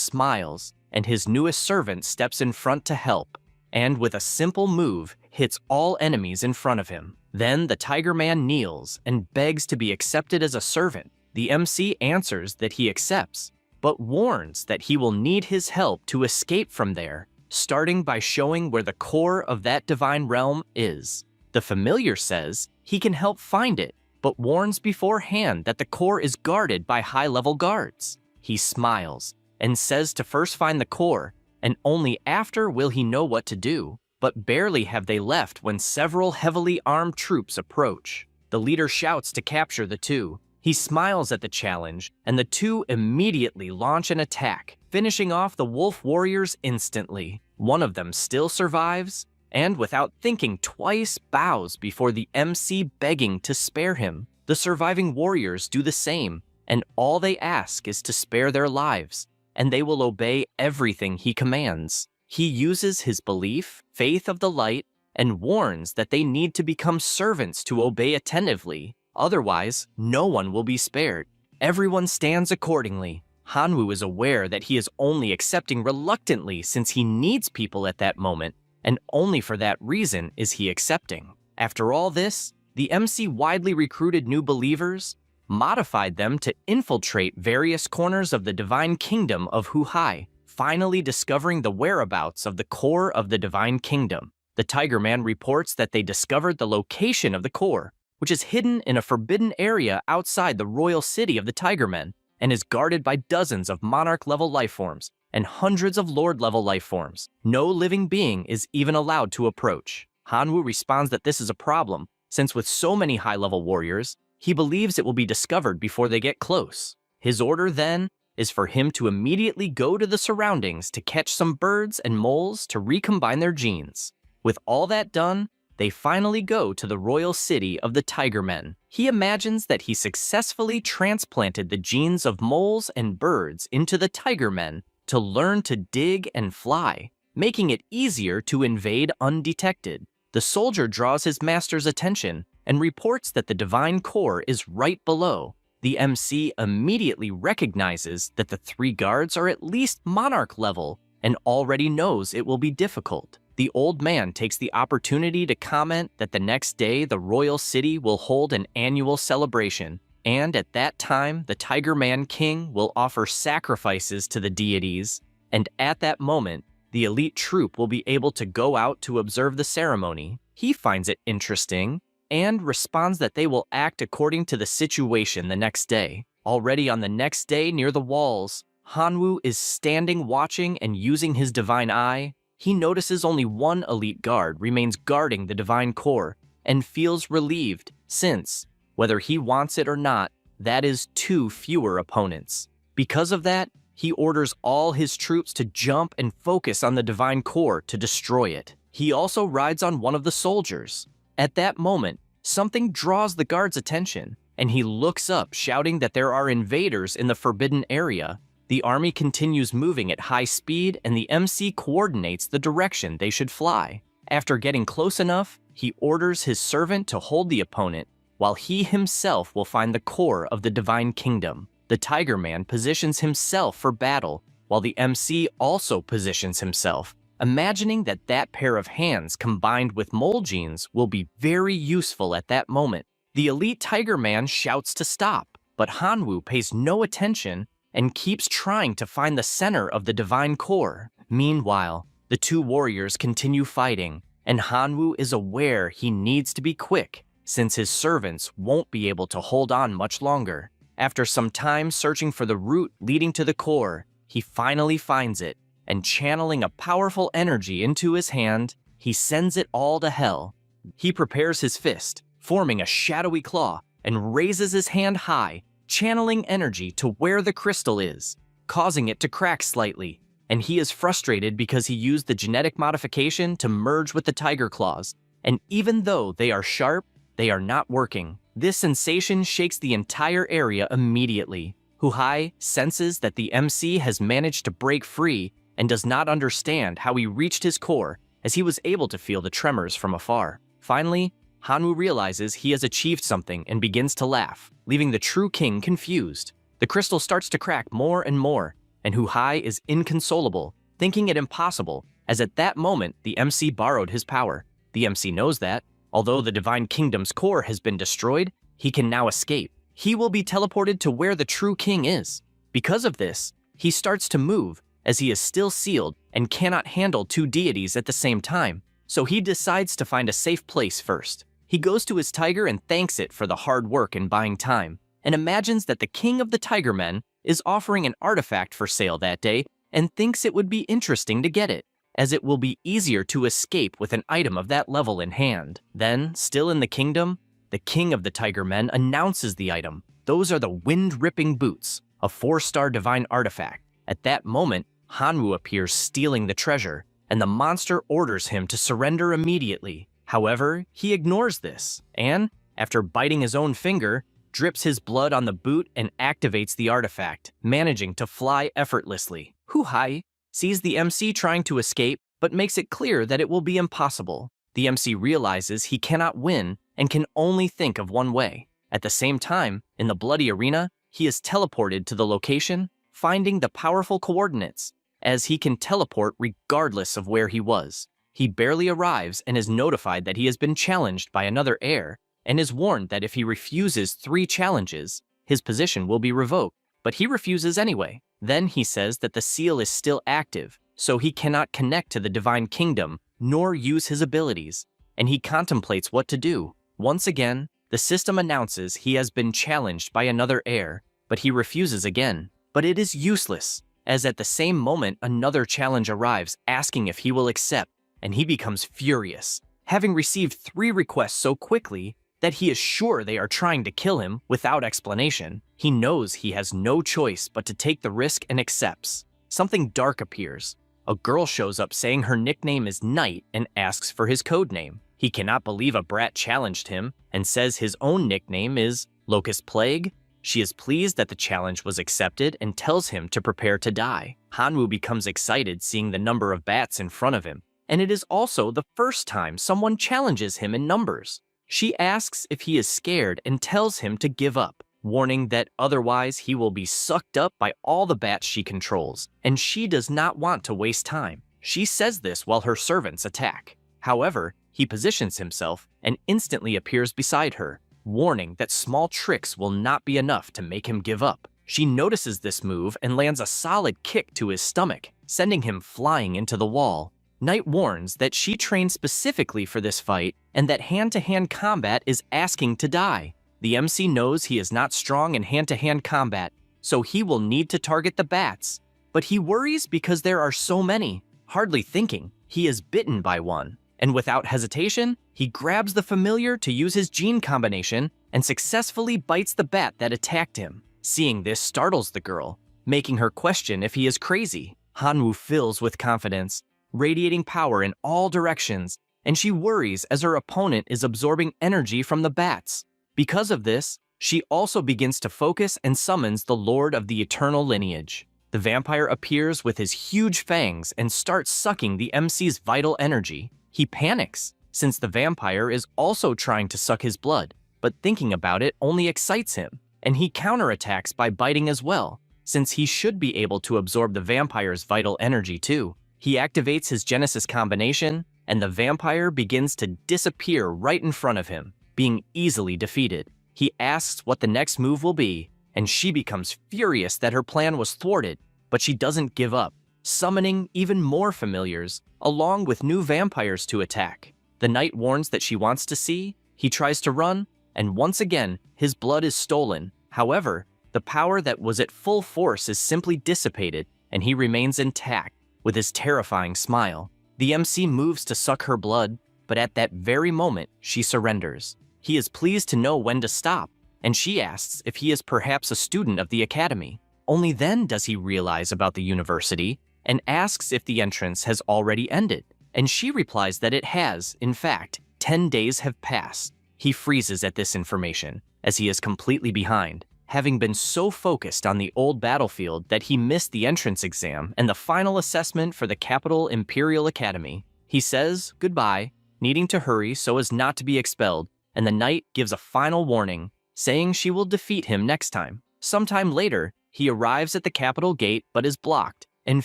smiles, and his newest servant steps in front to help, and with a simple move, hits all enemies in front of him. Then the Tiger Man kneels and begs to be accepted as a servant. The MC answers that he accepts, but warns that he will need his help to escape from there, starting by showing where the core of that divine realm is. The familiar says he can help find it, but warns beforehand that the core is guarded by high-level guards. He smiles and says to first find the core, and only after will he know what to do. But barely have they left when several heavily armed troops approach. The leader shouts to capture the two. He smiles at the challenge, and the two immediately launch an attack, finishing off the wolf warriors instantly. One of them still survives, and without thinking twice, bows before the MC begging to spare him. The surviving warriors do the same, and all they ask is to spare their lives, and they will obey everything he commands. He uses his belief, faith of the light, and warns that they need to become servants to obey attentively. Otherwise, no one will be spared. Everyone stands accordingly. Hanwoo is aware that he is only accepting reluctantly since he needs people at that moment, and only for that reason is he accepting. After all this, the MC widely recruited new believers, modified them to infiltrate various corners of the divine kingdom of Hu-Hai, finally discovering the whereabouts of the core of the divine kingdom. The Tiger Man reports that they discovered the location of the core, which is hidden in a forbidden area outside the royal city of the Tiger Men, and is guarded by dozens of monarch-level lifeforms and hundreds of lord-level lifeforms. No living being is even allowed to approach. Hanwoo responds that this is a problem, since with so many high-level warriors, he believes it will be discovered before they get close. His order, then, is for him to immediately go to the surroundings to catch some birds and moles to recombine their genes. With all that done, they finally go to the royal city of the Tiger Men. He imagines that he successfully transplanted the genes of moles and birds into the Tiger Men to learn to dig and fly, making it easier to invade undetected. The soldier draws his master's attention and reports that the divine core is right below. The MC immediately recognizes that the three guards are at least monarch level and already knows it will be difficult. The old man takes the opportunity to comment that the next day the royal city will hold an annual celebration, and at that time the Tiger Man King will offer sacrifices to the deities, and at that moment the elite troop will be able to go out to observe the ceremony. He finds it interesting and responds that they will act according to the situation the next day. Already on the next day near the walls, Hanwoo is standing watching and using his divine eye. He notices only one elite guard remains guarding the divine core and feels relieved since, whether he wants it or not, that is 2 fewer opponents. Because of that, he orders all his troops to jump and focus on the divine core to destroy it. He also rides on one of the soldiers. At that moment, something draws the guard's attention, and he looks up, shouting that there are invaders in the forbidden area. The army continues moving at high speed, and the MC coordinates the direction they should fly. After getting close enough, he orders his servant to hold the opponent, while he himself will find the core of the divine kingdom. The Tiger Man positions himself for battle, while the MC also positions himself, imagining that that pair of hands combined with mole genes will be very useful at that moment. The elite Tiger Man shouts to stop, but Hanwoo pays no attention and keeps trying to find the center of the divine core. Meanwhile, the 2 warriors continue fighting, and Hanwoo is aware he needs to be quick since his servants won't be able to hold on much longer. After some time searching for the route leading to the core, he finally finds it, and channeling a powerful energy into his hand, he sends it all to hell. He prepares his fist, forming a shadowy claw, and raises his hand high, channeling energy to where the crystal is, causing it to crack slightly. And he is frustrated because he used the genetic modification to merge with the tiger claws, and even though they are sharp, they are not working. This sensation shakes the entire area immediately. Huhai senses that the MC has managed to break free and does not understand how he reached his core, as he was able to feel the tremors from afar. Finally, Hanwoo realizes he has achieved something and begins to laugh, leaving the true king confused. The crystal starts to crack more and more, and Huhai is inconsolable, thinking it impossible, as at that moment the MC borrowed his power. The MC knows that, although the Divine Kingdom's core has been destroyed, he can now escape. He will be teleported to where the true king is. Because of this, he starts to move, as he is still sealed and cannot handle two deities at the same time, so he decides to find a safe place first. He goes to his tiger and thanks it for the hard work in buying time, and imagines that the king of the tiger men is offering an artifact for sale that day and thinks it would be interesting to get it, as it will be easier to escape with an item of that level in hand. Then, still in the kingdom, the king of the tiger men announces the item. Those are the wind-ripping boots, a 4-star divine artifact. At that moment, Hanwoo appears stealing the treasure, and the monster orders him to surrender immediately. However, he ignores this, and, after biting his own finger, drips his blood on the boot and activates the artifact, managing to fly effortlessly. Huhai sees the MC trying to escape, but makes it clear that it will be impossible. The MC realizes he cannot win and can only think of one way. At the same time, in the bloody arena, he is teleported to the location, finding the powerful coordinates, as he can teleport regardless of where he was. He barely arrives and is notified that he has been challenged by another heir, and is warned that if he refuses 3 challenges, his position will be revoked, but he refuses anyway. Then he says that the seal is still active, so he cannot connect to the Divine Kingdom nor use his abilities, and he contemplates what to do. Once again, the system announces he has been challenged by another heir, but he refuses again. But it is useless, as at the same moment another challenge arrives asking if he will accept, and he becomes furious, having received 3 requests so quickly that he is sure they are trying to kill him without explanation. He knows he has no choice but to take the risk and accepts. Something dark appears. A girl shows up saying her nickname is Knight and asks for his code name. He cannot believe a brat challenged him and says his own nickname is Locust Plague. She is pleased that the challenge was accepted and tells him to prepare to die. Hanwoo becomes excited seeing the number of bats in front of him, and it is also the first time someone challenges him in numbers. She asks if he is scared and tells him to give up, warning that otherwise he will be sucked up by all the bats she controls, and she does not want to waste time. She says this while her servants attack. However, he positions himself and instantly appears beside her, warning that small tricks will not be enough to make him give up. She notices this move and lands a solid kick to his stomach, sending him flying into the wall. Knight warns that she trained specifically for this fight and that hand-to-hand combat is asking to die. The MC knows he is not strong in hand-to-hand combat, so he will need to target the bats. But he worries because there are so many. Hardly thinking, he is bitten by one, and without hesitation, he grabs the familiar to use his gene combination and successfully bites the bat that attacked him. Seeing this startles the girl, making her question if he is crazy. Hanwoo fills with confidence, radiating power in all directions, and she worries as her opponent is absorbing energy from the bats. Because of this, she also begins to focus and summons the Lord of the Eternal Lineage. The vampire appears with his huge fangs and starts sucking the MC's vital energy. He panics, since the vampire is also trying to suck his blood, but thinking about it only excites him, and he counterattacks by biting as well, since he should be able to absorb the vampire's vital energy too. He activates his Genesis combination, and the vampire begins to disappear right in front of him, being easily defeated. He asks what the next move will be, and she becomes furious that her plan was thwarted, but she doesn't give up, summoning even more familiars, along with new vampires to attack. The knight warns that she wants to see, he tries to run, and once again, his blood is stolen. However, the power that was at full force is simply dissipated, and he remains intact, with his terrifying smile. The MC moves to suck her blood, but at that very moment, she surrenders. He is pleased to know when to stop, and she asks if he is perhaps a student of the academy. Only then does he realize about the university, and asks if the entrance has already ended. And she replies that it has, in fact, 10 days have passed. He freezes at this information, as he is completely behind, having been so focused on the old battlefield that he missed the entrance exam and the final assessment for the capital Imperial Academy. He says goodbye, needing to hurry so as not to be expelled, and the knight gives a final warning, saying she will defeat him next time. Sometime later, he arrives at the capital gate but is blocked, and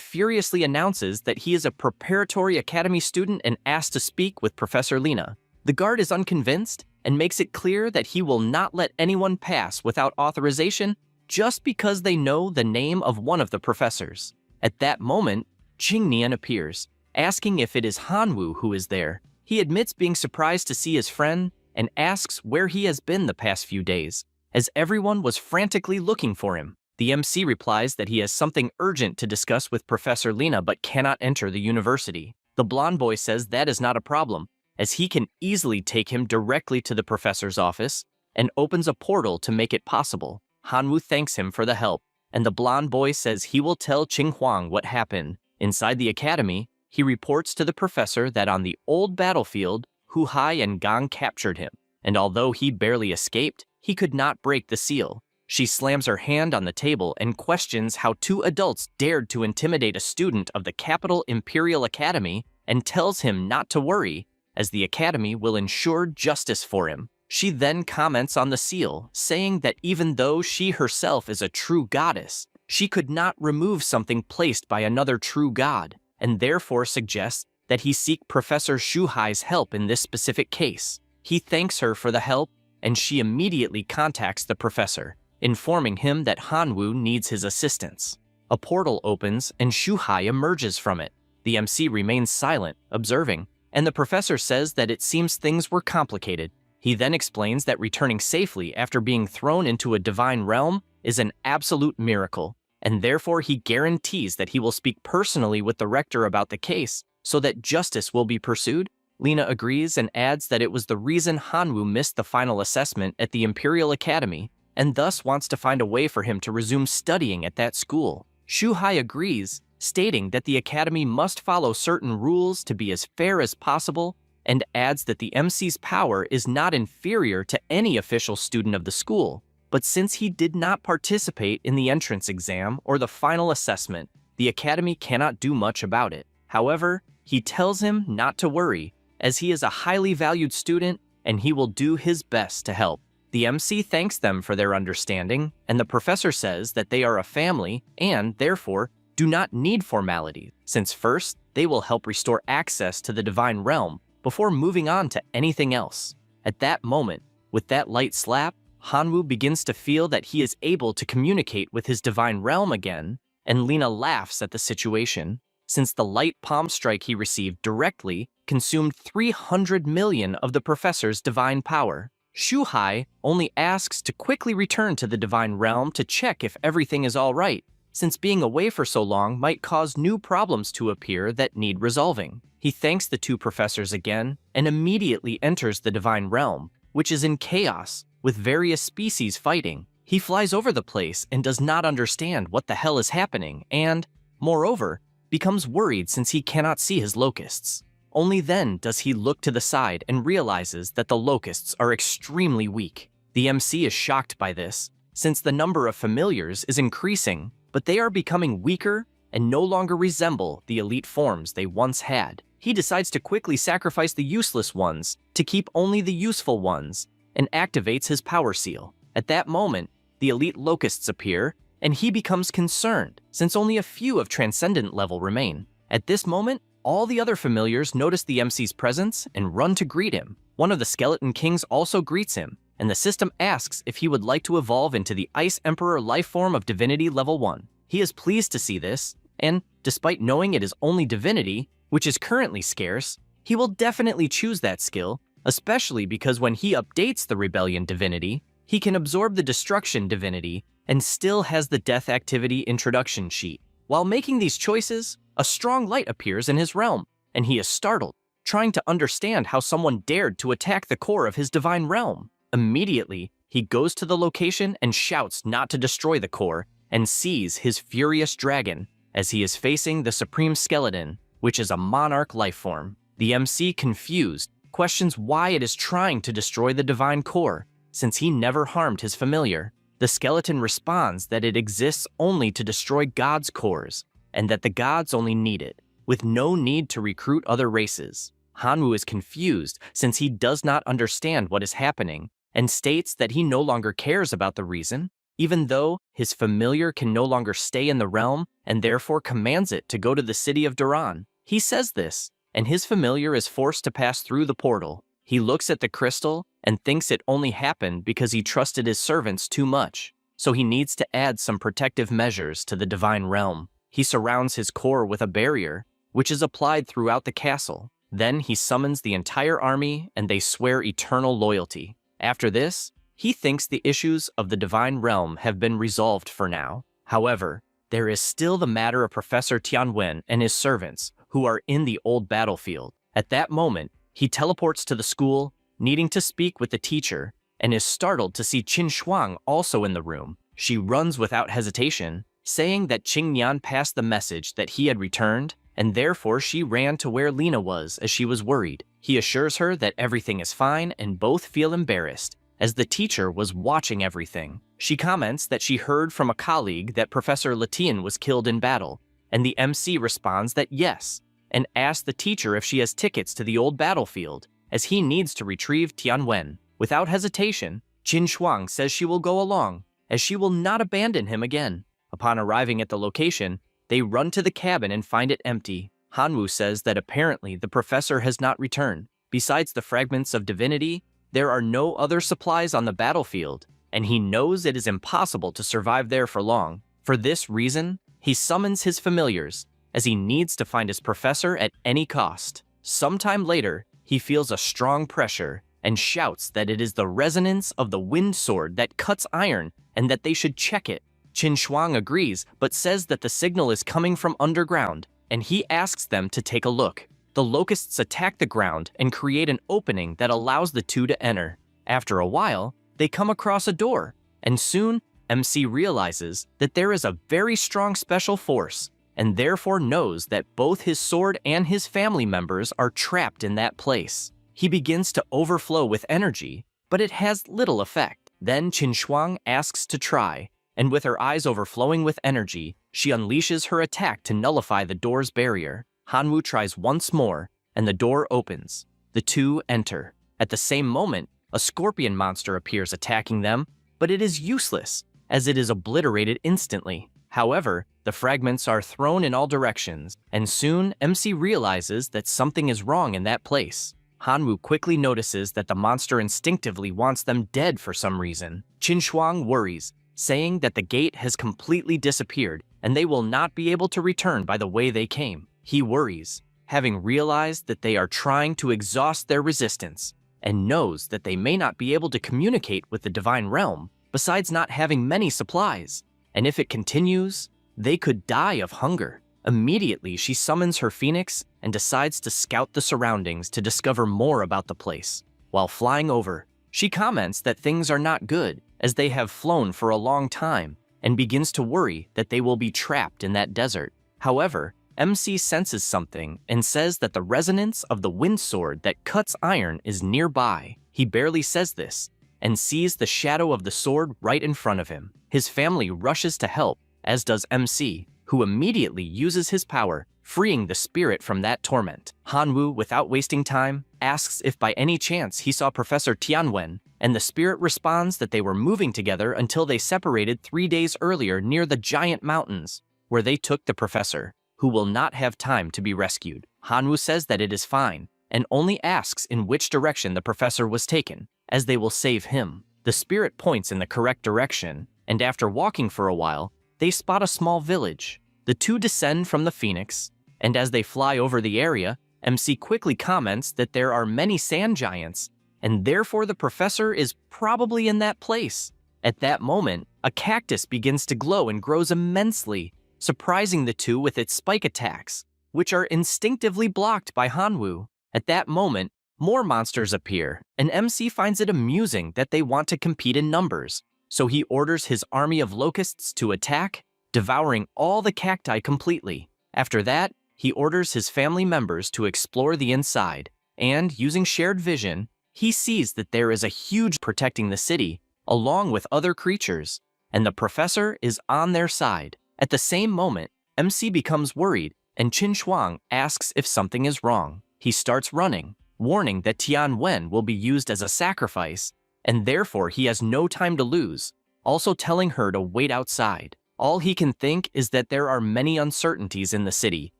furiously announces that he is a preparatory academy student and asked to speak with Professor Lina. The guard is unconvinced and makes it clear that he will not let anyone pass without authorization just because they know the name of one of the professors. At that moment, Qingnian appears, asking if it is Hanwoo who is there. He admits being surprised to see his friend and asks where he has been the past few days, as everyone was frantically looking for him. The MC replies that he has something urgent to discuss with Professor Lina but cannot enter the university. The blonde boy says that is not a problem, as he can easily take him directly to the professor's office and opens a portal to make it possible. Hanwoo thanks him for the help, and the blonde boy says he will tell Qinhuang what happened. Inside the academy, he reports to the professor that on the old battlefield, Hu Hai and Gong captured him, and although he barely escaped, he could not break the seal. She slams her hand on the table and questions how 2 adults dared to intimidate a student of the capital Imperial Academy and tells him not to worry, as the academy will ensure justice for him. She then comments on the seal, saying that even though she herself is a true goddess, she could not remove something placed by another true god, and therefore suggests that he seek Professor Shu Hai's help in this specific case. He thanks her for the help, and she immediately contacts the professor, informing him that Hanwoo needs his assistance. A portal opens and Shu Hai emerges from it. The MC remains silent, observing, and the professor says that it seems things were complicated. He then explains that returning safely after being thrown into a divine realm is an absolute miracle, and therefore he guarantees that he will speak personally with the rector about the case so that justice will be pursued. Lina agrees and adds that it was the reason Hanwoo missed the final assessment at the Imperial Academy, and thus wants to find a way for him to resume studying at that school. Shu Hai agrees, stating that the academy must follow certain rules to be as fair as possible, and adds that the MC's power is not inferior to any official student of the school, but since he did not participate in the entrance exam or the final assessment, the academy cannot do much about it. However, he tells him not to worry, as he is a highly valued student and he will do his best to help. The MC thanks them for their understanding, and the professor says that they are a family and, therefore, do not need formalities, since first, they will help restore access to the divine realm before moving on to anything else. At that moment, with that light slap, Hanwoo begins to feel that he is able to communicate with his divine realm again, and Lina laughs at the situation, since the light palm strike he received directly consumed 300 million of the professor's divine power. Shu Hai only asks to quickly return to the divine realm to check if everything is all right, since being away for so long might cause new problems to appear that need resolving. He thanks the 2 professors again and immediately enters the divine realm, which is in chaos, with various species fighting. He flies over the place and does not understand what the hell is happening and, moreover, becomes worried since he cannot see his locusts. Only then does he look to the side and realizes that the locusts are extremely weak. The MC is shocked by this, since the number of familiars is increasing, but they are becoming weaker and no longer resemble the elite forms they once had. He decides to quickly sacrifice the useless ones to keep only the useful ones, and activates his power seal. At that moment, the elite locusts appear, and he becomes concerned, since only a few of transcendent level remain. At this moment, all the other familiars notice the MC's presence and run to greet him. One of the Skeleton Kings also greets him, and the system asks if he would like to evolve into the Ice Emperor life form of Divinity Level 1. He is pleased to see this, and despite knowing it is only Divinity, which is currently scarce, he will definitely choose that skill, especially because when he updates the Rebellion Divinity, he can absorb the Destruction Divinity and still has the Death Activity introduction sheet. While making these choices, a strong light appears in his realm, and he is startled, trying to understand how someone dared to attack the core of his divine realm. Immediately, he goes to the location and shouts not to destroy the core, and sees his furious dragon as he is facing the Supreme Skeleton, which is a monarch lifeform. The MC, confused, questions why it is trying to destroy the divine core, since he never harmed his familiar. The skeleton responds that it exists only to destroy gods' cores, and that the gods only need it, with no need to recruit other races. Hanwoo is confused since he does not understand what is happening, and states that he no longer cares about the reason, even though his familiar can no longer stay in the realm and therefore commands it to go to the city of Duran. He says this, and his familiar is forced to pass through the portal. He looks at the crystal and thinks it only happened because he trusted his servants too much, so he needs to add some protective measures to the divine realm. He surrounds his core with a barrier, which is applied throughout the castle. Then he summons the entire army and they swear eternal loyalty. After this, he thinks the issues of the divine realm have been resolved for now. However, there is still the matter of Professor Tianwen and his servants, who are in the old battlefield. At that moment, he teleports to the school, needing to speak with the teacher, and is startled to see Qin Schwang also in the room. She runs without hesitation, saying that Qingyan passed the message that he had returned, and therefore she ran to where Lena was as she was worried. He assures her that everything is fine and both feel embarrassed, as the teacher was watching everything. She comments that she heard from a colleague that Professor Letian was killed in battle, and the MC responds that yes, and asks the teacher if she has tickets to the old battlefield, as he needs to retrieve Tianwen. Without hesitation, Qin Shuang says she will go along, as she will not abandon him again. Upon arriving at the location, they run to the cabin and find it empty. Hanwoo says that apparently the professor has not returned. Besides the fragments of divinity, there are no other supplies on the battlefield, and he knows it is impossible to survive there for long. For this reason, he summons his familiars, as he needs to find his professor at any cost. Sometime later, he feels a strong pressure and shouts that it is the resonance of the wind sword that cuts iron and that they should check it. Qin Shuang agrees, but says that the signal is coming from underground, and he asks them to take a look. The locusts attack the ground and create an opening that allows the two to enter. After a while, they come across a door, and soon MC realizes that there is a very strong special force, and therefore knows that both his sword and his family members are trapped in that place. He begins to overflow with energy, but it has little effect. Then Qin Shuang asks to try, and with her eyes overflowing with energy, she unleashes her attack to nullify the door's barrier. Hanwoo tries once more, and the door opens. The two enter. At the same moment, a scorpion monster appears attacking them, but it is useless, as it is obliterated instantly. However, the fragments are thrown in all directions, and soon MC realizes that something is wrong in that place. Hanwoo quickly notices that the monster instinctively wants them dead for some reason. Qin Shuang worries, saying that the gate has completely disappeared and they will not be able to return by the way they came. He worries, having realized that they are trying to exhaust their resistance, and knows that they may not be able to communicate with the divine realm, besides not having many supplies, and if it continues, they could die of hunger. Immediately, she summons her phoenix and decides to scout the surroundings to discover more about the place. While flying over, she comments that things are not good, as they have flown for a long time, and begins to worry that they will be trapped in that desert. However, MC senses something and says that the resonance of the wind sword that cuts iron is nearby. He barely says this, and sees the shadow of the sword right in front of him. His family rushes to help, as does MC, who immediately uses his power, freeing the spirit from that torment. Hanwoo, without wasting time, asks if by any chance he saw Professor Tianwen, and the spirit responds that they were moving together until they separated 3 days earlier near the giant mountains, where they took the professor, who will not have time to be rescued. Hanwoo says that it is fine, and only asks in which direction the professor was taken, as they will save him. The spirit points in the correct direction, and after walking for a while, they spot a small village. The two descend from the phoenix, and as they fly over the area, MC quickly comments that there are many sand giants, and therefore the professor is probably in that place. At that moment, a cactus begins to glow and grows immensely, surprising the two with its spike attacks, which are instinctively blocked by Hanwoo. At that moment, more monsters appear, and MC finds it amusing that they want to compete in numbers, so he orders his army of locusts to attack, devouring all the cacti completely. After that, he orders his family members to explore the inside, and using shared vision, he sees that there is a huge protecting the city, along with other creatures, and the professor is on their side. At the same moment, MC becomes worried, and Schwang asks if something is wrong. He starts running, warning that Tianwen will be used as a sacrifice, and therefore he has no time to lose, also telling her to wait outside. All he can think is that there are many uncertainties in the city,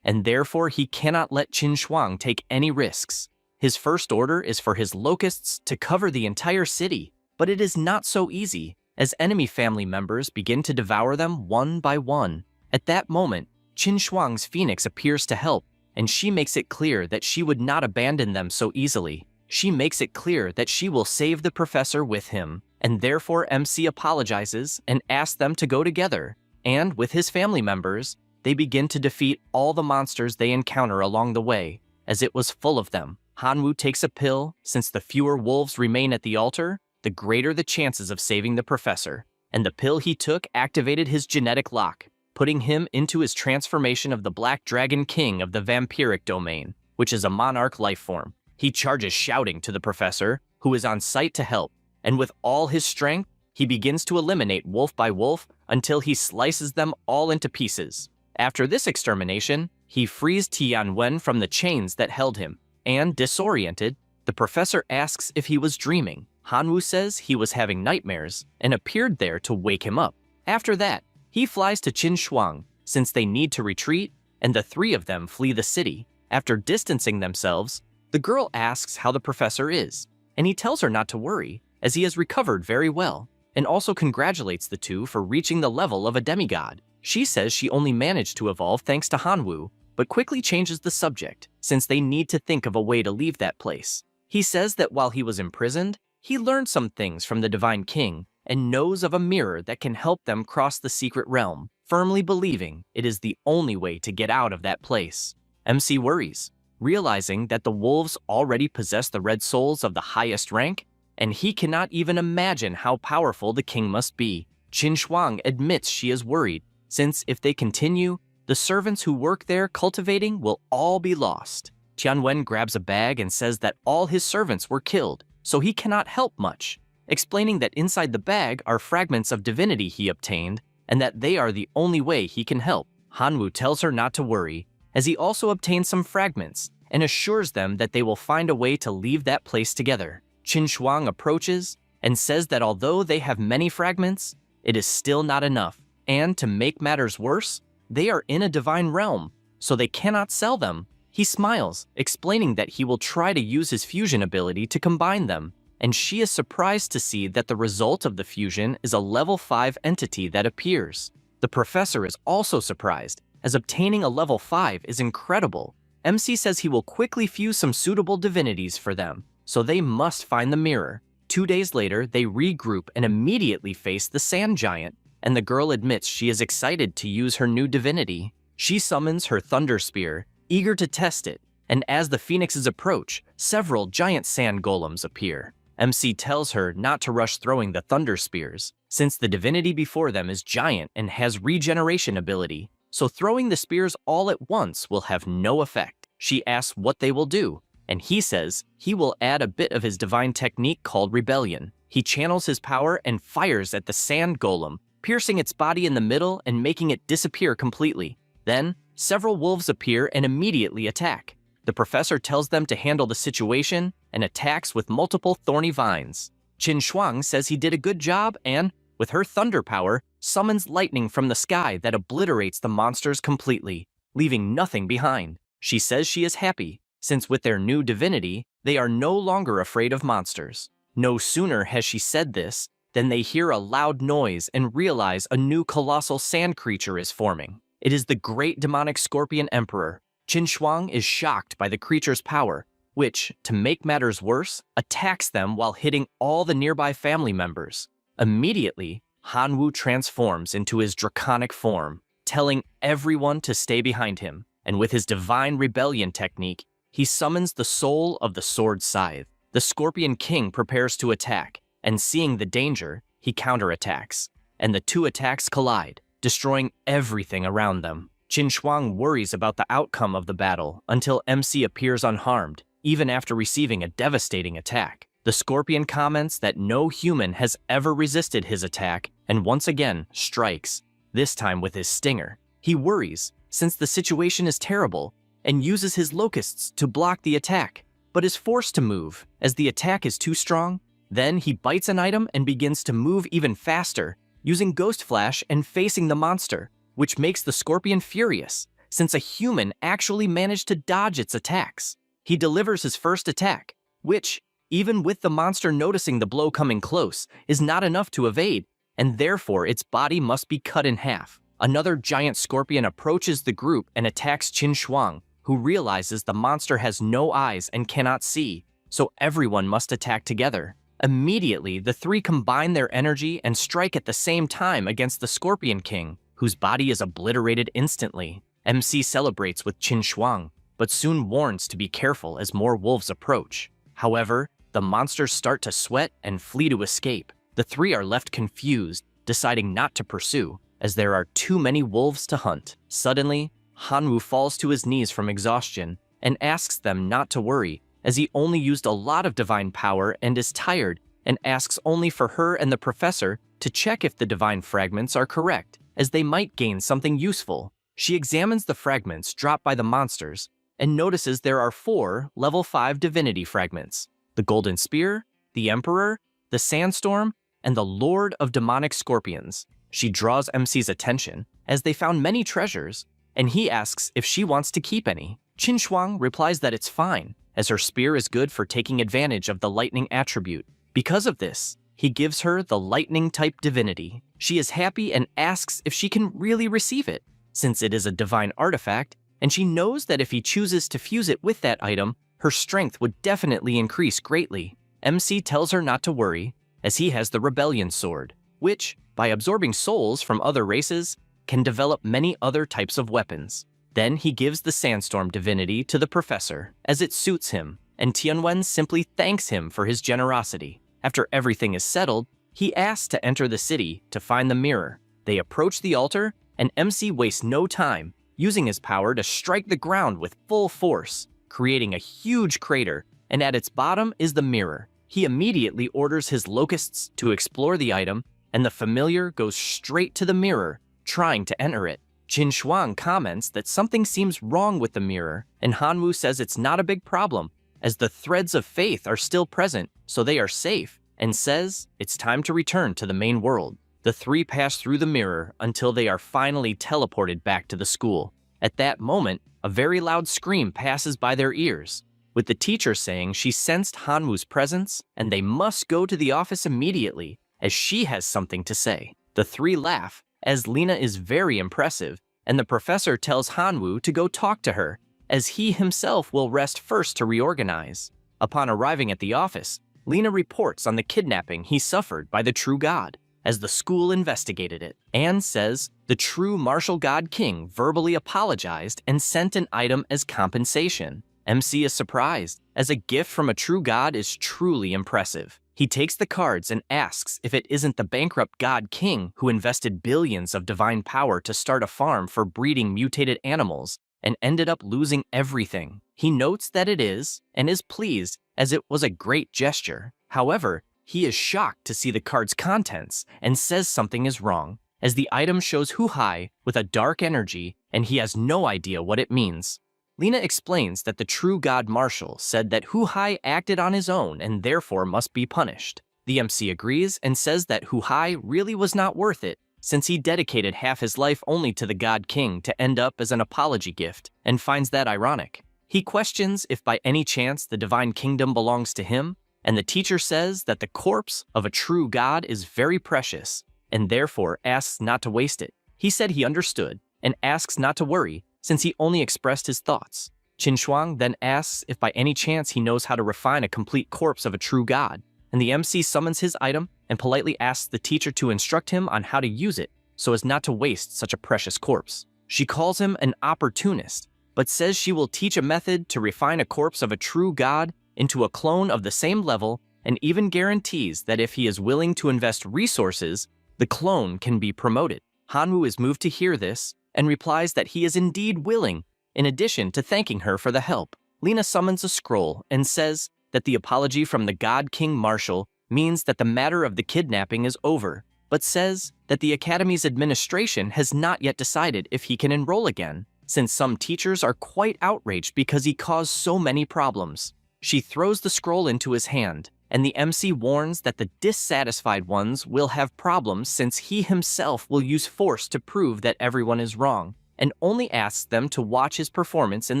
and therefore he cannot let Schwang take any risks. His first order is for his locusts to cover the entire city, but it is not so easy, as enemy family members begin to devour them one by one. At that moment, Schwang's phoenix appears to help, and she makes it clear that she would not abandon them so easily. She makes it clear that she will save the professor with him, and therefore MC apologizes and asks them to go together, and with his family members, they begin to defeat all the monsters they encounter along the way, as it was full of them. Hanwoo takes a pill, since the fewer wolves remain at the altar, the greater the chances of saving the professor, and the pill he took activated his genetic lock, putting him into his transformation of the Black Dragon King of the vampiric domain, which is a monarch life form. He charges shouting to the professor, who is on site to help, and with all his strength, he begins to eliminate wolf by wolf until he slices them all into pieces. After this extermination, he frees Tianwen from the chains that held him, and disoriented, the professor asks if he was dreaming. Hanwoo says he was having nightmares and appeared there to wake him up. After that, he flies to Schwang, since they need to retreat, and the three of them flee the city. After distancing themselves, the girl asks how the professor is, and he tells her not to worry, as he has recovered very well, and also congratulates the two for reaching the level of a demigod. She says she only managed to evolve thanks to Hanwoo, but quickly changes the subject, since they need to think of a way to leave that place. He says that while he was imprisoned, he learned some things from the Divine King, and knows of a mirror that can help them cross the secret realm, firmly believing it is the only way to get out of that place. MC worries, realizing that the wolves already possess the red souls of the highest rank, and he cannot even imagine how powerful the king must be. Schwang admits she is worried, since if they continue, the servants who work there cultivating will all be lost. Tianwen grabs a bag and says that all his servants were killed, so he cannot help much, explaining that inside the bag are fragments of divinity he obtained, and that they are the only way he can help. Hanwoo tells her not to worry, as he also obtains some fragments, and assures them that they will find a way to leave that place together. Schwang approaches, and says that although they have many fragments, it is still not enough, and to make matters worse, they are in a divine realm, so they cannot sell them. He smiles, explaining that he will try to use his fusion ability to combine them, and she is surprised to see that the result of the fusion is a level 5 entity that appears. The professor is also surprised, as obtaining a level 5 is incredible. MC says he will quickly fuse some suitable divinities for them, so they must find the mirror. 2 days later, they regroup and immediately face the sand giant, and the girl admits she is excited to use her new divinity. She summons her thunder spear, eager to test it, and as the phoenixes approach, several giant sand golems appear. MC tells her not to rush throwing the thunder spears, since the divinity before them is giant and has regeneration ability, so throwing the spears all at once will have no effect. She asks what they will do, and he says he will add a bit of his divine technique called rebellion. He channels his power and fires at the sand golem, piercing its body in the middle and making it disappear completely. Then, several wolves appear and immediately attack. The professor tells them to handle the situation and attacks with multiple thorny vines. Schwang says he did a good job and, with her thunder power, summons lightning from the sky that obliterates the monsters completely, leaving nothing behind. She says she is happy, since with their new divinity, they are no longer afraid of monsters. No sooner has she said this than they hear a loud noise and realize a new colossal sand creature is forming. It is the great demonic scorpion emperor, Schwang is shocked by the creature's power, which, to make matters worse, attacks them while hitting all the nearby family members. Immediately, Hanwoo transforms into his draconic form, telling everyone to stay behind him, and with his divine rebellion technique, he summons the soul of the sword scythe. The Scorpion King prepares to attack, and seeing the danger, he counterattacks, and the two attacks collide, destroying everything around them. Schwang worries about the outcome of the battle until MC appears unharmed, even after receiving a devastating attack. The Scorpion comments that no human has ever resisted his attack and once again strikes, this time with his stinger. He worries, since the situation is terrible, and uses his locusts to block the attack, but is forced to move as the attack is too strong. Then he bites an item and begins to move even faster, using Ghost Flash and facing the monster, which makes the Scorpion furious, since a human actually managed to dodge its attacks. He delivers his first attack, which, even with the monster noticing the blow coming close, is not enough to evade, and therefore its body must be cut in half. Another giant scorpion approaches the group and attacks Schwang, who realizes the monster has no eyes and cannot see, so everyone must attack together. Immediately, the three combine their energy and strike at the same time against the Scorpion King, whose body is obliterated instantly. MC celebrates with Schwang, but soon warns to be careful as more wolves approach. However, the monsters start to sweat and flee to escape. The three are left confused, deciding not to pursue, as there are too many wolves to hunt. Suddenly, Hanwoo falls to his knees from exhaustion and asks them not to worry, as he only used a lot of divine power and is tired, and asks only for her and the professor to check if the divine fragments are correct, as they might gain something useful. She examines the fragments dropped by the monsters and notices there are 4 level 5 divinity fragments: the Golden Spear, the Emperor, the Sandstorm, and the Lord of Demonic Scorpions. She draws MC's attention as they found many treasures, and he asks if she wants to keep any. Schwang replies that it's fine, as her spear is good for taking advantage of the lightning attribute. Because of this, he gives her the lightning-type divinity. She is happy and asks if she can really receive it, since it is a divine artifact, and she knows that if he chooses to fuse it with that item, her strength would definitely increase greatly. MC tells her not to worry, as he has the Rebellion Sword, which, by absorbing souls from other races, can develop many other types of weapons. Then he gives the Sandstorm divinity to the professor, as it suits him, and Tianwen simply thanks him for his generosity. After everything is settled, he asks to enter the city to find the mirror. They approach the altar, and MC wastes no time, using his power to strike the ground with full force, creating a huge crater, and at its bottom is the mirror. He immediately orders his locusts to explore the item, and the familiar goes straight to the mirror, trying to enter it. Schwang comments that something seems wrong with the mirror, and Hanwoo says it's not a big problem, as the threads of faith are still present, so they are safe, and says it's time to return to the main world. The three pass through the mirror until they are finally teleported back to the school. At that moment, a very loud scream passes by their ears, with the teacher saying she sensed Hanwoo's presence and they must go to the office immediately, as she has something to say. The three laugh, as Lena is very impressive, and the professor tells Hanwoo to go talk to her, as he himself will rest first to reorganize. Upon arriving at the office, Lena reports on the kidnapping he suffered by the true god, as the school investigated it, and says the true martial god king verbally apologized and sent an item as compensation. MC is surprised, as a gift from a true god is truly impressive. He takes the cards and asks if it isn't the bankrupt god king who invested billions of divine power to start a farm for breeding mutated animals and ended up losing everything. He notes that it is, and is pleased, as it was a great gesture. However, he is shocked to see the card's contents and says something is wrong, as the item shows Hu-Hai with a dark energy and he has no idea what it means. Lena explains that the true god Marshall said that Hu-Hai acted on his own and therefore must be punished. The MC agrees and says that Hu-Hai really was not worth it, since he dedicated half his life only to the god king to end up as an apology gift, and finds that ironic. He questions if by any chance the divine kingdom belongs to him, and the teacher says that the corpse of a true god is very precious, and therefore asks not to waste it. He said he understood, and asks not to worry, since he only expressed his thoughts. Schwang then asks if by any chance he knows how to refine a complete corpse of a true god, and the MC summons his item and politely asks the teacher to instruct him on how to use it so as not to waste such a precious corpse. She calls him an opportunist, but says she will teach a method to refine a corpse of a true god into a clone of the same level, and even guarantees that if he is willing to invest resources, the clone can be promoted. Hanwoo is moved to hear this and replies that he is indeed willing, in addition to thanking her for the help. Lena summons a scroll and says that the apology from the God King Marshal means that the matter of the kidnapping is over, but says that the Academy's administration has not yet decided if he can enroll again, since some teachers are quite outraged because he caused so many problems. She throws the scroll into his hand, and the MC warns that the dissatisfied ones will have problems since he himself will use force to prove that everyone is wrong, and only asks them to watch his performance in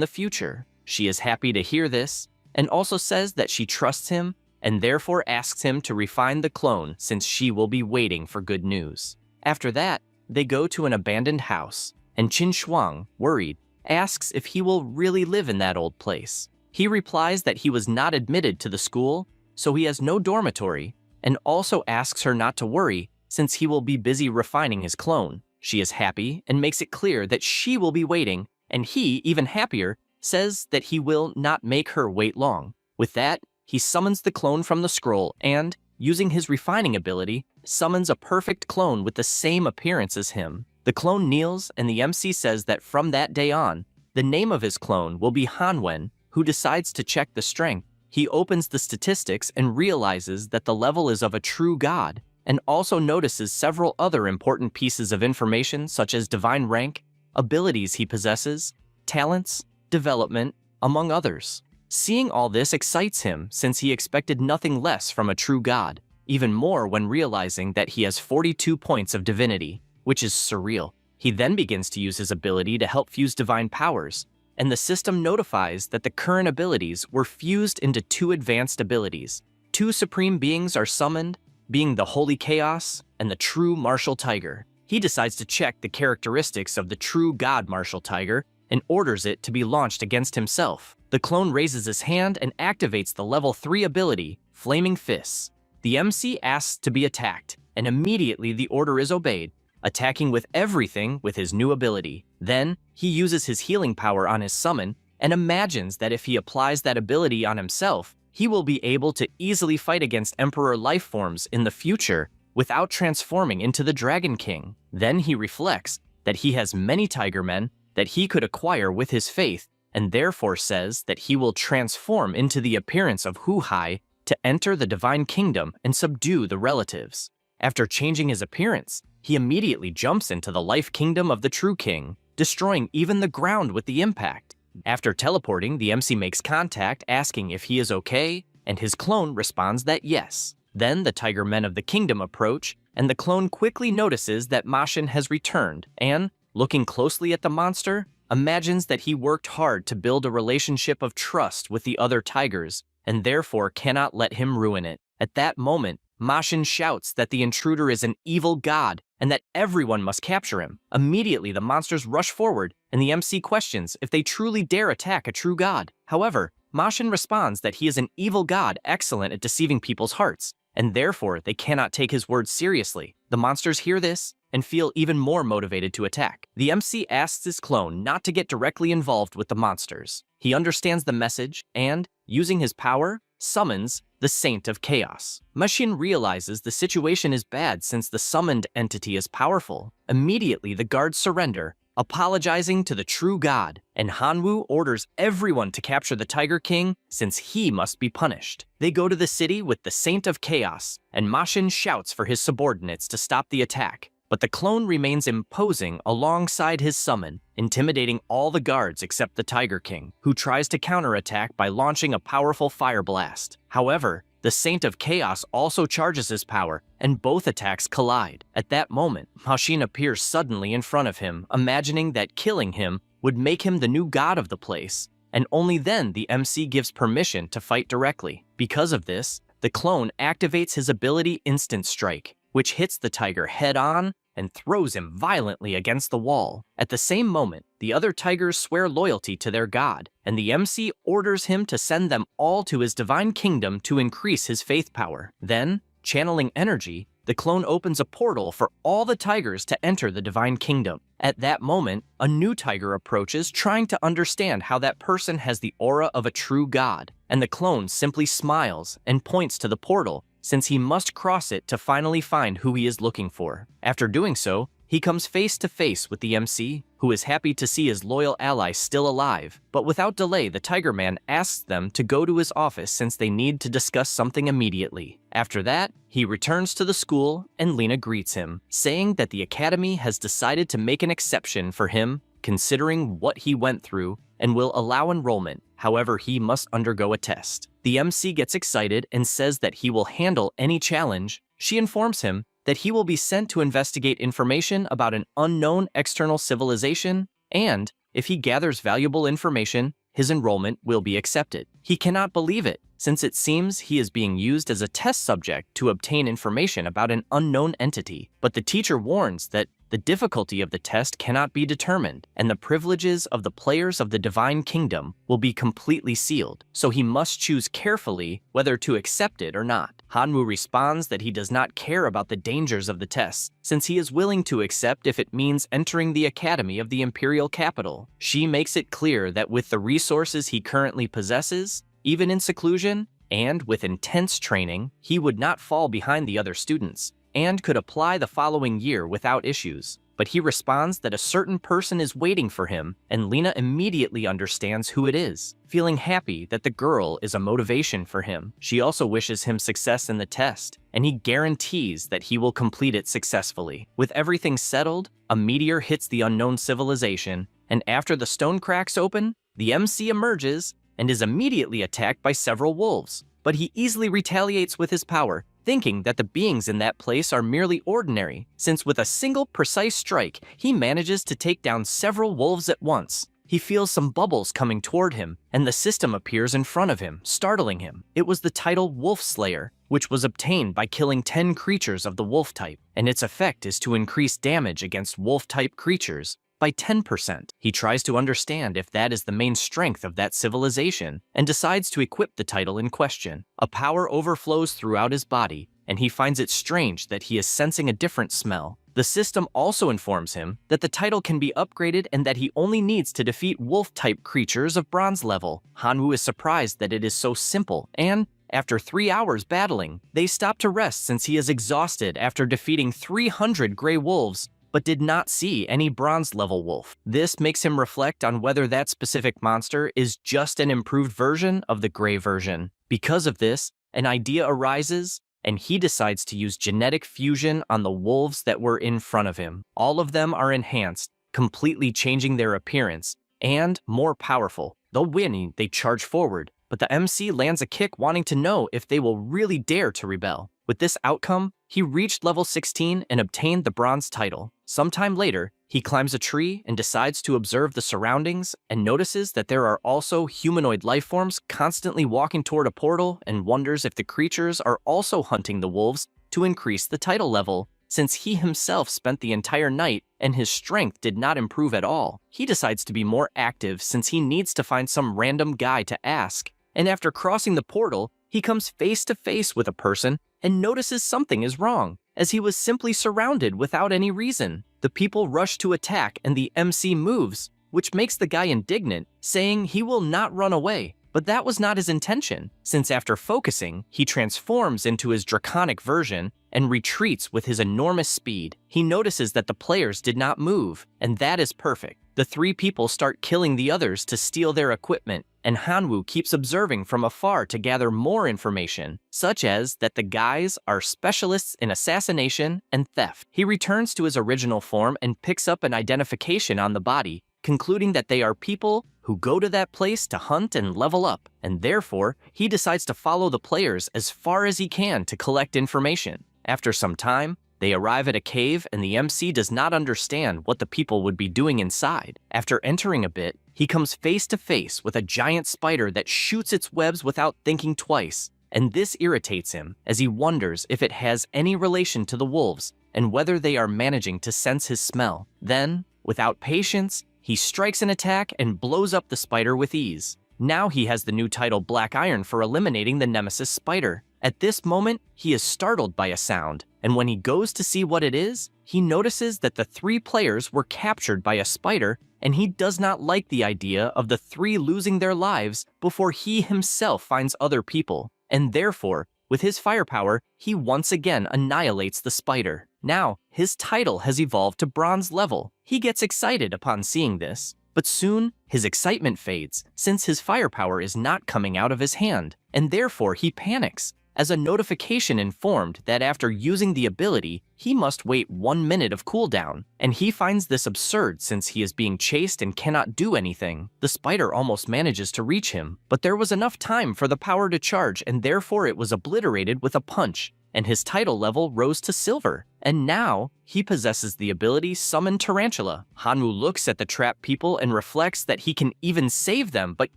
the future. She is happy to hear this, and also says that she trusts him, and therefore asks him to refine the clone since she will be waiting for good news. After that, they go to an abandoned house, and Schwang, worried, asks if he will really live in that old place. He replies that he was not admitted to the school, so he has no dormitory, and also asks her not to worry since he will be busy refining his clone. She is happy and makes it clear that she will be waiting, and he, even happier, says that he will not make her wait long. With that, he summons the clone from the scroll and, using his refining ability, summons a perfect clone with the same appearance as him. The clone kneels, and the MC says that from that day on, the name of his clone will be Hanwen, who decides to check the strength. He opens the statistics and realizes that the level is of a true god, and also notices several other important pieces of information such as divine rank, abilities he possesses, talents, development, among others. Seeing all this excites him since he expected nothing less from a true god, even more when realizing that he has 42 points of divinity, which is surreal. He then begins to use his ability to help fuse divine powers, and the system notifies that the current abilities were fused into 2 advanced abilities. 2 supreme beings are summoned, being the Holy Chaos and the True Martial Tiger. He decides to check the characteristics of the True God Martial Tiger and orders it to be launched against himself. The clone raises his hand and activates the level 3 ability, Flaming Fists. The MC asks to be attacked, and immediately the order is obeyed, attacking with everything with his new ability. Then, he uses his healing power on his summon and imagines that if he applies that ability on himself, he will be able to easily fight against Emperor life forms in the future without transforming into the Dragon King. Then he reflects that he has many Tiger Men that he could acquire with his faith, and therefore says that he will transform into the appearance of Hu-Hai to enter the Divine Kingdom and subdue the relatives. After changing his appearance, he immediately jumps into the life kingdom of the True King, destroying even the ground with the impact. After teleporting, the MC makes contact asking if he is okay, and his clone responds that yes. Then the Tiger Men of the kingdom approach, and the clone quickly notices that Mashin has returned and, looking closely at the monster, imagines that he worked hard to build a relationship of trust with the other tigers, and therefore cannot let him ruin it. At that moment, Mashin shouts that the intruder is an evil god and that everyone must capture him. Immediately, the monsters rush forward, and the MC questions if they truly dare attack a true god. However, Mashin responds that he is an evil god excellent at deceiving people's hearts, and therefore they cannot take his words seriously. The monsters hear this and feel even more motivated to attack. The MC asks his clone not to get directly involved with the monsters. He understands the message and, using his power, summons the Saint of Chaos. Mashin realizes the situation is bad since the summoned entity is powerful. Immediately, the guards surrender, apologizing to the true god, and Hanwoo orders everyone to capture the Tiger King since he must be punished. They go to the city with the Saint of Chaos, and Mashin shouts for his subordinates to stop the attack. But the clone remains imposing alongside his summon, intimidating all the guards except the Tiger King, who tries to counterattack by launching a powerful fire blast. However, the Saint of Chaos also charges his power, and both attacks collide. At that moment, Mashin appears suddenly in front of him, imagining that killing him would make him the new god of the place, and only then the MC gives permission to fight directly. Because of this, the clone activates his ability Instant Strike, which hits the tiger head-on and throws him violently against the wall. At the same moment, the other tigers swear loyalty to their god, and the MC orders him to send them all to his divine kingdom to increase his faith power. Then, channeling energy, the clone opens a portal for all the tigers to enter the divine kingdom. At that moment, a new tiger approaches, trying to understand how that person has the aura of a true god, and the clone simply smiles and points to the portal, since he must cross it to finally find who he is looking for. After doing so, he comes face to face with the MC, who is happy to see his loyal ally still alive. But without delay, the Tiger Man asks them to go to his office since they need to discuss something immediately. After that, he returns to the school and Lena greets him, saying that the academy has decided to make an exception for him, considering what he went through, and will allow enrollment. However, he must undergo a test. The MC gets excited and says that he will handle any challenge. She informs him that he will be sent to investigate information about an unknown external civilization, and if he gathers valuable information, his enrollment will be accepted. He cannot believe it, since it seems he is being used as a test subject to obtain information about an unknown entity. But the teacher warns that the difficulty of the test cannot be determined, and the privileges of the players of the Divine Kingdom will be completely sealed, so he must choose carefully whether to accept it or not. Hanwoo responds that he does not care about the dangers of the test, since he is willing to accept if it means entering the Academy of the Imperial Capital. She makes it clear that with the resources he currently possesses, even in seclusion, and with intense training, he would not fall behind the other students, and could apply the following year without issues. But he responds that a certain person is waiting for him, and Lena immediately understands who it is, feeling happy that the girl is a motivation for him. She also wishes him success in the test, and he guarantees that he will complete it successfully. With everything settled, a meteor hits the unknown civilization, and after the stone cracks open, the MC emerges and is immediately attacked by several wolves. But he easily retaliates with his power, thinking that the beings in that place are merely ordinary, since with a single precise strike, he manages to take down several wolves at once. He feels some bubbles coming toward him, and the system appears in front of him, startling him. It was the title Wolf Slayer, which was obtained by killing 10 creatures of the wolf type, and its effect is to increase damage against wolf-type creatures by 10%. He tries to understand if that is the main strength of that civilization, and decides to equip the title in question. A power overflows throughout his body, and he finds it strange that he is sensing a different smell. The system also informs him that the title can be upgraded and that he only needs to defeat wolf-type creatures of bronze level. Hanwoo is surprised that it is so simple, and after 3 hours battling, they stop to rest since he is exhausted after defeating 300 gray wolves, but did not see any bronze-level wolf. This makes him reflect on whether that specific monster is just an improved version of the gray version. Because of this, an idea arises, and he decides to use genetic fusion on the wolves that were in front of him. All of them are enhanced, completely changing their appearance, and more powerful. Though winning, they charge forward, but the MC lands a kick wanting to know if they will really dare to rebel. With this outcome, he reached level 16 and obtained the bronze title. Sometime later, he climbs a tree and decides to observe the surroundings and notices that there are also humanoid lifeforms constantly walking toward a portal and wonders if the creatures are also hunting the wolves to increase the title level. Since he himself spent the entire night and his strength did not improve at all, he decides to be more active since he needs to find some random guy to ask. And after crossing the portal, he comes face to face with a person and notices something is wrong, as he was simply surrounded without any reason. The people rush to attack and the MC moves, which makes the guy indignant, saying he will not run away. But that was not his intention, since after focusing, he transforms into his draconic version and retreats with his enormous speed. He notices that the players did not move, and that is perfect. The 3 people start killing the others to steal their equipment, and Hanwoo keeps observing from afar to gather more information, such as that the guys are specialists in assassination and theft. He returns to his original form and picks up an identification on the body, concluding that they are people who go to that place to hunt and level up, and therefore, he decides to follow the players as far as he can to collect information. After some time, they arrive at a cave and the MC does not understand what the people would be doing inside. After entering a bit, he comes face to face with a giant spider that shoots its webs without thinking twice, and this irritates him as he wonders if it has any relation to the wolves and whether they are managing to sense his smell. Then, without patience, he strikes an attack and blows up the spider with ease. Now he has the new title Black Iron for eliminating the nemesis spider. At this moment, he is startled by a sound, and when he goes to see what it is, he notices that the 3 players were captured by a spider, and he does not like the idea of the 3 losing their lives before he himself finds other people, and therefore, with his firepower, he once again annihilates the spider. Now, his title has evolved to bronze level. He gets excited upon seeing this, but soon his excitement fades since his firepower is not coming out of his hand, and therefore he panics, as a notification informed that after using the ability, he must wait 1 minute of cooldown, and he finds this absurd since he is being chased and cannot do anything. The spider almost manages to reach him, but there was enough time for the power to charge, and therefore it was obliterated with a punch, and his title level rose to silver. And now, he possesses the ability Summon Tarantula. Hanwoo looks at the trapped people and reflects that he can even save them but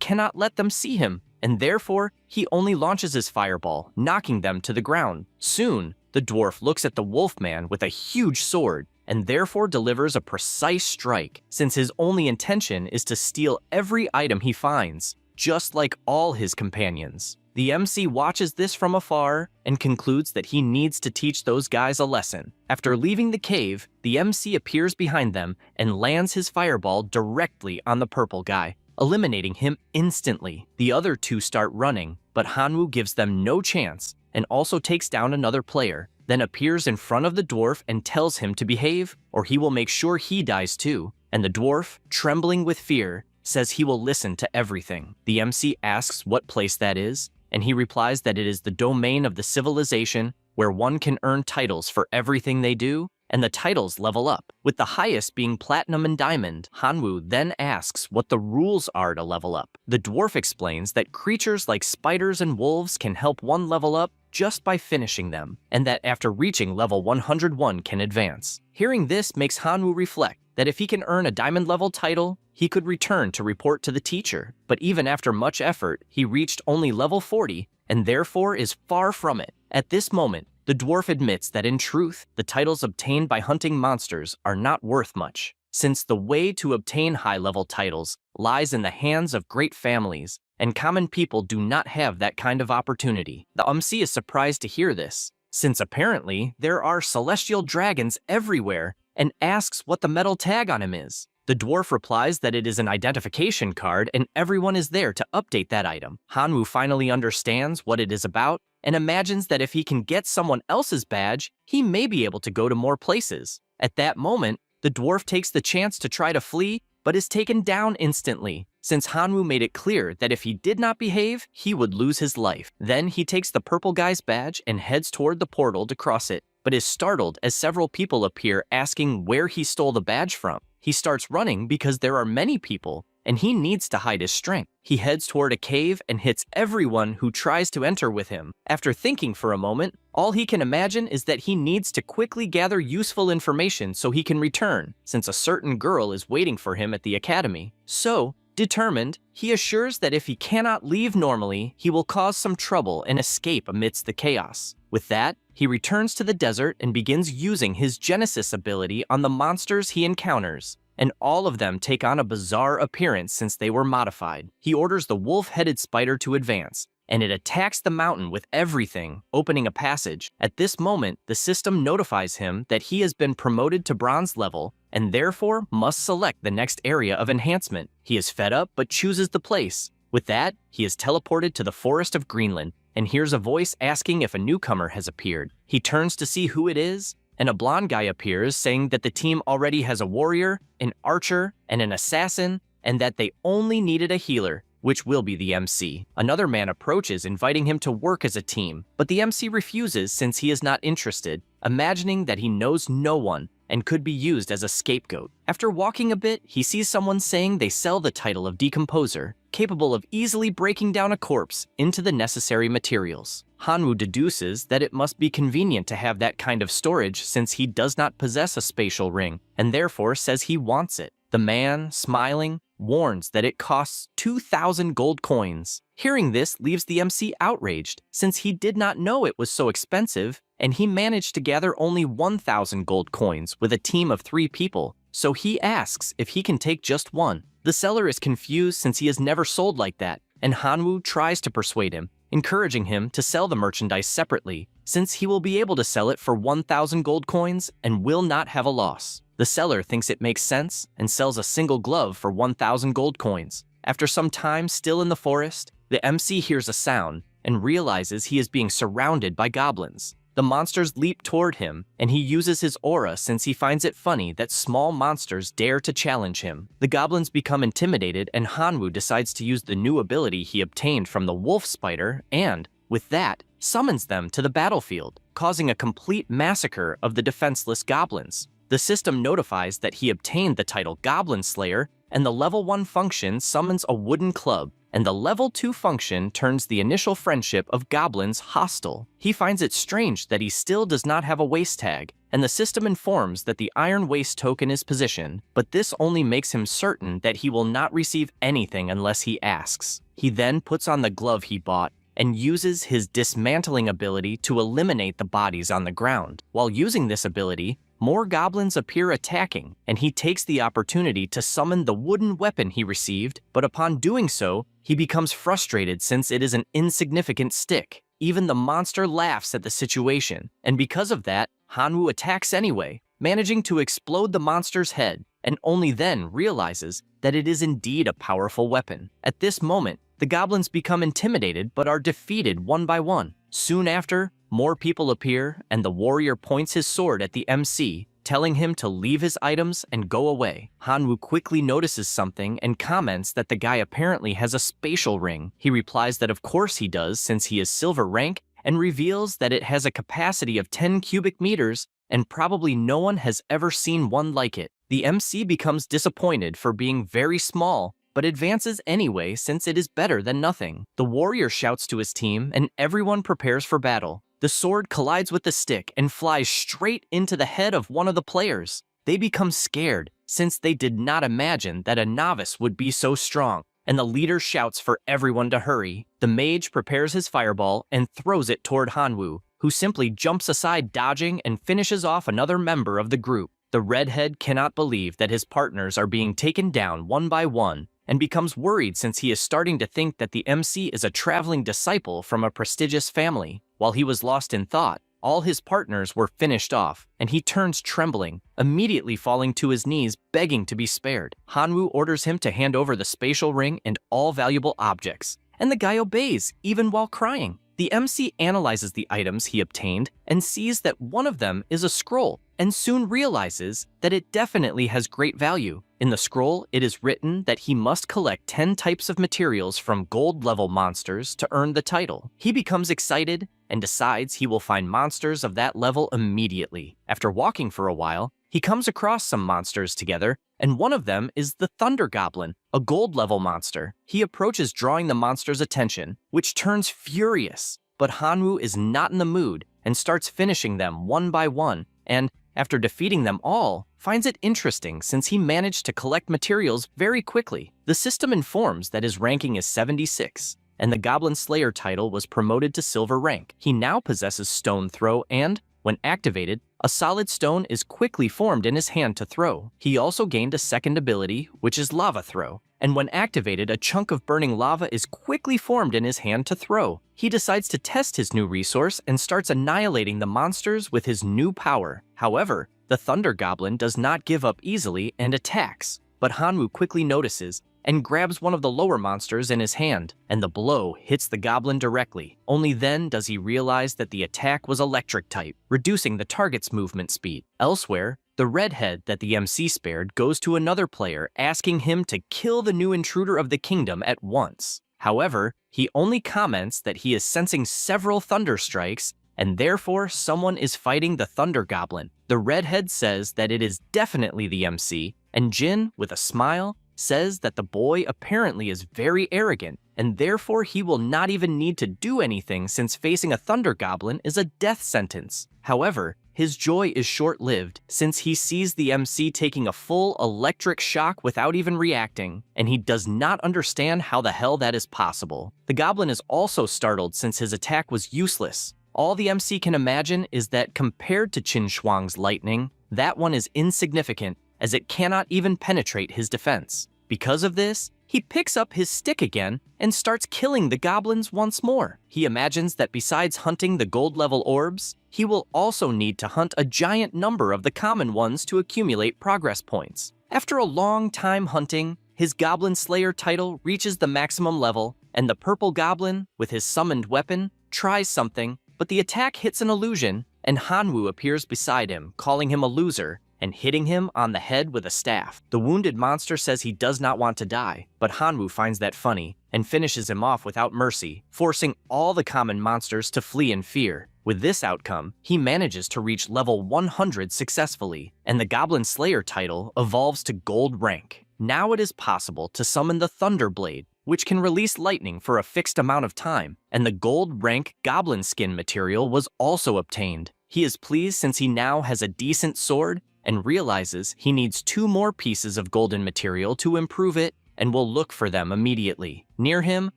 cannot let them see him, and therefore, he only launches his fireball, knocking them to the ground. Soon, the dwarf looks at the wolfman with a huge sword, and therefore delivers a precise strike, since his only intention is to steal every item he finds, just like all his companions. The MC watches this from afar and concludes that he needs to teach those guys a lesson. After leaving the cave, the MC appears behind them and lands his fireball directly on the purple guy, eliminating him instantly. The other 2 start running, but Hanwoo gives them no chance and also takes down another player, then appears in front of the dwarf and tells him to behave or he will make sure he dies too. And the dwarf, trembling with fear, says he will listen to everything. The MC asks what place that is, and he replies that it is the domain of the civilization where one can earn titles for everything they do, and the titles level up, with the highest being Platinum and Diamond. Hanwoo then asks what the rules are to level up. The dwarf explains that creatures like spiders and wolves can help one level up just by finishing them, and that after reaching level 101 can advance. Hearing this makes Hanwoo reflect that if he can earn a diamond level title, he could return to report to the teacher, but even after much effort, he reached only level 40 and therefore is far from it. At this moment, the dwarf admits that in truth, the titles obtained by hunting monsters are not worth much, since the way to obtain high-level titles lies in the hands of great families, and common people do not have that kind of opportunity. The MC is surprised to hear this, since apparently there are celestial dragons everywhere, and asks what the metal tag on him is. The dwarf replies that it is an identification card and everyone is there to update that item. Hanwoo finally understands what it is about and imagines that if he can get someone else's badge, he may be able to go to more places. At that moment, the dwarf takes the chance to try to flee, but is taken down instantly, since Hanwoo made it clear that if he did not behave, he would lose his life. Then he takes the purple guy's badge and heads toward the portal to cross it, but is startled as several people appear asking where he stole the badge from. He starts running because there are many people, and he needs to hide his strength. He heads toward a cave and hits everyone who tries to enter with him. After thinking for a moment, all he can imagine is that he needs to quickly gather useful information so he can return, since a certain girl is waiting for him at the academy. So, determined, he assures that if he cannot leave normally, he will cause some trouble and escape amidst the chaos. With that, he returns to the desert and begins using his Genesis ability on the monsters he encounters, and all of them take on a bizarre appearance since they were modified. He orders the wolf-headed spider to advance, and it attacks the mountain with everything, opening a passage. At this moment, the system notifies him that he has been promoted to bronze level, and therefore must select the next area of enhancement. He is fed up but chooses the place. With that, he is teleported to the forest of Greenland, and hears a voice asking if a newcomer has appeared. He turns to see who it is, and a blonde guy appears saying that the team already has a warrior, an archer, and an assassin, and that they only needed a healer, which will be the MC. Another man approaches inviting him to work as a team, but the MC refuses since he is not interested, imagining that he knows no one and could be used as a scapegoat. After walking a bit, he sees someone saying they sell the title of Decomposer, capable of easily breaking down a corpse into the necessary materials. Hanwoo deduces that it must be convenient to have that kind of storage since he does not possess a spatial ring, and therefore says he wants it. The man, smiling, warns that it costs 2,000 gold coins. Hearing this leaves the MC outraged, since he did not know it was so expensive, and he managed to gather only 1,000 gold coins with a team of 3 people, so he asks if he can take just one. The seller is confused since he has never sold like that, and Hanwoo tries to persuade him, encouraging him to sell the merchandise separately, since he will be able to sell it for 1,000 gold coins and will not have a loss. The seller thinks it makes sense and sells a single glove for 1,000 gold coins. After some time still in the forest, the MC hears a sound and realizes he is being surrounded by goblins. The monsters leap toward him, and he uses his aura since he finds it funny that small monsters dare to challenge him. The goblins become intimidated, and Hanwoo decides to use the new ability he obtained from the wolf spider and, with that, summons them to the battlefield, causing a complete massacre of the defenseless goblins. The system notifies that he obtained the title Goblin Slayer, and the level 1 function summons a wooden club, and the level 2 function turns the initial friendship of goblins hostile. He finds it strange that he still does not have a waist tag, and the system informs that the iron waist token is positioned, but this only makes him certain that he will not receive anything unless he asks. He then puts on the glove he bought and uses his dismantling ability to eliminate the bodies on the ground. While using this ability, more goblins appear attacking, and he takes the opportunity to summon the wooden weapon he received, but upon doing so, he becomes frustrated since it is an insignificant stick. Even the monster laughs at the situation, and because of that, Hanwoo attacks anyway, managing to explode the monster's head, and only then realizes that it is indeed a powerful weapon. At this moment, the goblins become intimidated but are defeated one by one. Soon after, more people appear, and the warrior points his sword at the MC, telling him to leave his items and go away. Hanwoo quickly notices something and comments that the guy apparently has a spatial ring. He replies that of course he does since he is silver rank, and reveals that it has a capacity of 10 cubic meters, and probably no one has ever seen one like it. The MC becomes disappointed for being very small, but advances anyway since it is better than nothing. The warrior shouts to his team, and everyone prepares for battle. The sword collides with the stick and flies straight into the head of one of the players. They become scared, since they did not imagine that a novice would be so strong, and the leader shouts for everyone to hurry. The mage prepares his fireball and throws it toward Hanwoo, who simply jumps aside dodging and finishes off another member of the group. The redhead cannot believe that his partners are being taken down one by one, and becomes worried since he is starting to think that the MC is a traveling disciple from a prestigious family. While he was lost in thought, all his partners were finished off, and he turns trembling, immediately falling to his knees begging to be spared. Hanwoo orders him to hand over the spatial ring and all valuable objects, and the guy obeys, even while crying. The MC analyzes the items he obtained and sees that one of them is a scroll, and soon realizes that it definitely has great value. In the scroll, it is written that he must collect 10 types of materials from gold-level monsters to earn the title. He becomes excited and decides he will find monsters of that level immediately. After walking for a while, he comes across some monsters together, and one of them is the Thunder Goblin, a gold-level monster. He approaches drawing the monster's attention, which turns furious, but Hanwoo is not in the mood and starts finishing them one by one, and, after defeating them all, finds it interesting since he managed to collect materials very quickly. The system informs that his ranking is 76, and the Goblin Slayer title was promoted to silver rank. He now possesses Stone Throw and, when activated, a solid stone is quickly formed in his hand to throw. He also gained a second ability, which is Lava Throw, and when activated, a chunk of burning lava is quickly formed in his hand to throw. He decides to test his new resource and starts annihilating the monsters with his new power. However, the Thunder Goblin does not give up easily and attacks, but Hanwoo quickly notices and grabs one of the lower monsters in his hand, and the blow hits the goblin directly. Only then does he realize that the attack was electric type, reducing the target's movement speed. Elsewhere, the redhead that the MC spared goes to another player, asking him to kill the new intruder of the kingdom at once. However, he only comments that he is sensing several thunder strikes, and therefore someone is fighting the Thunder Goblin. The redhead says that it is definitely the MC, and Jin, with a smile, says that the boy apparently is very arrogant, and therefore he will not even need to do anything since facing a Thunder Goblin is a death sentence. However, his joy is short-lived since he sees the MC taking a full electric shock without even reacting, and he does not understand how the hell that is possible. The goblin is also startled since his attack was useless. All the MC can imagine is that compared to Schwang's lightning, that one is insignificant as it cannot even penetrate his defense. Because of this, he picks up his stick again and starts killing the goblins once more. He imagines that besides hunting the gold-level orbs, he will also need to hunt a giant number of the common ones to accumulate progress points. After a long time hunting, his Goblin Slayer title reaches the maximum level, and the purple goblin, with his summoned weapon, tries something, but the attack hits an illusion, and Hanwoo appears beside him, calling him a loser, and hitting him on the head with a staff. The wounded monster says he does not want to die, but Hanwoo finds that funny and finishes him off without mercy, forcing all the common monsters to flee in fear. With this outcome, he manages to reach level 100 successfully, and the Goblin Slayer title evolves to gold rank. Now it is possible to summon the Thunderblade, which can release lightning for a fixed amount of time, and the gold rank goblin skin material was also obtained. He is pleased since he now has a decent sword and realizes he needs 2 more pieces of golden material to improve it and will look for them immediately. Near him,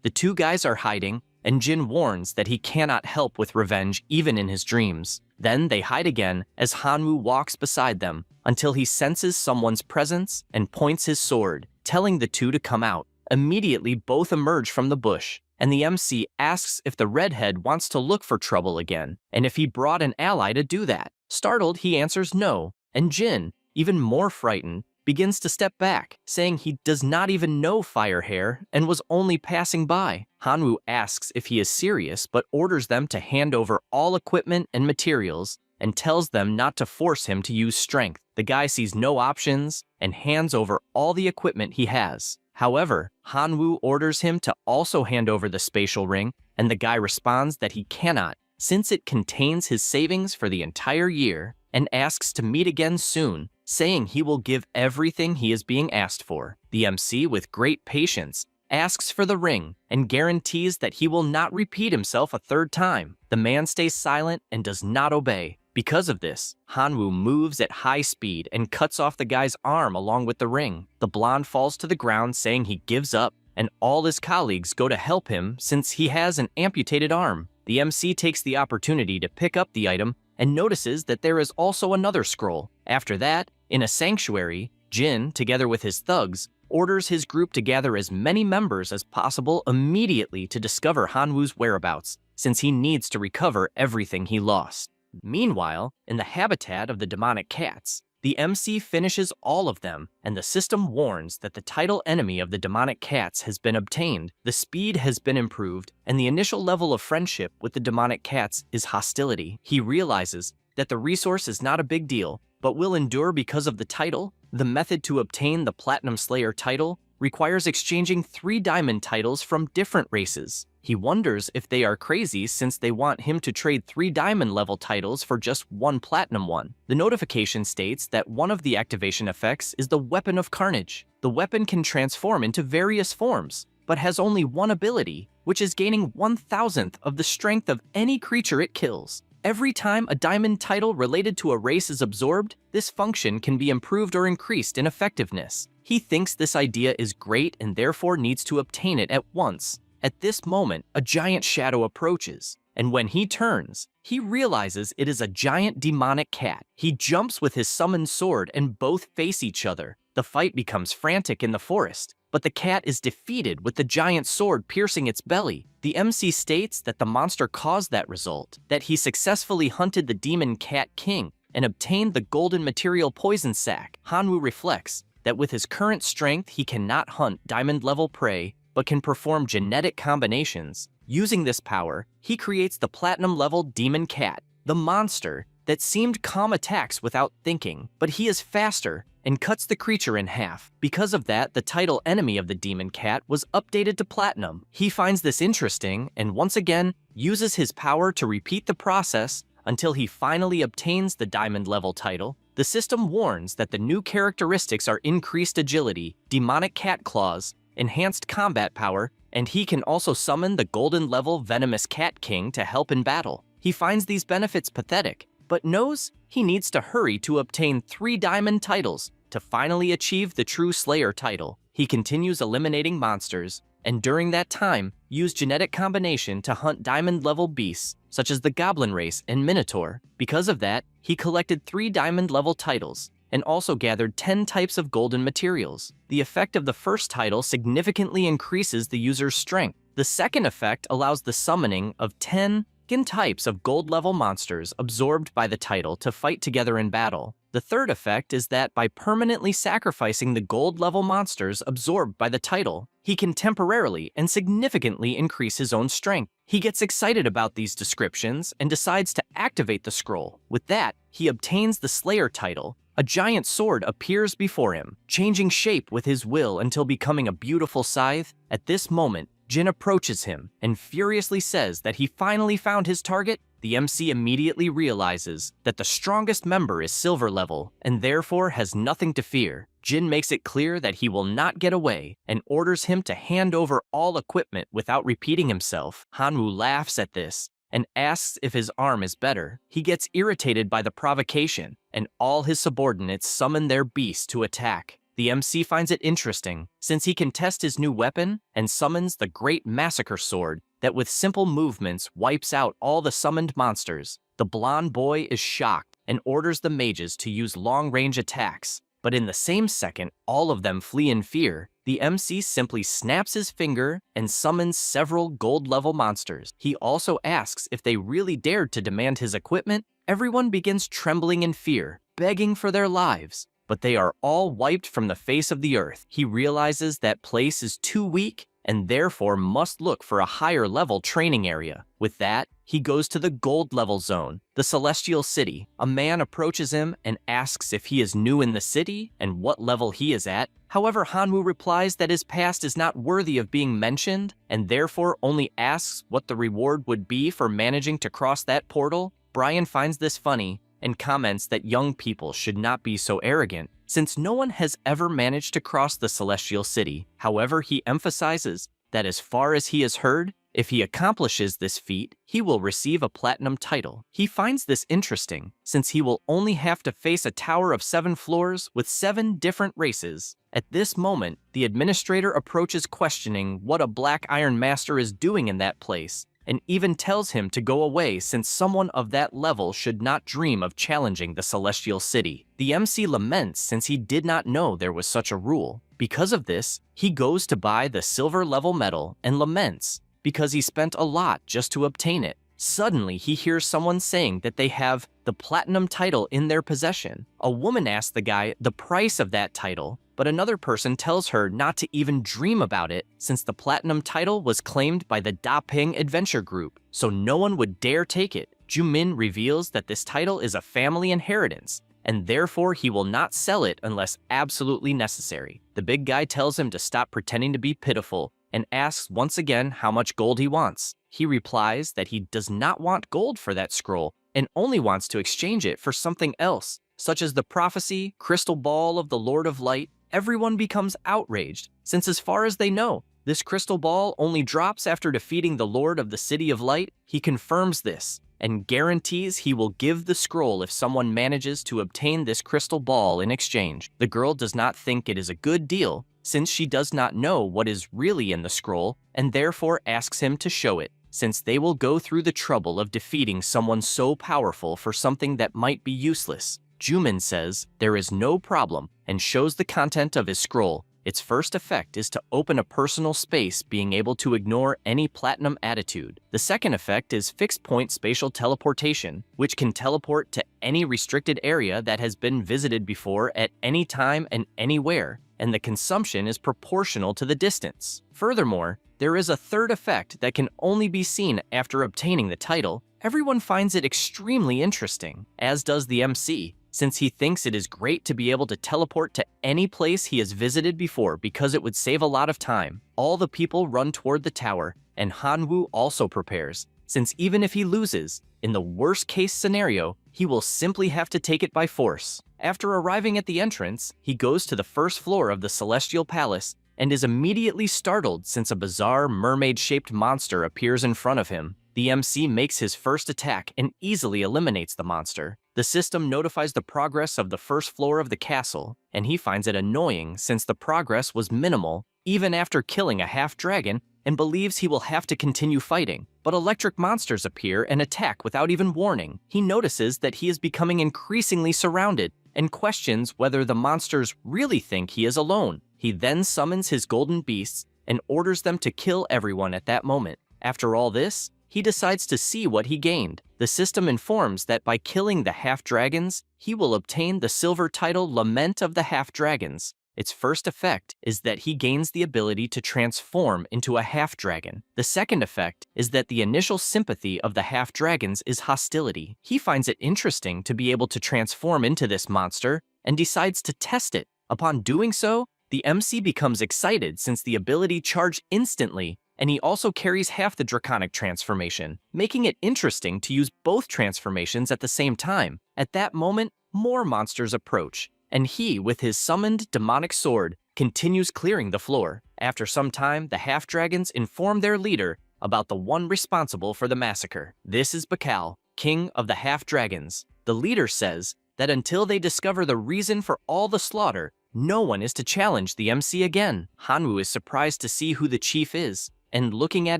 the 2 guys are hiding, and Jin warns that he cannot help with revenge even in his dreams. Then they hide again as Hanwoo walks beside them until he senses someone's presence and points his sword, telling the 2 to come out. Immediately, both emerge from the bush, and the MC asks if the redhead wants to look for trouble again, and if he brought an ally to do that. Startled, he answers no, and Jin, even more frightened, begins to step back, saying he does not even know Firehair and was only passing by. Hanwoo asks if he is serious, but orders them to hand over all equipment and materials and tells them not to force him to use strength. The guy sees no options and hands over all the equipment he has. However, Hanwoo orders him to also hand over the spatial ring, and the guy responds that he cannot, since it contains his savings for the entire year, and asks to meet again soon, saying he will give everything he is being asked for. The MC, with great patience, asks for the ring and guarantees that he will not repeat himself a 3rd time. The man stays silent and does not obey. Because of this, Hanwoo moves at high speed and cuts off the guy's arm along with the ring. The blonde falls to the ground saying he gives up, and all his colleagues go to help him since he has an amputated arm. The MC takes the opportunity to pick up the item and notices that there is also another scroll. After that, in a sanctuary, Jin, together with his thugs, orders his group to gather as many members as possible immediately to discover Hanwoo's whereabouts, since he needs to recover everything he lost. Meanwhile, in the habitat of the demonic cats, the MC finishes all of them, and the system warns that the title enemy of the demonic cats has been obtained, the speed has been improved, and the initial level of friendship with the demonic cats is hostility. He realizes that the resource is not a big deal, but will endure because of the title. The method to obtain the Platinum Slayer title requires exchanging 3 diamond titles from different races. He wonders if they are crazy since they want him to trade 3 diamond level titles for just 1 platinum one. The notification states that one of the activation effects is the Weapon of Carnage. The weapon can transform into various forms, but has only one ability, which is gaining 1,000th of the strength of any creature it kills. Every time a diamond title related to a race is absorbed, this function can be improved or increased in effectiveness. He thinks this idea is great and therefore needs to obtain it at once. At this moment, a giant shadow approaches, and when he turns, he realizes it is a giant demonic cat. He jumps with his summoned sword and both face each other. The fight becomes frantic in the forest, but the cat is defeated with the giant sword piercing its belly. The MC states that the monster caused that result, that he successfully hunted the demon cat king and obtained the golden material poison sac. Hanwoo reflects that with his current strength he cannot hunt diamond-level prey, but can perform genetic combinations. Using this power, he creates the platinum-level demon cat, the monster that seemed calm attacks without thinking, but he is faster and cuts the creature in half. Because of that, the title enemy of the demon cat was updated to platinum. He finds this interesting and once again uses his power to repeat the process until he finally obtains the diamond-level title. The system warns that the new characteristics are increased agility, demonic cat claws, enhanced combat power, and he can also summon the golden-level venomous cat king to help in battle. He finds these benefits pathetic, but knows he needs to hurry to obtain 3 diamond titles to finally achieve the True Slayer title. He continues eliminating monsters, and during that time, used genetic combination to hunt diamond-level beasts, such as the Goblin Race and Minotaur. Because of that, he collected 3 diamond-level titles, and also gathered 10 types of golden materials. The effect of the first title significantly increases the user's strength. The second effect allows the summoning of 10 types of gold-level monsters absorbed by the title to fight together in battle. The third effect is that by permanently sacrificing the gold-level monsters absorbed by the title, he can temporarily and significantly increase his own strength. He gets excited about these descriptions and decides to activate the scroll. With that, he obtains the Slayer title. A giant sword appears before him, changing shape with his will until becoming a beautiful scythe. At this moment, Jin approaches him and furiously says that he finally found his target. The MC immediately realizes that the strongest member is silver level and therefore has nothing to fear. Jin makes it clear that he will not get away and orders him to hand over all equipment without repeating himself. Hanwoo laughs at this and asks if his arm is better. He gets irritated by the provocation, and all his subordinates summon their beasts to attack. The MC finds it interesting, since he can test his new weapon and summons the Great Massacre Sword that with simple movements wipes out all the summoned monsters. The blonde boy is shocked and orders the mages to use long-range attacks, but in the same second, all of them flee in fear. The MC simply snaps his finger and summons several gold-level monsters. He also asks if they really dared to demand his equipment. Everyone begins trembling in fear, begging for their lives, but they are all wiped from the face of the earth. He realizes that place is too weak and therefore must look for a higher level training area. With that, he goes to the gold level zone, the Celestial City. A man approaches him and asks if he is new in the city and what level he is at. However, Hanwoo replies that his past is not worthy of being mentioned and therefore only asks what the reward would be for managing to cross that portal. Brian finds this funny and comments that young people should not be so arrogant, since no one has ever managed to cross the Celestial City. However, he emphasizes that as far as he has heard, if he accomplishes this feat, he will receive a platinum title. He finds this interesting, since he will only have to face a tower of 7 floors with 7 different races. At this moment, the administrator approaches questioning what a Black Iron Master is doing in that place, and even tells him to go away since someone of that level should not dream of challenging the Celestial City. The MC laments since he did not know there was such a rule. Because of this, he goes to buy the silver level medal and laments because he spent a lot just to obtain it. Suddenly, he hears someone saying that they have the platinum title in their possession. A woman asks the guy the price of that title, but another person tells her not to even dream about it since the platinum title was claimed by the Da Ping Adventure Group, so no one would dare take it. Jumin reveals that this title is a family inheritance, and therefore he will not sell it unless absolutely necessary. The big guy tells him to stop pretending to be pitiful and asks once again how much gold he wants. He replies that he does not want gold for that scroll and only wants to exchange it for something else, such as the prophecy, crystal ball of the Lord of Light. Everyone becomes outraged, since as far as they know, this crystal ball only drops after defeating the Lord of the City of Light. He confirms this and guarantees he will give the scroll if someone manages to obtain this crystal ball in exchange. The girl does not think it is a good deal, since she does not know what is really in the scroll, and therefore asks him to show it, since they will go through the trouble of defeating someone so powerful for something that might be useless. Jumin says there is no problem and shows the content of his scroll. Its first effect is to open a personal space, being able to ignore any platinum attitude. The second effect is fixed point spatial teleportation, which can teleport to any restricted area that has been visited before at any time and anywhere, and the consumption is proportional to the distance. Furthermore, there is a third effect that can only be seen after obtaining the title. Everyone finds it extremely interesting, as does the MC, since he thinks it is great to be able to teleport to any place he has visited before because it would save a lot of time. All the people run toward the tower, and Hanwoo also prepares, since even if he loses, in the worst case scenario, he will simply have to take it by force. After arriving at the entrance, he goes to the first floor of the Celestial Palace and is immediately startled since a bizarre mermaid-shaped monster appears in front of him. The MC makes his first attack and easily eliminates the monster. The system notifies the progress of the first floor of the castle, and he finds it annoying since the progress was minimal, even after killing a half-dragon, and believes he will have to continue fighting. But electric monsters appear and attack without even warning. He notices that he is becoming increasingly surrounded and questions whether the monsters really think he is alone. He then summons his golden beasts and orders them to kill everyone at that moment. After all this, he decides to see what he gained. The system informs that by killing the half-dragons, he will obtain the silver title Lament of the Half-Dragons. Its first effect is that he gains the ability to transform into a half-dragon. The second effect is that the initial sympathy of the half-dragons is hostility. He finds it interesting to be able to transform into this monster and decides to test it. Upon doing so, the MC becomes excited since the ability charged instantly, and he also carries half the draconic transformation, making it interesting to use both transformations at the same time. At that moment, more monsters approach, and he, with his summoned demonic sword, continues clearing the floor. After some time, the half-dragons inform their leader about the one responsible for the massacre. This is Bakal, king of the half-dragons. The leader says that until they discover the reason for all the slaughter, no one is to challenge the MC again. Hanwoo is surprised to see who the chief is, and looking at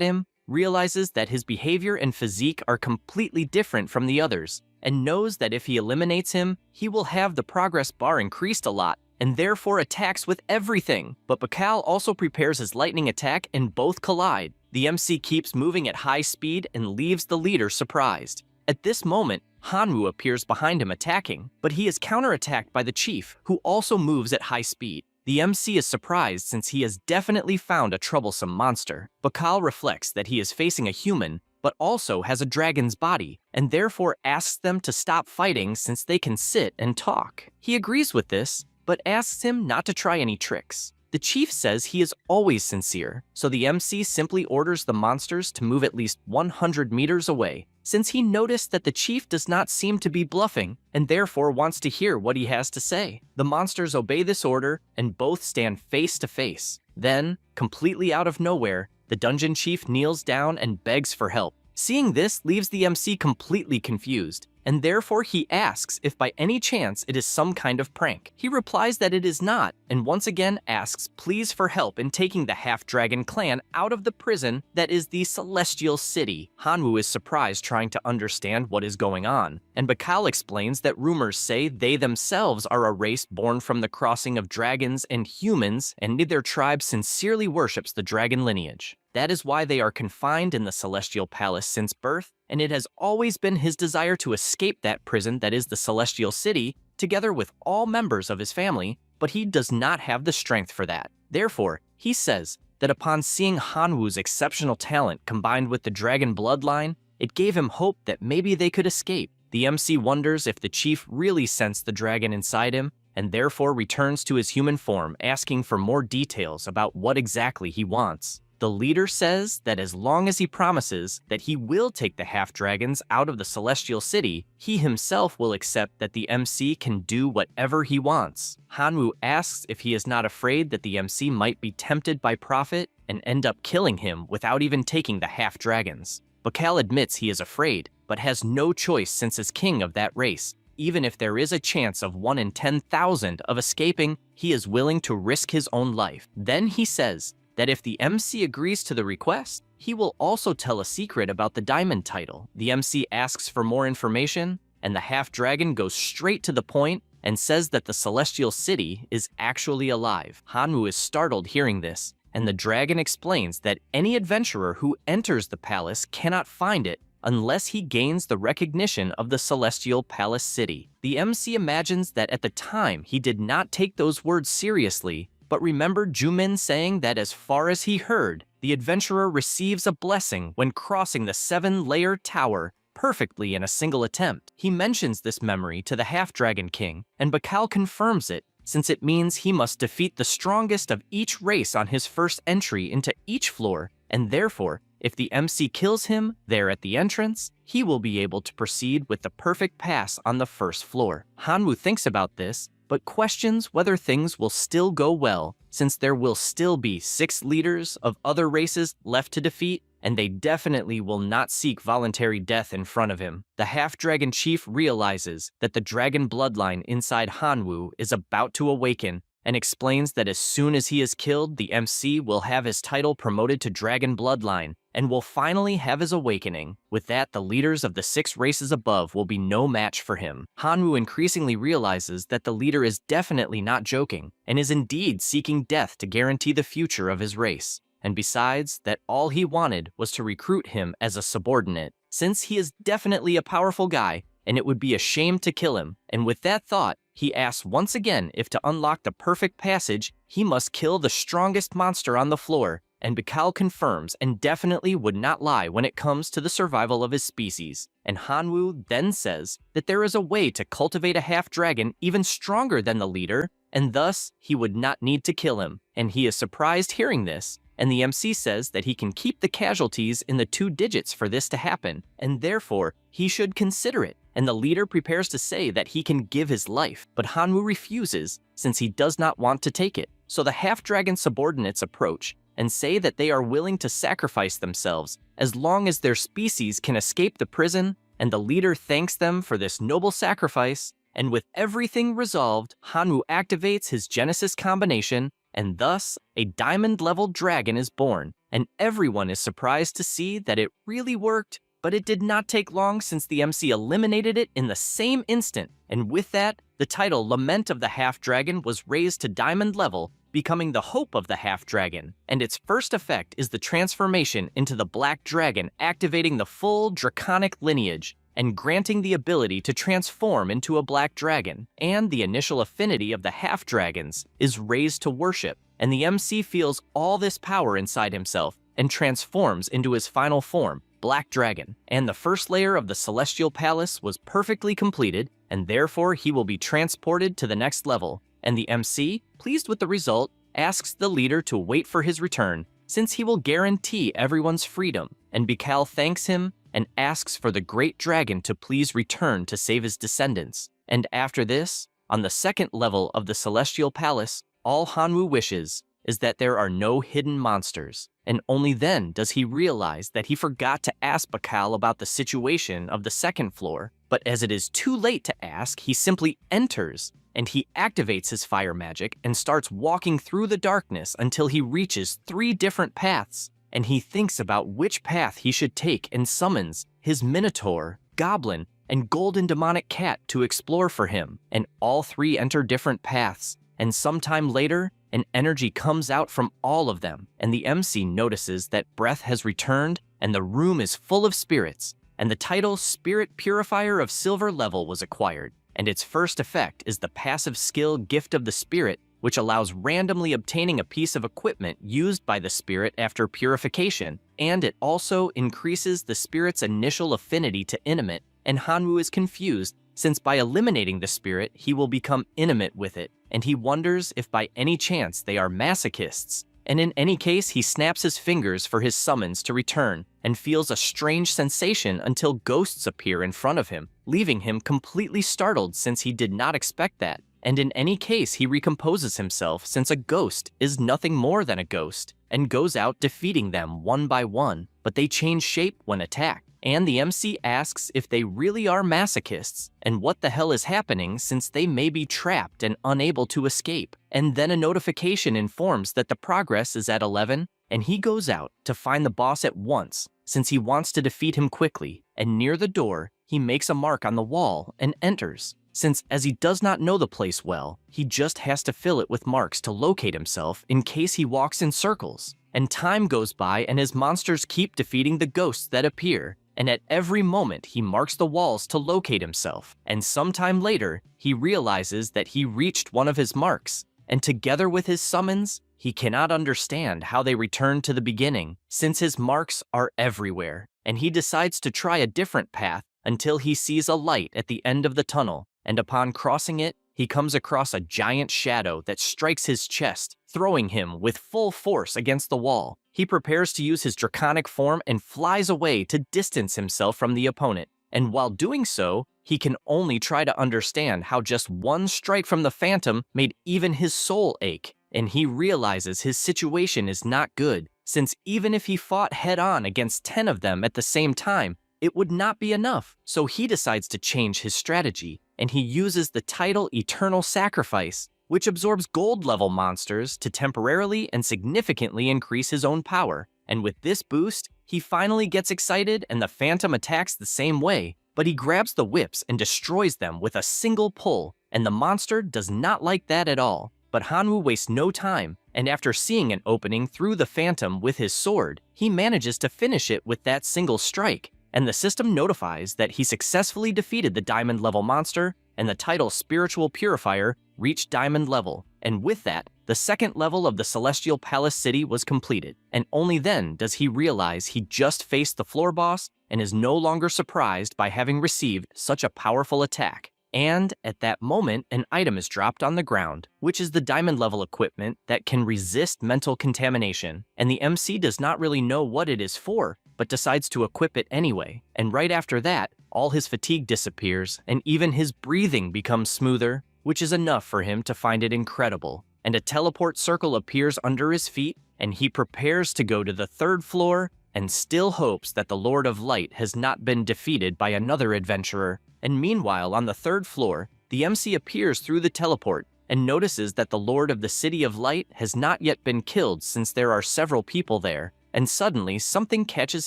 him, realizes that his behavior and physique are completely different from the others, and knows that if he eliminates him, he will have the progress bar increased a lot, and therefore attacks with everything. But Bakal also prepares his lightning attack and both collide. The MC keeps moving at high speed and leaves the leader surprised. At this moment, Hanwoo appears behind him attacking, but he is counterattacked by the chief, who also moves at high speed. The MC is surprised since he has definitely found a troublesome monster. Bakal reflects that he is facing a human, but also has a dragon's body, and therefore asks them to stop fighting since they can sit and talk. He agrees with this, but asks him not to try any tricks. The chief says he is always sincere, so the MC simply orders the monsters to move at least 100 meters away, since he noticed that the chief does not seem to be bluffing, and therefore wants to hear what he has to say. The monsters obey this order, and both stand face to face. Then, completely out of nowhere, the dungeon chief kneels down and begs for help. Seeing this leaves the MC completely confused, and therefore he asks if by any chance it is some kind of prank. He replies that it is not, and once again asks please for help in taking the half-dragon clan out of the prison that is the Celestial City. Hanwoo is surprised trying to understand what is going on, and Bakal explains that rumors say they themselves are a race born from the crossing of dragons and humans, and their tribe sincerely worships the dragon lineage. That is why they are confined in the Celestial Palace since birth, and it has always been his desire to escape that prison that is the Celestial City, together with all members of his family, but he does not have the strength for that. Therefore, he says that upon seeing Hanwoo's exceptional talent combined with the dragon bloodline, it gave him hope that maybe they could escape. The MC wonders if the chief really sensed the dragon inside him, and therefore returns to his human form, asking for more details about what exactly he wants. The leader says that as long as he promises that he will take the half-dragons out of the Celestial City, he himself will accept that the MC can do whatever he wants. Hanwoo asks if he is not afraid that the MC might be tempted by profit and end up killing him without even taking the half-dragons. Bakal admits he is afraid, but has no choice since as king of that race. Even if there is a chance of 1 in 10,000 of escaping, he is willing to risk his own life. Then he says that if the MC agrees to the request, he will also tell a secret about the diamond title. The MC asks for more information, and the half-dragon goes straight to the point and says that the Celestial City is actually alive. Hanwoo is startled hearing this, and the dragon explains that any adventurer who enters the palace cannot find it unless he gains the recognition of the Celestial Palace City. The MC imagines that at the time he did not take those words seriously, but remembered Jumin saying that as far as he heard, the adventurer receives a blessing when crossing the 7-layer tower perfectly in a single attempt. He mentions this memory to the Half-Dragon King, and Bakal confirms it, since it means he must defeat the strongest of each race on his first entry into each floor, and therefore, if the MC kills him there at the entrance, he will be able to proceed with the perfect pass on the first floor. Hanwoo thinks about this, but questions whether things will still go well, since there will still be 6 leaders of other races left to defeat, and they definitely will not seek voluntary death in front of him. The half-dragon chief realizes that the dragon bloodline inside Hanwoo is about to awaken and explains that as soon as he is killed, the MC will have his title promoted to Dragon Bloodline and will finally have his awakening. With that, the leaders of the 6 races above will be no match for him. Hanwoo increasingly realizes that the leader is definitely not joking and is indeed seeking death to guarantee the future of his race. And besides, that all he wanted was to recruit him as a subordinate, since he is definitely a powerful guy and it would be a shame to kill him. And with that thought, he asks once again if to unlock the perfect passage, he must kill the strongest monster on the floor, and Baikal confirms and definitely would not lie when it comes to the survival of his species. And Hanwoo then says that there is a way to cultivate a half-dragon even stronger than the leader, and thus he would not need to kill him. And he is surprised hearing this, and the MC says that he can keep the casualties in the 2 digits for this to happen, and therefore he should consider it. And the leader prepares to say that he can give his life, but Hanwoo refuses since he does not want to take it. So the half-dragon subordinates approach and say that they are willing to sacrifice themselves as long as their species can escape the prison, and the leader thanks them for this noble sacrifice, and with everything resolved, Hanwoo activates his Genesis combination, and thus a diamond-level dragon is born, and everyone is surprised to see that it really worked. But it did not take long since the MC eliminated it in the same instant, and with that, the title Lament of the Half-Dragon was raised to diamond level, becoming the Hope of the Half-Dragon, and its first effect is the transformation into the Black Dragon, activating the full draconic lineage and granting the ability to transform into a black dragon, and the initial affinity of the half-dragons is raised to worship, and the MC feels all this power inside himself and transforms into his final form, Black Dragon, and the first layer of the Celestial Palace was perfectly completed, and therefore he will be transported to the next level, and the MC, pleased with the result, asks the leader to wait for his return, since he will guarantee everyone's freedom, and Baikal thanks him and asks for the great dragon to please return to save his descendants. And after this, on the second level of the Celestial Palace, all Hanwoo wishes is that there are no hidden monsters, and only then does he realize that he forgot to ask Baikal about the situation of the second floor, but as it is too late to ask, he simply enters, and he activates his fire magic and starts walking through the darkness until he reaches 3 different paths, and he thinks about which path he should take and summons his Minotaur, Goblin, and Golden Demonic Cat to explore for him, and all 3 enter different paths, and sometime later, an energy comes out from all of them, and the MC notices that breath has returned and the room is full of spirits, and the title Spirit Purifier of Silver level was acquired, and its first effect is the passive skill Gift of the Spirit, which allows randomly obtaining a piece of equipment used by the spirit after purification, and it also increases the spirit's initial affinity to intimate, and Hanwoo is confused since by eliminating the spirit, he will become intimate with it, and he wonders if by any chance they are masochists. And in any case, he snaps his fingers for his summons to return and feels a strange sensation until ghosts appear in front of him, leaving him completely startled since he did not expect that. And in any case, he recomposes himself since a ghost is nothing more than a ghost, and goes out defeating them one by one, but they change shape when attacked. And the MC asks if they really are masochists, and what the hell is happening since they may be trapped and unable to escape. And then a notification informs that the progress is at 11, and he goes out to find the boss at once, since he wants to defeat him quickly, and near the door, he makes a mark on the wall and enters. Since as he does not know the place well, he just has to fill it with marks to locate himself in case he walks in circles. And time goes by and his monsters keep defeating the ghosts that appear, and at every moment he marks the walls to locate himself, and sometime later, he realizes that he reached one of his marks, and together with his summons, he cannot understand how they return to the beginning, since his marks are everywhere, and he decides to try a different path until he sees a light at the end of the tunnel, and upon crossing it, he comes across a giant shadow that strikes his chest, throwing him with full force against the wall. He prepares to use his draconic form and flies away to distance himself from the opponent. And while doing so, he can only try to understand how just one strike from the phantom made even his soul ache. And he realizes his situation is not good, since even if he fought head-on against 10 of them at the same time, it would not be enough. So he decides to change his strategy, and he uses the title Eternal Sacrifice, which absorbs gold-level monsters to temporarily and significantly increase his own power. And with this boost, he finally gets excited and the Phantom attacks the same way, but he grabs the whips and destroys them with a single pull, and the monster does not like that at all. But Hanwoo wastes no time, and after seeing an opening through the Phantom with his sword, he manages to finish it with that single strike, and the system notifies that he successfully defeated the Diamond level monster, and the title Spiritual Purifier reached Diamond level, and with that, the second level of the Celestial Palace City was completed, and only then does he realize he just faced the floor boss and is no longer surprised by having received such a powerful attack. And at that moment, an item is dropped on the ground, which is the Diamond level equipment that can resist mental contamination, and the MC does not really know what it is for, but decides to equip it anyway, and right after that, all his fatigue disappears, and even his breathing becomes smoother, which is enough for him to find it incredible. And a teleport circle appears under his feet, and he prepares to go to the 3rd floor, and still hopes that the Lord of Light has not been defeated by another adventurer. And meanwhile, on the 3rd floor, the MC appears through the teleport, and notices that the Lord of the City of Light has not yet been killed since there are several people there. And suddenly, something catches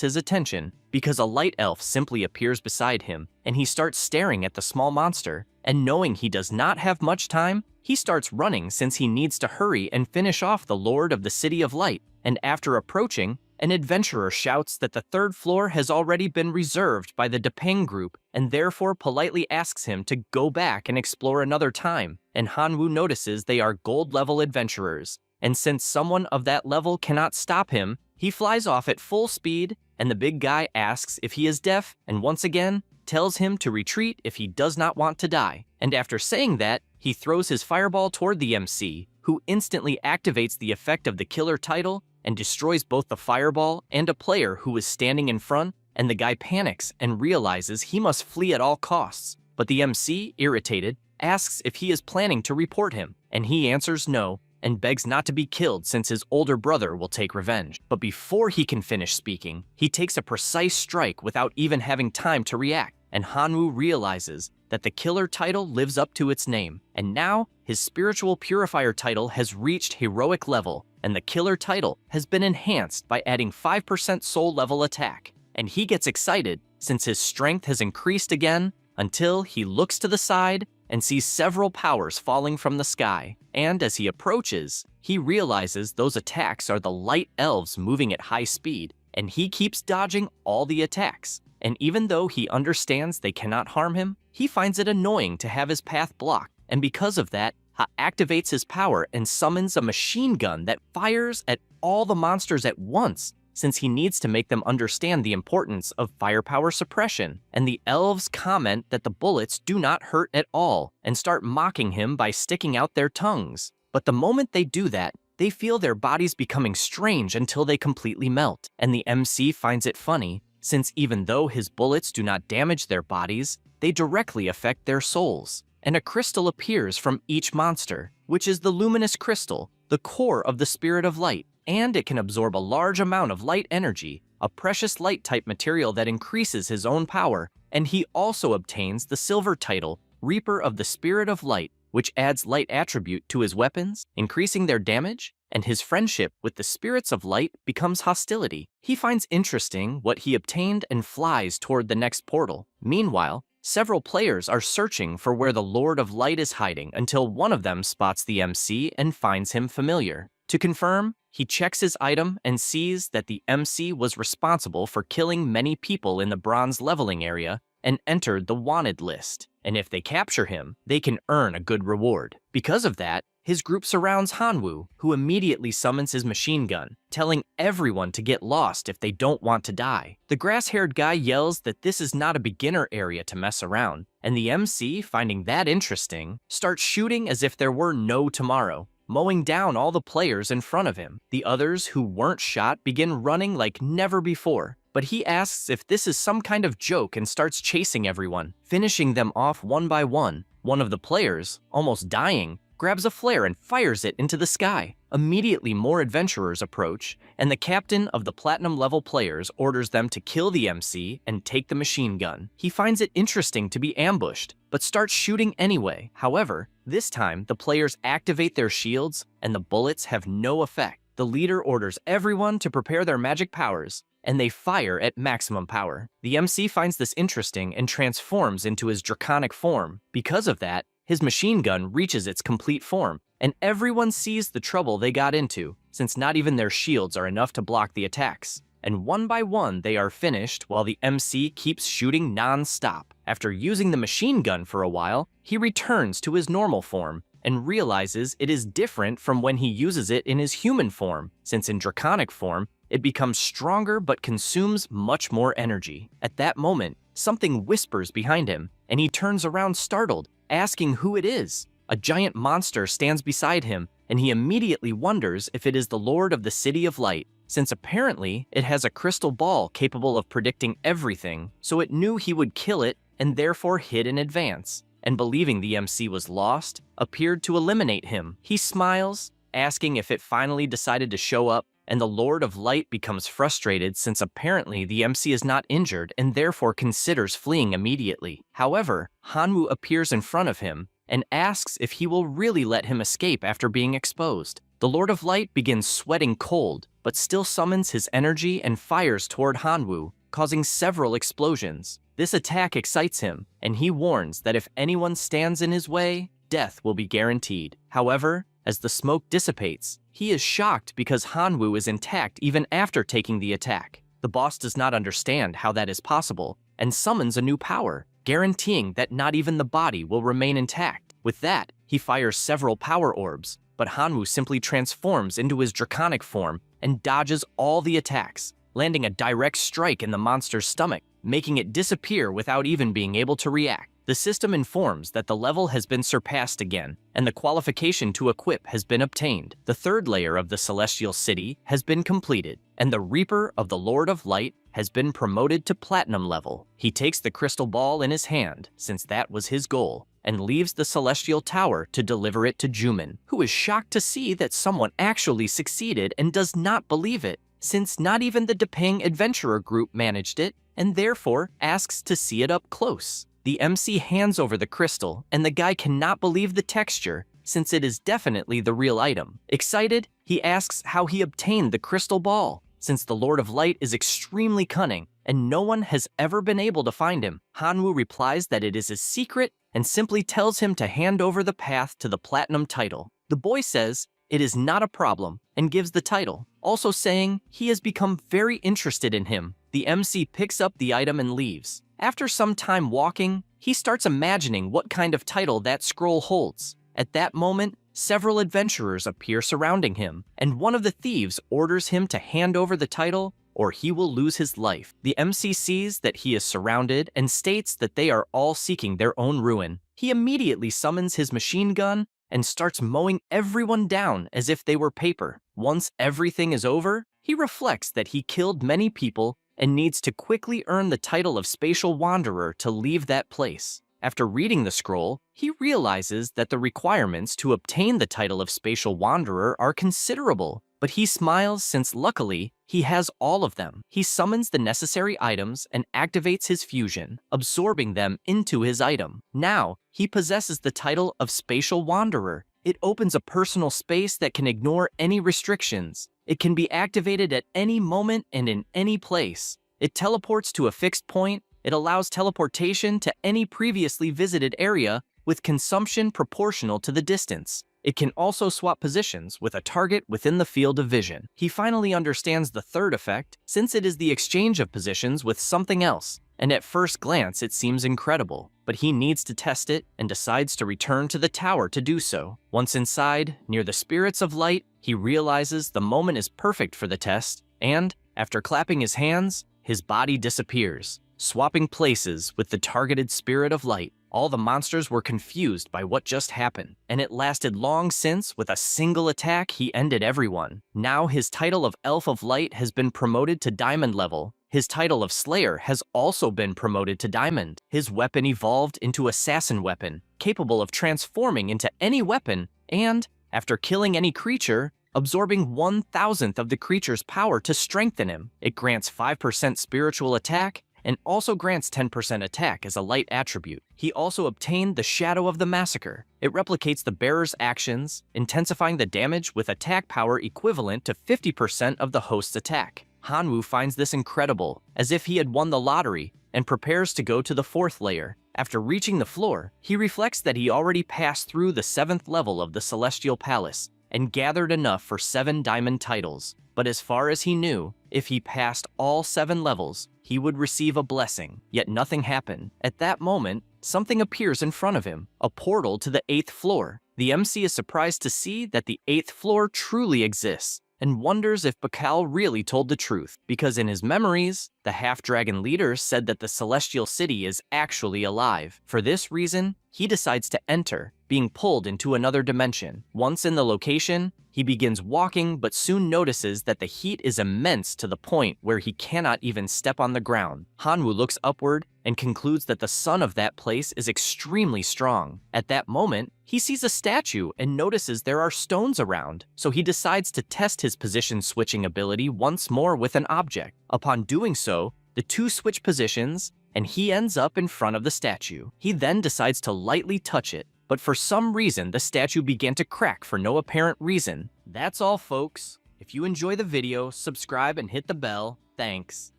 his attention, because a light elf simply appears beside him, and he starts staring at the small monster, and knowing he does not have much time, he starts running since he needs to hurry and finish off the Lord of the City of Light, and after approaching, an adventurer shouts that the 3rd floor has already been reserved by the Depeng group, and therefore politely asks him to go back and explore another time, and Hanwoo notices they are gold-level adventurers, and since someone of that level cannot stop him, he flies off at full speed, and the big guy asks if he is deaf, and once again, tells him to retreat if he does not want to die. And after saying that, he throws his fireball toward the MC, who instantly activates the effect of the killer title and destroys both the fireball and a player who is standing in front, and the guy panics and realizes he must flee at all costs. But the MC, irritated, asks if he is planning to report him, and he answers no, and begs not to be killed since his older brother will take revenge. But before he can finish speaking, he takes a precise strike without even having time to react, and Hanwoo realizes that the killer title lives up to its name, and now his Spiritual Purifier title has reached heroic level, and the killer title has been enhanced by adding 5% soul level attack, and he gets excited since his strength has increased again until he looks to the side and sees several powers falling from the sky, and as he approaches, he realizes those attacks are the light elves moving at high speed, and he keeps dodging all the attacks. And even though he understands they cannot harm him, he finds it annoying to have his path blocked, and because of that, Ha activates his power and summons a machine gun that fires at all the monsters at once, since he needs to make them understand the importance of firepower suppression. And the elves comment that the bullets do not hurt at all, and start mocking him by sticking out their tongues. But the moment they do that, they feel their bodies becoming strange until they completely melt, and the MC finds it funny, since even though his bullets do not damage their bodies, they directly affect their souls. And a crystal appears from each monster, which is the luminous crystal, the core of the Spirit of Light, and it can absorb a large amount of light energy, a precious light-type material that increases his own power, and he also obtains the silver title, Reaper of the Spirit of Light, which adds light attribute to his weapons, increasing their damage, and his friendship with the spirits of light becomes hostility. He finds interesting what he obtained and flies toward the next portal. Meanwhile, several players are searching for where the Lord of Light is hiding until one of them spots the MC and finds him familiar. To confirm, he checks his item and sees that the MC was responsible for killing many people in the bronze leveling area and entered the wanted list. And if they capture him, they can earn a good reward. Because of that, his group surrounds Hanwoo, who immediately summons his machine gun, telling everyone to get lost if they don't want to die. The grass-haired guy yells that this is not a beginner area to mess around, and the MC, finding that interesting, starts shooting as if there were no tomorrow, mowing down all the players in front of him. The others who weren't shot begin running like never before, but he asks if this is some kind of joke and starts chasing everyone, finishing them off one by one. One of the players, almost dying, grabs a flare and fires it into the sky. Immediately more adventurers approach, and the captain of the platinum-level players orders them to kill the MC and take the machine gun. He finds it interesting to be ambushed, but starts shooting anyway. However, this time the players activate their shields, and the bullets have no effect. The leader orders everyone to prepare their magic powers, and they fire at maximum power. The MC finds this interesting and transforms into his draconic form. Because of that, his machine gun reaches its complete form, and everyone sees the trouble they got into, since not even their shields are enough to block the attacks. And one by one they are finished while the MC keeps shooting non-stop. After using the machine gun for a while, he returns to his normal form and realizes it is different from when he uses it in his human form, since in draconic form, it becomes stronger but consumes much more energy. At that moment, something whispers behind him, and he turns around startled, asking who it is. A giant monster stands beside him, and he immediately wonders if it is the Lord of the City of Light, since apparently it has a crystal ball capable of predicting everything, so it knew he would kill it and therefore hid in advance, and believing the MC was lost, appeared to eliminate him. He smiles, asking if it finally decided to show up, and the Lord of Light becomes frustrated since apparently the MC is not injured and therefore considers fleeing immediately. However, Hanwoo appears in front of him and asks if he will really let him escape after being exposed. The Lord of Light begins sweating cold, but still summons his energy and fires toward Hanwoo, causing several explosions. This attack excites him, and he warns that if anyone stands in his way, death will be guaranteed. However, as the smoke dissipates, he is shocked because Hanwoo is intact even after taking the attack. The boss does not understand how that is possible and summons a new power, guaranteeing that not even the body will remain intact. With that, he fires several power orbs, but Hanwoo simply transforms into his draconic form and dodges all the attacks, landing a direct strike in the monster's stomach, making it disappear without even being able to react. The system informs that the level has been surpassed again, and the qualification to equip has been obtained. The third layer of the Celestial City has been completed, and the Reaper of the Lord of Light has been promoted to Platinum level. He takes the crystal ball in his hand, since that was his goal, and leaves the Celestial Tower to deliver it to Jumin, who is shocked to see that someone actually succeeded and does not believe it, since not even the Depang Adventurer group managed it, and therefore asks to see it up close. The MC hands over the crystal, and the guy cannot believe the texture, since it is definitely the real item. Excited, he asks how he obtained the crystal ball, since the Lord of Light is extremely cunning, and no one has ever been able to find him. Hanwoo replies that it is a secret, and simply tells him to hand over the path to the Platinum title. The boy says it is not a problem, and gives the title, also saying he has become very interested in him. The MC picks up the item and leaves. After some time walking, he starts imagining what kind of title that scroll holds. At that moment, several adventurers appear surrounding him, and one of the thieves orders him to hand over the title or he will lose his life. The MC sees that he is surrounded and states that they are all seeking their own ruin. He immediately summons his machine gun and starts mowing everyone down as if they were paper. Once everything is over, he reflects that he killed many people and needs to quickly earn the title of Spatial Wanderer to leave that place. After reading the scroll, he realizes that the requirements to obtain the title of Spatial Wanderer are considerable, but he smiles since luckily he has all of them. He summons the necessary items and activates his fusion, absorbing them into his item. Now, he possesses the title of Spatial Wanderer. It opens a personal space that can ignore any restrictions. It can be activated at any moment and in any place. It teleports to a fixed point. It allows teleportation to any previously visited area with consumption proportional to the distance. It can also swap positions with a target within the field of vision. He finally understands the third effect, since it is the exchange of positions with something else, and at first glance it seems incredible, but he needs to test it and decides to return to the tower to do so. Once inside, near the spirits of light, he realizes the moment is perfect for the test, and, after clapping his hands, his body disappears, swapping places with the targeted spirit of light. All the monsters were confused by what just happened, and it lasted long since with a single attack he ended everyone. Now his title of Elf of Light has been promoted to Diamond level. His title of Slayer has also been promoted to Diamond. His weapon evolved into Assassin Weapon, capable of transforming into any weapon and, after killing any creature, absorbing 1,000th of the creature's power to strengthen him. It grants 5% spiritual attack and also grants 10% attack as a light attribute. He also obtained the Shadow of the Massacre. It replicates the bearer's actions, intensifying the damage with attack power equivalent to 50% of the host's attack. Hanwoo finds this incredible, as if he had won the lottery, and prepares to go to the 4th layer. After reaching the floor, he reflects that he already passed through the 7th level of the Celestial Palace and gathered enough for 7 diamond titles. But as far as he knew, if he passed all 7 levels, he would receive a blessing. Yet nothing happened. At that moment, something appears in front of him, a portal to the 8th floor. The MC is surprised to see that the 8th floor truly exists, and wonders if Bakal really told the truth, because in his memories, the half-dragon leader said that the Celestial City is actually alive. For this reason, he decides to enter, being pulled into another dimension. Once in the location, he begins walking but soon notices that the heat is immense to the point where he cannot even step on the ground. Hanwoo looks upward and concludes that the sun of that place is extremely strong. At that moment, he sees a statue and notices there are stones around, so he decides to test his position switching ability once more with an object. Upon doing so, the two switch positions, and he ends up in front of the statue. He then decides to lightly touch it, but for some reason, the statue began to crack for no apparent reason. That's all, folks. If you enjoy the video, subscribe and hit the bell. Thanks.